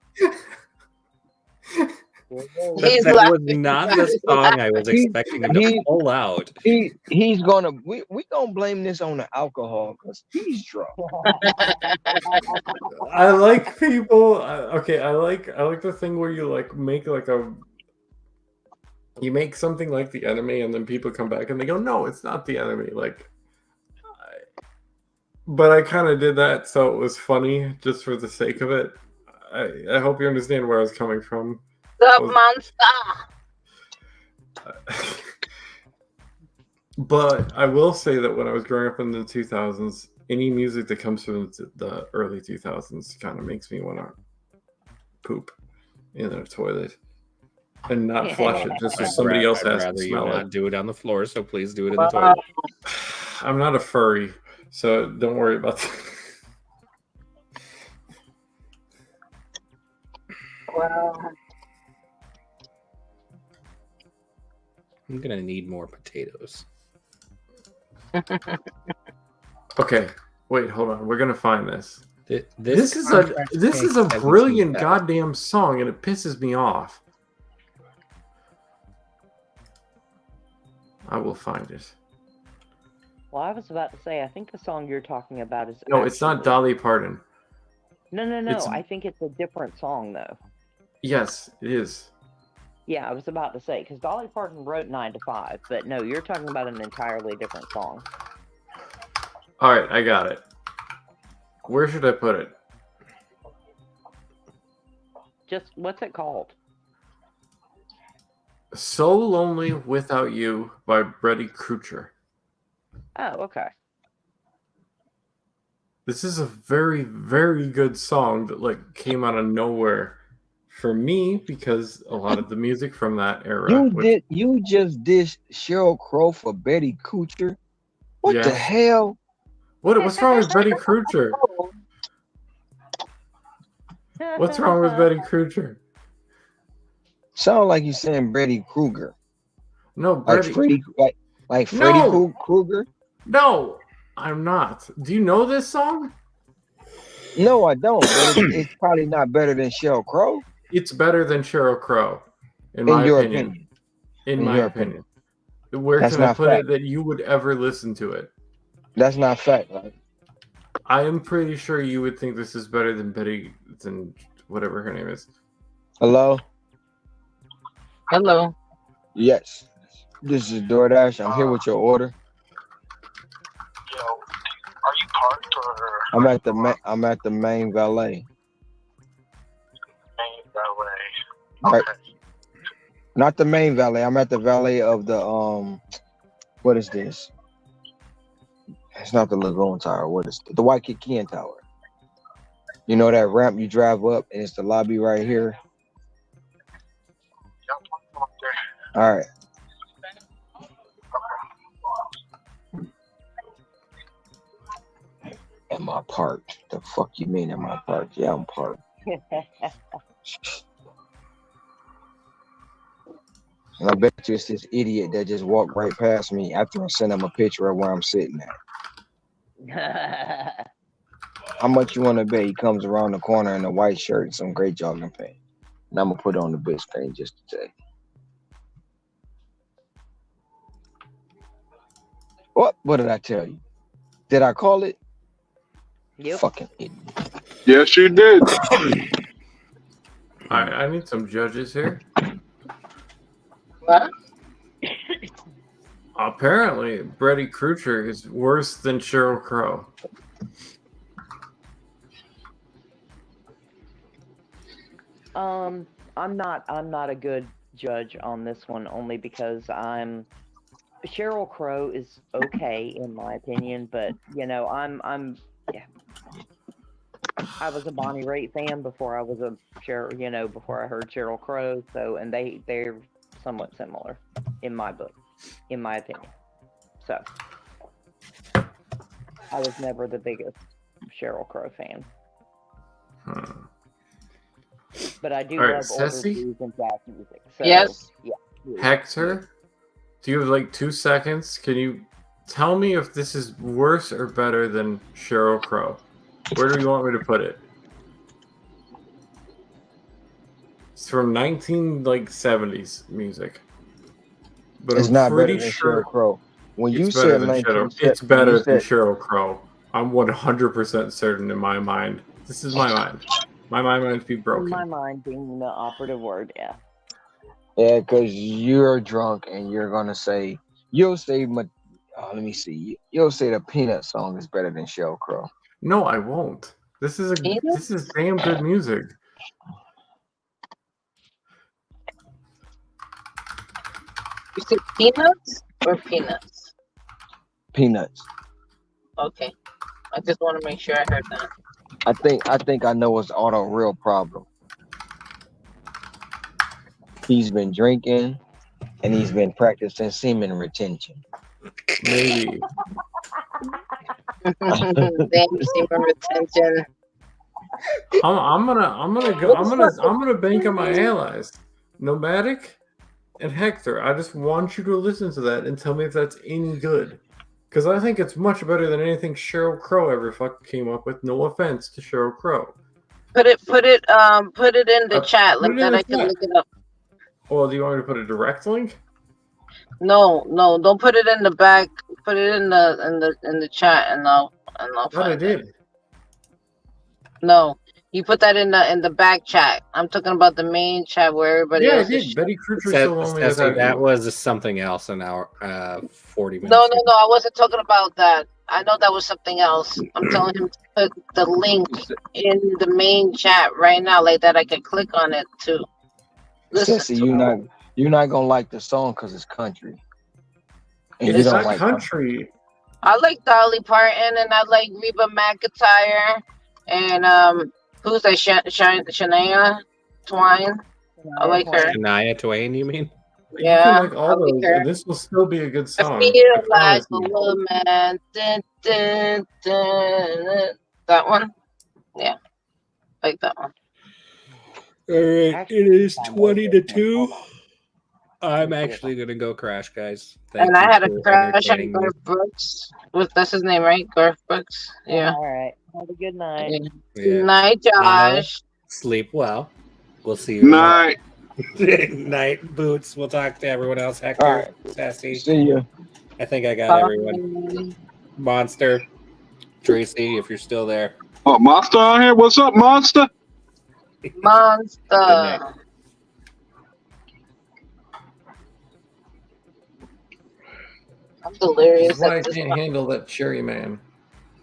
That was not the song I was expecting him to pull out. He's gonna we gonna blame this on the alcohol because he's drunk. I like people. Okay, I like the thing where you like make like you make something like The Enemy, and then people come back and they go, "No, it's not The Enemy." Like, but I kind of did that, so it was funny just for the sake of it. I hope you understand where I was coming from. The monster. But I will say that when I was growing up in the 2000s, any music that comes from the early 2000s kind of makes me want to poop in a toilet and not flush it just so somebody else has to smell it. Not do it on the floor, so please do it in the toilet. I'm not a furry, so don't worry about that. Wow. I'm gonna need more potatoes. Okay, wait, hold on. We're gonna find this. This is a brilliant goddamn song, and it pisses me off. I will find it. Well, I was about to say, I think the song you're talking about is No, it's not Dolly Parton. No. I think it's a different song though. Yes, it is. Yeah, I was about to say, because Dolly Parton wrote 9 to 5, but no, you're talking about an entirely different song. All right, I got it. Where should I put it? Just, what's it called? So Lonely Without You by Brady Krucher. Oh, okay. This is a very, very good song that like came out of nowhere for me because a lot of the music from that era. You just did Sheryl Crow for Betty Kruger. What the Yes. hell? What's wrong with Betty Kruger? What's wrong with Betty Kruger? Sound like you saying Betty Kruger. No, Like Betty. Freddy Krueger? No, I'm not. Do you know this song? No, I don't. But it's probably not better than Sheryl Crow. It's better than Sheryl Crow, in my your opinion. In my your opinion. Where That's can I not put fact. it that you would ever listen to it? That's not fact, right? I am pretty sure you would think this is better than whatever her name is. Hello? Hello. Yes. This is DoorDash. I'm here with your order. Yo, are you parked or? I'm at the main valet. Main valet. Right. Okay. Not the main valet. I'm at the valet of the what is this? It's not the Lagoon Tower. What is it? The Waikiki Tower? You know that ramp you drive up and it's the lobby right here? All right. Am I parked? The fuck you mean am I parked? Yeah, I'm parked. And I bet you it's this idiot that just walked right past me after I sent him a picture of where I'm sitting at. How much you want to bet he comes around the corner in a white shirt and some great jogging pants? And I'm going to put it on the big screen just to tell you. What did I tell you? Did I call it? Yep. Fucking idiot. Yes, you did. All right, I need some judges here. What? Apparently, Brady Kruger is worse than Sheryl Crow. I'm not a good judge on this one only because Sheryl Crow is okay in my opinion, but you know, I was a Bonnie Raitt fan before I was before I heard Sheryl Crow, so and they're somewhat similar in my book, in my opinion. So I was never the biggest Sheryl Crow fan. But I do love older blues and jazz music. So, yes. Yeah. Hector, do you have like 2 seconds? Can you tell me if this is worse or better than Sheryl Crow? Where do you want me to put it? It's from 1970s music. But it's I'm not pretty better than sure Sheryl Crow. When you it's better said than it's better than Sheryl Crow. I'm 100% certain in my mind. This is my mind. My mind might be broken. My mind being the operative word, yeah. Yeah, because you're drunk and you're gonna say you'll say let me see. You'll say the Peanut song is better than Sheryl Crow. No, I won't. This is damn good music. You said peanuts or peanuts? Peanuts. Okay. I just want to make sure I heard that. I think I know it's Auto real problem. He's been drinking and he's been practicing semen retention. Maybe. Damn semen retention. I'm gonna bank on my allies. Nomadic and Hector. I just want you to listen to that and tell me if that's any good. Because I think it's much better than anything Sheryl Crow ever fucking came up with. No offense to Sheryl Crow. Put it in the chat like that. I can look it up. Well, do you want me to put a direct link? No, don't put it in the back. Put it in the chat, and I'll What I did. No, You put that in the back chat. I'm talking about the main chat where everybody Yeah, I else is. did. Betty Crutcher's so lonely without that you. was something else an hour, 40 minutes. No, I wasn't talking about that. I know that was something else. I'm telling him to put the link in the main chat right now, like that. I can click on it too. Listen, Sissy, you're not gonna like the song because it's country, and It's you don't not like country. I like Dolly Parton and I like Reba McEntire and who's that? Shania Twain. I like her. Shania Twain, you mean? You Yeah, can like I all like those, her. and this will still be a good I song. feel I like promise a you. woman. Dun, dun, dun. That one. Yeah, like that one. All right, it is 20 to 2. I'm actually gonna go crash, guys. Thank And I you had a for crush on entertaining me. Garth Brooks. That's his name, right? Garth Brooks. Yeah. All right. Have a good night. Yeah. Yeah. Good night, Josh. Sleep well. We'll see you tomorrow. Night. Night, Boots. We'll talk to everyone else. Hector, All right. Sassy. See you. I think I got everyone. Monster, Tracy, if you're still there. Oh, Monster on here. What's up, Monster? Monster. I'm This delirious is why I at this can't point. handle that cherry man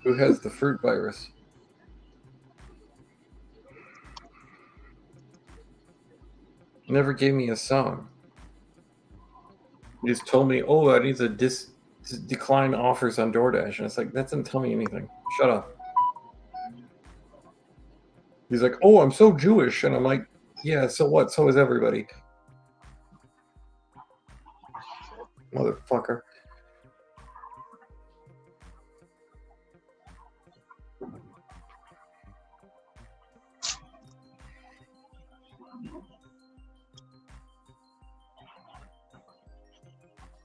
who has the fruit virus. He never gave me a song. He just told me, "Oh, I need to decline offers on DoorDash," and it's like that doesn't tell me anything. Shut up. He's like, "Oh, I'm so Jewish," and I'm like, "Yeah, so what? So is everybody." Motherfucker.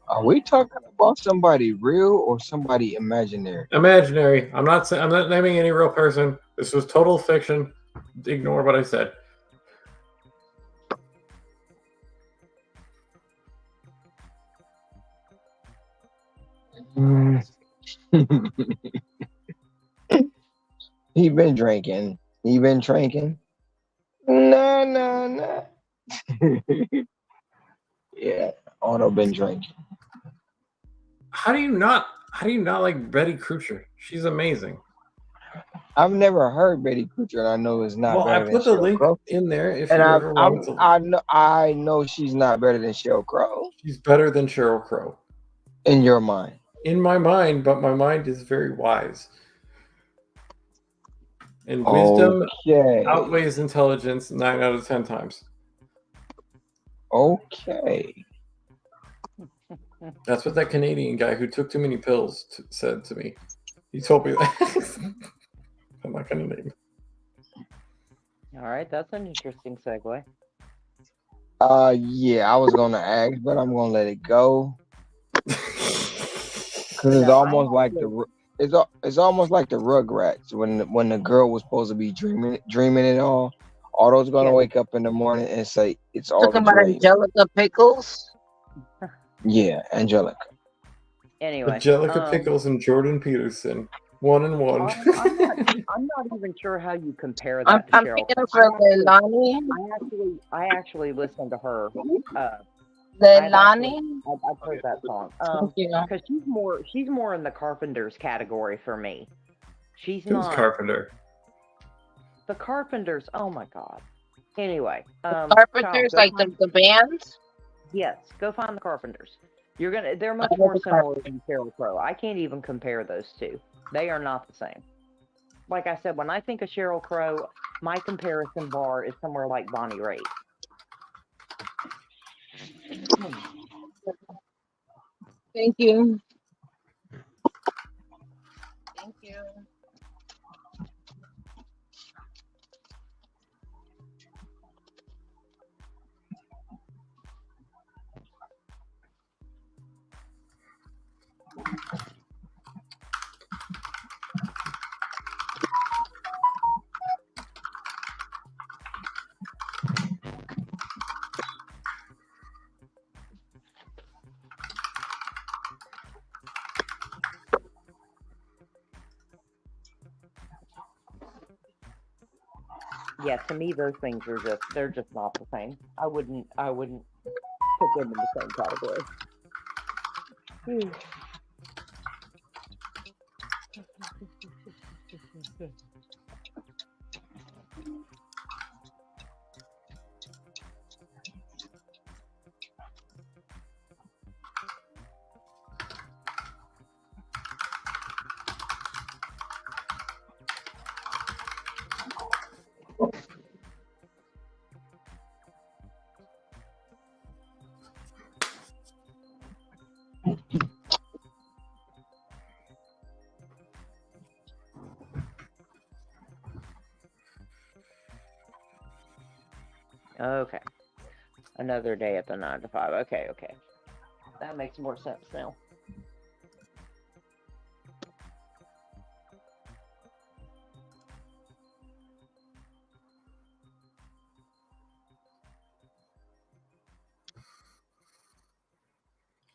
Are we talking about somebody real or somebody imaginary? Imaginary. I'm not naming any real person. This was total fiction. Ignore what I said. He been drinking. He been drinking. No. Yeah, Otto been drinking. How do you not like Betty Crutcher? She's amazing. I've never heard Betty Crutcher, and I know it's not Well, I better than put the Sheryl link Crow. in there if And you ever want to. I know she's not better than Sheryl Crow She's better than Sheryl Crow. in your mind. In my mind, but my mind is very wise. And wisdom outweighs intelligence 9 out of 10 times. Okay. That's what that Canadian guy who took too many pills said to me. He told me that. I'm not going to name him. All right, that's an interesting segue. Yeah, I was gonna ask, but I'm gonna let it go because it's almost like it's almost like the Rugrats when the girl was supposed to be dreaming it all. Otto's gonna wake up in the morning and say it's all Talking a about dream. Angelica Pickles. Yeah, Angelica. Anyway, Angelica Pickles and Jordan Peterson, 1 and 1. I'm not even sure how you compare that to I'm Cheryl. thinking of Leilani. I actually listened to her. Leilani. I've heard that song. Because she's more in the Carpenters category for me. She's Who's not Carpenter? the Carpenters. Oh my god. Anyway, Carpenters, Kyle, like the band. Yes, go find the Carpenters. They're much more similar than Sheryl Crow. I can't even compare those two. They are not the same. Like I said, when I think of Sheryl Crow, my comparison bar is somewhere like Bonnie Raitt. Thank you. Thank you. yeah, to me those things are they're just not the same. I wouldn't put them in the same category. Okay. Another day at the 9 to 5. Okay, okay. That makes more sense now.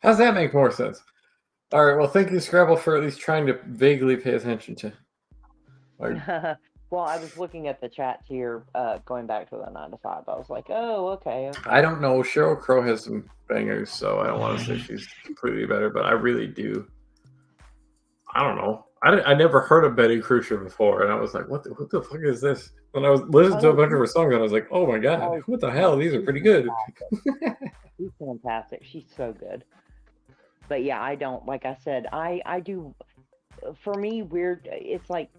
How's that make more sense? All right. Well, thank you, Scrabble, for at least trying to vaguely pay attention to. Well, I was looking at the chat here, going back to the 9 to 5. I was like, oh, okay, okay. I don't know. Sheryl Crow has some bangers, so I don't want to say she's completely better, but I really do. I don't know. I never heard of Betty Cruiser before, and I was like, what the fuck is this? When I was listening to a bunch of her songs, I was like, oh my god, what the hell? These are pretty good. She's fantastic. She's so good. But yeah, I don't, like I said, I do, for me, weird, it's like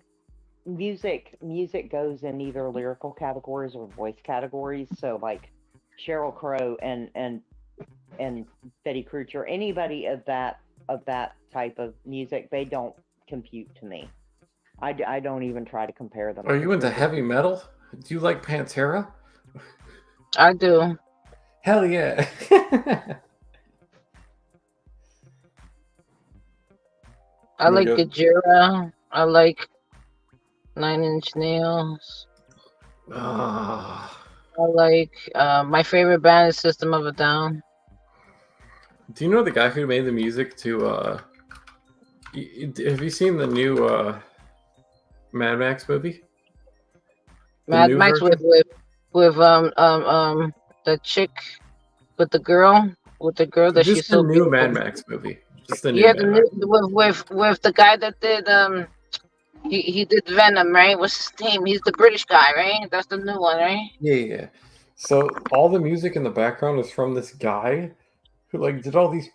music goes in either lyrical categories or voice categories. So like Sheryl Crow and Betty Cruiser, anybody of that type of music, they don't compute to me. I don't even try to compare them. Are you into heavy metal? Do you like Pantera? I do. Hell yeah. I like Gajira. I like 9 Inch Nails. I like my favorite band is System of a Down. Do you know the guy who made the music to have you seen the new Mad Max movie? Mad Max with the chick with the girl that Just she's so the new beautiful. Mad Max movie. Just the new Yeah, Mad Max. with the guy that did he did Venom, right? What's his name? He's the British guy, right? That's the new one, right? Yeah. So all the music in the background is from this guy who like did all these.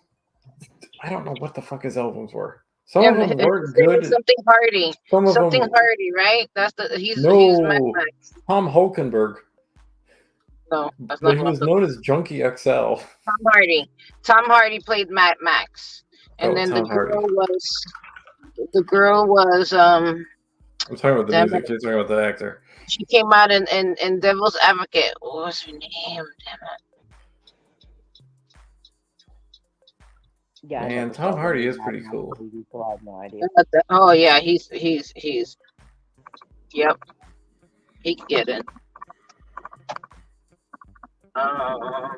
I don't know what the fuck his albums were. Some of them weren't good. Something Hardy. Some of Something them. Hardy, right? That's he's Mad No, Max. Tom Hulkenberg. No, that's But not he was known as Junkie XL. Tom Hardy. Tom Hardy played Mad Max, and then Tom Hardy. the girl was I'm talking about the music. You're talking about the actor. She came out in Devil's Advocate. What was her name? Damn it. Yeah, and Tom Hardy is pretty cool. I have no idea. Oh yeah, he's yep. He can get it. Oh.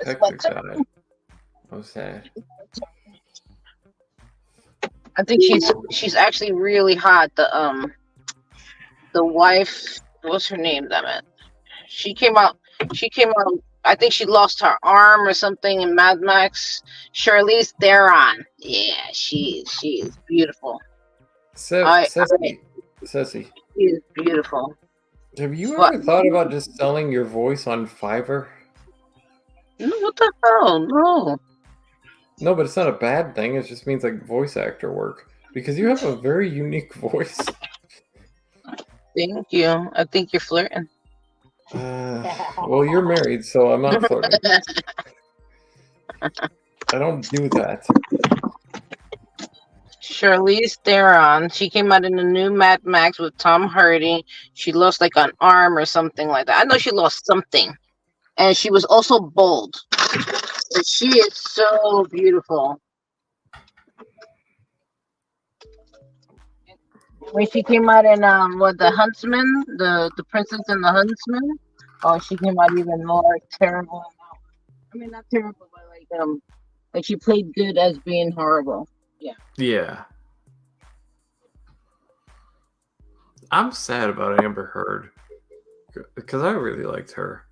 Hector died. Oh, sad. I think she's actually really hot. The wife, what's her name? Damn it. She came out. I think she lost her arm or something in Mad Max. Charlize Theron. Yeah, she is beautiful. Ceci. She is beautiful. Have you ever thought about just selling your voice on Fiverr? No, what the hell? No. No, but it's not a bad thing. It just means like voice actor work because you have a very unique voice. Thank you. I think you're flirting. Well, you're married, so I'm not flirting. I don't do that. Charlize Theron. She came out in the new Mad Max with Tom Hardy. She lost like an arm or something like that. I know she lost something. And she was also bold. But she is so beautiful. When she came out in the Huntsman, the Princess and the Huntsman. Oh, she came out even more terrible. I mean, not terrible, but like she played good as being horrible. Yeah. I'm sad about Amber Heard because I really liked her.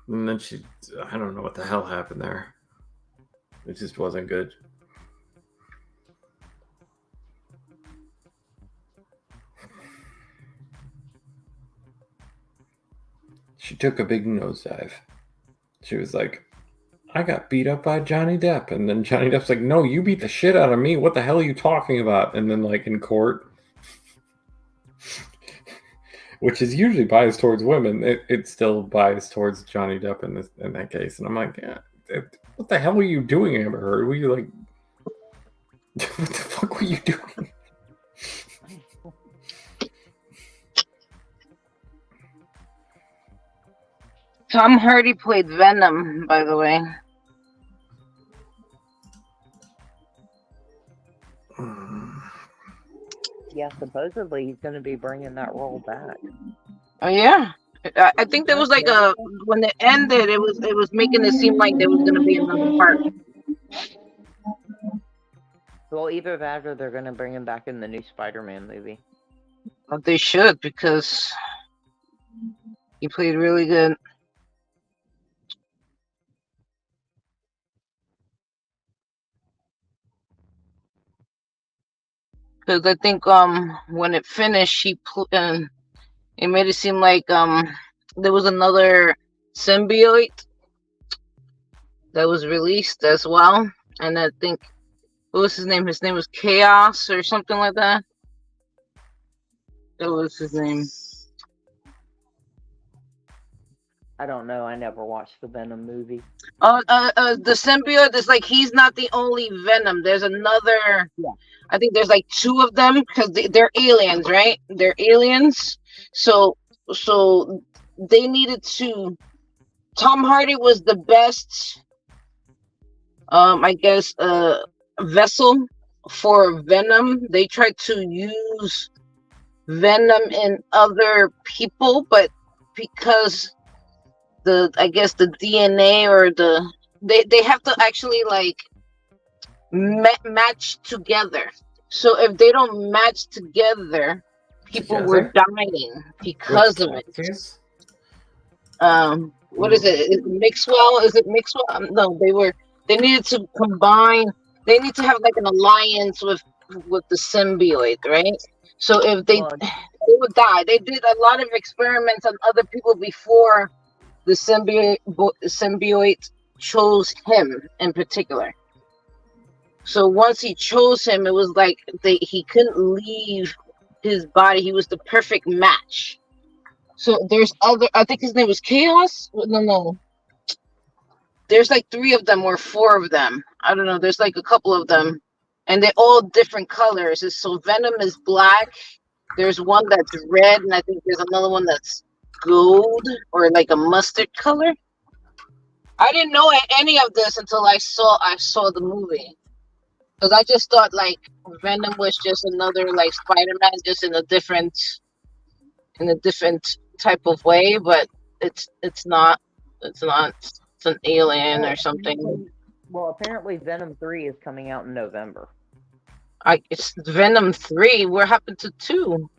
And then I don't know what the hell happened there. It just wasn't good. She took a big nosedive. She was like, I got beat up by Johnny Depp. And then Johnny Depp's like, no, you beat the shit out of me. What the hell are you talking about? And then, like, in court, which is usually biased towards women, it's still biased towards Johnny Depp in that case. And I'm like, yeah, what the hell were you doing, Amber Heard? Were you like, what the fuck were you doing? Tom Hardy played Venom, by the way. Yeah, supposedly he's going to be bringing that role back. Oh yeah, I think there was like when it ended, it was making it seem like there was going to be another part. Well, either that or they're going to bring him back in the new Spider-Man movie. Well, they should, because he played really good. Because I think when it finished, it made it seem like there was another symbiote that was released as well, and I think what was his name? His name was Chaos or something like that. That was his name. I don't know. I never watched the Venom movie. The symbiote is like he's not the only Venom. There's another. Yeah. I think there's like two of them because they're aliens, right? They're aliens. So they needed to. Tom Hardy was the best. I guess vessel for Venom. They tried to use Venom in other people, but because the DNA or they have to actually like match together. So if they don't match together, people were dying because of it. What is it? Is it Mixwell? Is it Mixwell? No, they needed to combine. They need to have like an alliance with the symbiote, right? So if they would die. They did a lot of experiments on other people before the symbiote chose him in particular. So once he chose him, it was like he couldn't leave his body. He was the perfect match. So there's I think his name was Chaos. No. There's like 3 of them or 4 of them. I don't know. There's like a couple of them, and they're all different colors. So Venom is black. There's one that's red, and I think there's another one that's gold or like a mustard color. I didn't know any of this until I saw the movie, because I just thought like Venom was just another like Spider-Man, just in a different type of way, but it's not. It's an alien or something. Well, apparently Venom 3 is coming out in November. It's Venom 3. What happened to 2?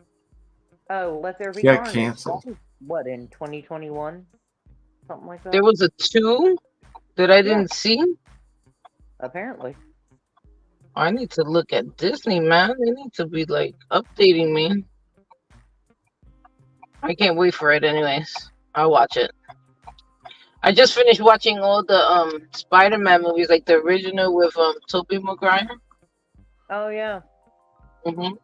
Oh, Let There Be Yeah, Carnage. canceled. What, in 2021? Something like that? There was a 2 that I didn't see? Apparently. I need to look at Disney, man. They need to be like updating me. I can't wait for it anyways. I'll watch it. I just finished watching all the Spider-Man movies, like the original with Tobey Maguire. Oh yeah. Mhm.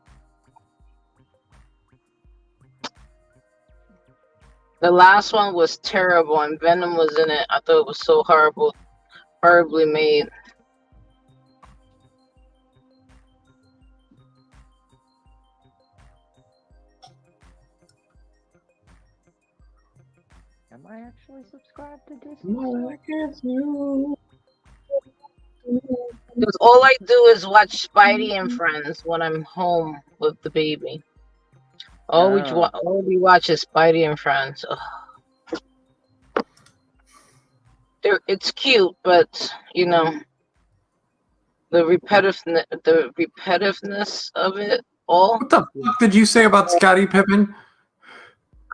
The last one was terrible, and Venom was in it. I thought it was so horribly made. Am I actually subscribed to Disney? Because all I do is watch Spidey and Friends when I'm home with the baby. All we watch is Spidey and Friends. It's cute, but you know, The repetitiveness of it all. What the fuck did you say about Scottie Pippen?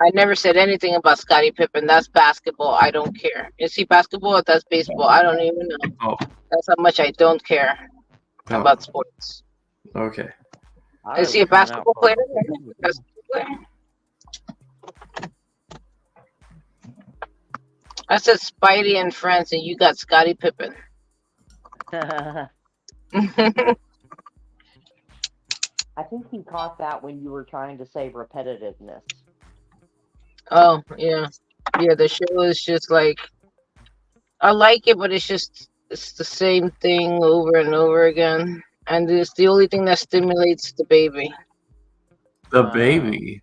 I never said anything about Scottie Pippen. That's basketball. I don't care. Is he basketball or that's baseball? I don't even know. Oh, That's how much I don't care about sports. okay. Is he a basketball player? Basketball player? I said Spidey and Friends, and you got Scottie Pippen. I think you caught that when you were trying to say repetitiveness. Oh, yeah. Yeah, the show is just like, I like it, but it's the same thing over and over again. And it's the only thing that stimulates the baby. The baby.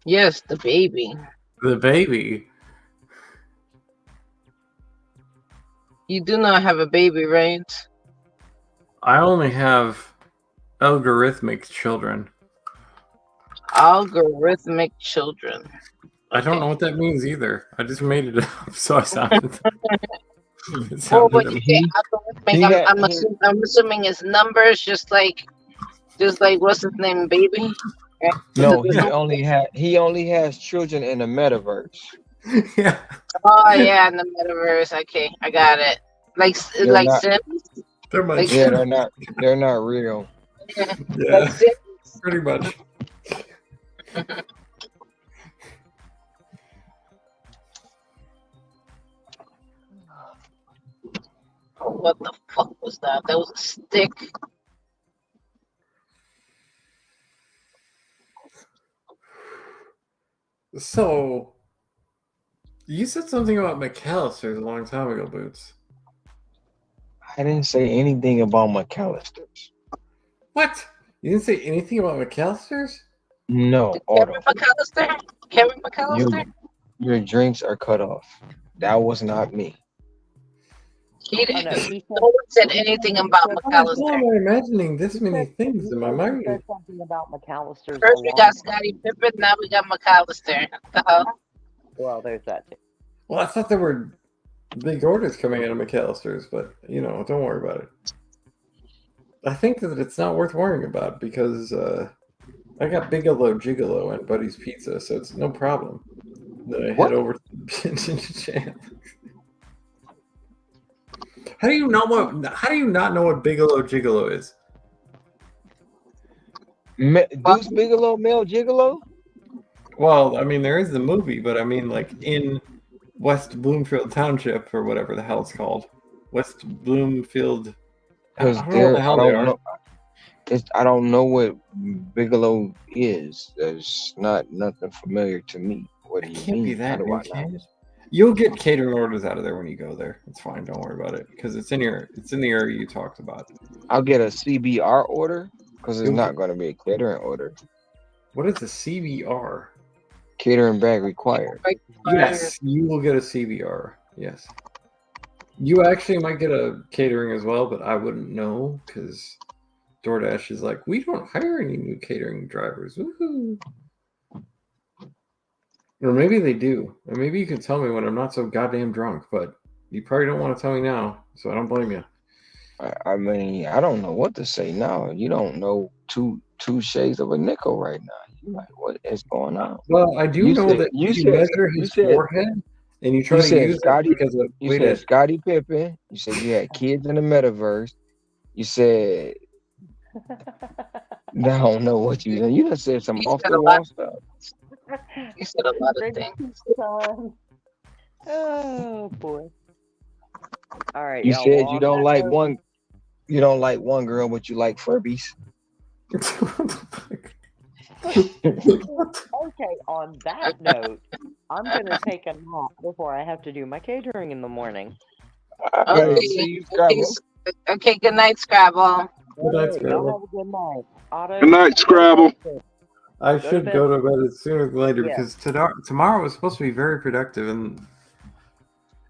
Yes, the baby. The baby. You do not have a baby, right? I only have algorithmic children. Algorithmic children. I don't know what that means either. I just made it up, so I sounded. Well, when you say algorithmic, I'm assuming it's numbers, just like what's his name, baby? No, he only has children in the metaverse. Yeah. Oh yeah, in the metaverse. Okay, I got it. Like Sims. They're much. Yeah, they're not real. Yeah. Yeah, Like Sims. pretty much. What the fuck was that? That was a stick. So, you said something about McAllister's a long time ago, Boots. I didn't say anything about McAllister's. What? You didn't say anything about McAllister's? No, Kevin McAllister? Kevin McAllister? Your drinks are cut off. That was not me. He didn't. No one said anything about How McAllister. am I imagining this many things in my mind? Said something about McAllister's. First we got Scottie Pippen, now we got McAllister. What the hell? Well, there's that too. Well, I thought there were big orders coming in of McAllister's, but don't worry about it. I think that it's not worth worrying about because I got Bigelow Gigolo and Buddy's Pizza, so it's no problem. Then I head over to the Champ. How do you not know what Bigelow Gigolo is? Deuce Bigelow, Mel Gigolo? Well, I mean, there is the movie, but I mean, like in West Bloomfield Township or whatever the hell it's called, West Bloomfield. I don't know what the hell they are. I don't know what Bigelow is. There's nothing familiar to me. What do you Can't mean? be that. How do I know? You'll get catering orders out of there when you go there. It's fine. Don't worry about it because it's in the area you talked about. I'll get a CBR order because it's not going to be a catering order. What is a CBR? Catering bag required. Yes, you will get a CBR. Yes. You actually might get a catering as well, but I wouldn't know because DoorDash is like, we don't hire any new catering drivers. Woohoo! Or maybe they do. Or maybe you can tell me when I'm not so goddamn drunk, but you probably don't want to tell me now, so I don't blame you. I mean, I don't know what to say now. You don't know two shades of a nickel right now. You're like, what is going on? Well, I do know that you measure his forehead and you try to use Scottie, it because of you said Scottie Pippen. You said you had kids in the metaverse. You said I don't know what you said. You done said some off the wall stuff. You said a lot of things. Oh boy. All right. You said you don't like one girl, but you like Furbies. Okay, on that note, I'm gonna take a nap before I have to do my catering in the morning. Okay, good night, Scrabble. Good night, Scrabble. Have a good night. Otto, good night, Scrabble. I should go to bed as soon as later Yeah. because tomorrow was supposed to be very productive, and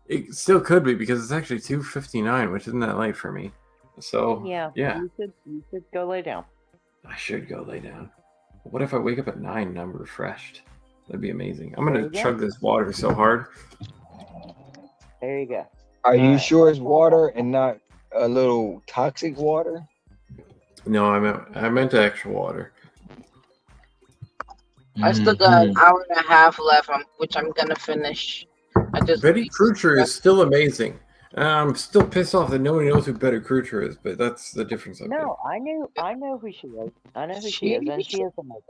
it still could be because it's actually 2:59, which isn't that late for me. So yeah. You should go lay down. I should go lay down. What if I wake up at 9 and I'm refreshed? That'd be amazing. I'm gonna chug this water so hard. There you go. Are you sure it's water and not a little toxic water? No, I meant actual water. I still got an Mhm. hour and a half left, which I'm gonna finish. I just Betty Crutcher is still amazing. I'm still pissed off that nobody knows who Betty Crutcher is, but that's the difference. Okay. No, I know who she is. I know who she is, and she is amazing.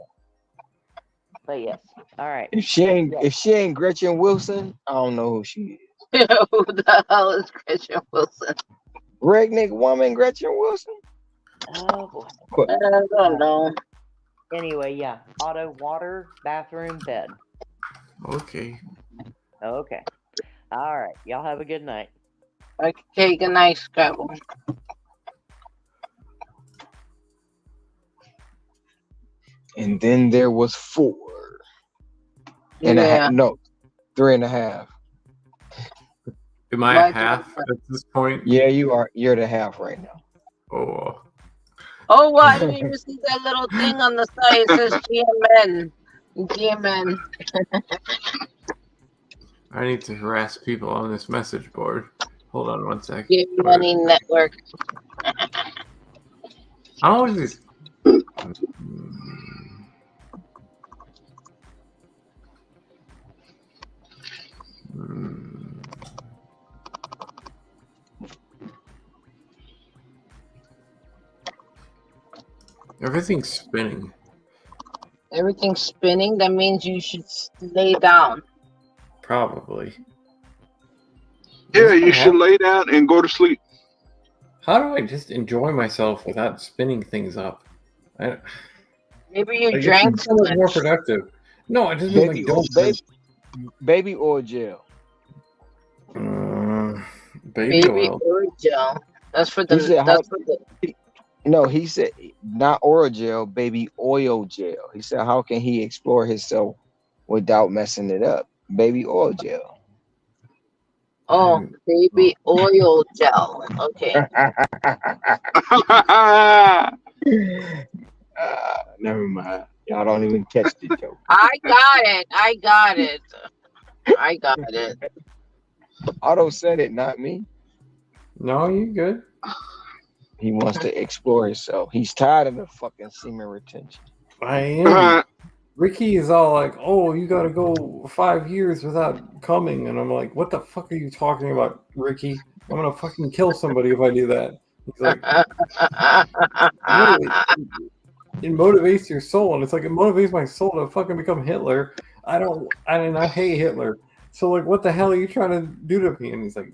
But yes, all right. If she ain't Yes. if she ain't Gretchen Wilson, I don't know who she is. Who the hell is Gretchen Wilson? Redneck woman Gretchen Wilson? Oh boy. But I don't know. Anyway, yeah. Auto, water, bathroom, bed. Okay. Okay. All right. Y'all have a good night. Okay, good night, Scrabble. and then there was 4 and a half. Yeah. No, 3.5. Am I a half at this point? Yeah, you are. You're the half right now. Oh. Oh, well, I didn't even see that little thing on the side. It says GMN. GMN. I need to harass people on this message board. Hold on one sec. Give Money Network. How is this? Everything's spinning. Everything's spinning. That means you should lay down. Probably. Yeah, you should lay down and go to sleep. How do I just enjoy myself without spinning things up? Maybe you Like, drank it's too so much more much. productive. No, I just mean like don't. Baby oil gel. Baby oil. oil gel. That's for the. He said, That's for the. No, he said not oil gel, baby oil gel. He said, how can he explore himself without messing it up? Baby oil gel. Oh, baby oil gel. Okay. Never mind. Y'all don't even catch the joke. I got it. I got it. I got it. Otto said it, not me. No, you good. He wants to explore himself. He's tired of the fucking semen retention. I am. Ricky is all like, "Oh, you got to go 5 years without coming," and I'm like, "What the fuck are you talking about, Ricky? I'm gonna fucking kill somebody if I do that." He's like, "No, it motivates your soul," and it's like it motivates my soul to fucking become Hitler. I hate Hitler. So like, what the hell are you trying to do to me? And he's like,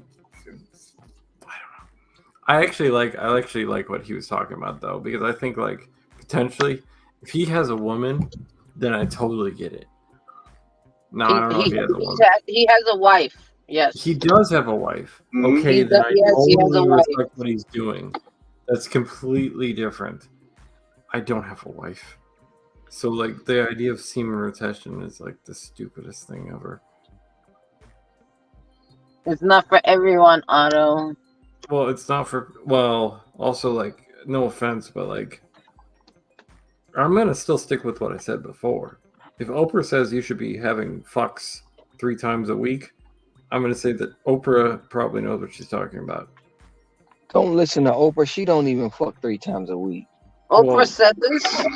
I actually like what he was talking about though, because I think like potentially if he has a woman, then I totally get it. No, I don't know if he has a woman. He has a wife. Yes. He does have a wife. Okay, then I totally respect what he's doing. That's completely different. I don't have a wife. So like the idea of semen retention is like the stupidest thing ever. It's not for everyone, Otto. Well, it's not for. Well, also like, no offense, but like, I'm gonna still stick with what I said before. If Oprah says you should be having fucks 3 times a week, I'm gonna say that Oprah probably knows what she's talking about. Don't listen to Oprah. She don't even fuck 3 times a week. Oprah said this?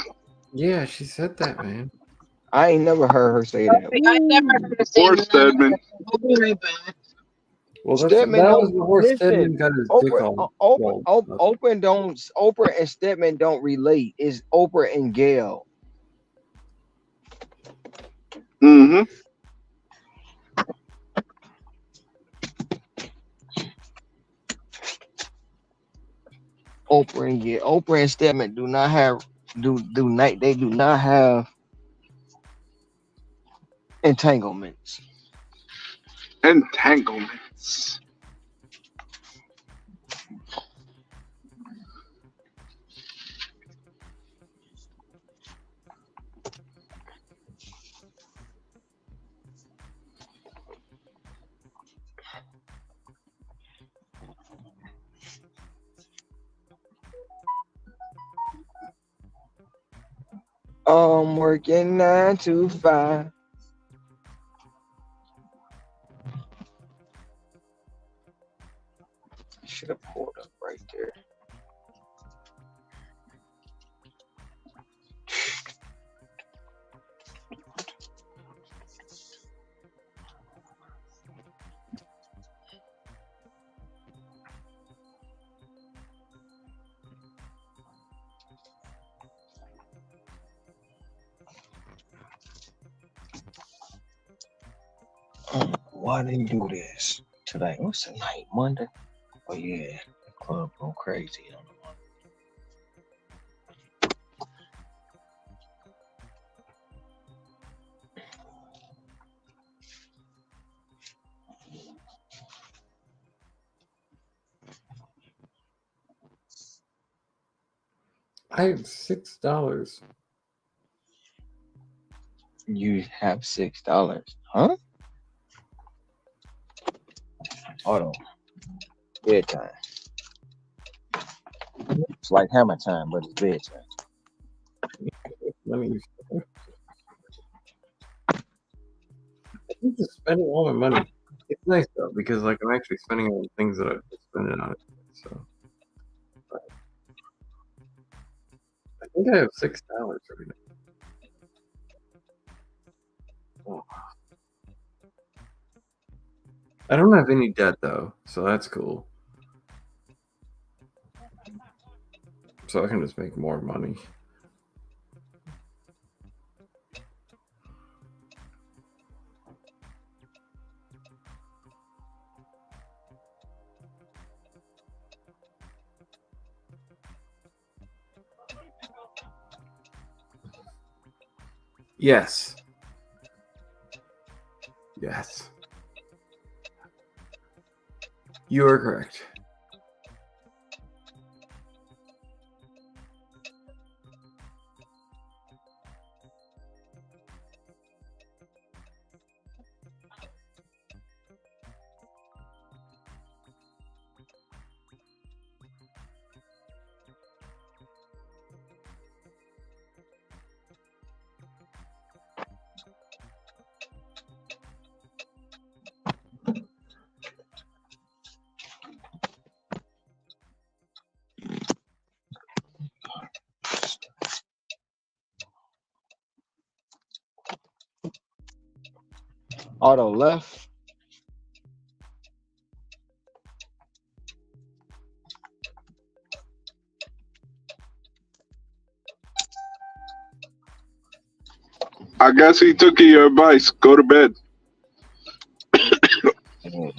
Yeah, she said that, man. I ain't never heard her say that. I never heard her say Or Stedman. Well, Stedman that was don't before listen. Stedman got his dick all. Oprah and Stedman don't relate. It's Oprah and Gail. Mm-hmm. Oprah and Stedman do not have entanglements. Entanglements. I'm working 9 to 5. should have pulled up right there. Why didn't you do this today? What's the night? Monday? Oh yeah, the club go crazy on the Monday. I have $6. You have $6, huh? Hold on, bedtime. It's like hammer time, but it's bedtime. Let me. I'm just spending all my money. It's nice though because like I'm actually spending on things that I've been spending on it. So I think I have $6 right now. Oh. I don't have any debt though, so that's cool. So I can just make more money. Yes. Yes. You are correct. Auto left. I guess he took your advice. Go to bed. Yeah.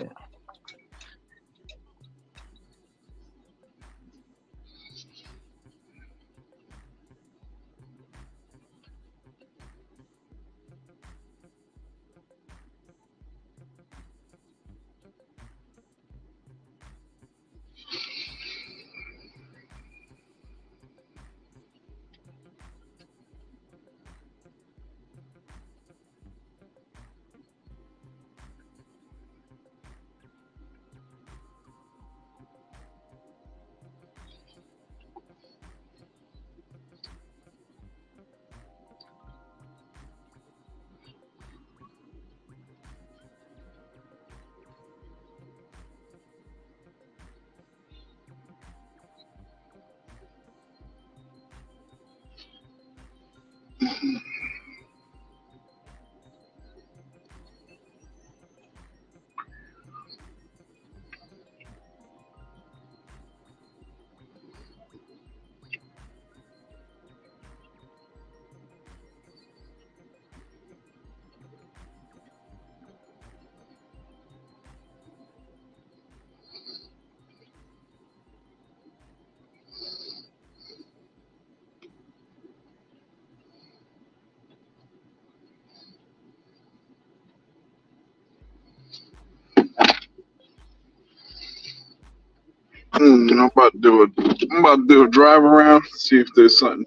I'm about to do a drive around, see if there's something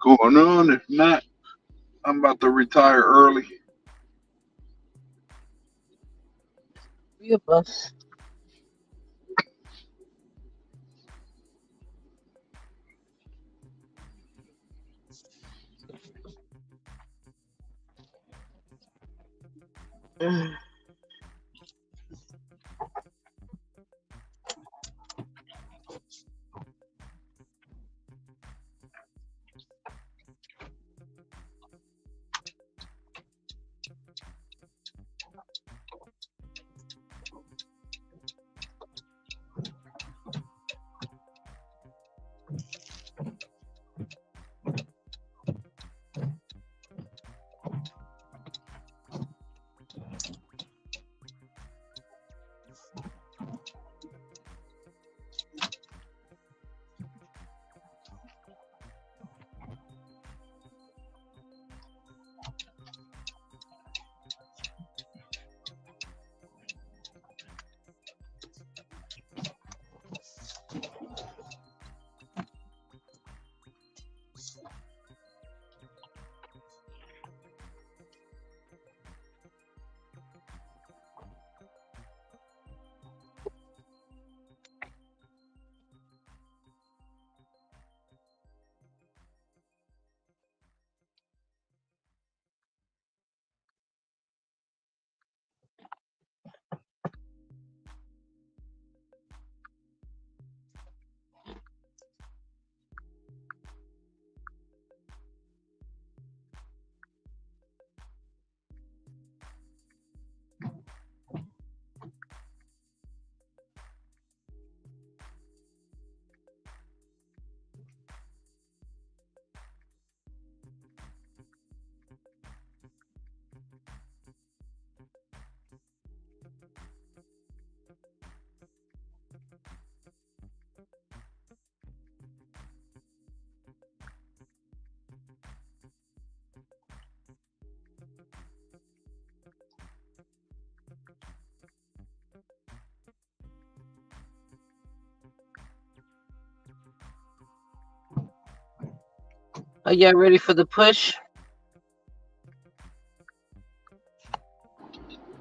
going on. If not, I'm about to retire early. Three of us. Are y'all ready for the push?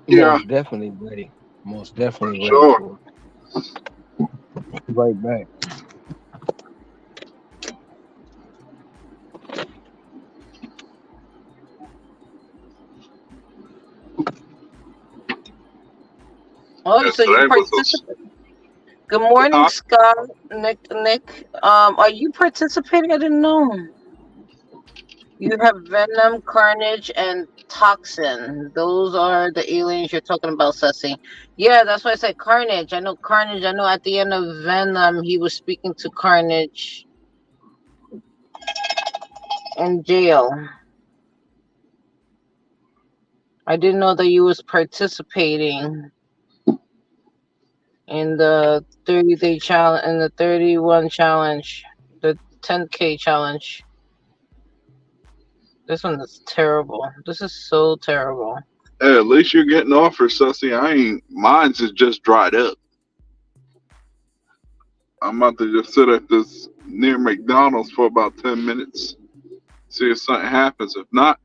Yeah, Most definitely ready. Most definitely ready sure. for it. Right back. Oh, Yeah, so you today was participate. Good morning, huh? Scott. Nick. Are you participating? I didn't know. You have Venom, Carnage, and Toxin. Those are the aliens you're talking about, Sussy. Yeah, that's why I said Carnage. I know Carnage. I know at the end of Venom, he was speaking to Carnage in jail. I didn't know that you was participating in the 30-day challenge, in the 31 challenge, the 10K challenge. This one is terrible. This is so terrible. Hey, at least you're getting offers, Sussy. I ain't. Mine's is just dried up. I'm about to just sit at this near McDonald's for about 10 minutes. See if something happens. If not,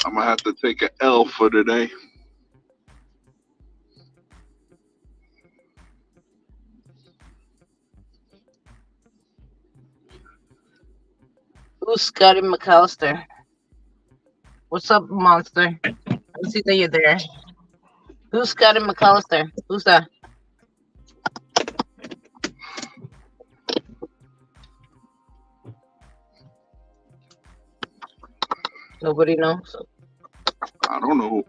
I'm gonna have to take an L for today. Who's Scotty McAllister? What's up, monster? I see that you're there. Who's Scotty McAllister? Who's that? Nobody knows. I don't know.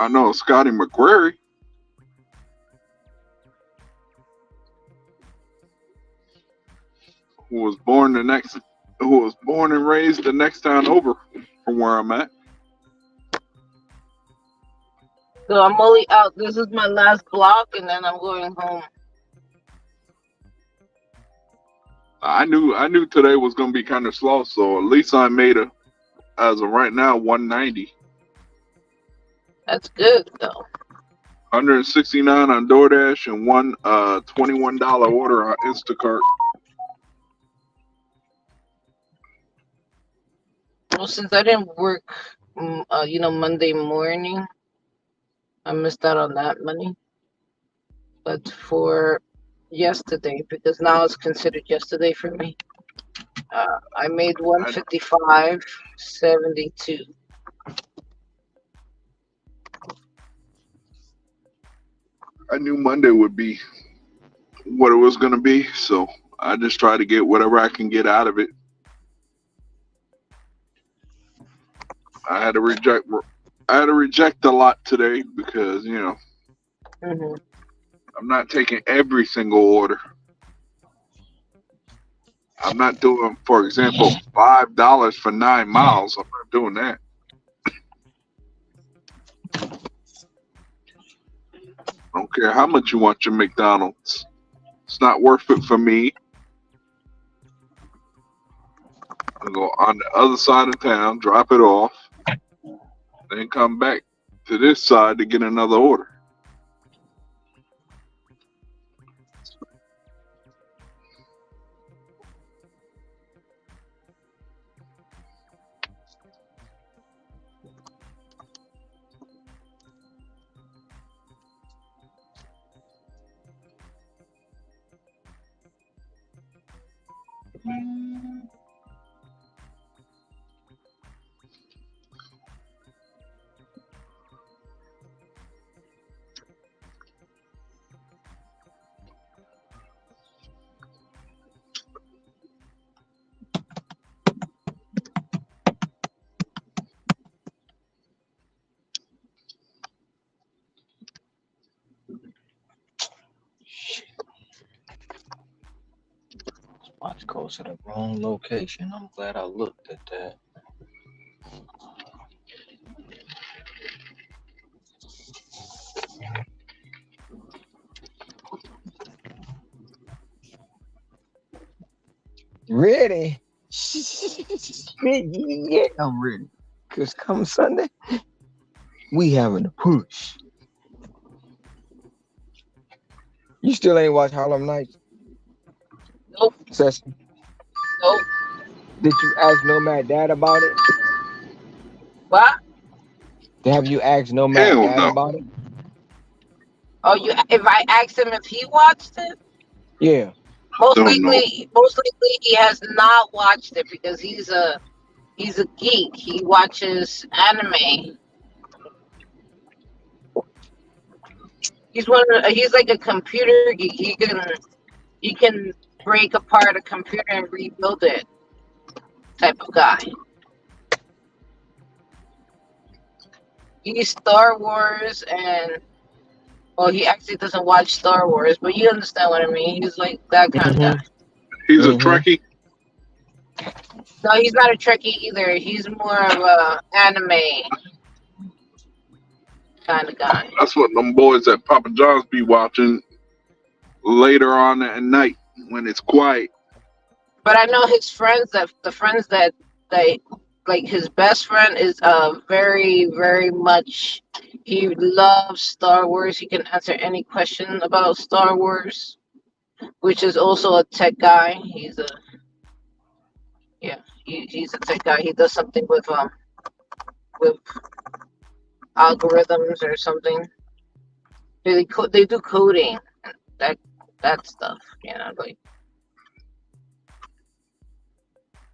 I know Scotty McQuarrie. Who was born and raised the next town over from where I'm at. So I'm only out. This is my last block, and then I'm going home. I knew today was gonna be kind of slow, so at least I made as of right now 190. That's good though. 169 on DoorDash and one $21 order on Instacart. Well, since I didn't work, Monday morning, I missed out on that money. But for yesterday, because now it's considered yesterday for me, I made 155.72. I knew Monday would be what it was gonna be, so I just try to get whatever I can get out of it. I had to reject a lot today because Mm-hmm. I'm not taking every single order. I'm not doing, for example, $5 for 9 miles. I'm not doing that. I don't care how much you want your McDonald's. It's not worth it for me. I go on the other side of town, drop it off, then come back to this side to get another order. Watch goes to the wrong location. I'm glad I looked at that. Ready? Yeah, I'm ready. Cause come Sunday, we having a push. You still ain't watch Harlem Nights? Nope. Ceci, Nope. did you ask Nomad Dad about it? What? Have you asked Nomad Hell Dad no. about it? Oh, you. If I asked him if he watched it, Yeah. Don't know. most likely he has not watched it because he's a geek. He watches anime. He's like a computer geek. He can break apart a computer and rebuild it type of guy. He's Star Wars and well, he actually doesn't watch Star Wars, but you understand what I mean. He's like that kind of guy. Mm-hmm. He's a Mm-hmm. Trekkie. No, he's not a Trekkie either. He's more of a anime kind of guy. That's what them boys at Papa John's be watching later on at night when it's quiet. But I know his friends that the friends that they like his best friend is very very much he loves Star Wars. He can answer any question about Star Wars, which is also a tech guy. He's a tech guy. He does something with algorithms or something. They do coding that stuff. Like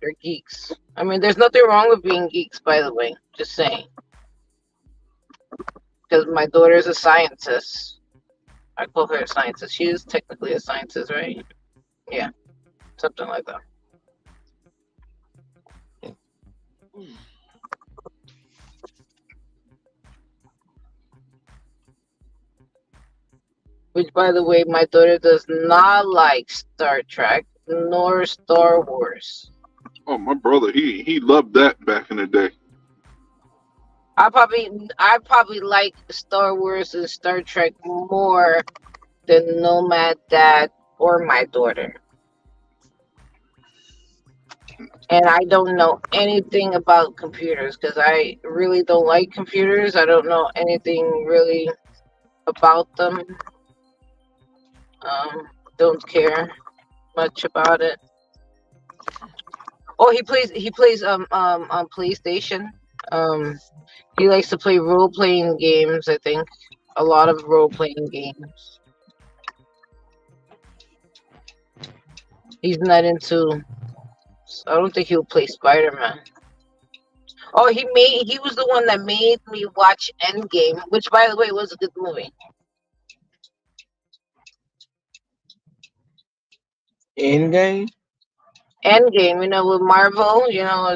they're geeks. I mean, there's nothing wrong with being geeks, by the way. Just saying. Because my daughter's a scientist. I call her a scientist. She is technically a scientist, right? Yeah, something like that. Which, by the way, my daughter does not like Star Trek nor Star Wars. Oh, my brother, he loved that back in the day. I probably like Star Wars and Star Trek more than Nomad Dad or my daughter. And I don't know anything about computers because I really don't like computers. I don't know anything really about them. Don't care much about it. Oh, he plays on PlayStation. He likes to play role playing games. I think a lot of role playing games. He's not into. I don't think he'll play Spider-Man. Oh, he was the one that made me watch Endgame, which, by the way, was a good movie. Endgame? Endgame, with Marvel,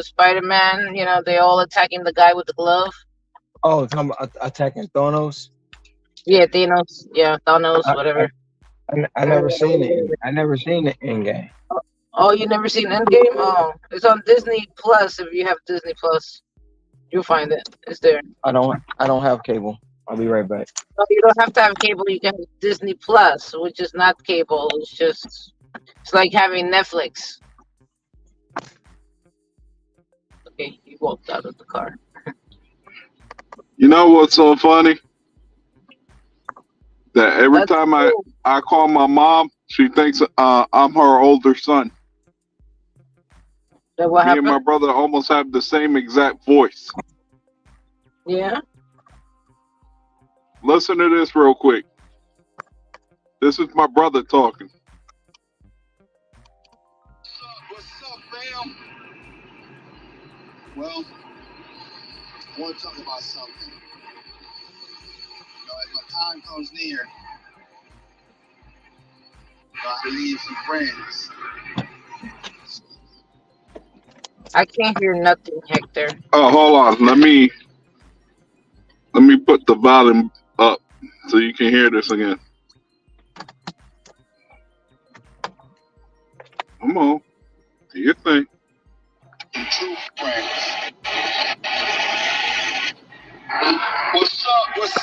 Spider-Man, they all attacking the guy with the glove. Oh, talking about attacking Thanos? Yeah, Thanos. Yeah, Thanos, I, whatever. I never seen it. I never seen the Endgame. Oh, you never seen Endgame? Oh, it's on Disney Plus. If you have Disney Plus, you'll find it. It's there. I don't have cable. I'll be right back. No, you don't have to have cable. You can have Disney Plus, which is not cable. It's like having Netflix. Okay, he walked out of the car. You know what's so funny? That every time I call my mom, she thinks I'm her older son. So what Me happened? and my brother almost have the same exact voice. Yeah. Listen to this real quick. This is my brother talking. What's up, fam? Well, I want to talk about something. As my time comes near, I need some friends. I can't hear nothing, Hector. Oh, hold on. Let me put the volume up so you can hear this again. Come on. Do your thing. True friends. What's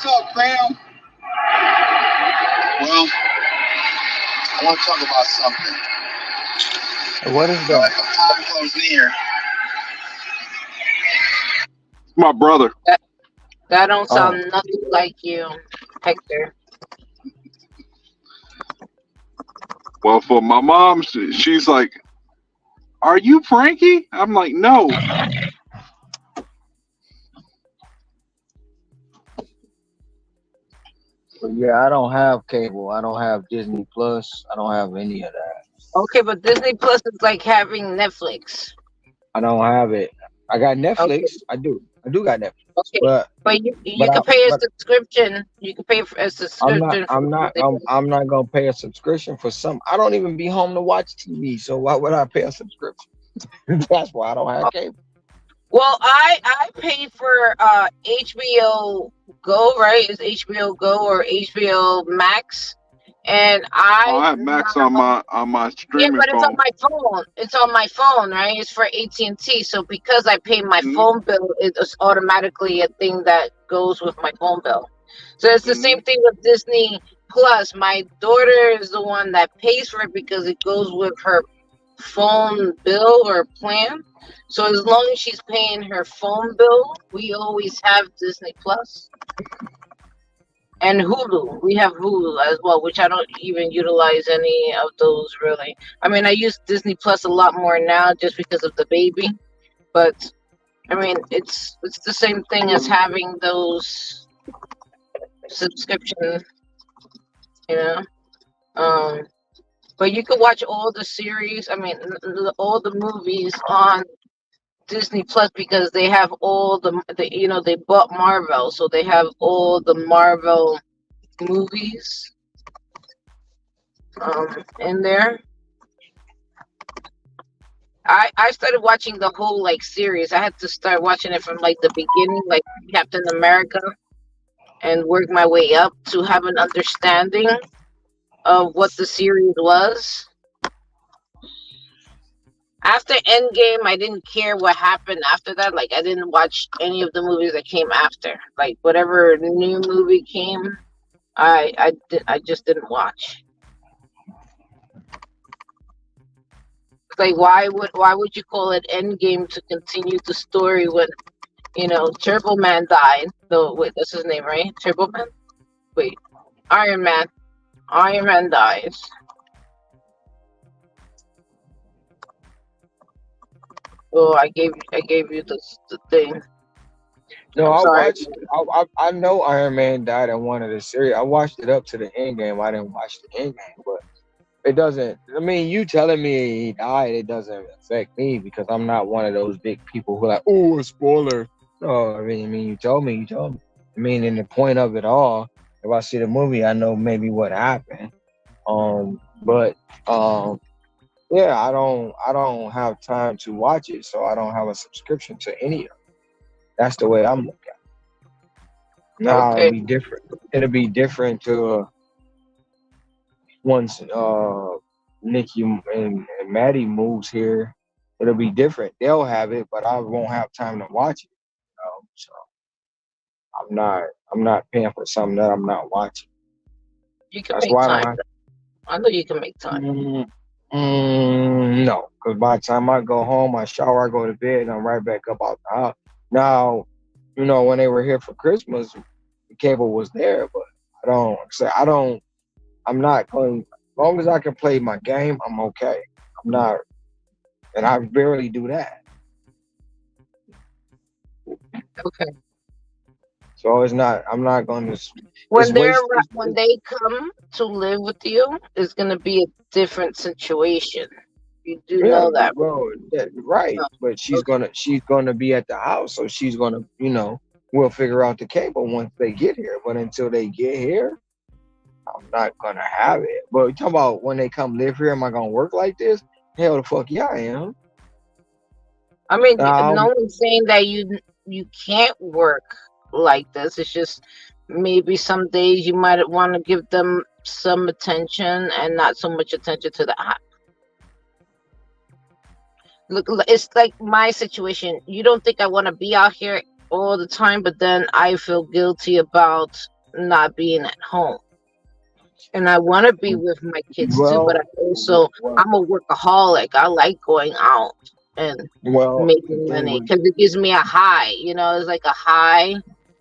up, fam? Well, I want to talk about something. What is that? As my time comes near. My brother. That don't sound nothing like you, Hector. Well, for my mom, she's like, "Are you Frankie?" I'm like, "No." But yeah, I don't have cable. I don't have Disney Plus. I don't have any of that. Okay, but Disney Plus is like having Netflix. I don't have it. I got Okay, Netflix. I do. I do got Netflix. okay, but you I can pay a but subscription. You can pay for a I'm not subscription for I'm not something. I'm not gonna pay a subscription for some. I don't even be home to watch TV. So why would I pay a subscription? That's why I don't have cable. Well, I pay for HBO Go, right? It's HBO Go or HBO Max, and Oh, I I have Max on my yeah, streaming but it's on phone. my phone. It's on my phone, right? It's for AT&T. So because I pay my Hmm. phone bill, it's automatically a thing that goes with my phone bill. So it's the Hmm. same thing with Disney Plus. My daughter is the one that pays for it because it goes with her phone bill or plan. So as long as she's paying her phone bill, we always have Disney Plus. And Hulu. We have Hulu as well, which I don't even utilize any of those really. I mean, I use Disney Plus a lot more now just because of the baby. But I mean, it's the same thing as having those subscriptions, you know. Um, but you can watch all the series. I mean, all the movies on Disney Plus because they have all the they bought Marvel, so they have all the Marvel movies in there. I started watching the whole like series. I had to start watching it from like the beginning, like Captain America, and work my way up to have an understanding of what the series was. After Endgame, I didn't care what happened after that. Like I didn't watch any of the movies that came after. Like whatever new movie came, I just didn't watch. Like why would you call it Endgame to continue the story when Turbo Man died? No, wait, that's his name, right? Turbo Man. Wait, Iron Man. Iron Man dies. Oh, I gave you the thing. No, I'm I sorry. watched. I know Iron Man died in one of the series. I watched it up to the end game. I didn't watch the end game, but it doesn't. I mean, you telling me he died, it doesn't affect me because I'm not one of those big people who are like, oh, a spoiler. No, I mean, you told me. You told me. I mean, in the point of it all, if I see the movie, I know maybe what happened. But yeah, I don't have time to watch it, so I don't have a subscription to any of it. That's the way I'm looking at it. Now it'll Okay. be different. It'll be different to once Nikki and Maddie moves here. It'll be different. They'll have it, but I won't have time to watch it. So I'm not paying for something that I'm not watching. You can That's make why I don't time. have. I know you can make time. No, because by the time I go home, I shower, I go to bed, and I'm right back up out the house. Now, when they were here for Christmas, the cable was there, but I don't. I'm not going. As long as I can play my game, I'm okay. I'm not, and I barely do that. Okay. So it's not. I'm not going to. It's When waste. when they come to live with you, it's gonna be a different situation. You do Yeah, know that. well, right. But she's gonna be at the house, so she's gonna, we'll figure out the cable once they get here. But until they get here, I'm not gonna have it. But you talk about when they come live here, am I gonna work like this? Hell, the fuck yeah, I am. I mean, Now, no one's saying that you can't work like this. It's just maybe some days you might want to give them some attention and not so much attention to the app. Look, it's like my situation. You don't think I want to be out here all the time, but then I feel guilty about not being at home. And I want to be with my kids too, but I'm a workaholic. I like going out and the making thing money with because it gives me a high. It's like a high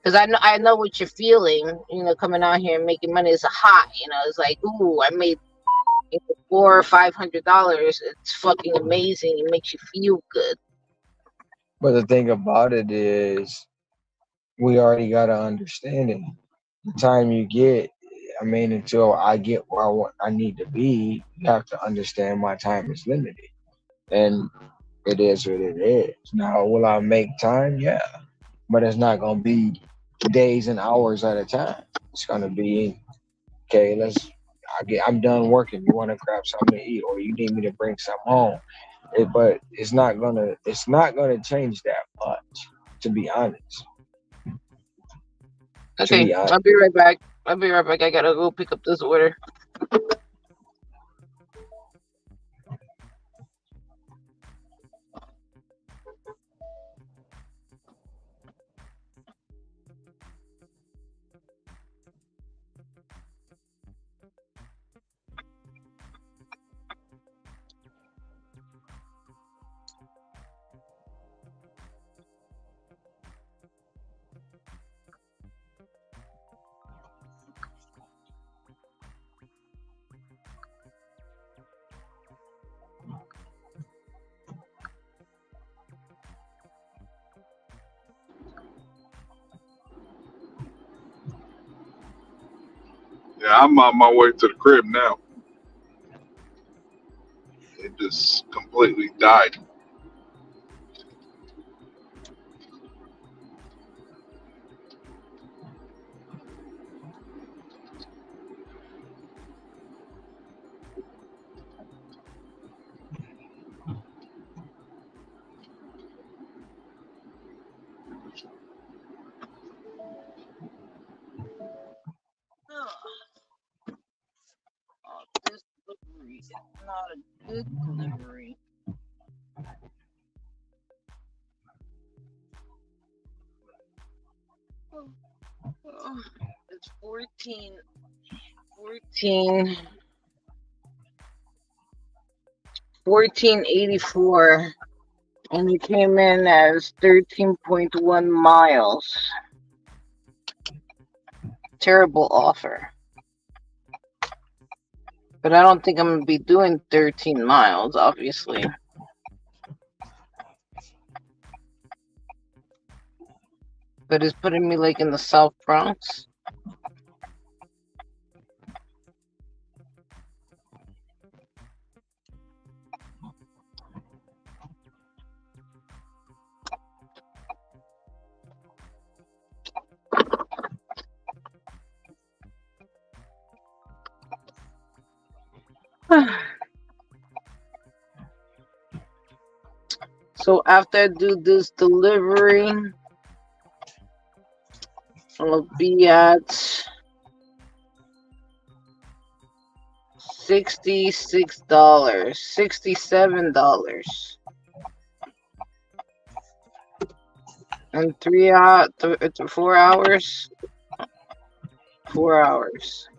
because I know what you're feeling. Coming out here and making money is a high. It's like, ooh, I made $400 or $500, it's fucking amazing. It makes you feel good. But the thing about it is, we already got to understand it. The time you get, I mean, until I get where I need to be, you have to understand my time is limited. And it is what it is. Now, will I make time? Yeah. But it's not going to be days and hours at a time. It's going to be, okay, I'm done working. You want to grab something to eat, or you need me to bring some home. But it's not gonna change that much, to be honest. Okay, I'll be right back. I gotta go pick up this order. Yeah, I'm on my way to the crib now. It just completely died. This delivery is not a good delivery. It's 1484, and it came in as 13.1 miles. Terrible offer. But I don't think I'm gonna be doing 13 miles, obviously. But it's putting me like in the South Bronx. So after I do this delivery, I'll be at $67. And 4 hours. 4 hours.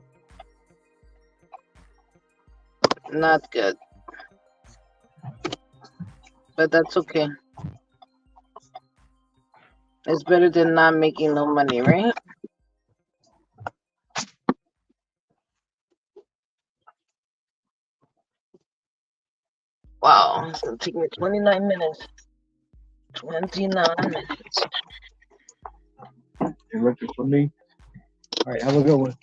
Not good. But that's okay. It's better than not making no money, right? Wow, it's gonna take me 29 minutes. 29 minutes. You're looking for me? All right, have a good one.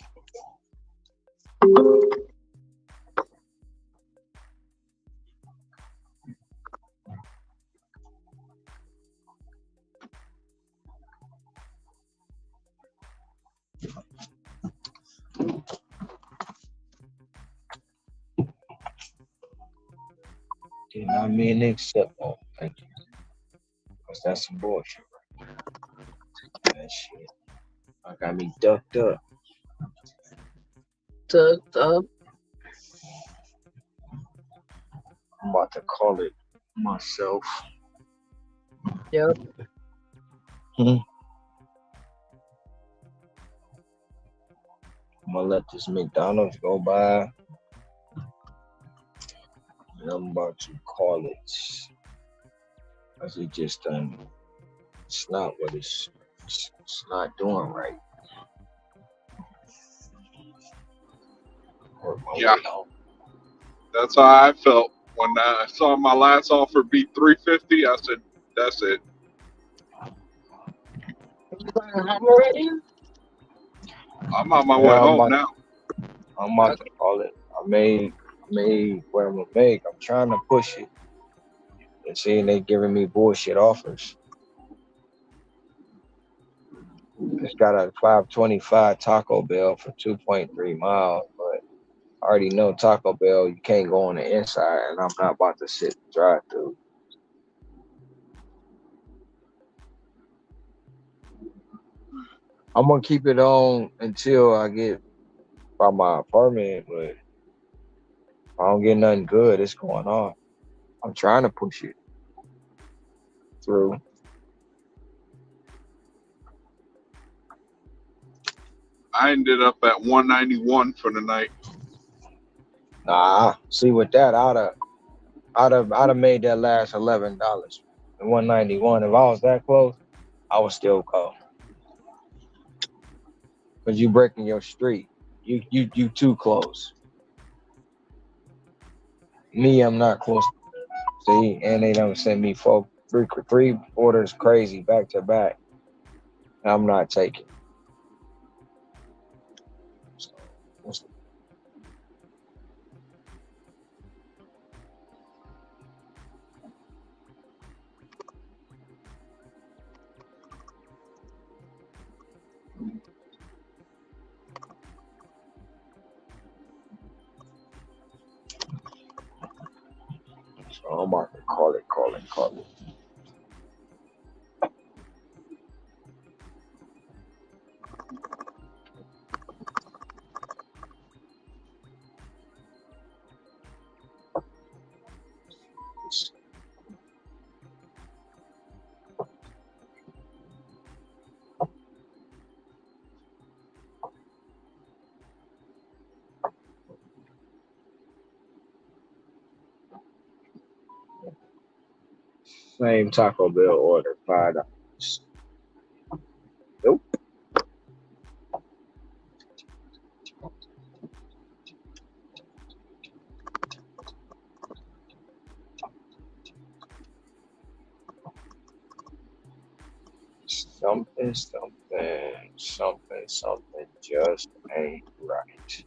Did not mean to accept. Oh, thank you. Because that's some bullshit. That shit. I got me ducked up. Tucked up. I'm about to call it myself. Yep. I'm gonna let this McDonald's go by. And I'm about to call it. Because it just done. It's not what it's not doing right. Yeah. That's how I felt when I saw my last offer be 350. I said, "That's it. Home already? I'm on my way Yeah, home now." I'm about to Okay. call it. I made what I'm gonna make. I'm trying to push it and seeing they giving me bullshit offers. Just got a 525 Taco Bell for 2.3 miles, but I already know Taco Bell you can't go on the inside, and I'm not about to sit and drive through. I'm gonna keep it on until I get by my apartment, but if I don't get nothing good, it's going on. I'm trying to push it through. I ended up at 191 for the night. Nah, see with that, I'd have made that last $11 and 191. If I was that close, I would still go. Cause you breaking your street. You too close. Me, I'm not close. See, and they don't send me three orders crazy back to back. I'm not taking. So, I'm about to call it. Same Taco Bell order, $5. Nope. Something just ain't right.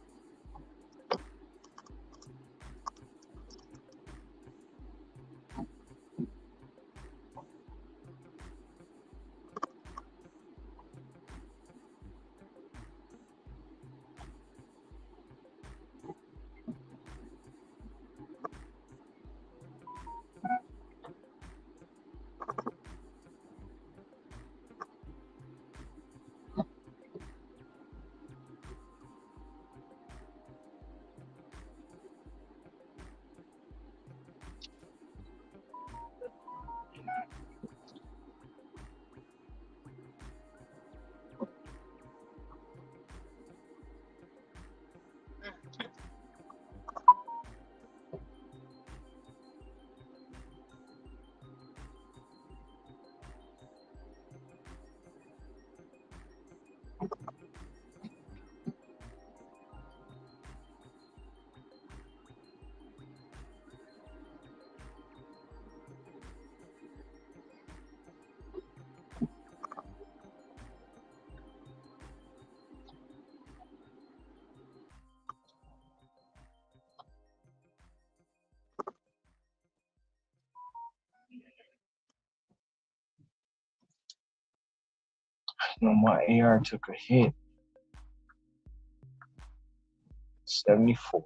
No, my AR took a hit. 74.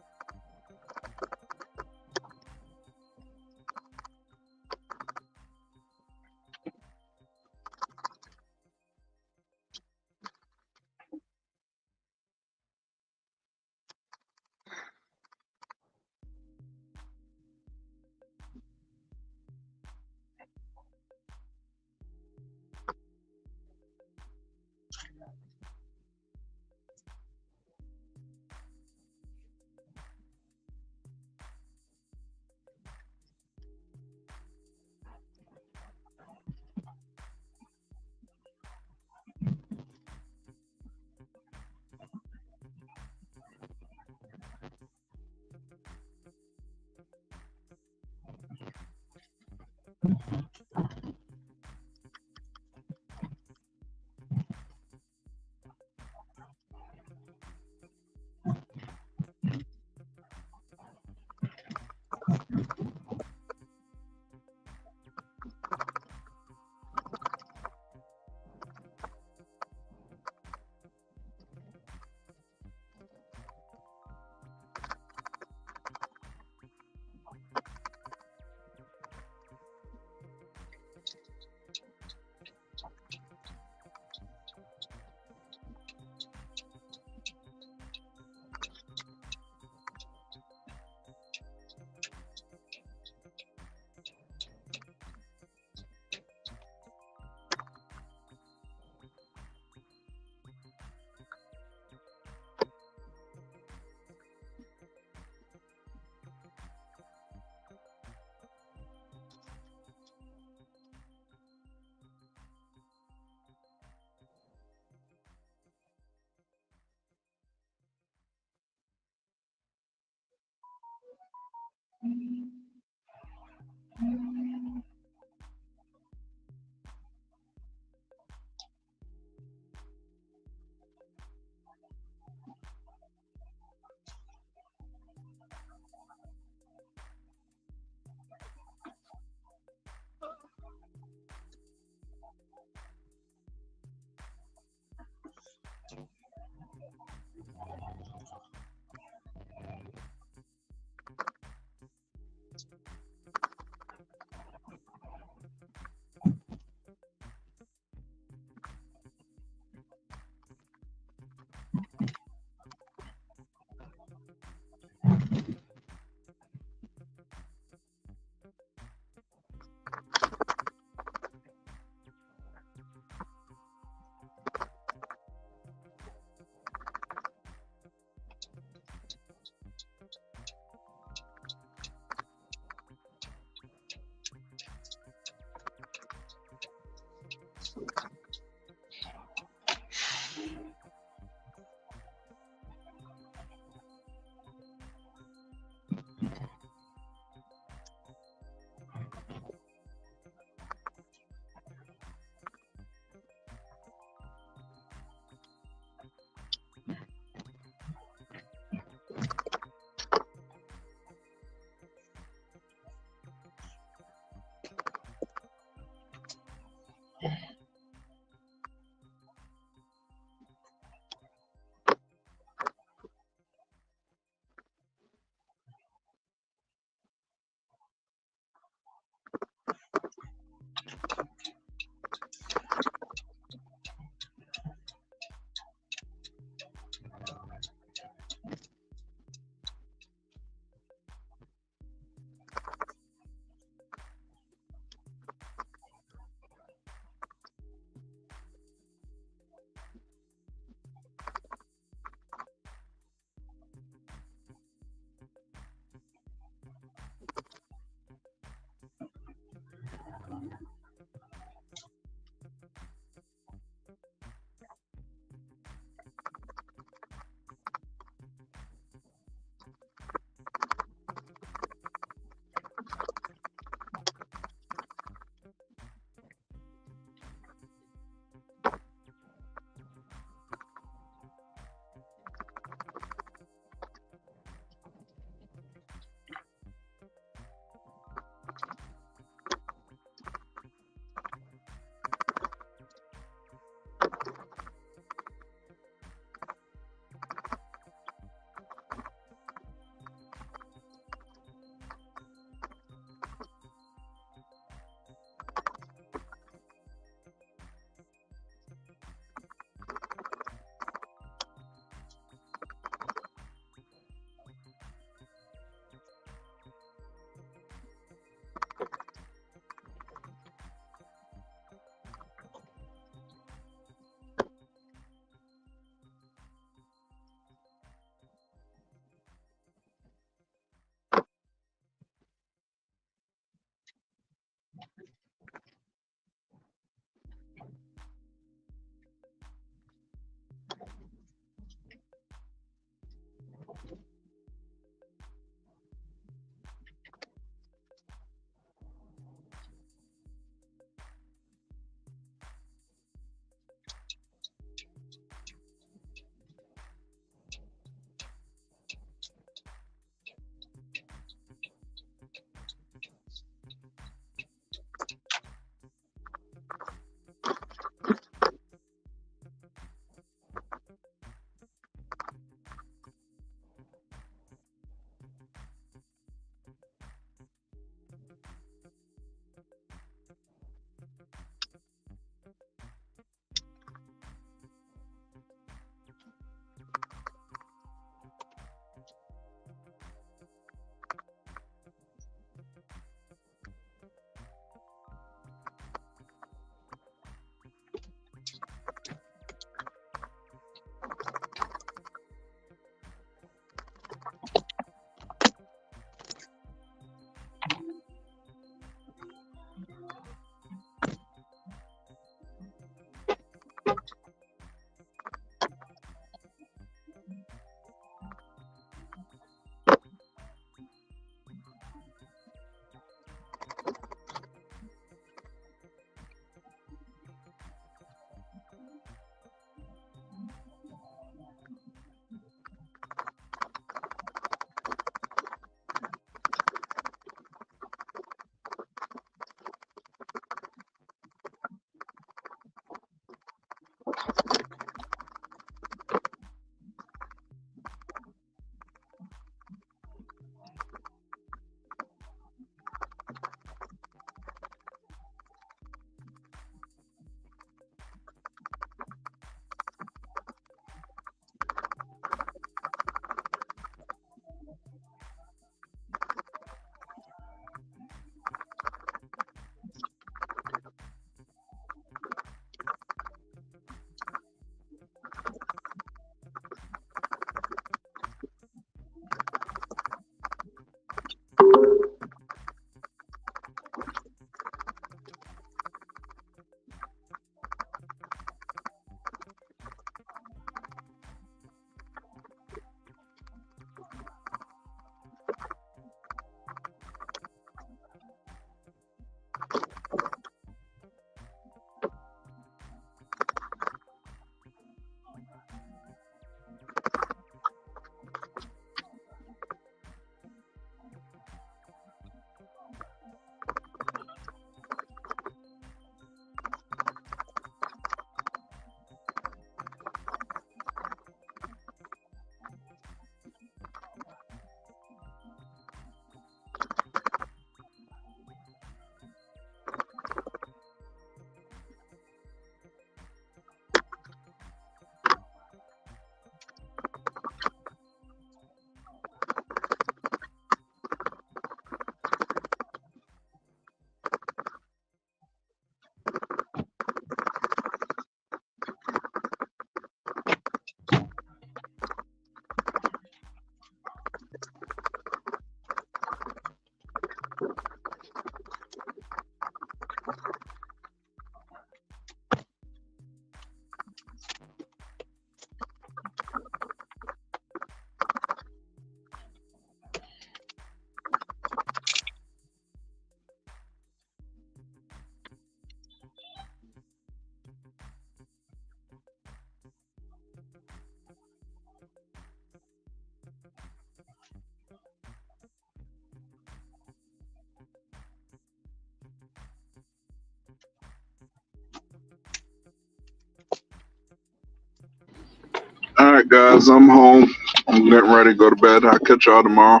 guys. I'm home. I'm getting ready to go to bed. I'll catch y'all tomorrow.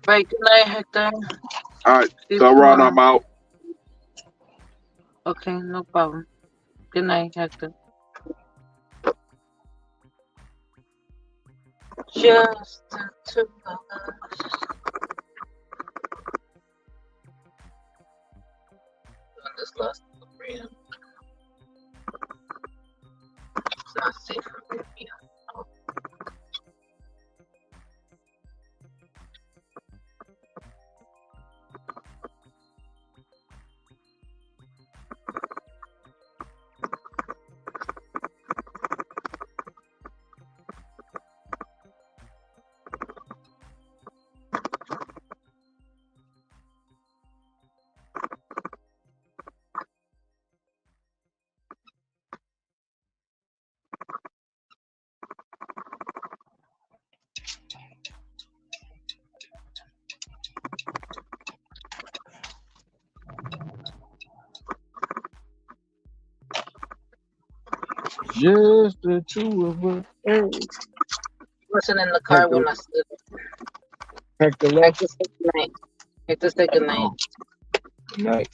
Right. Good night, Hector. All right. See you Tell Ron tomorrow. I'm out. Okay, no problem. Good night, Hector. Just the two of us. On this last brand. It's not safe for me to be on. Just the two of us. Hey. Wasn't in the car when I stood. Hector left. Hector said good night. Hector said good night. Good night.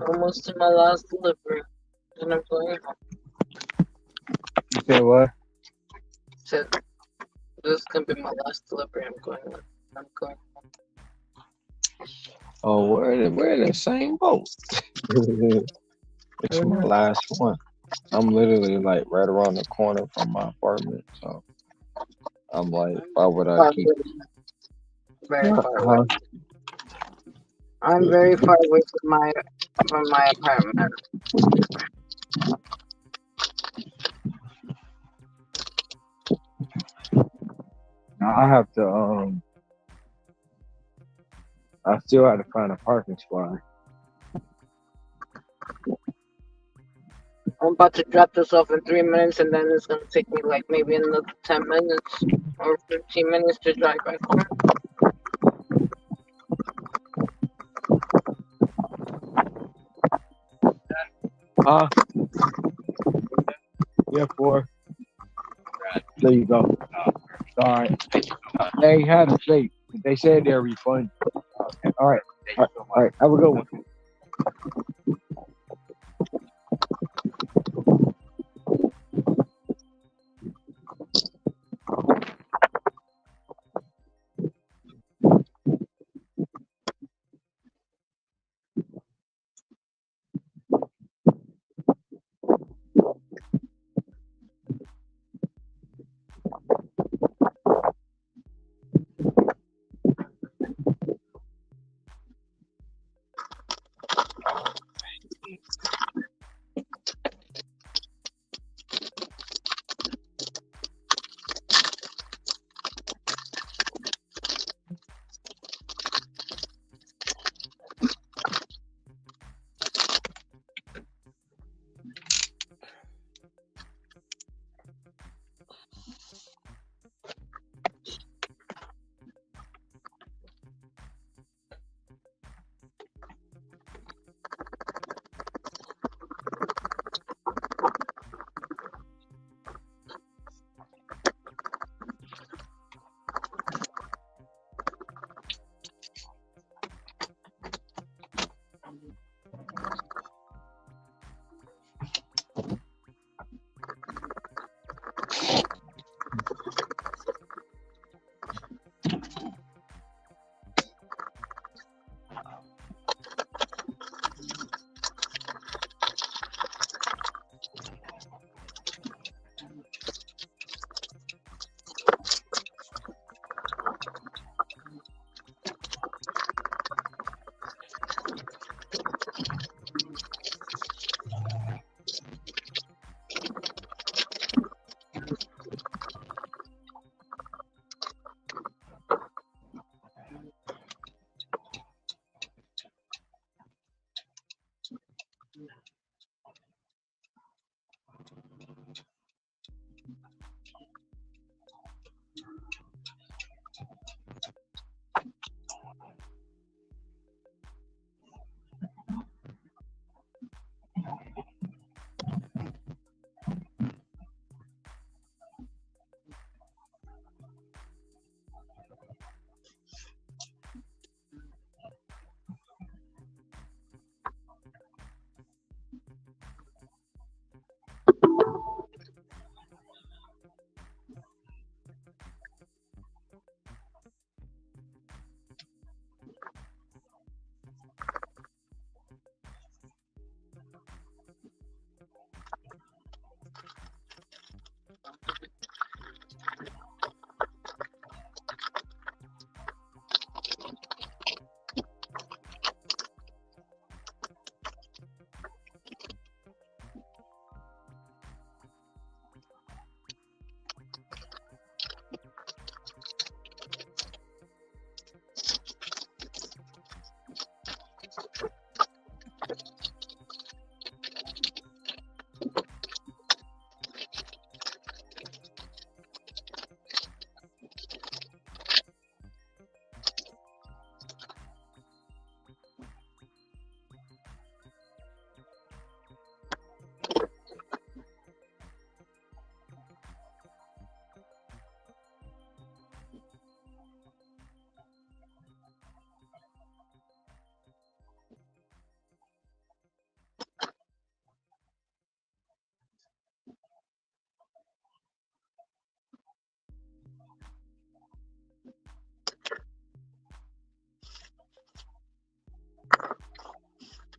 Almost to my last delivery. And I'm going home. You said what? Said this is gonna be my last delivery. I'm going home. Okay. Oh, we're in the same boat. It's my last one. I'm literally like right around the corner from my apartment, so I'm like, why would I Far keep? away. Very far away. Huh? I'm very far away from my apartment. Now I have to I still have to find a parking spot. I'm about to drop this off in 3 minutes, and then it's gonna take me like maybe another 10 minutes or 15 minutes to drive back home. Huh? Yeah, 4. There you go. All right. They had a shape. They said they're refunded. Okay. All right. All right. Have a good one.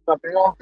Copy all.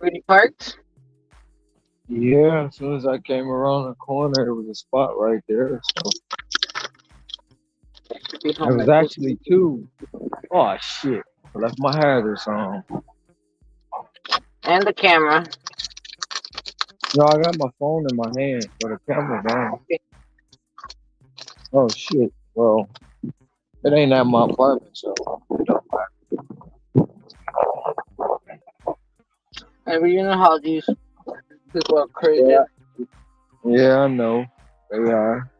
Already parked? Yeah, as soon as I came around the corner, there was a spot right there. So Be there home was at 2. actually two. Oh shit! I left my hazards on. And the camera. No, I got my phone in my hand, so the camera's on. Okay. Oh shit! Well, it ain't at my apartment, so it don't And you know how these people are crazy. matter. Yeah, I know. They are.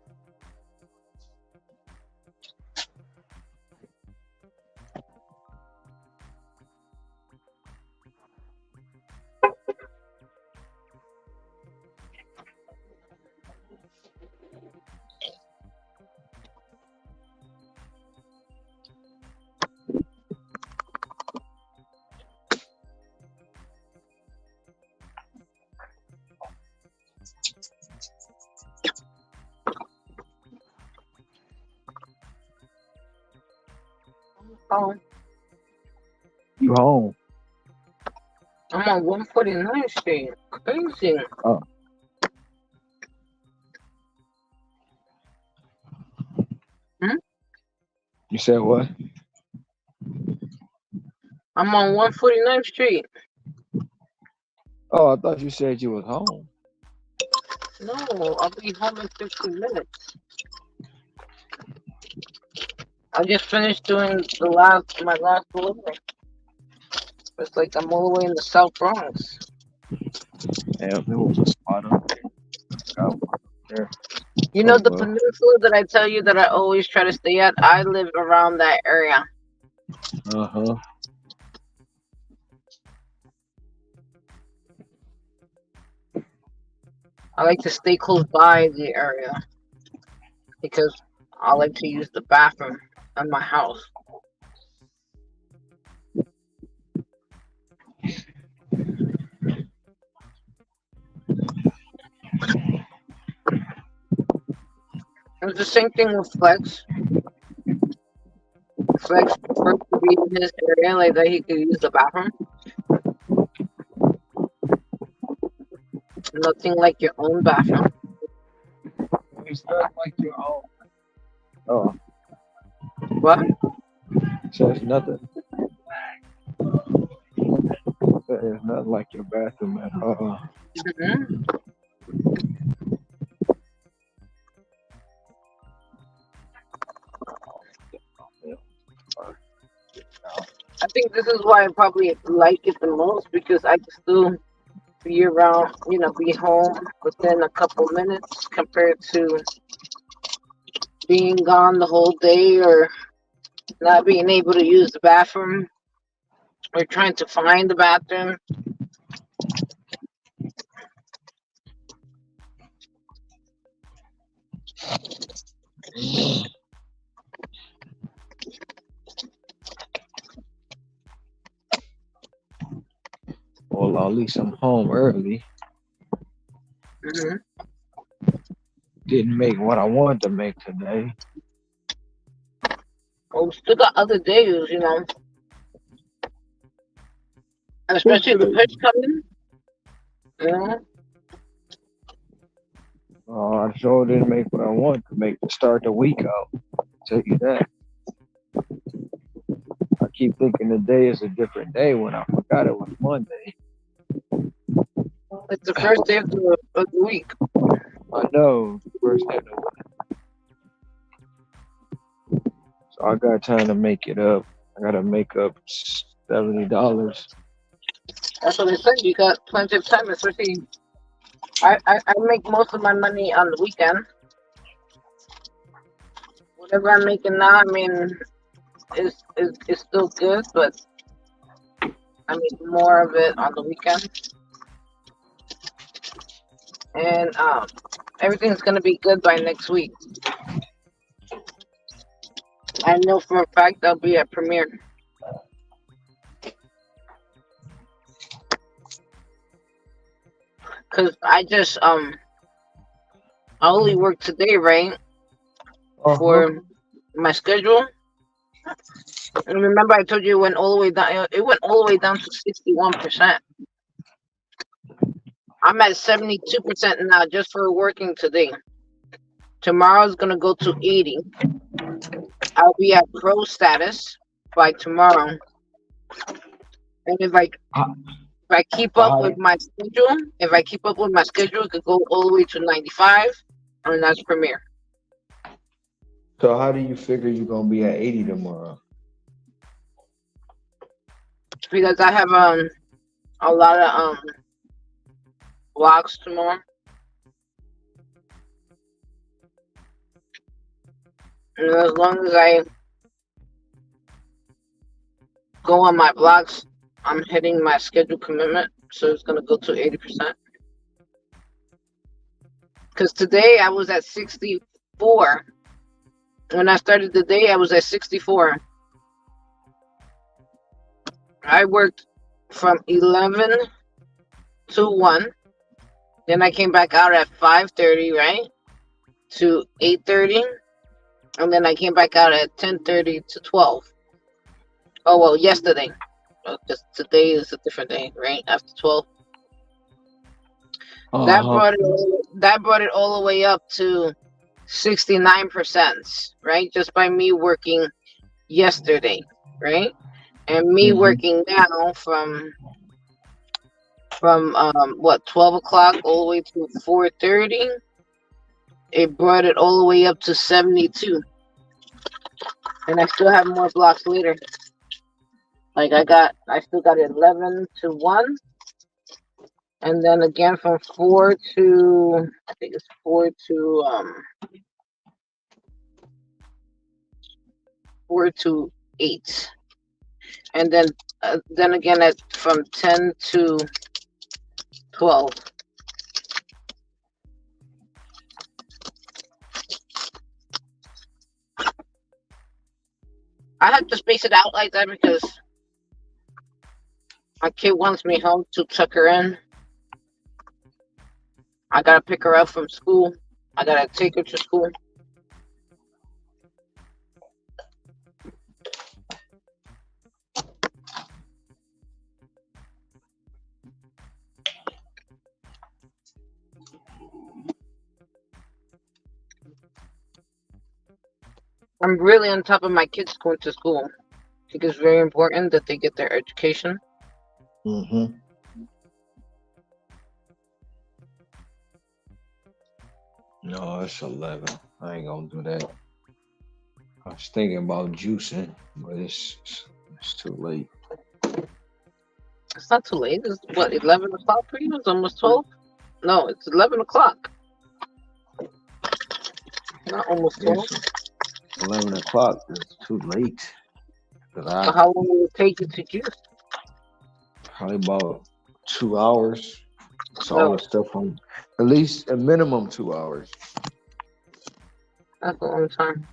Oh, You home? I'm on 149th Street. Crazy. Oh, Hmm? you said what? I'm on 149th Street. Oh, I thought you said you was home. No, I'll be home in 15 minutes. I just finished doing my last delivery. It's like I'm all the way in the South Bronx. Yeah, there was a spot up there. Out there. You know Oh the well. peninsula that I tell you that I always try to stay at? I live around that area. Uh-huh. I like to stay close by the area because I like to use the bathroom in my house. It's the same thing with Flex. Flex prefers to be in his area like that he could use the bathroom. Nothing like your own bathroom. It's not like your own. Oh, What? so it's nothing. It's not like your bathroom at all. Mm-hmm. I think this is why I probably like it the most because I can still be around, be home within a couple minutes compared to being gone the whole day or not being able to use the bathroom or trying to find the bathroom. Well, at least I'm home early. Mm-hmm. Didn't make what I wanted to make today. Well, we still got other days, especially if the push coming. I sure didn't make what I wanted to make to start the week out. I'll tell you that. I keep thinking the day is a different day when I forgot it was Monday. It's the first day of the week. I know, first day of the week. So I got time to make it up. I gotta make up $70. That's what I said. You got plenty of time, especially. I make most of my money on the weekend. Whatever I'm making now, I mean, is still good, but I make more of it on the weekend. And everything's gonna be good by next week. I know for a fact I'll be at premiere. Cause I just I only work today, right? For my schedule. And remember I told you it went all the way down. It went all the way down to 61%. I'm at 72% now just for working today. Tomorrow's gonna go to 80. I'll be at pro status by tomorrow. And if I keep up with my schedule, it could go all the way to 95, and that's premiere. So how do you figure you're gonna be at 80 tomorrow? Because I have a lot of vlogs tomorrow. And as long as I go on my vlogs, I'm hitting my schedule commitment, so it's gonna go to 80%. Because today I was at 64. When I started the day, I was at 64. I worked from 11 to 1. Then I came back out at 5:30, right? To 8:30. And then I came back out at 10:30 to 12. Oh, well, yesterday. Because today is a different day, right? After 12. That Uh-huh. brought it all the way up to 69%, right? Just by me working yesterday, right? And me working now from 12 o'clock all the way to 4:30. It brought it all the way up to 72, and I still have more blocks later. Like I still got 11 to 1, and then again from 4 to, I think it's 4 to 8, and then again at from 10 to 12. I have to space it out like that because my kid wants me home to tuck her in. I gotta pick her up from school. I gotta take her to school. I'm really on top of my kids going to school. I think it's very important that they get their education. Mm-hmm. No, it's 11. I ain't gonna do that. I was thinking about juicing, but it's too late. It's not too late. It's what, 11 o'clock for you? It's almost 12? No, it's 11 o'clock. Not almost 12. It's 11 o'clock is too late. So how long will it take you to juice? Probably about 2 hours. It's all No. the stuff on at least a minimum 2 hours. That's a long time.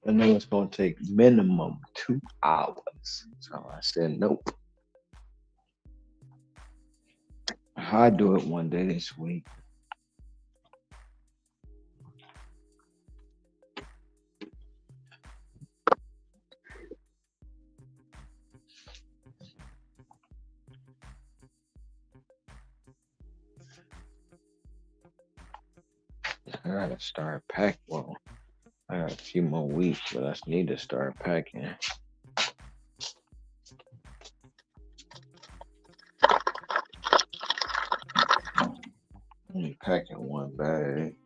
I know it's gonna take minimum 2 hours. So I said nope. I'll do it one day this week. I gotta start packing. Well, I got a few more weeks, but I need to start packing. Only packing one bag.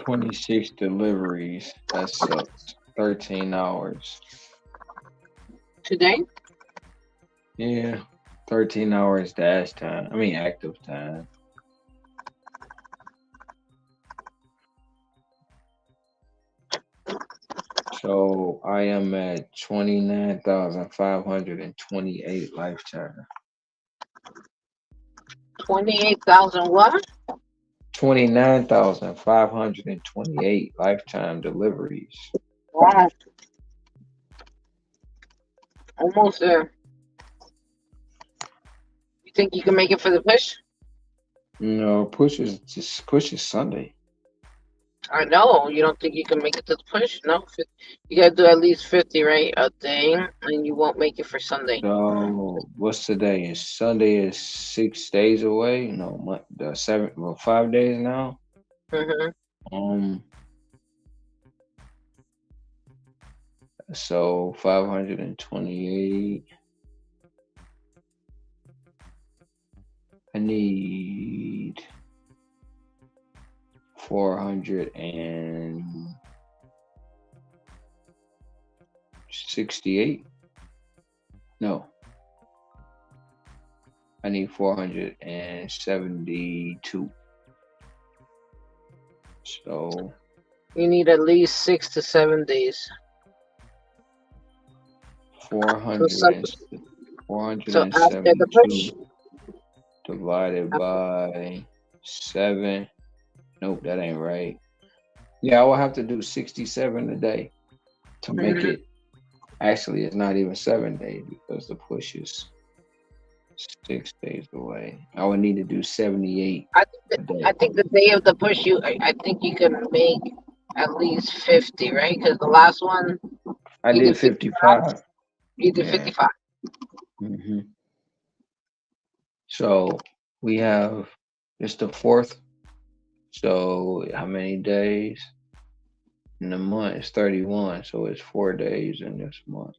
$26 deliveries. That sucks. 13 hours. Today? Yeah, 13 hours dash time. I mean active time. So I am at 29,528 lifetime. 28,000 what? 29,528 lifetime deliveries. Wow. Almost there. You think you can make it for the push? No, push is Sunday. I know. You don't think you can make it to the push? No. You gotta do at least 50, right? A day, and you won't make it for Sunday. So what's today? Is Sunday is 6 days away? No, 5 days now. So 528. I need 468. No, I need 472. So You need at least 6 to 7 days. 400 So and, so after the push, 472 divided by 7. Nope, that ain't right. Yeah, I will have to do 67 a day to make it. Actually, it's not even 7 days because the push is 6 days away. I would need to do 78 a day. I think the day of the push, I think you can make at least 50, right? Because the last one I you did 55. You did Yeah. 55. hmm So we have it's the 4th. So how many days? In the month it's 31. So it's 4 days in this month.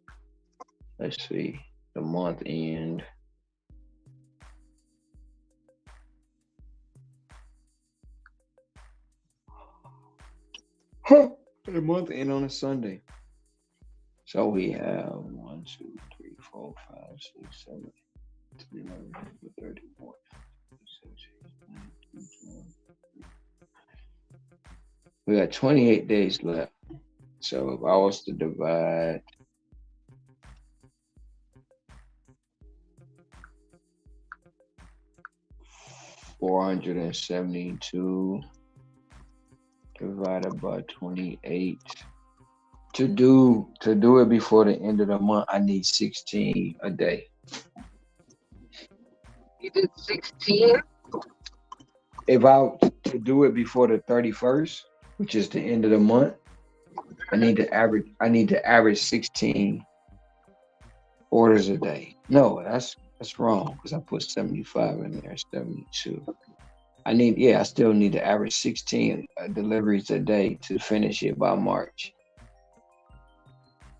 Let's see. The month end. The month end on a Sunday. So we have 1, 2, 3, 4, 5, 6, 7, 8, 9, 10, 31. We got 28 days left. So if I was to divide 472 divided by 28. To do it before the end of the month, I need 16 a day. You did 16? If I to do it before the 31st, which is the end of the month, I need to average 16 orders a day. No, that's wrong because I put 75 in there, 72. I still need to average 16 deliveries a day to finish it by March.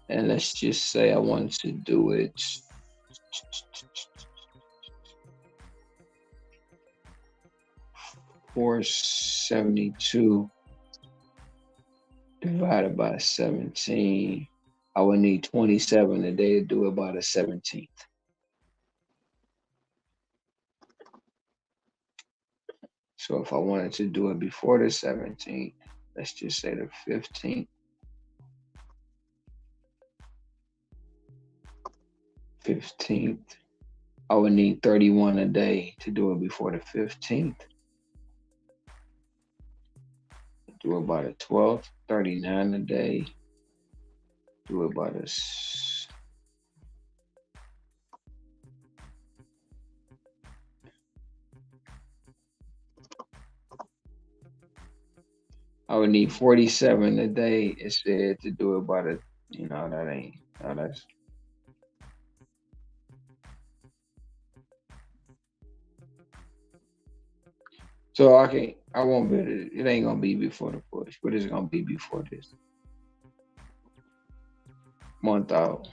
And let's just say I wanted to do it 472 divided by 17. I would need 27 a day to do it by the 17th. So if I wanted to do it before the 17th, let's just say the 15th. 15th, I would need 31 a day to do it before the 15th. Do it by the 12th, 39 a day. Do it by the I would need 47 a day instead to do it by the, that's. So I won't be able to, it ain't gonna be before the push, but it's gonna be before this month out.